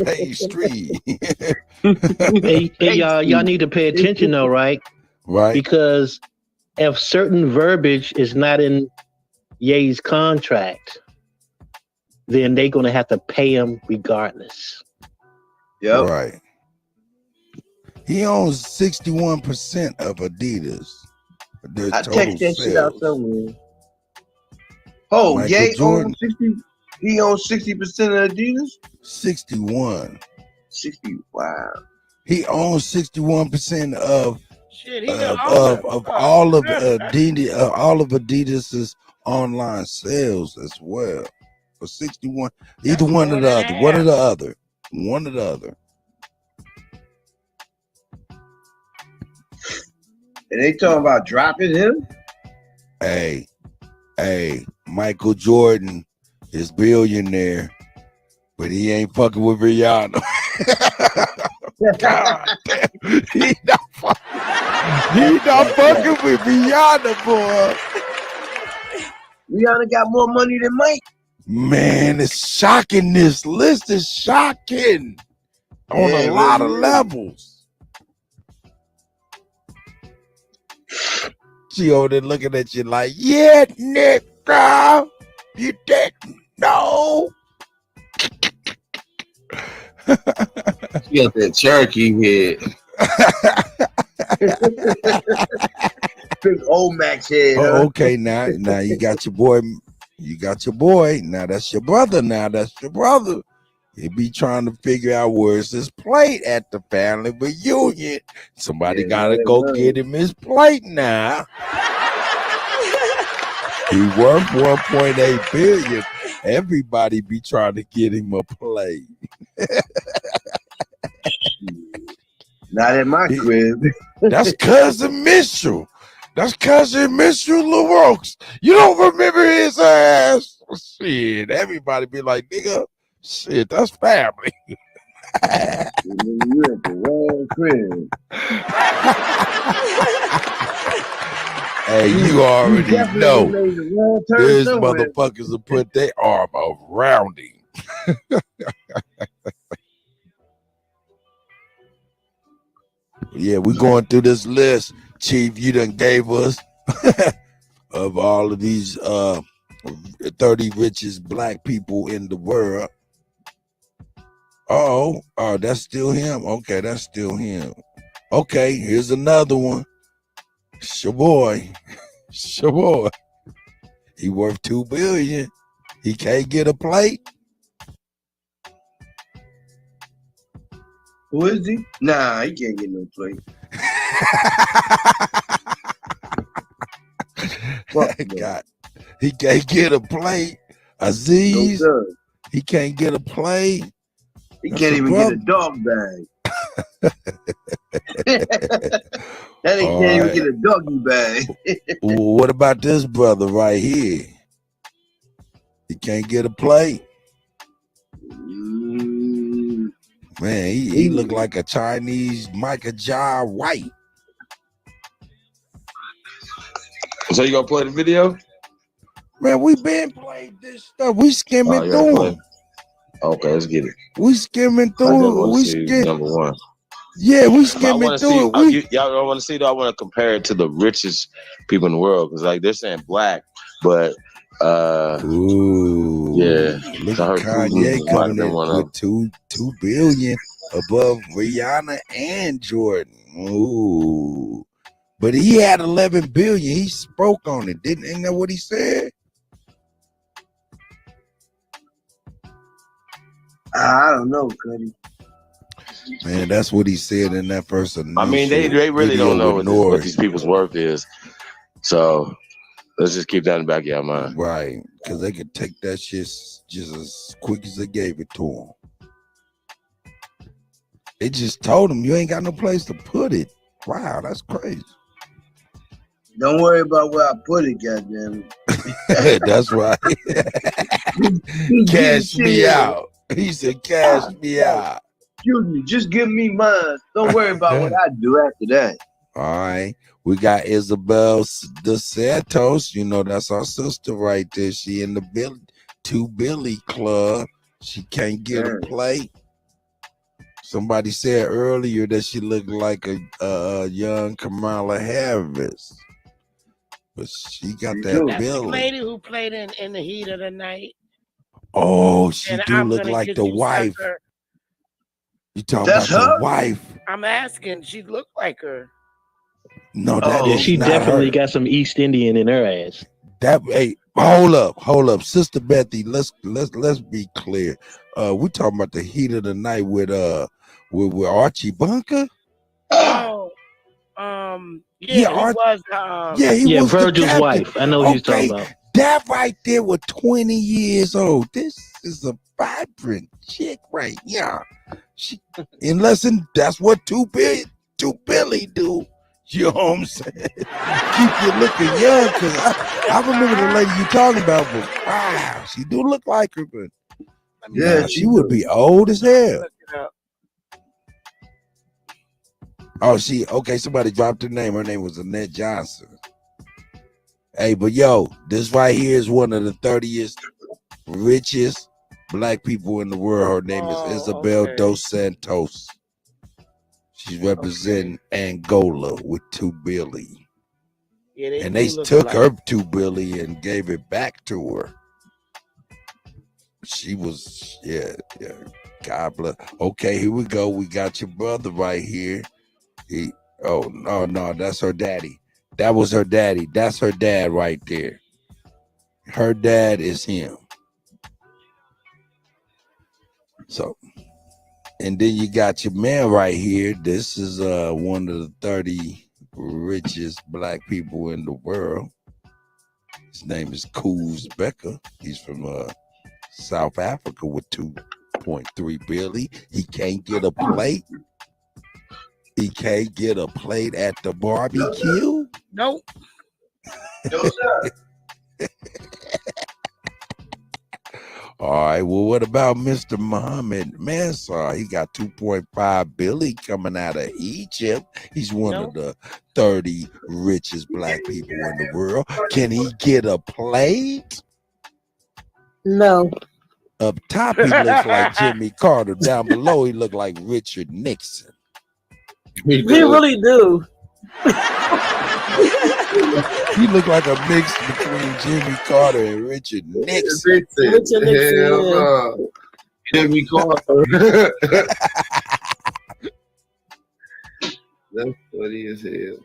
Pastry. Hey, y'all need to pay attention though, right? Right. Because if certain verbiage is not in Ye's contract, then they're gonna have to pay him regardless. Yep. Right. He owns 61% of Adidas. Their I total text that shit out sales. somewhere. Oh, Michael Ye Jordan. owns 60. He owns 60% of Adidas. 61. 60. Wow. He owns 61% of Shit, he the of all of Adidas's online sales as well. For 61, either one or the other. One or the other. One or the other. And they talking about dropping him? Hey, Michael Jordan is billionaire, but he ain't fucking with Rihanna. God damn. He not fucking with Rihanna, boy. Rihanna got more money than Mike. Man, it's shocking. This list is shocking on a lot of levels. She over there looking at you like, yeah, nigga, you didn't know. She got that Cherokee head. Big old Max head. Oh, okay, now you got your boy. You got your boy. Now that's your brother. He be trying to figure out where's his plate at the family reunion. Somebody gotta go get him his plate now. He worth 1.8 billion. Everybody be trying to get him a plate. Not in my crib. That's cousin Mitchell. That's cousin Mitchell LaRoche. You don't remember his ass? Shit, everybody be like, nigga, shit, that's family. You at the wrong crib. Hey, you already know. These somewhere. motherfuckers will put their arm around him. Yeah, we going through this list, Chief. You done gave us of all of these 30 richest black people in the world. Oh, that's still him. Okay, that's still him. Okay, here's another one. Shaboy. He worth $2 billion. He can't get a plate. Who is he? Nah, he can't get no plate. God, he can't get a plate. Aziz, No, he can't get a plate. he can't even get a dog bag. That ain't can't even get a doggy bag. What about this brother right here? He can't get a plate. Man, he look like a Chinese Micah Jai White. So you gonna play the video? Man, we been played this stuff. We skimming through them. Okay, let's get it. We skimming through. Number one. Yeah, we skimming through it. Y'all don't want to see though. I want to compare it to the richest people in the world because like they're saying black, but Ooh. Yeah. Look I at heard Kanye Putin might have coming been in one of with them. two billion above Rihanna and Jordan. Ooh. But he had 11 billion. He spoke on it. Isn't that what he said? I don't know, Cuddy. Man, that's what he said in that first initial I mean, they really video don't know with what Nori. these people's worth is. So let's just keep that in the back of your mind. Right, because they could take that shit just as quick as they gave it to him. They just told him you ain't got no place to put it. Wow, that's crazy. Don't worry about where I put it, goddamn it. That's right. Cash me out. He said, "Cash me out." Excuse me, just give me mine. Don't worry about what I do after that. All right. We got Isabel dos Santos. You know, that's our sister right there. She in the Two Billy Club. She can't get a plate. Somebody said earlier that she looked like a young Kamala Harris. But she got that That's the Billy. lady who played in the heat of the night. Oh, she And do I'm look gonna like get the you wife. sucker. You talking about the wife? I'm asking. She looked like her. No, that is she not definitely her. got some East Indian in her ass. That hey, hold up, Sister Bethy. Let's be clear. We talking about the heat of the night with Archie Bunker. Oh, yeah, he was. He was Virgil's the captain. wife. I know who you're talking about. That right there was 20 years old. This is a vibrant chick right here. That's what two Billy do. You know what I'm saying? Keep you looking young, because I remember the lady you talking about, but wow, she do look like her, but yeah, she would be old as hell. Oh, somebody dropped her name. Her name was Annette Johnson. Hey, but yo, this right here is one of the 30th richest black people in the world. Her name is Isabel dos Santos. She's representing Angola with $2 billion. Yeah, and they took her $2 billion and gave it back to her. She was, yeah. God bless. Okay, here we go. We got your brother right here. No, that's her daddy. That was her daddy. That's her dad right there. Her dad is him. So, and then you got your man right here. This is one of the 30 richest black people in the world. His name is Koos Becker. He's from South Africa with 2.3 billion. He can't get a plate. He can't get a plate at the barbecue. Nope. No, sir. All right. Well, what about Mr. Mohammed Mansour? He got 2.5 billion coming out of Egypt. He's one of the 30 richest black people in the world. Can he get a plate? No. Up top, he looks like Jimmy Carter. Down below, he look like Richard Nixon. He really do. He looked like a mix between Jimmy Carter and Richard Nixon. Richard Nixon. Hell no. Jimmy Carter. That's funny as hell.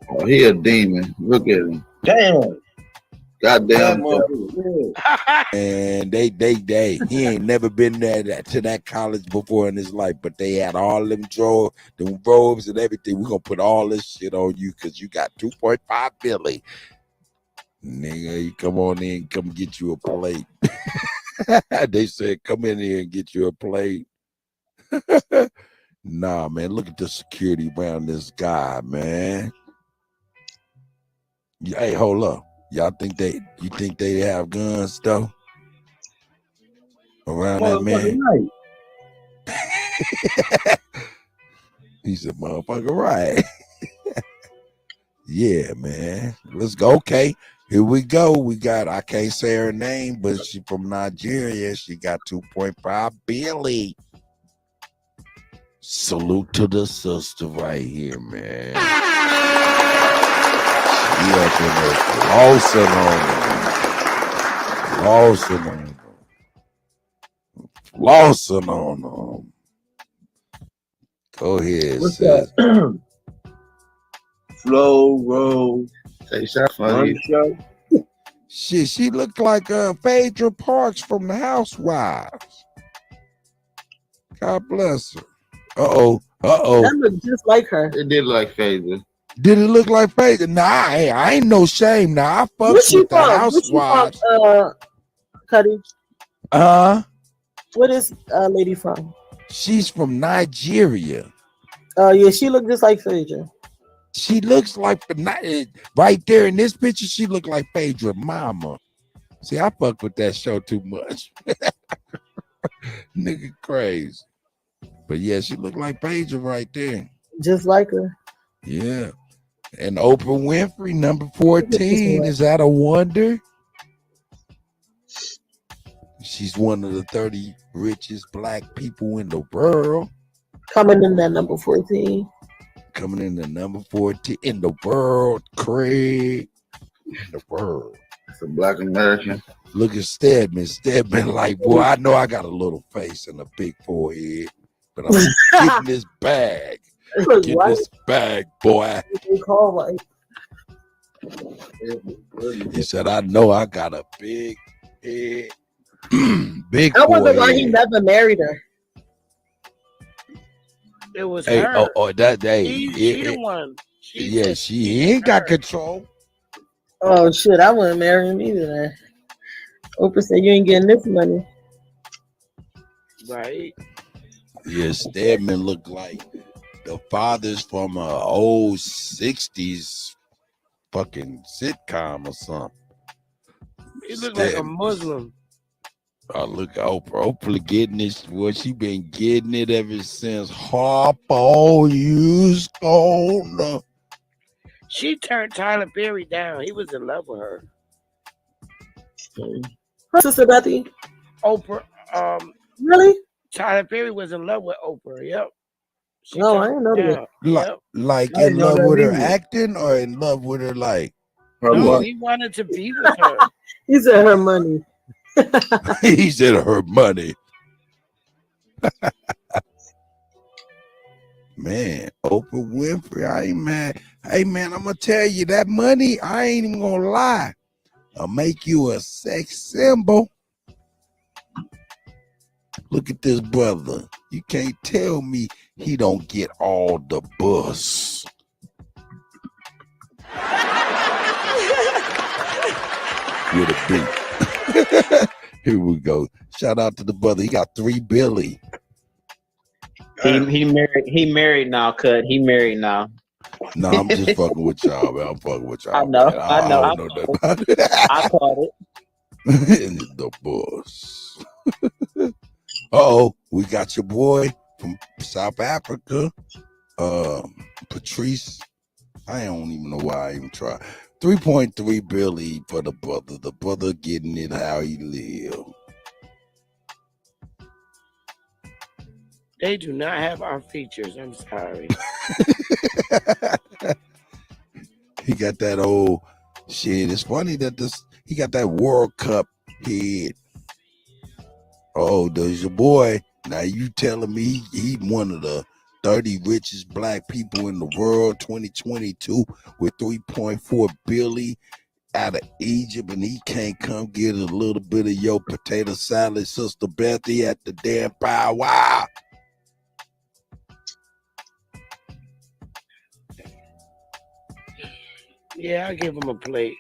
Oh, he a demon. Look at him. Damn. Goddamn. And they he ain't never been there to that college before in his life, but they had all them robes and everything. We're gonna put all this shit on you because you got 2.5 billion. Nigga, you come on in, come get you a plate. They said, come in here and get you a plate. Nah, man, look at the security around this guy, man. Hey, hold up. You think they have guns though? Around that man? Right. He said, motherfucker, right. Yeah, man. Let's go. Okay, here we go. We got, I can't say her name, but she from Nigeria. She got 2.5 billion. Salute to the sister right here, man. He up in there flossing on them. Flossing on them. Flossing on them. Go ahead, What's sis. that? Flow, roll. Say shot funny. Shit, she looked like Phaedra Parks from the Housewives. God bless her. That looked just like her. It did like Phaedra. Did it look like Phaedra? Nah, I ain't no shame. Nah, I fucks with the Housewives. Cuddy? What is lady from? She's from Nigeria. Oh yeah, she looked just like Phaedra. She looks like right there in this picture. She looked like Phaedra mama. See, I fuck with that show too much. Nigga crazy. But yeah, she looked like Phaedra right there. Just like her. Yeah. And Oprah Winfrey, number 14. Is that a wonder? She's one of the 30 richest black people in the world. Coming in that number 14. Coming in the number 14 in the world, Craig. In the world. It's a black American. Look at Stedman. Stedman like, boy, I know I got a little face and a big forehead, but I'm getting this bag. Get this bag, boy. He said, I know I got a big head. Big I wonder why he forehead. never married her. It was Hey, her. that day. She the one. She ain't got control. Oh shit, I wouldn't marry him either. Then. Oprah said you ain't getting this money. Right. Yeah, Stedman looked like the fathers from an old 60s fucking sitcom or something. He looked like a Muslim. Oh, look, Oprah getting this. Well, she been getting it ever since Harpo used on. She turned Tyler Perry down. He was in love with her. Her sister Bethy. Oprah. Really? Tyler Perry was in love with Oprah. Yep. She No, I turned didn't know him that. down. Yep. Like I didn't in know love that with her either. acting or in love with her like No, what? he wanted to be with her. He said her money. He said her money. Man, Oprah Winfrey, I ain't mad. Hey man, I'm gonna tell you that money, I ain't even gonna lie. I'll make you a sex symbol. Look at this brother. You can't tell me he don't get all the bus. With a beat. Here we go. Shout out to the brother. He got 3 Billy. He married now, Cut. He married now. No, I'm just fucking with y'all, man. I'm fucking with y'all. I know. Man. I know. I don't know nothing about it. I caught it. The bus. Uh-oh, we got your boy from South Africa, Patrice. I don't even know why I even try. 3.3 Billy for the brother. The brother getting it how he live. They do not have our features. I'm sorry. He got that old shit. It's funny that he got that World Cup head. Oh, there's your boy. Now you telling me he one of the 30 richest black people in the world, 2022, with 3.4 billion out of Egypt, and he can't come get a little bit of your potato salad, Sister Bethy, at the damn powwow. Yeah, I'll give him a plate.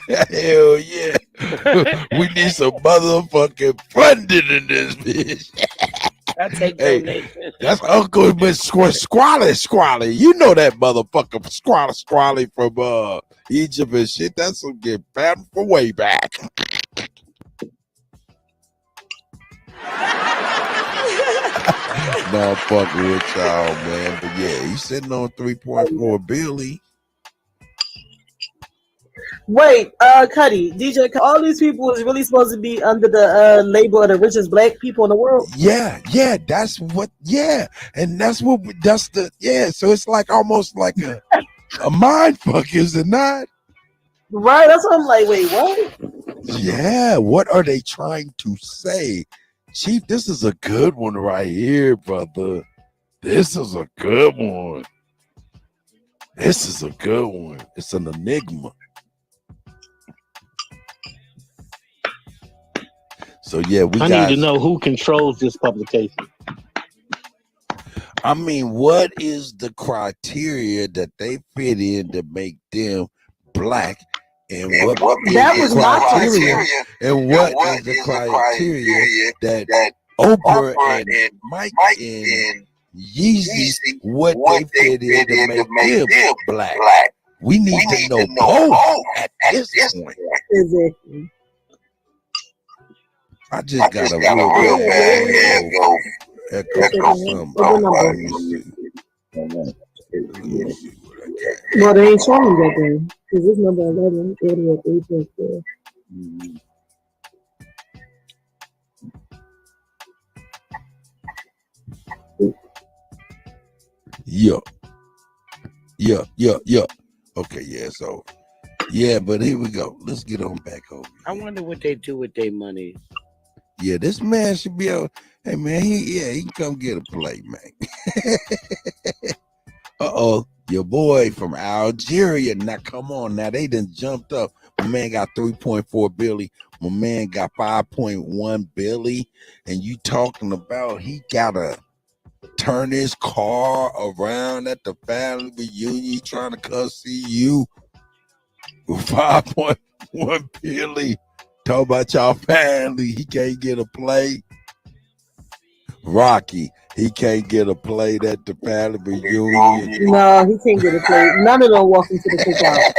Hell yeah. We need some motherfucking funding in this bitch. I take Hey, donations. that's Uncle Squally. You know that motherfucker Squally from Egypt and shit. That's some get family from way back. No, I'm fucking with y'all, man. But yeah, he's sitting on 3.4 billion. Wait, Cuddy, DJ, all these people is really supposed to be under the label of the richest black people in the world. Yeah, that's what. Yeah, and that's the. Yeah, so it's like almost like a mind fuck, is it not? Right, that's what I'm like. Wait, what? Yeah, what are they trying to say? Chief, this is a good one right here, brother. This is a good one. This is a good one. It's an enigma. So yeah, I need to know who controls this publication. I mean, what is the criteria that they fit in to make them black? And what is the criteria? And what is the criteria that Oprah and Mike and Yeezy, what they fit in to make them black? We need to know both at this point. Exactly. I just got a real bad echo something. Well, they ain't showing you that then, because this number 11, 88.4. Yeah. Okay, yeah, so yeah, but here we go. Let's get on back over. I wonder what they do with their money. Yeah, this man should be able. Hey man, he can come get a play, man. Your boy from Algeria. Now come on, now they done jumped up. My man got 3.4 billion. My man got 5.1 billion. And you talking about he gotta turn his car around at the family reunion trying to come see you with 5.1 billion. Talk about y'all family. He can't get a play. Rocky, he can't get a plate at the family reunion. No, he can't get a plate. None of them walk into the cookout.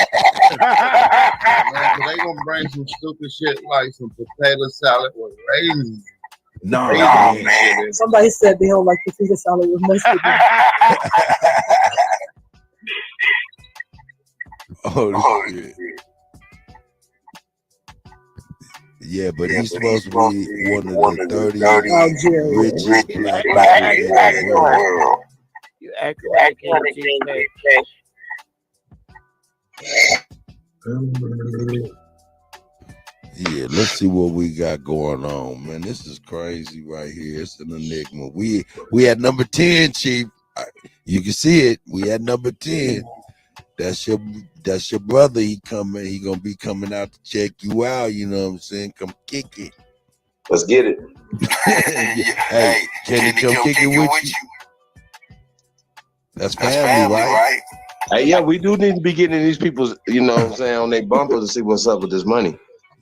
Man, they gonna bring some stupid shit like some potato salad with raisins. No, man. Somebody said they don't like the potato salad with mustard. Oh shit. Yeah, but he's supposed to be one of the 30 richest black people in the world. You act like Yeah, let's see what we got going on, man. This is crazy right here. It's an enigma. We had number 10, Chief. You can see it. We had number 10. That's your brother. He gonna be coming out to check you out. You know what I'm saying? Come kick it. Let's get it. Hey, can he come kick it with you? That's family, right? Hey, yeah, we do need to be getting these people's, you know what I'm saying, on their bumper to see what's up with this money.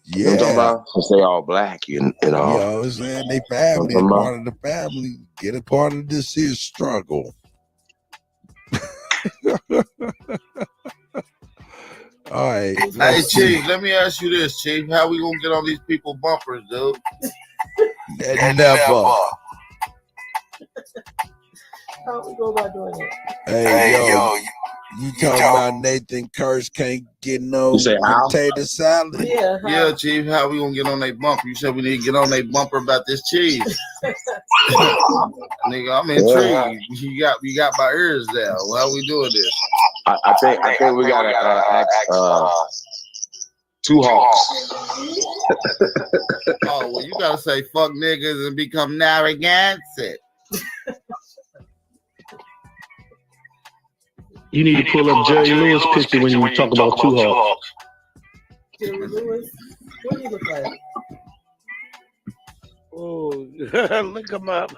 Yeah. You know what I'm talking about? Because they all black, you know. You know what I'm saying? They family, part of the family. Get a part of this here struggle. All right. Hey, Chief, let me ask you this, Chief. How we gonna get on these people bumpers, dude? Never. How we go about doing it? Hey, yo, you talking about Nathan Kirsch can't get no potato salad? Yeah, Chief. How we gonna get on their bumper? You said we need to get on their bumper about this cheese. Nigga, I'm intrigued. You got my ears there. Why we doing this? I think we gotta ask Two Hawks. Oh, well, you gotta say fuck niggas and become Narragansett. You need to pull up Jerry Lewis picture when you talk about Two Hawks. Jerry Lewis? What do you look like? Oh, look him up.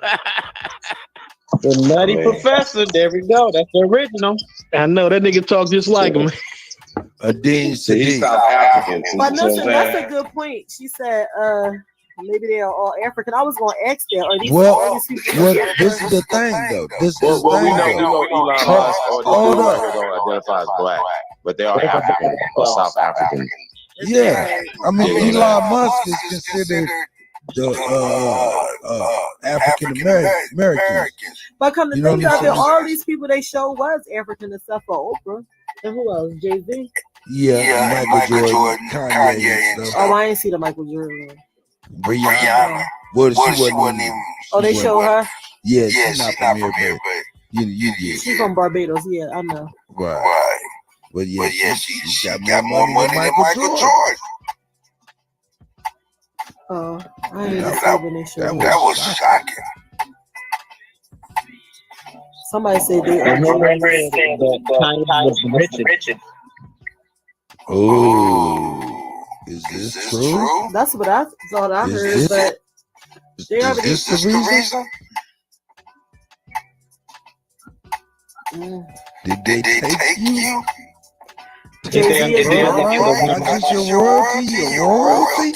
The Nutty Professor. There we go. That's the original. I know that nigga talk just like him. He's South African. But listen, that's a good point. She said, maybe they are all African. I was going to ask that. Are these all these people? This is the thing, though. This is the we thing. know Elon Musk or the people that don't identify as black, but they are African or South African. Yeah, I mean, Elon Musk is considered the African American. But come to You know think what I'm of it, saying? all these people they show was African except for Oprah. And who else? Jay-Z? Yeah, Michael Jordan, Kanye, and stuff. Oh, I ain't see the Michael Jordan one. Rihanna. Well, she wasn't even. Oh, they show her? Yeah, she's not from here, but you get She's from Barbados. Yeah, I know. right. But yeah, she got more money than Michael Jordan. Oh, I didn't That was shocking. Somebody said they Oh, is this true? That's what I thought I heard, but they already. Is this the reason? Did they take you? Jay-Z I guess your royalty.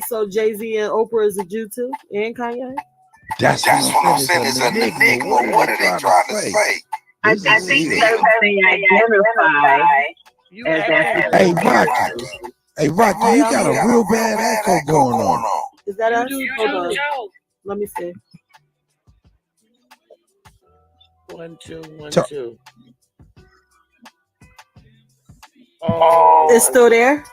So Jay-Z and Oprah is a Jew too, and Kanye. That's what I'm saying. It's an enigma. What are they trying to say? I think they identify as African. Hey, Rocky, you got a real bad echo going on. Is that us? Hold on. Let me see. 1 2 1 Talk. 2. It's still there?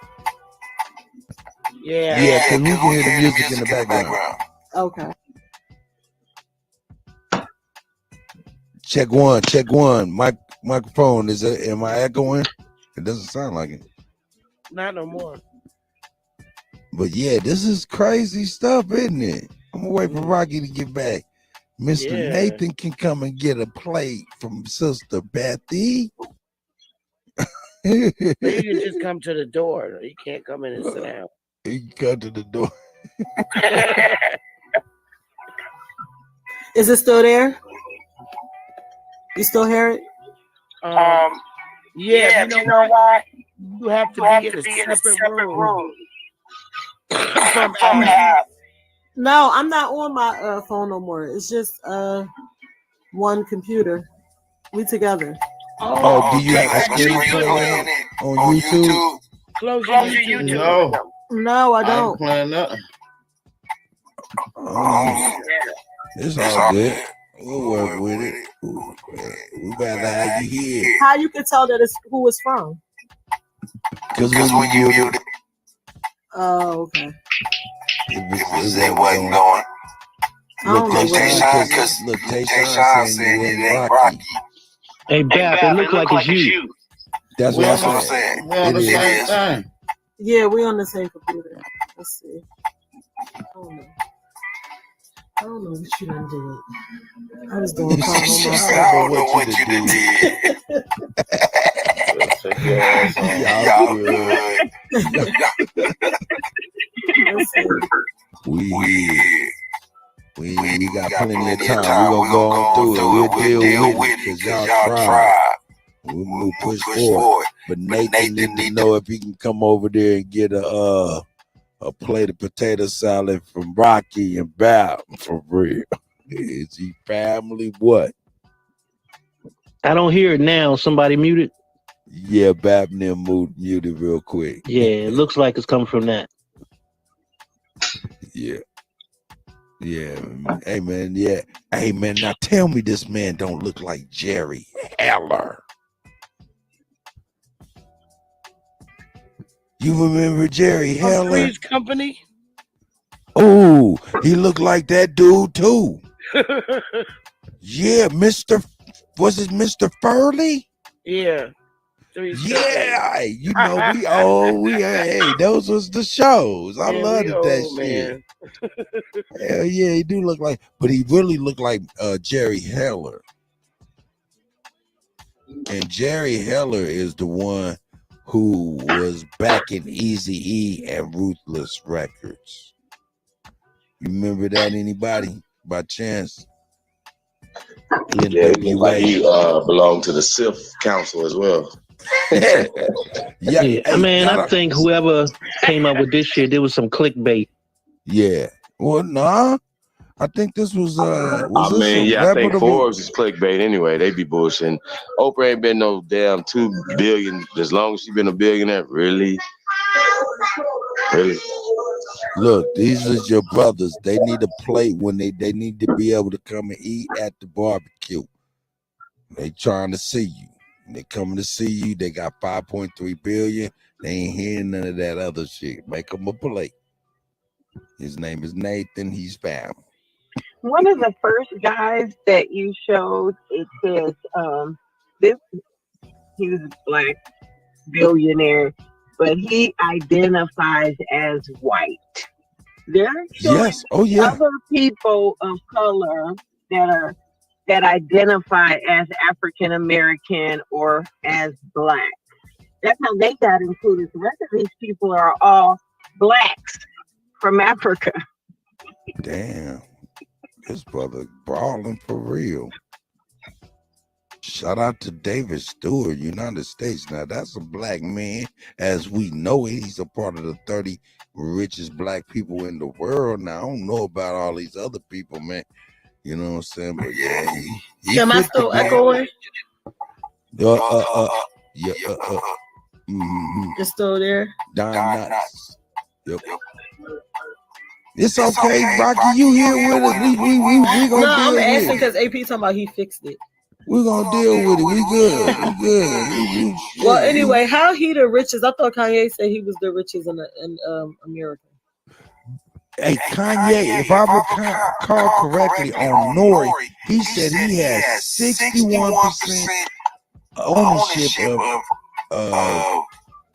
Yeah. Yeah, because we can hear the music in the background. Okay. Check one. Microphone, am I echoing? It doesn't sound like it. Not no more. But yeah, this is crazy stuff, isn't it? I'm gonna wait for Rocky to get back. Mr. Nathan can come and get a plate from Sister Bethy. You can just come to the door. You can't come in and sit down. You can come to the door. Is it still there? You still hear it? Yeah, you know why? You have to be in a separate room. From app. No, I'm not on my phone no more. It's just one computer. We together. Oh, do you have a screen playing on YouTube? Close your YouTube. No, I don't. ain't playing nothing. It's all good. We'll work with it. We better have you here. How you can tell that it's who it's from? Because when you mute it, Oh, okay. it wasn't going. Look, Tayshaun saying it ain't Rocky. Hey, Bap, it looks like it's you. That's what I'm saying. We're on the same thing. Yeah, we on the same computer. Let's see. I don't know what you done did. I was doing fine on my phone. I don't know what you done did. Y'all good. We got plenty of time. We're gonna go on through it. We'll deal with it because y'all tried. We'll push forward. But Nathan need to know if he can come over there and get a plate of potato salad from Rocky and Bap for real. Is he family? What? I don't hear it now. Somebody muted. Yeah, Bap and them muted real quick. Yeah, it looks like it's coming from that. Yeah. Yeah. Hey man, yeah. Hey man, now tell me this man don't look like Jerry Heller. You remember Jerry Heller? Three's Company? Oh, he looked like that dude too. Yeah, was it Mr. Furley? Yeah. Yeah, you know hey, those was the shows. I loved that shit. Hell yeah, he do look like, but he really looked like Jerry Heller. And Jerry Heller is the one who was back in Eazy-E and Ruthless Records. You remember that, anybody, by chance? Yeah, he looked like he belonged to the SIF Council as well. Yeah, I think whoever came up with this shit, there was some clickbait. Yeah. Well, nah. I think this was I think Forbes is clickbait anyway. They be bullshitting. Oprah ain't been no damn 2 billion as long as she been a billionaire. Really? Look, these are your brothers. They need a plate when they need to be able to come and eat at the barbecue. They trying to see you. They coming to see you. They got 5.3 billion. They ain't hearing none of that other shit. Make them a plate. His name is Nathan. He's found. One of the first guys that you showed, it says He was a black billionaire, but he identifies as white. There are Yes. Oh yeah. other people of color that identify as African American or as black. That's how they got included. The rest of these people are all blacks from Africa. Damn. This brother brawling for real. Shout out to David Stewart, United States. Now that's a black man as we know it. He's a part of the 30 richest black people in the world. Now I don't know about all these other people, man. You know what I'm saying? But yeah, he Am I fit still the bill. echoing? It's still there. Don Knotts. Yep. It's okay, Rocky. You here with us? We gonna No, I'm deal asking with it. because AP talking about he fixed it. We gonna deal with it. We good. We good. Well, anyway, how he the richest? I thought Kanye said he was the richest in America. Hey, Kanye, if I recall correctly on Nori, he said he has 61% ownership of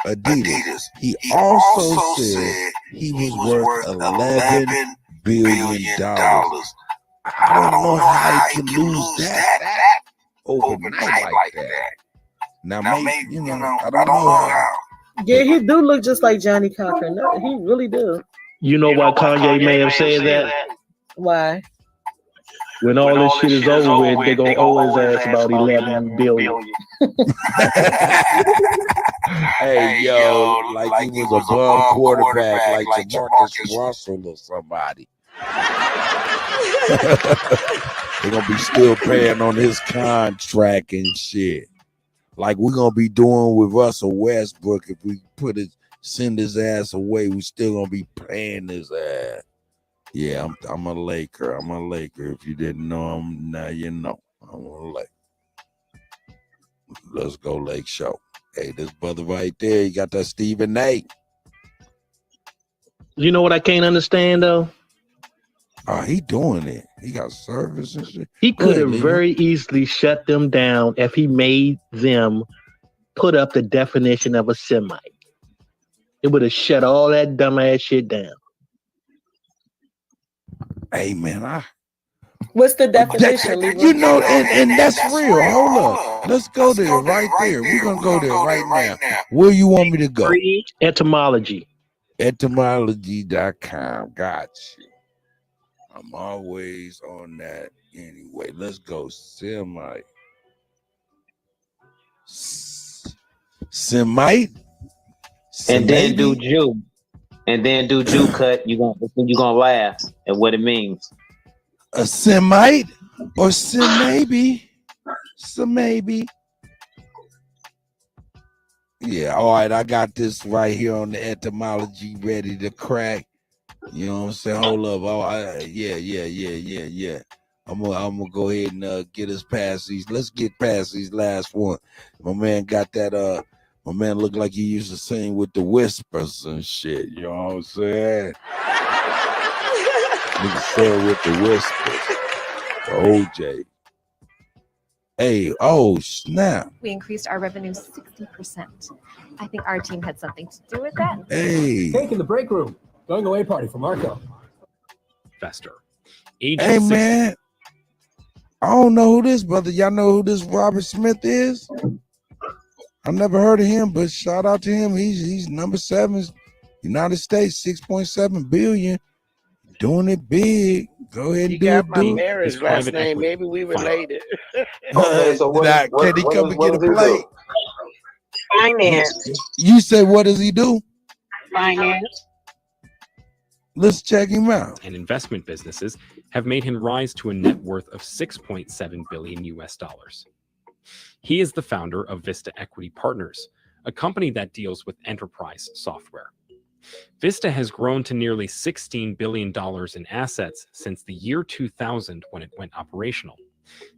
Adidas. He also said he was worth $11 billion. I don't know how he could lose that overnight like that. Now, maybe, I don't know how. Yeah, he do look just like Johnny Cochran. No, he really do. You know why Kanye may have said that? Why? When all this shit is over with, they gonna owe his ass about 11 billion. Hey, yo, like he was a bum quarterback, like Jamarcus Russell or somebody. They're gonna be still paying on his contract and shit. Like we're gonna be doing with Russell Westbrook. If we send his ass away, we still gonna be paying his ass. Yeah, I'm a Laker. I'm a Laker. If you didn't know, now you know. I'm a Laker. Let's go Lake Show. Hey, this brother right there, you got that Stephen A. You know what I can't understand though? Oh, he doing it. He got service and shit. He could have very easily shut them down if he made them put up the definition of a Semite. It would have shut all that dumbass shit down. Hey man, what's the definition? And that's real. Hold up. Let's go there right there. We're gonna go there right now. Where you want me to go? Etymology. Etymology.com. Got you. I'm always on that anyway. Let's go. Semite. And then do Jew. And then do Jew cut. You're gonna laugh at what it means. A Semite or maybe. Some maybe. Yeah, all right. I got this right here on the etymology ready to crack. You know what I'm saying? Hold up. Yeah. I'm gonna go ahead and get us past these. Let's get past these last one. My man got that my man looked like he used to sing with the Whispers and shit. You know what I'm saying? Nigga said with the Whispers. OJ. Hey, oh snap. We increased our revenue 60%. I think our team had something to do with that. Hey. Cake in the break room. Going away party for Marco. Fester. Hey man. I don't know who this brother. Y'all know who this Robert Smith is? I never heard of him, but shout out to him. He's number 7, United States, 6.7 billion. Doing it big. Go ahead and He do got it. my marriage last name. Maybe we related. Okay, so can he come and get a plate? Finance. You said what does he do? Finance. Let's check him out. And investment businesses have made him rise to a net worth of $6.7 billion US. He is the founder of Vista Equity Partners, a company that deals with enterprise software. Vista has grown to nearly $16 billion in assets since the year 2000 when it went operational.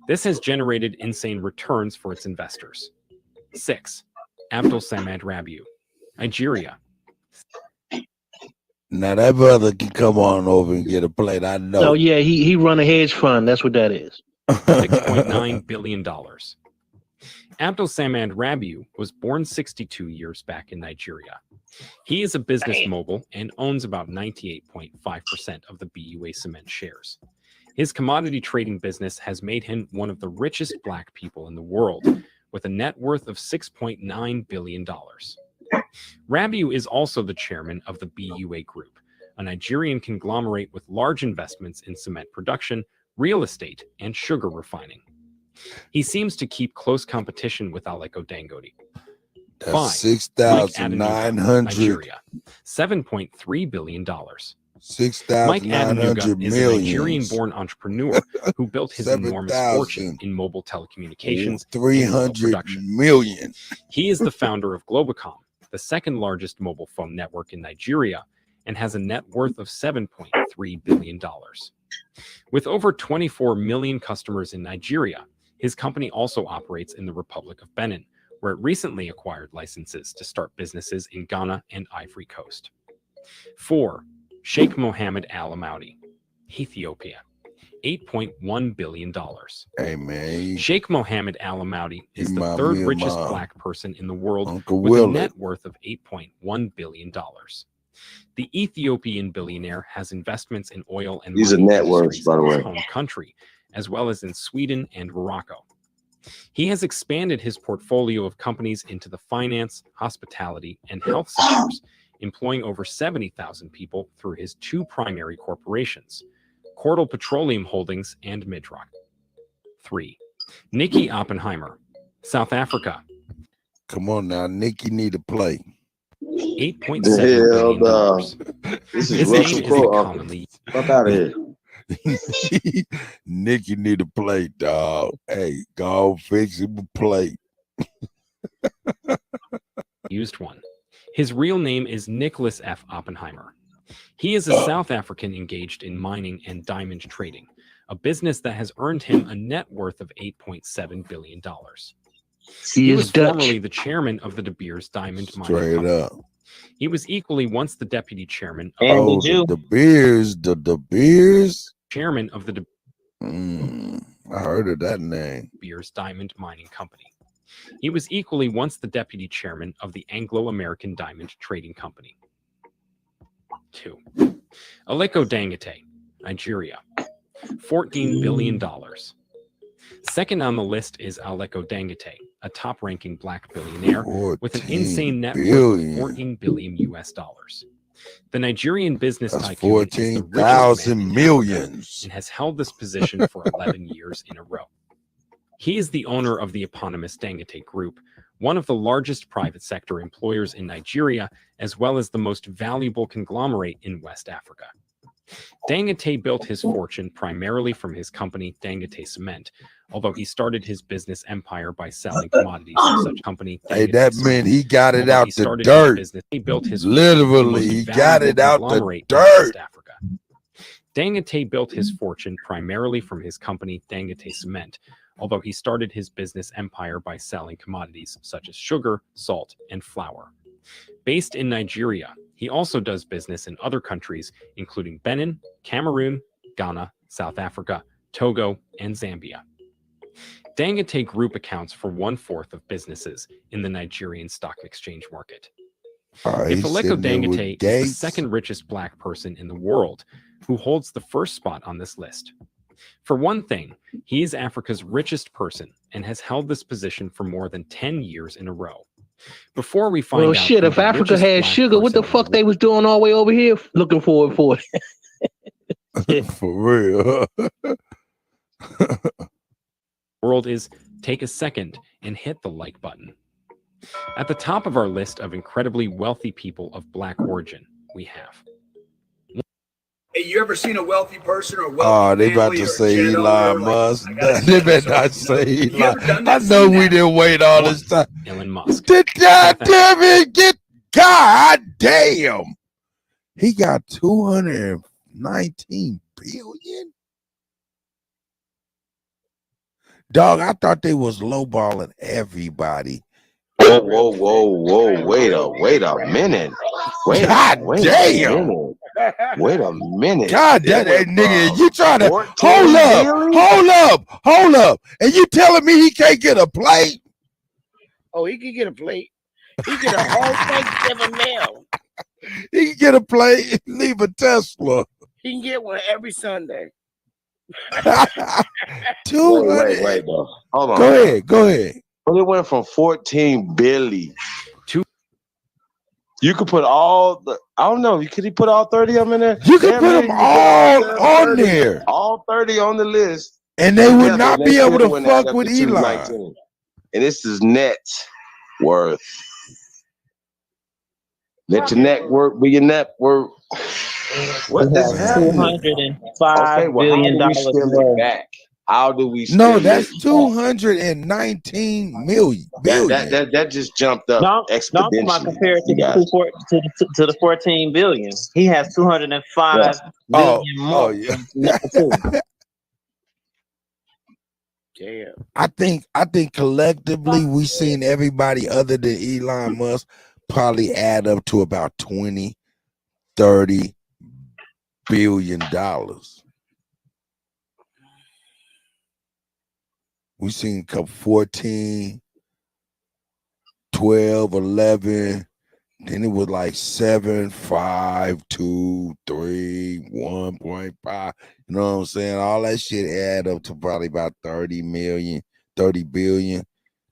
This has generated insane returns for its investors. 6. Abdul Samad Rabiu, Nigeria. Now that brother can come on over and get a plate. I know. Oh yeah, he run a hedge fund. That's what that is. $6.9 billion. Abdul Samad Rabiu was born 62 years back in Nigeria. He is a business mogul and owns about 98.5% of the BUA Cement shares. His commodity trading business has made him one of the richest black people in the world, with a net worth of $6.9 billion. Rabiu is also the chairman of the BUA Group, a Nigerian conglomerate with large investments in cement production, real estate, and sugar refining. He seems to keep close competition with Aliko Dangote. That's 6,900. Nigeria, $7.3 billion. Mike 6,900 Adenuga is a Nigerian-born entrepreneur who built his enormous fortune in mobile telecommunications, 300 million. He is the founder of Globacom, the second largest mobile phone network in Nigeria, and has a net worth of $7.3 billion. With over 24 million customers in Nigeria, his company also operates in the Republic of Benin, where it recently acquired licenses to start businesses in Ghana and Ivory Coast. 4. Sheikh Mohammed Al Amaudi, Ethiopia, $8.1 billion. Hey, man. Sheikh Mohammed Al Amaudi is the third richest black person in the world Uncle with a Willie. net worth of $8.1 billion. The Ethiopian billionaire has investments in oil and These are mining net worths, industries by the in his way. home country, as well as in Sweden and Morocco. He has expanded his portfolio of companies into the finance, hospitality, and health sectors, employing over 70,000 people through his two primary corporations, Cordell Petroleum Holdings and Midrock. 3. Nikki Oppenheimer, South Africa. Come on now, Nikki need to play. $8.7 billion. This His is name Russell is Crowe. commonly Fuck out of here. Nikki need to play, dog. Hey, go fix him a plate. used one. His real name is Nicholas F. Oppenheimer. He is a South African engaged in mining and diamond trading, a business that has earned him a net worth of $8.7 billion. He was formerly the chairman of the De Beers Diamond Mining Straight Company. up. He was equally once the deputy chairman of the Beers, the Beers. chairman of the De I heard of that name. Beers Diamond Mining Company. He was equally once the deputy chairman of the Anglo-American Diamond Trading Company. 2. Aliko Dangote, Nigeria, $14 billion. Second on the list is Aliko Dangote, a top-ranking black billionaire with an insane net worth of $14 billion US. The Nigerian business That's tycoon is the richest 14,000 man in millions. Africa and has held this position for 11 years in a row. He is the owner of the eponymous Dangote Group, one of the largest private sector employers in Nigeria, as well as the most valuable conglomerate in West Africa. Dangote built his fortune primarily from his company Dangote Cement, although he started his business empire by selling commodities to such company. Hey, Dangote that Cement. meant he got it Although out he the started his dirt. business, he built his Literally, he got it out the dirt. Africa. Dangote built his fortune primarily from his company Dangote Cement, although he started his business empire by selling commodities such as sugar, salt, and flour. Based in Nigeria, he also does business in other countries, including Benin, Cameroon, Ghana, South Africa, Togo, and Zambia. Dangote Group accounts for 1/4 of businesses in the Nigerian stock exchange market. If Aliko Dangote is the second richest black person in the world, who holds the first spot on this list? For one thing, he is Africa's richest person and has held this position for more than 10 years in a row. Before we find out shit, who if the Africa richest had black sugar, what the person fuck they was doing all the way over here looking forward for it? For real. world is, take a second and hit the like button. At the top of our list of incredibly wealthy people of black origin, we have. Hey, you ever seen a wealthy person or Oh, wealthy they about family to or say jet owner, Elon like, Musk. I gotta They see better this not or- say You Elon. ever done I that? know Seen we that? didn't wait all this time. Elon Musk. God damn it, get God damn. He got 219 billion. Dog, I thought they was lowballing everybody. Whoa. Wait a minute. God damn. Wait a minute. God damn it, nigga. You trying to 14 billion? hold up. And you telling me he can't get a plate? Oh, he can get a plate. He get a whole Thanksgiving meal. He can get a plate and leave a Tesla. He can get one every Sunday. 200. Wait, though. Hold on. Go ahead. But it went from 14 billion to. You could put all the. I don't know. Could he put all 30 of them in there? You could put them all on 30, there. All 30 on the list. And they would together, not and be they able still to wouldn't add fuck up with to Elon. 219. And this is net worth. Let your net worth be your net worth. What is happening? $205 billion how do we scale it worth. back? How do we No, scale that's it back? 219 million billion. That just jumped up No, exponentially. I'm not compared to You guys. to the 14 billion. He has 205 billion more. yeah. Number two. Damn. I think collectively we seen everybody other than Elon Musk probably add up to about 20, 30 billion dollars. We seen a couple 14, 12, 11. Then it was like 7, 5, 2, 3, 1.5. You know what I'm saying? All that shit add up to probably about 30 million, 30 billion.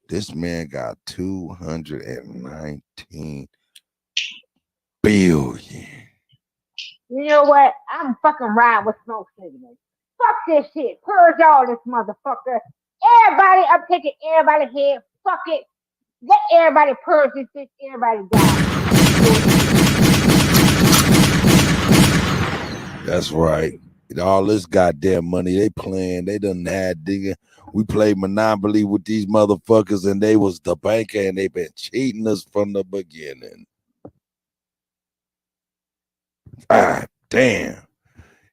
This man got 219 billion. You know what? I'm fucking riding with smoke signals. Fuck this shit. Purge all this motherfucker. Everybody, I'm taking everybody's head. Fuck it. Let everybody purge this bitch. Everybody die. That's right. All this goddamn money they playing, they done had digging. We played Monopoly with these motherfuckers, and they was the banker, and they been cheating us from the beginning. Ah, damn.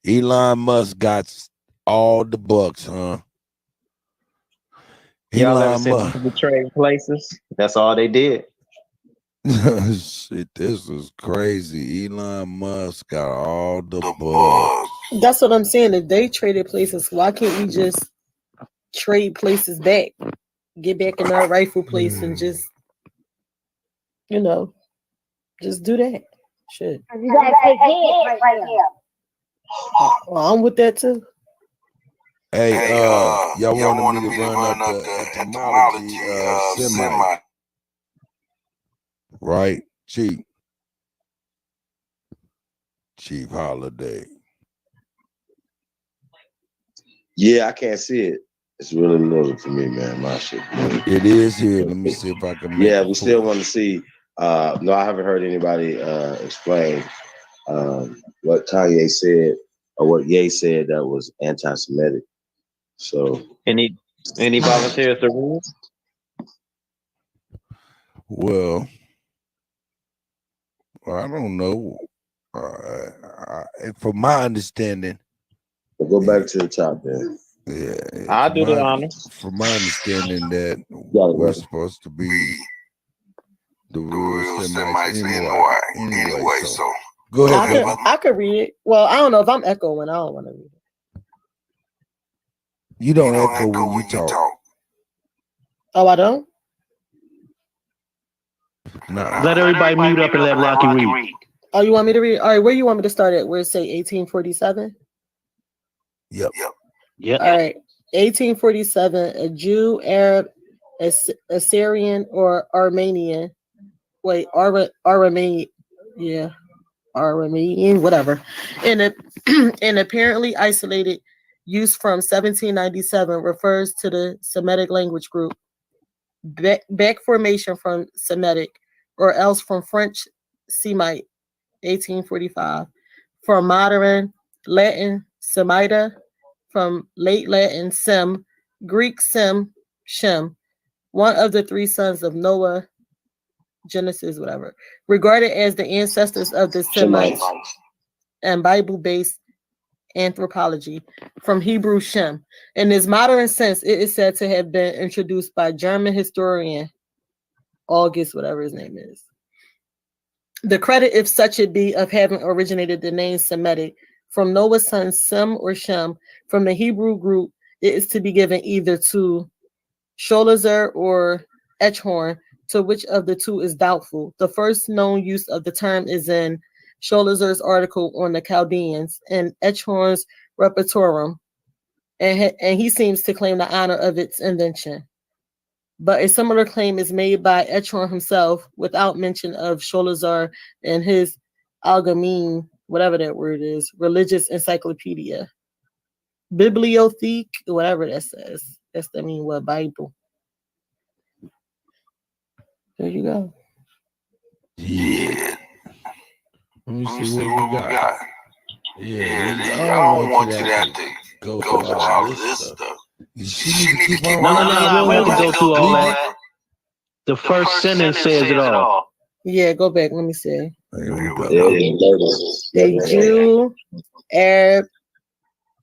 Elon Musk got all the bucks, huh? Y'all ever Elon seen Musk. people trade places? That's all they did. Shit, this is crazy. Elon Musk got all the bucks. That's what I'm saying. If they traded places, why can't we just trade places back? Get back in our rightful place and just, just do that. Shit. You gotta take heads right here. Well, I'm with that too. Hey, y'all wanted me to run up the etymology Semite, right? Chief Holiday. Yeah, I can't see it. It's really little for me, man. My shit. It is here. Let me see if I can make we still want to see. No, I haven't heard anybody explain what Kanye said or what Ye said that was anti-Semitic. So Any volunteers to read? Well, I don't know. From my understanding, we'll go back to the top there. Yeah, I'll do the honors. From my understanding, that we're supposed to be the real Semites anyway. So go ahead. I could read it. Well, I don't know if I'm echoing. I don't want to read it. You don't echo when you talk. Oh, I don't? No. Let everybody mute up and let Rocky read. Oh, you want me to read? All right, where you want me to start at? Where it say 1847? Yep. Yep. All right. 1847, a Jew, Arab, Assyrian, or Armenian. Wait, Aramean, whatever. And an apparently isolated use from 1797 refers to the Semitic language group. Back formation from Semitic, or else from French Semite, 1845. From modern Latin Semita, from late Latin Sem, Greek Sem, Shem, one of the three sons of Noah, Genesis, whatever, regarded as the ancestors of the Semites and Bible-based anthropology, from Hebrew Shem. In its modern sense, it is said to have been introduced by German historian August, whatever his name is. The credit, if such it be, of having originated the name Semitic from Noah's son Sem or Shem, from the Hebrew group, it is to be given either to Sholazar or Echhorn, to which of the two is doubtful. The first known use of the term is in Scholzer's article on the Chaldeans and Echorn's Repertorium, and he seems to claim the honor of its invention. But a similar claim is made by Echorn himself without mention of Scholzer and his Algemeen, whatever that word is, religious encyclopedia. Bibliothèque, whatever that says. That's the mean what Bible. There you go. Yeah. Let me see what we got. Yeah, I don't want you to have to go through all this stuff. You need to keep on. No, we don't have to go through all that. The first sentence says it all. Yeah, go back. Let me see. The Jew, Arab,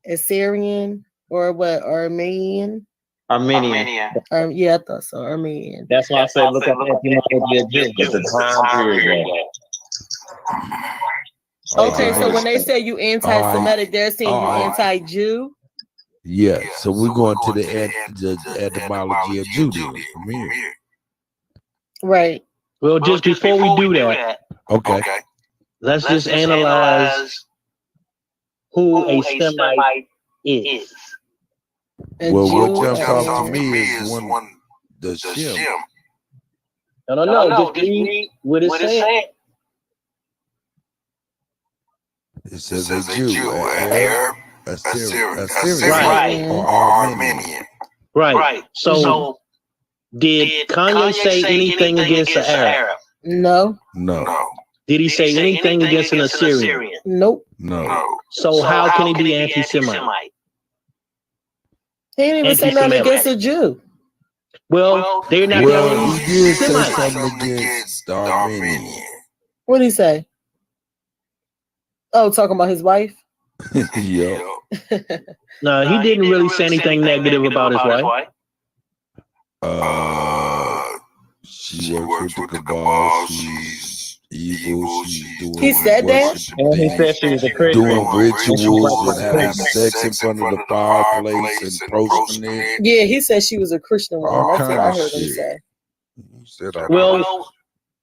Assyrian, or what? Armenian? Armenian. Yeah, I thought so. Armenian. That's why I said look at the etymology of Jew. It's the time period. Okay, so when they say you anti-Semitic, they're saying you anti-Jew? Yeah, so we're going to the etymology of Judaism from here. Right. Well, just before we do that, okay, let's just analyze who a Semite is. Well, what jumps out to me is the Shem. No, just read what it's saying. It says a Jew, Arab, Assyrian, or Armenian. Right. So, did Kanye say anything against an Arab? No. Did he say anything against an Assyrian? Nope. No. So how can he be anti-Semite? He didn't even say nothing against a Jew. Well, they're not the only he did say Semites. something against the Armenian. What did he say? Oh, talking about his wife? Yeah. No, he didn't really say anything negative about his wife. She works with the cabal. She's evil. She's doing. He said that. And he said she was a Christian. Doing rituals and having sex in front of the fireplace and profaning. Yeah, he said she was a Christian woman. All That's what I kind heard of him shit. say. Well,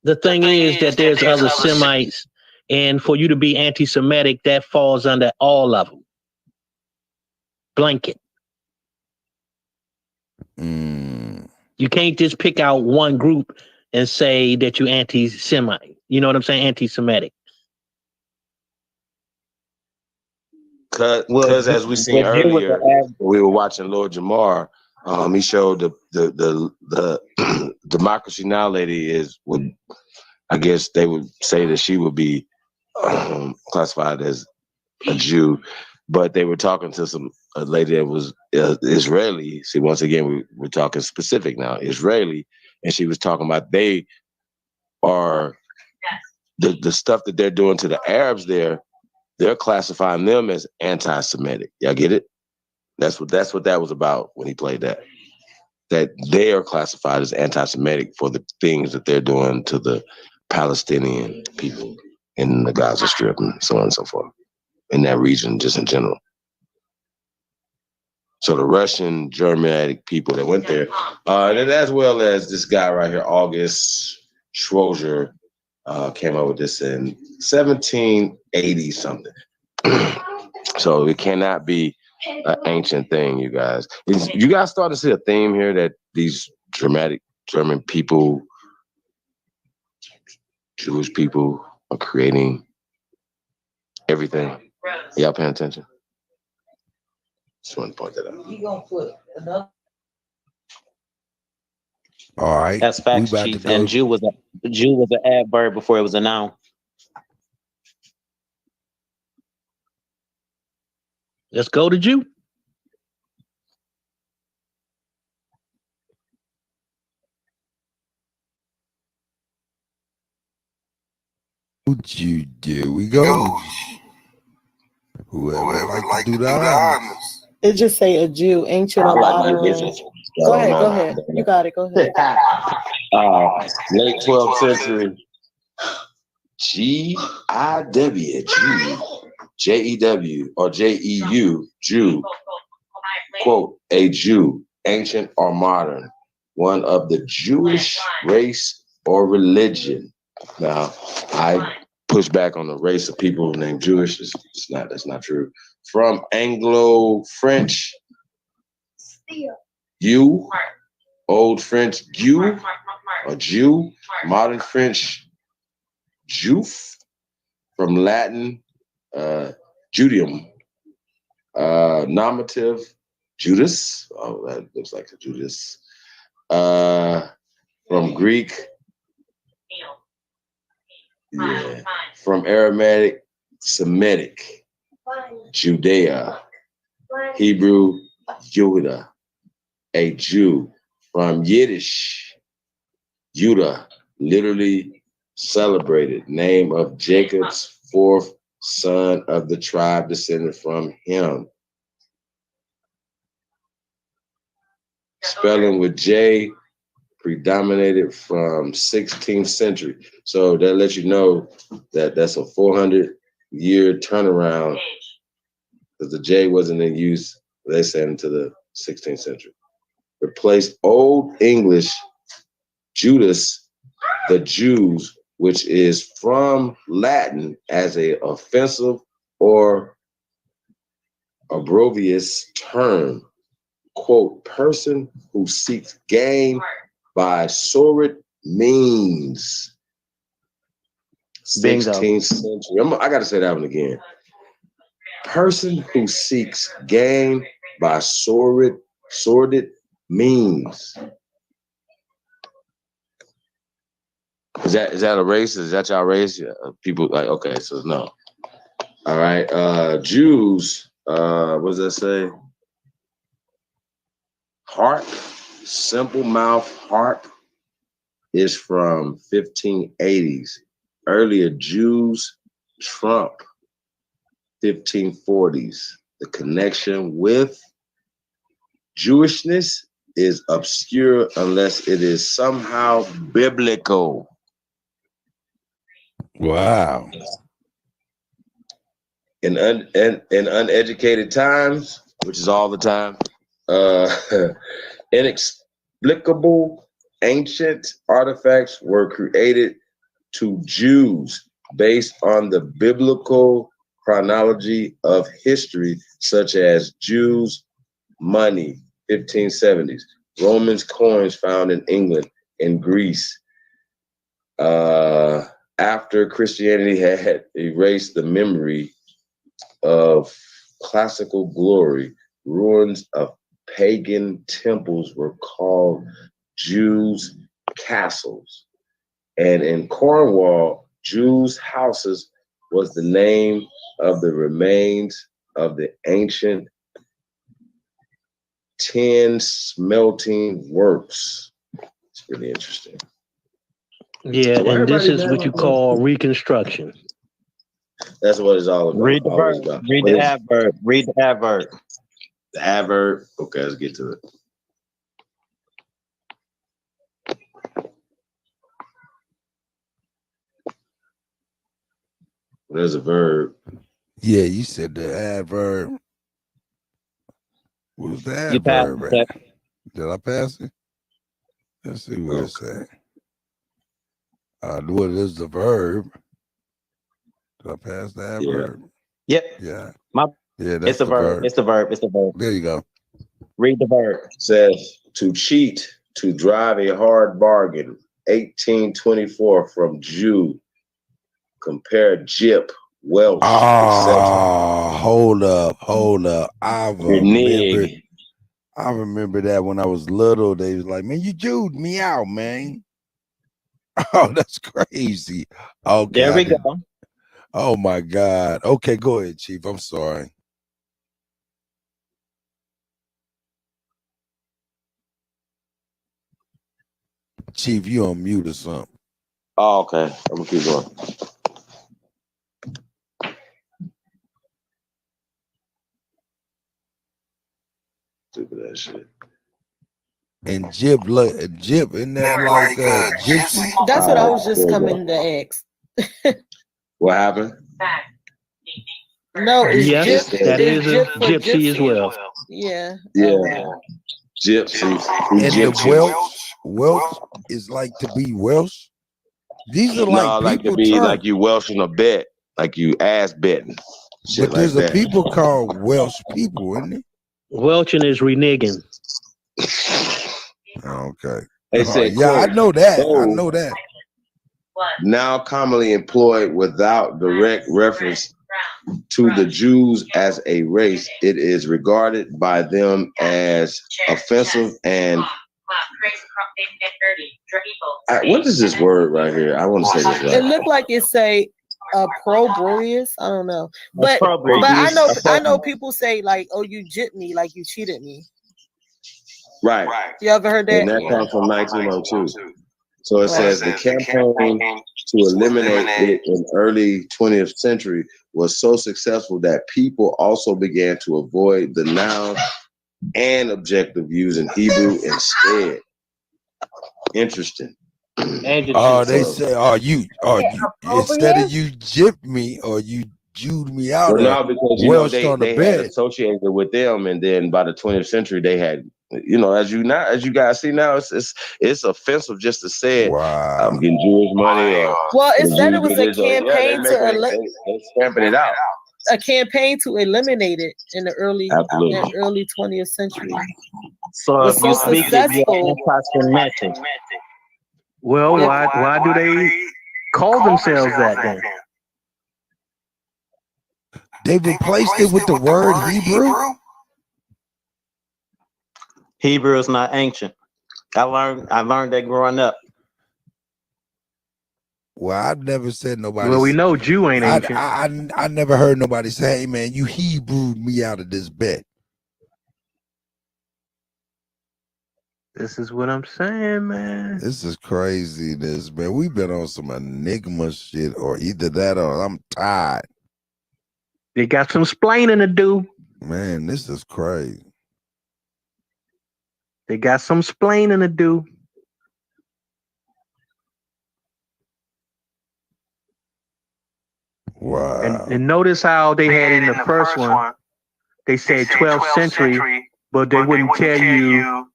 the thing is that there's other Semites, and for you to be anti-Semitic, that falls under all of them. Blanket. You can't just pick out one group and say that you're anti-Semite. You know what I'm saying? Anti-Semitic. Because as we seen earlier, we were watching Lord Jamar. He showed the Democracy Now! Lady would I guess they would say that she would be classified as a Jew, but they were talking to a lady that was Israeli. See, once again, we're talking specific now, Israeli, and she was talking about they are the stuff that they're doing to the Arabs there. They're classifying them as anti-Semitic. Y'all get it? That's what that was about when he played that. That they are classified as anti-Semitic for the things that they're doing to the Palestinian people in the Gaza Strip and so on and so forth, in that region, just in general. So the Russian, Germanic people that went there, and as well as this guy right here, August Schroeder, came up with this in 1780 something. So it cannot be an ancient thing, you guys. You guys starting to see a theme here that these dramatic German people, Jewish people are creating everything. Y'all paying attention? Just want to point that out. You gonna put another? All right. That's facts, Chief. And Jew was an adverb before it was a noun. Let's go to Jew. Jew, there we go. Whoever like to do the honors. It just say a Jew, ancient or modern. Go ahead. You got it. Go ahead. Late 12th century. G-I-W, Jew, J-E-W, or J-E-U, Jew. Quote, a Jew, ancient or modern. one of the Jewish race or religion. Now, I push back on the race of people named Jewish. That's not true. From Anglo-French, you, Old French, Jew, or Jew, Modern French, Juf, from Latin, Judaism, nominative, Judas. Oh, that looks like a Judas. From Greek, yeah. From Aramaic, Semitic, Judea, Hebrew, Yehuda, a Jew. From Yiddish, Judah, literally celebrated, name of Jacob's fourth son of the tribe descended from him. Spelling with J predominated from 16th century. So that lets you know that that's a 400-year turnaround because the J wasn't in use, they said, until the 16th century. Replaced Old English Judas, the Jews, which is from Latin as a offensive or opprobrious term. Quote, person who seeks gain by sordid means. 16th century. I got to say that one again. Person who seeks gain by sordid means. Is that a race? Is that y'all race? Yeah, people like, okay, so no. All right. Jews, what does that say? Harp, simple mouth harp is from 1580s. Earlier Jews, trump, 1540s. The connection with Jewishness is obscure unless it is somehow biblical. Wow. In uneducated times, which is all the time, inexplicable ancient artifacts were created to Jews based on the biblical chronology of history, such as Jews' money, 1570s, Romans coins found in England and Greece. After Christianity had erased the memory of classical glory, ruins of pagan temples were called Jews' castles. And in Cornwall, Jews' houses was the name of the remains of the ancient tin smelting works. It's really interesting. Yeah, So and this is what you call reconstruction. That's what it's all about. Read the verb. Read the adverb. Read the adverb. The adverb. Okay, let's get to it. There's a verb. Yeah, you said the adverb. What was the adverb? Did I pass it? Let's see what it's at. What is the verb? Did I pass the adverb? Yep. Yeah. Yeah, that's the verb. It's the verb. It's the verb. There you go. Read the verb. Says to cheat, to drive a hard bargain. 1824 from Jew. Compare Jip, Welsh, etc. Hold up. I remember that when I was little. They was like, man, you Jewed me out, man. Oh, that's crazy. Okay. There we go. Oh my God. Okay, go ahead, Chief. I'm sorry. Chief, you on mute or something. Oh, okay. I'm gonna keep going. Stupid ass shit. And Jip, isn't that like gypsy? That's what I was just coming to ask. What happened? No, it's Yes, Jip. that is a Jip for gypsy as well. Yeah. Yeah. gypsies, And the Egyptians. Welsh is like to be Welsh. These are No, like like to people be terms. like you Welsh in a bet, like you ass betting, shit But there's like a that. people called Welsh people, isn't it? Welching is reneging. Okay. They said, yeah, I quote, know that. I "Those know that. now commonly employed without direct reference to the Jews as a race, it is regarded by them as offensive and what is this word right here? I want to say this It right. looked like it say opprobrious. I don't know, but Opprobrious. I know people say like, "Oh, you jipped me, like you cheated me." Right. You ever heard that? And that comes from 1902. So it says the campaign to eliminate it in early 20th century was so successful that people also began to avoid the noun and objective using Hebrew instead. Interesting. Oh, they say, you instead of you gypped me or you Jewed me out. Well, no, because you know they the had bed. associated with them, and then by the 20th century they had, you know, as you guys see now, it's offensive just to say it. I'm getting Jewish money, or Well, it said it was a they campaign they stamping it out. a campaign to eliminate it in the early Absolutely. 20th century. So Was if you so speak it, you're successful. anti-Semitic. Well, why do they call themselves that then? They replaced it with the word Hebrew. Hebrew is not ancient. I learned that growing up. Well, I've never said nobody. Well, we know Jew ain't ancient. I never heard nobody say, "Hey, man, you Hebrewed me out of this bet." This is what I'm saying, man. This is craziness, man. We've been on some enigma shit, or either that or I'm tired. They got some splaining to do. Man, this is crazy. They got some splaining to do. Wow. And notice how they had in the first one, they said 12th century, but they wouldn't tell you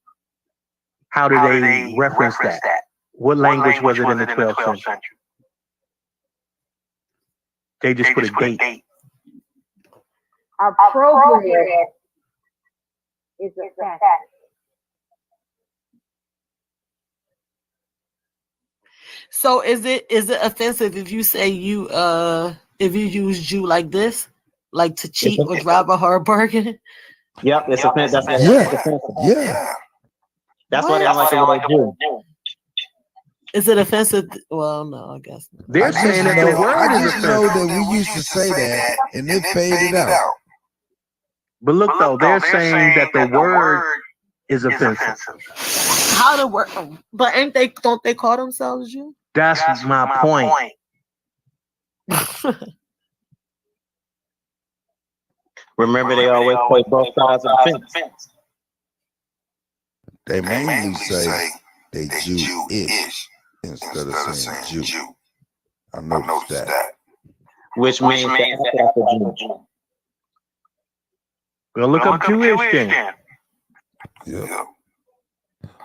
how did they reference that. What language was it in the 12th century? They just put a date. Appropriate is a fact. So is it offensive if you say if you use Jew like this, like to cheat or drive a hard bargain? Yep, it's offensive. Yeah. That's why they don't like the word Jew. Is it offensive? Well, no, I guess not. They're saying that the word is offensive. I know that we used to say that, and it faded out. But look though, they're saying that the word is offensive. How the word? But don't they call themselves Jew? That's my point. Remember, they always play both sides of the fence. They mainly say they Jew-ish instead of saying Jew. I noticed that. Which means that Jew. Well, look up Jewish then. Yeah.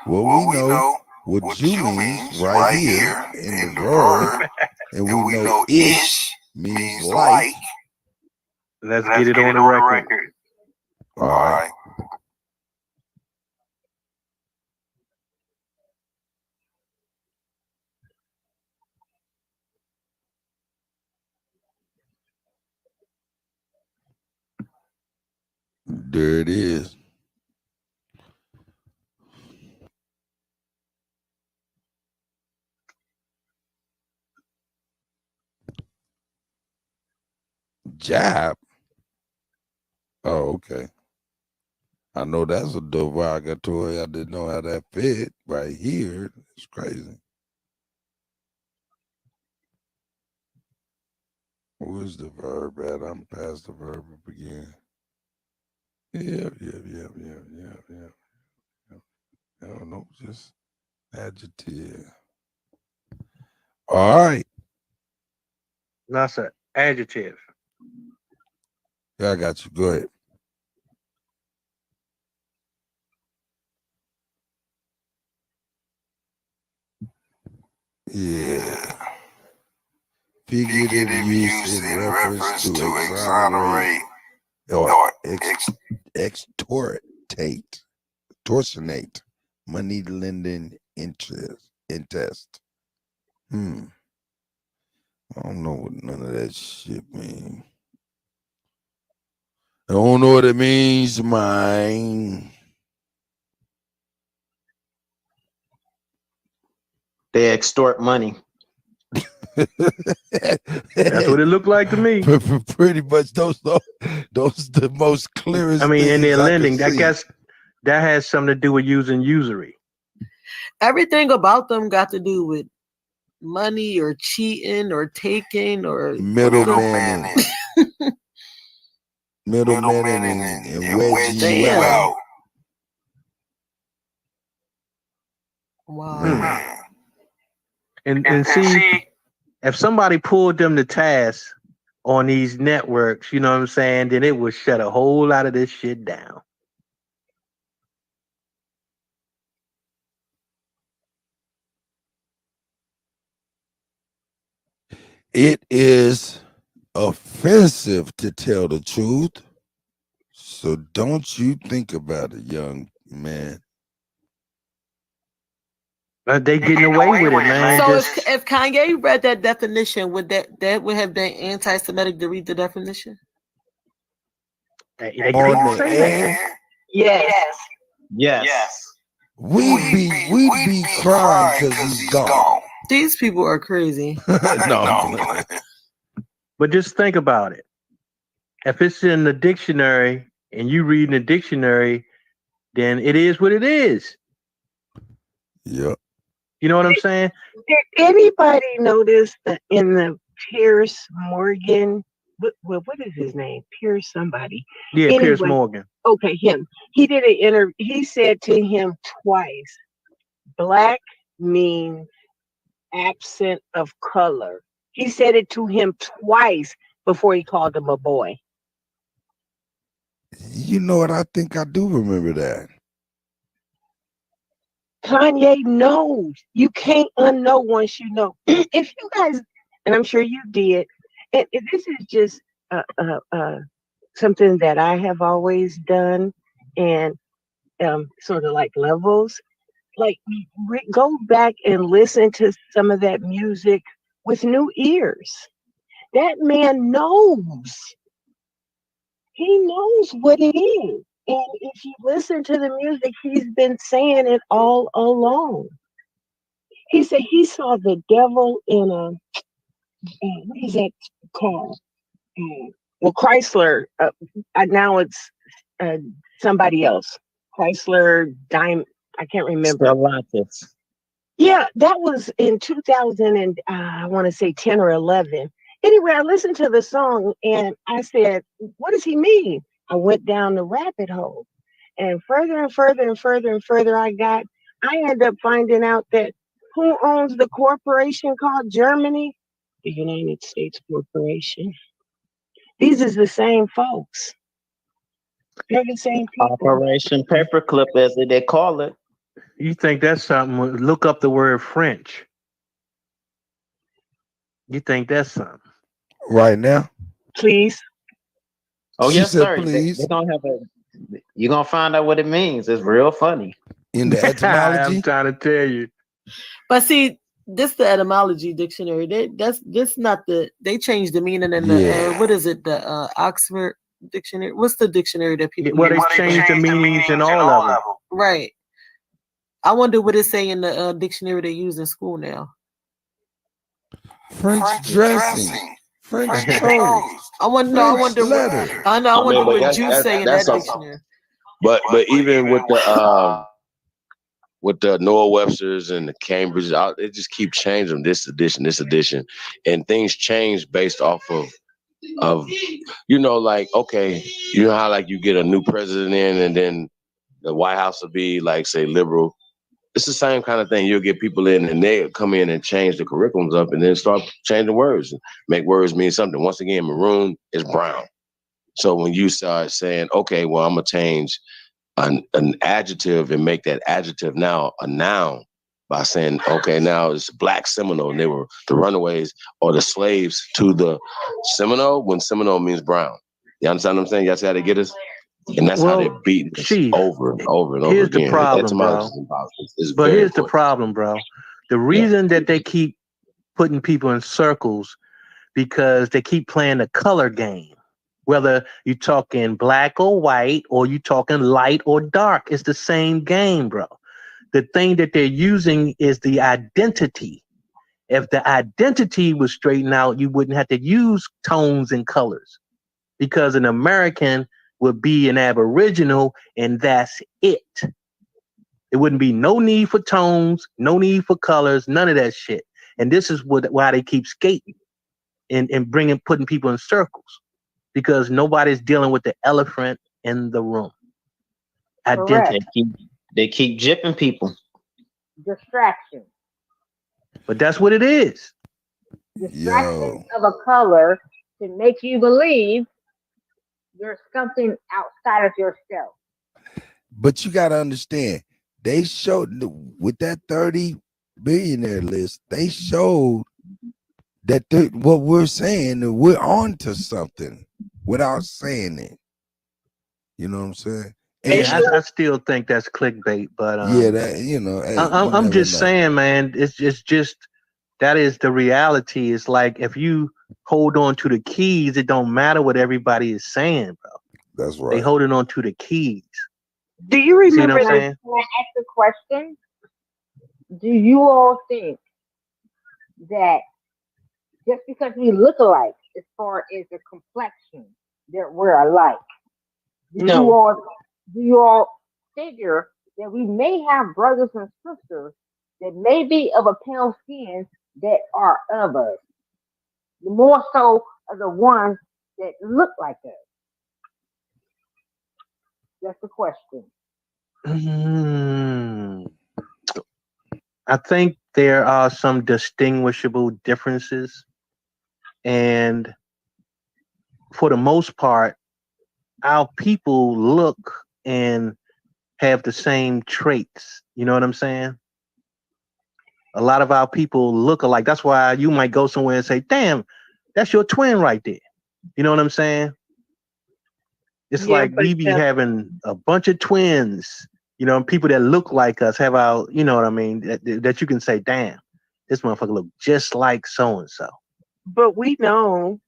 Well, we know what Jew means right here in the word, and we know ish means like. Let's get it on the record. All right. There it is. Jab. Oh, okay. I know that's a derogatory. I didn't know how that fit right here. It's crazy. Where's the verb at? I'm past the verb again. Yep. No, just adjective. All right. That's an adjective. Yeah, I got you. Go ahead. Yeah. Figurative use in reference to exonerate or extortionate money lending interest. I don't know what none of that shit means. I don't know what it means, man. They extort money. That's what it looked like to me. Pretty much those the most clearest. I mean, and things they're I lending. can I see. guess that has something to do with using usury. Everything about them got to do with money or cheating or taking or Middleman and wedging you out. Wow. And see, if somebody pulled them to task on these networks, you know what I'm saying, then it would shut a whole lot of this shit down. It is offensive to tell the truth. So don't you think about it, young man. But they getting away with it, man. So Just, if Kanye read that definition, would that would have been anti-Semitic to read the definition? they On keep the saying air, that. Yes. we'd be crying because he's gone. These people are crazy. No. But just think about it. If it's in the dictionary and you read in the dictionary, then it is what it is. Yep. You know what I'm saying? Did anybody notice that in the Pierce Morgan, what is his name? Pierce somebody. Yeah, Anyway, Pierce Morgan. Okay, him. He did an interview. He said to him twice, black means absent of color. He said it to him twice before he called him a boy. You know what? I think I do remember that. Kanye knows. You can't unknow once you know. If you guys, and I'm sure you did, and this is just something that I have always done, and sort of like levels. Like go back and listen to some of that music with new ears. That man knows. He knows what it is. And if you listen to the music, he's been saying it all along. He said he saw the devil in a what is that called? Well, Chrysler. Now it's somebody else. Chrysler Dime. I can't remember. Stellantis. Yeah, that was in 2000 and I want to say 10 or 11. Anyway, I listened to the song and I said, "What does he mean?" I went down the rabbit hole, and further and further and further and further I ended up finding out that who owns the corporation called Germany? The United States Corporation. These is the same folks. They're the same people. Operation Paperclip, as they call it. You think that's something? Look up the word French. You think that's something? Right now? Please. Oh, She yes, said, sir. please. They don't have a. You're gonna find out what it means. It's real funny. In the etymology? I'm trying to tell you. But see, this the etymology dictionary. That's not the. They changed the meaning in the what is it? The Oxford dictionary. What's the dictionary that people? Well, use? they changed the meanings in all of them. Right. I wonder what it say in the dictionary they use in school now. French dressing. French toast. I wonder letter. I know. I wonder but what you say in that that's a- dictionary. But even with the Noah Webster's and the Cambridge, they just keep changing this edition, and things change based off of like, okay, you know how like you get a new president in, and then the White House will be like, say, liberal. It's the same kind of thing. You'll get people in and they'll come in and change the curriculums up and then start changing words, make words mean something. Once again, maroon is brown. So when you start saying, okay, well, I'm going to change an adjective and make that adjective now a noun, by saying, okay, now it's Black Seminole, and they were the runaways or the slaves to the Seminole when Seminole means brown. You understand what I'm saying? Y'all see how they get us? And that's how they're beating us over and over and over here's again. the problem, bro. But here's the problem, bro. The reason that they keep putting people in circles because they keep playing the color game. Whether you're talking black or white or you talking light or dark, it's the same game, bro. The thing that they're using is the identity. If the identity was straightened out, you wouldn't have to use tones and colors because an American would be an Aboriginal and that's it. It wouldn't be no need for tones, no need for colors, none of that shit. And this is why they keep skating and putting people in circles because nobody's dealing with the elephant in the room. Identity. They keep jipping people. Distraction. But that's what it is. Distraction of a color to make you believe you're something outside of yourself. But you got to understand, they showed with that 30 billionaire list, they showed that what we're saying, that we're on to something without saying it. You know what I'm saying? Yeah, I still think that's clickbait, but yeah, that hey, I'm just saying, man, it's just that is the reality. It's like if you hold on to the keys, it don't matter what everybody is saying, bro. That's right. They holding on to the keys. Do you remember what I'm saying? Can I ask a question? Do you all think that just because we look alike as far as the complexion that we're alike? No. Do you all figure that we may have brothers and sisters that may be of a pale skin that are of us? More so of the ones that look like us. That's the question. I think there are some distinguishable differences, and for the most part, our people look and have the same traits. You know what I'm saying? A lot of our people look alike. That's why you might go somewhere and say, damn, that's your twin right there. You know what I'm saying? It's like we be having a bunch of twins, you know, people that look like us have our, you know what I mean, that you can say, damn, this motherfucker look just like so-and-so. But we know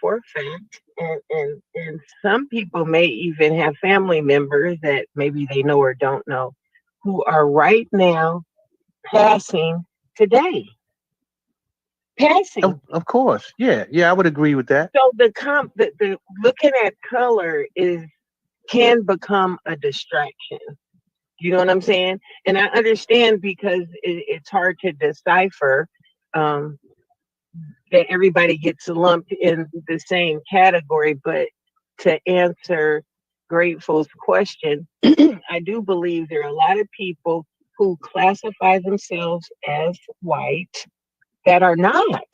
for a fact, and some people may even have family members that maybe they know or don't know who are right now passing today. Passing. Of course. Yeah, I would agree with that. So the looking at color can become a distraction. You know what I'm saying? And I understand because it's hard to decipher that everybody gets lumped in the same category. But to answer Grateful's question, I do believe there are a lot of people who classify themselves as white that are not.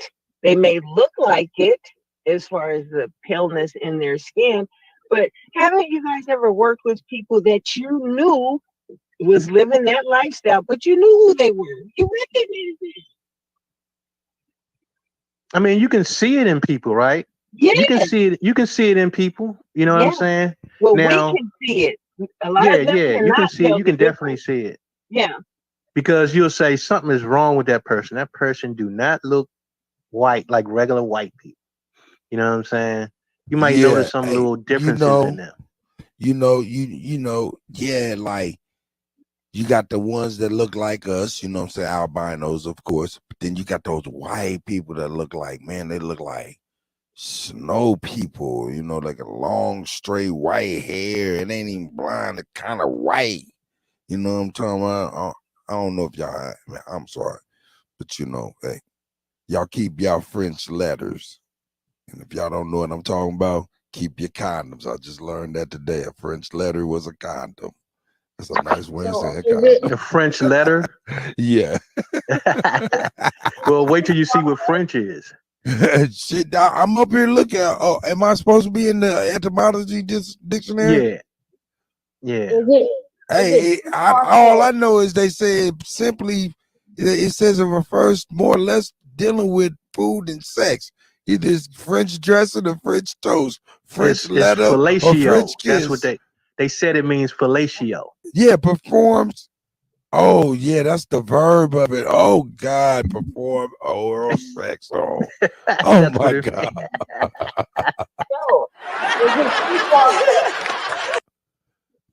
They may look like it as far as the paleness in their skin, but haven't you guys ever worked with people that you knew was living that lifestyle, but you knew who they were? You recognized it. I mean, you can see it in people, right? Yeah. You can see it in people. You know what I'm saying? Well, now, we can see it. A lot of them you can see it. You can definitely see it. Yeah. Because you'll say something is wrong with that person. That person do not look white like regular white people. You know what I'm saying? You might notice some little differences in them. Like you got the ones that look like us, you know what I'm saying, albinos, of course. But then you got those white people that look like, man, they look like snow people, you know, like a long, straight white hair. It ain't even blonde, it's kind of white. You know what I'm talking about? I don't know if y'all, I'm sorry, but you know, hey, y'all keep y'all French letters. And if y'all don't know what I'm talking about, keep your condoms. I just learned that today. A French letter was a condom. That's a nice way of saying condom. A French letter? Yeah. Well, wait till you see what French is. Shit, I'm up here looking at, am I supposed to be in the etymology dictionary? Yeah. Hey, all I know is they said simply It says it refers more or less dealing with food and sex. Either it's French dressing or French toast, French It's letter or fellatio. French That's what kiss. they said it means fellatio. Yeah, performs. Oh yeah, that's the verb of it. Oh God, perform oral sex. Oh, oh That's what my it God. So, is it too far-fetched?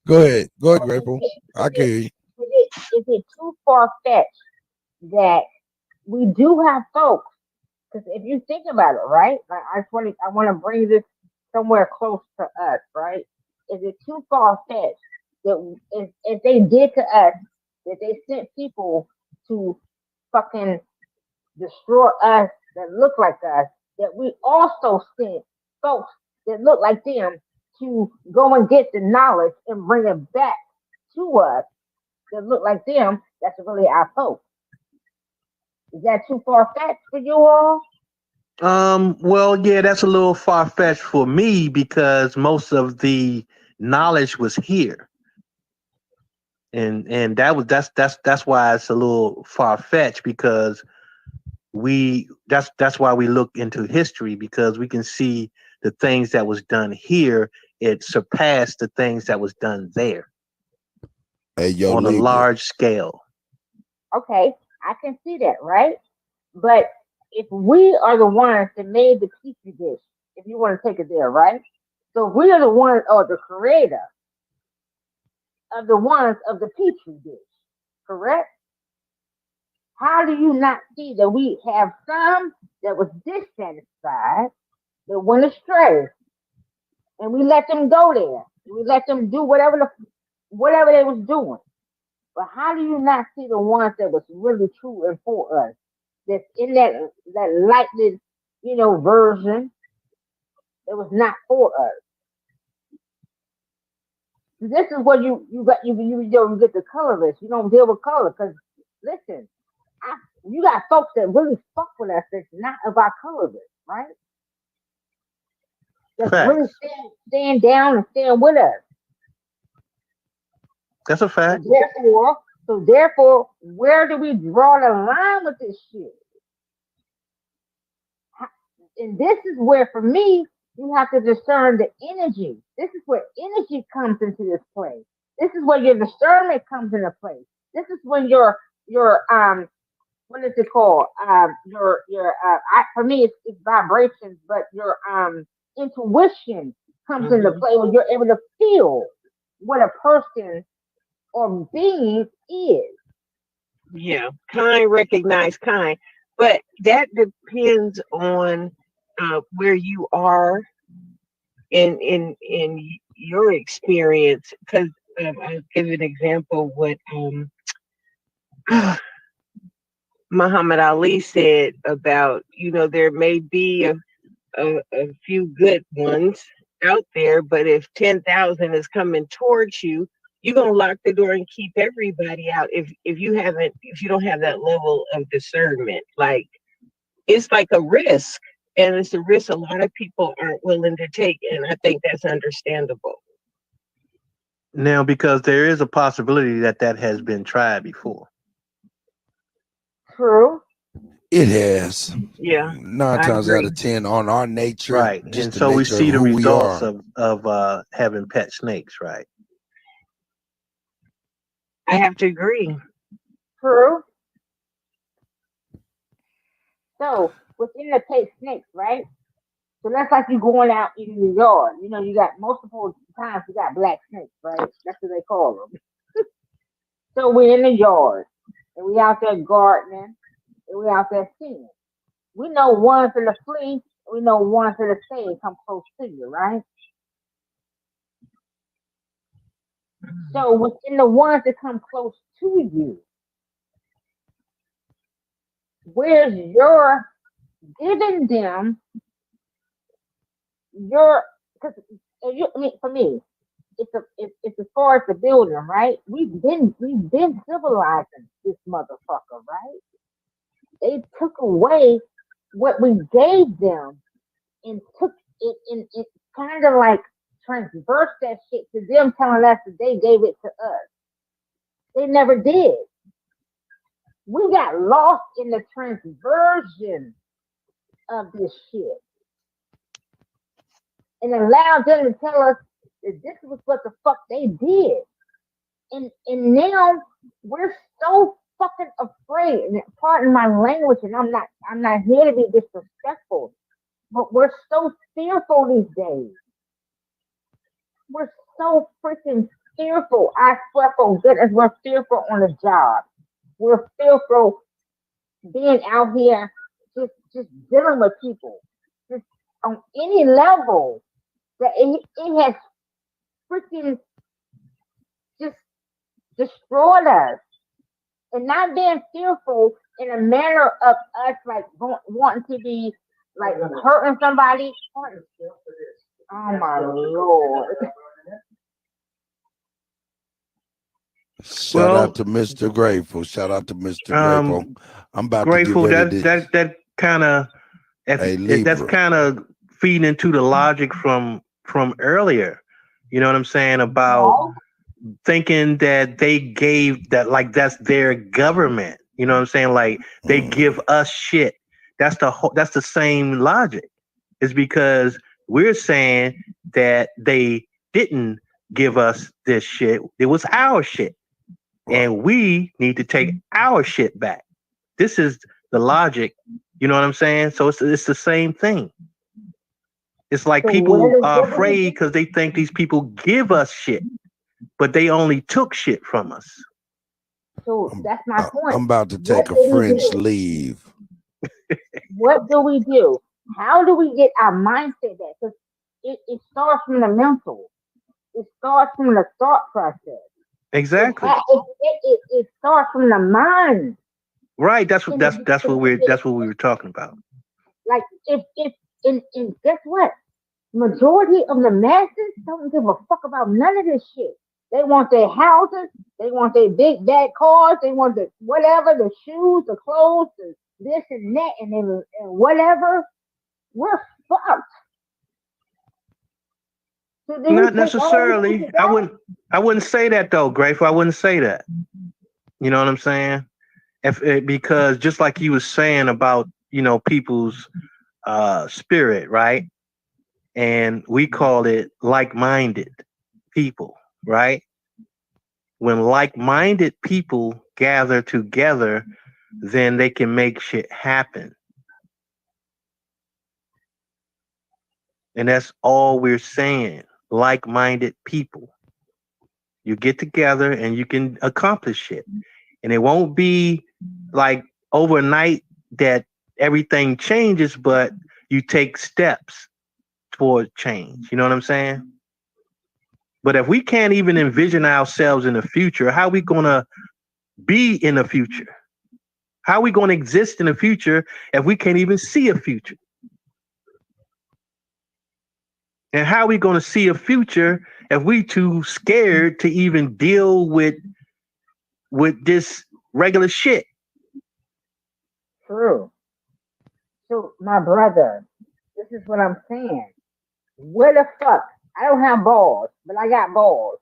Go ahead, Or Grateful. I can hear you. is it too far-fetched that we do have folks? Because if you think about it, right? Like I want to bring this somewhere close to us, right? Is it too far-fetched that if they did to us, that they sent people to fucking destroy us that look like us, that we also sent folks that look like them to go and get the knowledge and bring it back to us that look like them, that's really our folks. Is that too far fetched for you all? Well, yeah, that's a little far fetched for me because most of the knowledge was here, and that's why it's a little far fetched because that's why we look into history because we can see the things that was done here. It surpassed the things that was done there Hey, yo, on a legal. large scale. Okay, I can see that, right? But if we are the ones that made the petri dish, if you want to take it there, right? So we are the ones or the creator of the ones of the petri dish, correct? How do you not see that we have some that was dissatisfied, that went astray, and we let them go there? We let them do whatever they was doing. But how do you not see the ones that was really true and for us? That's in that lightning, version that was not for us. This is where you get the colorless. You don't deal with color because listen, you got folks that really fuck with us that's not about colorless, right? That's really Facts. stand down and stand with us. That's a fact. Therefore, where do we draw the line with this shit? And this is where, for me, you have to discern the energy. This is where energy comes into this play. This is where your discernment comes into play. This is when your what is it called? For me it's vibrations, but your intuition comes into Mhm. play when you're able to feel what a person or being is. Yeah, kind recognize kind, but that depends on where you are in your experience. Because I'll give an example. What Muhammad Ali said about there may be a few good ones out there, but if 10,000 is coming towards you, you're gonna lock the door and keep everybody out if you don't have that level of discernment. Like it's like a risk, and it's a risk a lot of people aren't willing to take, and I think that's understandable. Now, because there is a possibility that has been tried before. True. It has. Yeah, 9 I times out agree. of 10 on our nature, Right. just And the so we nature of see the who we results are. of having pet snakes, right? I have to agree. True. So within the pet snakes, right? So that's like you going out in your yard. You got multiple times you got black snakes, right? That's what they call them. So we're in the yard and we out there gardening and we out there seeing. We know one's in the flee, we know one's in the stay and come close to you, right? So within the ones that come close to you, where's your giving them your because I mean for me, it's as far as the building, right? We've been civilizing this motherfucker, right? They took away what we gave them and took it and kind of like transverse that shit to them, telling us that they gave it to us. They never did. We got lost in the transversion of this shit and allowed them to tell us that this was what the fuck they did. And now we're so fucking afraid. And pardon my language, and I'm not here to be disrespectful, but we're so fearful these days. We're so freaking fearful. I swear for goodness, we're fearful on the job. We're fearful being out here just dealing with people. Just on any level that it has freaking just destroyed us. And not being fearful in a manner of us like wanting to be like hurting somebody. Oh my Lord. Shout out to Mr. Grateful. Shout out to Mr. Grateful. I'm about Grateful. to get ready That kind of that's kind of feeding into the logic from earlier. You know what I'm saying about thinking that they gave that, like that's their government. You know what I'm saying? Like they give us shit. That's the same logic. It's because we're saying that they didn't give us this shit. It was our shit. And we need to take our shit back. This is the logic. You know what I'm saying? So it's the same thing. It's like people are afraid because they think these people give us shit, but they only took shit from us. So that's my point. I'm about to take a French leave. What do we do? How do we get our mindset back? Because it starts from the mental. It starts from the thought process. Exactly. It starts from the mind. Right. That's what we were talking about. Like if guess what? Majority of the masses don't give a fuck about none of this shit. They want their houses, they want their big bad cars, they want the whatever, the shoes, the clothes, the this and that, and whatever. We're fucked. So not necessarily. I wouldn't say that though, Grateful. I wouldn't say that. You know what I'm saying? Because just like you was saying about, you know, people's spirit, right? And we call it like-minded people, right? When like-minded people gather together, then they can make shit happen. And that's all we're saying. Like-minded people. You get together and you can accomplish shit. And it won't be like overnight that everything changes, but you take steps toward change. You know what I'm saying? But if we can't even envision ourselves in the future, how are we going to be in the future? How are we going to exist in the future if we can't even see a future? And how are we going to see a future if we too scared to even deal with this regular shit? True. So, my brother, this is what I'm saying. Where the fuck? I don't have balls, but I got balls.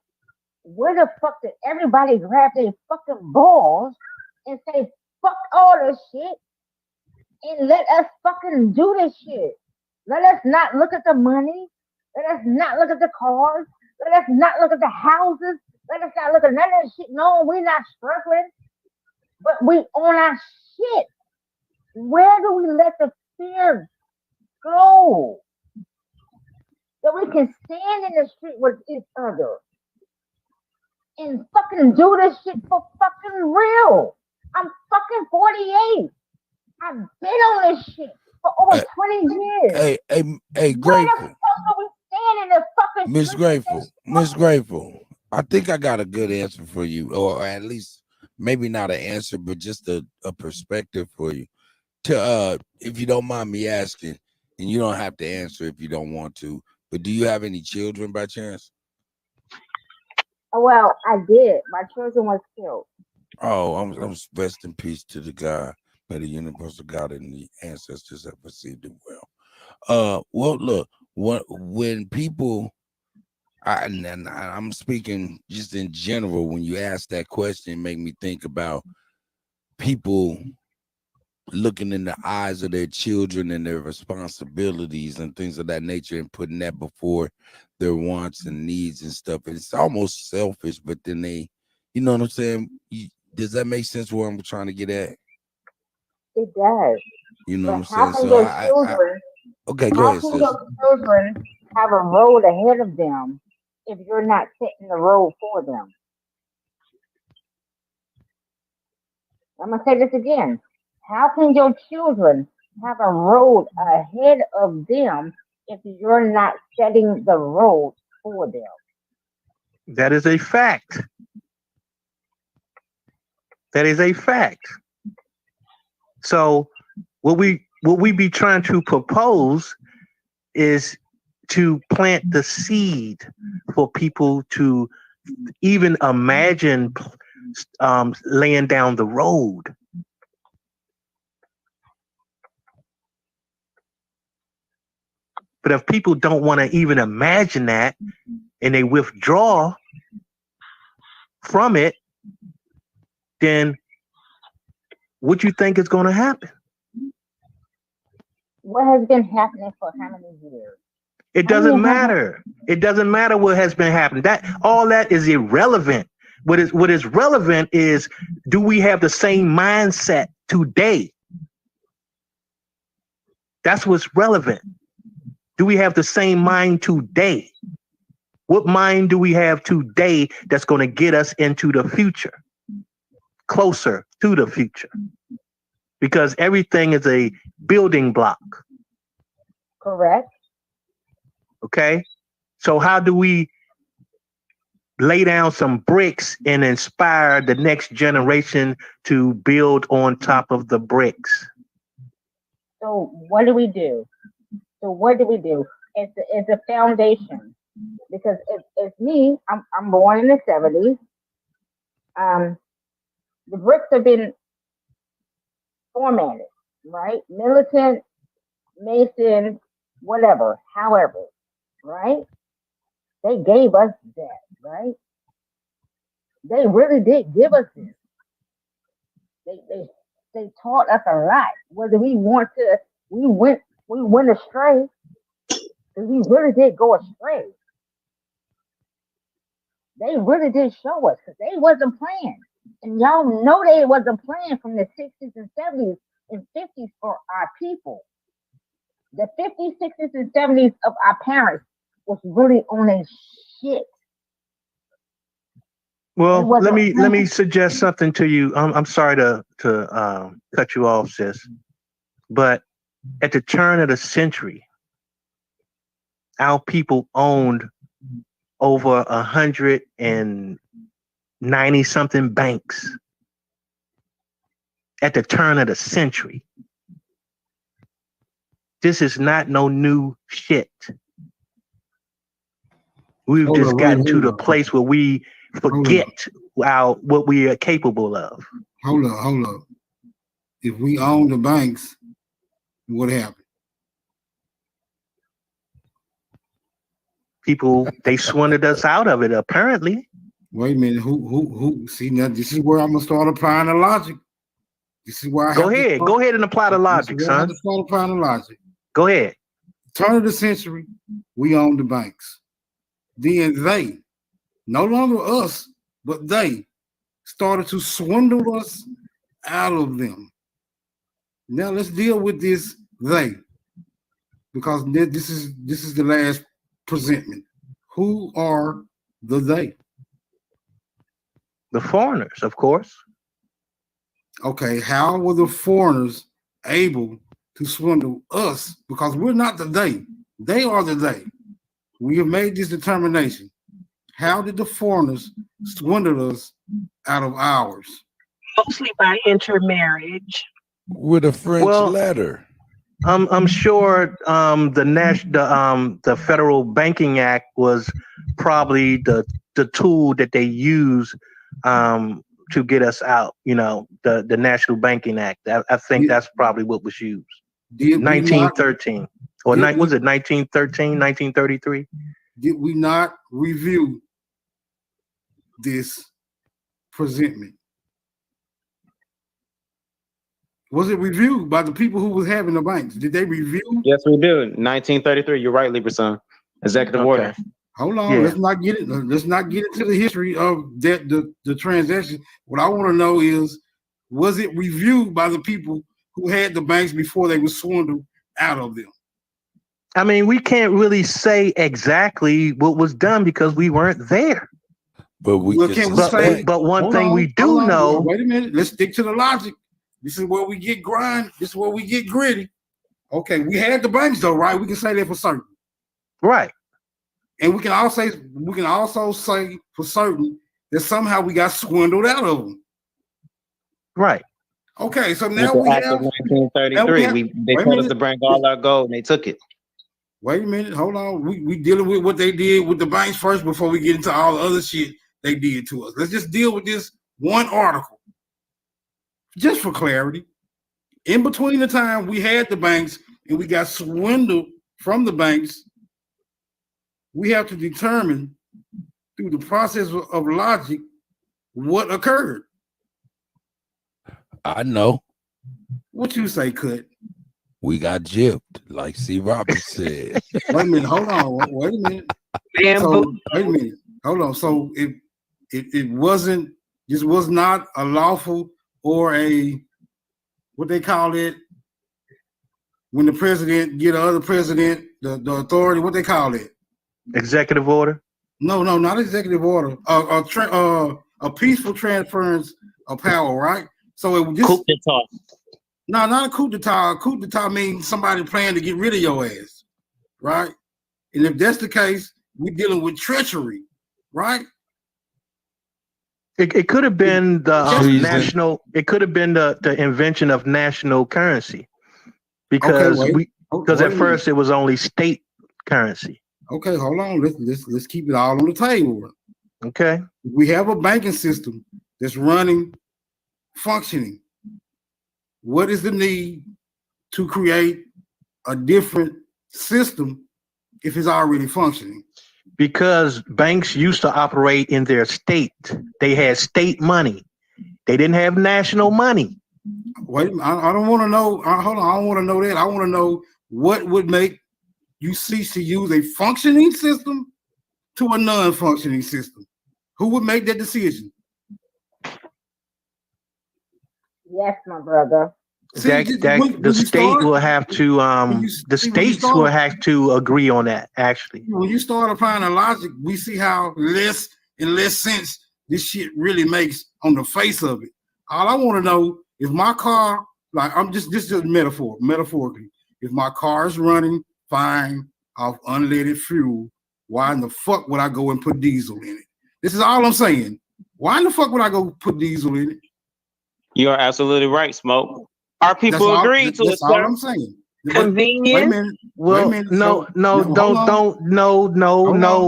Where the fuck did everybody grab their fucking balls and say, fuck all this shit and let us fucking do this shit? Let us not look at the money. Let us not look at the cars. Let us not look at the houses. Let us not look at none of that shit. No, we're not struggling, but we on our shit. Where do we let the fear go? That we can stand in the street with each other and fucking do this shit for fucking real. I'm fucking 48. I've been on this shit for over 20 years. Hey, Grateful. Where the fuck are we standing in the fucking Miss Grateful. I think I got a good answer for you, or at least maybe not an answer, but just a perspective for you. To if you don't mind me asking, and you don't have to answer if you don't want to, but do you have any children by chance? Well, I did. My children was killed. Oh, I'm rest in peace to the guy. May the universal God and the ancestors have received him well. Well, look, when people, I'm speaking just in general. When you ask that question, it make me think about people looking in the eyes of their children and their responsibilities and things of that nature and putting that before their wants and needs and stuff. It's almost selfish, but then they, you know what I'm saying? Does that make sense where I'm trying to get at? It does. You know But what how I'm saying? can So your children, okay, go how ahead, can sis. your children have a road ahead of them if you're not setting the road for them? I'm gonna say this again. How can your children have a road ahead of them if you're not setting the road for them? That is a fact. That is a fact. So what we be trying to propose is to plant the seed for people to even imagine laying down the road. But if people don't want to even imagine that and they withdraw from it, then what you think is going to happen? What has been happening for how many years? It doesn't matter. It doesn't matter what has been happening. That all that is irrelevant. What is relevant is, do we have the same mindset today? That's what's relevant. Do we have the same mind today? What mind do we have today that's going to get us into the future, closer to the future? Because everything is a building block. Correct. Okay. So how do we lay down some bricks and inspire the next generation to build on top of the bricks? So what do we do? It's a foundation. Because if me, I'm born in the 70s. The bricks have been formatted, right? Militant, Mason, whatever, however, right? They gave us that, right? They really did give us this. They taught us a lot. Whether we want to, we went astray, because we really did go astray. They really did show us, because they wasn't playing. And y'all know they wasn't playing from the 60s and 70s and 50s for our people. The 50s, 60s, and 70s of our parents was really on a shit. Well, let me suggest something to you. I'm sorry to cut you off, sis, but at the turn of the century, our people owned over 190 something banks. At the turn of the century, this is not no new shit. We've just gotten to the place where we forget what we are capable of. Hold up. If we own the banks, what happened? People, they swindled us out of it, apparently. Wait a minute. Who? See, now this is where I'm gonna start applying the logic. This is where I go ahead and apply the logic, son. I have to start applying the logic. Go ahead. Turn of the century, we own the banks. Then they, no longer us, but they started to swindle us out of them. Now let's deal with this they, because this is the last presentment. Who are the they? The foreigners, of course. Okay, how were the foreigners able to swindle us? Because we're not the they. They are the they. We have made this determination. How did the foreigners swindle us out of ours? Mostly by intermarriage. With a French letter. I'm sure the Federal Banking Act was probably the tool that they use to get us out. You know, the National Banking Act. I think that's probably what was used. 1913 or was it 1913, 1933? Did we not review this presentment? Was it reviewed by the people who was having the banks? Did they review? Yes, we do. 1933. You're right, Libra son. Executive order. Hold on. Let's not get it. Let's not get into the history of that the transaction. What I want to know is, was it reviewed by the people who had the banks before they were swindled out of them? I mean, we can't really say exactly what was done because we weren't there. But we but one thing we do know. Wait a minute. Let's stick to the logic. This is where we get grind. This is where we get gritty. Okay, we had the banks though, right? We can say that for certain. Right. And we can also say for certain that somehow we got swindled out of them. Right. Okay, so With now the we Act have of 1933. They told us to bring all our gold, and they took it. Wait a minute, hold on. We dealing with what they did with the banks first before we get into all the other shit they did to us. Let's just deal with this one article. Just for clarity. In between the time we had the banks and we got swindled from the banks, we have to determine through the process of logic what occurred. I know. What you say, Cut? We got gypped, like C. Roberts said. Wait a minute, hold on. Wait a minute. So, wait a minute. Hold on. So it wasn't, this was not a lawful or a, what they call it, when the president get another president, the authority, what they call it? Executive order? No, not executive order. A peaceful transference of power, right? So it was just coup d'etat. No, not a coup d'etat. A coup d'etat means somebody planning to get rid of your ass, right? And if that's the case, we're dealing with treachery, right? It could have been the national. It could have been the invention of national currency, because at first it was only state currency. Okay, hold on. Let's keep it all on the table. Okay. We have a banking system that's running, functioning. What is the need to create a different system if it's already functioning? Because banks used to operate in their state. They had state money. They didn't have national money. Wait, I don't want to know. Hold on, I don't want to know that. I want to know what would make you cease to use a functioning system to a non-functioning system. Who would make that decision? Yes, my brother. The state will have to. The states will have to agree on that. Actually, when you start applying the logic, we see how less and less sense this shit really makes on the face of it. All I want to know is my car. Like this is just metaphorically. If my car is running fine off unleaded fuel, why in the fuck would I go and put diesel in it? This is all I'm saying. Why in the fuck would I go put diesel in it? You are absolutely right, Smoke. Our people agreed to it, That's all I'm saying. Convenient. Wait a minute. Well, wait a minute. No,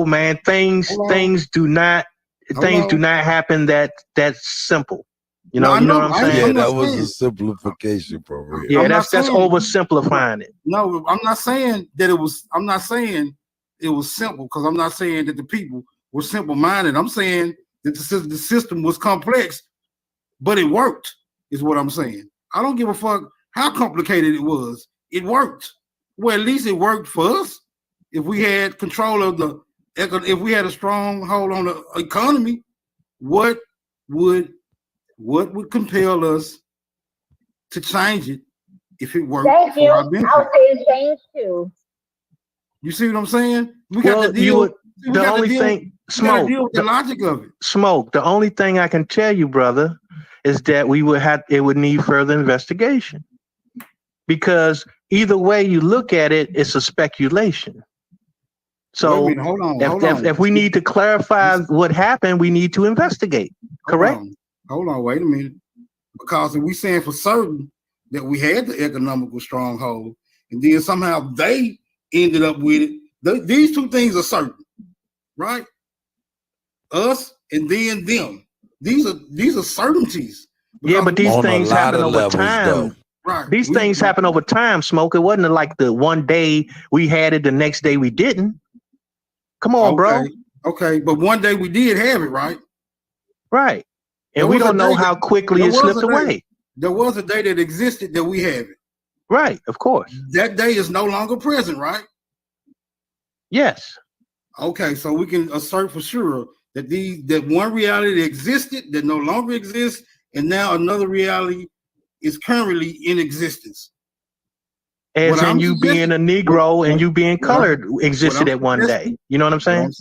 man. Things do not happen that simple. You know what I'm saying? Yeah, that was a simplification, for real. Yeah, that's oversimplifying it. No, I'm not saying that it was. I'm not saying it was simple, because I'm not saying that the people were simple-minded. I'm saying that the system was complex, but it worked. Is what I'm saying. I don't give a fuck how complicated it was. It worked. Well, at least it worked for us. If we had control of if we had a strong hold on the economy, what would compel us to change it if it worked for our benefit? I'll say it changed too. You see what I'm saying? We got to deal with the logic of it. Smoke. The only thing I can tell you, brother, is that it would need further investigation, because either way you look at it, it's a speculation. So if we need to clarify what happened, we need to investigate. Correct? Hold on, wait a minute. Because if we saying for certain that we had the economical stronghold, and then somehow they ended up with it, these two things are certain, right? Us and then them. These are certainties. Yeah, but these things happen over time. Right. These things happen over time, Smoke. It wasn't like the one day we had it, the next day we didn't. Come on, bro. Okay, but one day we did have it, right? Right. And we don't know how quickly it slipped away. there was a day that existed that we haven't. Right, of course. That day is no longer present, right? Yes. Okay, so we can assert for sure that that one reality existed that no longer exists, and now another reality is currently in existence. As in you being a Negro and you being colored existed at one day. You know what I'm saying?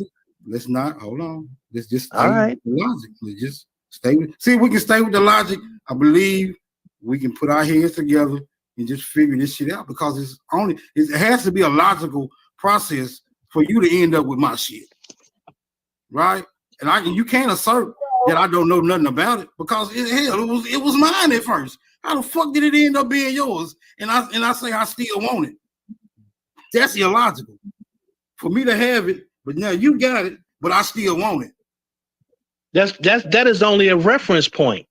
Let's not hold on. Let's just stay All right. with the logic. Let's just stay with. See, if we can stay with the logic, I believe we can put our heads together and just figure this shit out, because it has to be a logical process for you to end up with my shit, right? And you can't assert that I don't know nothing about it, because it was mine at first. How the fuck did it end up being yours? And I say I still want it. That's illogical. For me to have it, but now you got it, but I still want it. That is only a reference point.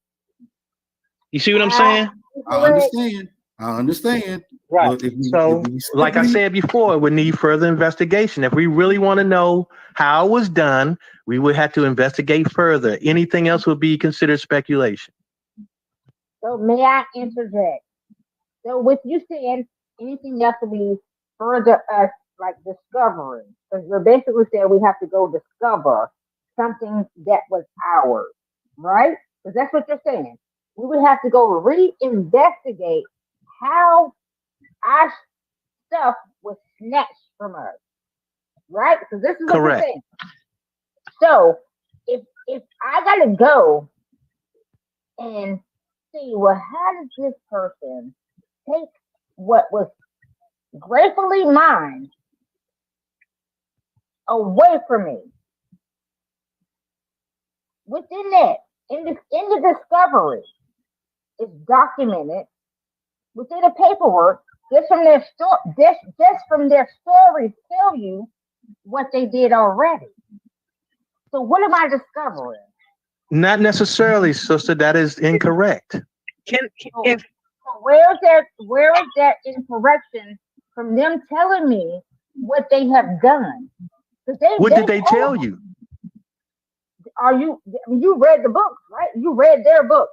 You see what I'm saying? I understand. Right. So, like I said before, we need further investigation. If we really want to know how it was done, we would have to investigate further. Anything else would be considered speculation. So may I interject? So with you saying anything else to be further like discovering, because you're basically saying we have to go discover something that was ours, right? Because that's what you're saying. We would have to go reinvestigate how our stuff was snatched from us, right? Because this is what you're saying. So if I gotta go and see, well, how does this person take what was gratefully mine away from me? Within that, in the discovery, it's documented within the paperwork. Just from their stories tell you what they did already. So what am I discovering? Not necessarily, sister. That is incorrect. Where is that incorrection from them telling me what they have done? What did they tell you? You read the books, right? You read their book,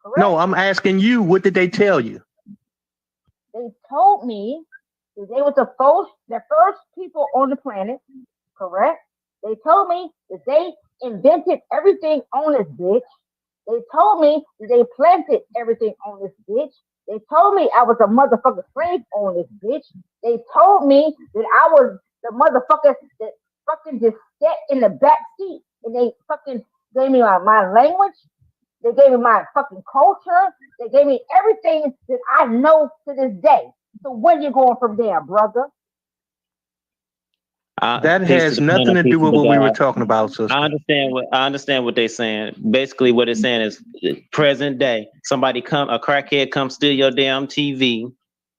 correct? No, I'm asking you, what did they tell you? They told me that they were the first people on the planet, correct? They told me that they invented everything on this bitch. They told me that they planted everything on this bitch. They told me I was a motherfucking slave on this bitch. They told me that I was the motherfucker that fucking just sat in the back seat, and they fucking gave me my language. They gave me my fucking culture. They gave me everything that I know to this day. So where you going from there, brother? That has nothing to do with what we were talking about, sister. I understand what they're saying. Basically, what it's saying is present day. A crackhead come steal your damn TV,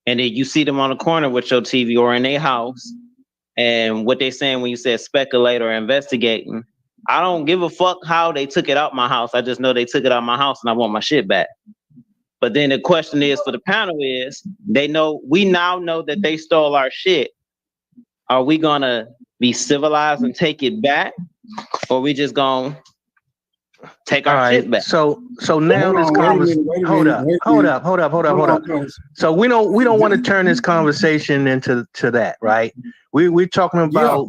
and then you see them on the corner with your TV or in their house. And what they're saying when you said speculate or investigating, I don't give a fuck how they took it out my house. I just know they took it out my house, and I want my shit back. But then the question is for the panel is, we now know that they stole our shit. Are we gonna be civilized and take it back, or we just gonna take our shit back? So now this conversation. Hold up. So we don't want to turn this conversation into that, right? We're talking about.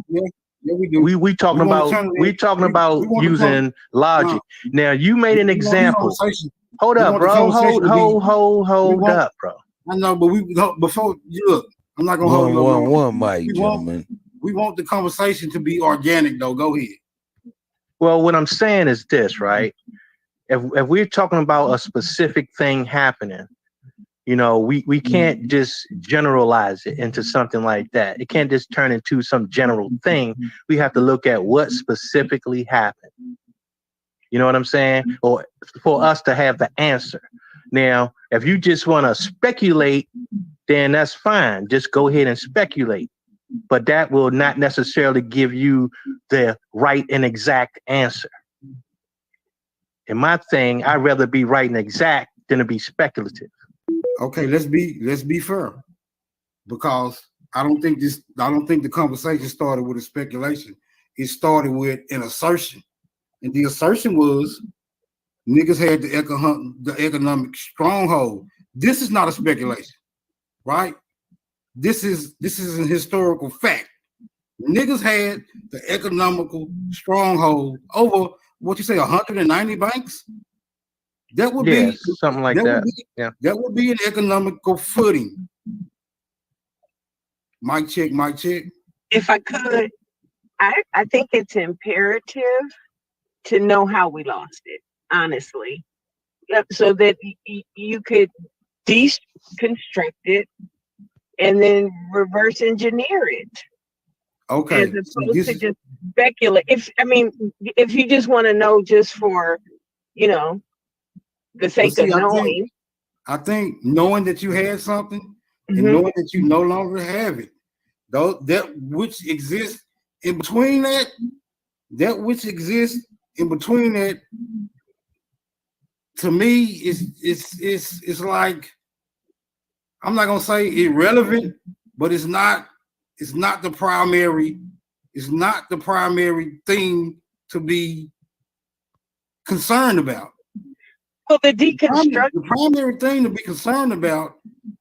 Yeah, we do. We talking about using logic. Now you made an example. Hold up, bro. Hold up, bro. I know, but before you look, I'm not gonna hold you up. One mic, gentlemen. We want the conversation to be organic, though. Go ahead. Well, what I'm saying is this, right? If we're talking about a specific thing happening, we can't just generalize it into something like that. It can't just turn into some general thing. We have to look at what specifically happened. You know what I'm saying? Or for us to have the answer. Now, if you just want to speculate, then that's fine. Just go ahead and speculate. But that will not necessarily give you the right and exact answer. In my thing, I'd rather be right and exact than to be speculative. Okay, let's be fair. Because I don't think the conversation started with a speculation. It started with an assertion. And the assertion was niggas had the economic stronghold. This is not a speculation, right? This is a historical fact. Niggas had the economical stronghold over what you say, 190 banks. That would be something like that. That would be an economical footing. Mic check, mic check. If I could, I think it's imperative to know how we lost it, honestly. So that you could deconstruct it and then reverse engineer it. Okay. As opposed to just speculate. If you just want to know just for, the sake of knowing. I think knowing that you had something and knowing that you no longer have it, though that which exists in between that to me is like, I'm not gonna say irrelevant, but it's not the primary thing to be concerned about. Well, the primary thing to be concerned about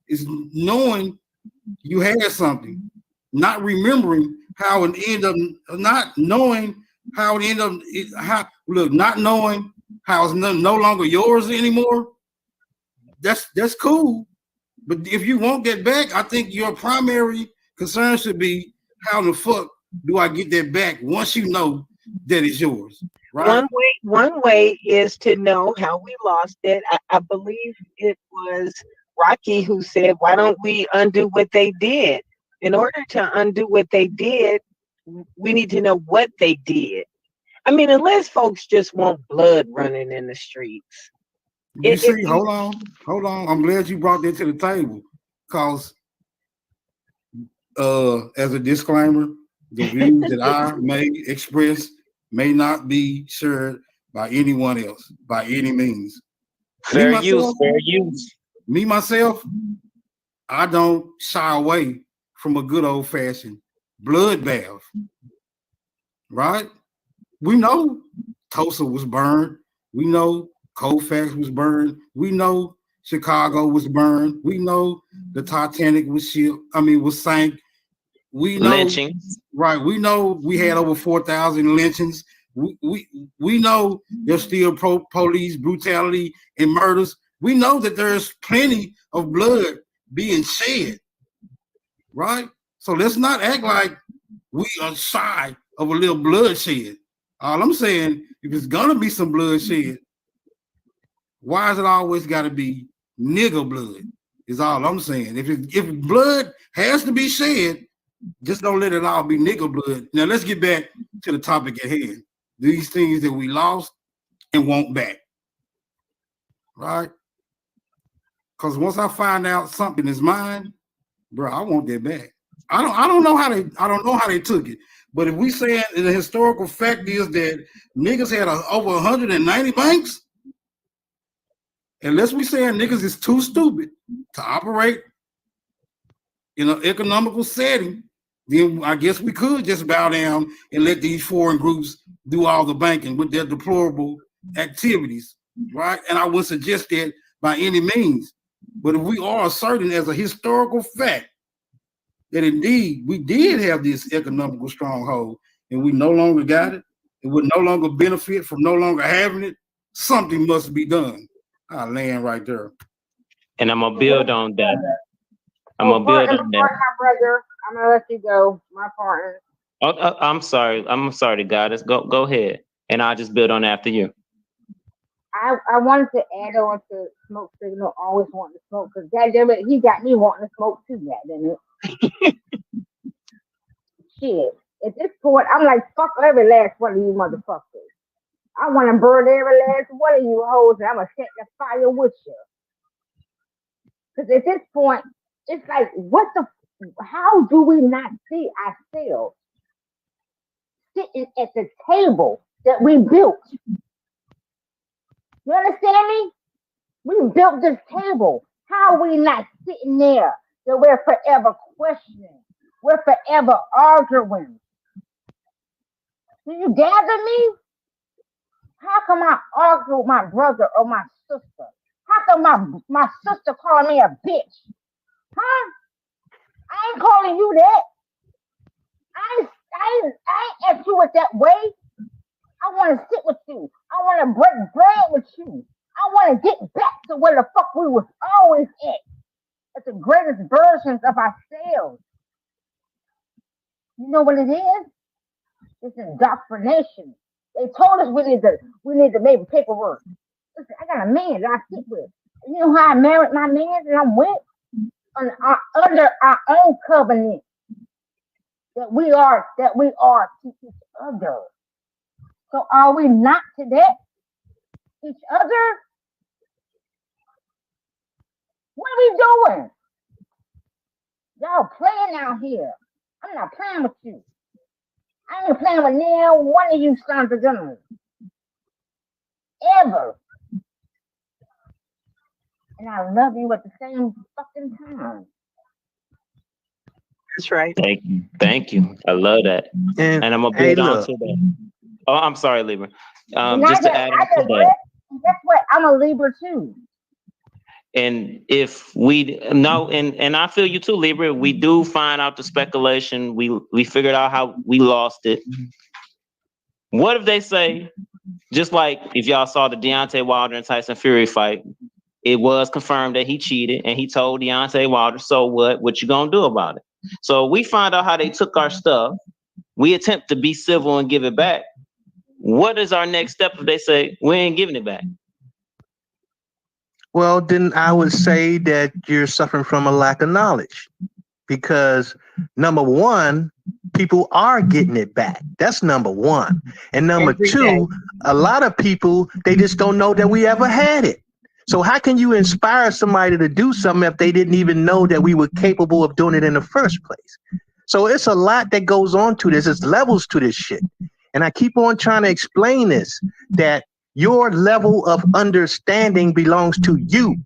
is knowing you had something, not remembering how it ended up, not knowing how it ended up, not knowing how it's no longer yours anymore. That's cool. But if you won't get back, I think your primary concern should be, how the fuck do I get that back once you know that it's yours? Right? One way is to know how we lost it. I believe it was Rocky who said, why don't we undo what they did? In order to undo what they did, we need to know what they did. Unless folks just want blood running in the streets. Hold on. I'm glad you brought that to the table, because as a disclaimer, the views that I may express may not be shared by anyone else by any means. Fair use. Me myself, I don't shy away from a good old fashioned bloodbath. Right? We know Tulsa was burned. We know Colfax was burned. We know Chicago was burned. We know the Titanic was sank. We know lynchings. Right. We know we had over 4,000 lynchings. We know there's still police brutality and murders. We know that there's plenty of blood being shed. Right? So let's not act like we are shy of a little bloodshed. All I'm saying, if it's gonna be some bloodshed, why is it always gotta be nigger blood? Is all I'm saying. If blood has to be shed, just don't let it all be nigger blood. Now let's get back to the topic at hand. These things that we lost and want back. Right? Because once I find out something is mine, bro, I want that back. I don't know how they took it. But if we say the historical fact is that niggas had over 190 banks, unless we saying niggas is too stupid to operate in an economical setting, then I guess we could just bow down and let these foreign groups do all the banking with their deplorable activities, right? And I wouldn't suggest that by any means. But if we are asserting as a historical fact that indeed we did have this economical stronghold and we no longer got it, and would no longer benefit from no longer having it, something must be done. I land right there. And I'm gonna build on that. My brother, I'm gonna let you go, my partner. I'm sorry, goddess. Go ahead, and I'll just build on after you. I wanted to add on to Smoke Signal always wanting to smoke, because goddamn it, he got me wanting to smoke too, goddamn it. Shit. At this point, I'm like, fuck every last one of you motherfuckers. I want to burn every last one of you hoes, and I'm going to set the fire with you. Because at this point, it's like, how do we not see ourselves sitting at the table that we built? You understand me? We built this table. How are we not sitting there that we're forever questioning? We're forever arguing. Do you gather me? How come I argue with my brother or my sister? How come my sister calling me a bitch? Huh? I ain't calling you that. I ain't asked you it that way. I want to sit with you. I want to break bread with you. I want to get back to where the fuck we was always at the greatest versions of ourselves. You know what it is? It's indoctrination. They told us we need to make paperwork. Listen, I got a man that I sit with. You know how I married my man that I'm with? Under our own covenant that we are to each other. So are we not to that each other? What are we doing? Y'all playing out here. I'm not playing with you. I ain't playing with now one of you sons of guns. Ever. And I love you at the same fucking time. That's right. Thank you. I love that. And I'm gonna build on to that. Oh, I'm sorry, Libra. Just to add on to that. Guess what? I'm a Libra too. And if we know, and I feel you too, Libra, we do find out the speculation. We figured out how we lost it. What if they say, just like if y'all saw the Deontay Wilder and Tyson Fury fight, it was confirmed that he cheated and he told Deontay Wilder, so what you gonna do about it? So we find out how they took our stuff. We attempt to be civil and give it back. What is our next step if they say we ain't giving it back? Well, then I would say that you're suffering from a lack of knowledge, because number one, people are getting it back. That's number one. And number two, a lot of people, they just don't know that we ever had it. So how can you inspire somebody to do something if they didn't even know that we were capable of doing it in the first place? So it's a lot that goes on to this. It's levels to this shit. And I keep on trying to explain this, that your level of understanding belongs to you.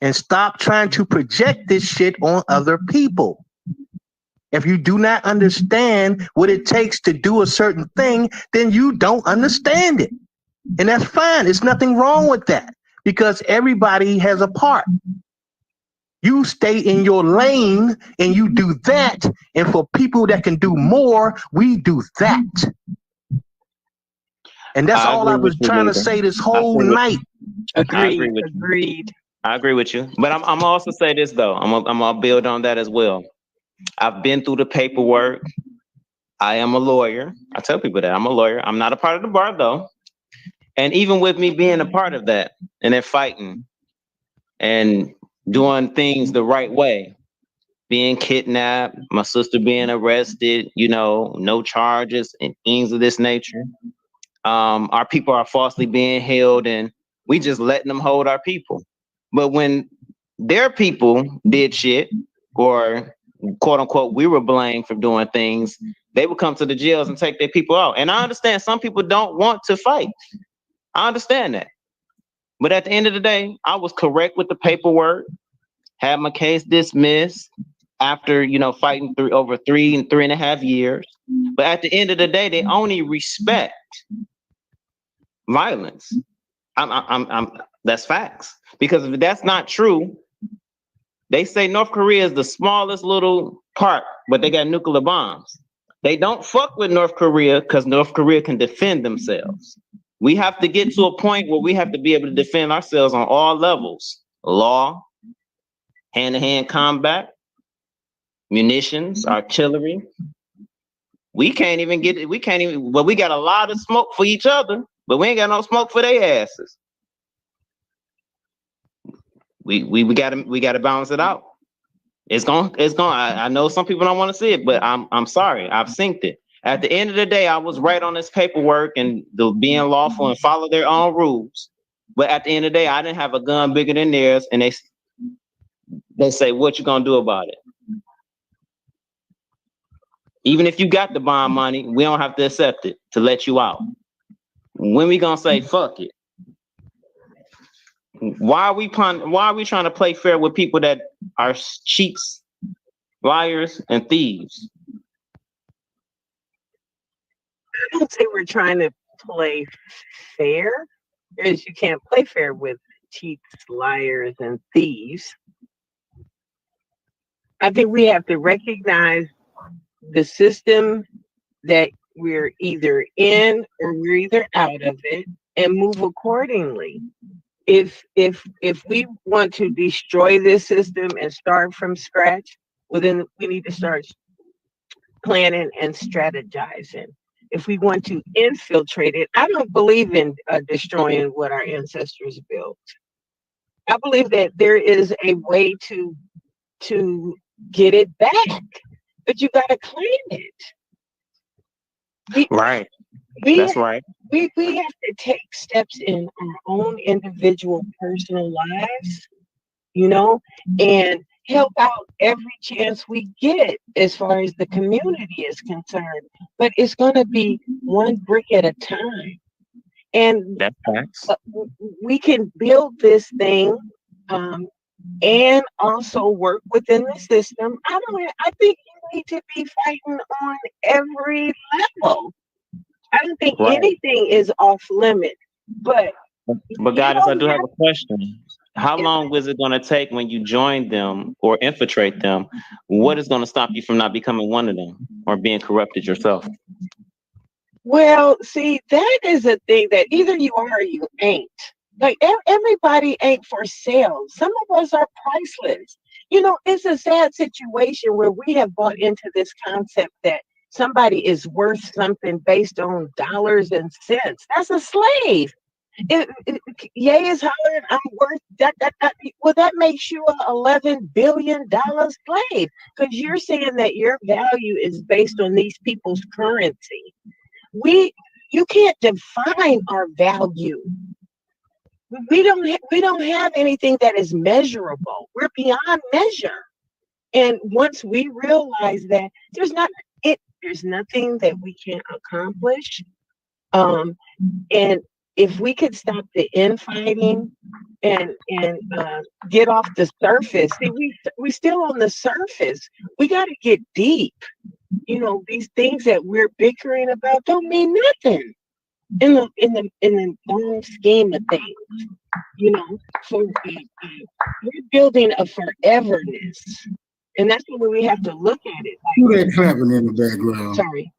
And stop trying to project this shit on other people. If you do not understand what it takes to do a certain thing, then you don't understand it. And that's fine. There's nothing wrong with that, because everybody has a part. You stay in your lane and you do that. And for people that can do more, we do that. And that's all I was trying to say this whole night. Agreed. I agree with you. But I'm also say this though. I'm gonna build on that as well. I've been through the paperwork. I am a lawyer. I tell people that I'm a lawyer. I'm not a part of the bar though. And even with me being a part of that and then fighting and doing things the right way, being kidnapped, my sister being arrested, no charges and things of this nature. Our people are falsely being held and we just letting them hold our people. But when their people did shit, or quote unquote, we were blamed for doing things, they would come to the jails and take their people out. And I understand some people don't want to fight. I understand that. But at the end of the day, I was correct with the paperwork, had my case dismissed after, fighting over 3.5 years. But at the end of the day, they only respect violence. That's facts. Because if that's not true, they say North Korea is the smallest little part, but they got nuclear bombs. They don't fuck with North Korea because North Korea can defend themselves. We have to get to a point where we have to be able to defend ourselves on all levels: law, hand-to-hand combat, munitions, artillery. We can't even get it. Well, we got a lot of smoke for each other, but we ain't got no smoke for their asses. We gotta balance it out. It's going. I know some people don't want to see it, but I'm sorry. I've synced it. At the end of the day, I was right on this paperwork and the being lawful and follow their own rules. But at the end of the day, I didn't have a gun bigger than theirs, and they say, "What you gonna do about it?" Even if you got the bond money, we don't have to accept it to let you out. When we gonna say fuck it? Why are we trying to play fair with people that are cheats, liars, and thieves? I don't say we're trying to play fair, because you can't play fair with cheats, liars, and thieves. I think we have to recognize the system that we're either in or we're either out of it and move accordingly. If we want to destroy this system and start from scratch, well then we need to start planning and strategizing. If we want to infiltrate it, I don't believe in destroying what our ancestors built. I believe that there is a way to get it back, but you got to claim it. Right. We That's right. we have to take steps in our own individual personal lives, and help out every chance we get as far as the community is concerned. But it's going to be one brick at a time. And That's facts. we can build this thing and also work within the system. I think you need to be fighting on every level. I don't think anything is off limit. But Goddess, I do have a question. How long is it going to take when you join them or infiltrate them? What is going to stop you from not becoming one of them or being corrupted yourself? Well, see, that is a thing that either you are or you ain't. Like everybody ain't for sale. Some of us are priceless. It's a sad situation where we have bought into this concept that somebody is worth something based on dollars and cents. That's a slave. Yay is hollering, I'm worth that. Well, that makes you a $11 billion slave, because you're saying that your value is based on these people's currency. You can't define our value. We don't have anything that is measurable. We're beyond measure. And once we realize that there's nothing that we can't accomplish, and if we could stop the infighting and get off the surface, see, we still on the surface. We got to get deep. These things that we're bickering about don't mean nothing in the long scheme of things. So we're building a foreverness, and that's the way we have to look at it. Who that clapping in the background? Sorry.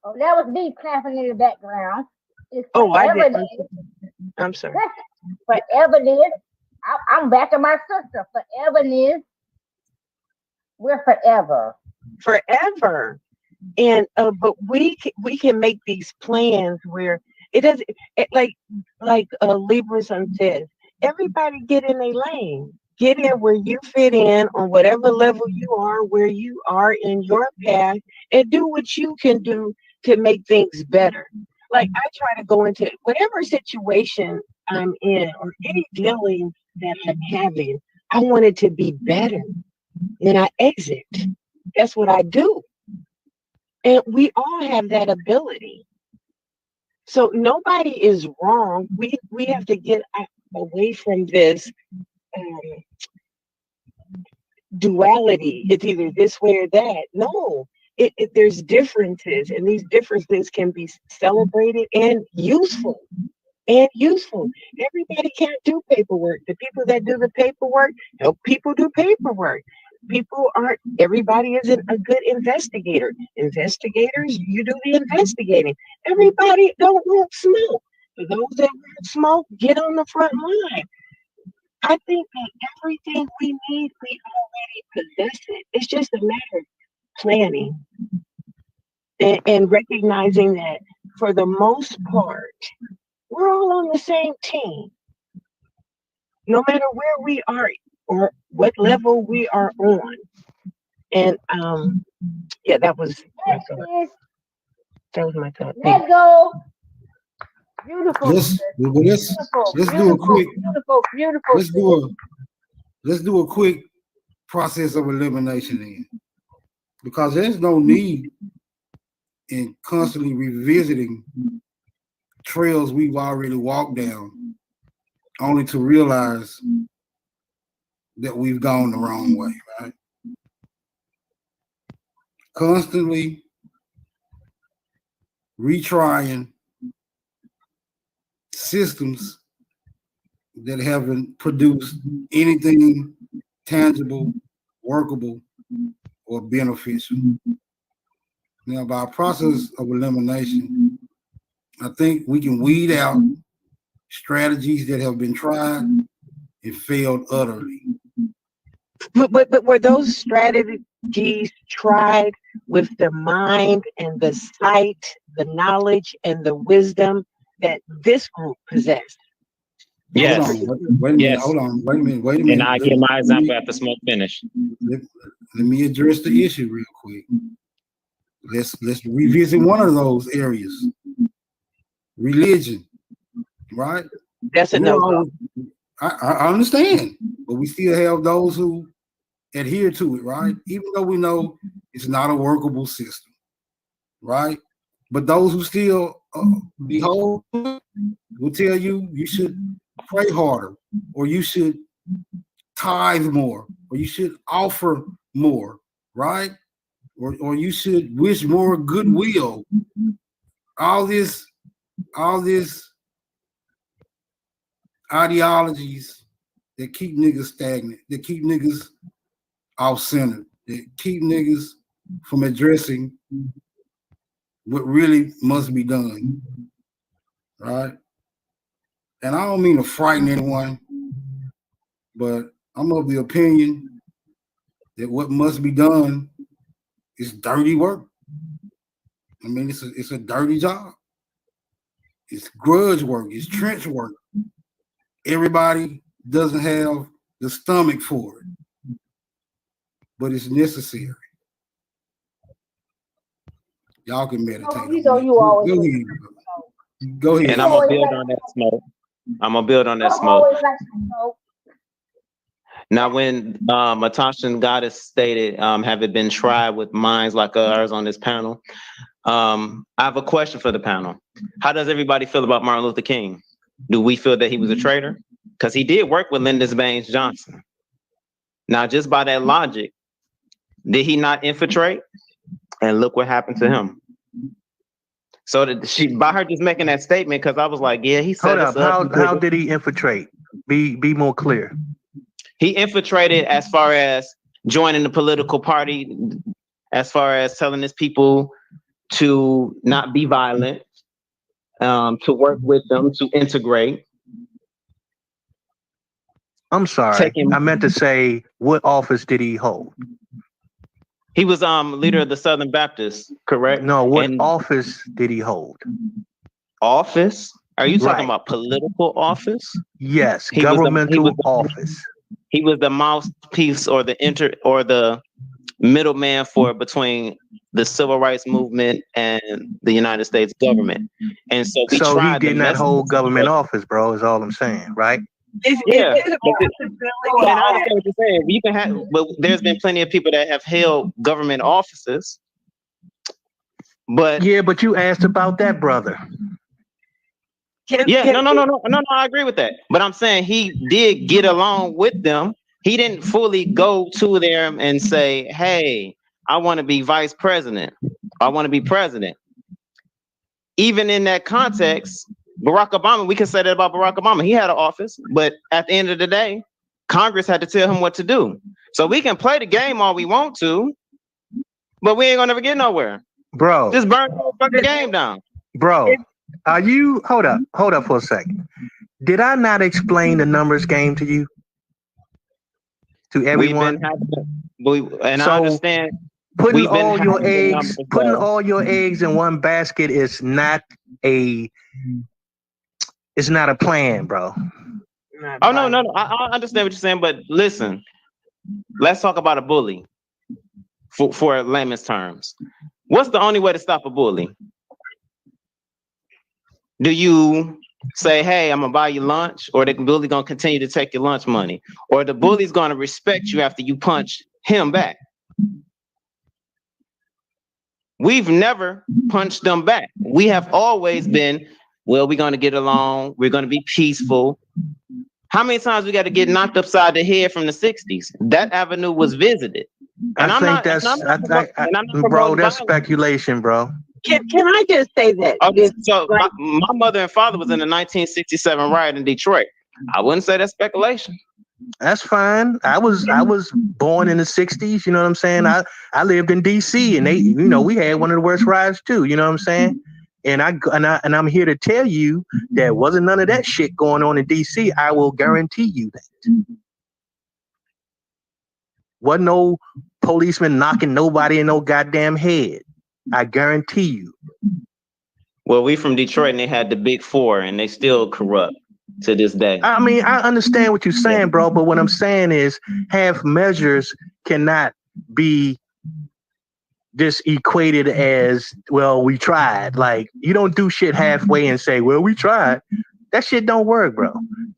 Oh, that was me clapping in the background. I did. I'm sorry. Foreverness. I'm back to my sister. Foreverness. We're forever. Forever. And but we can make these plans where it doesn't like Libra says, everybody get in a lane. Get in where you fit in on whatever level you are, where you are in your path, and do what you can do to make things better. Like I try to go into whatever situation I'm in or any dealing that I'm having, I want it to be better. Then I exit. That's what I do. And we all have that ability. So nobody is wrong. We have to get away from this duality. It's either this way or that. No, there's differences, and these differences can be celebrated and useful. Everybody can't do paperwork. The people that do the paperwork help people do paperwork. Everybody isn't a good investigator. Investigators, you do the investigating. Everybody don't want smoke. For those that want smoke, get on the front line. I think that everything we need, we already possess it. It's just a matter of planning and recognizing that for the most part, we're all on the same team. No matter where we are or what level we are on. And that was my thought. That was my thought. Let go. Beautiful. Let's do a quick process of elimination then, because there's no need in constantly revisiting trails we've already walked down, only to realize that we've gone the wrong way, right? constantly retrying systems that haven't produced anything tangible, workable, or beneficial. Now, by a process of elimination, I think we can weed out strategies that have been tried and failed utterly. But were those strategies tried with the mind and the sight, the knowledge and the wisdom that this group possessed? Yes. Hold on, wait a minute. Yes. Hold on, wait a minute. And I give my example after Smoke finish. Let me address the issue real quick. Let's revisit one of those areas. Religion, right? That's a no-go. I understand, but we still have those who adhere to it, right? Even though we know it's not a workable system, right? But those who still behold will tell you you should pray harder, or you should tithe more, or you should offer more, right? Or you should wish more goodwill. All this ideologies that keep niggas stagnant, that keep niggas off-centered, that keep niggas from addressing what really must be done, right? And I don't mean to frighten anyone, but I'm of the opinion that what must be done is dirty work. I mean, it's a dirty job. It's grudge work. It's trench work. Everybody doesn't have the stomach for it, but it's necessary. Y'all can meditate. Go ahead. And I'm gonna build on that Smoke. I'm gonna build on that Smoke. Now, when Matasha Goddess stated, have it been tried with minds like ours on this panel? I have a question for the panel. How does everybody feel about Martin Luther King? Do we feel that he was a traitor? Because he did work with Lyndon Baines Johnson. Now, just by that logic, did he not infiltrate? And look what happened to him. So by her just making that statement, because I was like, yeah, he said. Hold up. How did he infiltrate? Be more clear. He infiltrated as far as joining the political party, as far as telling his people to not be violent, to work with them, to integrate. I'm sorry. I meant to say, what office did he hold? He was leader of the Southern Baptists, correct? No, what office did he hold? Office? Are you talking about political office? Yes, governmental office. He was the mouthpiece or the middleman between the civil rights movement and the United States government. And so he did not hold government office, bro, is all I'm saying, right? Yeah. And I understand what you're saying. You can have, but there's been plenty of people that have held government offices. But but you asked about that, brother. No, I agree with that. But I'm saying he did get along with them. He didn't fully go to them and say, hey, I want to be vice president. I want to be president. Even in that context, Barack Obama, we can say that about Barack Obama. He had an office, but at the end of the day, Congress had to tell him what to do. So we can play the game all we want to, but we ain't gonna never get nowhere. Bro. Just burn the whole fucking game down. Bro, hold up for a second. Did I not explain the numbers game to you? To everyone? I understand. Putting all your eggs in one basket is not a plan, bro. Oh no. I understand what you're saying, but listen, let's talk about a bully for layman's terms. What's the only way to stop a bully? Do you say, hey, I'm gonna buy you lunch, or the bully gonna continue to take your lunch money, or the bully's gonna respect you after you punch him back? We've never punched them back. We have always been, well, we're gonna get along, we're gonna be peaceful. How many times we got to get knocked upside the head from the 60s? That avenue was visited. Bro, that's speculation, bro. Can I just say that? So my mother and father was in the 1967 riot in Detroit. I wouldn't say that's speculation. That's fine. I was born in the 60s, you know what I'm saying? I lived in DC and we had one of the worst riots too, you know what I'm saying? And I'm here to tell you there wasn't none of that shit going on in DC. I will guarantee you that. Wasn't no policeman knocking nobody in no goddamn head. I guarantee you. Well, we from Detroit and they had the Big Four and they still corrupt to this day. I mean, I understand what you're saying, bro, but what I'm saying is half measures cannot be just equated as, well, we tried. Like, you don't do shit halfway and say, well, we tried. That shit don't work, bro.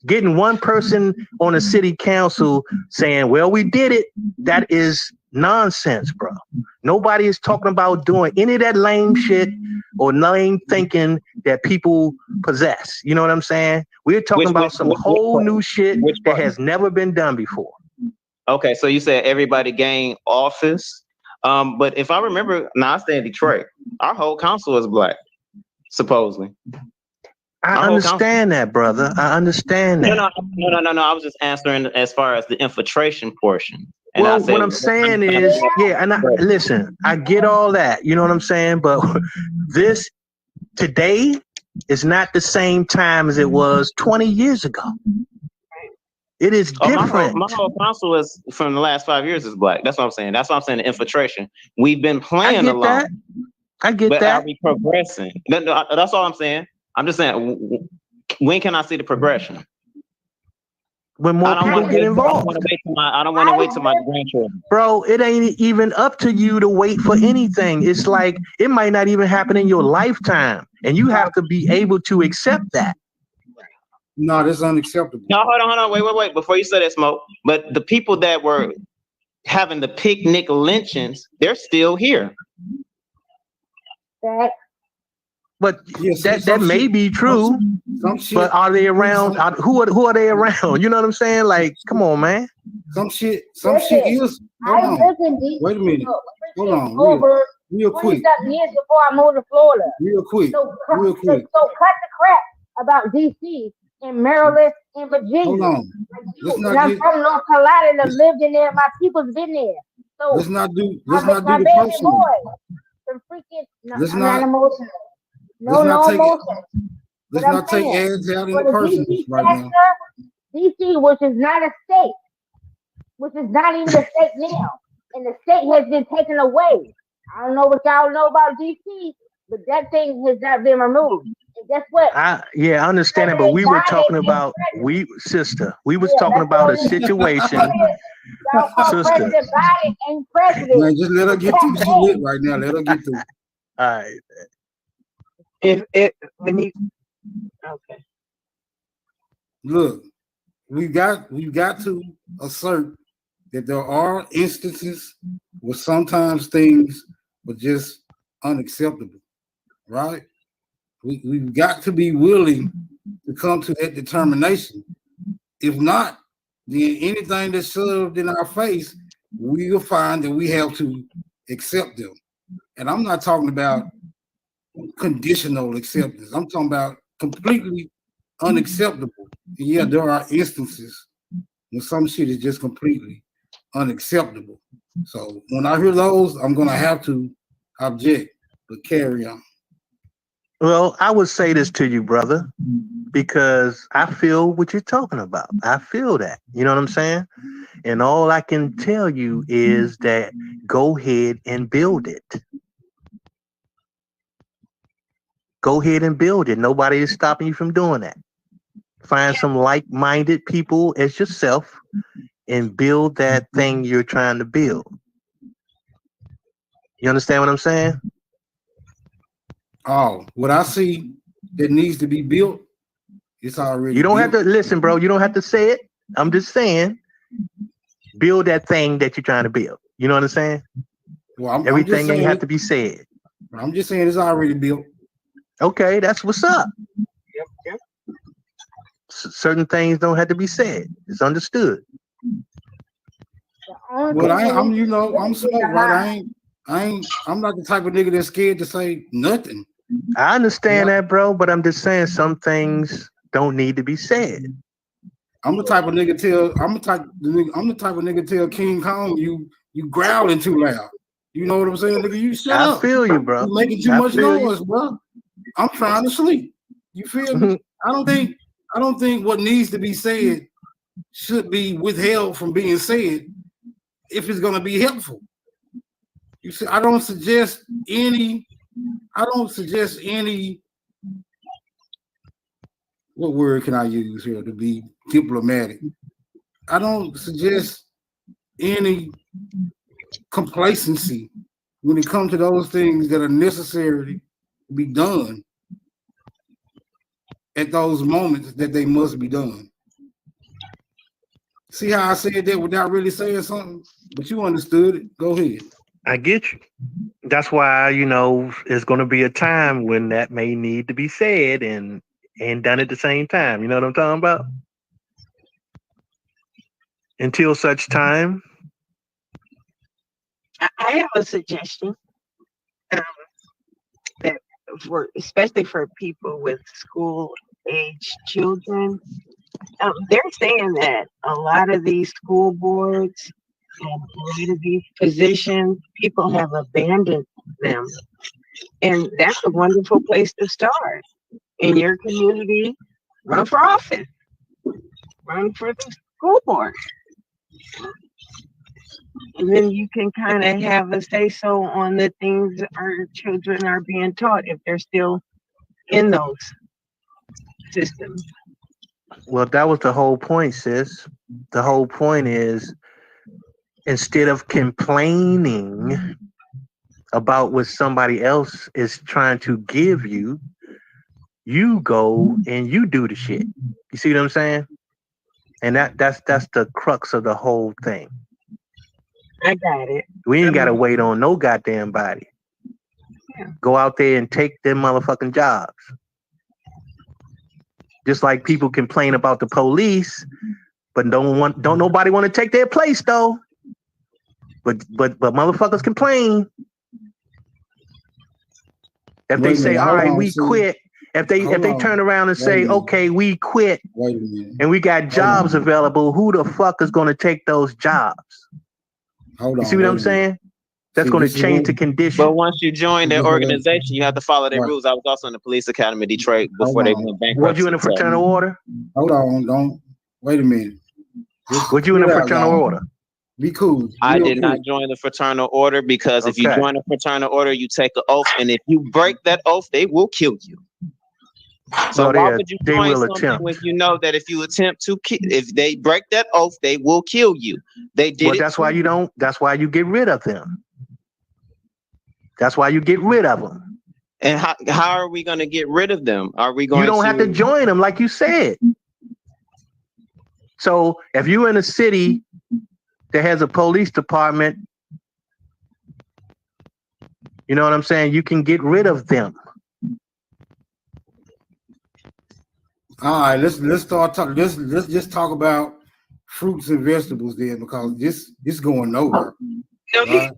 Getting one person on a city council saying, well, we did it, that is nonsense, bro. Nobody is talking about doing any of that lame shit or lame thinking that people possess. You know what I'm saying? We're talking about some whole new shit that has never been done before. Okay, so you said everybody gained office. But if I remember, I stay in Detroit. Our whole council is black, supposedly. I understand that, brother. I understand that. No. I was just answering as far as the infiltration portion. And well, what I'm saying is, listen, I get all that. You know what I'm saying? But this today is not the same time as it was 20 years ago. It is different. My whole council is from the last 5 years is black. That's what I'm saying. That's what I'm saying. The infiltration. We've been playing along. I get but that. Are we progressing? That's all I'm saying. I'm just saying. When can I see the progression? When more people get involved. I don't want to wait till my grandchildren. Bro, it ain't even up to you to wait for anything. It's like it might not even happen in your lifetime, and you have to be able to accept that. No, that's unacceptable. No, hold on. Wait. Before you say that, Smoke. But the people that were having the picnic lynchings, they're still here. But that may be true. But are they around? Who are they around? You know what I'm saying? Like, come on, man. Some shit is. Hold on. Wait a minute. Hold on. Real quick. 27 years before I moved to Florida. Real quick. So cut the crap about DC and Maryland and Virginia. Hold on. I'm from North Carolina and I've lived in there. My people's been there. So let's not do the personal. I'm not emotional. No emotion. Let's not take ads out in the personal right now. DC, which is not a state, which is not even a state now, and the state has been taken away. I don't know what y'all know about DC, but that thing has not been removed. And guess what? I understand it, but we were talking about we was talking about a situation. President Biden ain't president. Man, just let her get through. She lit right now. Let her get through. All right. Okay. Look, we got to assert that there are instances where sometimes things were just unacceptable, right? We've got to be willing to come to that determination. If not, then anything that's shoved in our face, we will find that we have to accept them. And I'm not talking about conditional acceptance. I'm talking about completely unacceptable. And yeah, there are instances when some shit is just completely unacceptable. So when I hear those, I'm gonna have to object, but carry on. Well, I would say this to you, brother, because I feel what you're talking about. I feel that. You know what I'm saying? And all I can tell you is that go ahead and build it. Go ahead and build it. Nobody is stopping you from doing that. Find some like-minded people as yourself and build that thing you're trying to build. You understand what I'm saying? Oh, what I see that needs to be built, it's already You don't built. have to listen, bro. You don't have to say it. I'm just saying, build that thing that you're trying to build. You know what I'm saying? Well, everything ain't have to be said. I'm just saying it's already built. Okay, that's what's up. Yep. Certain things don't have to be said. It's understood. The only But I'm you know, I'm smart, right? I'm not the type of nigga that's scared to say nothing. I understand that, bro, but I'm just saying some things don't need to be said. I'm the type of nigga tell King Kong you growling too loud. You know what I'm saying, nigga? You shut up. I feel you, bro. You making too much noise, bro. I'm trying to sleep. You feel me? I don't think what needs to be said should be withheld from being said if it's gonna be helpful. You see, I don't suggest any. What word can I use here to be diplomatic? I don't suggest any complacency when it comes to those things that are necessary to be done at those moments that they must be done. See how I said that without really saying something? But you understood it. Go ahead. I get you. That's why, you know, it's going to be a time when that may need to be said and done at the same time. You know what I'm talking about? Until such time. I have a suggestion that especially for people with school-age children, they're saying that a lot of these school boards and a lot of these positions, people have abandoned them. And that's a wonderful place to start. In your community, run for office. Run for the school board. And then you can kind of have a say-so on the things our children are being taught if they're still in those systems. Well, that was the whole point, sis. The whole point is instead of complaining about what somebody else is trying to give you, you go and you do the shit. You see what I'm saying? And that's the crux of the whole thing. I got it. We ain't got to wait on no goddamn body. Yeah. Go out there and take them motherfucking jobs. Just like people complain about the police, but don't nobody want to take their place though. But motherfuckers complain. If they say, all right, we quit. If they turn around and say, okay, we quit and we got jobs available, who the fuck is going to take those jobs? You see what I'm saying? That's going to change the condition. But once you join their organization, you have to follow their rules. I was also in the police academy of Detroit before they went bankrupt. Was you in a fraternal order? Hold on, don't wait a minute. Was you in a fraternal order? Be cool. I did not join the fraternal order because if you join a fraternal order, you take an oath, and if you break that oath, they will kill you. So why would you join something when you know that if you attempt to if they break that oath, they will kill you? They did. Well, that's why you don't. That's why you get rid of them. That's why you get rid of them. And how are we going to get rid of them? Are we going? You don't have to join them, like you said. So if you're in a city that has a police department, you know what I'm saying? You can get rid of them. All right, let's start talking. Let's just talk about fruits and vegetables then, because this going nowhere. Right?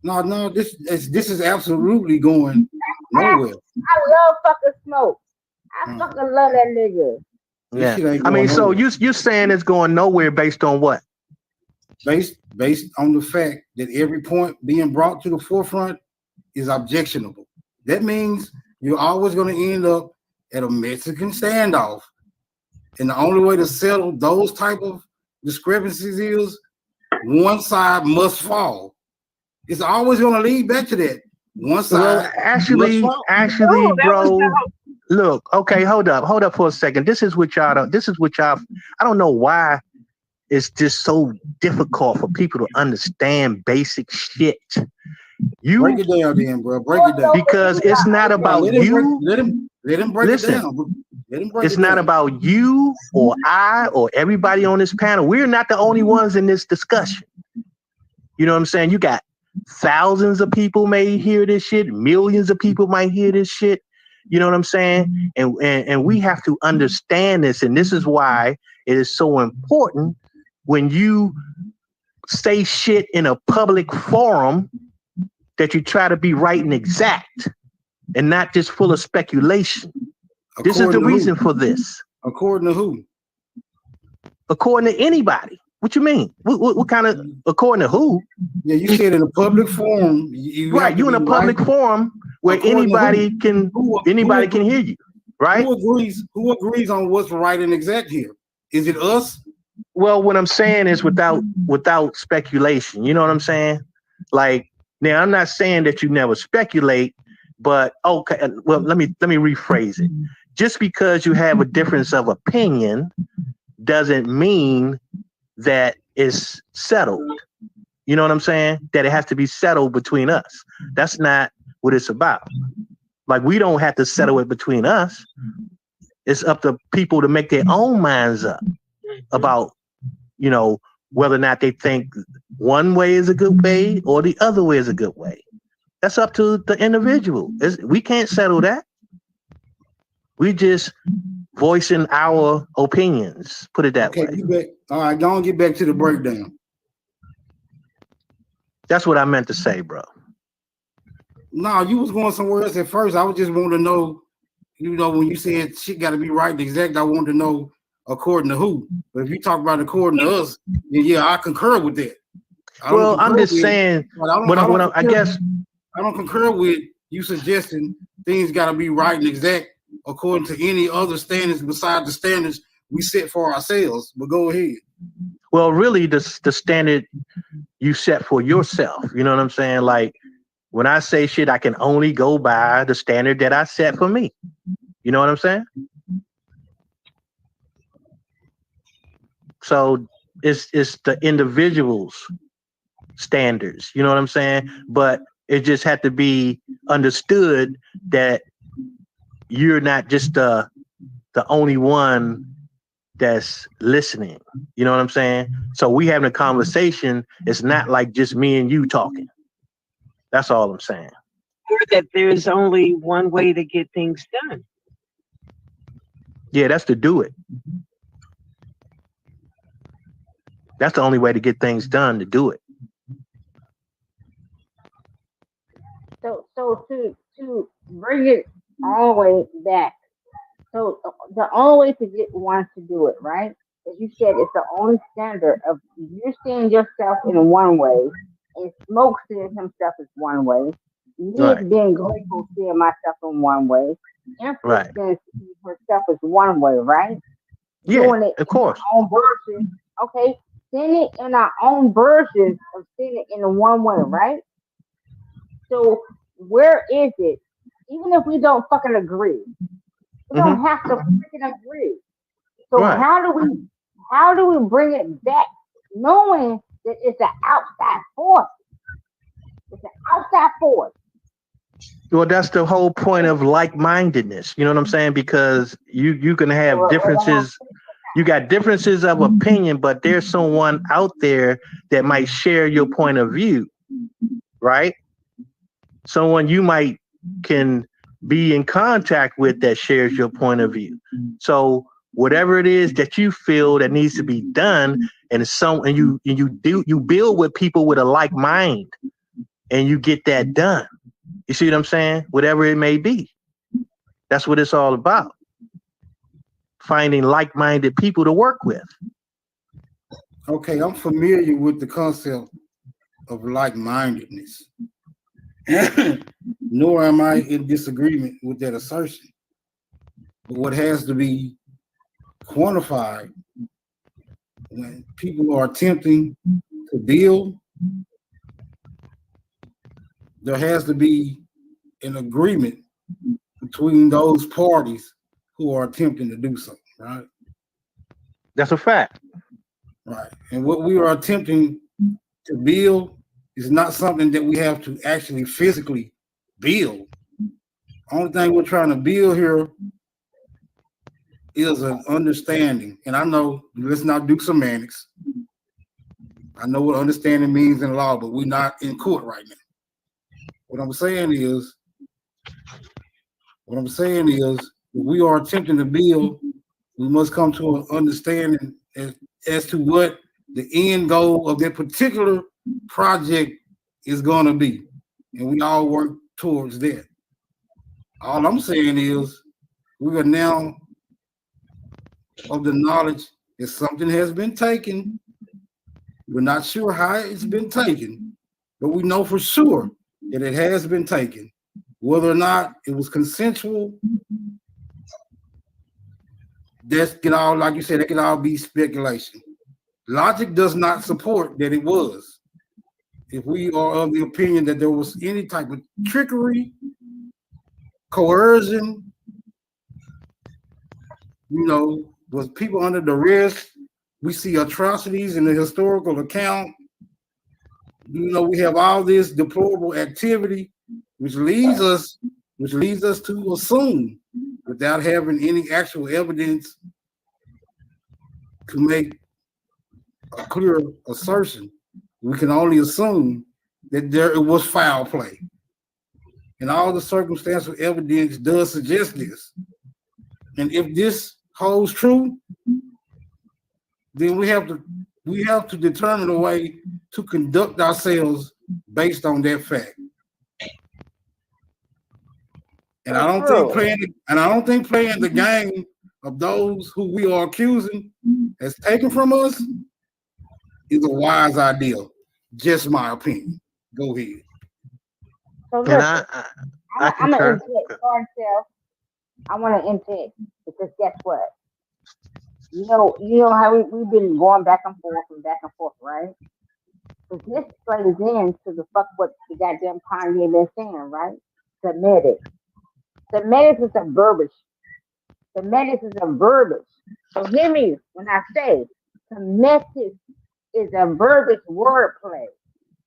No, this is absolutely going nowhere. I love fucking Smoke. I fucking love that nigga. Yeah, I mean, so you're saying it's going nowhere based on what? Based on the fact that every point being brought to the forefront is objectionable. That means you're always going to end up at a Mexican standoff. And the only way to settle those type of discrepancies is one side must fall. It's always going to lead back to that. One side. Well, actually, bro. Look, okay, hold up for a second. This is what y'all. I don't know why it's just so difficult for people to understand basic shit. You break it down, then, bro. Break it down. Because it's not about you. Let him break it down. Let him break it's not about you or I or everybody on this panel. We're not the only ones in this discussion. You know what I'm saying? You got thousands of people may hear this shit. Millions of people might hear this shit. You know what I'm saying? And we have to understand this. And this is why it is so important when you say shit in a public forum that you try to be right and exact and not just full of speculation. This is the reason for this. According to who? According to anybody. What you mean? What kind of, according to who? Yeah, you said in a public forum. Right, you in a public forum where anybody can hear you, right? Who agrees on what's right and exact here? Is it us? Well, what I'm saying is without speculation. You know what I'm saying? Like, now I'm not saying that you never speculate, but okay, well, let me rephrase it. Just because you have a difference of opinion doesn't mean that it's settled. You know what I'm saying? That it has to be settled between us. That's not what it's about. Like, we don't have to settle it between us. It's up to people to make their own minds up about, you know, whether or not they think one way is a good way or the other way is a good way. That's up to the individual. We can't settle that. We just voicing our opinions. Put it that way. All right, go on, get back to the breakdown. That's what I meant to say, bro. No, you was going somewhere else at first. I was just wanting to know, you know, when you said shit got to be right and exact, I wanted to know according to who. But if you talk about according to us, then yeah, I concur with that. Well, I'm just saying, I guess I don't concur with you suggesting things got to be right and exact according to any other standards besides the standards we set for ourselves. But go ahead. Well, really, the standard you set for yourself. You know what I'm saying? Like, when I say shit, I can only go by the standard that I set for me. You know what I'm saying? So it's the individual's standards. You know what I'm saying? But it just had to be understood that you're not just the only one that's listening. You know what I'm saying? So we having a conversation. It's not like just me and you talking. That's all I'm saying. Or that there's only one way to get things done. Yeah, that's to do it. That's the only way to get things done, to do it. So to bring it all the way back. So the only way to get one to do it, right? As you said, it's the only standard of you seeing yourself in one way, and Smoke seeing himself as one way, me being grateful seeing myself in one way, Empress seeing herself as one way, right? Yeah, doing it of course. In our own version, okay? Seeing it in our own versions of seeing it in one way, right? So where is it? Even if we don't fucking agree, we don't have to freaking agree. So how do we bring it back, knowing that it's an outside force? It's an outside force. Well, that's the whole point of like-mindedness. You know what I'm saying? Because you can have differences. You got differences of opinion, but there's someone out there that might share your point of view, right? Someone you might can be in contact with that shares your point of view. So whatever it is that you feel that needs to be done, and you build with people with a like mind, and you get that done. You see what I'm saying? Whatever it may be. That's what it's all about. Finding like-minded people to work with. Okay, I'm familiar with the concept of like-mindedness. Nor am I in disagreement with that assertion. But what has to be quantified when people are attempting to build, there has to be an agreement between those parties who are attempting to do something, right? That's a fact. Right. And what we are attempting to build is not something that we have to actually physically build. Only thing we're trying to build here is an understanding. And I know, let's not do semantics. I know what understanding means in law, but we're not in court right now. What I'm saying is, if we are attempting to build, we must come to an understanding as to what the end goal of that particular project is going to be. And we all work towards that. All I'm saying is we are now of the knowledge that something has been taken. We're not sure how it's been taken, but we know for sure that it has been taken. Whether or not it was consensual, that can all, like you said, that can all be speculation. Logic does not support that it was. If we are of the opinion that there was any type of trickery, coercion, was people under duress, we see atrocities in the historical account. We have all this deplorable activity, which leads us to assume, without having any actual evidence to make a clear assertion, we can only assume that it was foul play. And all the circumstantial evidence does suggest this. And if this holds true, then we have to determine a way to conduct ourselves based on that fact. And I don't think playing the game of those who we are accusing has taken from us is a wise idea. Just my opinion. Go ahead. So listen, I'm gonna inject I want to inject because guess what? You know how we've been going back and forth, right? But this plays into what the goddamn Kanye been saying, right? Semitic. Semitic is a verbiage. Semitic is a verbiage. So hear me when I say Semitic is a verbiage wordplay.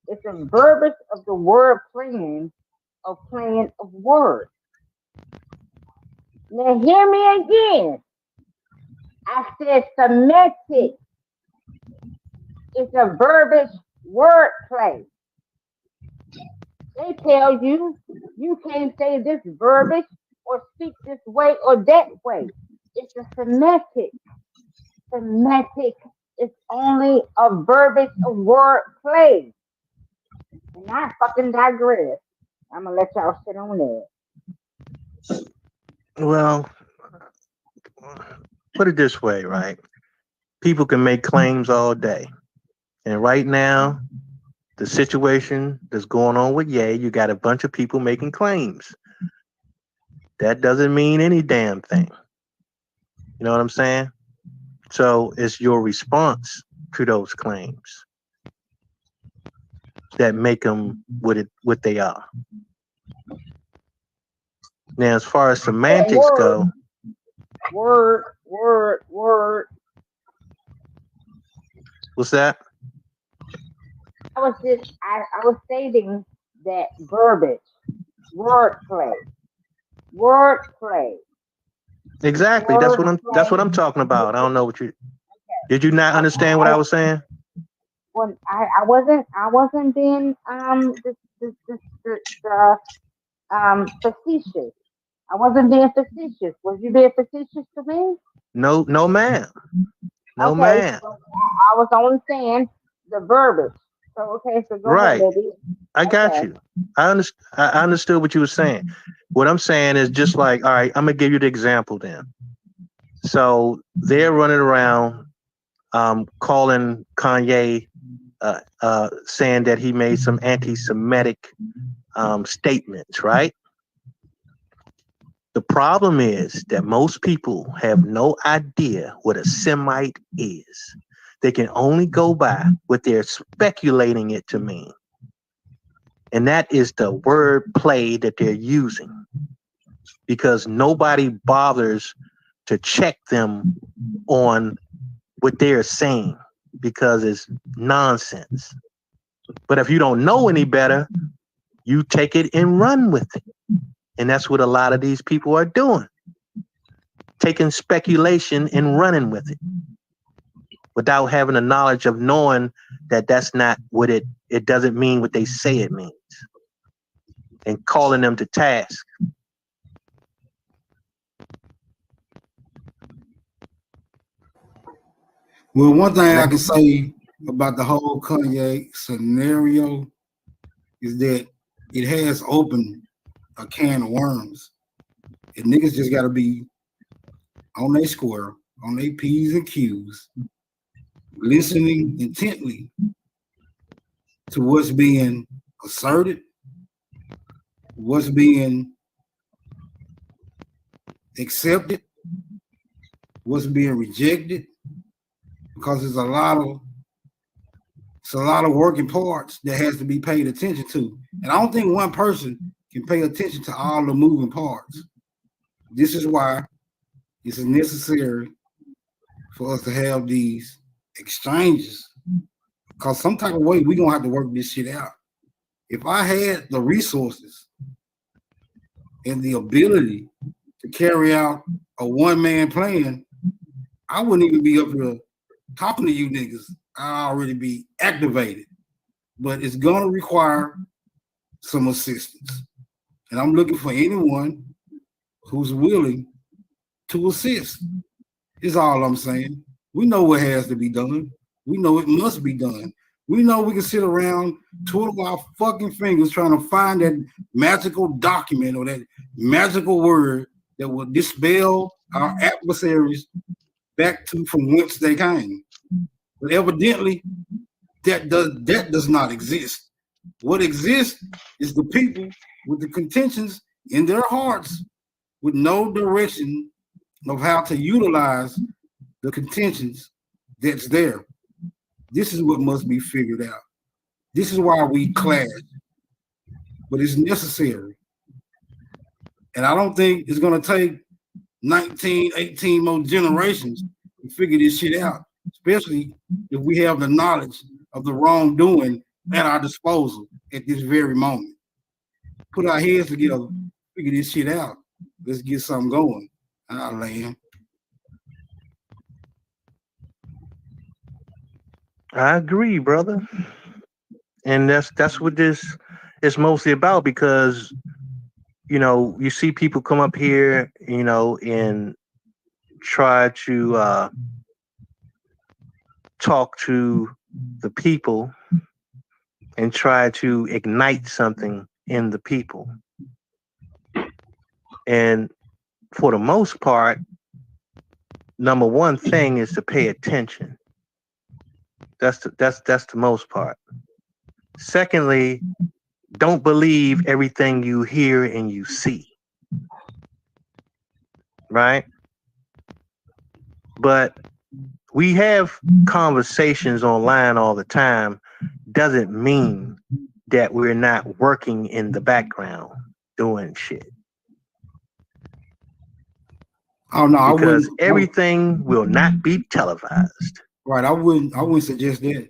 It's a verbiage of the word playing of words. Now hear me again. I said Semitic is a verbiage wordplay. They tell you can't say this verbiage or speak this way or that way. It's a Semitic. Semitic is only a verbiage of wordplay. And I fucking digress. I'm gonna let y'all sit on there. Well, put it this way, right? People can make claims all day. And right now, the situation that's going on with Ye, you got a bunch of people making claims. That doesn't mean any damn thing. You know what I'm saying? So it's your response to those claims that make them what they are. Now, as far as semantics go, word. What's that? I was stating that verbiage, wordplay. Exactly. That's what I'm talking about. I don't know what you. Did you not understand what I was saying? Well, I wasn't being facetious. I wasn't being facetious. Was you being facetious to me? No, ma'am. No, okay, ma'am. So I was only saying the verbiage. So so go right. ahead, baby. I got you. I understood what you were saying. What I'm saying is just like, all right, I'm gonna give you the example then. So they're running around calling Kanye saying that he made some anti-Semitic statements, right? The problem is that most people have no idea what a Semite is. They can only go by what they're speculating it to mean. And that is the word play that they're using, because nobody bothers to check them on what they're saying because it's nonsense. But if you don't know any better, you take it and run with it. And that's what a lot of these people are doing. Taking speculation and running with it without having the knowledge of knowing that that's not what it doesn't mean what they say it means. And calling them to task. Well, one thing I can say about the whole Kanye scenario is that it has opened a can of worms. And niggas just gotta be on their square, on their P's and Q's, listening intently to what's being asserted, what's being accepted, what's being rejected, because there's a lot of working parts that has to be paid attention to. And I don't think one person can pay attention to all the moving parts. This is why this is necessary for us to have these exchanges, because some type of way we're gonna have to work this shit out. If I had the resources and the ability to carry out a one-man plan, I wouldn't even be up here talking to you niggas. I'd already be activated. But it's gonna require some assistance. And I'm looking for anyone who's willing to assist. Is all I'm saying. We know what has to be done. We know it must be done. We know we can sit around, twiddle our fucking fingers trying to find that magical document or that magical word that will dispel our adversaries back to from whence they came. But evidently, that does not exist. What exists is the people with the contentions in their hearts with no direction of how to utilize the contentions that's there. This is what must be figured out. This is why we clash, but it's necessary. And I don't think it's going to take 19, 18 more generations to figure this shit out, especially if we have the knowledge of the wrongdoing at our disposal at this very moment. Put our heads together, figure this shit out. Let's get something going. I'll land. I agree, brother. And that's what this is mostly about, because you see people come up here, and try to talk to the people and try to ignite something in the people. And for the most part, number one thing is to pay attention. That's the most part. Secondly, don't believe everything you hear and you see. Right? But we have conversations online all the time. Doesn't mean that we're not working in the background doing shit. Oh no, because everything will not be televised. Right, I wouldn't suggest that.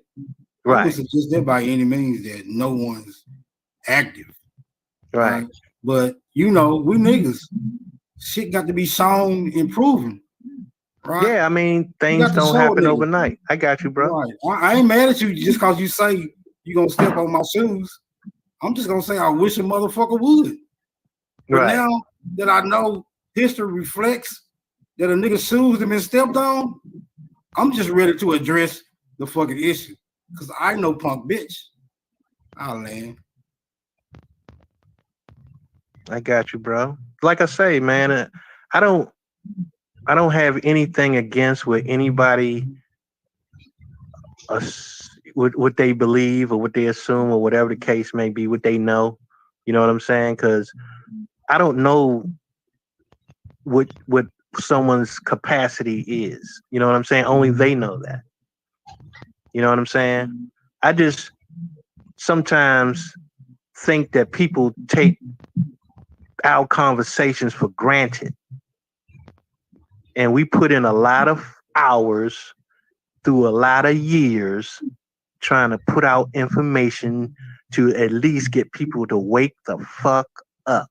Right. I wouldn't suggest that by any means, that no one's active. Right. But we niggas, shit got to be shown and proven. Right. Yeah, I mean, things don't happen overnight. I got you, bro. Right. I ain't mad at you just because you say you're gonna step on my shoes. I'm just gonna say I wish a motherfucker would. But now that I know history reflects that a nigga's shoes have been stepped on, I'm just ready to address the fucking issue. Cause I know punk bitch. I'll land. I got you, bro. Like I say, man, I don't have anything against what anybody what they believe or what they assume or whatever the case may be, what they know. You know what I'm saying? Because I don't know what someone's capacity is. You know what I'm saying? Only they know that. You know what I'm saying? I just sometimes think that people take our conversations for granted. And we put in a lot of hours through a lot of years trying to put out information to at least get people to wake the fuck up.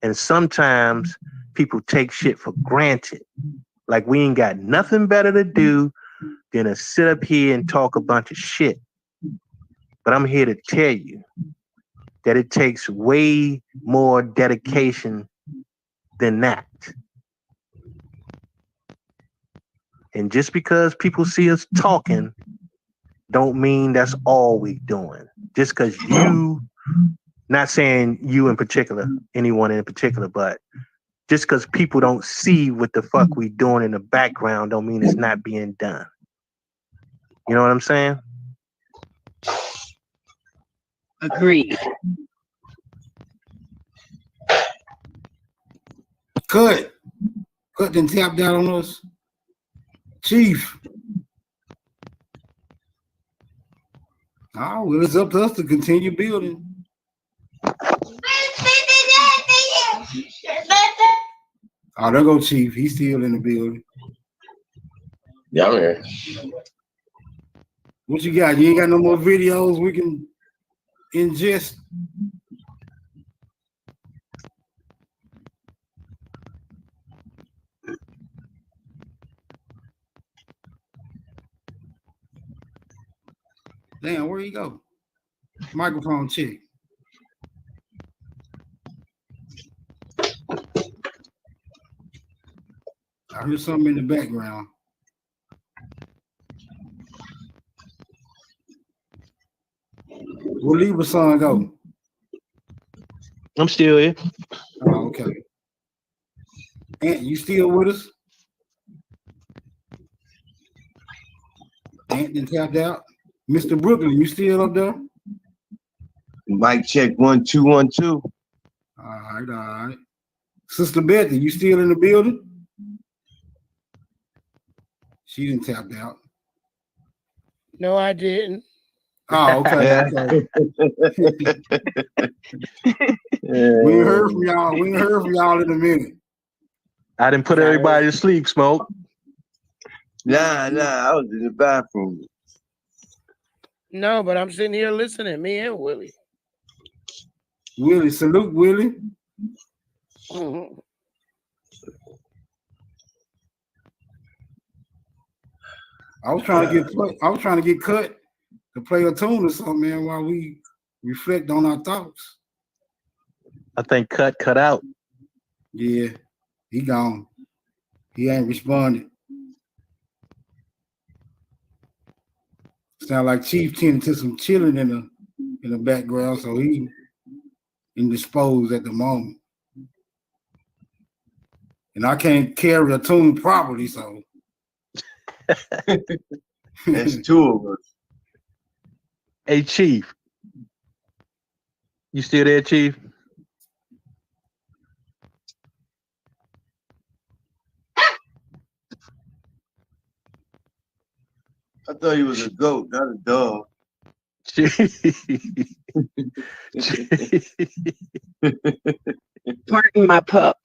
And sometimes people take shit for granted. Like we ain't got nothing better to do than to sit up here and talk a bunch of shit. But I'm here to tell you that it takes way more dedication than that. And just because people see us talking, don't mean that's all we doing. Just because you, not saying you in particular, anyone in particular, but just because people don't see what the fuck we doing in the background don't mean it's not being done. You know what I'm saying? Agreed. Cut and tap down on us. Chief. Oh, well, it's up to us to continue building. Oh, there go Chief. He's still in the building. Yeah, I'm here. What you got? You ain't got no more videos we can ingest? Damn, where you go? Microphone check. I heard something in the background. Where Lieber son go? I'm still here. Oh, okay. Ant, you still with us? Ant done tapped out. Mr. Brooklyn, you still up there? Mic check 1 2 1 2. All right. Sister Betty, you still in the building? She didn't tap out. No, I didn't. Oh, okay. We ain't heard from y'all. We ain't heard from y'all in a minute. I didn't put everybody to sleep, Smoke. Nah, I was in the bathroom. No, but I'm sitting here listening, me and Willie. Willie, salute Willie. Mm-hmm. I was trying to get cut to play a tune or something, man, while we reflect on our thoughts. I think cut out. Yeah, he gone. He ain't responded. Sound like Chief tending to some chilling in the background, so he indisposed at the moment. And I can't carry a tune properly, so That's two of us. Hey, Chief. You still there, Chief? I thought he was a goat, not a dog. Pardon my pup.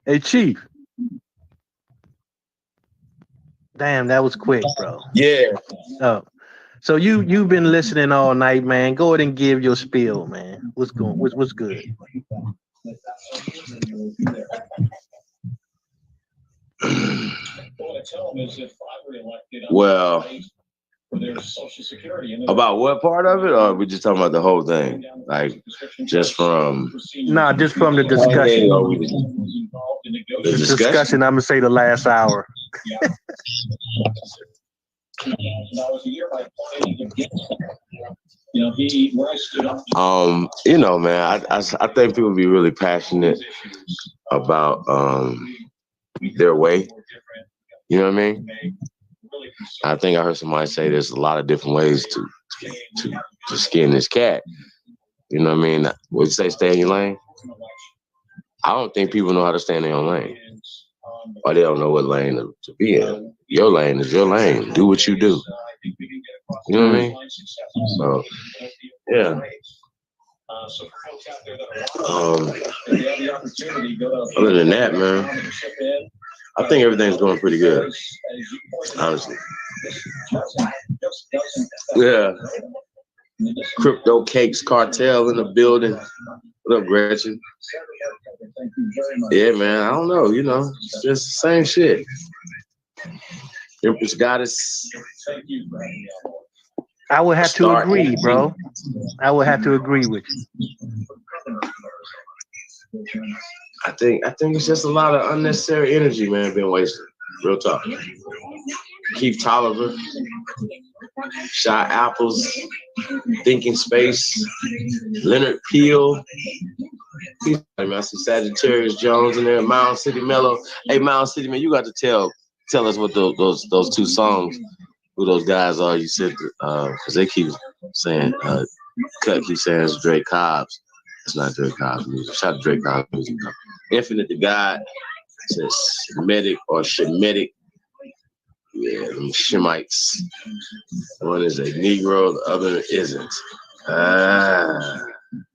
Hey, Chief. Damn, that was quick, bro. Yeah. Oh, so you've been listening all night, man. Go ahead and give your spiel, man. What's good? Well, about what part of it, or are we just talking about the whole thing? Like, just from... Nah, just from the discussion. The discussion? I'm gonna say the last hour. You know, man, I think people be really passionate about their way. You know what I mean? I think I heard somebody say there's a lot of different ways to skin this cat. You know what I mean? Would you say stay in your lane? I don't think people know how to stay in their own lane. Or they don't know what lane to be in. Your lane is your lane. Do what you do. You know what I mean? So, yeah. Other than that, man, I think everything's going pretty good. Honestly. Yeah. Crypto Cakes Cartel in the building. What up, Gretchen? Yeah, man, I don't know, you know, it's just the same shit. Empress Goddess. I would have to agree, bro. I would have to agree with you. I think it's just a lot of unnecessary energy, man, being wasted. Real talk. Keith Tolliver, Shy Apples, Thinking Space, Leonard Peel. I see Sagittarius Jones in there, Mound City Mellow. Hey, Mound City, man, you got to tell us what those two songs, who those guys are. You said because they keep saying Cut keep saying it's Dre Cobb's. It's not Dre Cobb's music. Shout out to Dre Cobb's music. Infinite the God says Shemitic or Shemitic. Yeah, them Shemites. One is a Negro, the other isn't.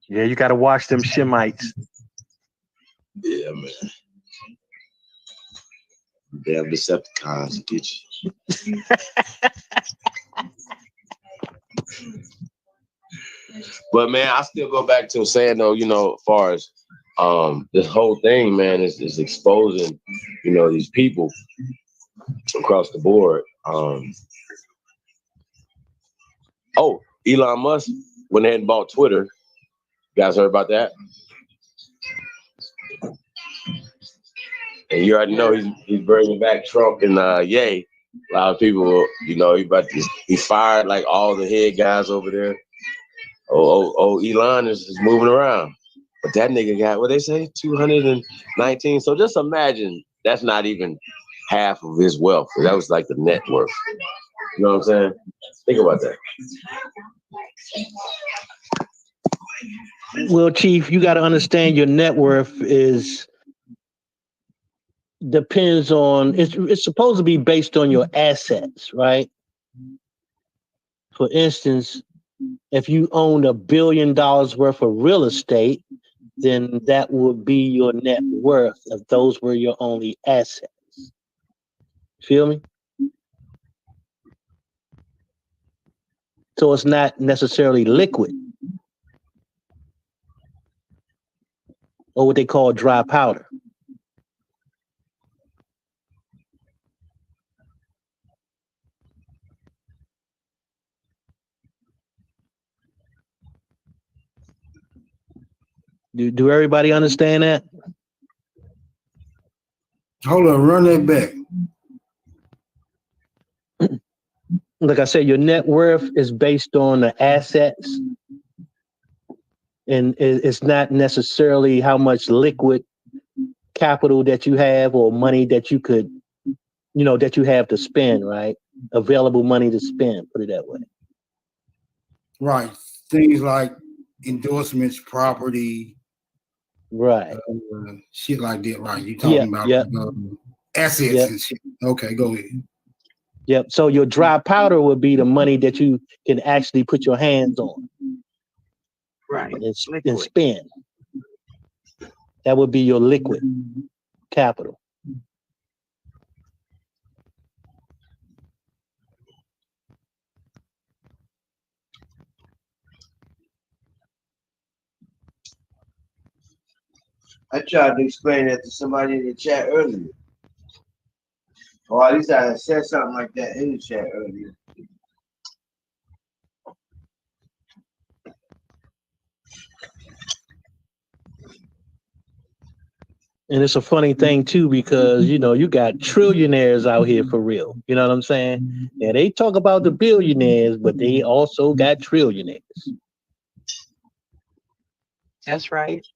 Yeah, you got to watch them Shemites. Yeah, man. Damn Decepticons get you. But man, I still go back to saying though, as far as this whole thing, man, is exposing, these people across the board. Elon Musk went ahead and bought Twitter. You guys heard about that? And you already know he's bringing back Trump and Ye. A lot of people, he fired like all the head guys over there. Elon is moving around. But that nigga got, what they say, 219. So just imagine that's not even half of his wealth. That was like the net worth. You know what I'm saying? Think about that. Well, Chief, you got to understand your net worth depends on, it's supposed to be based on your assets, right? For instance, if you own $1 billion worth of real estate, then that would be your net worth if those were your only assets. Feel me? So it's not necessarily liquid, or what they call dry powder. Do everybody understand that? Hold on, run that back. Like I said, your net worth is based on the assets, and it's not necessarily how much liquid capital that you have or money that you could, that you have to spend, right? Available money to spend, put it that way. Right. Things like endorsements, property. Right. Shit like that, right? You talking about assets and shit. Okay, go ahead. Yep. So your dry powder would be the money that you can actually put your hands on. Right. And spend. That would be your liquid capital. I tried to explain that to somebody in the chat earlier. Or at least I had said something like that in the chat earlier. And it's a funny thing too, because you got trillionaires out here for real. You know what I'm saying? Yeah, they talk about the billionaires, but they also got trillionaires. That's right.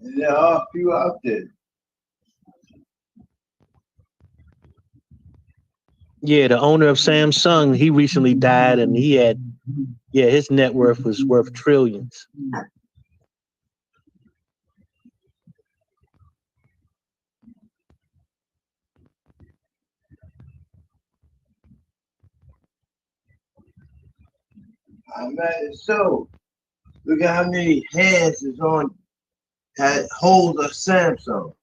And there are a few out there. Yeah, the owner of Samsung, he recently died, and he had, his net worth was worth trillions. I imagine so. Look at how many hands is hold a Samsung.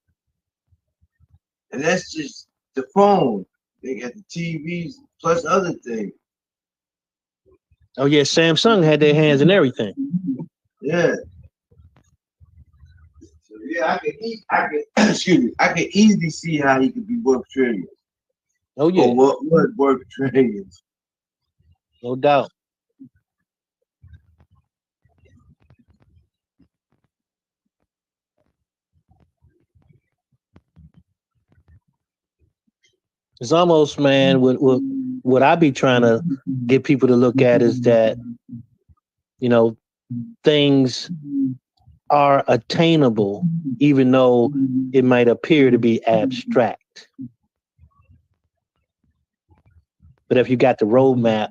And that's just the phone. They got the TVs plus other things. Oh yeah, Samsung had their hands in everything. Yeah. So yeah, I can excuse me, I can easily see how he could be worth trillions. Oh yeah. What work trainings? No doubt. It's almost, man, what I be trying to get people to look at is that, you know, things are attainable, even though it might appear to be abstract. But if you got the roadmap,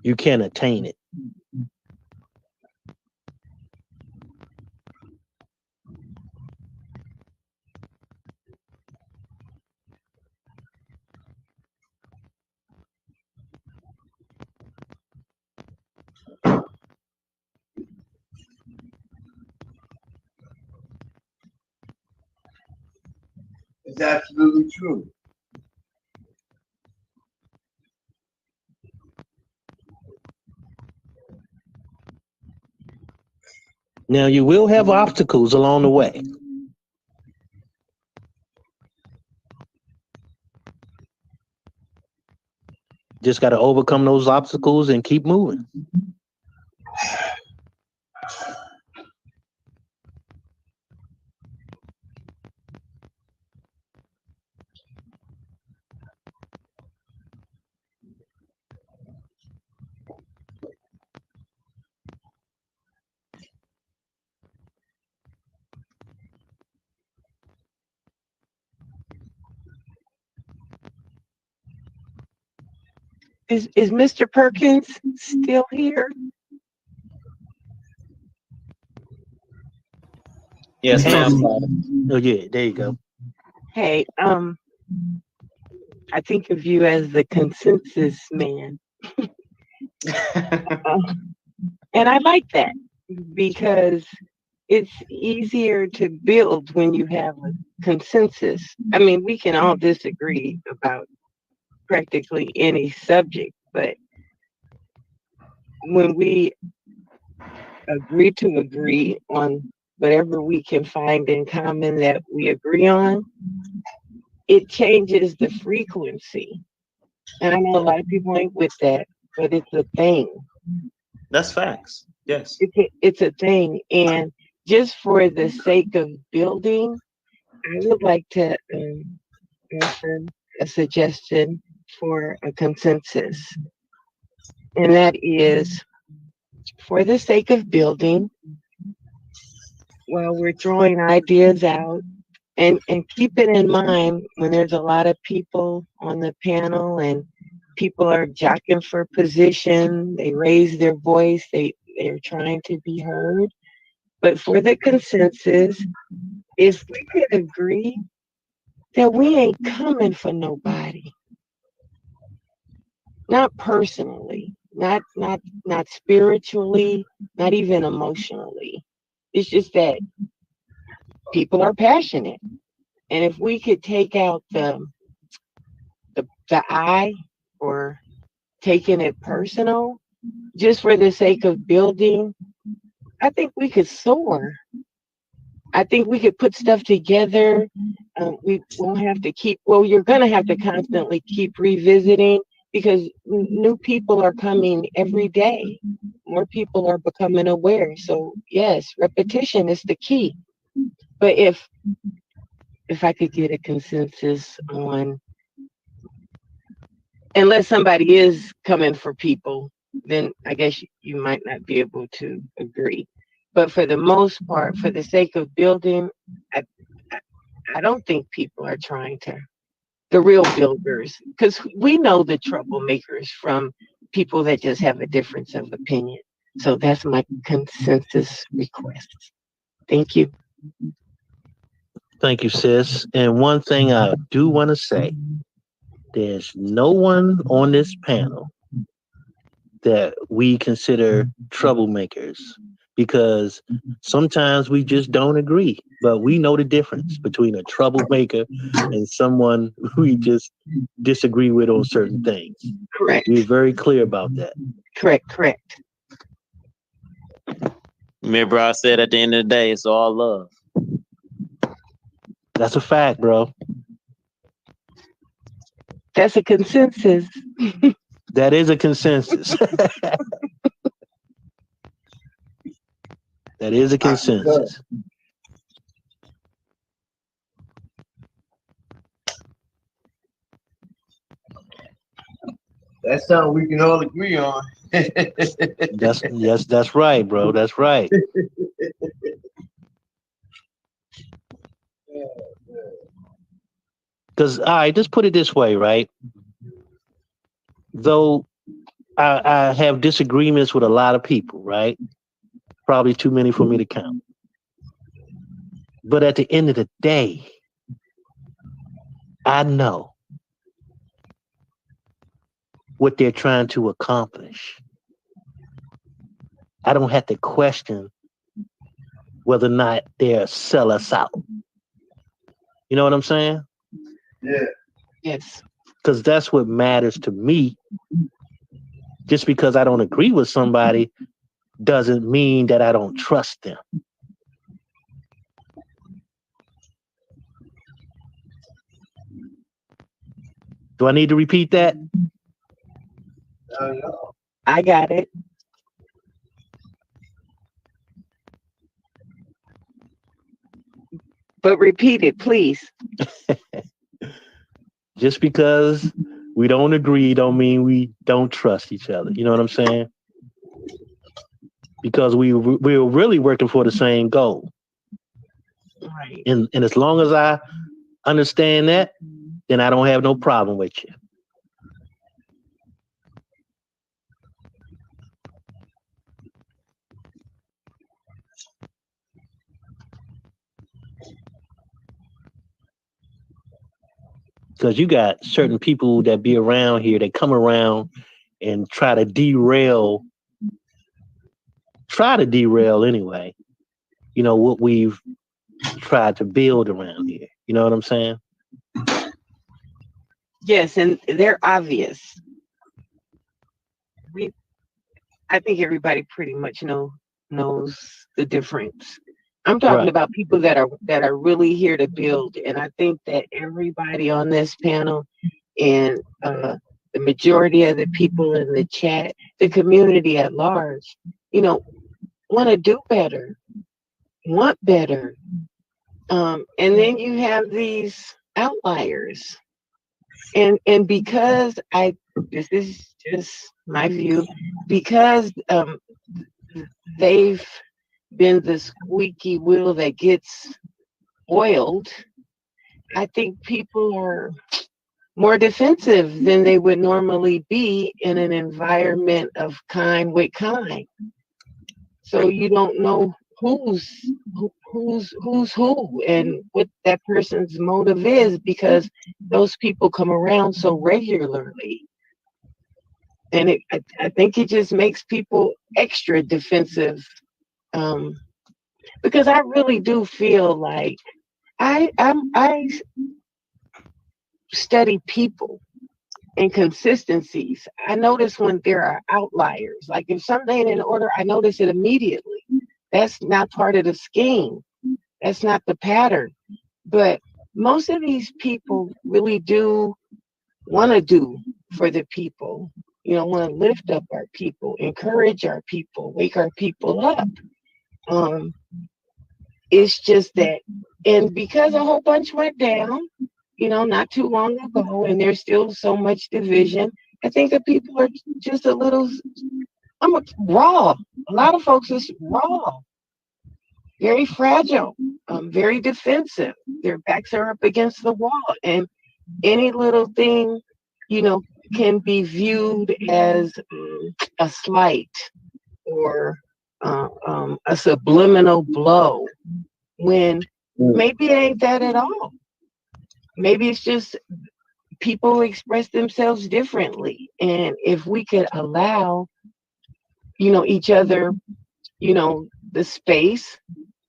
you can attain it. It's absolutely true. Now, you will have obstacles along the way. Just got to overcome those obstacles and keep moving. Is Mr. Perkins still here? Yes, ma'am. Oh yeah, there you go. Hey, I think of you as the consensus man. And I like that because it's easier to build when you have a consensus. I mean, we can all disagree about practically any subject, but when we agree on whatever we can find in common that we agree on, it changes the frequency. And I know a lot of people ain't with that, but it's a thing. That's facts. Yes. It's a thing. And just for the sake of building, I would like to offer a suggestion for a consensus. And that is, for the sake of building, while we're throwing ideas out, and keep it in mind when there's a lot of people on the panel and people are jockeying for position, they raise their voice, they're trying to be heard. But for the consensus, if we could agree that we ain't coming for nobody, not personally, not spiritually, not even emotionally. It's just that people are passionate. And if we could take out the I, or taking it personal, just for the sake of building, I think we could soar. I think we could put stuff together. We won't have to you're going to have to constantly keep revisiting because new people are coming every day. More people are becoming aware. So yes, repetition is the key. But if I could get a consensus on, unless somebody is coming for people, then I guess you might not be able to agree. But for the most part, for the sake of building, I don't think people are trying to, the real builders, because we know the troublemakers from people that just have a difference of opinion. So that's my consensus request. Thank you. Thank you, sis. And one thing I do want to say, there's no one on this panel that we consider troublemakers, because sometimes we just don't agree, but we know the difference between a troublemaker and someone we just disagree with on certain things. Correct. We're very clear about that. Correct. Remember, I said at the end of the day, it's all love. That's a fact, bro. That's a consensus. That is a consensus. That is a consensus. That's something we can all agree on. That's right, bro. That's right. Because all right, just put it this way, right? Though I have disagreements with a lot of people, right? Probably too many for me to count. But at the end of the day, I know what they're trying to accomplish. I don't have to question whether or not they'll sell us out. You know what I'm saying? Yeah. Yes. Because that's what matters to me. Just because I don't agree with somebody doesn't mean that I don't trust them. Do I need to repeat that? I got it. But repeat it, please. Just because we don't agree don't mean we don't trust each other. You know what I'm saying? Because we're really working for the same goal. Right. And as long as I understand that, then I don't have no problem with you. Because you got certain people that be around here that come around and try to derail anyway, you know, what we've tried to build around here. You know what I'm saying? Yes, and they're obvious. I think everybody pretty much knows the difference. I'm talking about people that are really here to build, and I think that everybody on this panel and the majority of the people in the chat, the community at large, want to do better, want better, and then you have these outliers, and because this is just my view, because they've been the squeaky wheel that gets oiled, I think people are more defensive than they would normally be in an environment of kind with kind. So you don't know who's who and what that person's motive is, because those people come around so regularly. And I think it just makes people extra defensive, because I really do feel like I study people and consistencies. I notice when there are outliers. Like if something ain't in order, I notice it immediately. That's not part of the scheme. That's not the pattern. But most of these people really do want to do for the people. Want to lift up our people, encourage our people, wake our people up. It's just that, and because a whole bunch went down, not too long ago, and there's still so much division, I think that people are just a little raw. A lot of folks is raw, very fragile, very defensive. Their backs are up against the wall, and any little thing, can be viewed as a slight or a subliminal blow, when maybe it ain't that at all. Maybe it's just people express themselves differently. And if we could allow, each other, the space,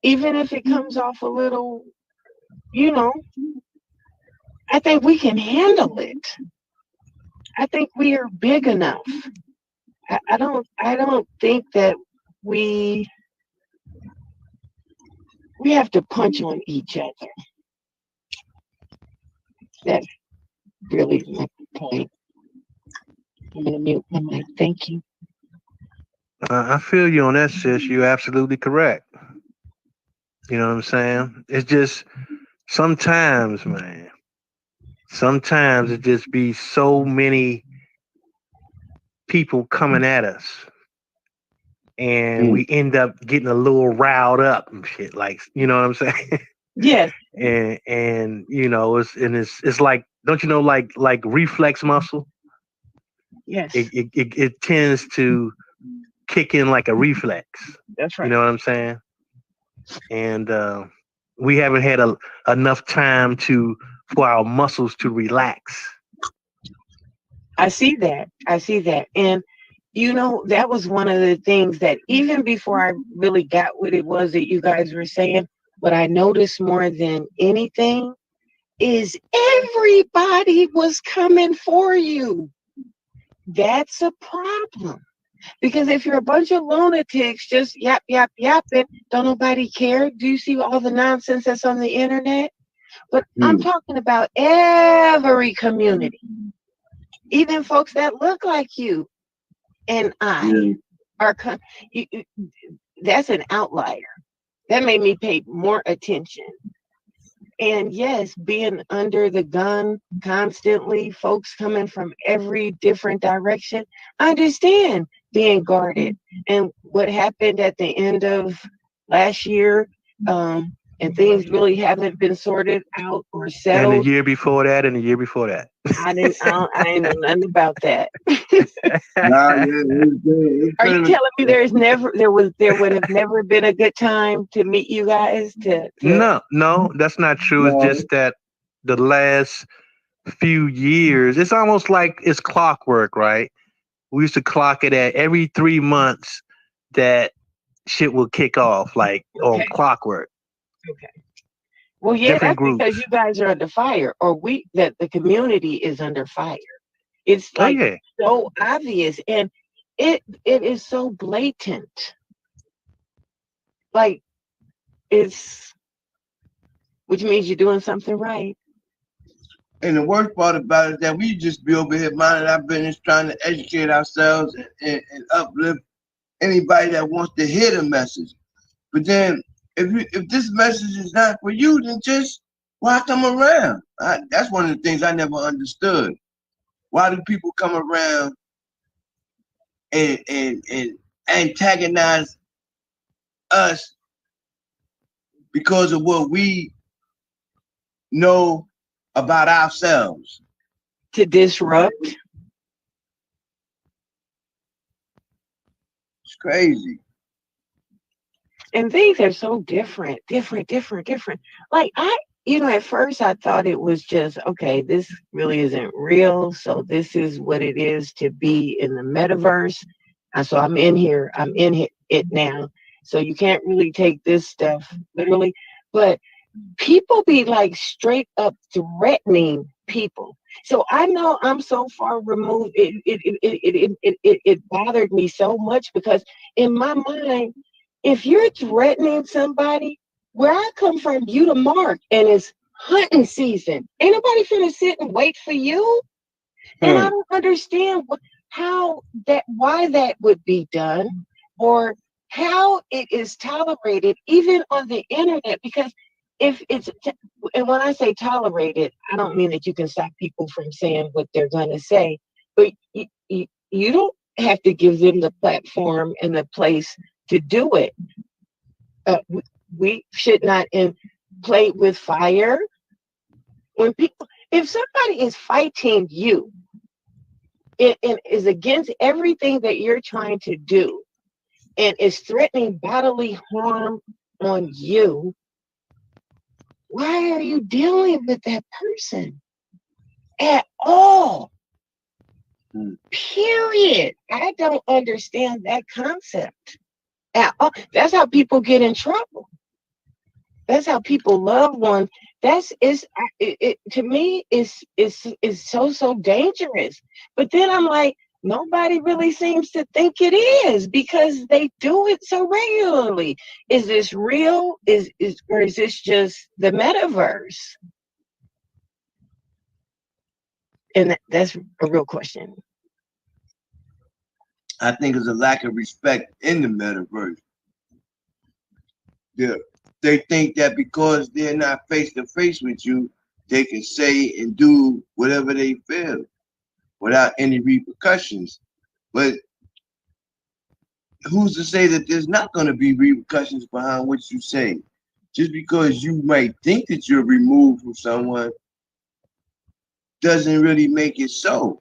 even if it comes off a little, I think we can handle it. I think we are big enough. I don't think that we have to punch on each other. That's really my point. I'm gonna mute my mic. Thank you. I feel you on that, sis. You're absolutely correct. You know what I'm saying? It's just sometimes, man. Sometimes it just be so many people coming at us, and we end up getting a little riled up and shit. Like, you know what I'm saying? Yes. and you know, it's like, don't you know, like reflex muscle? Yes. It tends to kick in like a reflex. That's right. You know what I'm saying? And we haven't had enough time for our muscles to relax. I see that. And you know, that was one of the things that even before I really got what it was that you guys were saying, what I noticed more than anything is everybody was coming for you. That's a problem. Because if you're a bunch of lunatics just yapping, don't nobody care. Do you see all the nonsense that's on the internet? But I'm talking about every community, even folks that look like you and I are. That's an outlier. That made me pay more attention. And yes, being under the gun constantly, folks coming from every different direction. I understand being guarded. And what happened at the end of last year, and things really haven't been sorted out or And settled. the year before that, and the year before that. I ain't know nothing about that. Are you telling me there would have never been a good time to meet you guys? No, that's not true. It's just that the last few years, it's almost like it's clockwork, right? We used to clock it at every 3 months that shit will kick off, like on clockwork. Okay. Well, yeah, Different that's groups. because you guys are under fire, or that the community is under fire. It's like so obvious, and it is so blatant. Like which means you're doing something right. And the worst part about it is that we just be over here minding our business, trying to educate ourselves and uplift anybody that wants to hear the message. But then, if this message is not for you, then just why come around? That's one of the things I never understood. Why do people come around and antagonize us because of what we know about ourselves? To disrupt. It's crazy. And things are so different. Like at first I thought it was just, okay, this really isn't real. So this is what it is to be in the metaverse. And so I'm in it now. So you can't really take this stuff literally. But people be like straight up threatening people. So I know I'm so far removed. It bothered me so much because in my mind, if you're threatening somebody, where I come from, you the mark, and it's hunting season. Ain't nobody finna sit and wait for you. And I don't understand why that would be done, or how it is tolerated, even on the internet. Because and when I say tolerated, I don't mean that you can stop people from saying what they're gonna say, but you don't have to give them the platform and the place to do it. We should not play with fire. If somebody is fighting you and is against everything that you're trying to do and is threatening bodily harm on you, why are you dealing with that person at all? Period. I don't understand that concept at all. That's how people get in trouble. That's how people love one. To me is so dangerous. But then I'm like, nobody really seems to think it is because they do it so regularly. Is this real? Or is this just the metaverse? And that's a real question. I think it's a lack of respect in the metaverse. Yeah. They think that because they're not face to face with you, they can say and do whatever they feel without any repercussions. But who's to say that there's not going to be repercussions behind what you say? Just because you might think that you're removed from someone doesn't really make it so.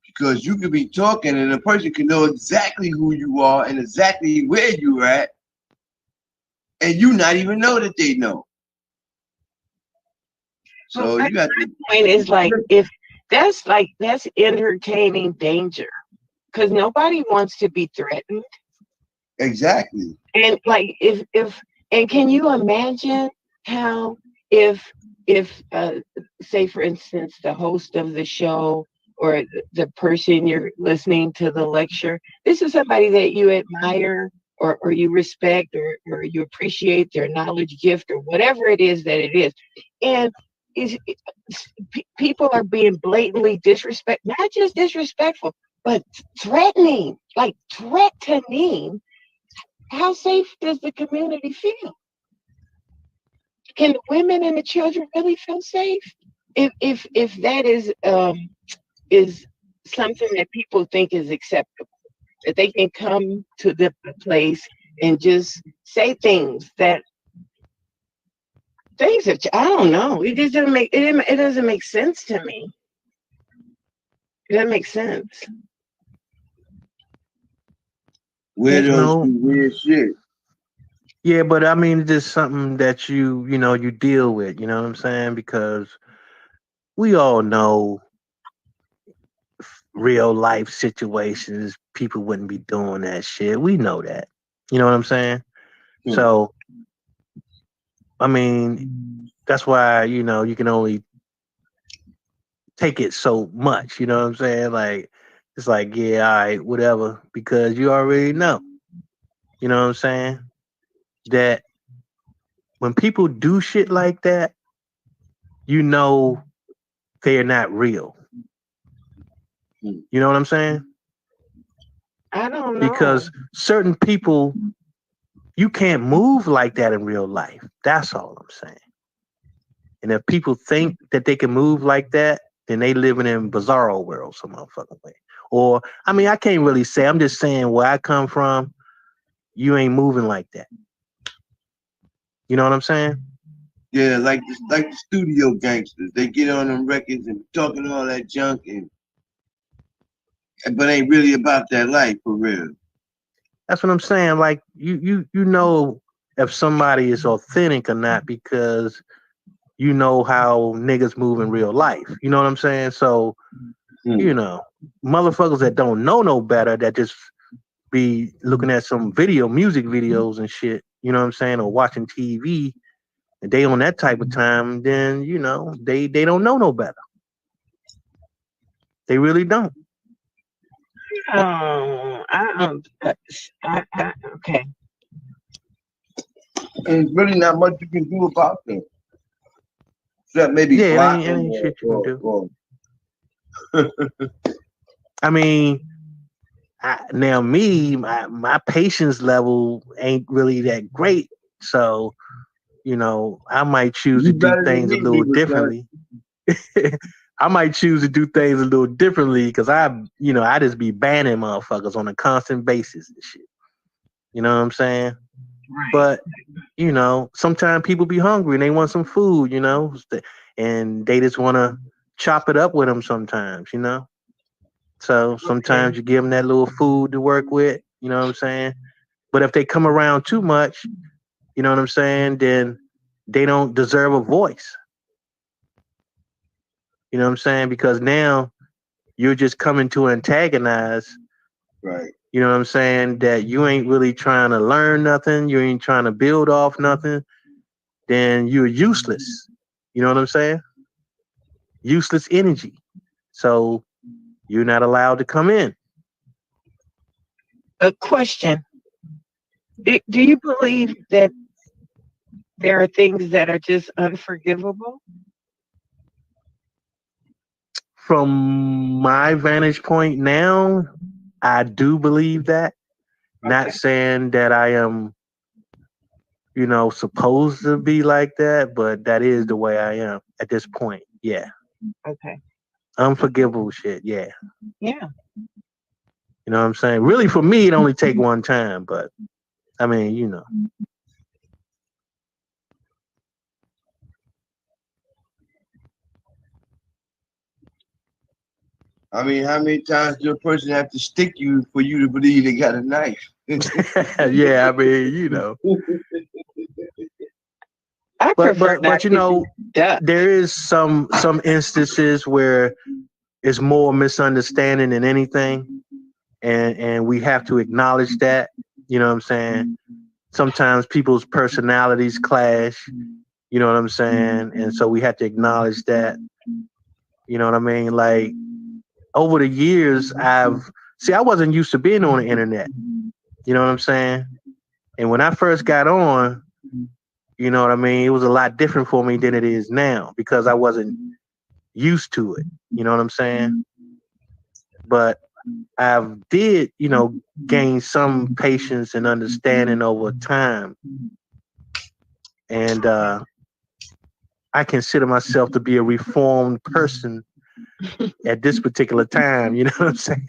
Because you could be talking and a person can know exactly who you are and exactly where you're at, and you not even know that they know. So well, you got my point is like, if that's entertaining danger, because nobody wants to be threatened. Exactly. And like, if and can you imagine how if say for instance the host of the show or the person you're listening to the lecture, this is somebody that you admire or you respect or you appreciate their knowledge, gift, or whatever it is that it is, and people are being blatantly not just disrespectful, but threatening, like threatening. How safe does the community feel? Can the women and the children really feel safe? If that is something that people think is acceptable, that they can come to the place and just say things that I don't know. It doesn't make sense to me. It doesn't make sense. Weirdos do weird shit. Yeah, but I mean, it's just something that you deal with. You know what I'm saying? Because we all know real life situations, people wouldn't be doing that shit. We know that. You know what I'm saying? Hmm. So, I mean, that's why you can only take it so much. You know what I'm saying? Like, it's like, yeah, all right, whatever, because you already know. You know what I'm saying? That when people do shit like that, you know they're not real. You know what I'm saying? I don't know. Because certain people, you can't move like that in real life. That's all I'm saying. And if people think that they can move like that, then they living in bizarro world some motherfucking way. Or, I mean, I can't really say. I'm just saying where I come from, you ain't moving like that. You know what I'm saying? Yeah, like the studio gangsters. They get on them records and talking all that junk but ain't really about that life for real. That's what I'm saying. Like you know if somebody is authentic or not because you know how niggas move in real life. You know what I'm saying? So, motherfuckers that don't know no better, that just be looking at some music videos and shit, you know what I'm saying, or watching TV, and they on that type of time, then they don't know no better. They really don't. Okay. And it's really not much you can do about them. Except maybe block them ain't shit you can do. I mean, my patience level ain't really that great, so I might choose to do things a little differently. I might choose to do things a little differently because I just be banning motherfuckers on a constant basis and shit. You know what I'm saying? Right. But sometimes people be hungry and they want some food, and they just want to chop it up with them sometimes, So sometimes you give them that little food to work with, you know what I'm saying? But if they come around too much, you know what I'm saying, then they don't deserve a voice. You know what I'm saying? Because now you're just coming to antagonize. Right. You know what I'm saying? That you ain't really trying to learn nothing. You ain't trying to build off nothing. Then you're useless. You know what I'm saying? Useless energy. So you're not allowed to come in. A question. Do you believe that there are things that are just unforgivable? from my vantage point now, I do believe that. Not saying that I am, supposed to be like that, but that is the way I am at this point. Yeah. Okay. Unforgivable shit. Yeah. Yeah. You know what I'm saying? Really, for me, it only take one time, but I mean, I mean, how many times do a person have to stick you for you to believe they got a knife? Yeah, I mean, I prefer not but there is some instances where it's more misunderstanding than anything, and we have to acknowledge that. You know what I'm saying? Sometimes people's personalities clash. You know what I'm saying? And so we have to acknowledge that. You know what I mean? Like over the years, I wasn't used to being on the internet. You know what I'm saying? And when I first got on, you know what I mean? It was a lot different for me than it is now because I wasn't used to it. You know what I'm saying? But I did, gain some patience and understanding over time. And I consider myself to be a reformed person at this particular time. You know what I'm saying?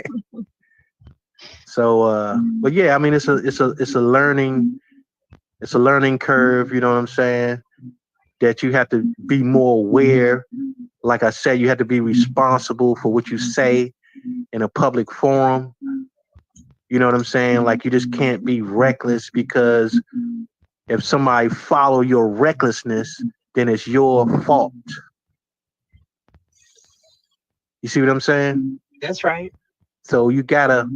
So, but yeah, I mean, it's a learning curve. You know what I'm saying? That you have to be more aware. Like I said, you have to be responsible for what you say in a public forum. You know what I'm saying? Like you just can't be reckless because if somebody follow your recklessness, then it's your fault. You see what I'm saying? That's right. So you gotta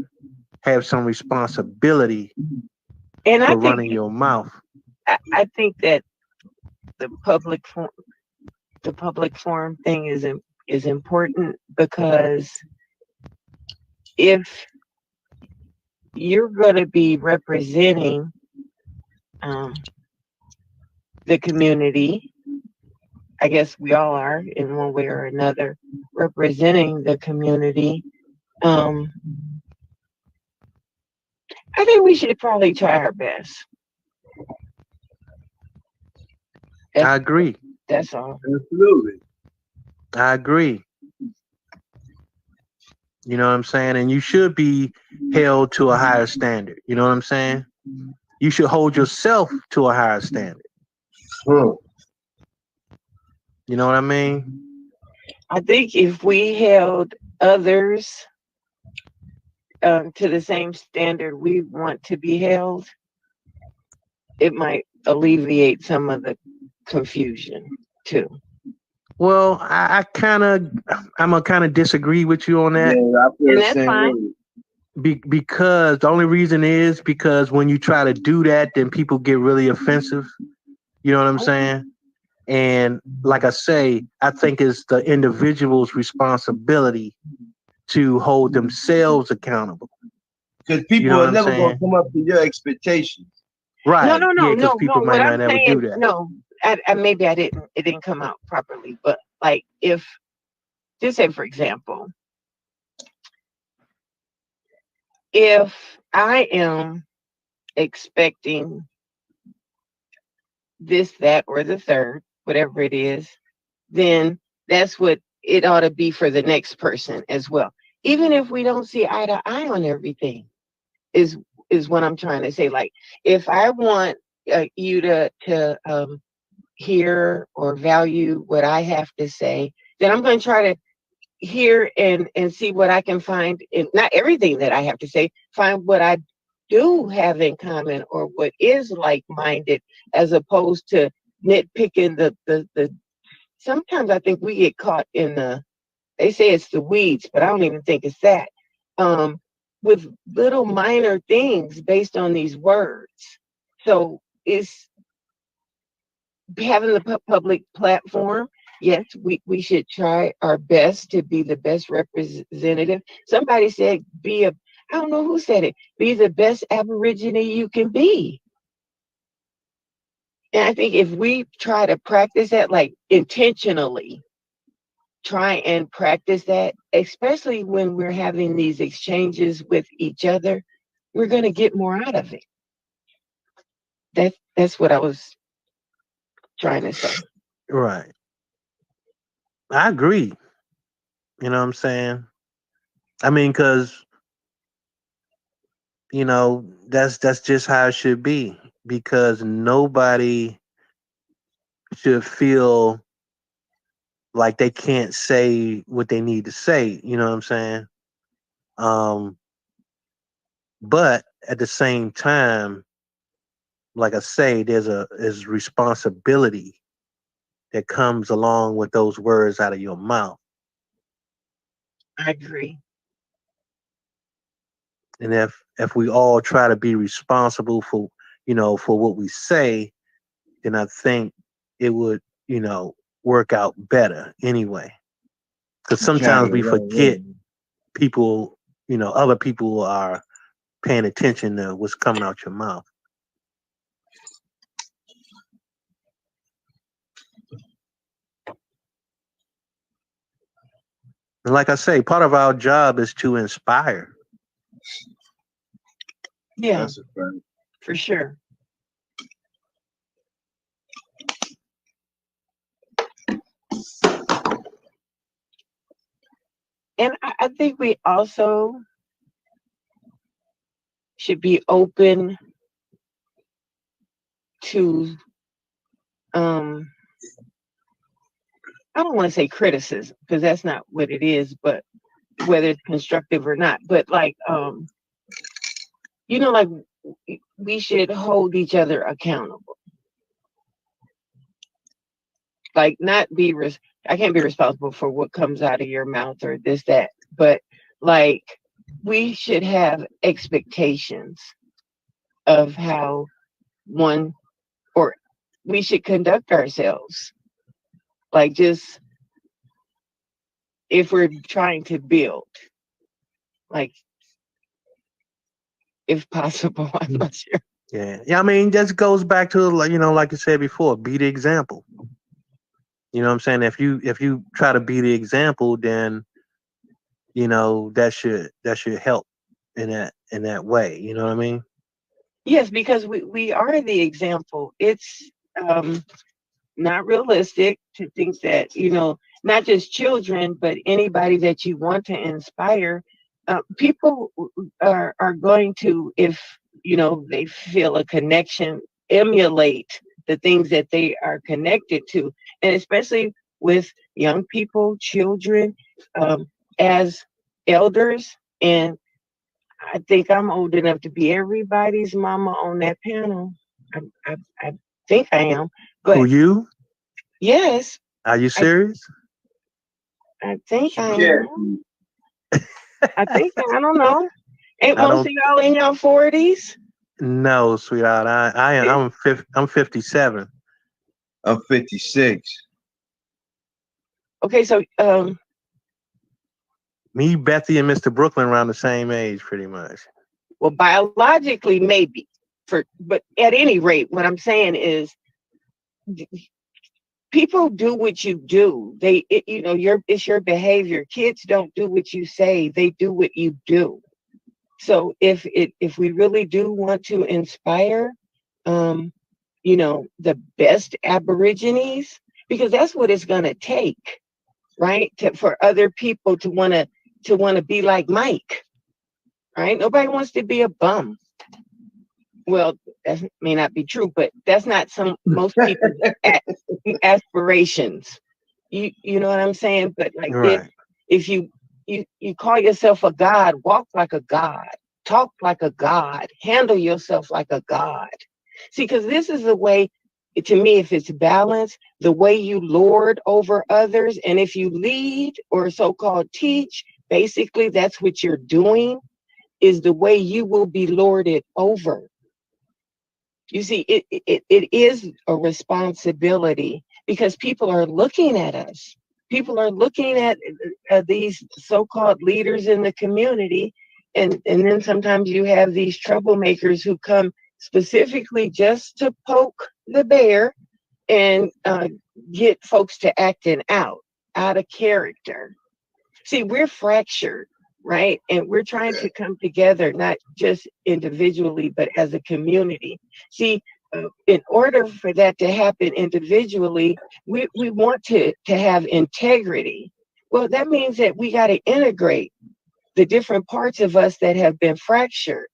have some responsibility And for running your mouth. I think that the public forum thing is important because if you're going to be representing the community, I guess we all are in one way or another representing the community. I think we should probably try our best. I agree. That's all. Absolutely. I agree. You know what I'm saying? And you should be held to a higher standard. You know what I'm saying? You should hold yourself to a higher standard. You know what I mean? I think if we held others to the same standard we want to be held, it might alleviate some of the confusion too. Well, I'm gonna kind of disagree with you on that. Yeah, I feel And the that's same fine. way. Because the only reason is because when you try to do that, then people get really offensive. You know what I'm saying? And like I say, I think it's the individual's responsibility to hold themselves accountable. Because people are never going to come up to your expectations. Right. No. People might What not I'm ever saying, do that. no, maybe it didn't come out properly. But like, if just say for example, if I am expecting this, that, or the third, whatever it is, then that's what it ought to be for the next person as well. Even if we don't see eye to eye on everything, is what I'm trying to say. Like, if I want you to hear or value what I have to say, then I'm going to try to hear and see what I can find in not everything that I have to say, find what I do have in common or what is like-minded, as opposed to nitpicking the sometimes I think we get caught in they say it's the weeds, but I don't even think it's that. With little minor things based on these words. So it's having the public platform. Yes, we should try our best to be the best representative. Somebody said, I don't know who said it, be the best Aborigine you can be. And I think if we try to practice that, like intentionally, try and practice that, especially when we're having these exchanges with each other, we're going to get more out of it. That's what I was trying to say. Right. I agree. You know what I'm saying? I mean, because that's just how it should be. Because nobody should feel like they can't say what they need to say. You know what I'm saying? But at the same time, like I say, there's responsibility that comes along with those words out of your mouth. I agree. And if we all try to be responsible for for what we say, then I think it would work out better anyway. Because sometimes we forget people, other people are paying attention to what's coming out your mouth. And like I say, part of our job is to inspire. Yeah, for sure. And I think we also should be open to, I don't want to say criticism, because that's not what it is, but whether it's constructive or not. But like, like we should hold each other accountable. Like not be, I can't be responsible for what comes out of your mouth or this, that, but like we should have expectations of how or we should conduct ourselves. Like just if we're trying to build, like if possible, I'm not sure. Yeah. I mean, that goes back to like I said before, be the example. You know what I'm saying? If you try to be the example, then that should help in that way. You know what I mean? Yes, because we are the example. It's not realistic to think that not just children, but anybody that you want to inspire, people are going to, if they feel a connection, emulate the things that they are connected to, and especially with young people, children, as elders. And I think I'm old enough to be everybody's mama on that panel. I think I am. But who, you? Yes. Are you serious? I think I am. I think I don't know. Ain't most of y'all in your 40s? No, sweetheart. I'm 57. I'm 56. Okay, so me, Bethy, and Mr. Brooklyn around the same age, pretty much. Well, biologically, maybe. But at any rate, what I'm saying is, people do what you do. It's your behavior. Kids don't do what you say; they do what you do. So if we really do want to inspire, the best Aborigines, because that's what it's going to take, right? For other people to want to be like Mike, right? Nobody wants to be a bum. Well, that may not be true, but that's not most people's aspirations. You know what I'm saying? But like, right. if you call yourself a god, walk like a god, talk like a god, handle yourself like a god. See, because this is the way, to me, if it's balanced, the way you lord over others, and if you lead or so-called teach, basically that's what you're doing, is the way you will be lorded over. You see, it is a responsibility, because people are looking at us. People are looking at these so-called leaders in the community, and then sometimes you have these troublemakers who come specifically just to poke the bear and get folks to acting out. out of character. See, we're fractured, right? And we're trying to come together, not just individually, but as a community. See, in order for that to happen individually, we want to have integrity. Well, that means that we got to integrate the different parts of us that have been fractured.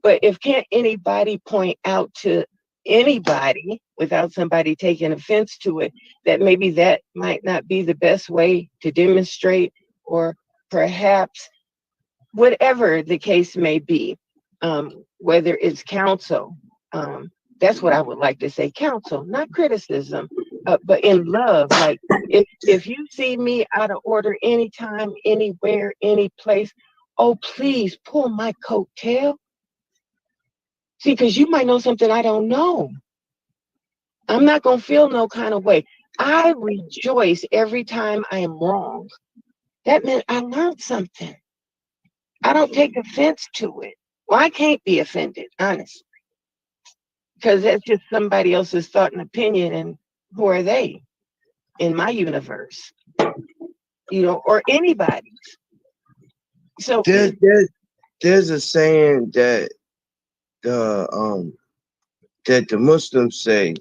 But if can't anybody point out to anybody without somebody taking offense to it, that maybe that might not be the best way to demonstrate, or perhaps whatever the case may be, whether it's counsel. That's what I would like to say, counsel, not criticism, but in love. Like if you see me out of order anytime, anywhere, any place, oh, please pull my coattail. See, because you might know something I don't know. I'm not going to feel no kind of way. I rejoice every time I am wrong. That meant I learned something. I don't take offense to it. Well, I can't be offended, honestly, because that's just somebody else's thought and opinion, and who are they in my universe? Or anybody's. So there's a saying that the Muslims say,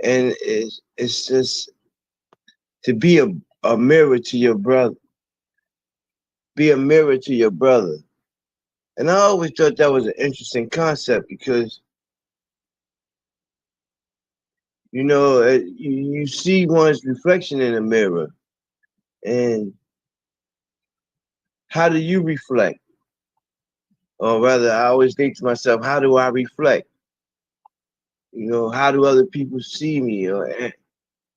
and it's just to be a mirror to your brother. Be a mirror to your brother. And I always thought that was an interesting concept, because you see one's reflection in a mirror, and how do you reflect? Or rather, I always think to myself, how do I reflect? How do other people see me? Or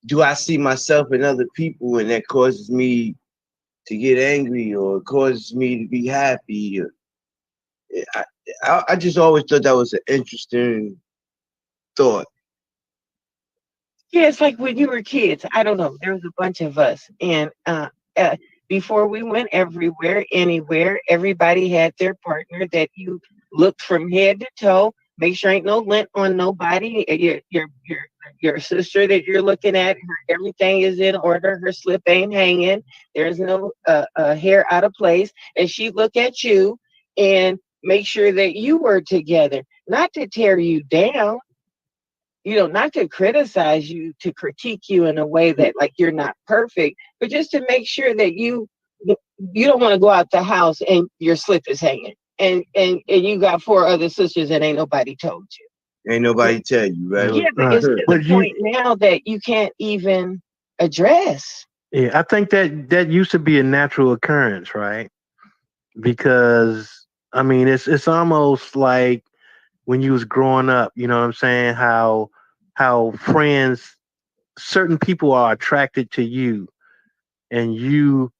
do I see myself in other people, and that causes me to get angry, or causes me to be happy? I just always thought that was an interesting thought. Yeah, it's like when you were kids. I don't know. There was a bunch of us, and before we went everywhere, anywhere, everybody had their partner that you looked from head to toe. Make sure ain't no lint on nobody. Your sister that you're looking at, everything is in order. Her slip ain't hanging. There's no hair out of place. And she look at you and make sure that you were together, not to tear you down. Not to criticize you, to critique you in a way that like you're not perfect, but just to make sure that you don't want to go out the house and your slip is hanging, and you got 4 other sisters and ain't nobody told you. Ain't nobody tell you, right? Yeah, but it's to the point now that you can't even address. Yeah, I think that used to be a natural occurrence, right? Because I mean, it's almost like when you was growing up, you know what I'm saying? How friends, certain people are attracted to you, and you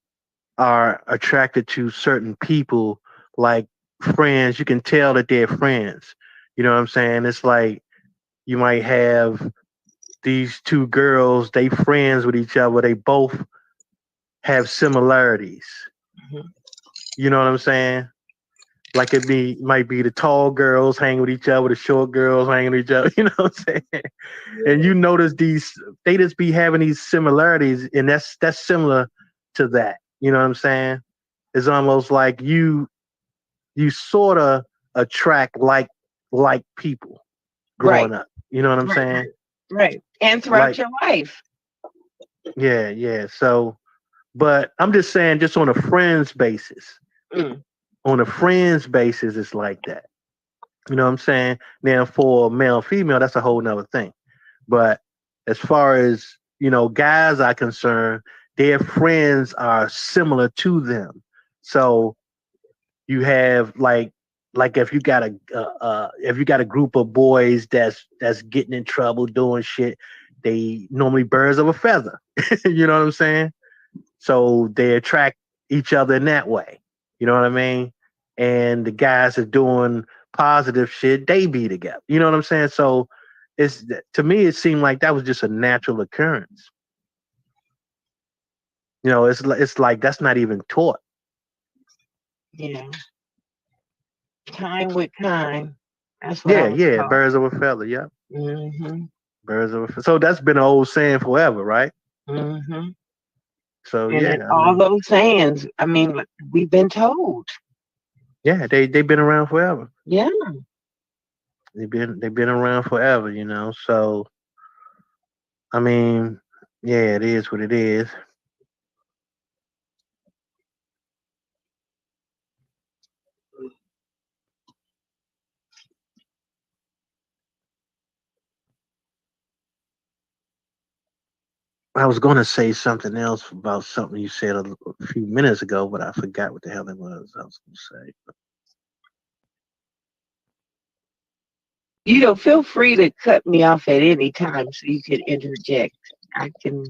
are attracted to certain people, like friends. You can tell that they're friends. You know what I'm saying? It's like you might have these 2 girls, they friends with each other. They both have similarities. Mm-hmm. You know what I'm saying? Like might be the tall girls hanging with each other, the short girls hanging with each other. You know what I'm saying? And you notice they just be having these similarities, and that's similar to that. You know what I'm saying? It's almost like you sort of attract like people growing up. You know what I'm saying? Right. And throughout your life. Yeah. So, but I'm just saying, just on a friends basis. On a friends basis, it's like that. You know what I'm saying? Now, for male and female, that's a whole nother thing. But as far as, guys are concerned, their friends are similar to them. So you have like if you got a group of boys that's getting in trouble doing shit, they normally birds of a feather. You know what I'm saying? So they attract each other in that way. You know what I mean? And the guys are doing positive shit, they be together. You know what I'm saying? So to me, it seemed like that was just a natural occurrence. It's like that's not even taught. Yeah. Time with time. That's what Yeah. Birds of a feather. Yeah. Mm-hmm. Birds of a feather. So that's been an old saying forever, right? Mm-hmm. So And yeah, all those sayings, I mean, we've been told. yeah, they've been around forever. Yeah. They've been around forever, you know. So I mean, yeah, it is what it is. I was going to say something else about something you said a few minutes ago, but I forgot what the hell it was. I was going to say. You know, feel free to cut me off at any time so you can interject. I can